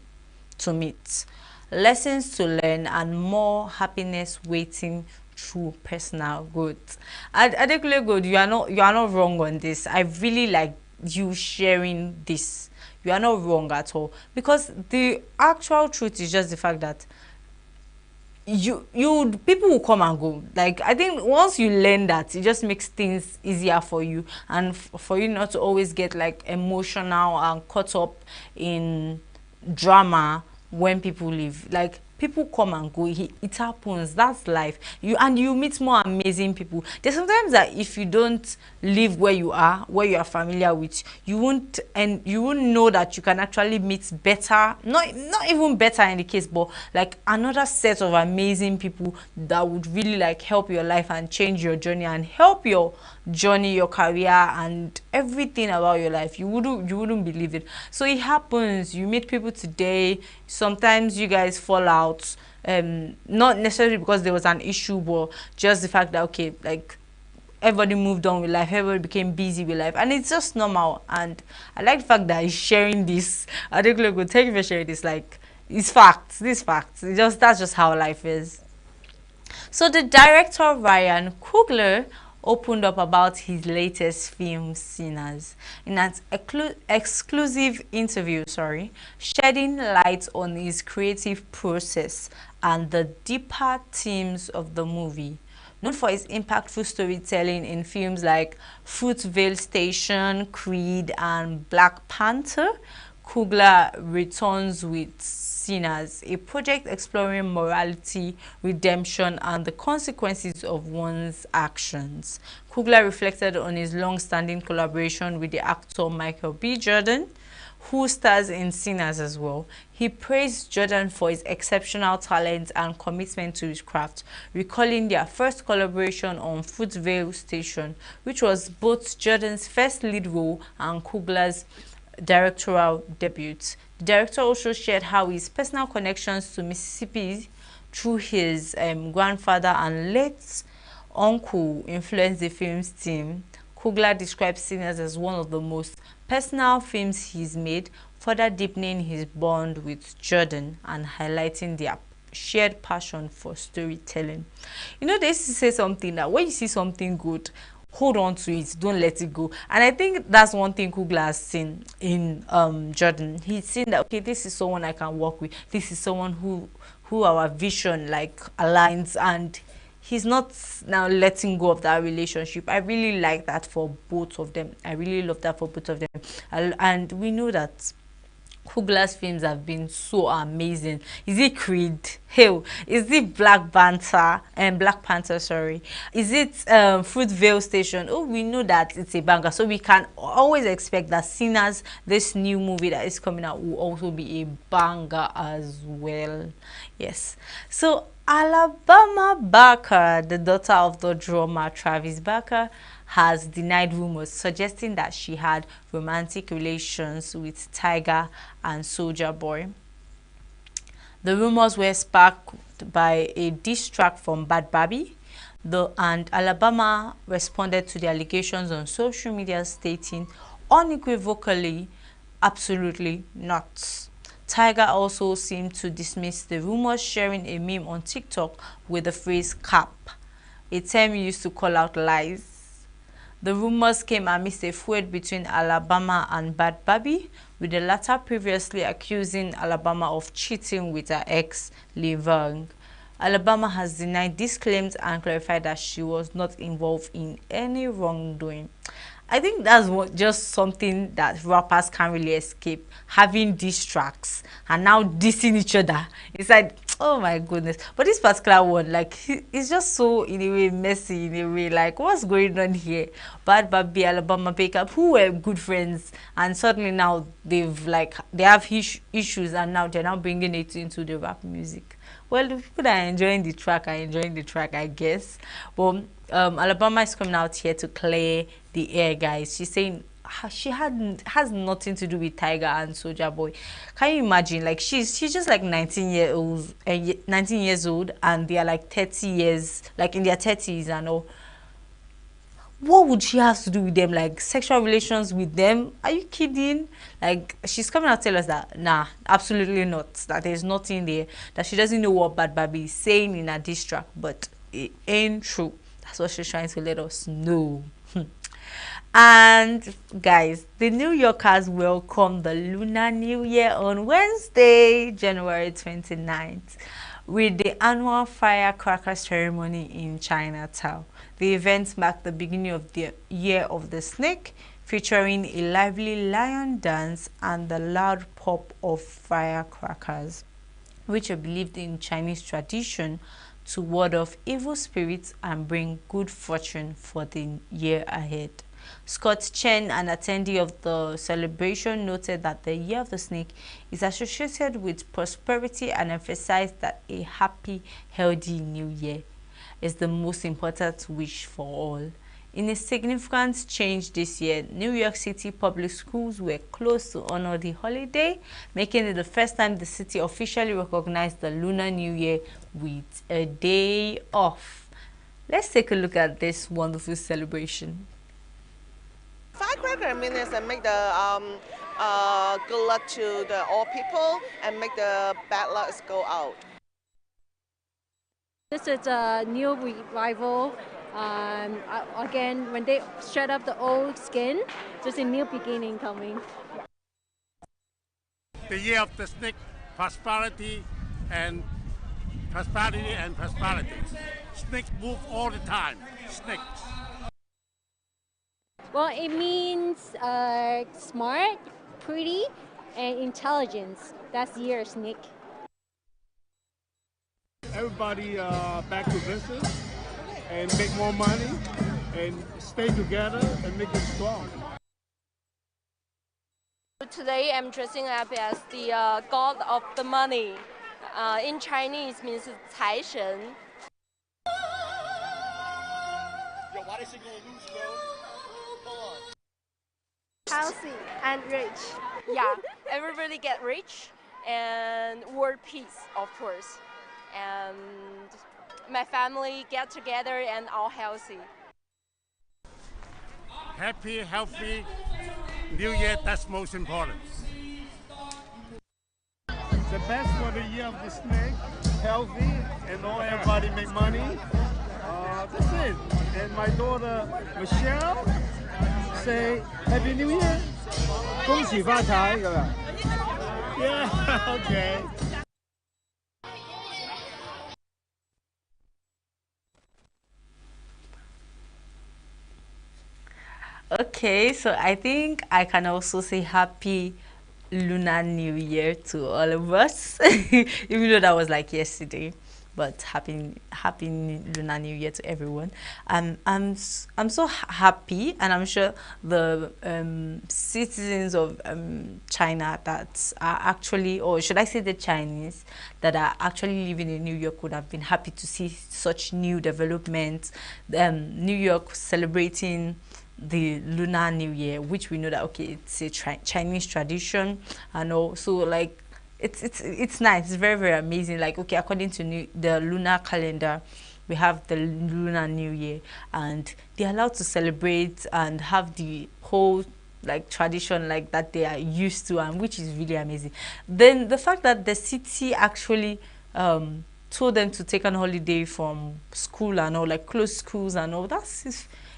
to meet, lessons to learn, and more happiness waiting through personal growth. Adekunle Gold, you are not wrong on this. I really like you sharing this. You are not wrong at all, because the actual truth is just the fact that people will come and go. Like, I think once you learn that, it just makes things easier for you, and for you not to always get like emotional and caught up in drama when people leave. Like, People come and go. It happens. That's life. You meet more amazing people. There's sometimes that if you don't live where you are familiar with, you won't know that you can actually meet better, not even better in the case, but like another set of amazing people that would really like help your life and change your journey and help your journey, your career, and everything about your life. You wouldn't believe it. So it happens. You meet people today. Sometimes you guys fall out, not necessarily because there was an issue, but just the fact that, okay, like everybody moved on with life, everybody became busy with life, and it's just normal. And I like the fact that he's sharing this. I think, look, thank you for sharing this. Like, it's facts. These facts. That's just how life is. So the director Ryan Coogler opened up about his latest film, Sinners, in an exclusive interview, shedding light on his creative process and the deeper themes of the movie. Known for his impactful storytelling in films like Fruitvale Station, Creed, and Black Panther, Coogler returns with Sinners, a project exploring morality, redemption, and the consequences of one's actions. Coogler reflected on his long-standing collaboration with the actor Michael B. Jordan, who stars in Sinners as well. He praised Jordan for his exceptional talent and commitment to his craft, recalling their first collaboration on Fruitvale Station, which was both Jordan's first lead role and Coogler's directorial debut. The director also shared how his personal connections to Mississippi through his grandfather and late uncle influenced the film's theme. Coogler describes Sinners as one of the most personal films he's made, further deepening his bond with Jordan and highlighting their shared passion for storytelling. You know, they used to say something that when you see something good, hold on to it, don't let it go. And I think that's one thing Coogler has seen in Jordan. He's seen that, okay, this is someone I can work with, this is someone who our vision like aligns, and he's not now letting go of that relationship. I really like that for both of them. I really love that for both of them. And we know that Coogler's films have been so amazing. Is it Creed? Hell, is it Black Panther? Is it Fruitvale Station? Oh, we know that it's a banger. So we can always expect that Sinners, this new movie that is coming out, will also be a banger as well. Yes. So Alabama Barker, the daughter of the drummer Travis Barker, has denied rumors suggesting that she had romantic relations with Tyga and Soulja Boy. The rumors were sparked by a diss track from Bad Baby, and Alabama responded to the allegations on social media stating unequivocally, absolutely not. Tyga also seemed to dismiss the rumors, sharing a meme on TikTok with the phrase "cap," a term used to call out lies. The rumors came amidst a feud between Alabama and Bad Baby, with the latter previously accusing Alabama of cheating with her ex, Lil Vang. Alabama has denied these claims and clarified that she was not involved in any wrongdoing. I think that's just something that rappers can't really escape, having diss tracks and now dissing each other. It's like, oh my goodness. But this particular one, like, it's just so, in a way, messy, in a way, like, what's going on here? Bad Baby, Alabama Baker, who were good friends, and suddenly now they have issues, and now they're now bringing it into the rap music. Well, the people that are enjoying the track are enjoying the track, I guess. But Alabama is coming out here to clear the air, guys. She's saying she has nothing to do with Tyga and Soulja Boy. Can you imagine? Like, she's just like 19 years old, and they are like 30 years, like in their 30s and all. What would she have to do with them? Like, sexual relations with them? Are you kidding? Like, she's coming out to tell us that, nah, absolutely not. That there's nothing there. That she doesn't know what Bad Baby is saying in her diss track. But it ain't true. That's what she's trying to let us know. And, guys, the New Yorkers welcome the Lunar New Year on Wednesday, January 29th, with the annual firecracker ceremony in Chinatown. The event marked the beginning of the Year of the Snake, featuring a lively lion dance and the loud pop of firecrackers. which are believed in Chinese tradition to ward off evil spirits and bring good fortune for the year ahead. Scott Chen, an attendee of the celebration, noted that the Year of the Snake is associated with prosperity and emphasized that a happy, healthy new year is the most important wish for all. In a significant change this year, New York City public schools were closed to honor the holiday, making it the first time the city officially recognized the Lunar New Year with a day off. Let's take a look at this wonderful celebration. Firecracker means make the good luck to all people and make the bad luck go out. This is a new revival. Again, when they shred up the old skin, just a new beginning coming. The Year of the Snake, prosperity and prosperity. Snakes move all the time. Snakes. Well, it means smart, pretty, and intelligence. That's the Year of Snake. Everybody back to business and make more money and stay together and make it strong. Today I'm dressing up as the god of the money. In Chinese means 财神. Yo, why this shit gonna lose, bro? Hold on. Healthy and rich. Yeah, everybody get rich and world peace, of course. And my family get together and all healthy. Happy, healthy New Year, that's most important. The best for the Year of the Snake, healthy, and all everybody make money. That's it. And my daughter Michelle say Happy New Year. 恭喜发财, Yeah, okay. Okay, so I think I can also say happy Lunar New Year to all of us, even though that was like yesterday. But happy Lunar New Year to everyone. I'm so happy, and I'm sure the citizens of China that are actually, or should I say the Chinese that are actually living in New York would have been happy to see such new developments. New York celebrating the Lunar New Year, which we know that it's a Chinese tradition, and also like it's nice. It's very, very amazing. Like according to the lunar calendar, we have the Lunar New Year, and they're allowed to celebrate and have the whole like tradition like that they are used to, and which is really amazing. Then the fact that the city actually told them to take an holiday from school and all, like close schools and all,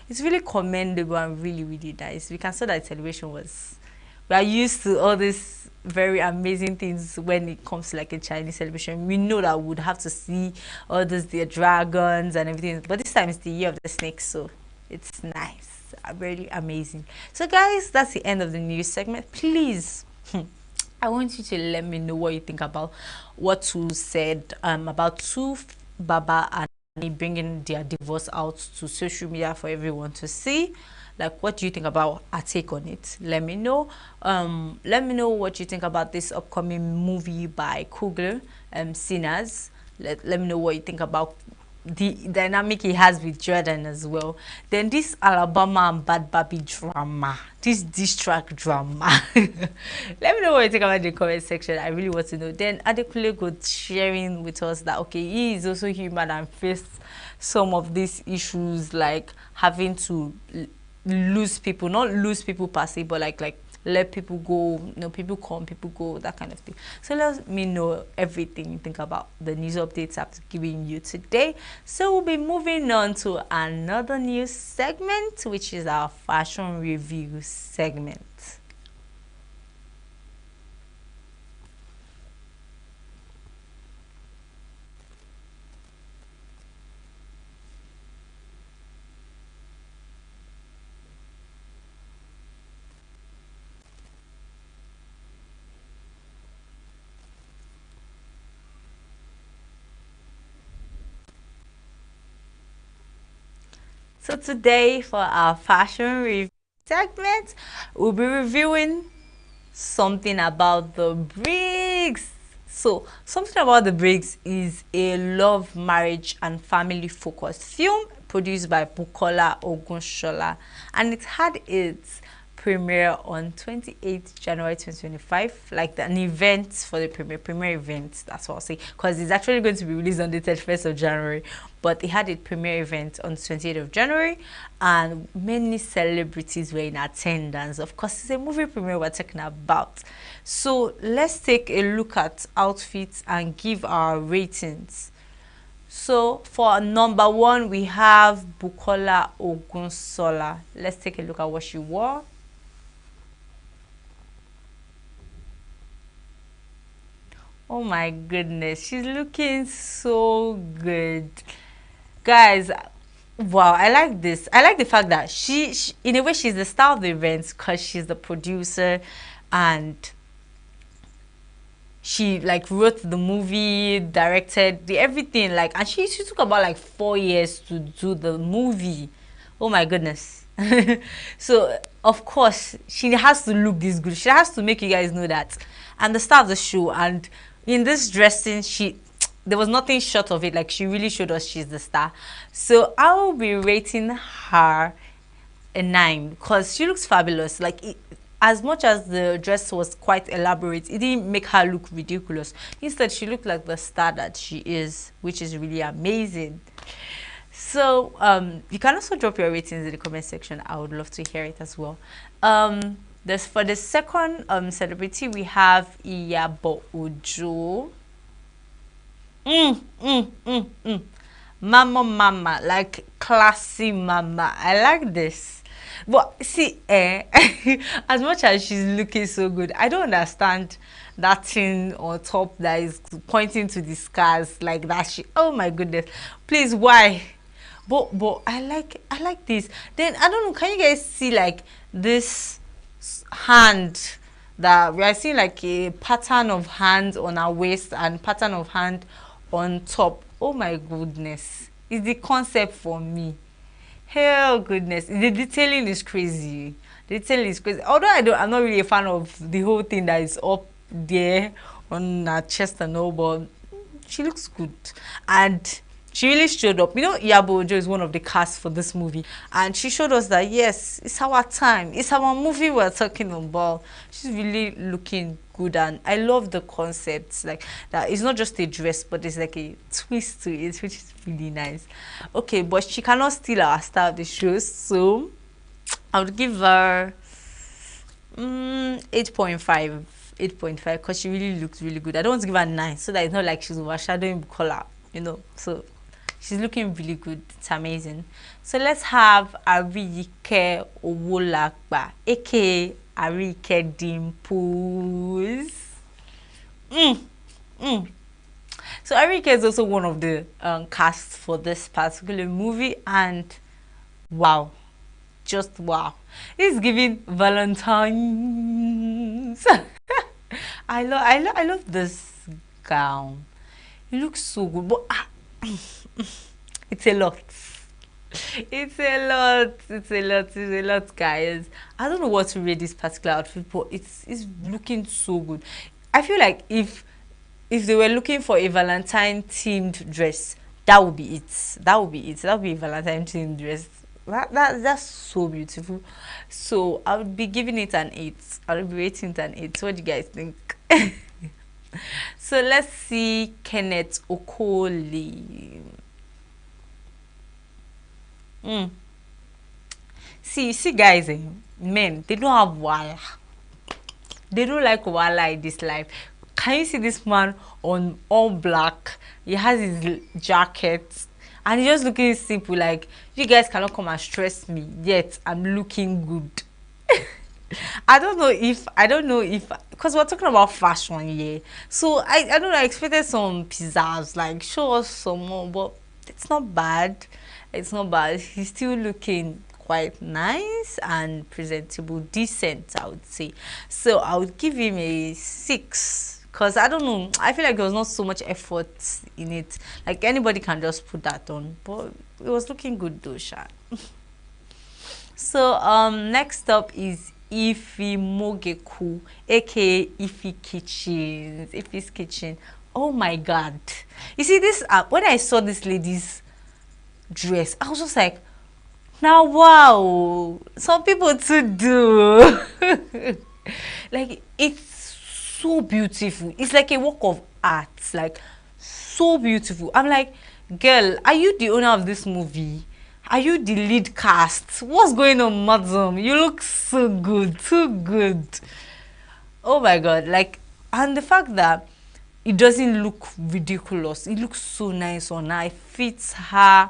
it's really commendable and really, really nice. We can see that celebration we are used to all these very amazing things when it comes to like a Chinese celebration. We know that we would have to see all these their dragons and everything, but this time it's the Year of the Snake, so it's nice, really amazing. So guys, that's the end of the news segment. Please, I want you to let me know what you think about what Tu said about Tu Baba and bringing their divorce out to social media for everyone to see. Like, what do you think about our take on it? Let me know. Let me know what you think about this upcoming movie by Kugler, Sinners. Let me know what you think about the dynamic he has with Jordan as well. Then this Alabama and Bad Baby drama, this diss track drama. Let me know what you think about in the comment section. I really want to know. Then Adekunle was sharing with us that he is also human and faced some of these issues, like having to lose people, not lose people per se, but like let people go, people come, people go, that kind of thing. So let me know everything you think about the news updates I've given you today. So we'll be moving on to another news segment, which is our fashion review segment. So today for our fashion review segment, we'll be reviewing something about the BRICS. So something about the BRICS is a love, marriage and family focused film produced by Bukola Ogunshola, and it had its premiere on 28th January 2025, like an event for the premiere event, that's what I'll say, because it's actually going to be released on the 31st of January, but it had its premiere event on 28th of January, and many celebrities were in attendance. Of course, it's a movie premiere we're talking about. So let's take a look at outfits and give our ratings. So for number one, we have Bukola Ogunsola. Let's take a look at what she wore. Oh my goodness, she's looking so good. Guys, wow, I like this. I like the fact that she in a way, she's the star of the event because she's the producer, and she like wrote the movie, directed the everything, like, and she took about like 4 years to do the movie. Oh my goodness. So of course she has to look this good. She has to make you guys know that. And the star of the show, and in this dressing, there was nothing short of it. Like, she really showed us she's the star. So I will be rating her a 9 because she looks fabulous. Like, as much as the dress was quite elaborate, it didn't make her look ridiculous. Instead, she looked like the star that she is, which is really amazing. So you can also drop your ratings in the comment section. I would love to hear it as well. For the second celebrity, we have Iyabo Ojo. Mama, like classy mama. I like this. But see, as much as she's looking so good, I don't understand that thing on top that is pointing to the scars like that. Oh my goodness, please, why? But I like this. Then I don't know, can you guys see like this hand that we are seeing, like a pattern of hand on her waist and pattern of hand on top? Oh my goodness, it's the concept for me. Hell goodness, the detailing is crazy. The detailing is crazy. Although I'm not really a fan of the whole thing that is up there on her chest and all, but she looks good. And she really showed up. You know, Iyabo Ojo is one of the cast for this movie, and she showed us that yes, it's our time, it's our movie we're talking about. She's really looking good, and I love the concept, like that it's not just a dress, but there's like a twist to it, which is really nice. Okay, but she cannot steal our star of the show, so I would give her 8.5 because she really looks really good. I don't want to give her 9 so that it's not like she's overshadowing Bukola, you know. So she's looking really good. It's amazing. So let's have Arike Owolagba, aka Arike Dimples. So Arike is also one of the casts for this particular movie, and wow, just wow, it's giving Valentine's. I love this gown. It looks so good, but it's a lot. It's a lot, guys. I don't know what to rate this particular outfit, but it's looking so good. I feel like if they were looking for a Valentine themed dress, that would be it. That would be a Valentine themed dress. That's so beautiful. So I would be giving it an 8. I would be rating it an 8. What do you guys think? So let's see Kenneth Okoli. See guys, men, they don't have wala. They don't like wala in this life. Can you see this man on all black? He has his jacket and he's just looking simple, like you guys cannot come and stress me, yet I'm looking good. I don't know if because we're talking about fashion here, so I don't know, I expected some pizzazz, like show us some more, but it's not bad. He's still looking quite nice and presentable, decent, I would say. So I would give him a 6 because I don't know, I feel like there was not so much effort in it. Like anybody can just put that on, but it was looking good though, Sha. So next up is Ifi Mogeku, aka Ifi Kitchens. Ifi's Kitchen. Oh my god. You see this when I saw this lady's dress, I was just like, now wow, some people to do. Like, it's so beautiful. It's like a work of art. Like, so beautiful. I'm like, girl, are you the owner of this movie? Are you the lead cast? What's going on, madam? You look so good, too good. Oh my god. Like, and the fact that it doesn't look ridiculous, it looks so nice on her. It fits her,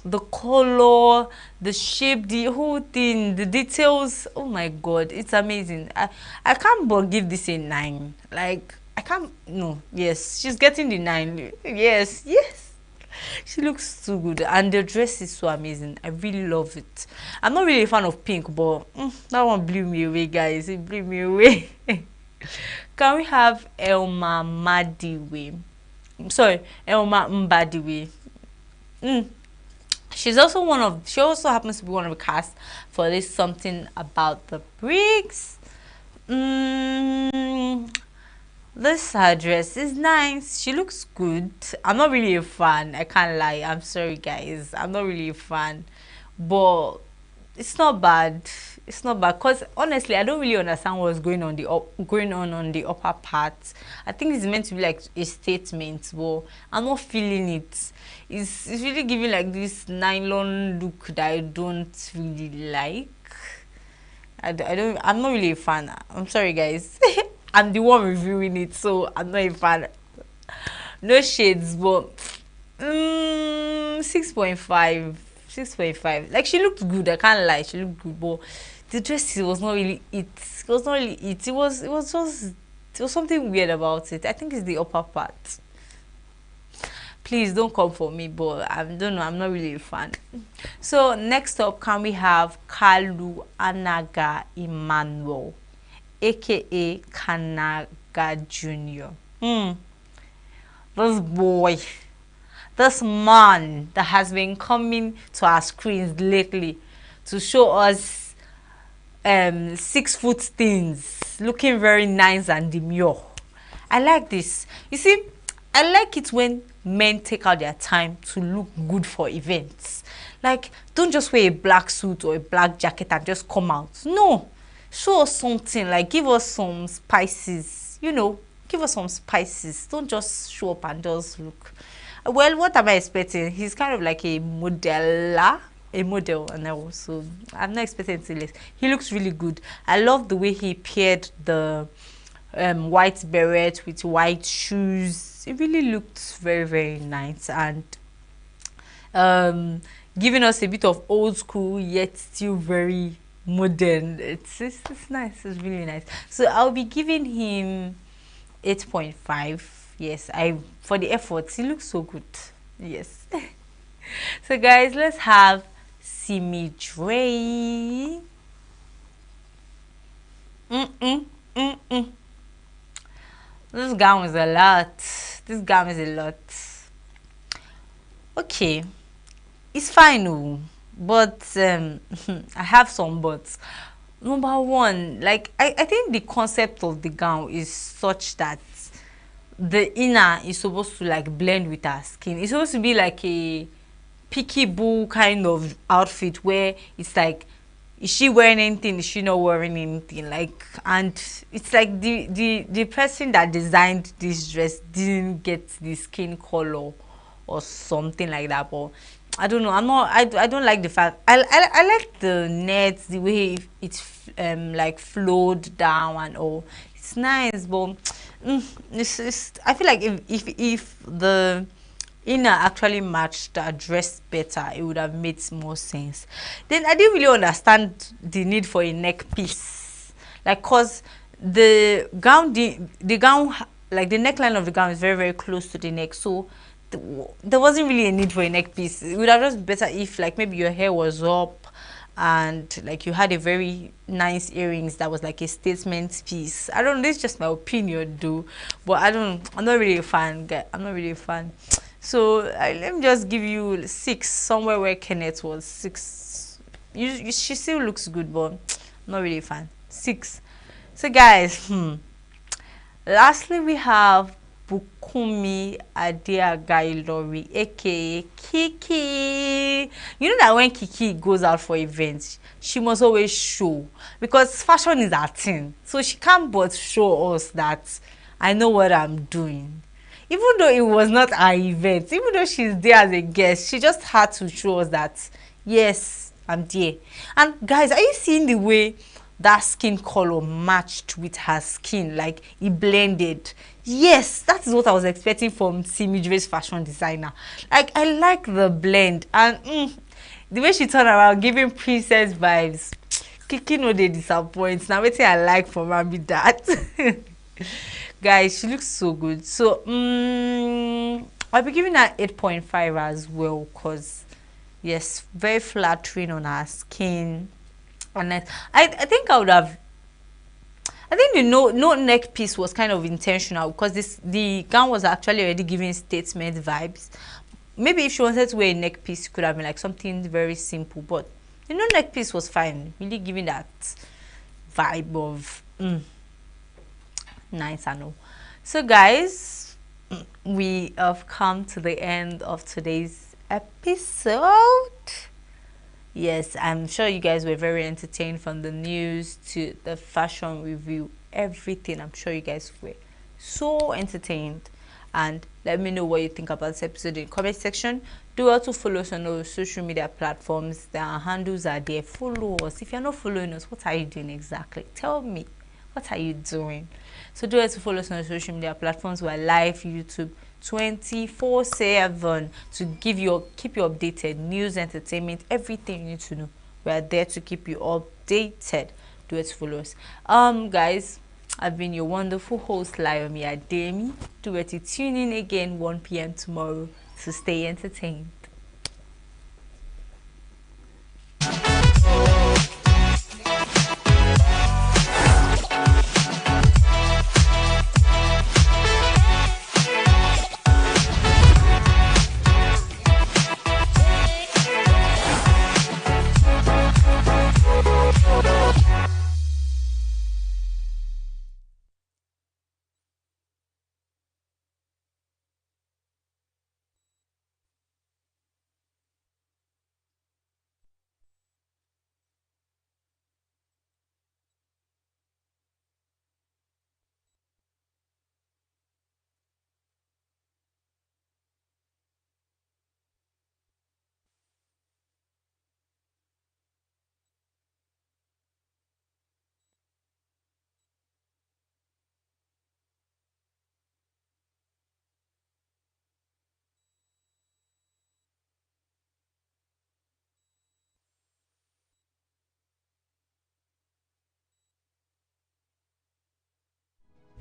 the color, the shape, the whole thing, the details. Oh my god, it's amazing. I can't but give this a 9. Like, I can't. No, yes, she's getting the 9. Yes, yes, she looks so good, and the dress is so amazing. I really love it. I'm not really a fan of pink, but that one blew me away, guys. It blew me away. Can we have Elma Madiwe? Sorry, Elma Mbadiwe. She also happens to be one of the cast for this Something About the Bricks. This dress is nice. She looks good. I'm not really a fan. I can't lie. I'm sorry, guys. I'm not really a fan, but it's not bad. It's not bad, because honestly, I don't really understand what's going on the upper part. I think it's meant to be like a statement, but I'm not feeling it. It's really giving like this nylon look that I don't really like. I'm not really a fan. I'm sorry, guys. I'm the one reviewing it, so I'm not a fan. No shades, but 6.5. 6.5. Like, she looked good. I can't lie. She looked good, but the dress was not really it. It was not really it. It was something weird about it. I think it's the upper part. Please don't come for me, but I don't know. I'm not really a fan. So next up, can we have Kalu Anaga Emmanuel, aka Kanaga Jr. This boy, this man that has been coming to our screens lately to show us 6-foot things, looking very nice and demure. I like this. You see, I like it when men take out their time to look good for events. Like, don't just wear a black suit or a black jacket and just come out. No, show us something. Like, give us some spices, give us some spices. Don't just show up and just look. Well, what am I expecting? He's kind of like a model, and also I'm not expecting anything less. He looks really good. I love the way he paired the white beret with white shoes. It really looked very, very nice, and giving us a bit of old school yet still very modern. It's nice. It's really nice. So I'll be giving him 8.5. Yes, for the efforts. He looks so good. Yes. So guys, let's have Simi Dre. This gown is a lot. This gown is a lot. Okay, it's fine, oh, but I have some buts. Number one, like, I think the concept of the gown is such that the inner is supposed to like blend with her skin. It's supposed to be like a peekaboo kind of outfit where it's like, is she wearing anything, is she not wearing anything? Like, and it's like the person that designed this dress didn't get the skin color or something like that. But I don't know. I don't like the fact. I like the net, the way it's like flowed down and all. It's nice, but I feel like if the inner actually matched the dress better, it would have made more sense. Then I didn't really understand the need for a neck piece, like, cause the gown, like the neckline of the gown is very, very close to the neck, so there wasn't really a need for a neck piece. It would have just been better if, like, maybe your hair was up and like you had a very nice earrings that was like a statement piece. I don't know, this is just my opinion though, but I'm not really a fan, guy. I'm not really a fan. So let me just give you 6, somewhere where Kenneth was 6. She still looks good, but not really fan. 6. So guys, lastly we have Bukumi Adeagailori, aka Kiki. You know that when Kiki goes out for events, she must always show, because fashion is her thing. So she can't but show us that I know what I'm doing. Even though it was not our event, even though she's there as a guest, she just had to show us that yes, I'm there. And guys, are you seeing the way that skin color matched with her skin? Like it blended. Yes, that is what I was expecting from Simidre's fashion designer. Like I like the blend, and the way she turned around giving princess vibes. Kiki no dey disappoint. Now wetin I like from her be that. Guys, she looks so good. So I'll be giving her 8.5 as well, because yes, very flattering on her skin. And I think I would have, I think the no neck piece was kind of intentional, because the gown was actually already giving statement vibes. Maybe if she wanted to wear a neck piece, it could have been like something very simple, but the no neck piece was fine, really giving that vibe of nice. I know. So guys, we have come to the end of today's episode. Yes, I'm sure you guys were very entertained, from the news to the fashion review, everything. I'm sure you guys were so entertained. And let me know what you think about this episode in the comment section. Do also follow us on our social media platforms. Our handles are there. Follow us. If you're not following us, what are you doing exactly? Tell me. What are you doing? So do also follow us on our social media platforms. We're live YouTube 24/7 to keep you updated. News, entertainment, everything you need to know. We are there to keep you updated. Do it to follow us. Guys, I've been your wonderful host, Layomi Ademi. Do it to tune in again 1 p.m. tomorrow to stay entertained.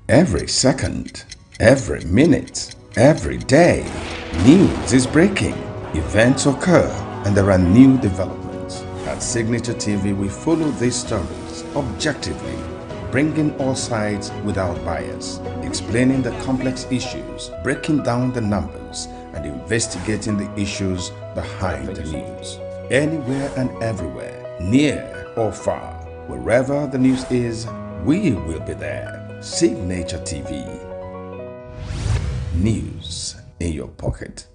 Every second, every minute, every day, news is breaking, events occur, and there are new developments. At Signature TV, we follow these stories objectively, bringing all sides without bias, explaining the complex issues, breaking down the numbers, and investigating the issues behind the news. Anywhere and everywhere, near or far, wherever the news is, we will be there. Signature TV. News in your pocket.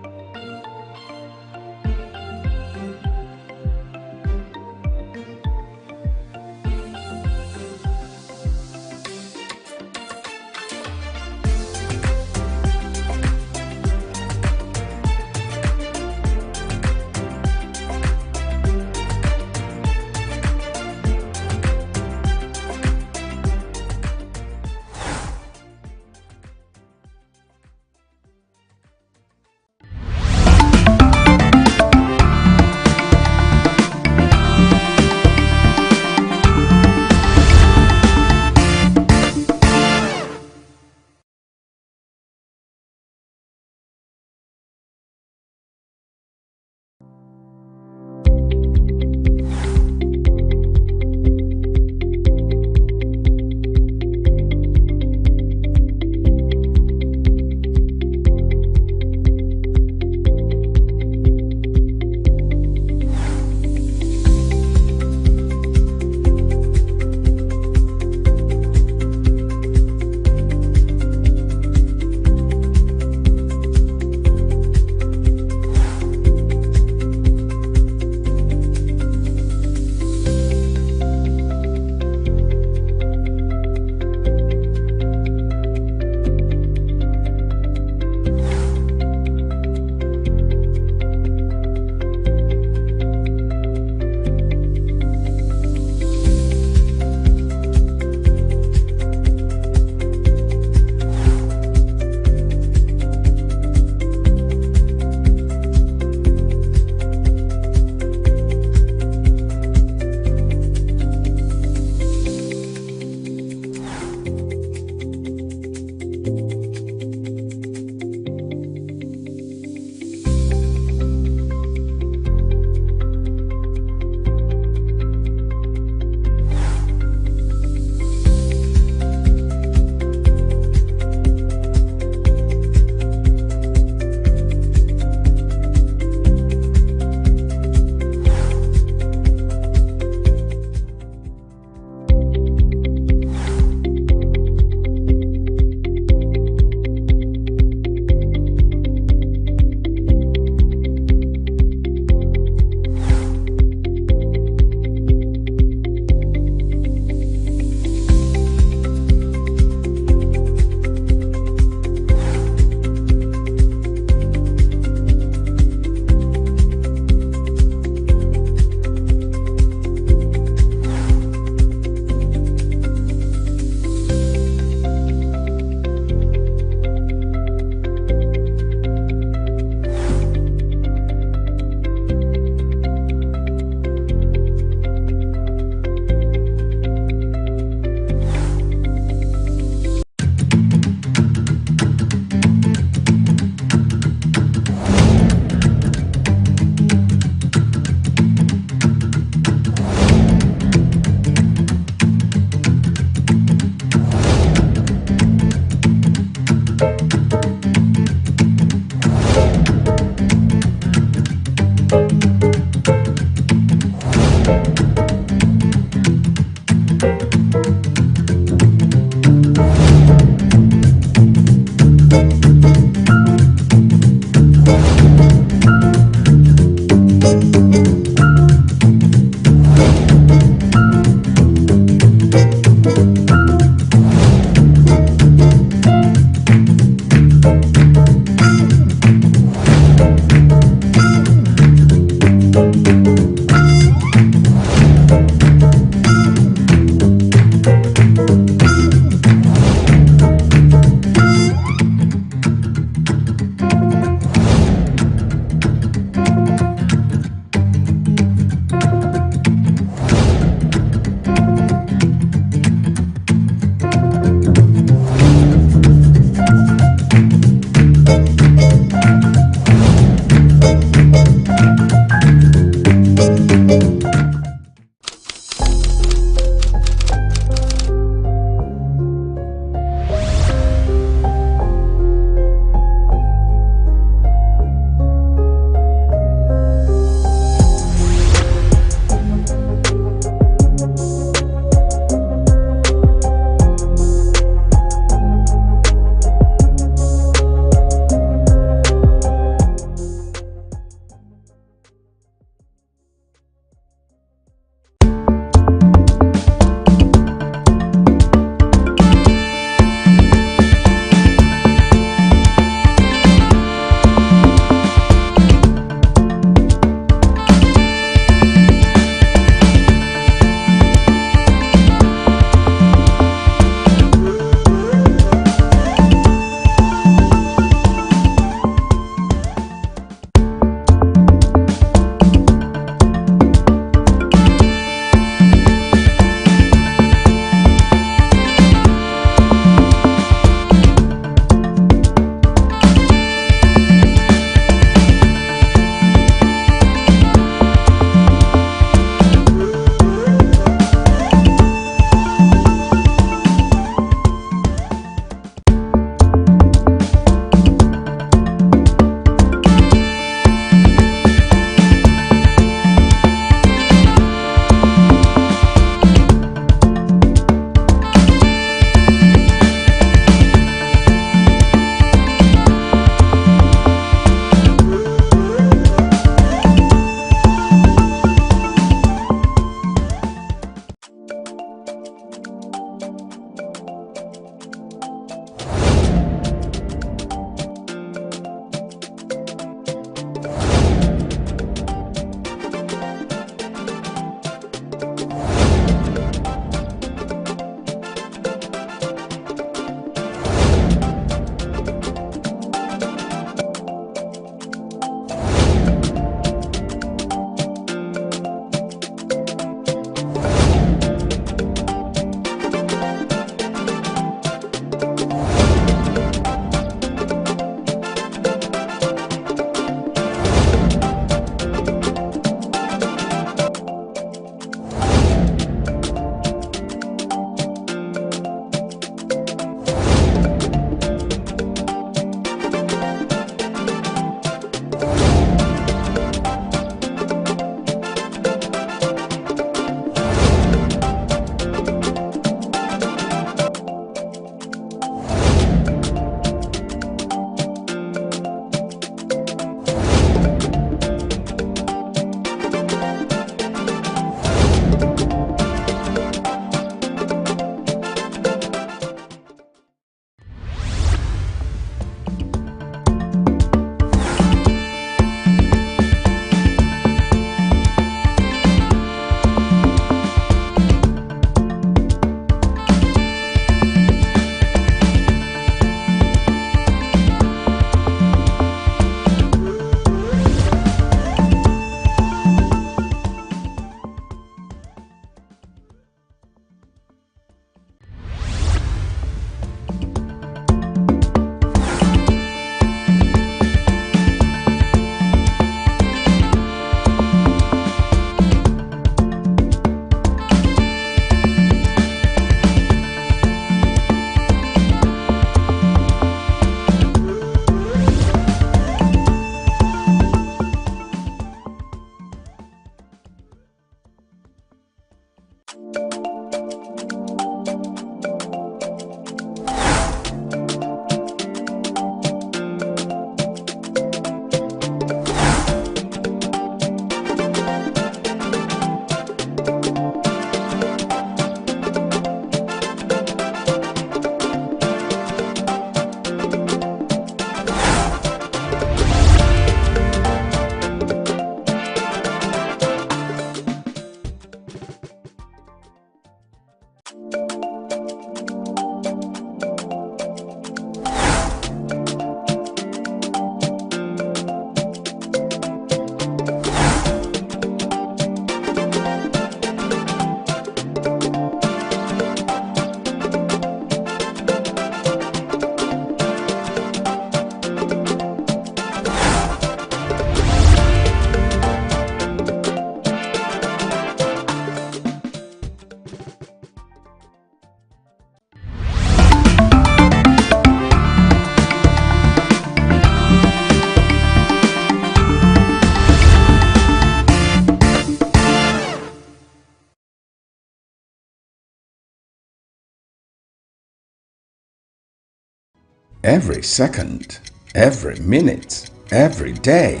Every second, every minute, every day,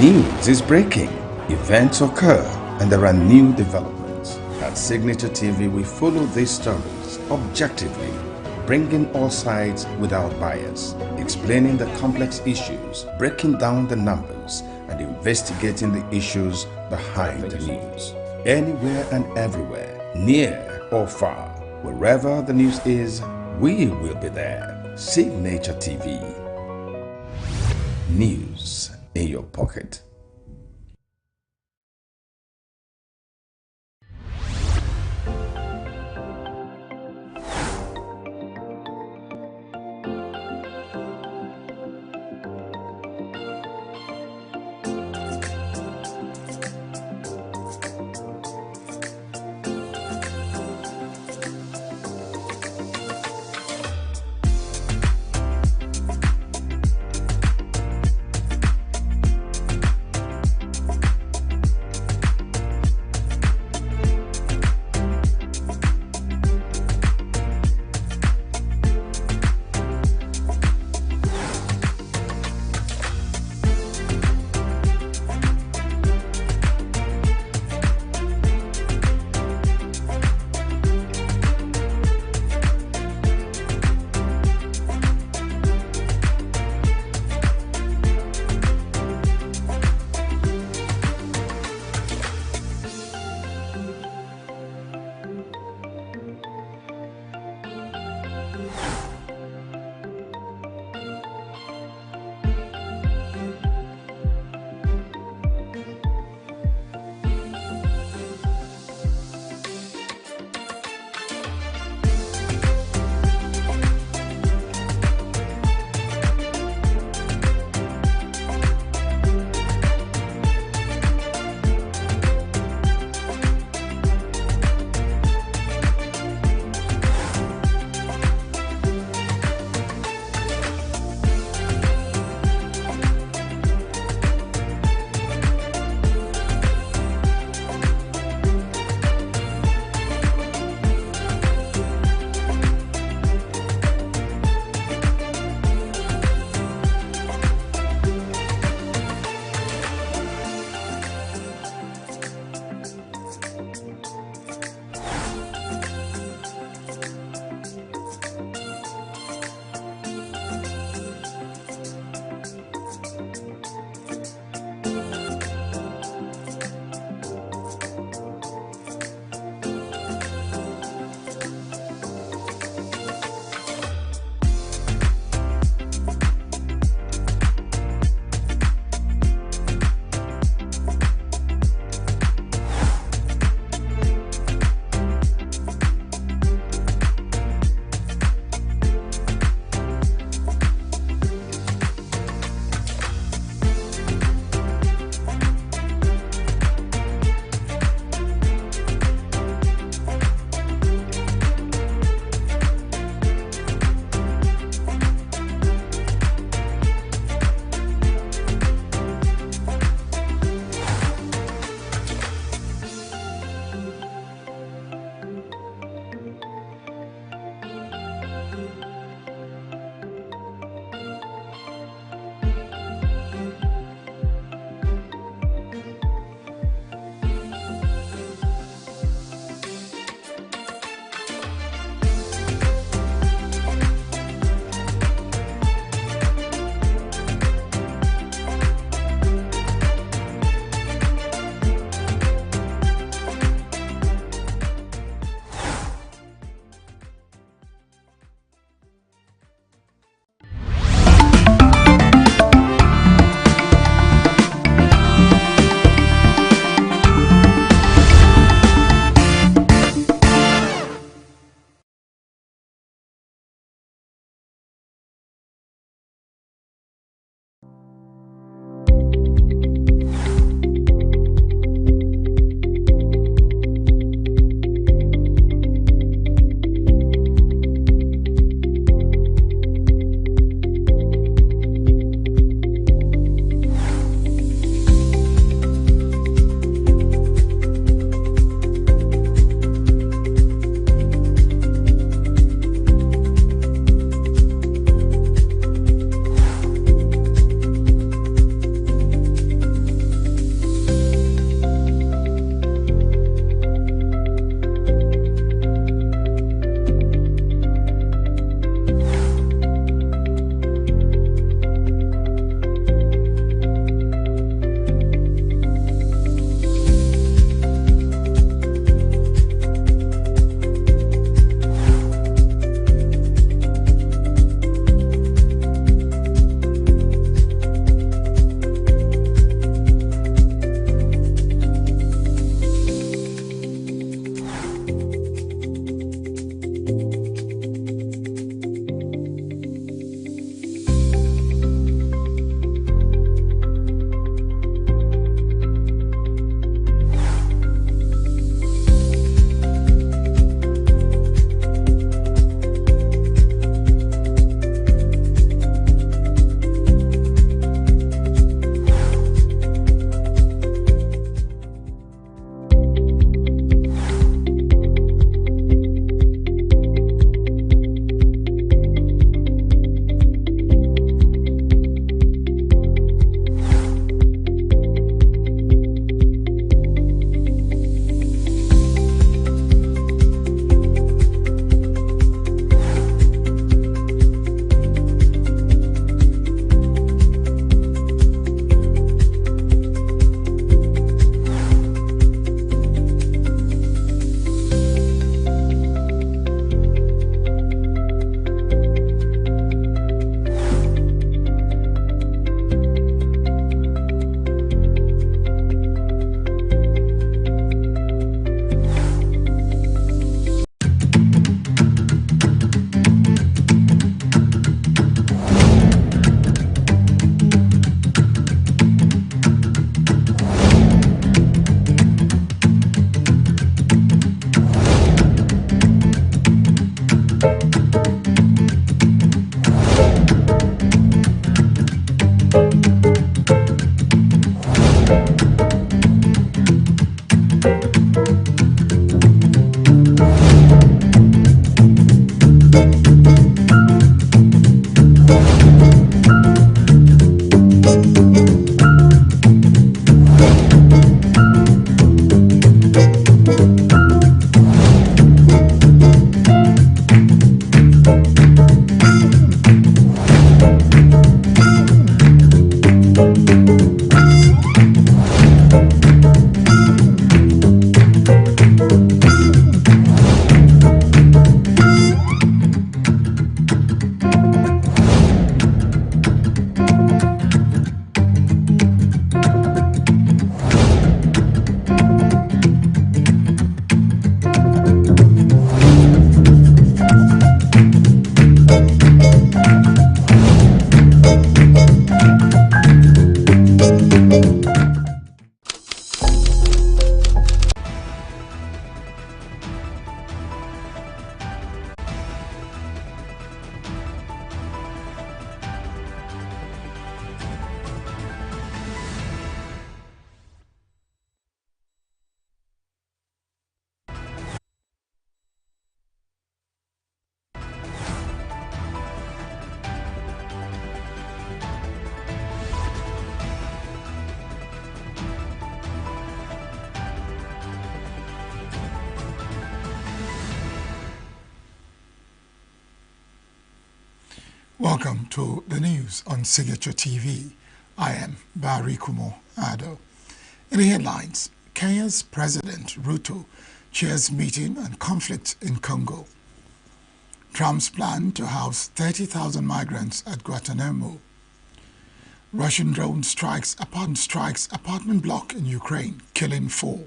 news is breaking, events occur, and there are new developments. At Signature TV, we follow these stories objectively, bringing all sides without bias, explaining the complex issues, breaking down the numbers, and investigating the issues behind the news. Anywhere and everywhere, near or far, wherever the news is, we will be there. Signature TV. News in your pocket. Welcome to the news on Signature TV. I am Barry Kumo Ado. In the headlines, Kenya's President Ruto chairs meeting on conflict in Congo. Trump's plan to house 30,000 migrants at Guantanamo. Russian drone strikes apartment block in Ukraine, killing 4.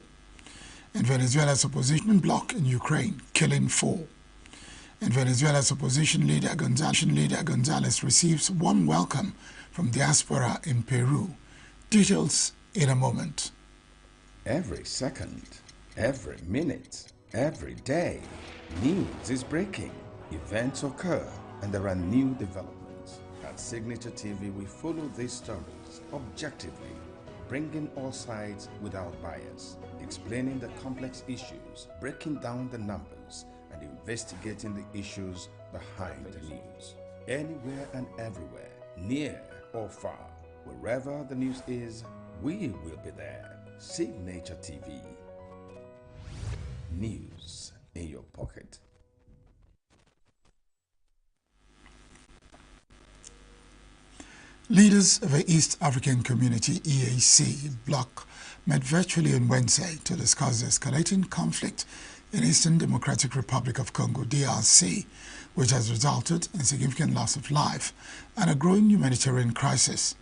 And Venezuela's opposition block in Ukraine, killing 4. And Venezuela's opposition leader Gonzalez receives warm welcome from diaspora in Peru. Details in a moment. Every second, every minute, every day, news is breaking. Events occur and there are new developments. At Signature TV, we follow these stories objectively, bringing all sides without bias, explaining the complex issues, breaking down the numbers, and investigating the issues behind the news. Anywhere and everywhere, near or far, wherever the news is, we will be there. Signature TV. News in your pocket. Leaders of the East African Community EAC bloc met virtually on Wednesday to discuss the escalating conflict in Eastern Democratic Republic of Congo DRC, which has resulted in significant loss of life and a growing humanitarian crisis.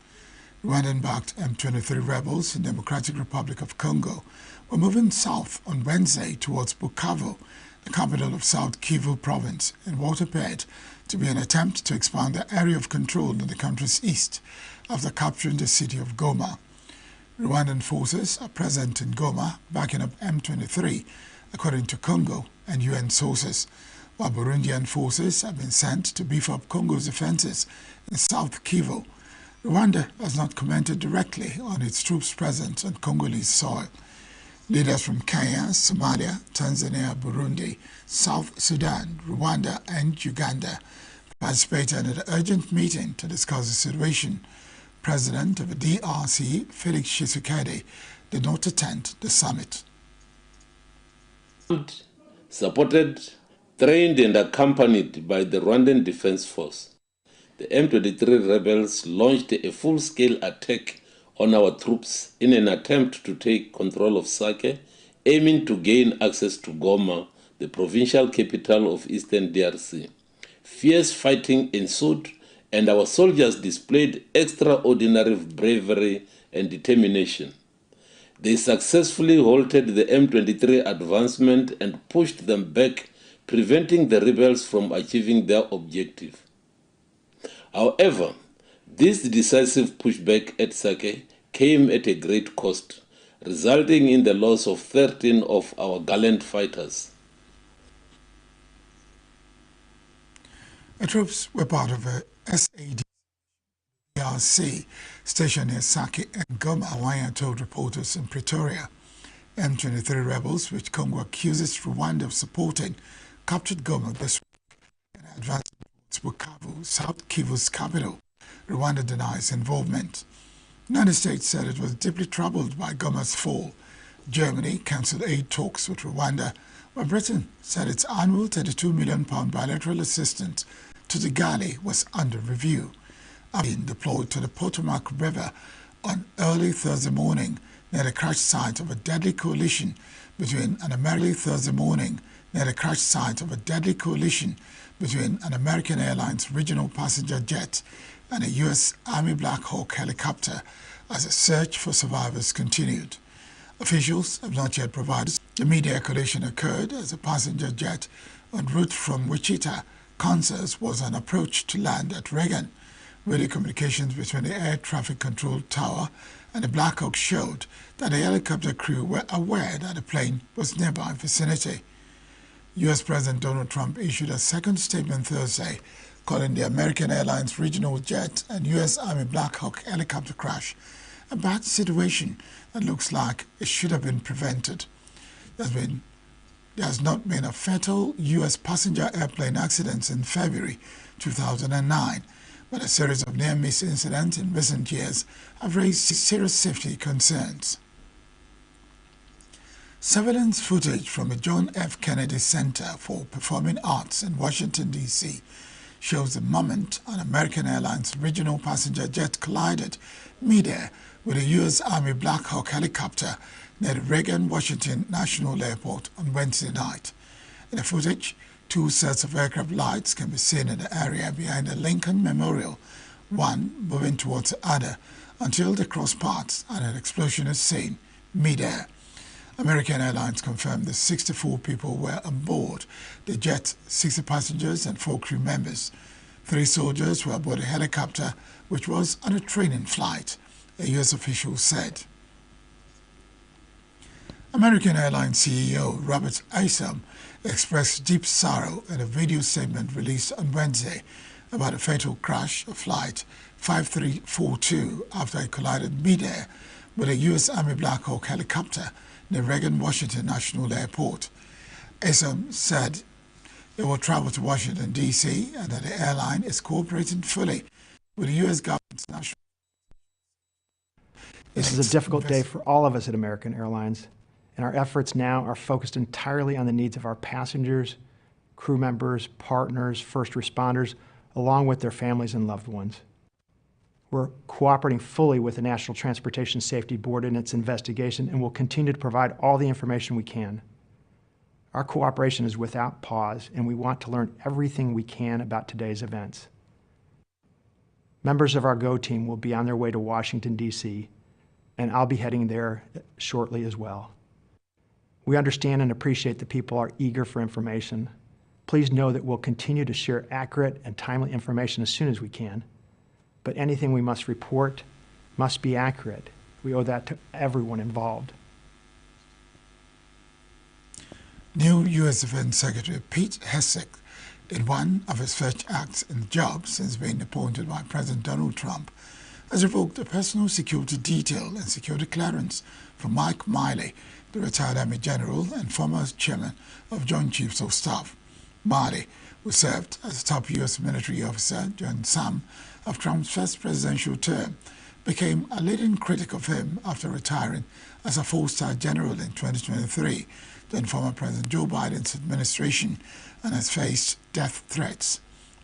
Rwandan-backed M23 rebels in Democratic Republic of Congo were moving south on Wednesday towards Bukavu, the capital of South Kivu province, in what appeared to be an attempt to expand the area of control in the country's east after capturing the city of Goma. Rwandan forces are present in Goma, backing up M23, according to Congo and UN sources, while Burundian forces have been sent to beef up Congo's defenses in South Kivu. Rwanda has not commented directly on its troops' presence on Congolese soil. Leaders from Kenya, Somalia, Tanzania, Burundi, South Sudan, Rwanda, and Uganda participated in an urgent meeting to discuss the situation. President of the DRC, Felix Tshisekedi, did not attend the summit. Supported, trained and accompanied by the Rwandan Defense Force, the M23 rebels launched a full-scale attack on our troops in an attempt to take control of Sake, aiming to gain access to Goma, the provincial capital of Eastern DRC. Fierce fighting ensued, and our soldiers displayed extraordinary bravery and determination. They successfully halted the M23 advancement and pushed them back, preventing the rebels from achieving their objective. However, this decisive pushback at Sake came at a great cost, resulting in the loss of 13 of our gallant fighters. The troops were part of a SADC stationed near Sake and Goma, Hawaiian told reporters in Pretoria. M23 rebels, which Congo accuses Rwanda of supporting, captured Goma this week and advanced towards Bukavu, South Kivu's capital. Rwanda denies involvement. The United States said it was deeply troubled by Goma's fall. Germany cancelled aid talks with Rwanda, while Britain said its annual £32 million bilateral assistance to the Kigali was under review. Being deployed to the Potomac River on early Thursday morning near the crash site of a deadly coalition between an American Airlines regional passenger jet and a U.S. Army Black Hawk helicopter as a search for survivors continued. Officials have not yet provided. The media collision occurred as a passenger jet en route from Wichita, Kansas, was on approach to land at Reagan. Radio communications between the air traffic control tower and the Black Hawk showed that the helicopter crew were aware that the plane was nearby vicinity. U.S. President Donald Trump issued a second statement Thursday calling the American Airlines regional jet and U.S. Army Black Hawk helicopter crash a bad situation that looks like it should have been prevented. There has not been a fatal U.S. passenger airplane accident in February 2009, but a series of near-miss incidents in recent years have raised serious safety concerns. Surveillance footage from the John F. Kennedy Center for Performing Arts in Washington, D.C. shows the moment an American Airlines regional passenger jet collided midair with a U.S. Army Black Hawk helicopter near the Reagan Washington National Airport on Wednesday night. In the footage, two sets of aircraft lights can be seen in the area behind the Lincoln Memorial, one moving towards the other until they cross paths and an explosion is seen midair. American Airlines confirmed that 64 people were on board the jet, 60 passengers and 4 crew members. 3 soldiers were aboard a helicopter which was on a training flight, a U.S. official said. American Airlines CEO Robert Isom expressed deep sorrow in a video statement released on Wednesday about a fatal crash of Flight 5342 after it collided midair with a U.S. Army Black Hawk helicopter near Reagan Washington National Airport. Isom said it will travel to Washington, D.C., and that the airline is cooperating fully with the U.S. government's national. This is a difficult day for all of us at American Airlines, and our efforts now are focused entirely on the needs of our passengers, crew members, partners, first responders, along with their families and loved ones. We're cooperating fully with the National Transportation Safety Board in its investigation and will continue to provide all the information we can. Our cooperation is without pause, and we want to learn everything we can about today's events. Members of our GO team will be on their way to Washington, D.C., and I'll be heading there shortly as well. We understand and appreciate that people are eager for information. Please know that we'll continue to share accurate and timely information as soon as we can. But anything we must report must be accurate. We owe that to everyone involved. New U.S. Defense Secretary Pete Hegseth, in one of his first acts in the job since being appointed by President Donald Trump, has revoked a personal security detail and security clearance from Mike Miley, the retired Army General and former chairman of Joint Chiefs of Staff. Miley, who served as a top U.S. military officer during some of Trump's first presidential term, became a leading critic of him after retiring as a 4-star general in 2023 during former President Joe Biden's administration and has faced death threats.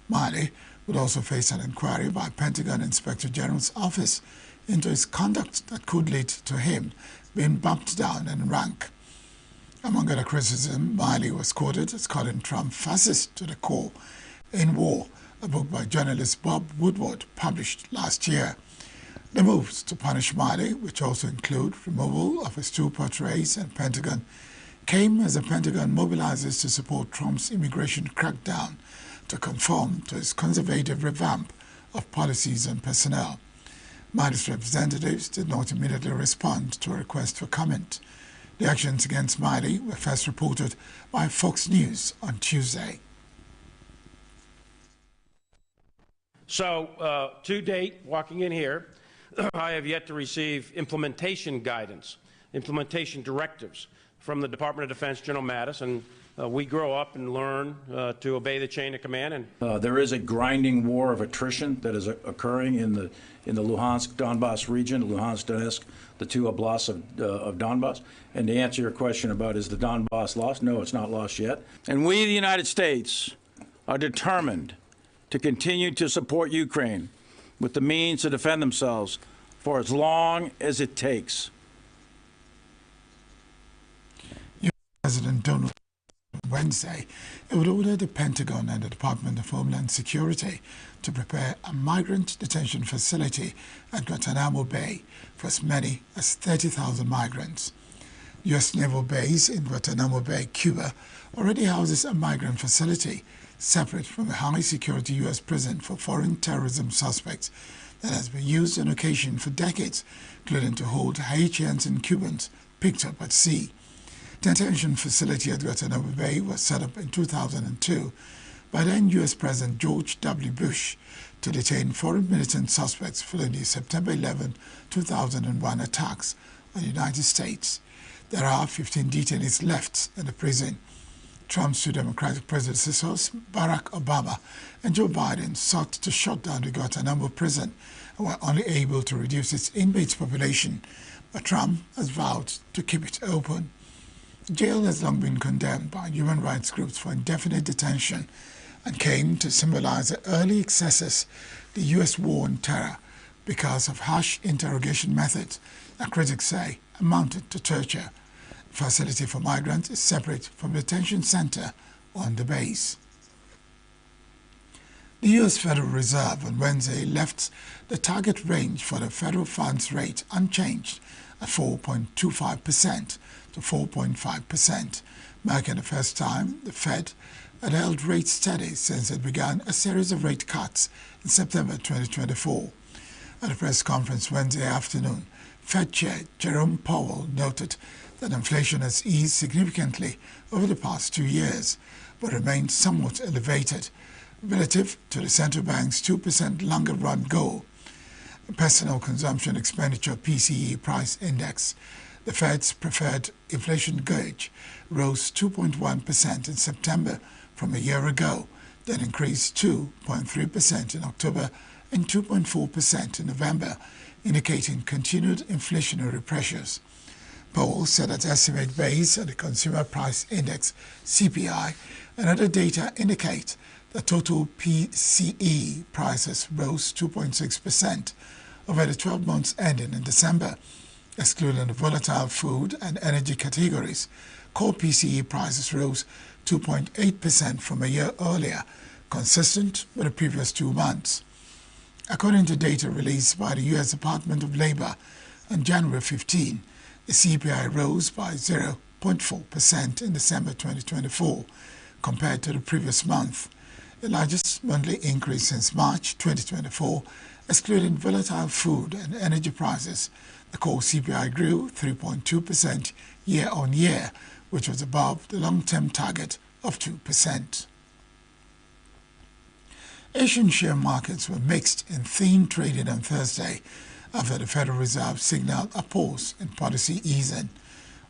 Miley would also face an inquiry by Pentagon Inspector General's office into his conduct that could lead to him being bumped down in rank. Among other criticism, Miley was quoted as calling Trump fascist to the core in War, a book by journalist Bob Woodward published last year. The moves to punish Miley, which also include removal of his 2 portraits in Pentagon, came as the Pentagon mobilizes to support Trump's immigration crackdown to conform to his conservative revamp of policies and personnel. Miley's representatives did not immediately respond to a request for comment. The actions against Miley were first reported by Fox News on Tuesday. So, to date, walking in here, I have yet to receive implementation guidance, implementation directives from the Department of Defense, General Mattis, and we grow up and learn to obey the chain of command. And there is a grinding war of attrition that is occurring in the Luhansk Donbass region, Luhansk Donetsk, the 2 oblasts of Donbass. And to answer your question about is the Donbass lost, no, it's not lost yet. And we, the United States, are determined to continue to support Ukraine with the means to defend themselves for as long as it takes. President Donald Trump Wednesday, it would order the Pentagon and the Department of Homeland Security to prepare a migrant detention facility at Guantanamo Bay for as many as 30,000 migrants. U.S. naval base in Guantanamo Bay, Cuba, already houses a migrant facility separate from a high-security U.S. prison for foreign terrorism suspects that has been used on occasion for decades, including to hold Haitians and Cubans picked up at sea. The detention facility at Guantanamo Bay was set up in 2002 by then U.S. President George W. Bush to detain foreign militant suspects following the September 11, 2001 attacks on the United States. There are 15 detainees left in the prison. Trump's 2 Democratic predecessors, Barack Obama and Joe Biden, sought to shut down the Guantanamo prison and were only able to reduce its inmates population, but Trump has vowed to keep it open. Jail has long been condemned by human rights groups for indefinite detention and came to symbolize the early excesses the U.S. war on terror because of harsh interrogation methods that critics say amounted to torture. The facility for migrants is separate from the detention center on the base. The U.S. Federal Reserve on Wednesday left the target range for the federal funds rate unchanged at 4.25% to 4.5%, marking the first time the Fed had held rates steady since it began a series of rate cuts in September 2024. At a press conference Wednesday afternoon, Fed Chair Jerome Powell noted that inflation has eased significantly over the past 2 years, but remains somewhat elevated relative to the central bank's 2% longer-run goal. Personal Consumption Expenditure PCE price index, the Fed's preferred inflation gauge, rose 2.1% in September from a year ago, then increased 2.3% in October and 2.4% in November, indicating continued inflationary pressures. Powell said that estimates based on the Consumer Price Index, CPI, and other data indicate that total PCE prices rose 2.6% over the 12 months ending in December. Excluding the volatile food and energy categories, core PCE prices rose 2.8% from a year earlier, consistent with the previous 2 months. According to data released by the U.S. Department of Labor on January 15, the CPI rose by 0.4% in December 2024 compared to the previous month, the largest monthly increase since March 2024, excluding volatile food and energy prices. The core CPI grew 3.2% year-on-year, which was above the long-term target of 2%. Asian share markets were mixed in thin trading on Thursday after the Federal Reserve signaled a pause in policy easing.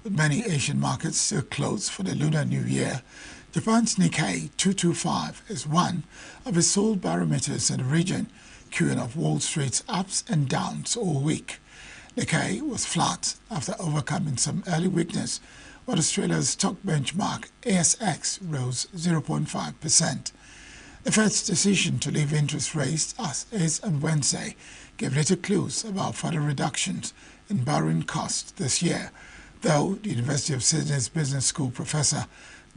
With many Asian markets still closed for the Lunar New Year, Japan's Nikkei 225 is one of its sole barometers in the region, queuing up Wall Street's ups and downs all week. Nikkei was flat after overcoming some early weakness, while Australia's stock benchmark ASX rose 0.5%. The Fed's decision to leave interest rates as is on Wednesday gave little clues about further reductions in borrowing costs this year, though the University of Sydney's Business School professor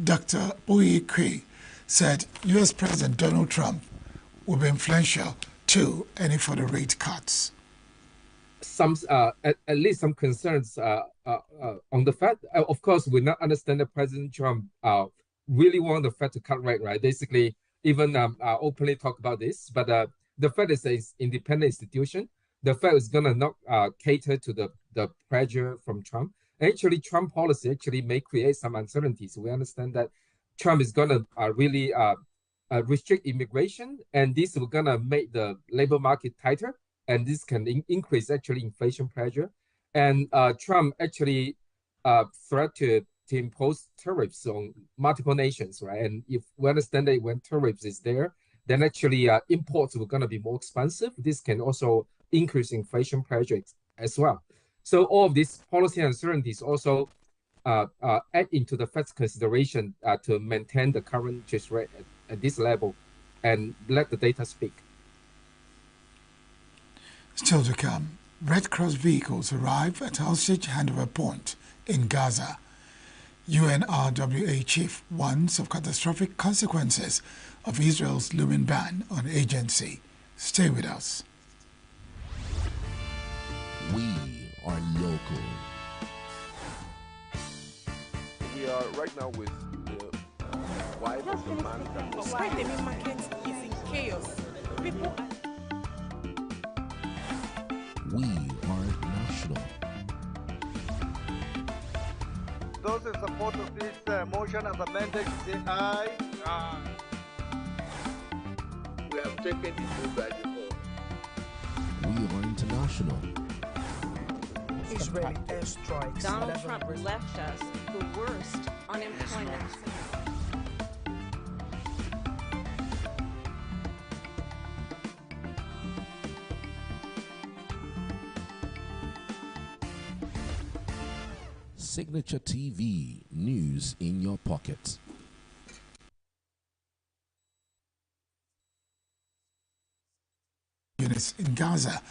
Dr. Bui Kui said U.S. President Donald Trump will be influential to any further rate cuts. At least some concerns on the Fed. Of course, we not understand that President Trump really want the Fed to cut rate, right? Basically, even openly talk about this, but the Fed is an independent institution. The Fed is gonna not cater to the pressure from Trump. Actually, Trump policy actually may create some uncertainties. We understand that Trump is gonna really restrict immigration, and this is gonna make the labor market tighter, and this can increase actually inflation pressure. And Trump actually threat to impose tariffs on multiple nations, right? And if we understand that when tariffs is there, then actually imports are gonna be more expensive. This can also increase inflation pressure as well. So all of these policy uncertainties also add into the Fed's consideration to maintain the current interest rate at this level and let the data speak. Still to come, Red Cross vehicles arrive at hostage handover point in Gaza. UNRWA chief warns of catastrophic consequences of Israel's looming ban on agency. Stay with us. We are local. We are right now with the wife of the man that was... Why the main market is in chaos. People... We are national. Those in support of this motion as amended, say aye. Aye. We have taken the vote by default. We are international. Israeli airstrikes. Donald Trump left us the worst unemployment. Signature TV, news in your pocket. civilians in Gaza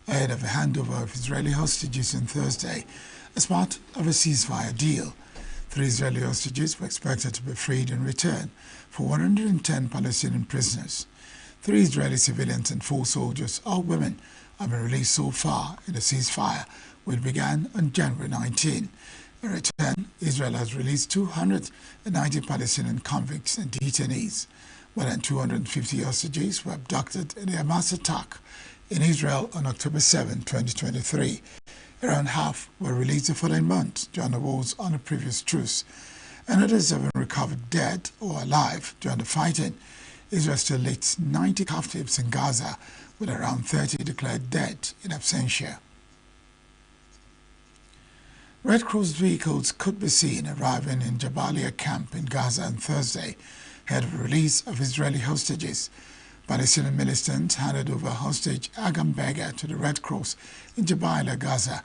ahead of a handover of Israeli hostages on Thursday as part of a ceasefire deal. 3 Israeli hostages were expected to be freed in return for 110 Palestinian prisoners. 3 Israeli civilians and 4 soldiers, all women, have been released so far in the ceasefire, which began on January 19. In return, Israel has released 290 Palestinian convicts and detainees. More than 250 hostages were abducted in the Hamas attack in Israel on October 7, 2023. Around half were released the following month during the wars on a previous truce, and others have been recovered dead or alive during the fighting. Israel still leads 90 captives in Gaza, with around 30 declared dead in absentia. Red Cross vehicles could be seen arriving in Jabalia camp in Gaza on Thursday, ahead of the release of Israeli hostages. Palestinian militants handed over hostage Agam Beggar to the Red Cross in Jabalia, Gaza.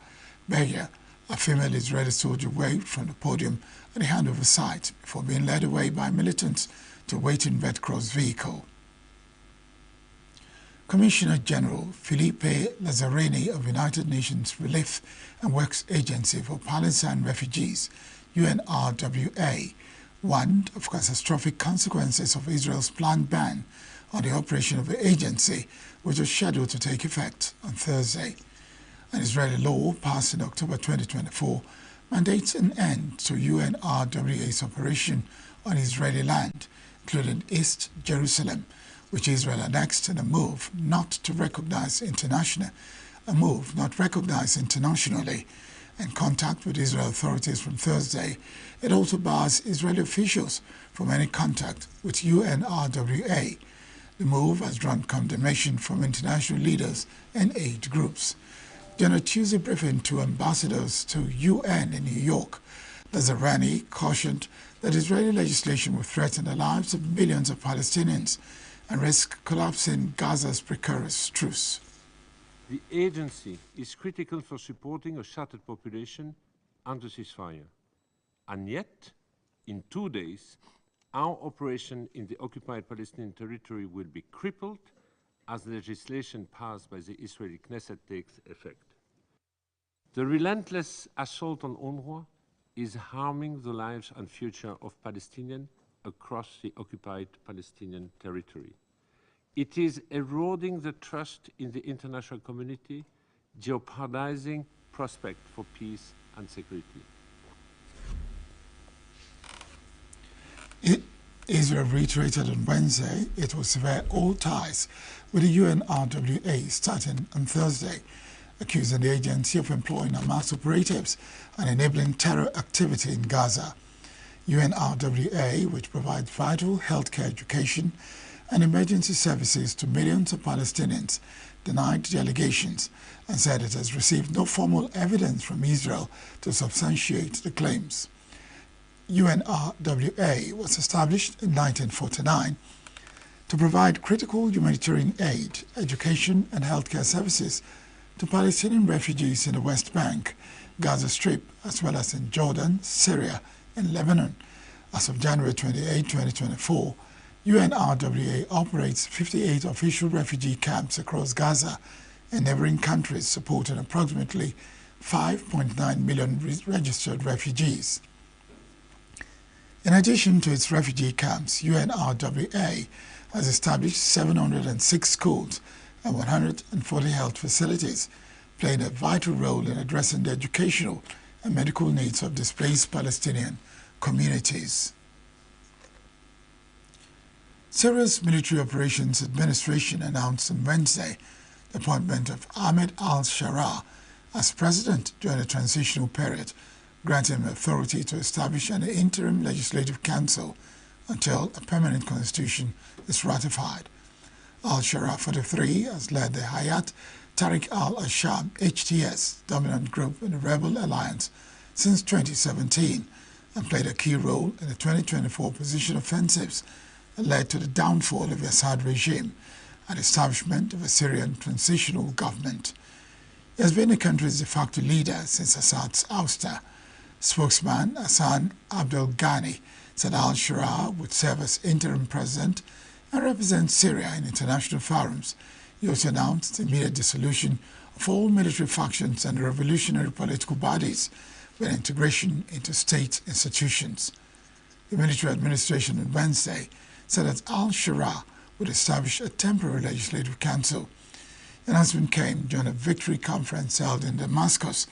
Beggar, a female Israeli soldier, waved from the podium at the handover site before being led away by militants to a waiting Red Cross vehicle. Commissioner General Felipe Lazzarini of United Nations Relief and Works Agency for Palestine Refugees, UNRWA, warned of catastrophic consequences of Israel's planned ban on the operation of the agency, which was scheduled to take effect on Thursday. An Israeli law passed in October 2024 mandates an end to UNRWA's operation on Israeli land, including East Jerusalem, which Israel annexed in a move not recognized internationally. In contact with Israel authorities from Thursday, it also bars Israeli officials from any contact with UNRWA. The move has drawn condemnation from international leaders and aid groups. During a Tuesday briefing to ambassadors to UN in New York, Lazzarini cautioned that Israeli legislation will threaten the lives of millions of Palestinians and risk collapsing Gaza's precarious truce. The agency is critical for supporting a shattered population under ceasefire. And yet, in 2 days, our operation in the occupied Palestinian territory will be crippled as the legislation passed by the Israeli Knesset takes effect. The relentless assault on UNRWA is harming the lives and future of Palestinians across the occupied Palestinian territory. It is eroding the trust in the international community, jeopardizing prospect for peace and security. Israel reiterated on Wednesday it will sever all ties with the UNRWA starting on Thursday, accusing the agency of employing Hamas operatives and enabling terror activity in Gaza. UNRWA, which provides vital healthcare, education, and emergency services to millions of Palestinians, denied the allegations and said it has received no formal evidence from Israel to substantiate the claims. UNRWA was established in 1949 to provide critical humanitarian aid, education, and healthcare services to Palestinian refugees in the West Bank, Gaza Strip, as well as in Jordan, Syria, and Lebanon. As of January 28, 2024, UNRWA operates 58 official refugee camps across Gaza and neighboring countries, supporting approximately 5.9 million registered refugees. In addition to its refugee camps, UNRWA has established 706 schools and 140 health facilities, playing a vital role in addressing the educational and medical needs of displaced Palestinian communities. Syria's Military Operations Administration announced on Wednesday the appointment of Ahmed al-Sharaa as president during a transitional period, granting him authority to establish an interim legislative council until a permanent constitution is ratified. Al-Sharaa, 43, has led the Hayat Tariq al-Asham HTS dominant group in the rebel alliance since 2017 and played a key role in the 2024 opposition offensives that led to the downfall of the Assad regime and establishment of a Syrian transitional government. He has been the country's de facto leader since Assad's ouster. Spokesman Hassan Abdel Ghani said al-Sharaa would serve as interim president and represent Syria in international forums, He also announced the immediate dissolution of all military factions and revolutionary political bodies with integration into state institutions. The military administration on Wednesday said that al-Shura would establish a temporary legislative council. The announcement came during a victory conference held in Damascus,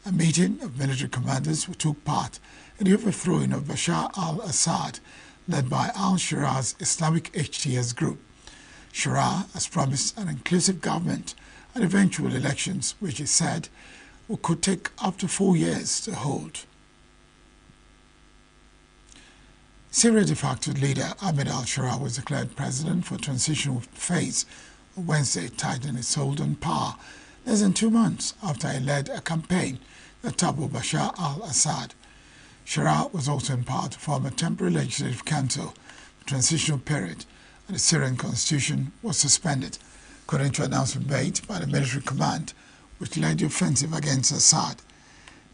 a meeting of military commanders who took part in the overthrowing of Bashar al-Assad, led by al-Shura's Islamic HTS group. Shura has promised an inclusive government and eventual elections, which he said could take up to 4 years to hold. Syria de facto leader Ahmed al-Shura was declared president for a transitional phase on Wednesday, tightening his hold on power less than 2 months after he led a campaign that toppled Bashar al-Assad. Shura was also in power to form a temporary legislative council for a transitional period, and the Syrian constitution was suspended, according to an announcement made by the military command which led the offensive against Assad.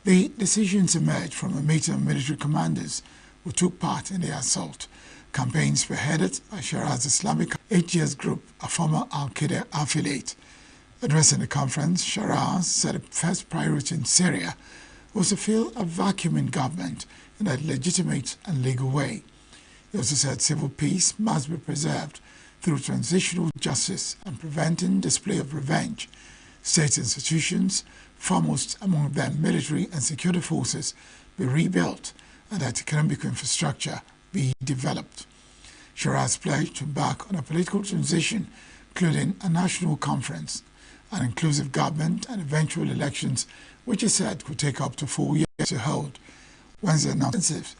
The decisions emerged from a meeting of military commanders who took part in the assault. Campaigns spearheaded by Shura's Islamic HTS group, a former al-Qaeda affiliate. Addressing the conference, Shura said the first priority in Syria was to fill a vacuum in government in a legitimate and legal way. He also said civil peace must be preserved through transitional justice and preventing display of revenge. State institutions, foremost among them military and security forces, be rebuilt and that economic infrastructure be developed. Shura has pledged to embark on a political transition, including a national conference, an inclusive government and eventual elections, which he said could take up to 4 years to hold. Wednesday announced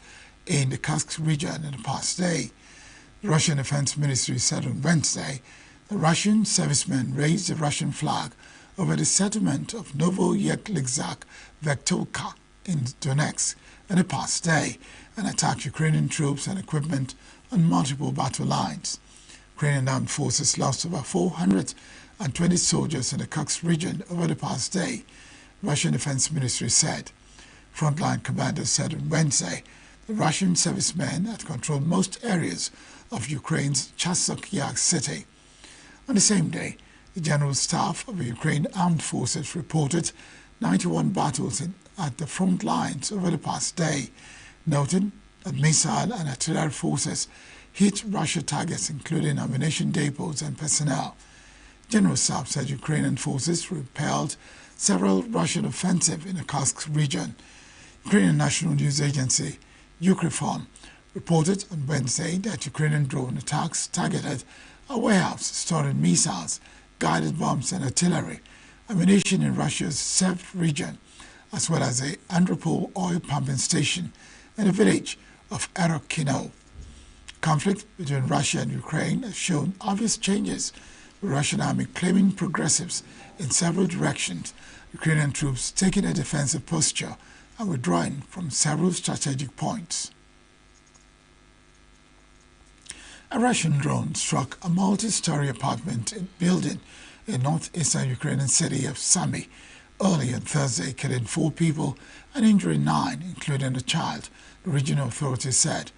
in the Kursk region in the past day. The Russian Defense Ministry said on Wednesday the Russian servicemen raised the Russian flag over the settlement of Novoyekligzak-Vektovka in Donetsk in the past day and attacked Ukrainian troops and equipment on multiple battle lines. Ukrainian armed forces lost over 420 soldiers in the Kursk region over the past day, Russian Defense Ministry said. Frontline commanders said on Wednesday the Russian servicemen had controlled most areas of Ukraine's Chasiv city. On the same day, the General Staff of the Ukraine Armed Forces reported 91 battles at the front lines over the past day, noting that missile and artillery forces hit Russian targets including ammunition depots and personnel. General Staff said Ukrainian forces repelled several Russian offensives in the Kursk region. Ukrainian National News Agency, Ukrifon, reported on Wednesday that Ukrainian drone attacks targeted a warehouse storing missiles, guided bombs and artillery, ammunition in Russia's Sev region, as well as a Andropol oil pumping station in the village of Erokino. Conflict between Russia and Ukraine has shown obvious changes, with Russian army claiming progressives in several directions, Ukrainian troops taking a defensive posture and withdrawing from several strategic points. A Russian drone struck a multi-story apartment building in northeastern Ukrainian city of Sami early on Thursday, killing 4 people and injuring 9, including a child, the regional authorities said.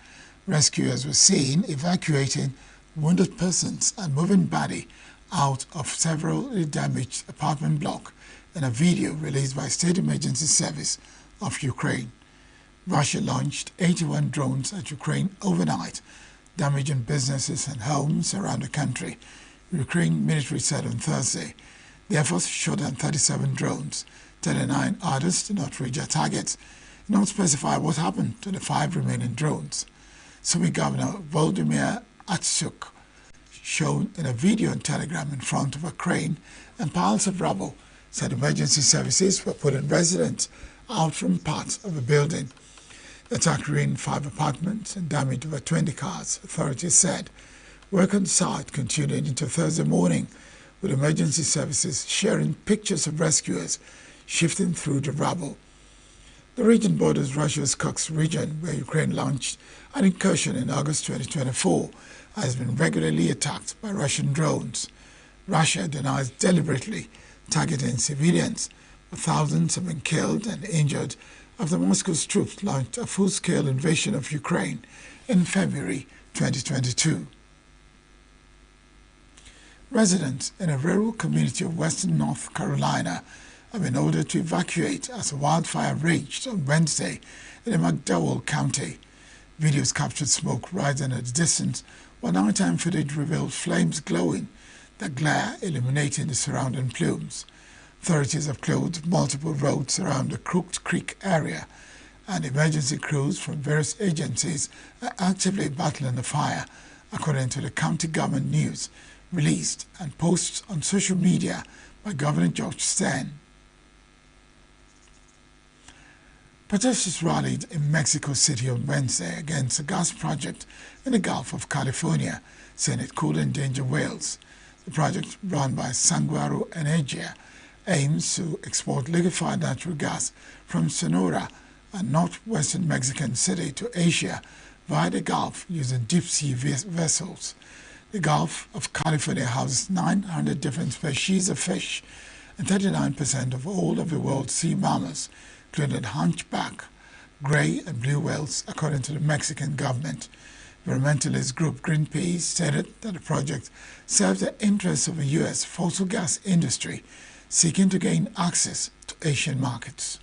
Rescuers were seen evacuating wounded persons and moving body out of severely damaged apartment block in a video released by State Emergency Service of Ukraine. Russia launched 81 drones at Ukraine overnight, damaging businesses and homes around the country. The Ukraine military said on Thursday the efforts shot down 37 drones. 39 others did not reach their targets. It did not specify what happened to the 5 remaining drones. Sumy Governor Volodymyr Atsuk, shown in a video on Telegram in front of a crane and piles of rubble, said emergency services were putting residents out from parts of the building. The attack ruined 5 apartments and damaged over 20 cars, authorities said. Work on site continued into Thursday morning, with emergency services sharing pictures of rescuers shifting through the rubble. The region borders Russia's Kursk region, where Ukraine launched an incursion in August 2024, has been regularly attacked by Russian drones. Russia denies deliberately targeting civilians, but thousands have been killed and injured after Moscow's troops launched a full-scale invasion of Ukraine in February 2022. Residents in a rural community of western North Carolina have been ordered to evacuate as a wildfire raged on Wednesday in McDowell County. Videos captured smoke rising at a distance, while nighttime footage revealed flames glowing, the glare illuminating the surrounding plumes. Authorities have closed multiple roads around the Crooked Creek area, and emergency crews from various agencies are actively battling the fire, according to the county government news released and posts on social media by Governor George Stern. Protesters rallied in Mexico City on Wednesday against a gas project in the Gulf of California, saying it could endanger whales. The project, run by Sanguaro Energia, aims to export liquefied natural gas from Sonora, a northwestern Mexican city, to Asia via the Gulf using deep-sea vessels. The Gulf of California houses 900 different species of fish and 39% of all of the world's sea mammals, including hunchback, gray and blue whales, according to the Mexican government. Environmentalist group Greenpeace stated that the project serves the interests of the U.S. fossil gas industry seeking to gain access to Asian markets.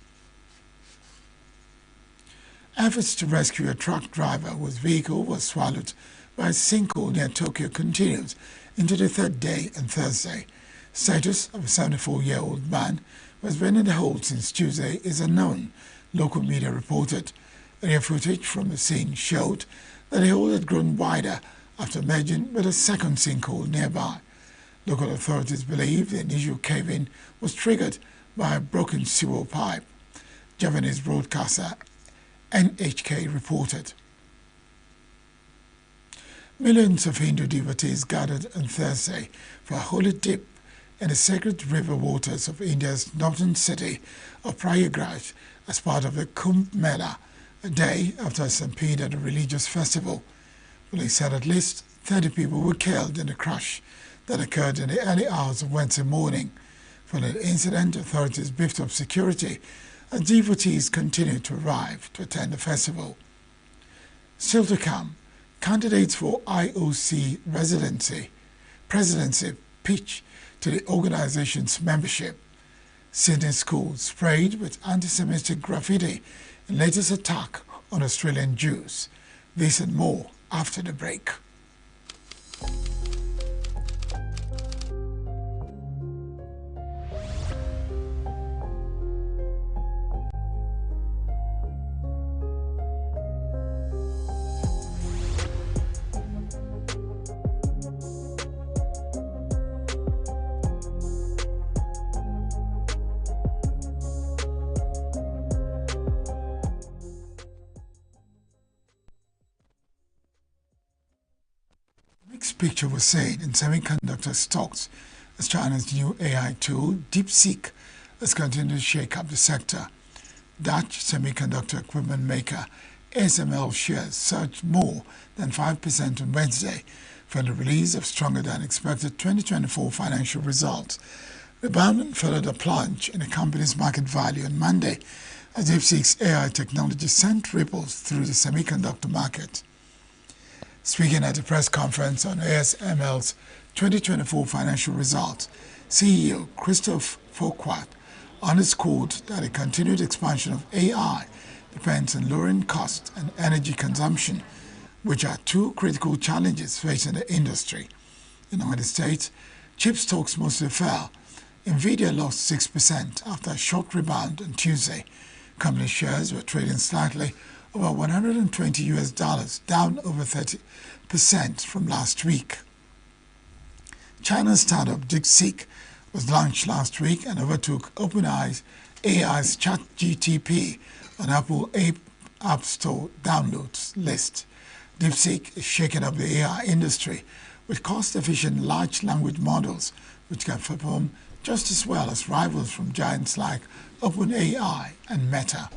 Efforts to rescue a truck driver whose vehicle was swallowed by a sinkhole near Tokyo continues into the third day on Thursday. Status of a 74-year-old man who has been in the hole since Tuesday is unknown, local media reported. Aerial footage from the scene showed that the hole had grown wider after merging with a second sinkhole nearby. Local authorities believe the initial cave-in was triggered by a broken sewer pipe. Japanese broadcaster NHK reported. Millions of Hindu devotees gathered on Thursday for a holy dip in the sacred river waters of India's northern city of Prayagraj as part of the Kumbh Mela, a day after a stampede at a religious festival. Police said at least 30 people were killed in the crash that occurred in the early hours of Wednesday morning. For the incident, authorities beefed up security as devotees continued to arrive to attend the festival. Still to come, candidates for IOC presidency pitch to the organization's membership. Sydney schools sprayed with anti-Semitic graffiti in latest attack on Australian Jews. This and more after the break. Mixed picture was seen in semiconductor stocks as China's new AI tool, DeepSeek, has continued to shake up the sector. Dutch semiconductor equipment maker ASML shares surged more than 5% on Wednesday from the release of stronger than expected 2024 financial results. Rebound followed a plunge in the company's market value on Monday as DeepSeek's AI technology sent ripples through the semiconductor market. Speaking at a press conference on ASML's 2024 financial results, CEO Christophe Foucault underscored that the continued expansion of AI depends on lowering cost and energy consumption, which are two critical challenges facing the industry. In the United States, chip stocks mostly fell. Nvidia lost 6% after a short rebound on Tuesday. Company shares were trading slightly over $120, down over 30% from last week. China's startup DeepSeek was launched last week and overtook OpenAI's ChatGPT on Apple App Store downloads list. DeepSeek is shaking up the AI industry with cost-efficient large language models which can perform just as well as rivals from giants like OpenAI and Meta.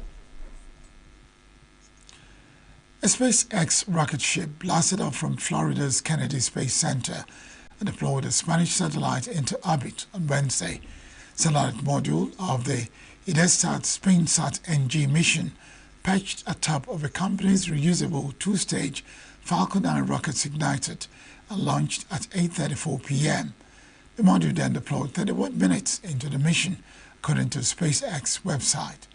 A SpaceX rocket ship blasted off from Florida's Kennedy Space Center and deployed a Spanish satellite into orbit on Wednesday. Satellite module of the IDESTAT SpinSat-NG mission perched atop of the company's reusable two-stage Falcon 9 rockets ignited and launched at 8:34 p.m. The module then deployed 31 minutes into the mission, according to the SpaceX website.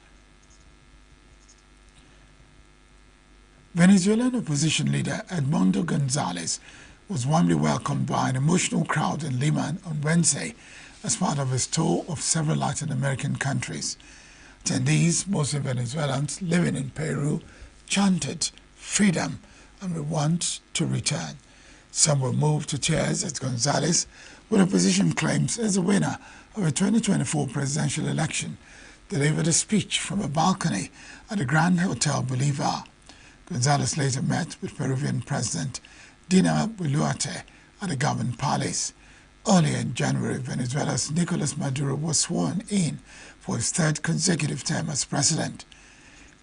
Venezuelan opposition leader Edmundo Gonzalez was warmly welcomed by an emotional crowd in Lima on Wednesday as part of his tour of several Latin American countries. Attendees, mostly Venezuelans living in Peru, chanted freedom and we want to return. Some were moved to tears as Gonzalez, with opposition claims as the winner of a 2024 presidential election, delivered a speech from a balcony at the Grand Hotel Bolivar. Gonzalez later met with Peruvian President Dina Boluarte at the government palace. Earlier in January, Venezuela's Nicolas Maduro was sworn in for his third consecutive term as president.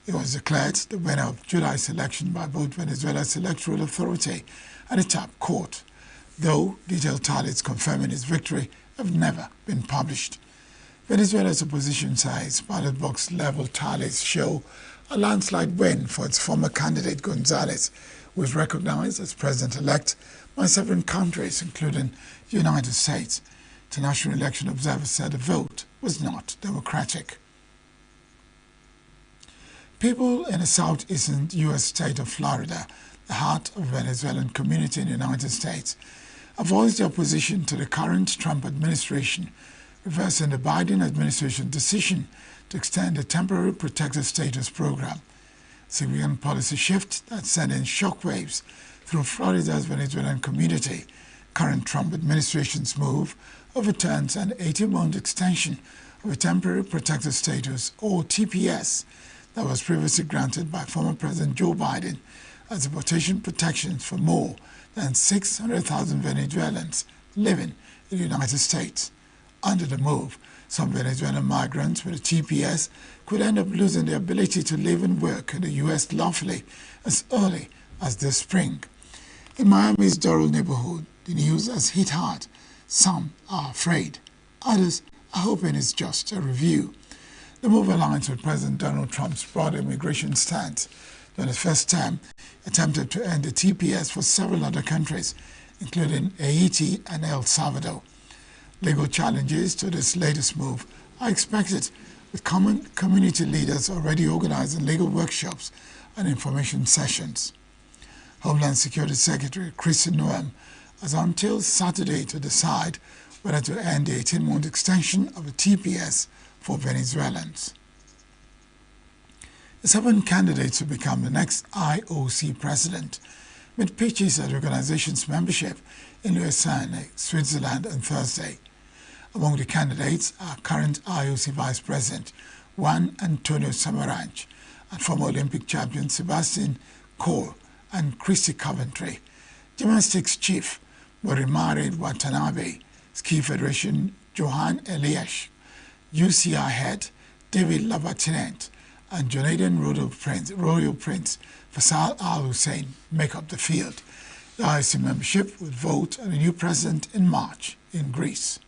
He was declared the winner of July's election by both Venezuela's electoral authority and the top court, though detailed tallies confirming his victory have never been published. Venezuela's opposition says ballot box level tallies show a landslide win for its former candidate Gonzalez, who was recognized as president-elect by several countries, including the United States. International election observers said the vote was not democratic. People in the southeastern U.S. state of Florida, the heart of the Venezuelan community in the United States, have voiced their opposition to the current Trump administration, reversing the Biden administration's decision to extend the temporary protected status program. Significant policy shift that sent in shockwaves through Florida's Venezuelan community. Current Trump administration's move overturns an 18-month extension of a temporary protected status, or TPS, that was previously granted by former President Joe Biden as deportation protections for more than 600,000 Venezuelans living in the United States. Under the move, some Venezuelan migrants with a TPS could end up losing their ability to live and work in the U.S. lawfully as early as this spring. In Miami's Doral neighborhood, the news has hit hard. Some are afraid. Others are hoping it's just a review. The move aligns with President Donald Trump's broad immigration stance. During his first term, attempted to end the TPS for several other countries, including Haiti and El Salvador. Legal challenges to this latest move are expected, with common community leaders already organizing legal workshops and information sessions. Homeland Security Secretary Kristi Noem has until Saturday to decide whether to end the 18-month extension of the TPS for Venezuelans. The 7 candidates to become the next IOC president made pitches at the organization's membership in Lausanne, Switzerland on Thursday. Among the candidates are current IOC Vice President Juan Antonio Samaranch and former Olympic champion Sebastian Coe and Christy Coventry, Gymnastics Chief Morimari Watanabe, Ski Federation Johan Eliash, UCI Head David Labatinent, and Jonathan Royal Prince Faisal Al Hussein make up the field. The IOC membership will vote on a new president in March in Greece.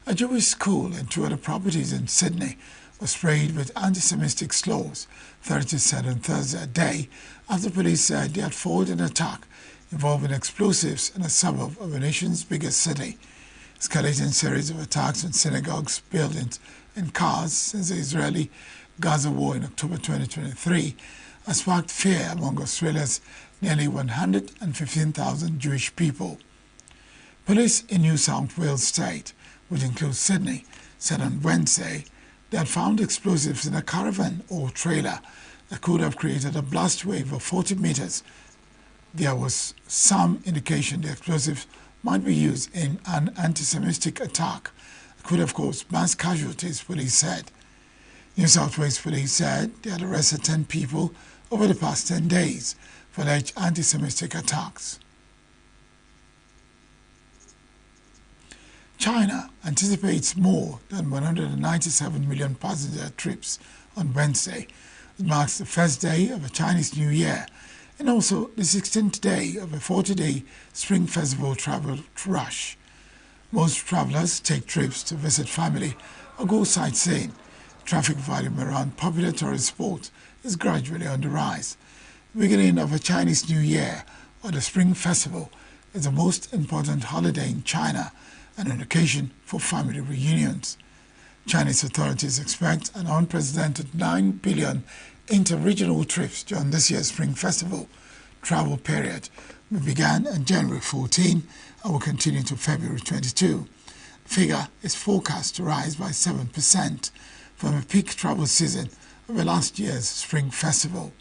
A Jewish school and 2 other properties in Sydney were sprayed with anti-Semitic slurs, authorities said on Thursday, a day after police said they had foiled an attack involving explosives in a suburb of the nation's biggest city. Escalating series of attacks on synagogues, buildings, and cars since the Israeli-Gaza war in October 2023 has sparked fear among Australia's nearly 115,000 Jewish people. Police in New South Wales State, which includes Sydney, said on Wednesday they had found explosives in a caravan or trailer that could have created a blast wave of 40 meters. There was some indication the explosives might be used in an anti-Semitic attack that could have caused mass casualties, police said. New South Wales police said they had arrested 10 people over the past 10 days for alleged anti-Semitic attacks. China anticipates more than 197 million passenger trips on Wednesday. It marks the first day of a Chinese New Year and also the 16th day of a 40-day Spring Festival travel rush. Most travelers take trips to visit family or go sightseeing. Traffic volume around popular tourist spots is gradually on the rise. The beginning of a Chinese New Year or the Spring Festival is the most important holiday in China and an occasion for family reunions. Chinese authorities expect an unprecedented 9 billion inter-regional trips during this year's Spring Festival travel period, which began on January 14 and will continue to February 22. The figure is forecast to rise by 7% from a peak travel season of the last year's Spring Festival.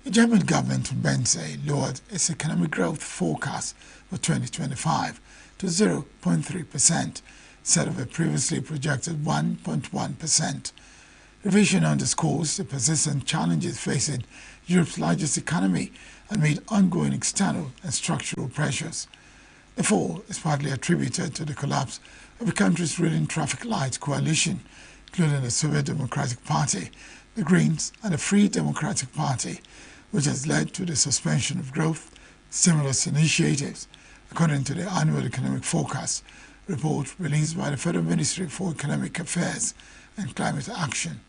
The German government on Wednesday lowered its economic growth forecast for 2025 to 0.3%, instead of a previously projected 1.1%. Revision underscores the persistent challenges facing Europe's largest economy amid ongoing external and structural pressures. The fall is partly attributed to the collapse of the country's ruling traffic light coalition, including the Soviet Democratic Party, the Greens, and the Free Democratic Party, which has led to the suspension of growth stimulus initiatives, according to the annual economic forecast report released by the Federal Ministry for Economic Affairs and Climate Action.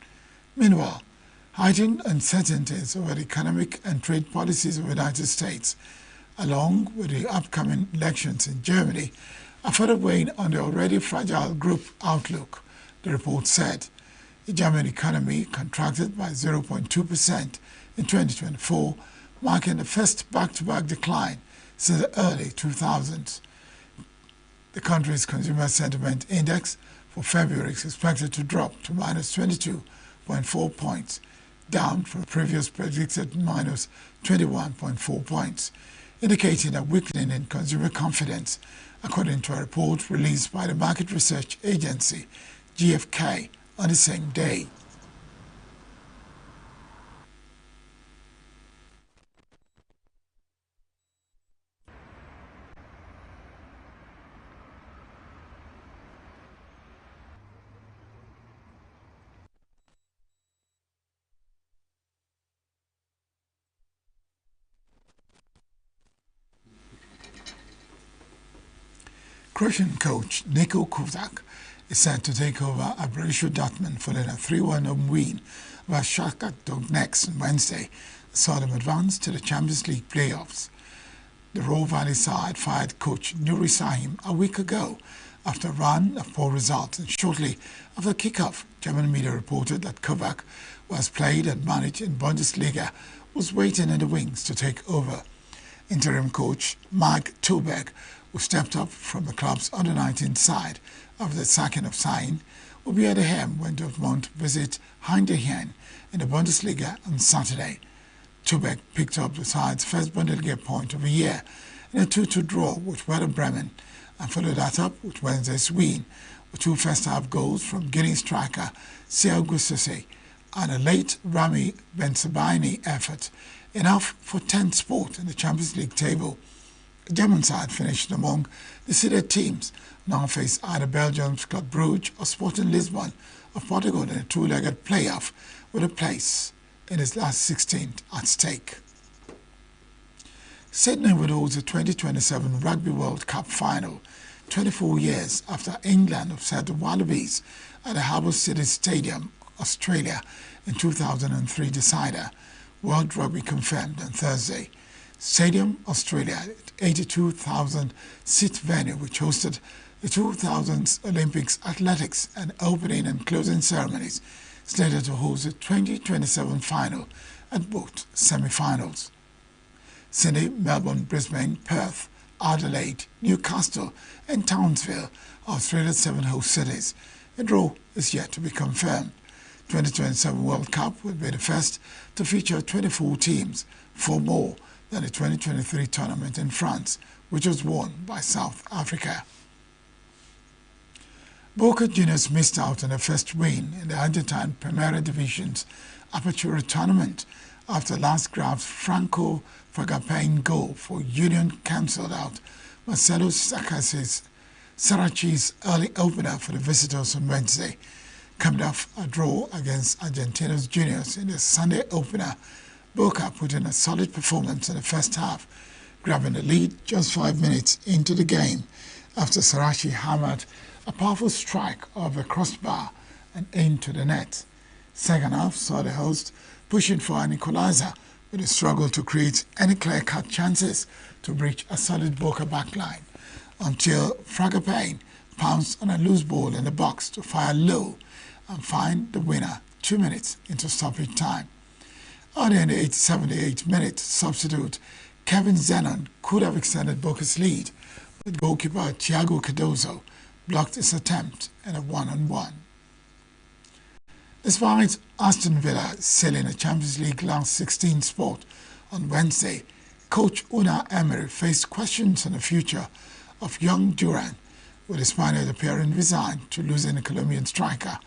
Meanwhile, heightened uncertainties over the economic and trade policies of the United States, along with the upcoming elections in Germany, are further weighing on the already fragile group outlook, the report said. The German economy contracted by 0.2% in 2024, marking the first back-to-back decline since the early 2000s. The country's consumer sentiment index for February is expected to drop to minus 22.4 points, down from previous predicted minus 21.4 points, indicating a weakening in consumer confidence, according to a report released by the market research agency GfK on the same day. Croatian coach Niko Kovac is set to take over at Borussia Dortmund following a 3-1 home win over Shakhtar Donetsk on Wednesday, saw them advance to the Champions League playoffs. The Raw Valley side fired coach Nuri Sahin a week ago after a run of poor results, and shortly after kickoff, German media reported that Kovac, who has played and managed in Bundesliga, was waiting in the wings to take over. Interim coach Mark Tuberg, who stepped up from the club's under-19 side after the sacking of Sahin, will be at the helm when Dortmund visit Heidenheim in the Bundesliga on Saturday. Tuberg picked up the side's first Bundesliga point of the year in a 2-2 draw with Werder Bremen, and followed that up with Wednesday's win with 2 first-half goals from Guinea striker Sekou Guirassy and a late Rami Bensebaini effort, enough for 10th spot in the Champions League table. The German side finished among the seeded teams, now face either Belgium's Club Brugge or Sporting Lisbon of Portugal in a 2-legged playoff with a place in its last 16 at stake. Sydney will host the 2027 Rugby World Cup final, 24 years after England upset the Wallabies at the Harbour City Stadium, Australia, in 2003 decider. World Rugby confirmed on Thursday. Stadium Australia, 82,000-seat venue which hosted the 2000 Olympics athletics and opening and closing ceremonies, slated to host the 2027 final and both semi-finals. Sydney, Melbourne, Brisbane, Perth, Adelaide, Newcastle and Townsville are Australia's 7 host cities. A draw is yet to be confirmed. 2027 World Cup will be the first to feature 24 teams, 4 more than the 2023 tournament in France, which was won by South Africa. Boca Juniors missed out on their first win in the Argentine Primera Division's Apertura tournament after last grab's Franco Fragapain goal for Union cancelled out Marcelo Sarachi's early opener for the visitors on Wednesday. Coming off a draw against Argentinos Juniors in the Sunday opener, Boca put in a solid performance in the first half, grabbing the lead just 5 minutes into the game after Sarachi hammered a powerful strike of the crossbar and into the net. Second half saw the host pushing for an equalizer with a struggle to create any clear-cut chances to breach a solid Boca backline until Fragapane pounced on a loose ball in the box to fire low and find the winner 2 minutes into stoppage time. Early in the 78th minute, substitute Kevin Zenon could have extended Boca's lead, but goalkeeper Thiago Cardozo blocked his attempt in a one-on-one. Despite Aston Villa sailing a Champions League last 16 spot on Wednesday, coach Unai Emery faced questions on the future of young Duran, with the Spaniard appearing resigned to losing the Colombian striker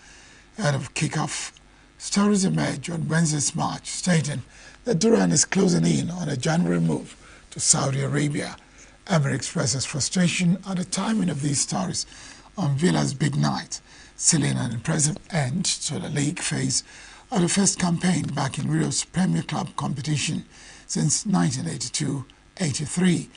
ahead of kick-off. Stories emerged on Wednesday's match stating that Duran is closing in on a January move to Saudi Arabia. Emery expresses frustration at the timing of these stories on Villa's big night, sealing an impressive end to the league phase of the first campaign back in Rio's Premier Club competition since 1982-83.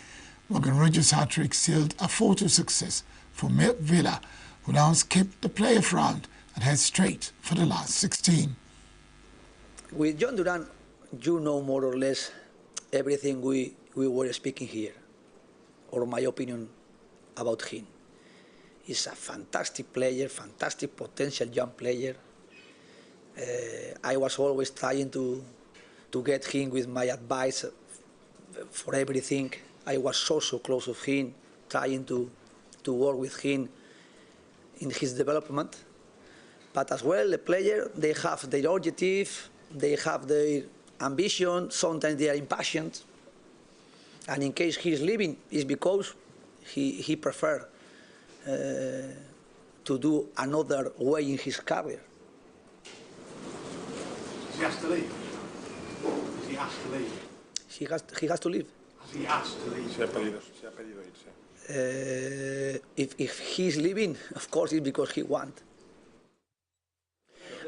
Morgan Rogers' hat-trick sealed a 4-2 success for Villa, who now skipped the playoff round and head straight for the last 16. With John Duran, you know more or less everything we were speaking here, or my opinion about him. He's a fantastic player, fantastic potential young player. I was always trying to get him with my advice for everything. I was so close to him, trying to work with him in his development. But as well, the player, they have their objective, they have their ambition, sometimes they are impatient. And in case he is leaving, it's because he prefers to do another way in his career. He has to leave. He has to leave. He has to leave. He has to leave. Se ha pedido irse. If he's leaving, of course, it's because he wants.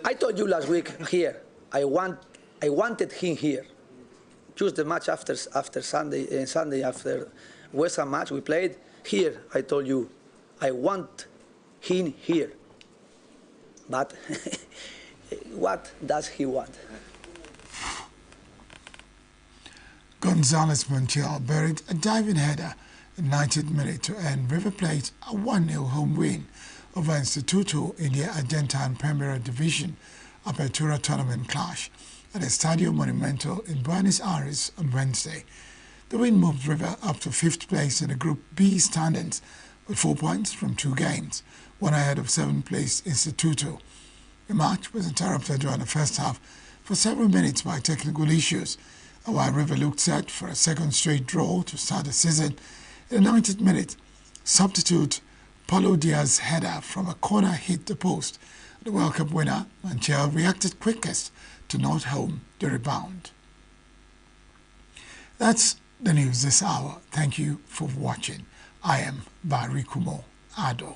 I told you last week here, I wanted him here. Just the match after Sunday after West Ham match we played here. I told you, I want him here. But what does he want? Gonzalez Montiel buried a diving header in 90th minute to end River Plate a 1-0 home win over Instituto in the Argentine Premier Division Apertura Tournament clash at the Estadio Monumental in Buenos Aires on Wednesday. The win moved River up to 5th place in the Group B standings with 4 points from 2 games, one ahead of 7th place Instituto. The match was interrupted during the first half for several minutes by technical issues, and while River looked set for a second straight draw to start the season, in the 90th minute, substitute Paulo Diaz's header from a corner hit the post. The World Cup winner, Montiel, reacted quickest to not home the rebound. That's the news this hour. Thank you for watching. I am Barry Kumo Ado.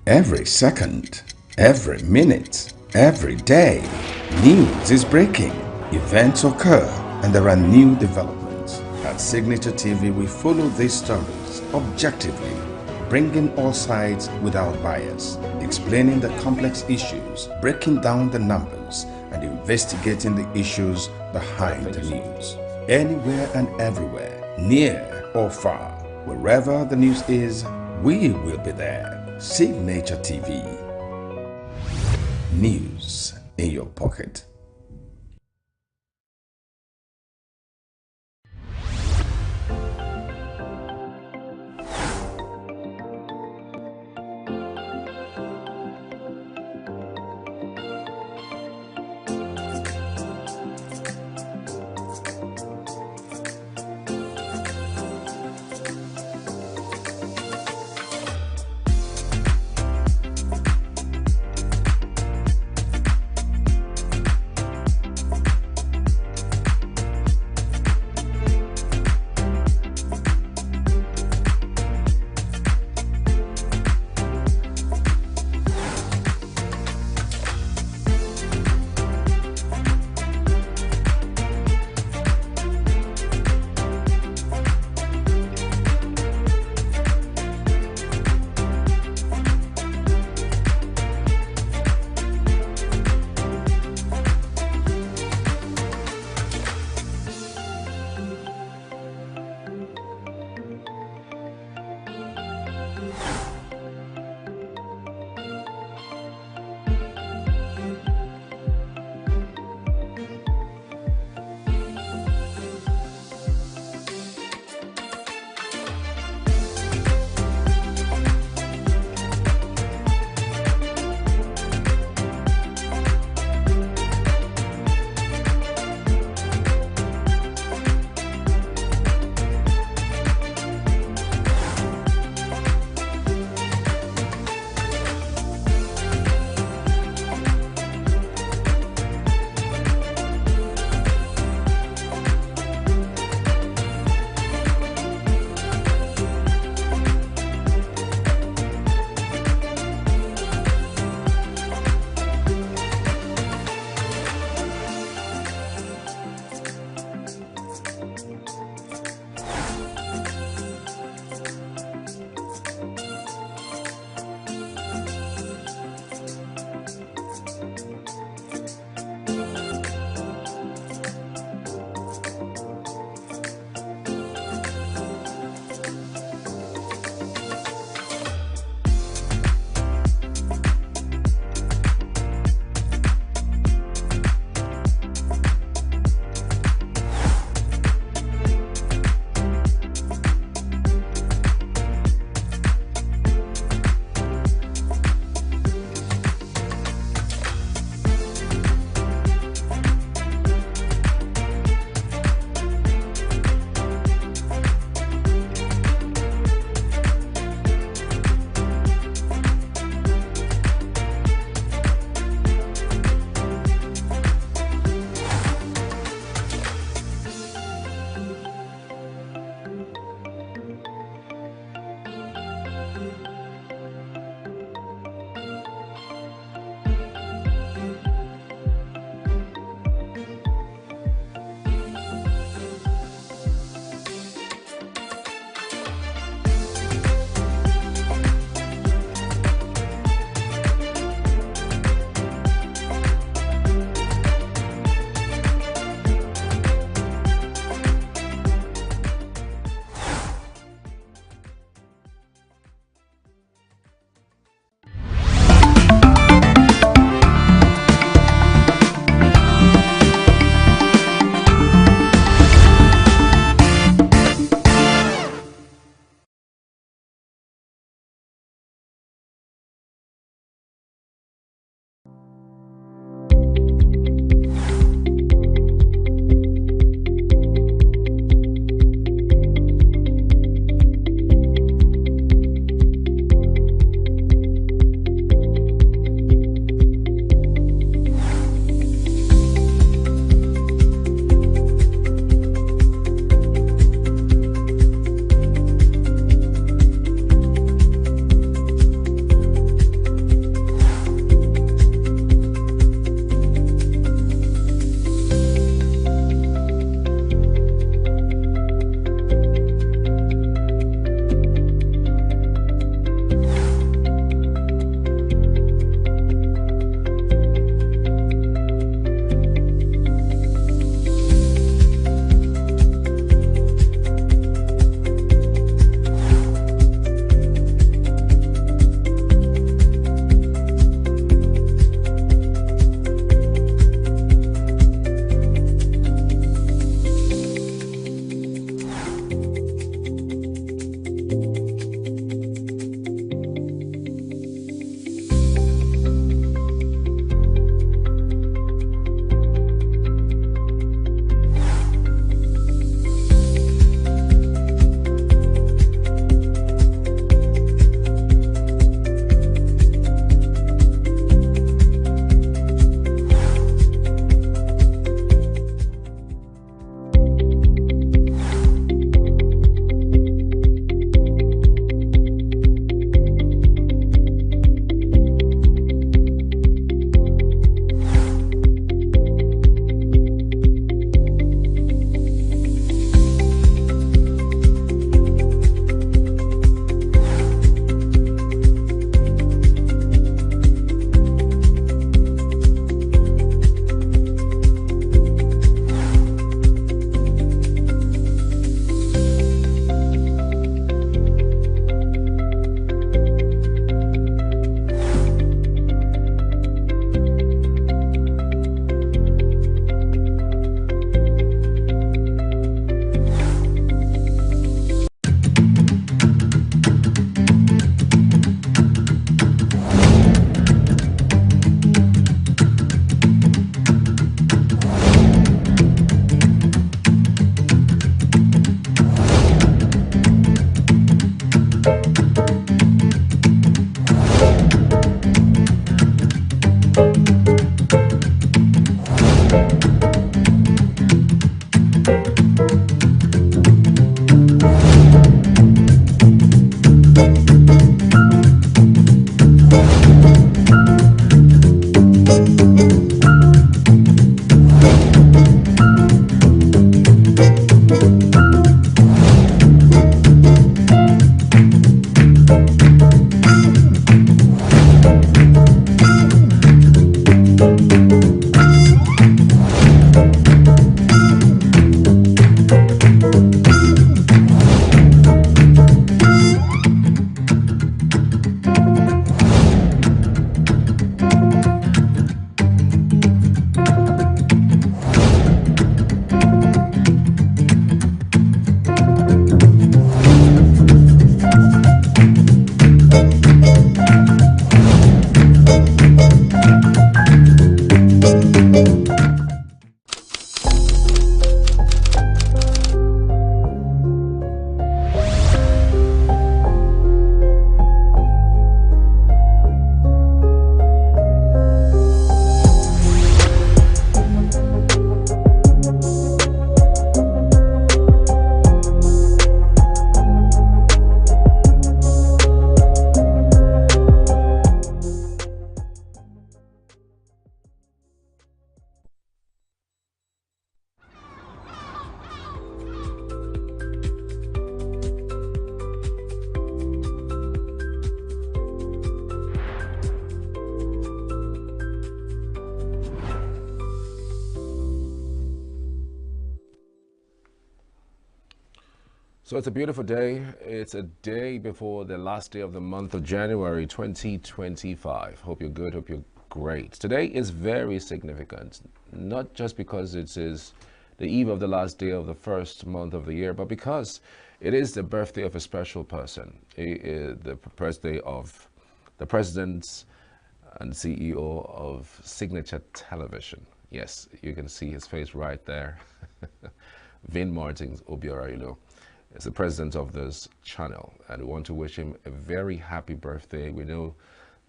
Every second, every minute, every day, news is breaking, events occur, and there are new developments. At Signature TV, we follow these stories objectively, bringing all sides without bias, explaining the complex issues, breaking down the numbers, and investigating the issues behind the news. Anywhere and everywhere, near or far, wherever the news is, we will be there. Signature TV. News in your pocket. So it's a beautiful day. It's a day before the last day of the month of January 2025. Hope you're good, hope you're great. Today is very significant, not just because it is the eve of the last day of the first month of the year, but because it is the birthday of a special person. It is the birthday of the president and CEO of Signature Television. Yes, you can see his face right there. Vin Martins Obiorailu is the president of this channel, and we want to wish him a very happy birthday. We know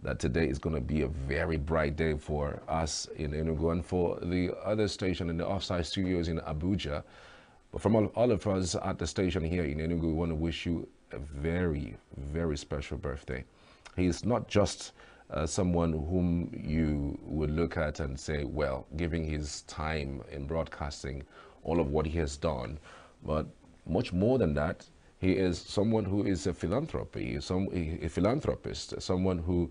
that today is going to be a very bright day for us in ENUGU and for the other station in the offsite studios in Abuja. But from all of us at the station here in ENUGU, we want to wish you a very, very special birthday. He is not just someone whom you would look at and say, well, giving his time in broadcasting, all of what he has done, but much more than that, he is someone who is a philanthropist, someone who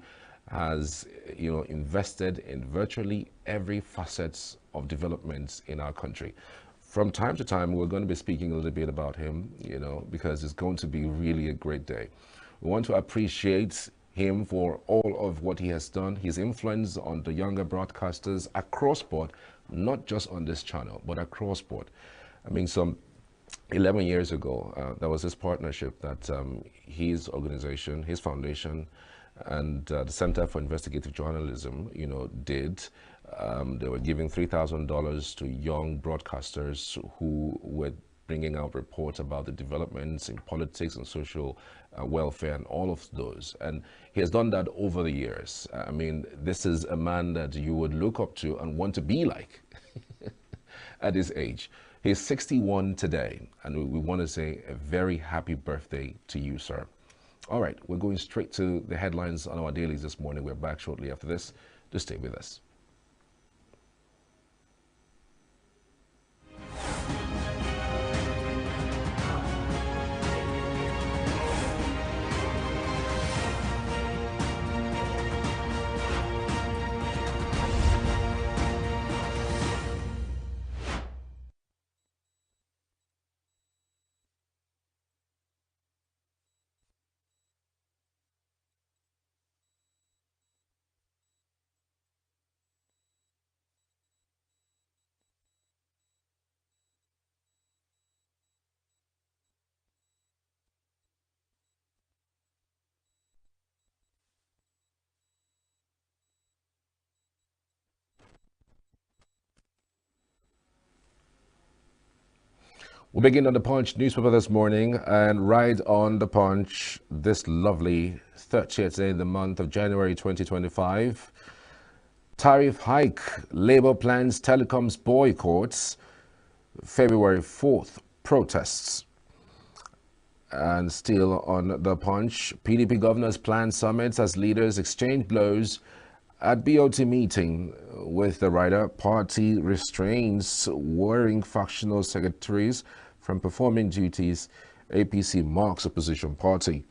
has, invested in virtually every facet of developments in our country. From time to time, we're going to be speaking a little bit about him, because it's going to be really a great day. We want to appreciate him for all of what he has done, his influence on the younger broadcasters across board, not just on this channel, but across board. I mean, some 11 years ago, there was this partnership that his organization, his foundation, and the Center for Investigative Journalism, did. They were giving $3,000 to young broadcasters who were bringing out reports about the developments in politics and social welfare and all of those. And he has done that over the years. I mean, this is a man that you would look up to and want to be like at his age. He's 61 today, and we want to say a very happy birthday to you, sir. All right, we're going straight to the headlines on our dailies this morning. We're back shortly after this. Just stay with us. We'll begin on the Punch newspaper this morning, and right on the Punch this lovely 30th day in the month of January 2025. Tariff hike, Labour plans telecoms boycotts, February 4th protests. And still on the Punch, PDP governors plan summits as leaders exchange blows at BOT meeting with the rider. Party restrains warring factional secretaries from performing duties. APC mocks opposition party.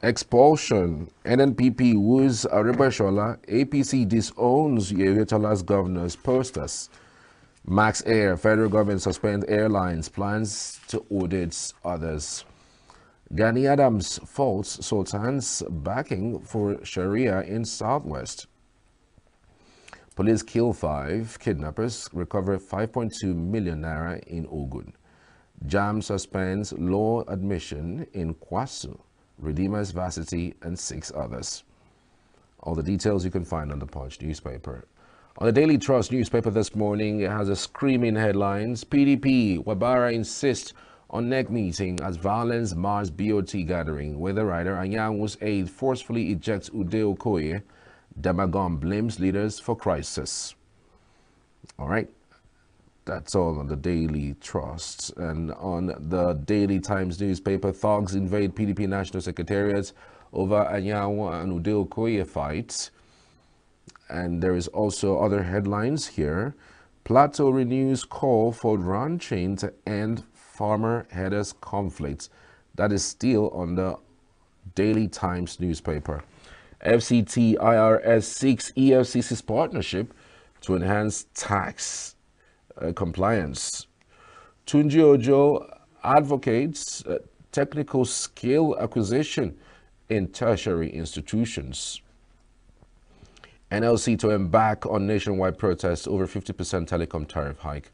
Expulsion. NNPP woos Aribashola. APC disowns Yewetola's governors posters. Max Air. Federal government suspend airlines. Plans to audit others. Gani Adams faults Sultan's backing for Sharia in Southwest. Police kill 5 kidnappers, recover 5.2 million naira in Ogun. JAM suspends law admission in Kwasu, Redeemers Varsity, and 6 others. All the details you can find on the Punch newspaper. On the Daily Trust newspaper this morning, it has a screaming headlines. PDP, Wabara insists on neck meeting as violence mars BOT gathering. Weather rider Anyanwu's aide forcefully ejects Ude Okoye. Demagon blames leaders for crisis. All right, that's all on the Daily Trust. And on the Daily Times newspaper, thugs invade PDP National Secretariat over Anyanwu and Ude Okoye fight. And there is also other headlines here. Plateau renews call for ranching to end farmer headers conflict. That is still on the Daily Times newspaper. FCT IRS seeks EFCC's partnership to enhance tax compliance. Tunji Ojo advocates technical skill acquisition in tertiary institutions. NLC to embark on nationwide protests over 50% telecom tariff hike.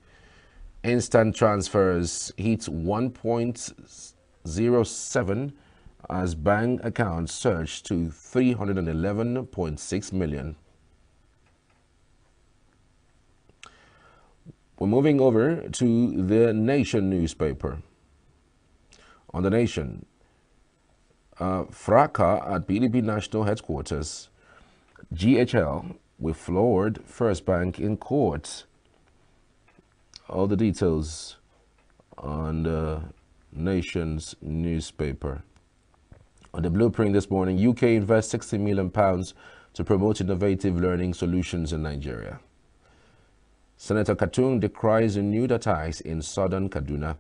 Instant transfers hit 1.07 as bank accounts surged to 311.6 million. We're moving over to the Nation newspaper. On the Nation, fracas at PDP National Headquarters. GHL with floored First Bank in court. All the details on the Nation's newspaper. On the Blueprint this morning, UK invests £60 million to promote innovative learning solutions in Nigeria. Senator Katung decries renewed attacks in southern Kaduna.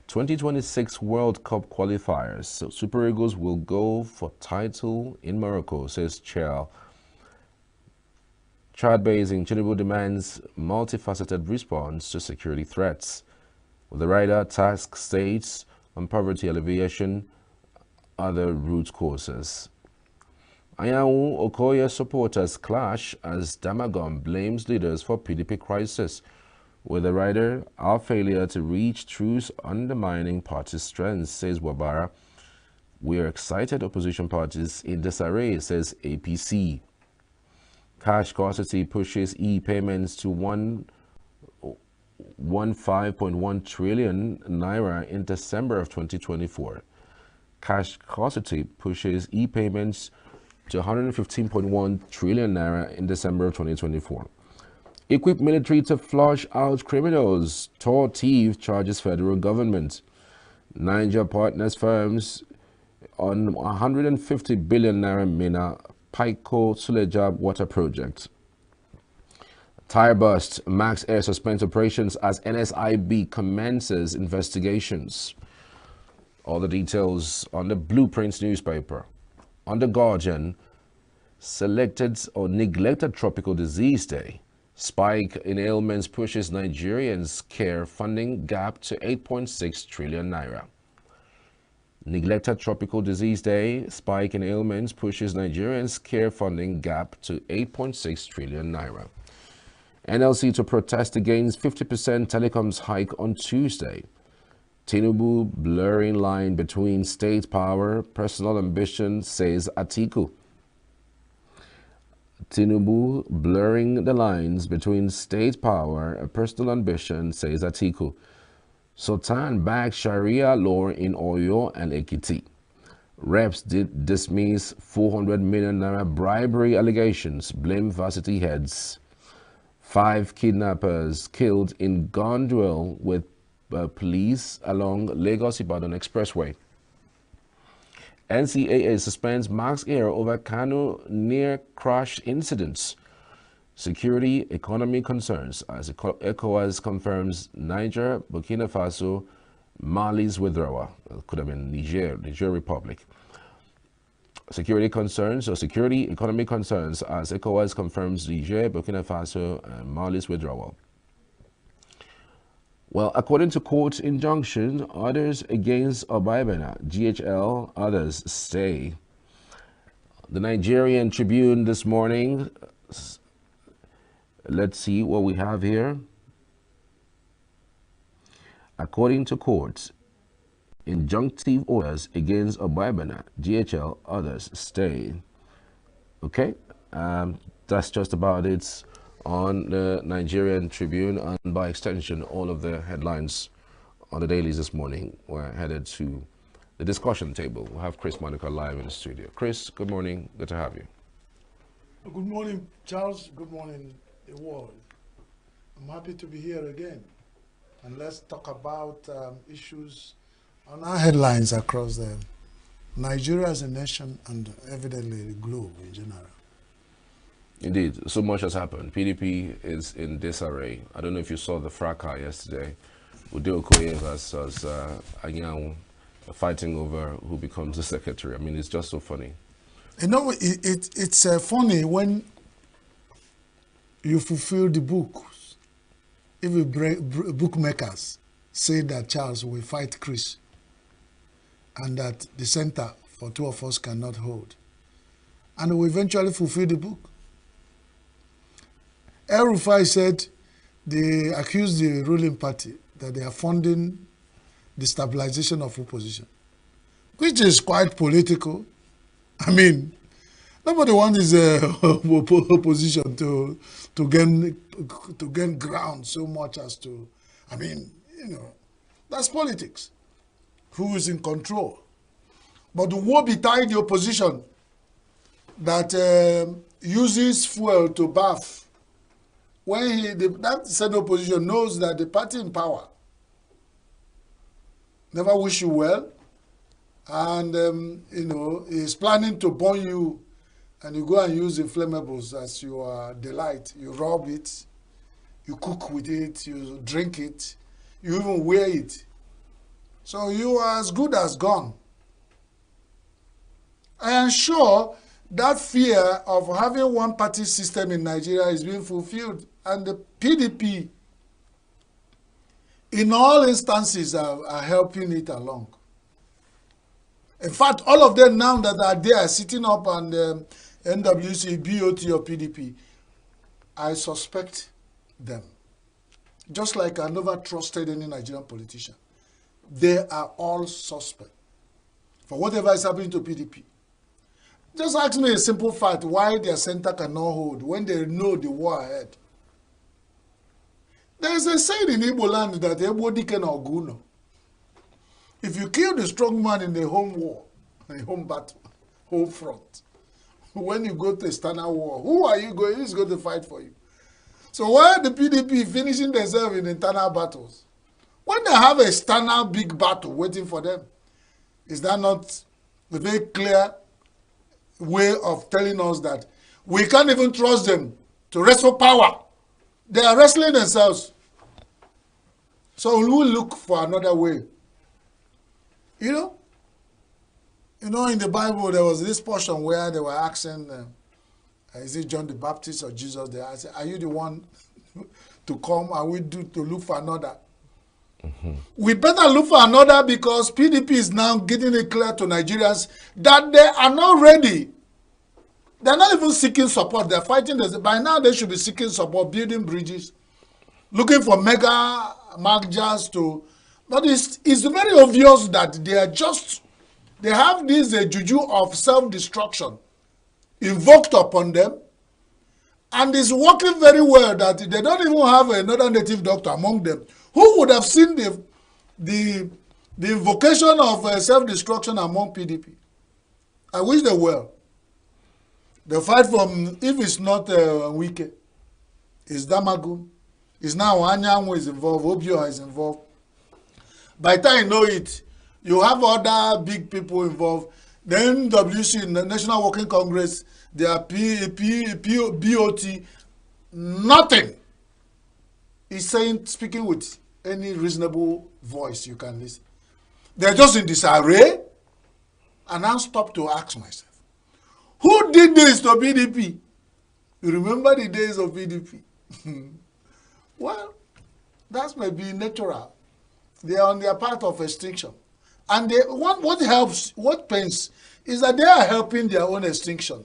2026 World Cup qualifiers. So Super Eagles will go for title in Morocco, says Chair. Chad-based Tinubu demands multifaceted response to security threats. With the rider task states on poverty alleviation, other root causes. Anyanwu Okoye supporters clash as Damagon blames leaders for PDP crisis. With the writer, our failure to reach truce undermining party strengths, says Wabara. We are excited opposition parties in disarray, says APC. Cash scarcity pushes e-payments to 15.1 trillion naira in December of 2024. Cash scarcity pushes e-payments to 115.1 trillion naira in December of 2024. Equip military to flush out criminals. Tall thief charges federal government. Niger partners firms on 150 billion naira Mina Paiko Suleja water project. Tire bust. Max Air suspends operations as NSIB commences investigations. All the details on the Blueprints newspaper. On the Guardian, selected or neglected tropical disease day. Spike in ailments pushes Nigerians' care funding gap to 8.6 trillion naira. Neglected tropical disease day. Spike in ailments pushes Nigerians' care funding gap to 8.6 trillion naira. NLC to protest against 50% telecoms hike on Tuesday. Tinubu blurring line between state power, personal ambition, says Atiku. Tinubu blurring the lines between state power and personal ambition, says Atiku. Sultan backs Sharia law in Oyo and Ekiti. Reps did dismiss 400 million naira bribery allegations, blame varsity heads. 5 kidnappers killed in gun duel with police along Lagos-Ibadan Expressway. NCAA suspends Max Air over Kano near crash incidents. Security, economy concerns as ECOWAS confirms Niger, Burkina Faso, Mali's withdrawal. Could have been Niger Republic. Security concerns or security, economy concerns as ECOWAS confirms Niger, Burkina Faso, and Mali's withdrawal. Well, according to court injunction, orders against Obaibena, GHL, others stay. The Nigerian Tribune this morning, let's see what we have here. According to court, injunctive orders against Obaibena, GHL, others stay. Okay, that's just about it on the Nigerian Tribune, and by extension, all of the headlines on the dailies this morning were headed to the discussion table. We'll have Chris Monica live in the studio. Chris, good morning. Good to have you. Good morning, Charles. Good morning, the world. I'm happy to be here again. And let's talk about issues on our headlines across Nigeria as a nation and evidently the globe in general. Indeed, so much has happened. PDP is in disarray. I don't know if you saw the fracas yesterday. Ude Okoye versus Anyanwu fighting over who becomes the secretary. I mean, it's just so funny. You know, it's funny when you fulfill the books. If you bookmakers say that Charles will fight Chris and that the center for two of us cannot hold, and we eventually fulfill the book. El Rufai said they accused the ruling party that they are funding the stabilization of opposition, which is quite political. I mean, nobody wants opposition to gain ground so much as to, I mean, you know, that's politics. Who is in control? But the woe betide the opposition that uses fuel to bath when that said opposition knows that the party in power never wish you well, and you know, is planning to burn you, and you go and use inflammables as your delight. You rub it, you cook with it, you drink it, you even wear it. So you are as good as gone. I am sure that fear of having one party system in Nigeria is being fulfilled, and the PDP in all instances are helping it along. In fact, all of them now that are there sitting up on the NWC, BOT or PDP, I suspect them. just like I never trusted any Nigerian politician. They are all suspect for whatever is happening to PDP. Just ask me a simple fact, why their center cannot hold when they know the war ahead. There is a saying in Igbo land that Ebo can Oguno. If you kill the strong man in the home war, in the home battle, home front, when you go to a standard war, who are you going? Who's going to fight for you? So why are the PDP finishing themselves in internal battles? When they have a standard big battle waiting for them, is that not a very clear way of telling us that we can't even trust them to wrestle power? They are wrestling themselves. So we will look for another way. You know, in the Bible, there was this portion where they were asking, is it John the Baptist or Jesus? They asked, are you the one to come and we do to look for another? We better look for another, because PDP is now getting it clear to Nigerians that they are not ready. They're not even seeking support. They're fighting. By now, they should be seeking support, building bridges, looking for mega mergers to... But it's very obvious that they have this juju of self-destruction invoked upon them, and it's working very well that they don't even have another native doctor among them. Who would have seen the invocation of self-destruction among PDP? I wish they were. The fight from, if it's not Wike, it's Damagu, it's now Anyanwu is involved, Obio is involved. By the time you know it, you have other big people involved. The NWC, the National Working Congress, their BOT, nothing. He's saying, speaking with any reasonable voice you can listen. They're just in disarray. And I stop to ask myself, who did this to PDP? You remember the days of PDP? Well, that may be natural. They are on their path of extinction. And what pains is that they are helping their own extinction.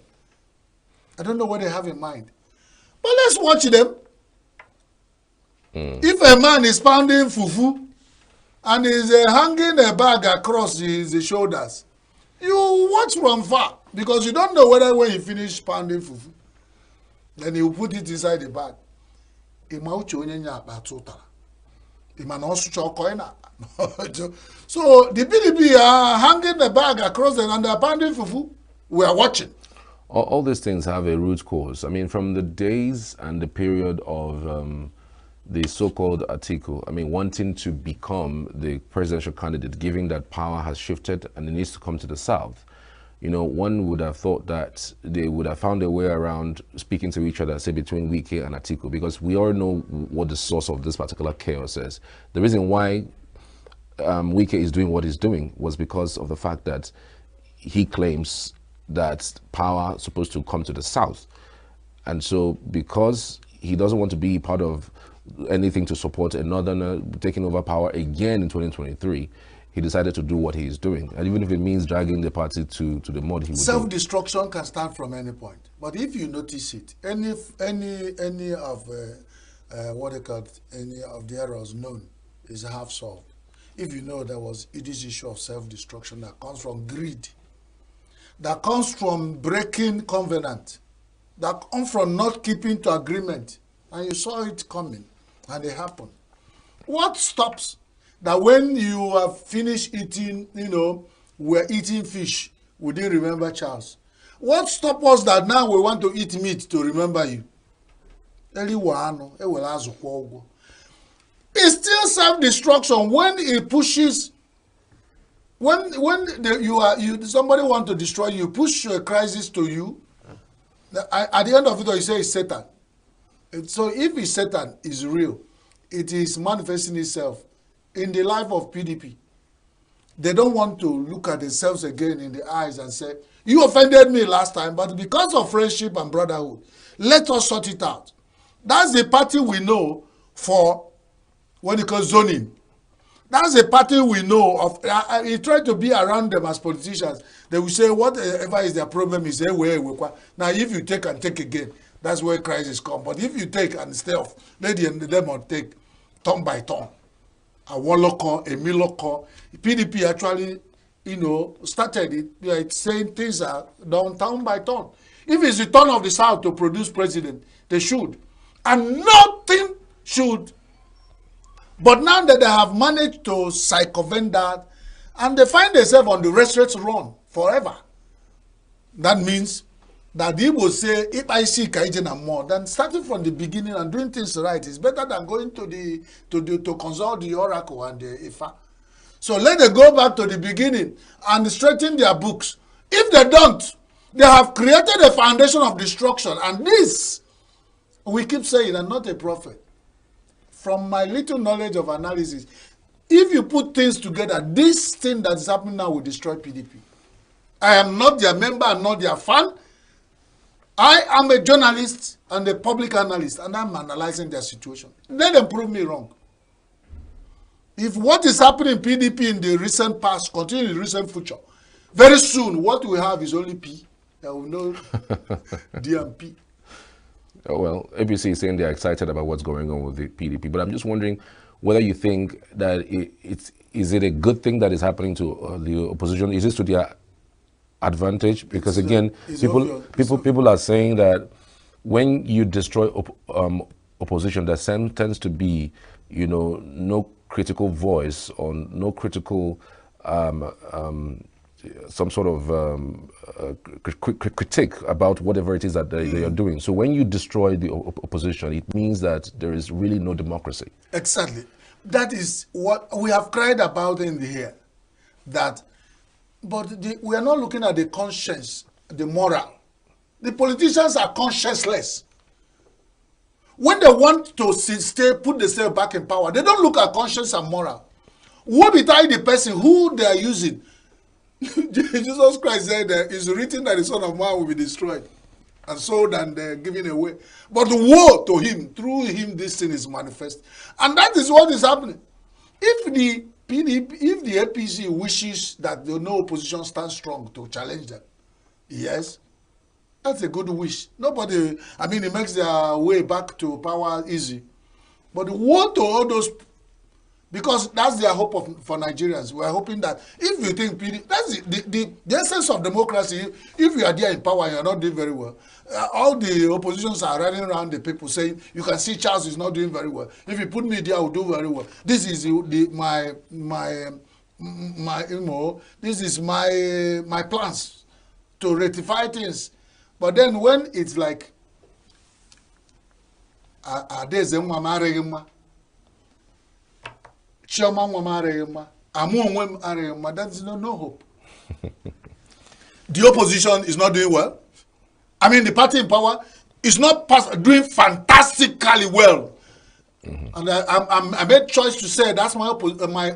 I don't know what they have in mind. But let's watch them. If a man is pounding fufu and is hanging a bag across his shoulders, you watch from far, because you don't know whether when he finish pounding fufu, then he will put it inside the bag. So the PDP are hanging the bag across them and they are pounding fufu. We are watching. All these things have a root cause. I mean, from the days and the period of the so-called Atiku, I mean, wanting to become the presidential candidate, given that power has shifted and it needs to come to the South, you know, one would have thought that they would have found a way around speaking to each other, say between Wike and Atiku, because we all know what the source of this particular chaos is. The reason why Wike is doing what he's doing was because of the fact that he claims that power is supposed to come to the South. And so because he doesn't want to be part of anything to support a northerner taking over power again in 2023, he decided to do what he is doing. And even if it means dragging the party to the mud, he would. Self-destruction can start from any point. But if you notice it, any of what they call any of the errors known is half solved. If you know there was this issue of self-destruction that comes from greed, that comes from breaking covenant, that comes from not keeping to agreement, and you saw it coming, and it happened. What stops that when you have finished eating, we're eating fish, we didn't remember Charles? What stops us that now we want to eat meat to remember you? It's still self-destruction when it pushes. When somebody want to destroy you, push a crisis to you. At the end of it, you say it's Satan. So if it's Satan, is real, it is manifesting itself in the life of PDP. They don't want to look at themselves again in the eyes and say, you offended me last time, but because of friendship and brotherhood, let us sort it out. That's the party we know for what you call zoning. That's a party we know of. You try to be around them as politicians. They will say whatever is their problem is now if you take and take again, that's where crisis come. But if you take and stay off, let them take. turn by turn. A Woloko, a Miloko. PDP actually, started it by saying things are done turn by turn. If it's the turn of the South to produce president, they should. And nothing should. But now that they have managed to circumvent that, and they find themselves on the restless run forever, that means that he will say, if I see Kaijin and more, then starting from the beginning and doing things right is better than going to consult the oracle and the Ifa. So let them go back to the beginning and straighten their books. If they don't, they have created a foundation of destruction. And this, we keep saying, I'm not a prophet. From my little knowledge of analysis, if you put things together, this thing that is happening now will destroy PDP. I am not their member, I'm not their fan. I am a journalist and a public analyst, and I'm analyzing their situation. Let them prove me wrong. If what is happening in PDP in the recent past continues in the recent future, very soon what we have is only P. There will no D and P. Well, APC is saying they're excited about what's going on with the PDP, but I'm just wondering whether you think that is it a good thing that is happening to the opposition? Is this to their advantage? Because again, people are saying that when you destroy opposition, there tends to be, no critical voice or no critical some sort of critique about whatever it is that they are doing. So when you destroy the opposition, it means that there is really no democracy. Exactly. That is what we have cried about in the here. But we are not looking at the conscience, the moral. The politicians are conscienceless. When they want to put themselves back in power, they don't look at conscience and moral. What betide the person who they are using? Jesus Christ said it's written that the Son of Man will be destroyed and sold and given away. But woe to him, through him this thing is manifest. And that is what is happening. If the APC wishes that no opposition stands strong to challenge them, yes, that's a good wish. Nobody, it makes their way back to power easy. But woe to all those, because that's their hope for Nigerians. We're hoping that if you think that's the essence of democracy. If you are there in power and you're not doing very well, all the oppositions are running around the people saying, you can see Charles is not doing very well. If you put me there, I will do very well. This is my plans to rectify things. But then when it's like, there's a that's no hope. The opposition is not doing well. The party in power is not doing fantastically well. And I made choice to say that's my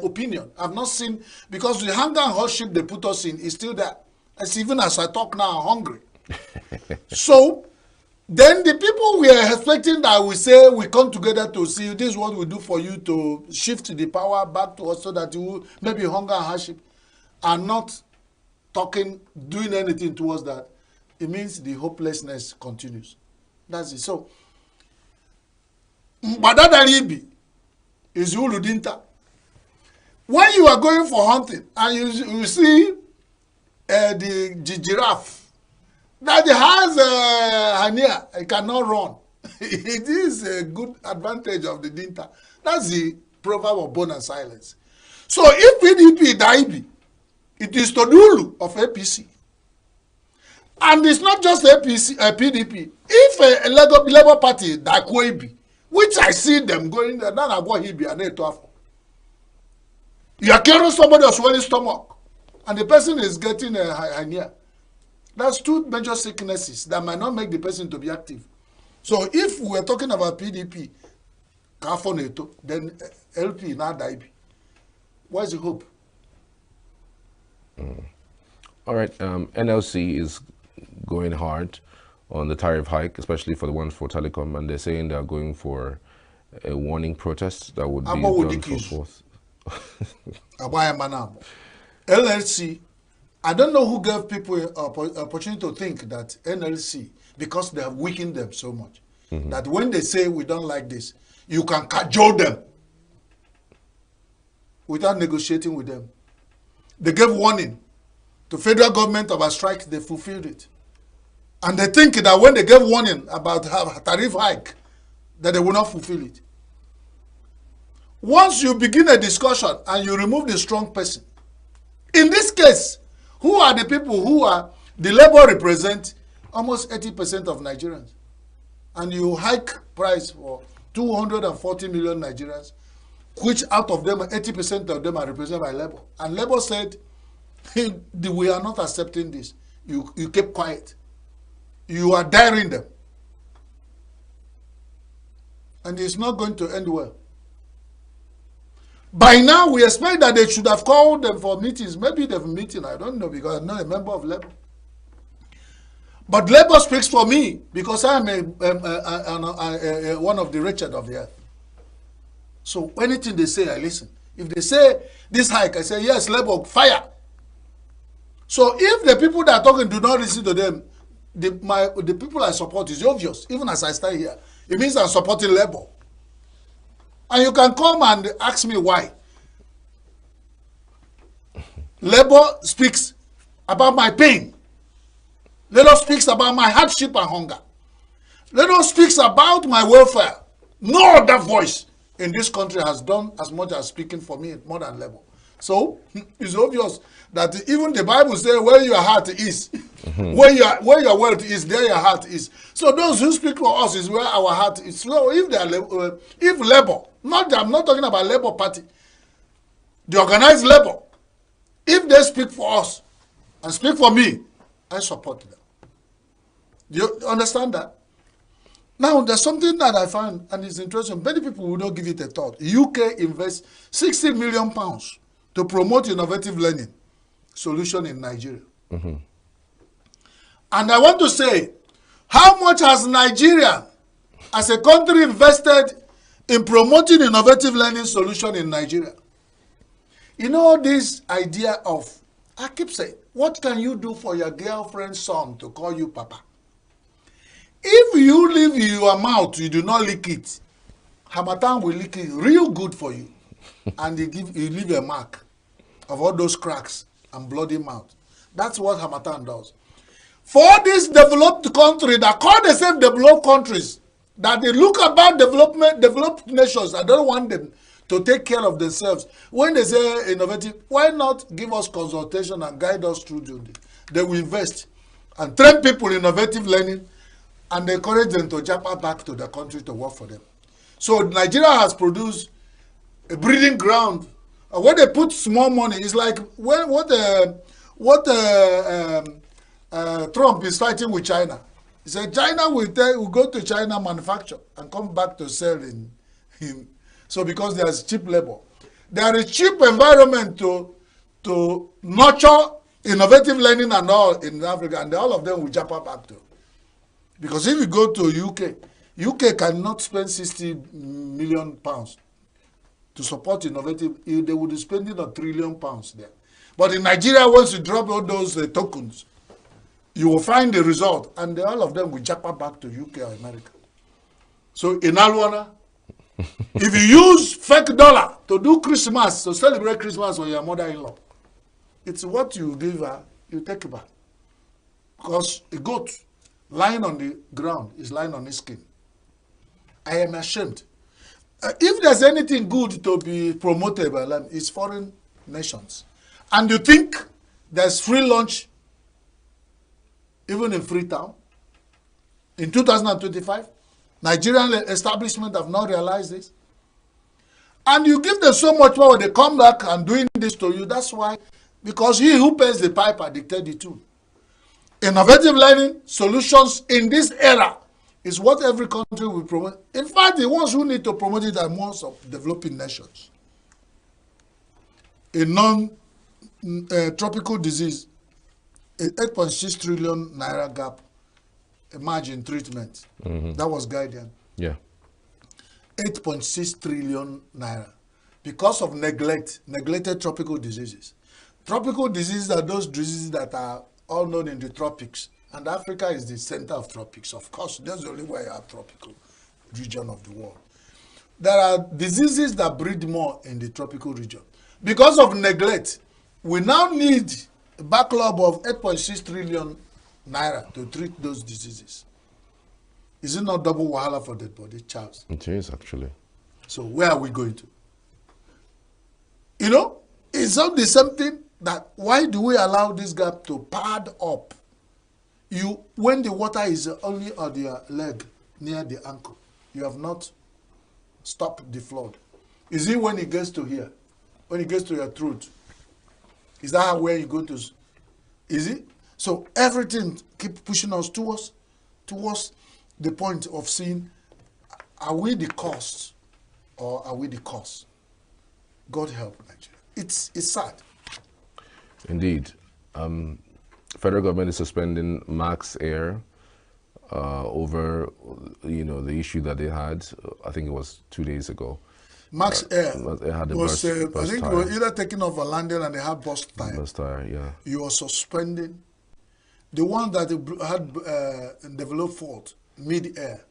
opinion. I've not seen, because the hunger and hardship they put us in is still there. Even as I talk now, I'm hungry. So then the people we are expecting that we say we come together to see this is what we do for you to shift the power back to us so that you maybe hunger and hardship are not doing anything towards that. It means the hopelessness continues. That's it. So Mbadadaribi is Uludinta. When you are going for hunting and you see the giraffe that has a hernia, it cannot run. It is a good advantage of the Dinta. That's the proverb of bone and silence. So if PDP Daibi, it is Todulu of APC. And it's not just APC, PDP. If a Labour Party, Dakwebi, which I see them going there, then I go Hibi and Etofo. You are carrying somebody of swelling stomach, and the person is getting a hernia. That's two major sicknesses that might not make the person to be active. So if we're talking about PDP, then LP, not DIB. Where's the hope? All right, NLC is going hard on the tariff hike, especially for the ones for telecom, and they're saying they're going for a warning protest that would be done for 4th. LLC, I don't know who gave people an opportunity to think that NLC, because they have weakened them so much, that when they say we don't like this, you can cajole them without negotiating with them. They gave warning to federal government about strike, they fulfilled it. And they think that when they gave warning about a tariff hike, that they will not fulfill it. Once you begin a discussion and you remove the strong person, in this case, who are the people who are, the labor represent almost 80% of Nigerians. And you hike price for 240 million Nigerians, which out of them, 80% of them are represented by labor. And labor said, hey, we are not accepting this. You keep quiet. You are daring them. And it's not going to end well. By now, we expect that they should have called them for meetings. Maybe they've meeting, I don't know, because I'm not a member of Labour. But Labour speaks for me because I'm one of the wretched of the earth. So anything they say, I listen. If they say this hike, I say, yes, Labour, fire. So if the people that are talking do not listen to them, the people I support is obvious. Even as I stand here, it means I'm supporting Labour. And you can come and ask me why. Labour speaks about my pain. Labour speaks about my hardship and hunger. Labour speaks about my welfare. No other voice in this country has done as much as speaking for me more than Labour. So it's obvious that even the Bible says where your heart is, where your wealth is, there your heart is. So those who speak for us is where our heart is. So if they are, if Labour, I'm not talking about Labour Party, the organized Labour, if they speak for us and speak for me, I support them. Do you understand that? Now, there's something that I find, and it's interesting. Many people will not give it a thought. UK invests £60 million to promote innovative learning solution in Nigeria. And I want to say, how much has Nigeria, as a country, invested in promoting innovative learning solution in Nigeria? You know, this idea of, I keep saying, what can you do for your girlfriend's son to call you Papa? If you leave your mouth, you do not lick it, Hamatan will lick it real good for you. And you leave a mark of all those cracks and bloody mouth. That's what Hamatan does. For this developed country that call themselves developed countries, that they look about developed nations, I don't want them to take care of themselves. When they say innovative, why not give us consultation and guide us through the They will invest and train people in innovative learning and encourage them to jump back to the country to work for them. So Nigeria has produced a breeding ground. When they put small money, it's like what Trump is fighting with China. He said China will go to China, manufacture, and come back to sell in. So because there's cheap labor. There is cheap environment to nurture innovative learning and all in Africa, and all of them will jump back to. Because if you go to UK cannot spend £60 million to support innovative. They would be spending £1 trillion there. But in Nigeria, once you drop all those tokens, you will find the result, and all of them will jump back to UK or America. So in Alwana, if you use fake dollar to do Christmas, to celebrate Christmas for your mother-in-law, it's what you give her, you take it back. Because a goat lying on the ground is lying on his skin. I am ashamed. If there's anything good to be promoted by them, it's foreign nations. And you think there's free lunch even in Freetown? In 2025, Nigerian establishment have not realized this. And you give them so much power, they come back and doing this to you. That's why, because he who pays the piper dictates the tune. Innovative learning solutions in this era is what every country will promote. In fact, the ones who need to promote it are most of developing nations. A non-tropical disease, a 8.6 trillion naira gap, emerging treatment. That was Guardian. Yeah. 8.6 trillion naira because of neglected tropical diseases. Tropical diseases are those diseases that are all known in the tropics. And Africa is the center of tropics. Of course, that's the only way you have tropical region of the world. There are diseases that breed more in the tropical region. because of neglect, we now need a backlog of 8.6 trillion naira to treat those diseases. Is it not double wahala for dead body, Charles? It is, actually. So where are we going to? You know, it's not the same thing that why do we allow this gap to pad up? When the water is only on your leg, near the ankle, you have not stopped the flood. Is it when it gets to here? When it gets to your throat? Is that where you go to? Is it? So everything keep pushing us towards the point of seeing, are we the cause or are we the cause? God help Nigeria. It's sad. Indeed. Federal government is suspending Max Air over, the issue that they had. I think it was 2 days ago. Max Air had a was, burst I think, tire. we were either taking off a landing and they had burst tire. Burst tire, yeah. You are suspending the one that had developed fault mid-air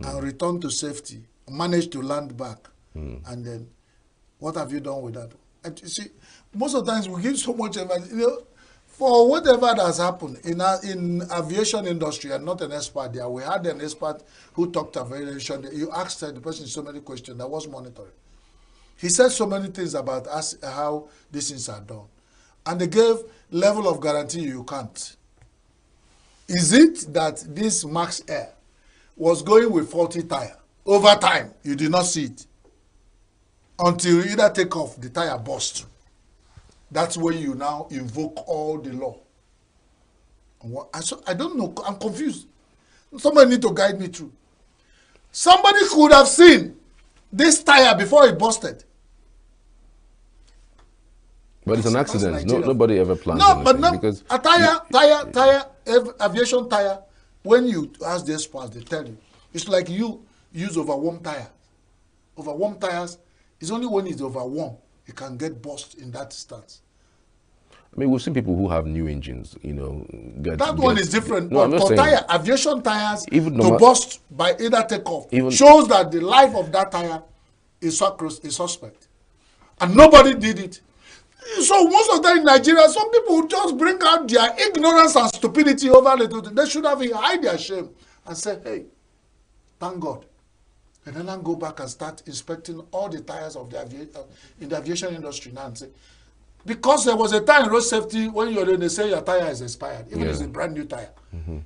and returned to safety, managed to land back, and then what have you done with that? And you see, most of the times we give so much emphasis, for whatever that has happened in aviation industry. I'm not an expert there. We had an expert who talked aviation. You asked the person so many questions. I was monitoring. He said so many things about us, how these things are done. And they gave level of guarantee you can't. Is it that this Max Air was going with faulty tire? Over time, you did not see it. Until you either take off, the tire burst. That's when you now invoke all the law. I don't know. I'm confused. Somebody need to guide me through. Somebody could have seen this tire before it busted. But it's an accident. Nobody ever planned No, but no. Because A tire, aviation tire, when you ask the experts, they tell you. It's like you use overwarm tire. Overwarm tires, it's only when it's overwarm it can get burst in that stance. I mean, we've seen people who have new engines, That one is different. No, but for saying, aviation tires even to burst by either takeoff shows that the life of that tire is suspect. And nobody did it. So most of the time in Nigeria, some people just bring out their ignorance and stupidity over the. They should have hide their shame and say, hey, thank God. And then I go back and start inspecting all the tires of in the aviation industry now and say, because there was a time in road safety when they say your tire is expired, even if it's a brand new tire.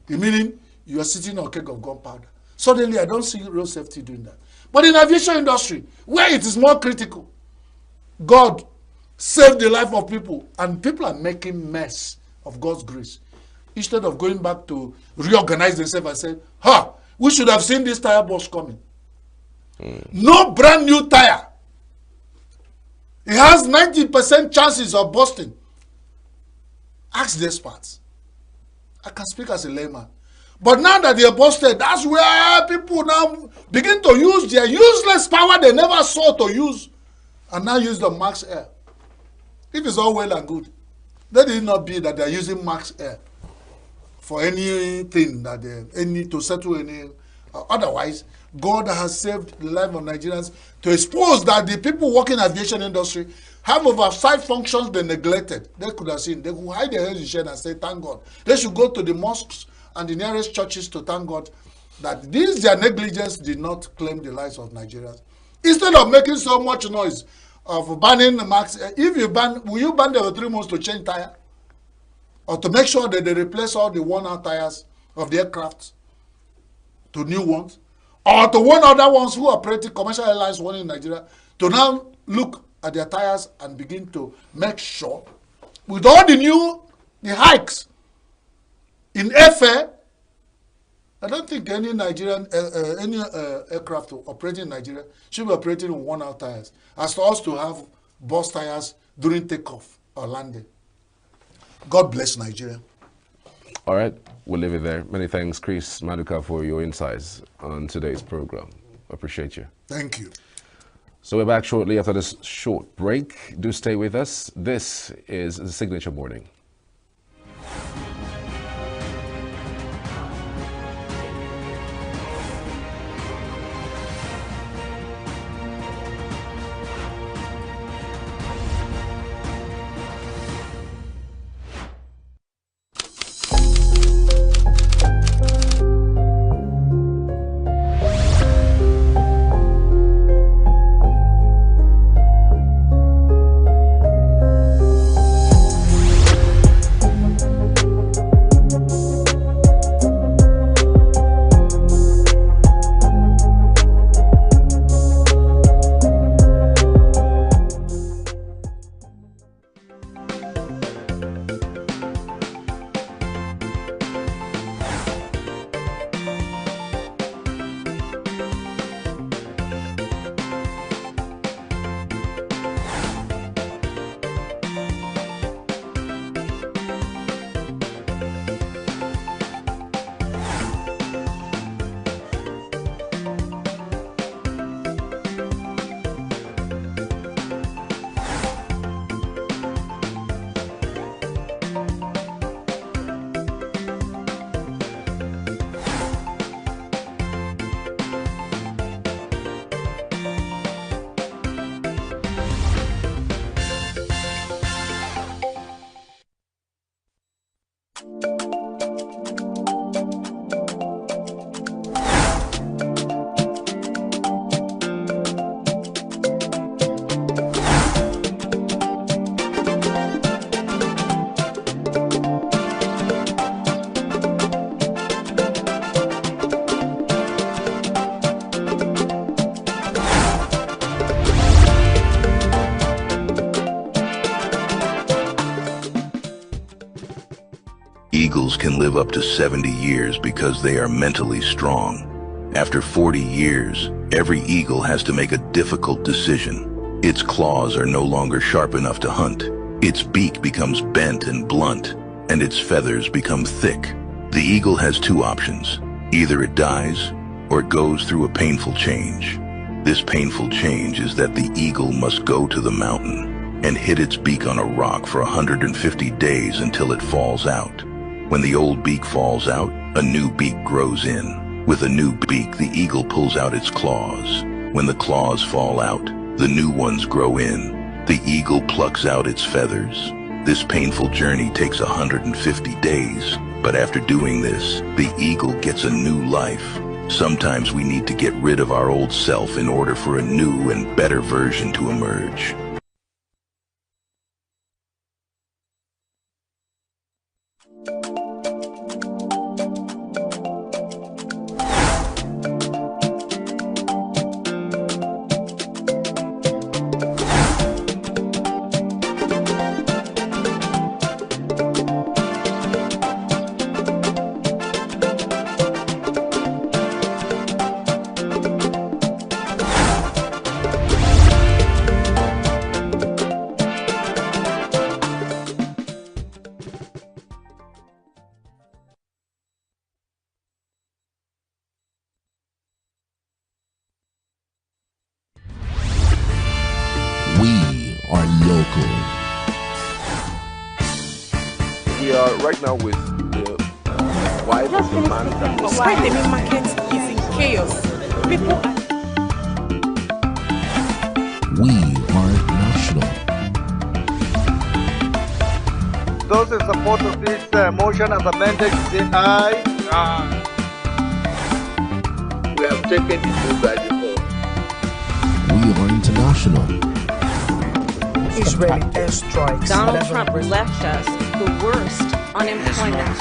Meaning you are sitting on a keg of gunpowder. Suddenly I don't see road safety doing that. But in aviation industry, where it is more critical, God saved the life of people and people are making mess of God's grace. Instead of going back to reorganize themselves and say, we should have seen this tire burst coming. No brand new tire. It has 90% chances of busting. Ask the experts. I can speak as a layman. But now that they are busted, that's where people now begin to use their useless power they never sought to use and now use the Max Air. If it's all well and good, let it not be that they are using Max Air for anything that to settle any. Otherwise, God has saved the life of Nigerians to expose that the people working in the aviation industry have oversight functions they neglected. They could have seen. They could hide their heads in shade and say, thank God. They should go to the mosques and the nearest churches to thank God that their negligence did not claim the lives of Nigerians. Instead of making so much noise of banning the Max, if you ban, will you ban them for 3 months to change tire? Or to make sure that they replace all the worn-out tires of the aircraft to new ones? Or to warn other ones who operate commercial airlines one in Nigeria to now look at their tires and begin to make sure, with all the hikes in airfare, I don't think any Nigerian aircraft operating in Nigeria should be operating with worn-out tires, as for us to have burst tires during takeoff or landing. God bless Nigeria. All right, we'll leave it there. Many thanks, Chris Maduka, for your insights on today's program. Appreciate you. Thank you. So we're back shortly after this short break. Do stay with us. This is the Signature Morning. Eagles can live up to 70 years because they are mentally strong. After 40 years, every eagle has to make a difficult decision. Its claws are no longer sharp enough to hunt. Its beak becomes bent and blunt, and its feathers become thick. The eagle has two options. Either it dies, or it goes through a painful change. This painful change is that the eagle must go to the mountain and hit its beak on a rock for 150 days until it falls out. When the old beak falls out, a new beak grows in. With a new beak, the eagle pulls out its claws. When the claws fall out, the new ones grow in. The eagle plucks out its feathers. This painful journey takes 150 days, but after doing this, the eagle gets a new life. Sometimes we need to get rid of our old self in order for a new and better version to emerge. We are local. We are right now with the wife of the man that was Why the main market is in chaos? People are We are national. Those in support of this motion as amended, say aye. We have taken it to by default. We are international. Israeli airstrikes. Donald Trump left us the worst unemployment.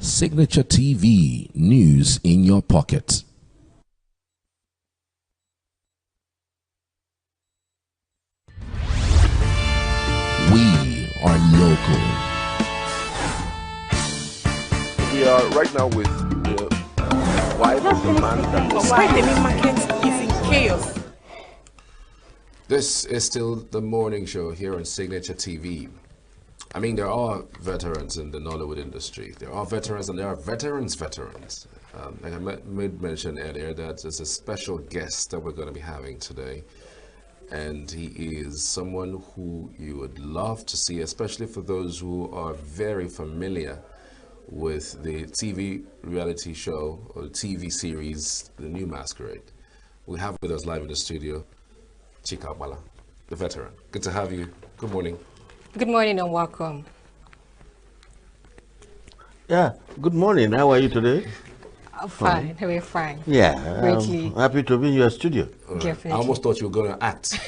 Signature TV, news in your pocket. We are local. We are right now with the wife of the man that was Why the main market is in chaos? This is still the morning show here on Signature TV. I mean, there are veterans in the Nollywood industry. There are veterans and there are veterans. Like I made mention earlier, that there's a special guest that we're going to be having today. And he is someone who you would love to see, especially for those who are very familiar with the TV reality show or TV series, The New Masquerade. We have with us live in the studio, Chika Bala, the veteran. Good to have you. Good morning. Good morning and welcome. Yeah, good morning. How are you today? Fine, very fine. Yeah, Greatly. I'm happy to be in your studio. Definitely. I almost thought you were going to act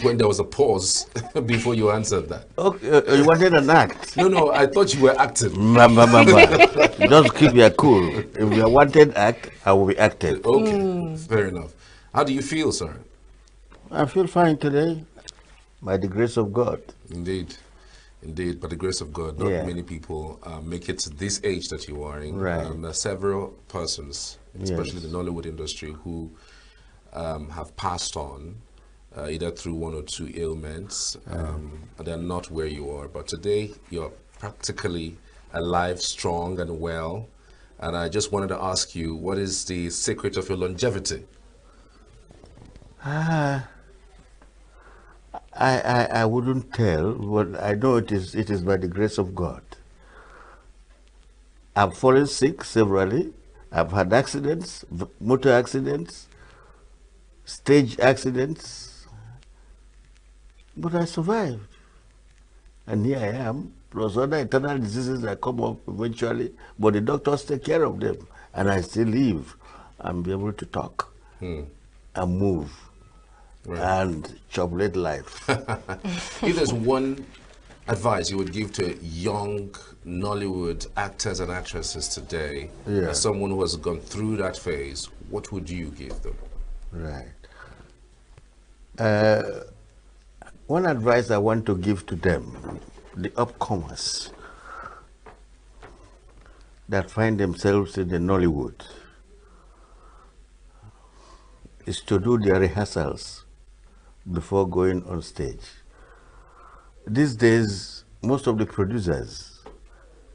when there was a pause before you answered that. Okay, you wanted an act? No, I thought you were acting. Just keep your cool. If you wanted act, I will be acted. Okay, fair enough. How do you feel, sir? I feel fine today, by the grace of God. Indeed. Indeed, by the grace of God, not many people make it to this age that you are in. Right. There are several persons, especially in the Nollywood industry, who have passed on either through one or two ailments. They're not where you are. But today, you're practically alive, strong, and well. And I just wanted to ask you, what is the secret of your longevity? I wouldn't tell, but I know it is by the grace of God. I've fallen sick severally. I've had accidents, motor accidents, stage accidents, but I survived. And here I am, plus other internal diseases that come up eventually, but the doctors take care of them, and I still live and be able to talk and move. Right. And chocolate life. If there's one advice you would give to young Nollywood actors and actresses today, Yeah. as someone who has gone through that phase, what would you give them? Right. One advice I want to give to them, the upcomers that find themselves in the Nollywood, is to do their rehearsals before going on stage. These days, most of the producers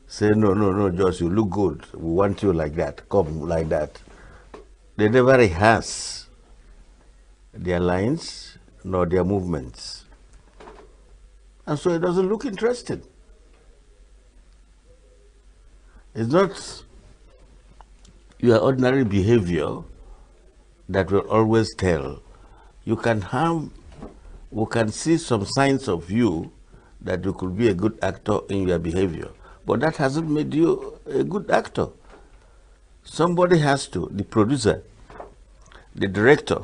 say, no, Josh, you look good. We want you like that. Come like that. They never rehearse their lines nor their movements. And so it doesn't look interesting. It's not your ordinary behavior that will always tell. We can see some signs of you that you could be a good actor in your behavior, but that hasn't made you a good actor. Somebody has to, the producer, the director,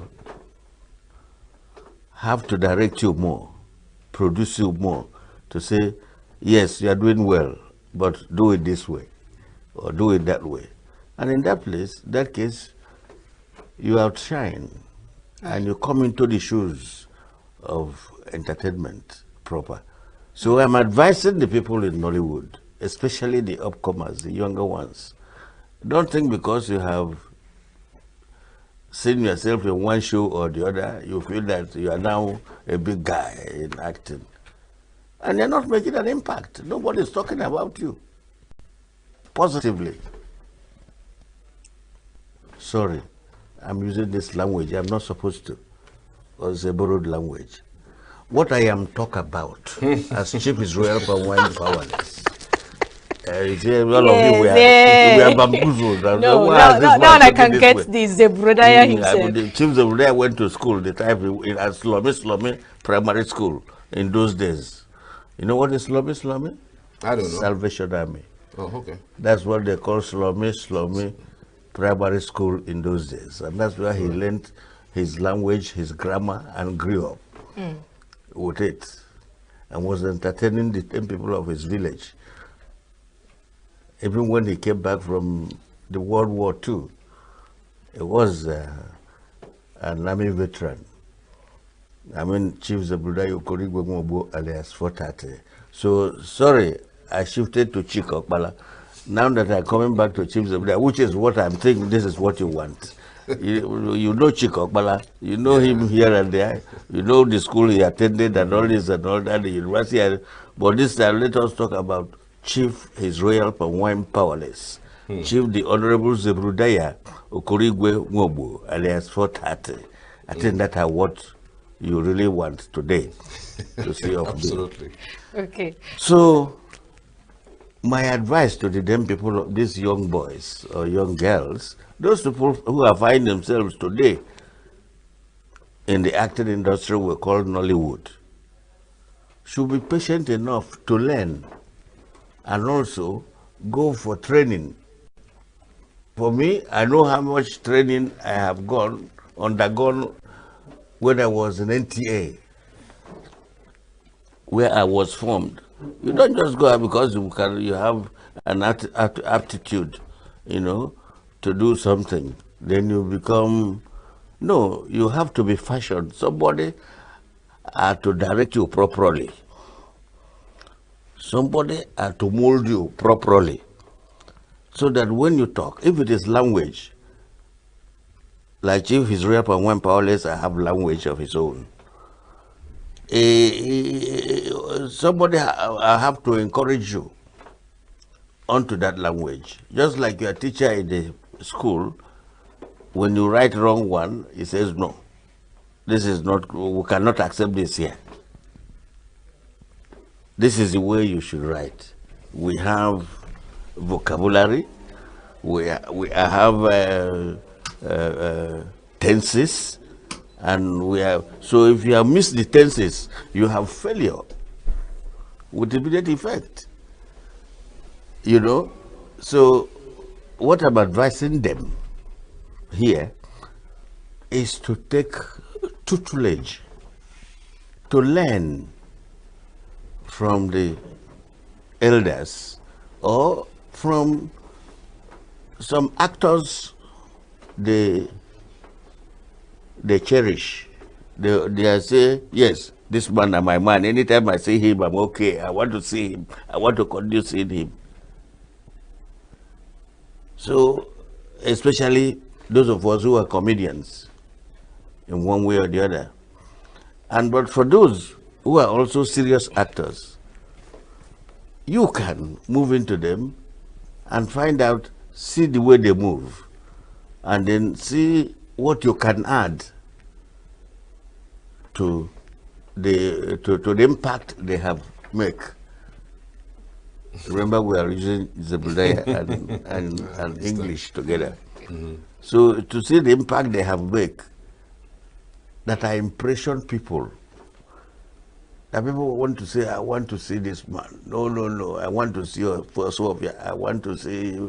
have to direct you more, produce you more, to say, yes, you are doing well, but do it this way, or do it that way. And in that case, you outshine, and you come into the shoes of entertainment proper. So I'm advising the people in Nollywood, especially the upcomers, the younger ones, don't think because you have seen yourself in one show or the other, you feel that you are now a big guy in acting. And you're not making an impact. Nobody's talking about you positively. Sorry, I'm using this language. I'm not supposed to, because it's a borrowed language. What I am talking about as Chief Israel Pawine Powerless. You see, all of you we are bamboozled. No, now I can get this Zebrodaya himself. The Chief Zebrodaya went to school the time at Slomi Primary School in those days. You know what is Slomi? I don't know. Salvation Army. Oh, okay. That's what they call Slomi Primary School in those days. And that's where he learned his language, his grammar, and grew up with it. And was entertaining the 10 people of his village. Even when he came back from the World War II, he was an army veteran. I mean, Chief Zebrodaya Okorigwe Nwobo alias 430. So, sorry, I shifted to Chikokbala. Now that I'm coming back to Chief Zebrodaya, which is what I'm thinking, this is what you want. You know Chikokbala, you know him here and there, you know the school he attended and all this and all that, the university. But this time, let us talk about Chief His Royal Pawine Powerless, Chief the Honorable Zebrodaya Okorigwe Nwobo alias 430. I think that's what you really want today to see of Absolutely. Okay. So, my advice to the damn people, these young boys or young girls, those people who are finding themselves today in the acting industry we call Nollywood, should be patient enough to learn and also go for training. For me, I know how much training I have undergone when I was in NTA, where I was formed. You don't just go out because you have an aptitude, to do something. Then you become, no, you have to be fashioned. Somebody to direct you properly. Somebody to mold you properly. So that when you talk, if it is language, like Chief Israel Pawine Powerless, I have language of his own. Somebody I have to encourage you onto that language. Just like your teacher in the school, when you write wrong one, he says, no, this is not, we cannot accept this here. This is the way you should write. We have vocabulary, we have tenses, and we have, so if you have missed the tenses, you have failure with immediate effect. So what I'm advising them here is to take tutelage, to learn from the elders or from some actors they cherish. They say, yes, this man is my man. Anytime I see him, I'm okay. I want to see him. I want to continue seeing him. So, especially those of us who are comedians in one way or the other. But for those who are also serious actors, you can move into them and find out, see the way they move, and then see what you can add to the impact they have make. Remember, we are using Zebulaya and English together. So to see the impact they have make, that I impression people. That people want to say, I want to see this man. No, no, no. I want to see Osofia. I want to see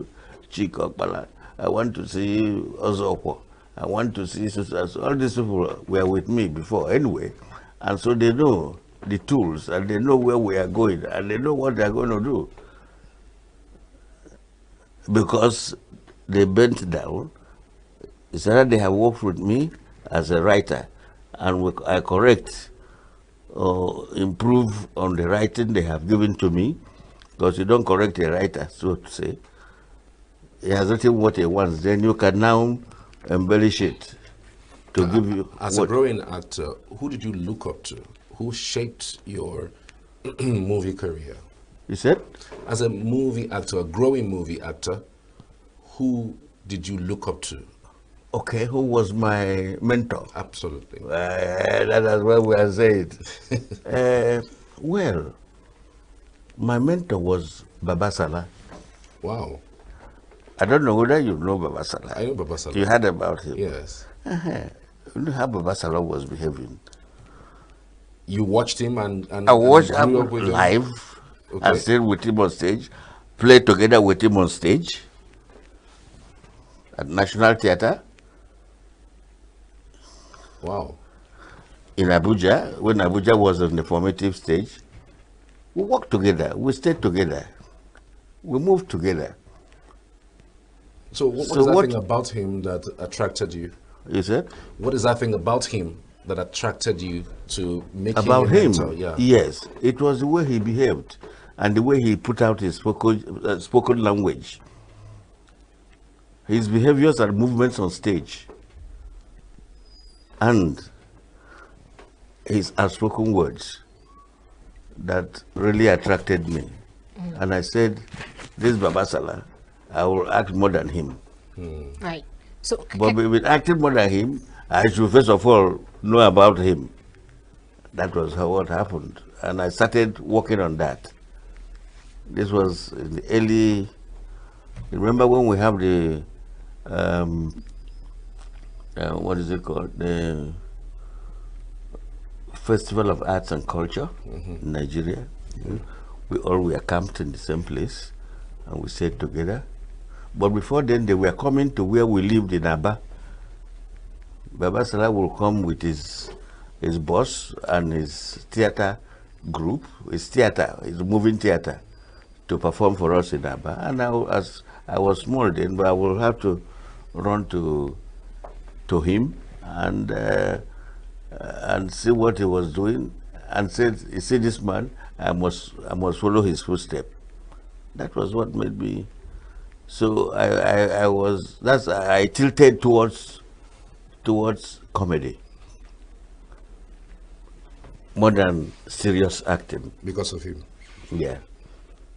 Chikokbala. I want to see Ozopo. I want to see all these people were with me before anyway. And so they know the tools and they know where we are going and they know what they're going to do. Because they bent down, it's that they have worked with me as a writer and I correct or improve on the writing they have given to me, because you don't correct a writer, so to say. He has written what he wants, then you can now embellish it to give you. As a growing actor, who did you look up to? Who shaped your movie career? You said? As a movie actor, a growing movie actor, who did you look up to? Okay, who was my mentor? Absolutely. That is what we are saying. Well, my mentor was Baba Salah. Wow. I don't know whether you know Baba Salah. I know Baba Salah. You heard about him? Yes. You know how Baba Salah was behaving. You watched him and I watched him grew up with live. him? Okay. I stayed with him on stage, played together with him on stage at National Theatre. Wow. In Abuja, when Abuja was on the formative stage, we worked together, we stayed together, we moved together. So what is that thing about him that attracted you? You said? What is that thing about him that attracted you to make about him a mentor? Yeah. Yes, it was the way he behaved and the way he put out his spoken language. His behaviors and movements on stage. And his outspoken words that really attracted me. And I said, this Baba Salah, I will act more than him. Right. So, but with acting more than him, I should first of all know about him. That was what happened. And I started working on that. This was in the early, remember when we have the, what is it called? The Festival of Arts and Culture in Nigeria. We all were camped in the same place and we stayed together. But before then, they were coming to where we lived in Aba. Baba Salah will come with his boss and his theater group, his moving theater, to perform for us in Aba. And as I was small then, but I will have to run to him and see what he was doing, and said, "You see this man, I must follow his footsteps." That was what made me. So I tilted towards comedy more than serious acting. Because of him. Yeah.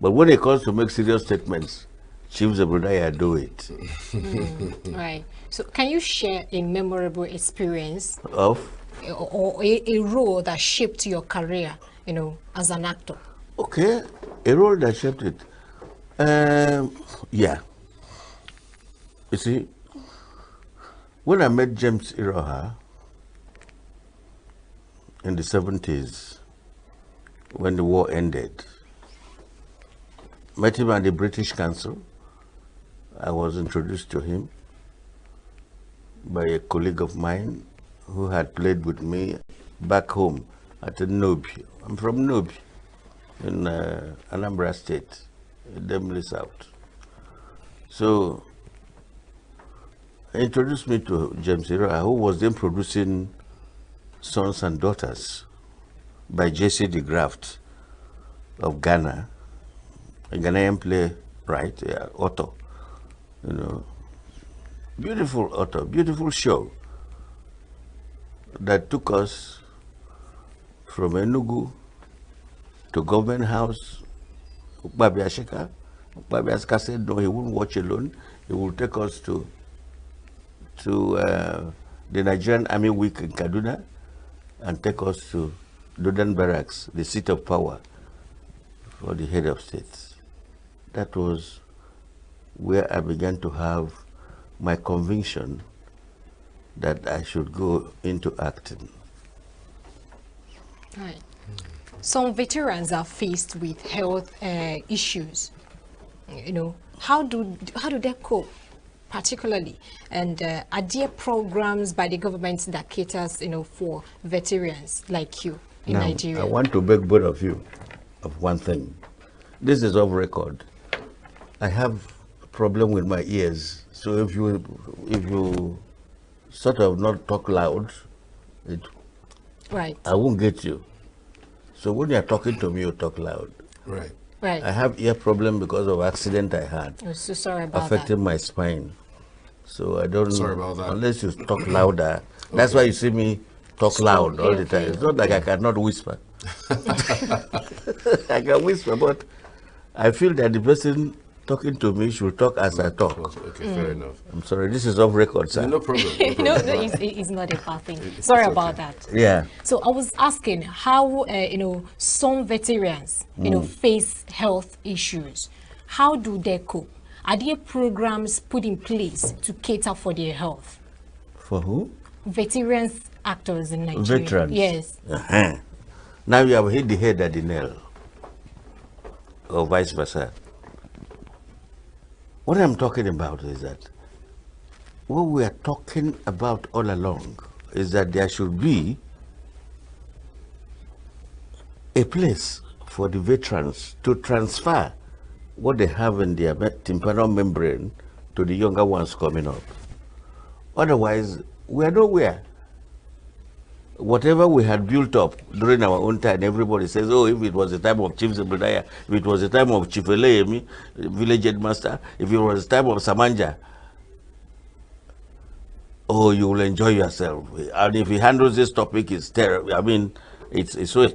But when it comes to make serious statements, Chief Zebulaya do it. Right. So can you share a memorable experience of or a role that shaped your career, as an actor? Okay, a role that shaped it. Yeah. You see, when I met James Iroha in the 70s, when the war ended, met him at the British Council. I was introduced to him by a colleague of mine who had played with me back home at Nobi. I'm from Nobi. in Anambra State, Demli South. So, introduced me to James Ira, who was then producing Sons and Daughters by J.C. de Graft of Ghana, a Ghanaian playwright, author, you know, beautiful author, beautiful show that took us from Enugu to Government House. Babi Ashika said no, he wouldn't watch alone. He would take us to the Nigerian Army Week in Kaduna and take us to Dodan Barracks, the seat of power for the head of states. That was where I began to have my conviction that I should go into acting. Right. Some veterans are faced with health issues. You know, how do they cope, particularly? And are there programs by the government that caters, you know, for veterans like you in Nigeria? I want to beg both of you of one thing. This is off record. I have a problem with my ears, so if you sort of not talk loud, right, I won't get you. So when you're talking to me, you talk loud. Right. Right. I have ear problem because of accident I had. I'm so sorry about affecting that. my spine. So I don't. Sorry about that. Unless you talk louder. That's why you see me talk loud all the time. It's not like I cannot whisper. I can whisper, but I feel that the person talking to me should talk as I talk. Okay, fair enough. I'm sorry, this is off record, sir. No problem. No, it's not a bad thing. Sorry about that. Yeah. So I was asking how you know, some veterans, you know, face health issues. How do they cope? Are there programs put in place to cater for their health? For who? Veterans actors in Nigeria. Veterans. Yes. Now you have hit the head at the nail, or vice versa. What I'm talking about is that what we are talking about all along is that there should be a place for the veterans to transfer what they have in their tympanal membrane to the younger ones coming up. Otherwise, we are nowhere. Whatever we had built up during our own time, everybody says, oh, if it was the time of Chief Zebediah, if it was the time of Chief Eleyemi, village headmaster, if it was the time of Samanja, oh, you will enjoy yourself. And if he handles this topic, it's terrible. I mean, it's so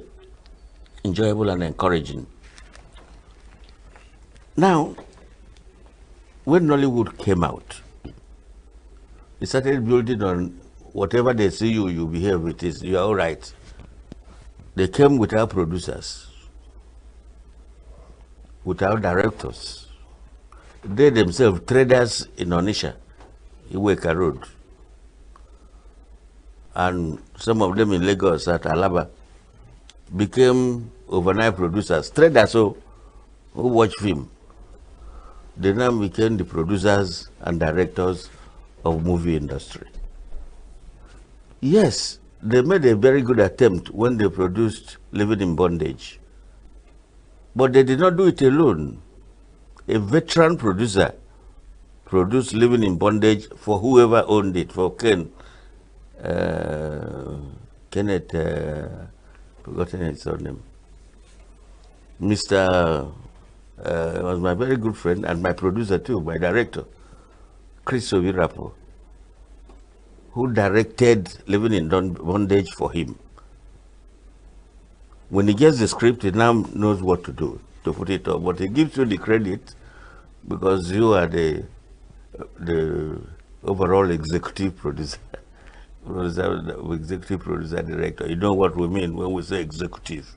enjoyable and encouraging. Now, when Nollywood came out, it started building on whatever they see you, you behave with it, you are all right. They came without producers, without directors. They themselves, traders in Onisha, Iweka Road, and some of them in Lagos at Alaba, became overnight producers, traders who watch film. They now became the producers and directors of movie industry. Yes, they made a very good attempt when they produced Living in Bondage. But they did not do it alone. A veteran producer produced Living in Bondage for whoever owned it, for Kenneth, forgotten his surname. Mr. Was my very good friend and my producer too, my director, Chris Ovirapo, who directed Living in Bondage for him. When he gets the script, he now knows what to do to put it up. But he gives you the credit because you are the overall executive producer, executive producer director. You know what we mean when we say executive.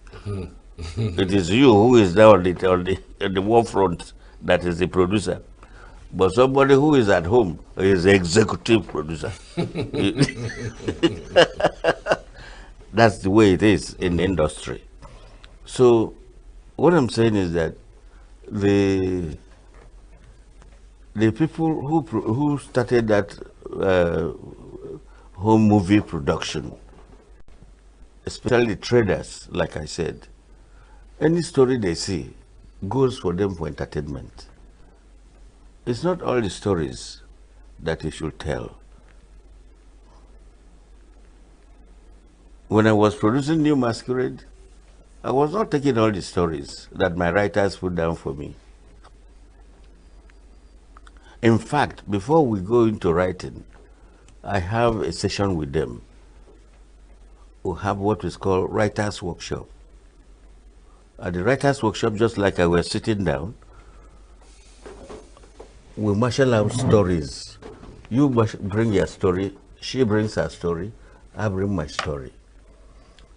It is you who is there on the war front that is the producer. But somebody who is at home is the executive producer. That's the way it is in the industry. So what I'm saying is that the people who started that home movie production, especially traders, like I said, Any story they see goes for them for entertainment. It's not all the stories that you should tell. When I was producing New Masquerade, I was not taking all the stories that my writers put down for me. In fact, before we go into writing, I have a session with them. We have what is called writer's workshop. At the writer's workshop, just like I was sitting down, we marshal out stories. You bring your story, she brings her story, I bring my story.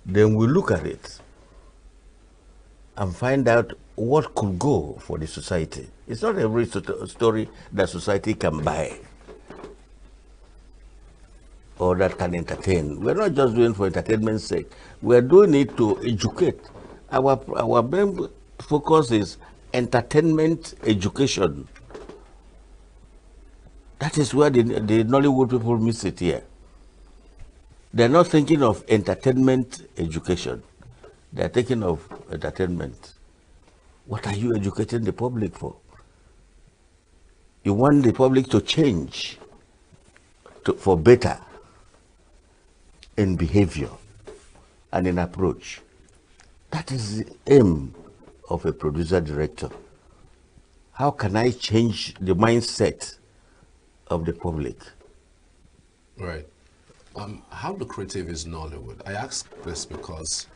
Then we look at it and find out what could go for the society. It's not every story that society can buy or that can entertain. We're not just doing it for entertainment's sake. We're doing it to educate. Our main focus is entertainment education. That is where the Nollywood people miss it here. They're not thinking of entertainment education. They're thinking of entertainment. What are you educating the public for? You want the public to change for better in behavior and in approach. That is the aim of a producer-director. How can I change the mindset of the public? Right. How lucrative is Nollywood? I ask this because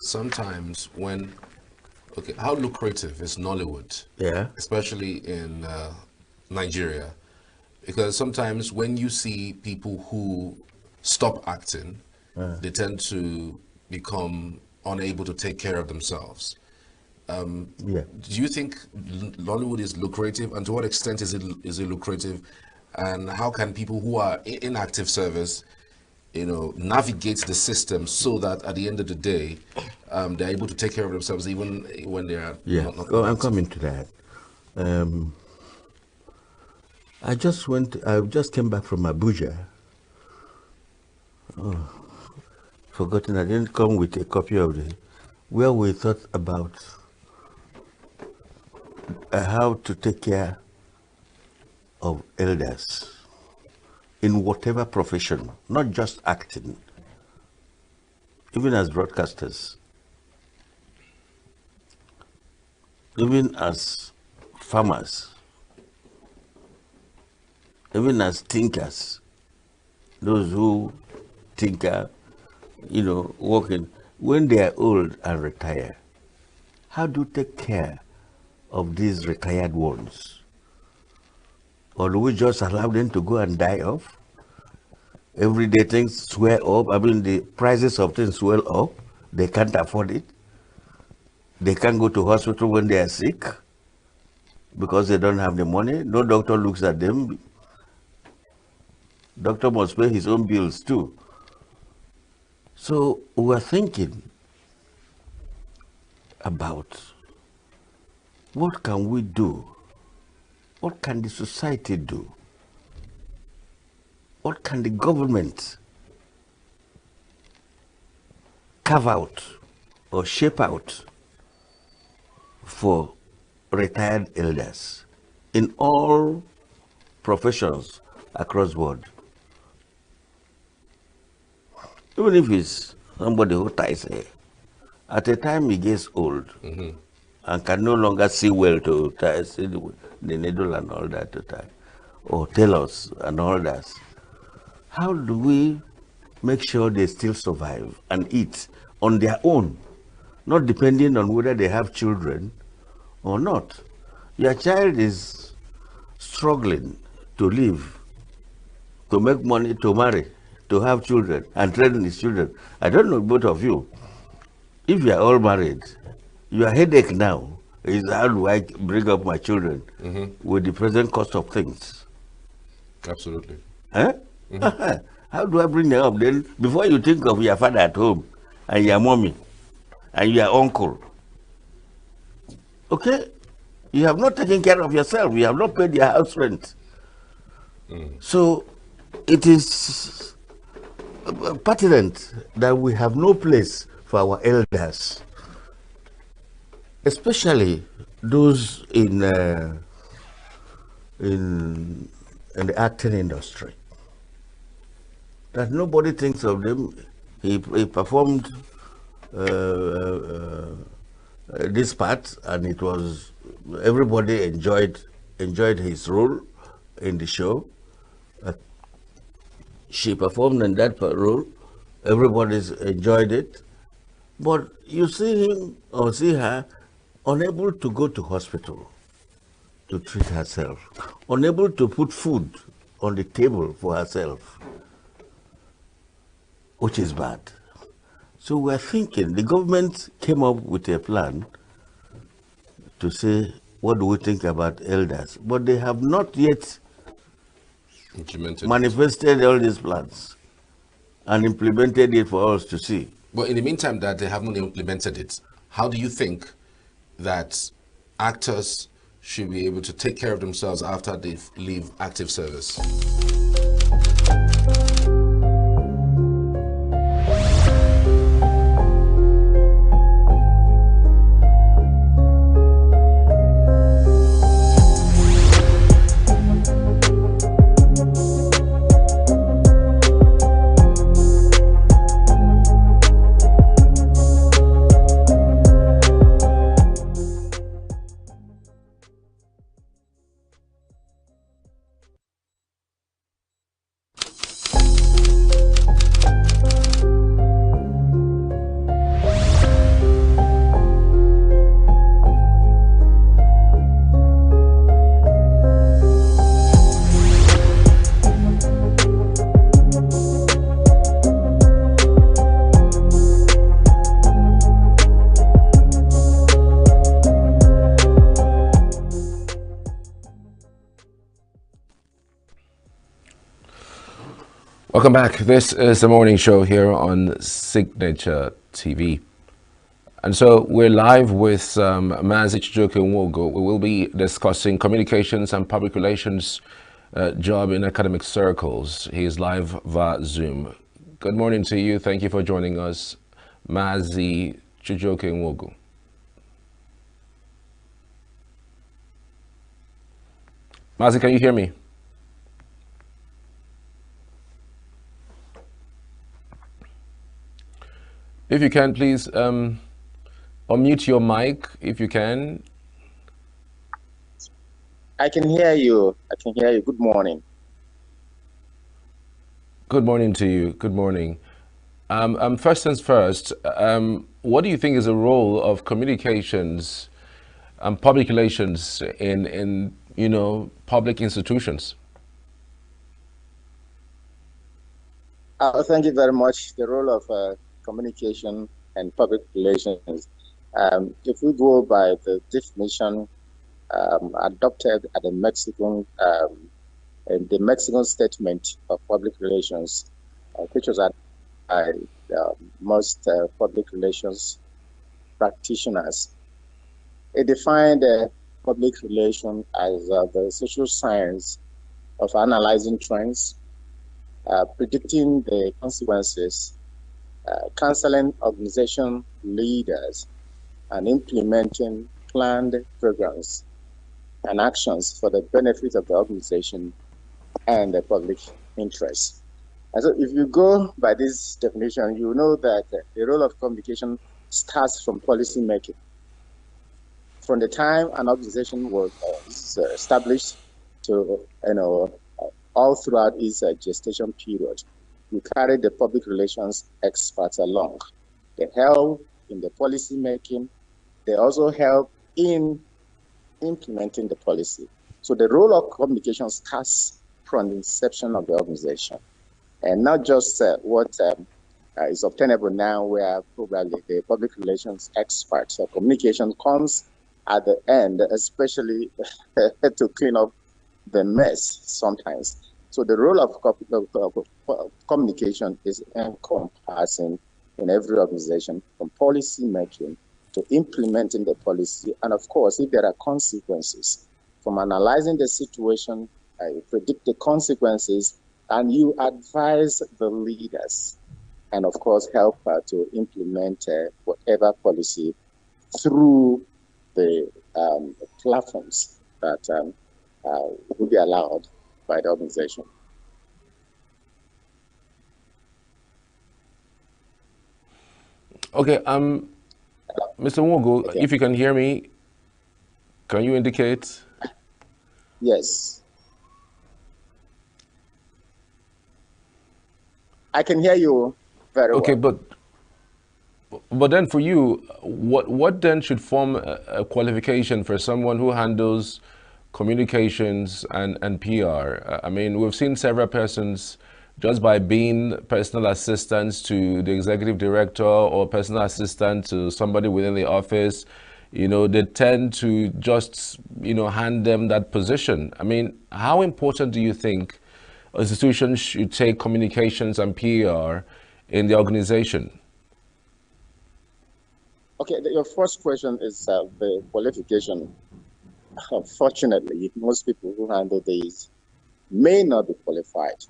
sometimes when, how lucrative is Nollywood? Yeah. Especially in Nigeria, because sometimes when you see people who stop acting, they tend to become unable to take care of themselves. Yeah. Do you think Nollywood is lucrative, and to what extent is it lucrative, and how can people who are in active service, navigate the system so that at the end of the day, they're able to take care of themselves even when they are not I'm coming to that. I just came back from Abuja. Forgotten, I didn't come with a copy of where we thought about how to take care of elders in whatever profession, not just acting, even as broadcasters, even as farmers, even as thinkers, those who tinker, working, when they are old and retire, how do you take care of these retired ones? Or do we just allow them to go and die off? Everyday things swell up. I mean, the prices of things swell up. They can't afford it. They can't go to hospital when they are sick because they don't have the money. No doctor looks at them. Doctor must pay his own bills too. So we're thinking about what can we do? What can the society do? What can the government carve out or shape out for retired elders in all professions across the world? Even if it's somebody who ties hair, at a time he gets old and can no longer see well to see the needle and all that to tie, or tailors and all that. How do we make sure they still survive and eat on their own, not depending on whether they have children or not? Your child is struggling to live, to make money, to marry, to have children and train his children. I don't know both of you. If you are all married, your headache now is how do I bring up my children with the present cost of things? Absolutely. Huh? How do I bring them up? Then before you think of your father at home and your mommy and your uncle, okay, you have not taken care of yourself. You have not paid your house rent. So it is pertinent that we have no place for our elders especially those in the acting industry, that nobody thinks of them. He performed this part, and it was everybody enjoyed his role in the show. She performed in that role. Everybody's enjoyed it, but you see him or see her unable to go to hospital to treat herself, unable to put food on the table for herself, which is bad. So we're thinking, the government came up with a plan to say, what do we think about elders? But they have not yet manifested all these plans and implemented it for us to see. But in the meantime that they haven't implemented it, how do you think that actors should be able to take care of themselves after they leave active service? Welcome back. This is the morning show here on Signature TV. And so we're live with Mazi ENUGU. We will be discussing communications and public relations job in academic circles. He is live via Zoom. Good morning to you. Thank you for joining us, Mazi ENUGU. Mazi, can you hear me? If you can, please unmute your mic, if you can. I can hear you. I can hear you. Good morning. Good morning to you. Good morning. First things first, what do you think is the role of communications and public relations in public institutions? Thank you very much. The role of communication and public relations. If we go by the definition adopted at the Mexican statement of public relations, which was by most public relations practitioners, it defined public relation as the social science of analyzing trends, predicting the consequences, counseling organization leaders, and implementing planned programs and actions for the benefit of the organization and the public interest. And so if you go by this definition, you know that the role of communication starts from policy making. From the time an organization was established to, all throughout its gestation period, you carry the public relations experts along. They help in the policy making. They also help in implementing the policy. So the role of communication starts from the inception of the organization, and not just what is obtainable now, where probably the public relations experts or communication comes at the end, especially to clean up the mess sometimes. So the role of communication is encompassing in every organization, from policy making to implementing the policy. And of course, if there are consequences, from analyzing the situation, you predict the consequences, and you advise the leaders, and of course, help to implement whatever policy through the platforms that will be allowed by the organization. Okay, Mr. Wogo, Okay. if you can hear me, can you indicate? Yes. I can hear you very Okay, well. but then for you, what then should form a qualification for someone who handles communications and PR? I mean, we've seen several persons just by being personal assistants to the executive director or personal assistant to somebody within the office, you know, they tend to just, you know, hand them that position. I mean, how important do you think institutions should take communications and PR in the organization? Okay, your first question is the qualification. Unfortunately, most people who handle these may not be qualified.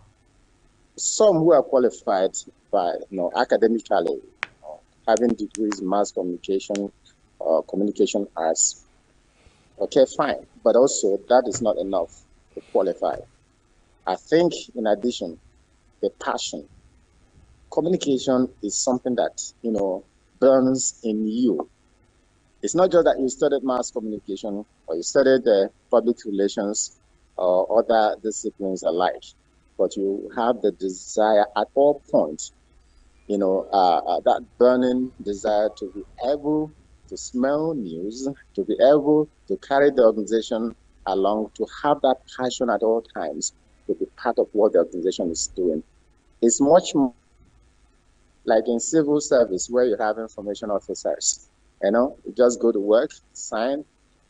Some who are qualified by, academically, having degrees in mass communication or communication arts, okay, fine. But also, that is not enough to qualify. I think, in addition, the passion. Communication is something that, burns in you. It's not just that you studied mass communication or you studied public relations or other disciplines alike, but you have the desire at all points, that burning desire to be able to smell news, to be able to carry the organization along, to have that passion at all times to be part of what the organization is doing. It's much more like in civil service where you have information officers. You just go to work, sign,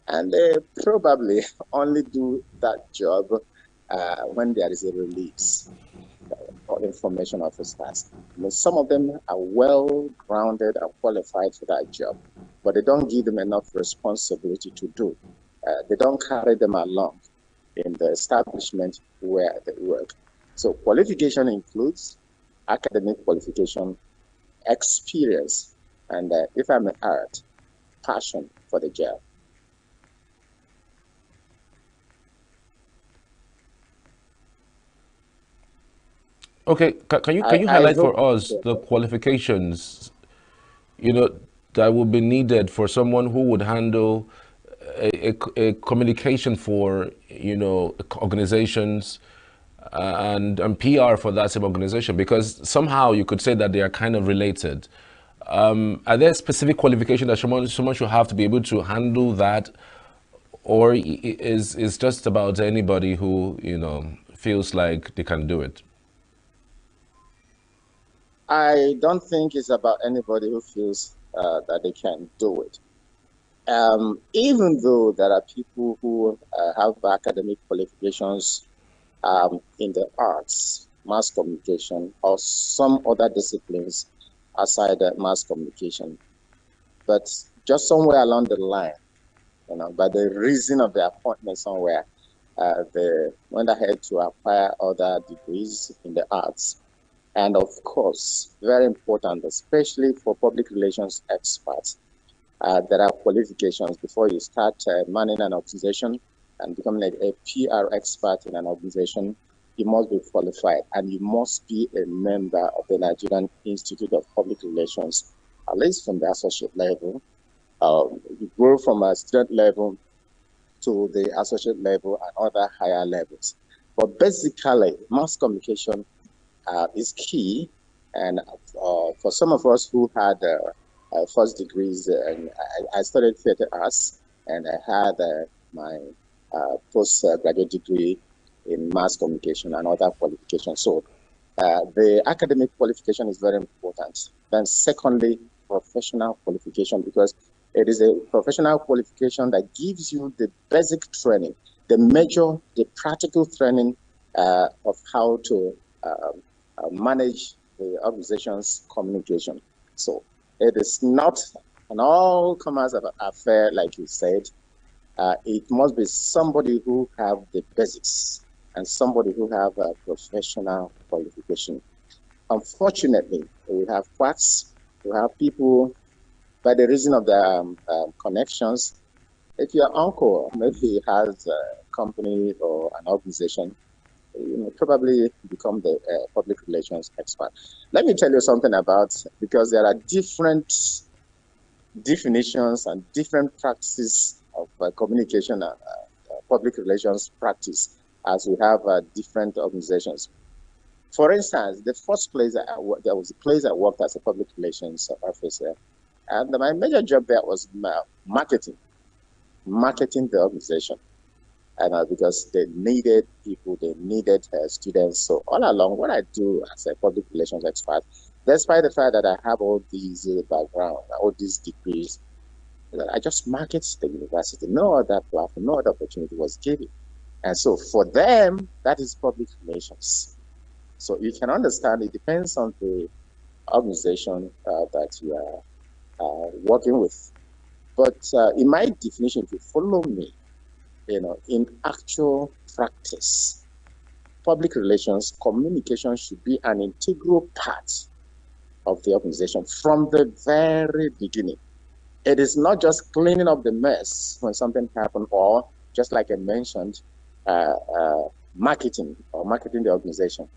and they probably only do that job when there is a release or information officers. Some of them are well-grounded and qualified for that job, but they don't give them enough responsibility to do. They don't carry them along in the establishment where they work. So qualification includes academic qualification, experience, and if I may add, passion for the job. Okay, can you I highlight for hope. us the qualifications, you know, that would be needed for someone who would handle a communication for, you know, organizations and PR for that same organization, because somehow you could say that they are kind of related. Are there specific qualifications that someone should have to be able to handle that, or is just about anybody who, you know, feels like they can do it? I don't think it's about anybody who feels that they can do it. Even though there are people who have academic qualifications in the arts, mass communication, or some other disciplines aside mass communication, but just somewhere along the line, by the reason of the appointment somewhere, they went ahead to acquire other degrees in the arts. And of course, very important, especially for public relations experts, there are qualifications before you start manning an organization and becoming a PR expert in an organization. You must be qualified and you must be a member of the Nigerian Institute of Public Relations, at least from the associate level. You grow from a student level to the associate level and other higher levels. But basically, mass communication is key. And for some of us who had first degrees, and I studied theater arts, and I had my postgraduate degree in mass communication and other qualifications. So the academic qualification is very important. Then secondly, professional qualification, because it is a professional qualification that gives you the basic training, the practical training of how to manage the organization's communication. So it is not an all-comers affair, like you said. It must be somebody who have the basics and somebody who have a professional qualification. Unfortunately, we have quacks, we have people, by the reason of their connections, if your uncle maybe has a company or an organization, probably become the public relations expert. Let me tell you something about, because there are different definitions and different practices of communication and public relations practice, as we have different organizations. For instance, the first place there was a place I worked as a public relations officer, and my major job there was marketing the organization. And because they needed people, they needed students. So all along, what I do as a public relations expert, despite the fact that I have all these background, all these degrees, I just market the university. No other platform, no other opportunity was given. And so for them, that is public relations. So you can understand, it depends on the organization that you are working with. But in my definition, if you follow me, in actual practice, public relations, communication should be an integral part of the organization from the very beginning. It is not just cleaning up the mess when something happens, or just like I mentioned, marketing the organization.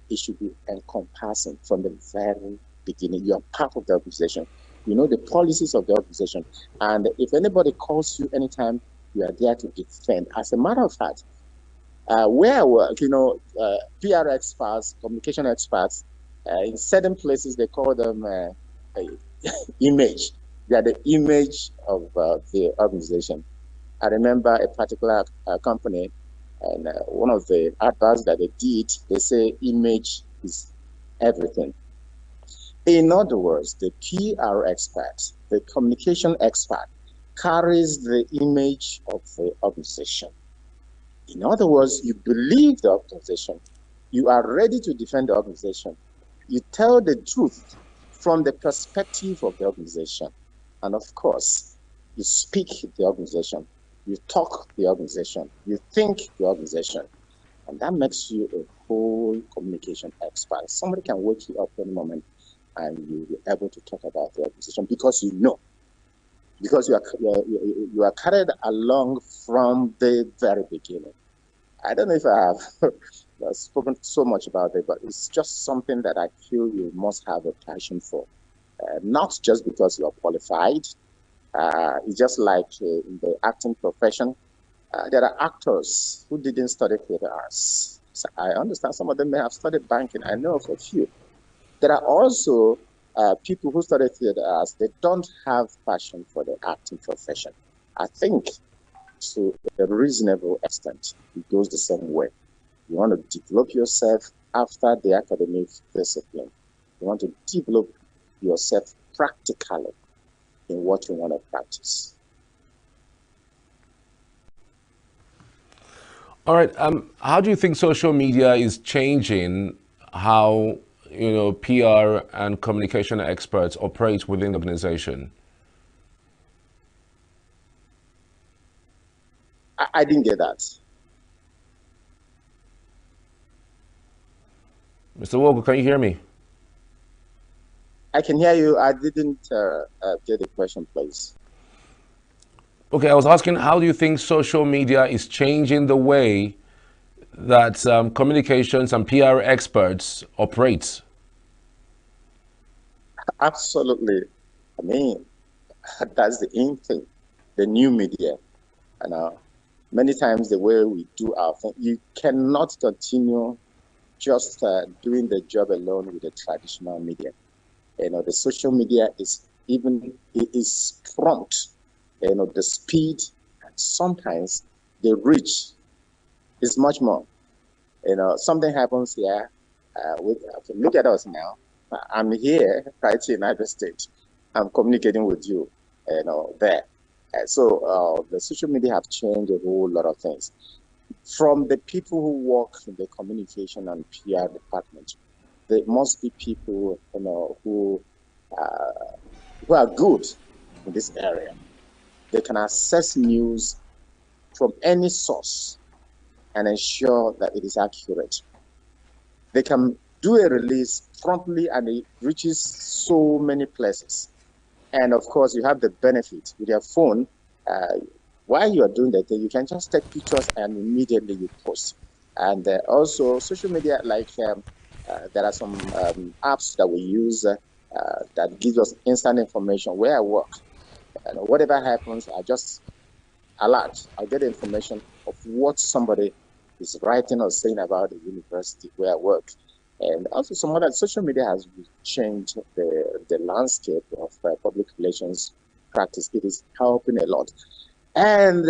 It should be encompassing from the very beginning. You're part of the organization. You know the policies of the organization. And if anybody calls you anytime, you are there to defend. As a matter of fact, where I work, PR experts, communication experts, in certain places they call them image. They are the image of the organization. I remember a particular company, and one of the adverts that they did, they say image is everything. In other words, the PR expert, the communication expert, carries the image of the organization. In other words, you believe the organization. You are ready to defend the organization. You tell the truth from the perspective of the organization. And of course, you speak the organization. You talk the organization. You think the organization. And that makes you a whole communication expert. Somebody can wake you up any moment and you'll be able to talk about the organization because you know. Because you are carried along from the very beginning. I don't know if I have spoken so much about it, but it's just something that I feel you must have a passion for. Not just because you are qualified. It's just like in the acting profession. There are actors who didn't study theater arts. So I understand some of them may have studied banking. I know of a few. There are also people who study theater arts, they don't have passion for the acting profession. I think to a reasonable extent, it goes the same way. You want to develop yourself after the academic discipline. You want to develop yourself practically in what you want to practice. All right. How do you think social media is changing how PR and communication experts operate within the organization? I didn't get that. Mr. Walker, can you hear me? I can hear you. I didn't get the question, please. Okay, I was asking, how do you think social media is changing the way that communications and PR experts operate? Absolutely. I mean, that's the in thing, the new media. And many times the way we do our thing, you cannot continue just doing the job alone with the traditional media. The social media is prompt. The speed, and sometimes the reach is much more. Something happens here. Look at us now. I'm here right in the United States. I'm communicating with you, there. So the social media have changed a whole lot of things. From the people who work in the communication and PR department, there must be people, who are good in this area. They can access news from any source and ensure that it is accurate. They can do a release promptly and it reaches so many places. And of course, you have the benefit with your phone. while you are doing that thing, you can just take pictures and immediately you post. And also social media, like there are some apps that we use that gives us instant information where I work. And whatever happens, I just alert. I get information of what somebody is writing or saying about the university where I work. And also some other social media has changed the landscape of public relations practice. It is helping a lot. And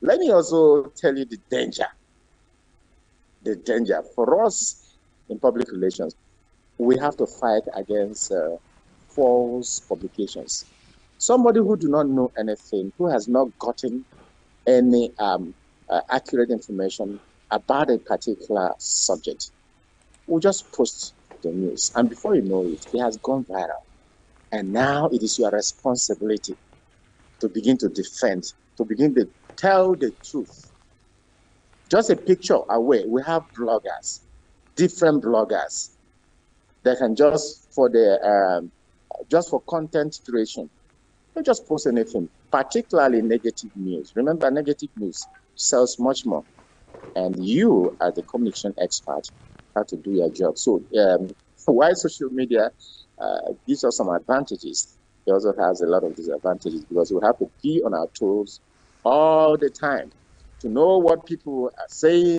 let me also tell you the danger. The danger for us in public relations, we have to fight against false publications. Somebody who do not know anything, who has not gotten any accurate information about a particular subject, will just post the news. And before you know it, it has gone viral. And now it is your responsibility to begin to defend, to begin to tell the truth. Just a picture away, we have bloggers, different bloggers that can just for content creation, don't just post anything, particularly negative news. Remember, negative news sells much more. And you, as the communication expert, have to do your job. So while social media gives us some advantages, it also has a lot of disadvantages because we have to be on our toes all the time to know what people are saying,